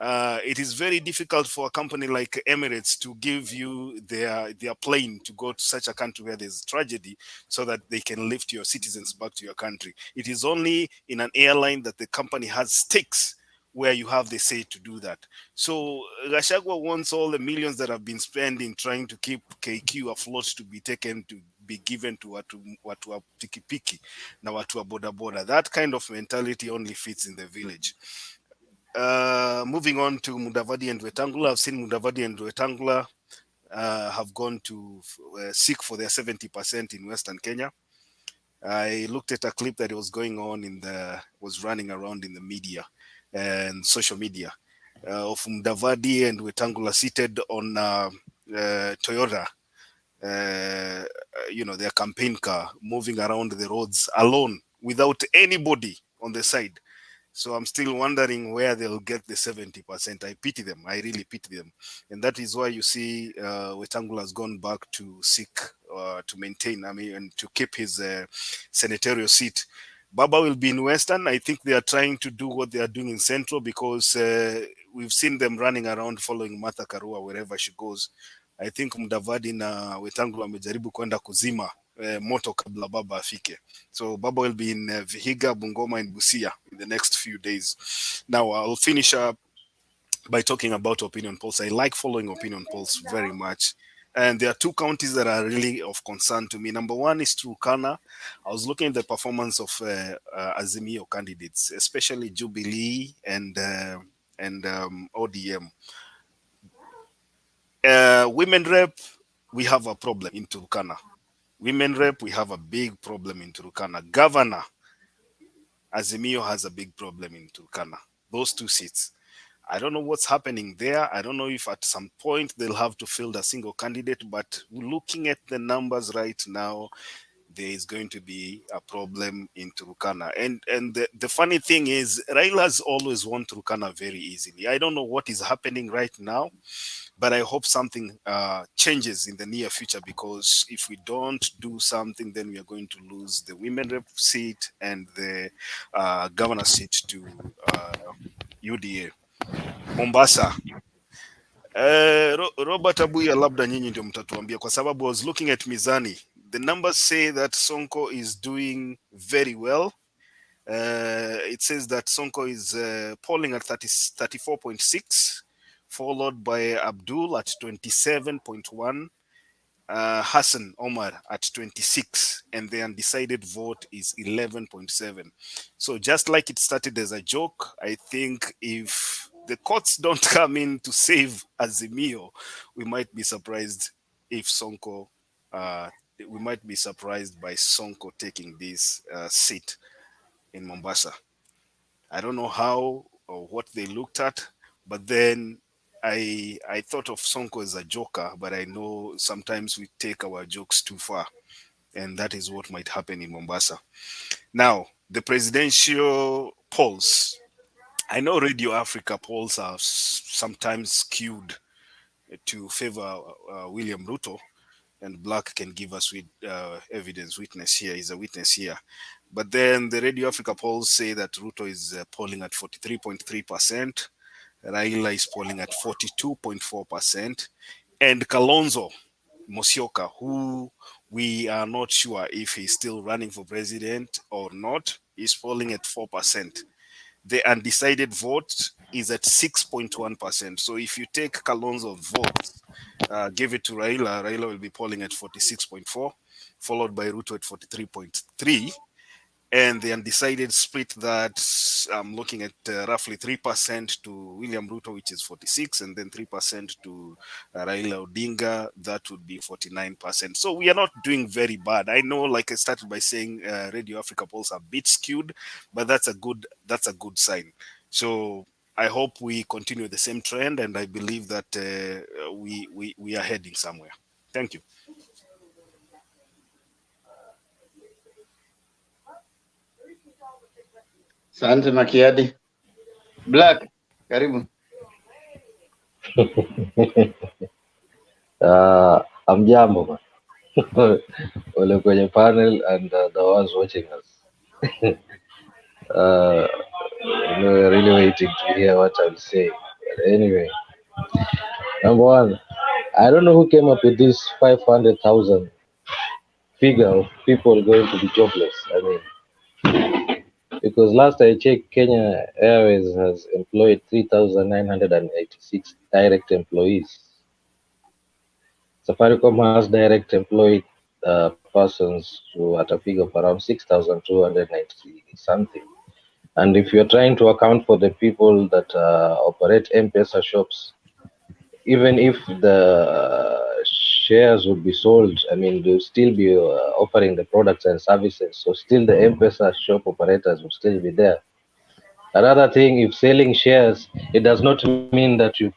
It is very difficult for a company like Emirates to give you their plane to go to such a country where there's tragedy so that they can lift your citizens back to your country. It is only in an airline that the company has stakes where you have the say to do that. So Gachagua wants all the millions that have been spent in trying to keep KQ afloat to be taken to be given to watu wa pikipiki na watu wa boda boda. That kind of mentality only fits in the village. Moving on to Mudavadi and Wetangula, I've seen Mudavadi and Wetangula have gone to seek for their 70% in Western Kenya. I looked at a clip that was going on was running around in the media and social media of Mudavadi and Wetangula seated on Toyota, you know, their campaign car, moving around the roads alone without anybody on the side. So I'm still wondering where they'll get the 70%. I pity them. I really pity them. And that is why you see Wetangula has gone back to seek to maintain, and to keep his senatorial seat. Baba will be in Western. I think they are trying to do what they are doing in Central because we've seen them running around following Martha KARUA wherever she goes. I think Mudavadi na Wetangula wamejaribu kwenda kuzima moto kabla Baba afike. So Baba will be in Vihiga, Bungoma and Busia in the next few days. Now I'll finish up by talking about opinion polls. I like following opinion polls very much. And there are two counties that are really of concern to me. Number one is Turkana. I was looking at the performance of Azimio candidates, especially Jubilee and ODM. Women rep, we have a problem in Turkana. Women rep, we have a big problem in Turkana. Governor, Azimio has a big problem in Turkana. Those two seats. I don't know what's happening there. I don't know if at some point they'll have to field a single candidate, but looking at the numbers right now, there is going to be a problem in Turkana. And the funny thing is, Raila's always won Turkana very easily. I don't know what is happening right now, but I hope something changes in the near future, because if we don't do something, then we are going to lose the women rep seat and the governor seat to UDA. Mombasa. Robert Abuya, labda nyinyi ndio mtatuambia, kwa sababu I was looking at Mizani. The numbers say that Sonko is doing very well. It says that Sonko is polling at 34.6, followed by Abdul at 27.1, Hassan Omar at 26, and the undecided vote is 11.7. So just like it started as a joke, I think if the courts don't come in to save Azimio, we might be surprised if Sonko, we might be surprised by Sonko taking this seat in Mombasa. I don't know how or what they looked at, but then I thought of Sonko as a joker, but I know sometimes we take our jokes too far, and that is what might happen in Mombasa. Now, the presidential polls. I know Radio Africa polls are sometimes skewed to favor William Ruto, and Black can give us with evidence witness here. He's a witness here. But then the Radio Africa polls say that Ruto is polling at 43.3%, Raila is polling at 42.4%, and Kalonzo Musyoka, who we are not sure if he's still running for president or not, is polling at 4%. The undecided vote is at 6.1%. So if you take Kalonzo's vote, give it to Raila, Raila will be polling at 46.4, followed by Ruto at 43.3. And the undecided split that I'm looking at roughly 3% to William Ruto, which is 46, and then 3% to Raila Odinga, that would be 49%. So we are not doing very bad. I know, like I started by saying, Radio Africa polls are a bit skewed, but that's a good sign. So I hope we continue the same trend, and I believe that we are heading somewhere. Thank you. Asante Makiadi. Black, karibu. Amjambo man. Wale kwenye panel and the ones watching us. We're really waiting to hear what I'll say. But anyway, number one, I don't know who came up with this 500,000 figure of people going to be jobless. I mean, because last I checked, Kenya Airways has employed 3,986 direct employees. Safaricom has direct employed persons at a figure of around 6,290 something. And if you're trying to account for the people that operate M-Pesa shops, even if the shares would be sold, I mean, they'll still be offering the products and services. So still the M-Pesa shop operators will still be there. Another thing, if selling shares, it does not mean that you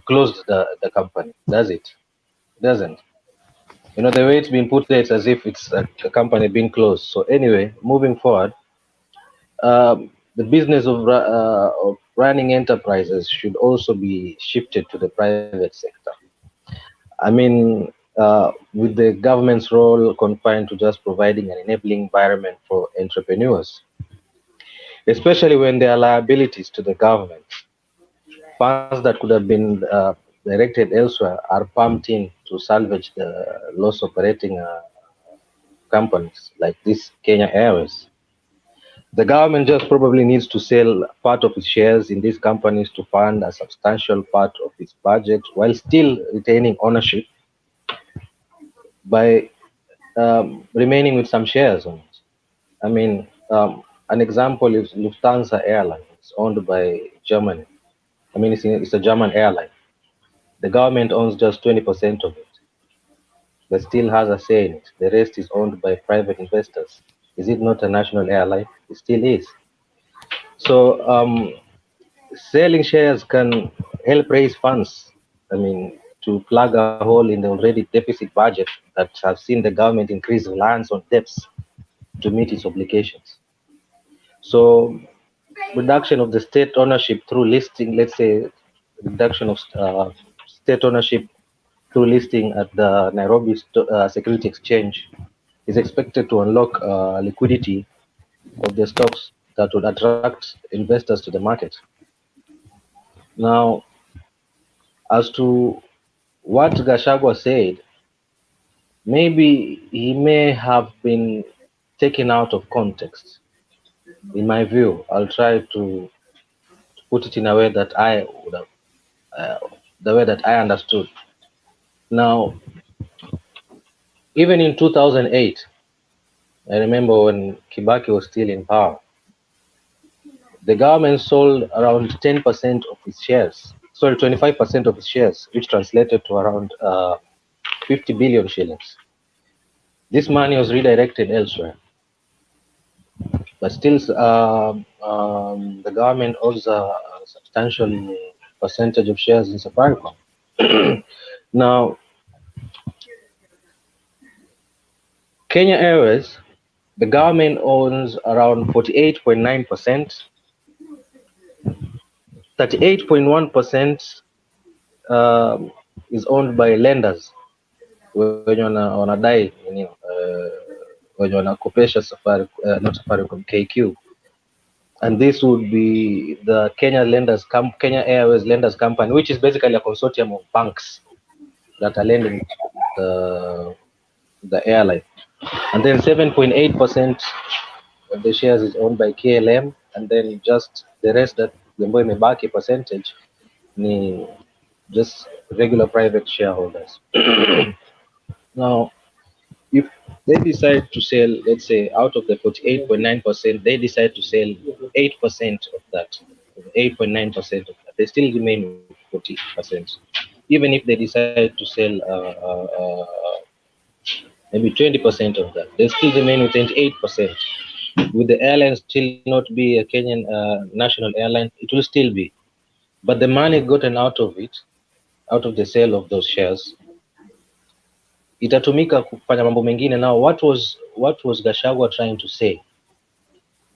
closed the company, does it? It doesn't. You know, the way it's been put there, it's as if it's a company being closed. So anyway, moving forward, the business of running enterprises should also be shifted to the private sector. I mean, with the government's role confined to just providing an enabling environment for entrepreneurs, especially when there are liabilities to the government, funds that could have been directed elsewhere are pumped in to salvage the loss operating companies like this Kenya Airways. The government just probably needs to sell part of its shares in these companies to fund a substantial part of its budget while still retaining ownership by remaining with some shares on it. I mean, an example is Lufthansa Airline. It's owned by Germany. I mean, it's a German airline. The government owns just 20% of it. that still has a say in it. The rest is owned by private investors. Is it not a national airline? It still is. So selling shares can help raise funds. I mean, to plug a hole in the already deficit budget that has seen the government increase reliance on debts to meet its obligations. So reduction of the state ownership through listing, let's say reduction of state ownership through listing at the Nairobi Security Exchange is expected to unlock liquidity of the stocks that would attract investors to the market. Now, as to what Gachagua said, maybe he may have been taken out of context. In my view, I'll try to put it in a way that I would have, the way that I understood. Now, even in 2008, I remember when Kibaki was still in power, the government sold around 10% of its shares, sorry, 25% of its shares, which translated to around 50 billion shillings. This money was redirected elsewhere. But still, the government owns a substantial percentage of shares in Safaricom. Now, Kenya Airways, the government owns around 48.9%. 38.1% is owned by lenders wenye wanadai wenye wanakopesha not Safaricom, KQ. And this would be the Kenya Airways Lenders Company, which is basically a consortium of banks that are lending the airline. And then 7.8% of the shares is owned by KLM, and then just the rest, that ambayo imebaki percentage, ni just regular private shareholders. Now, if they decide to sell, let's say out of the 48.9%, they decide to sell 8% of that, 8.9% of that, they still remain with 40%. Even if they decide to sell maybe 20% of that, they still remain with 28%. Would the airline still not be a Kenyan national airline? It will still be. But the money gotten out of it, out of the sale of those shares, itatumika kufanya mambo mengine. Now, what was Gachagua trying to say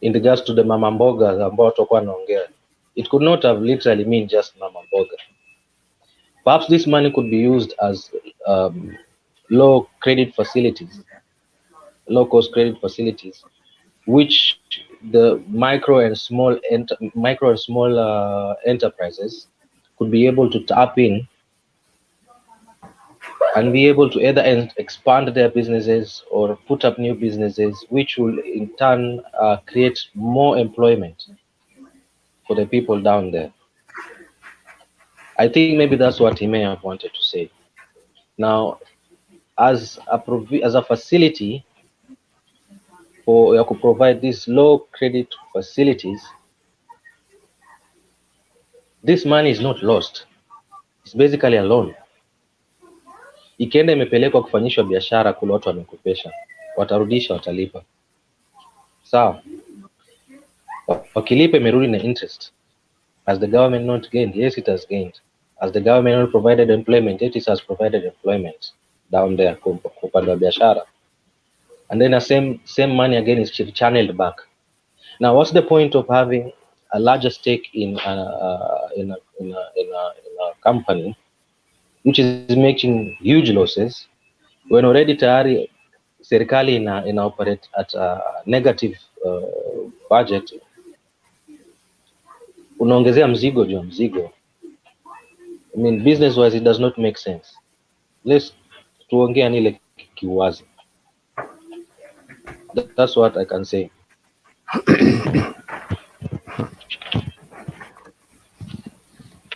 in regards to the mama mboga ambao watakuwa wanaongea? It could not have literally mean just mama mboga. Perhaps this money could be used as low credit facilities, low cost credit facilities, which the micro and small enterprises could be able to tap in and be able to either expand their businesses or put up new businesses, which will in turn create more employment for the people down there. I think maybe that's what he may have wanted to say. Now, as a facility for you could provide these low credit facilities, this money is not lost. It's basically a loan. Ikienda imepelekwa kufanyishwa biashara, kule watu wamekopesha, watarudisha, watalipa. Sawa. Wakilipa imerudi na interest. Has the government not gained? Yes, it has gained. Has the government not provided employment? It has provided employment down there kwa upande wa biashara. And then the same money again is channeled back. Now, what's the point of having a larger stake in a company which is making huge losses when already tayari serikali ina operate at a negative budget? Unaongezea mzigo juu ya mzigo. I mean, business wise it does not make sense. Let's tuongea nile kiwazi. That's what I can say.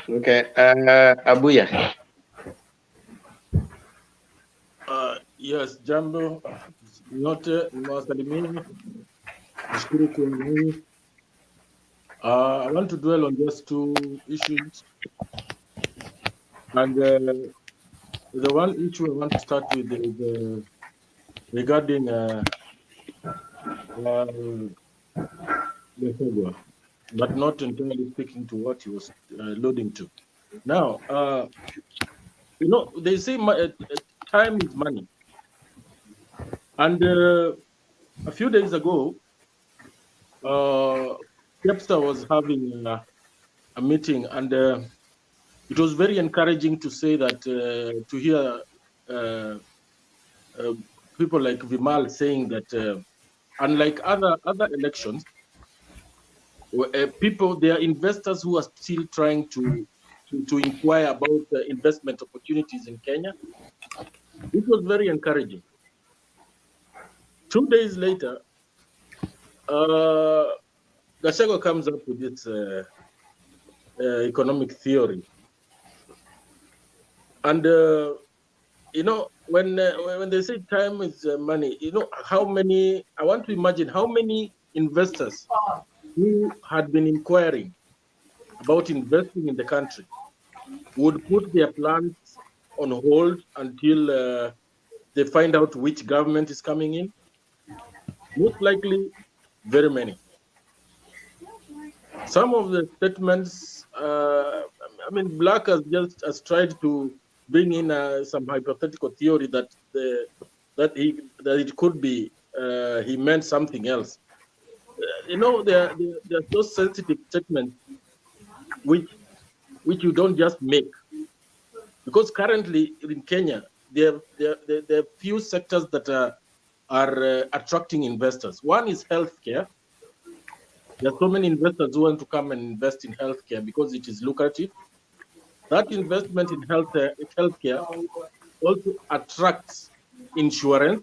Okay, Abuya. Yes, jambo nyote mwasalimini. Nashukuru kuongea. I want to dwell on just two issues, and The one issue I want to start with is regarding Gachagua, but not entirely speaking to what he was alluding to. Now, they say time is money. And a few days ago, Kepster was having a meeting, and it was very encouraging to say that, to hear people like Vimal saying that, unlike other elections, people, there are investors who are still trying to inquire about investment opportunities in Kenya. It was very encouraging. 2 days later, Gachagua comes up with this economic theory, and when they say time is money, how many? I want to imagine how many investors who had been inquiring about investing in the country would put their plans on hold until they find out which government is coming in. Most likely, very many. Some of the statements, Black has tried to bring in some hypothetical theory that it could be he meant something else. There are those sensitive statements which you don't just make, because currently in Kenya there are few sectors that are attracting investors. One is healthcare. There are so many investors who want to come and invest in healthcare because it is lucrative. That investment in healthcare also attracts insurance.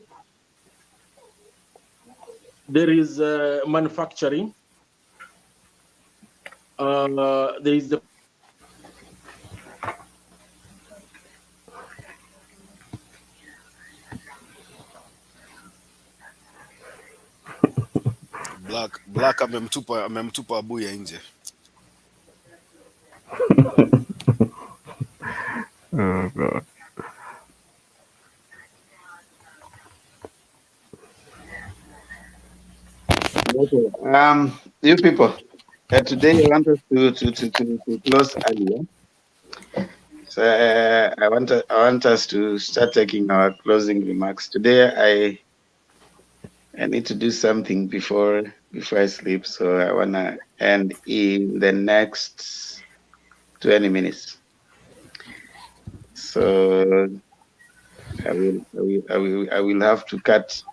There is manufacturing. There is the Black amemtupa Abuya nje. Oh God. You people, today I want us to close earlier. So I want us to start taking our closing remarks. Today I need to do something before I sleep, so I wanna end in the next 20 minutes. So I will have to cut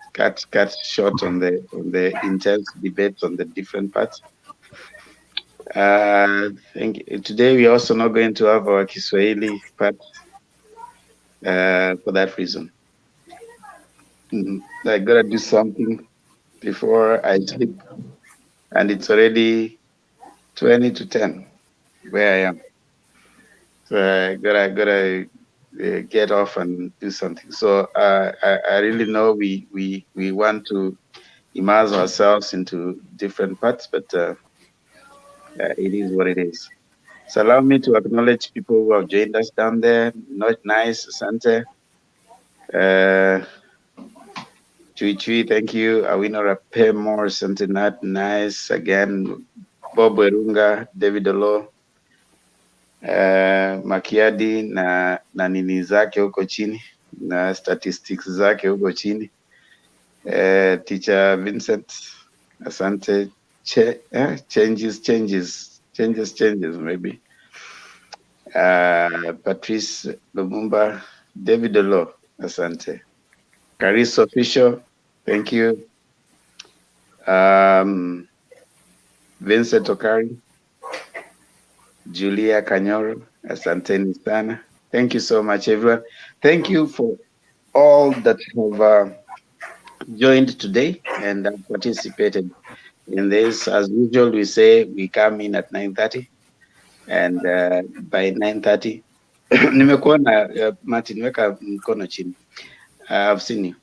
short on the intense debate on the different parts. Today we are also not going to have our Kiswahili part for that reason. I gotta do something before I sleep, and it's already 20 to 10 where I am. So I gotta get off and do something. So I really know we want to immerse ourselves into different parts, but it is what it is. So allow me to acknowledge people who have joined us down there. Not nice, Asante. Chui, thank you. Awino Rapemo, Asante, not nice. Again, Bob Werunga, David Olo, Makiadi na nini zake huko chini na statistics zake huko chini. Teacher Vincent, asante. Changes maybe. Patrice Lumumba, David Olo, asante. Caris Official, thank you. Vincent Okari, Julia Kanyoro, asanteni sana. Thank you so much, everyone. Thank you for all that have joined today and participated in this. As usual, we say we come in at 9:30, and by 9:30, nimekuona Martin, weka mkono chini. I've seen you.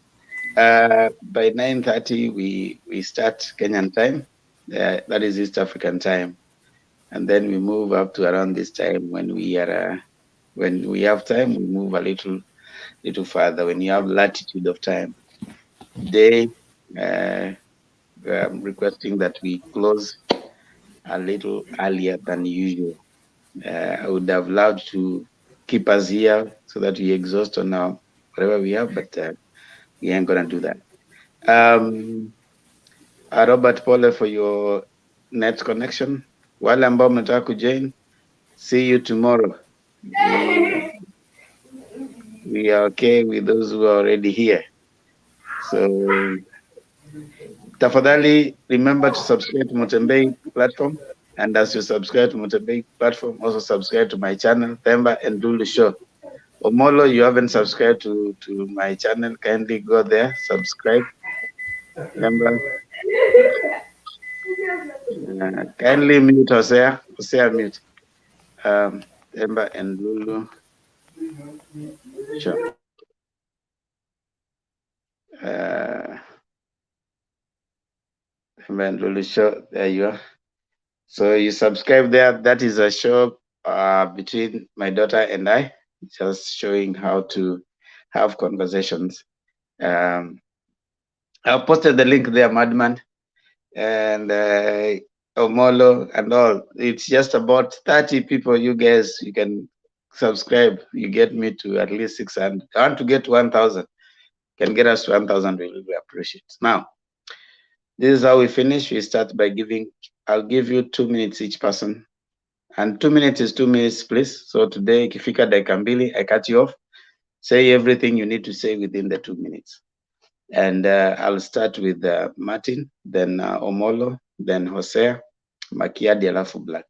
By 9:30, we start Kenyan time. That is East African time, and then we move up to around this time when we have time. We move a little little further when you have latitude of time. Today, I'm requesting that we close a little earlier than usual. I would have loved to keep us here so that we exhaust on our whatever we have, but we ain't gonna do that. Robert, pole for your net connection. Wale ambao mnataka kujoin, see you tomorrow. We are okay with those who are already here. So tafadhali remember to subscribe to Mutembei platform, and as you subscribe to Mutembei platform, also subscribe to my channel, Themba and Dulu Show. Omolo, you haven't subscribed to my channel, kindly go there, subscribe. Themba, kindly mute Hosea, mute. Themba and Lulu Show. Themba and Lulu Show, there you are. So you subscribe there. That is a show between my daughter and I, just showing how to have conversations. I've posted the link there, Madman, and Omolo and all. It's just about 30 people. You guys, you can subscribe. You get me to at least 600. I want to get 1,000. Can get us to 1,000. We really appreciate it. Now, this is how we finish. We start by giving. I'll give you 2 minutes each person. And 2 minutes is 2 minutes, please. So today, ikifika dakika mbili, I cut you off. Say everything you need to say within the 2 minutes. And I'll start with Martin, then Omolo, then Hosea, Makiadi, alafu Black.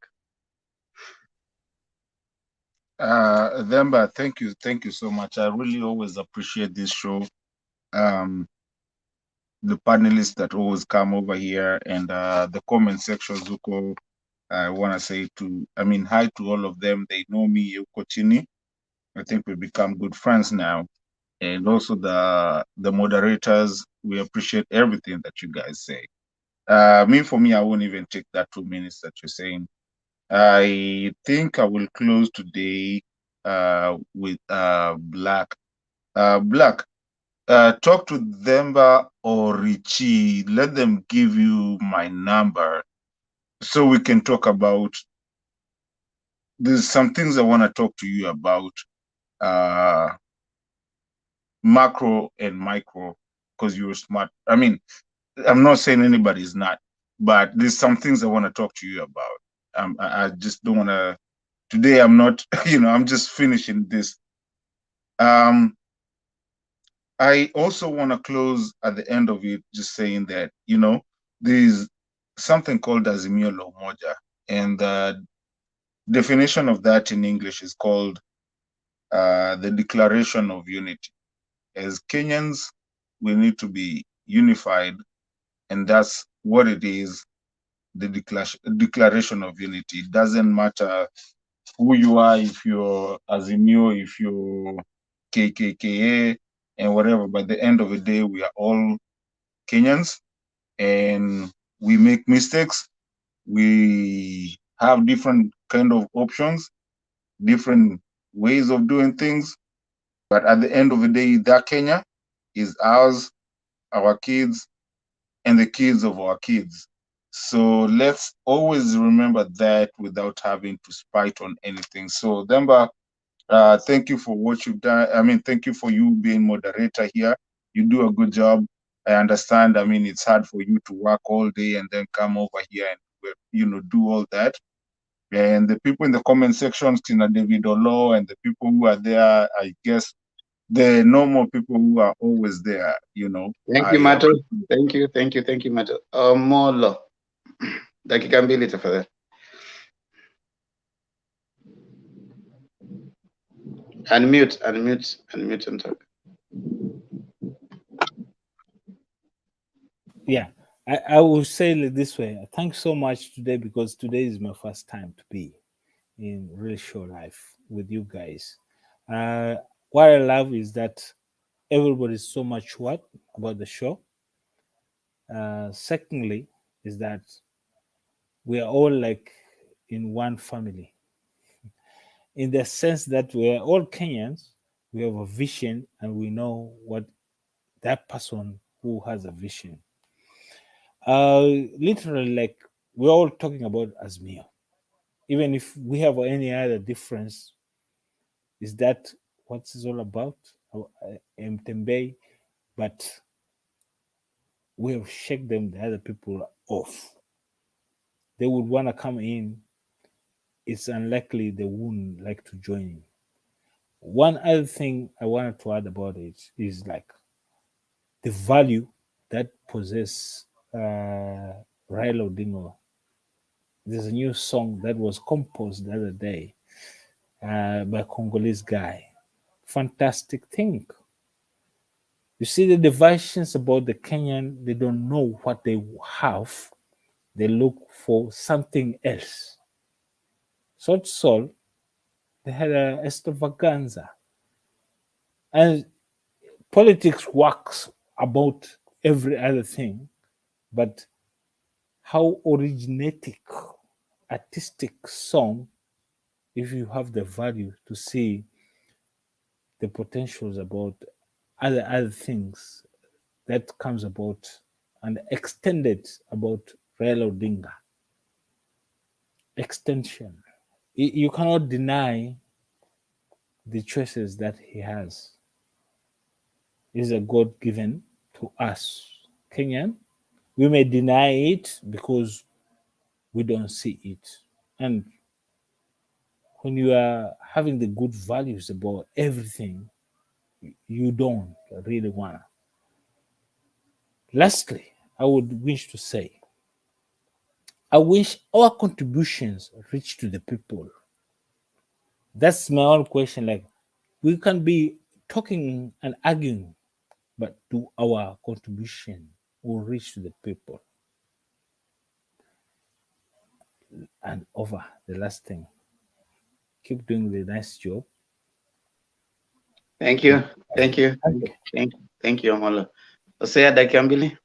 Themba, thank you so much. I really always appreciate this show. The panelists that always come over here, and the comment section, Zuko. I want to say hi to all of them. They know me, Yuko Chini. I think we become good friends now. And also the moderators, we appreciate everything that you guys say. For me, I won't even take that 2 minutes that you're saying. I think I will close today with Black. Black, talk to Themba or Richie. Let them give you my number so we can talk about. There's some things I want to talk to you about, macro and micro, because you're smart. I mean, I'm not saying anybody's not, but there's some things I want to talk to you about. I just don't want to. Today, I'm not. I'm just finishing this. I also want to close at the end of it, just saying that there's something called Azimio la Umoja, and the definition of that in English is called the Declaration of Unity. As Kenyans, we need to be unified, and that's what it is, the Declaration of Unity. It doesn't matter who you are, if you're Azimio, if you're KKKA, and whatever. By the end of the day, we are all Kenyans, and we make mistakes. We have different kind of options, different ways of doing things. But at the end of the day, that Kenya is ours, our kids, and the kids of our kids. So let's always remember that without having to spite on anything. So Themba, thank you for what you've done. Thank you for you being moderator here. You do a good job. I understand. It's hard for you to work all day and then come over here and do all that. And the people in the comment sections, Tina David Olo, and the people who are there, I guess the normal people who are always there. Thank you, Mato. Thank you, Mato. Omolo, dakika mbili tafadhali. Unmute and talk. Yeah, I will say it this way. Thanks so much today, because today is my first time to be in Real Show Life with you guys. What I love is that everybody's so much about the show. Secondly, is that we are all like in one family, in the sense that we are all Kenyans, We have a vision, and we know what that person who has a vision. Literally, like we're all talking about Azmio. Even if we have any other difference, is that what it's all about? Mtembei, but we have shaken them, the other people off. They would want to come in. It's unlikely they wouldn't like to join in. One other thing I wanted to add about it is like the value that possess Raila Odinga. There's a new song that was composed the other day by a Congolese guy. Fantastic thing. You see the divisions about the Kenyan, they don't know what they have. They look for something else. South Sol, they had a extravaganza. And politics works about every other thing, but how originatic, artistic song, if you have the value to see the potentials about other things that comes about and extended about Raila Odinga. Extension. You cannot deny the choices that he has. Is a God given to us, Kenyan. We may deny it because we don't see it. And when you are having the good values about everything, you don't really want to. Lastly, I would wish to say, I wish our contributions reach to the people. That's my own question. Like, we can be talking and arguing, but do our contribution will reach to the people? And over the last thing, keep doing the nice job. Thank you. Thank you. Thank you, Amolo. Hosea dakika mbili.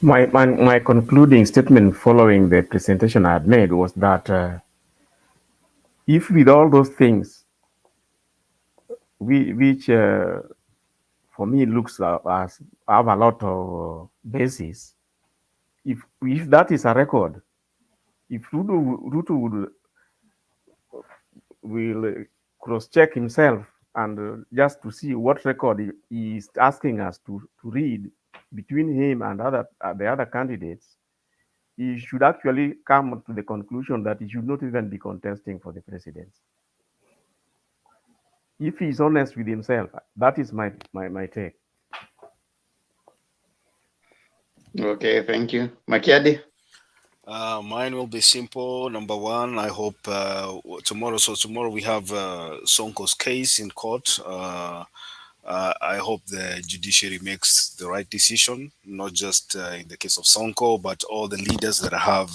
My concluding statement following the presentation I had made was that if with all those things, which for me looks as have a lot of basis, if that is a record, if Ruto will cross-check himself and just to see what record he is asking us to read between him and the other candidates, he should actually come to the conclusion that he should not even be contesting for the presidency. If he is honest with himself, that is my take. Okay, thank you. Makiadi? Mine will be simple. Number one, I hope tomorrow. So tomorrow we have Sonko's case in court. I hope the judiciary makes the right decision, not just in the case of Sonko, but all the leaders that have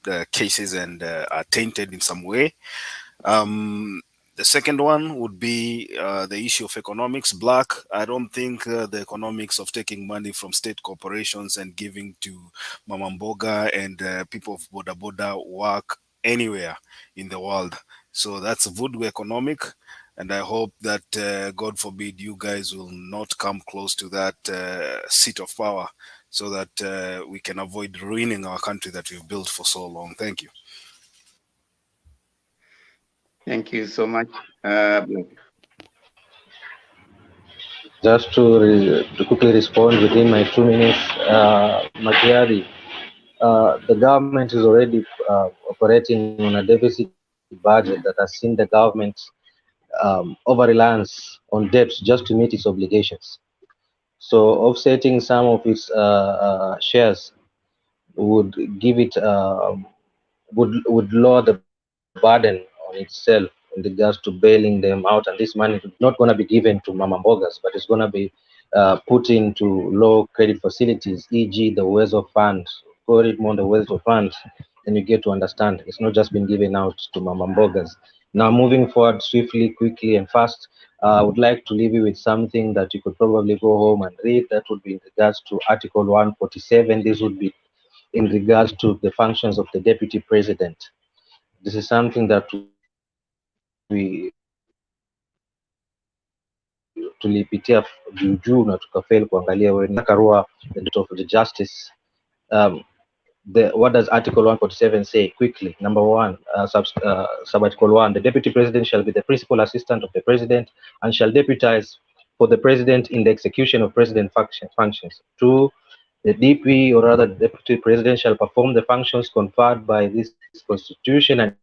the cases and are tainted in some way. The second one would be the issue of economics. Black, I don't think the economics of taking money from state corporations and giving to Mama Mboga and people of Boda Boda work anywhere in the world. So that's voodoo economic. And I hope that, God forbid, you guys will not come close to that seat of power so that we can avoid ruining our country that we've built for so long. Thank you. Thank you so much. Just to quickly respond within my 2 minutes, Makiari, the government is already operating on a deficit budget that has seen the government over-reliance on debt just to meet its obligations. So offsetting some of its shares would give it would lower the burden on itself in regards to bailing them out, and this money is not going to be given to Mama Mbogas, but it's going to be put into low credit facilities, e.g. the Wezo Fund. Call it more the Wezo Fund, and you get to understand it's not just been given out to Mama Mbogas. Now, moving forward swiftly, quickly, and fast, I would like to leave you with something that you could probably go home and read. That would be in regards to Article 147. This would be in regards to the functions of the Deputy President. this is something that we tulipitia juu na tukafail kuangalia when KARUA the date of the justice. What does Article 147 say? Quickly, number one, sub-article 1, the Deputy President shall be the principal assistant of the President and shall deputize for the President in the execution of President functions. 2, the DP, or rather the Deputy President, shall perform the functions conferred by this Constitution, and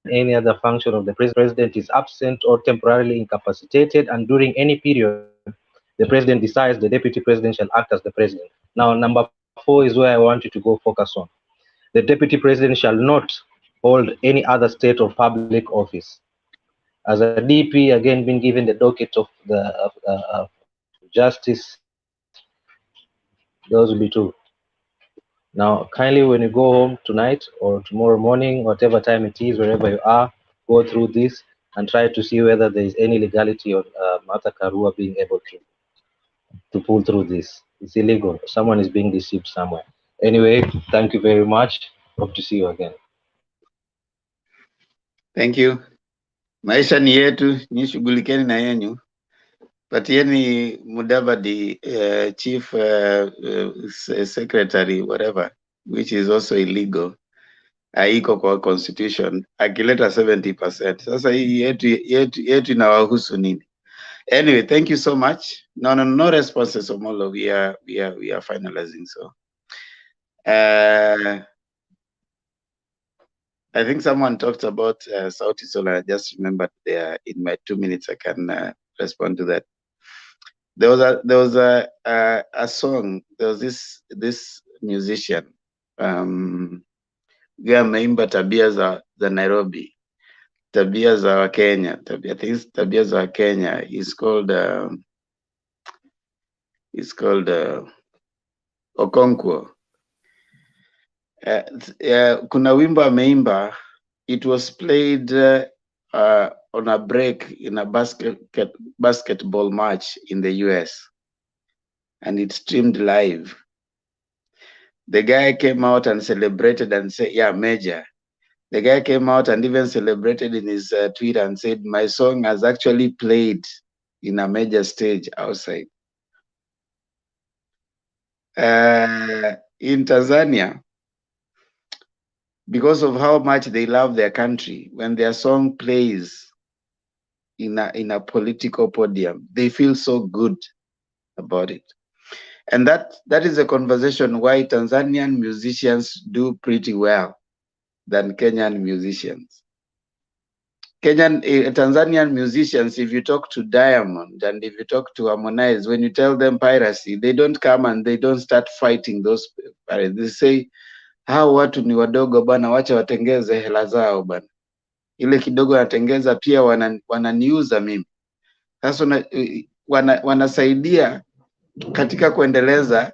any other function of the President is absent or temporarily incapacitated, and during any period the President decides, the Deputy President shall act as the President. Now, number 4 is where I want you to go focus on. The Deputy President shall not hold any other state or public office. As a DP, again, being given the docket of the justice, those will be 2. Now, kindly, when you go home tonight or tomorrow morning, whatever time it is, wherever you are, go through this and try to see whether there is any legality on Martha KARUA being able to pull through this. It's illegal. Someone is being deceived somewhere. Anyway, thank you very much. Hope to see you again. Thank you. Maisha ni yetu, ni shughulikeni na yenyu. Patieni Mudavadi, chief secretary, whatever, which is also illegal. Haiko kwa constitution. Akileta 70%. Sasa hii yetu inawahusu nini? Anyway, thank you so much. No responses, Omolo. We are finalizing. So, I think someone talked about Sauti Sol. I just remembered there in my 2 minutes. I can respond to that. There was a song. There was this musician. We ameimba tabia za Nairobi, tabia za Kenya. Tabia za Kenya is called Okonkwo. Kuna wimbo ameimba. It was played on a break in a basketball match in the US, and it streamed live. The guy came out and celebrated and said, yeah, Major. The guy came out and even celebrated in his Twitter and said, my song has actually played in a major stage outside. In Tanzania, because of how much they love their country, when their song plays in a political podium, they feel so good about it. And that is a conversation why Tanzanian musicians do pretty well than Kenyan musicians. Tanzanian musicians, if you talk to Diamond and if you talk to Harmonize, when you tell them piracy, they don't come and they don't start fighting those pirates. They say, hao watu ni wadogo bana, wacha watengeze hela zao bana. Ile kidogo wanatengeza pia wananiuza mimi. Sasa wanasaidia katika kuendeleza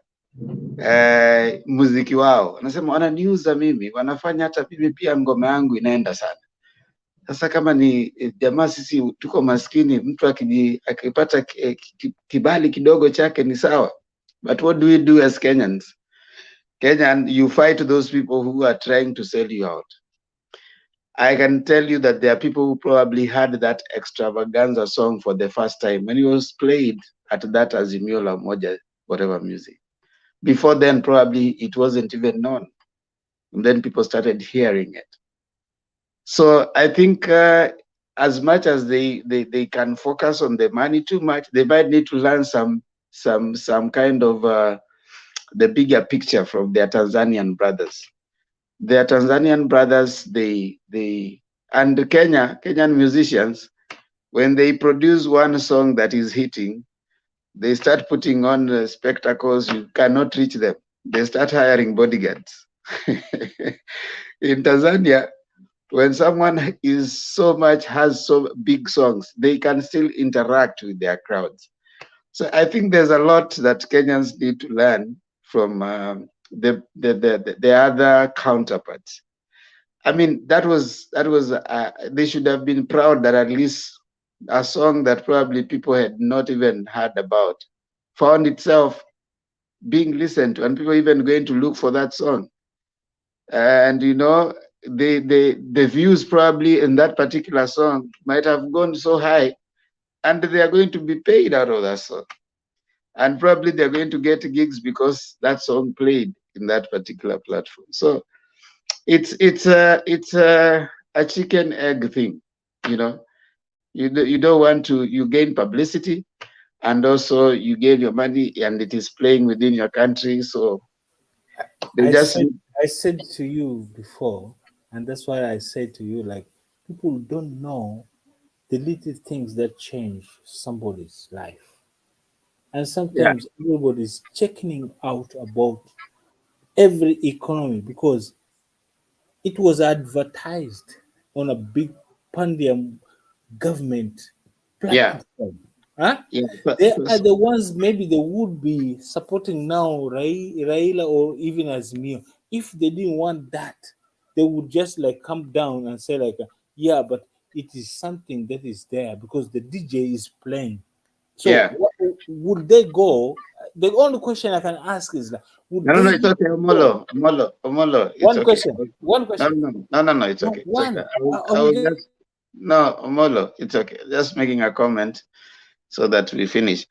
muziki wao. Wanasema wananiuza mimi, wanafanya hata mimi pia ngoma yangu inaenda sana. Sasa kama ni jamaa, sisi tuko maskini, mtu akipata kibali kidogo chake ni sawa. But what do we do as Kenyans? Kenyan, you fight those people who are trying to sell you out. I can tell you that there are people who probably heard that extravaganza song for the first time when it was played at that Azimio la Umoja, whatever music. Before then, probably it wasn't even known. And then people started hearing it. So I think as much as they can focus on the money too much, they might need to learn some kind of the bigger picture from their Tanzanian brothers. Their Tanzanian brothers, and Kenyan musicians, when they produce one song that is hitting, they start putting on spectacles. You cannot reach them. They start hiring bodyguards. In Tanzania, when someone has so big songs, they can still interact with their crowds. So I think there's a lot that Kenyans need to learn from the other counterparts. I mean, that was they should have been proud that at least a song that probably people had not even heard about found itself being listened to, and people even going to look for that song. and you know, the views probably in that particular song might have gone so high, and they are going to be paid out of that song, and probably they're going to get gigs because that song played in that particular platform. So it's a chicken egg thing, you know. You don't want to, you gain publicity, and also you gain your money, and it is playing within your country. So they just I said to you before, and that's why I said to you, like, people don't know the little things that change somebody's life. And sometimes everybody's checking out about every economy because it was advertised on a big pandium government platform. Huh? They are the ones maybe they would be supporting now Raila or even Azimio. If they didn't want that, they would just like come down and say like, yeah, but it is something that is there because the DJ is playing. So would they go? The only question I can ask is like, would no, they it's okay, Omolo, it's one okay. question. One question. No, it's okay. It's okay. I will just no, Omolo, it's okay. Just making a comment so that we finish.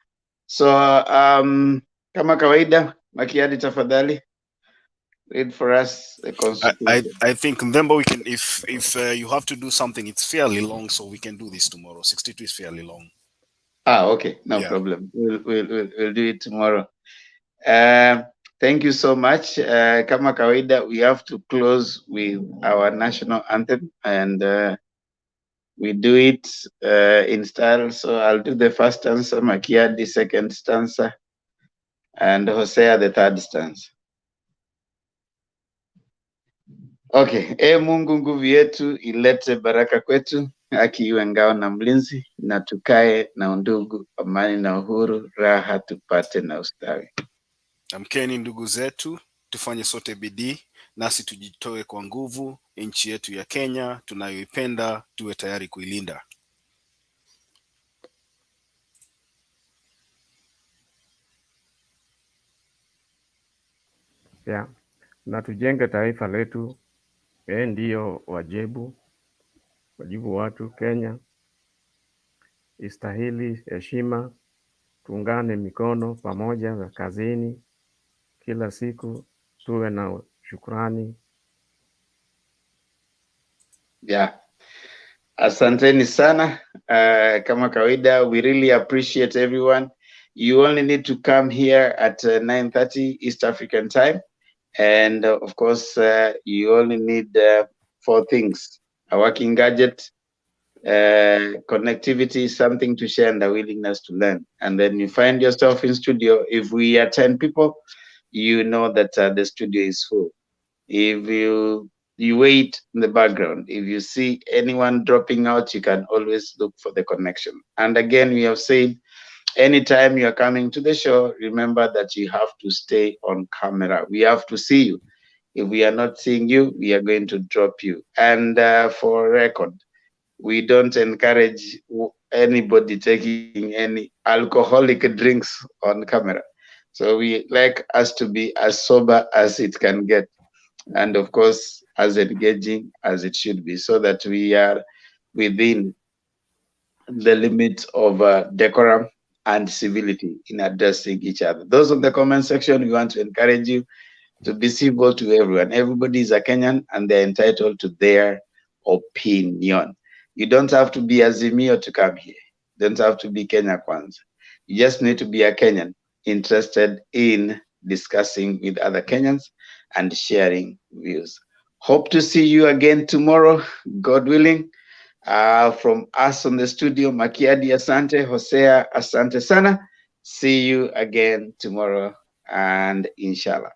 So kama kawaida, Makiadi tafadhali, read for us the constitution. I think Ndemba, we can, if you have to do something, it's fairly long, so we can do this tomorrow. 62 is fairly long. Okay, no problem. We'll do it tomorrow. Thank you so much. Kama kawaida, we have to close with our national anthem, and we do it in style. So I'll do the first stanza, Makia the second stanza, and Hosea the third stanza. Okay. Mungu nguvu yetu, ilete baraka kwetu, haki iwe ngao na mlinzi, na tukae na undugu, amani na uhuru, raha tupate na ustawi. Amkeni ndugu zetu, tufanye sote bidii, nasi tujitoe kwa nguvu, nchi yetu ya Kenya tunayoipenda, tuwe tayari kuilinda. Yeah. Na tujenge taifa letu, ndio wajibu watu. Kenya istahili heshima, tuungane mikono pamoja za kazini, kila siku tuwe na shukrani. Yeah. Asanteni sana. Kama kawaida, we really appreciate everyone. You only need to come here at 9:30 East African time. And of course, you only need 4 things: a working gadget, connectivity, something to share, and a willingness to learn. And then you find yourself in studio. If we are 10 people, you know that the studio is full. If you wait in the background, if you see anyone dropping out, you can always look for the connection. And again, we have said, anytime you are coming to the show, remember that you have to stay on camera. We have to see you. If we are not seeing you, we are going to drop you. And for record, we don't encourage anybody taking any alcoholic drinks on camera. So we like us to be as sober as it can get, and of course as engaging as it should be, so that we are within the limit of decorum and civility in addressing each other. Those in the comment section, we want to encourage you to be civil to everyone. Everybody is a Kenyan and they're entitled to their opinion. You don't have to be Azimio to come here. You don't have to be Kenya Kwanza. You just need to be a Kenyan interested in discussing with other Kenyans and sharing views. Hope to see you again tomorrow, God willing. From us on the studio, Makiadi asante, Hosea asante sana. See you again tomorrow, and inshallah.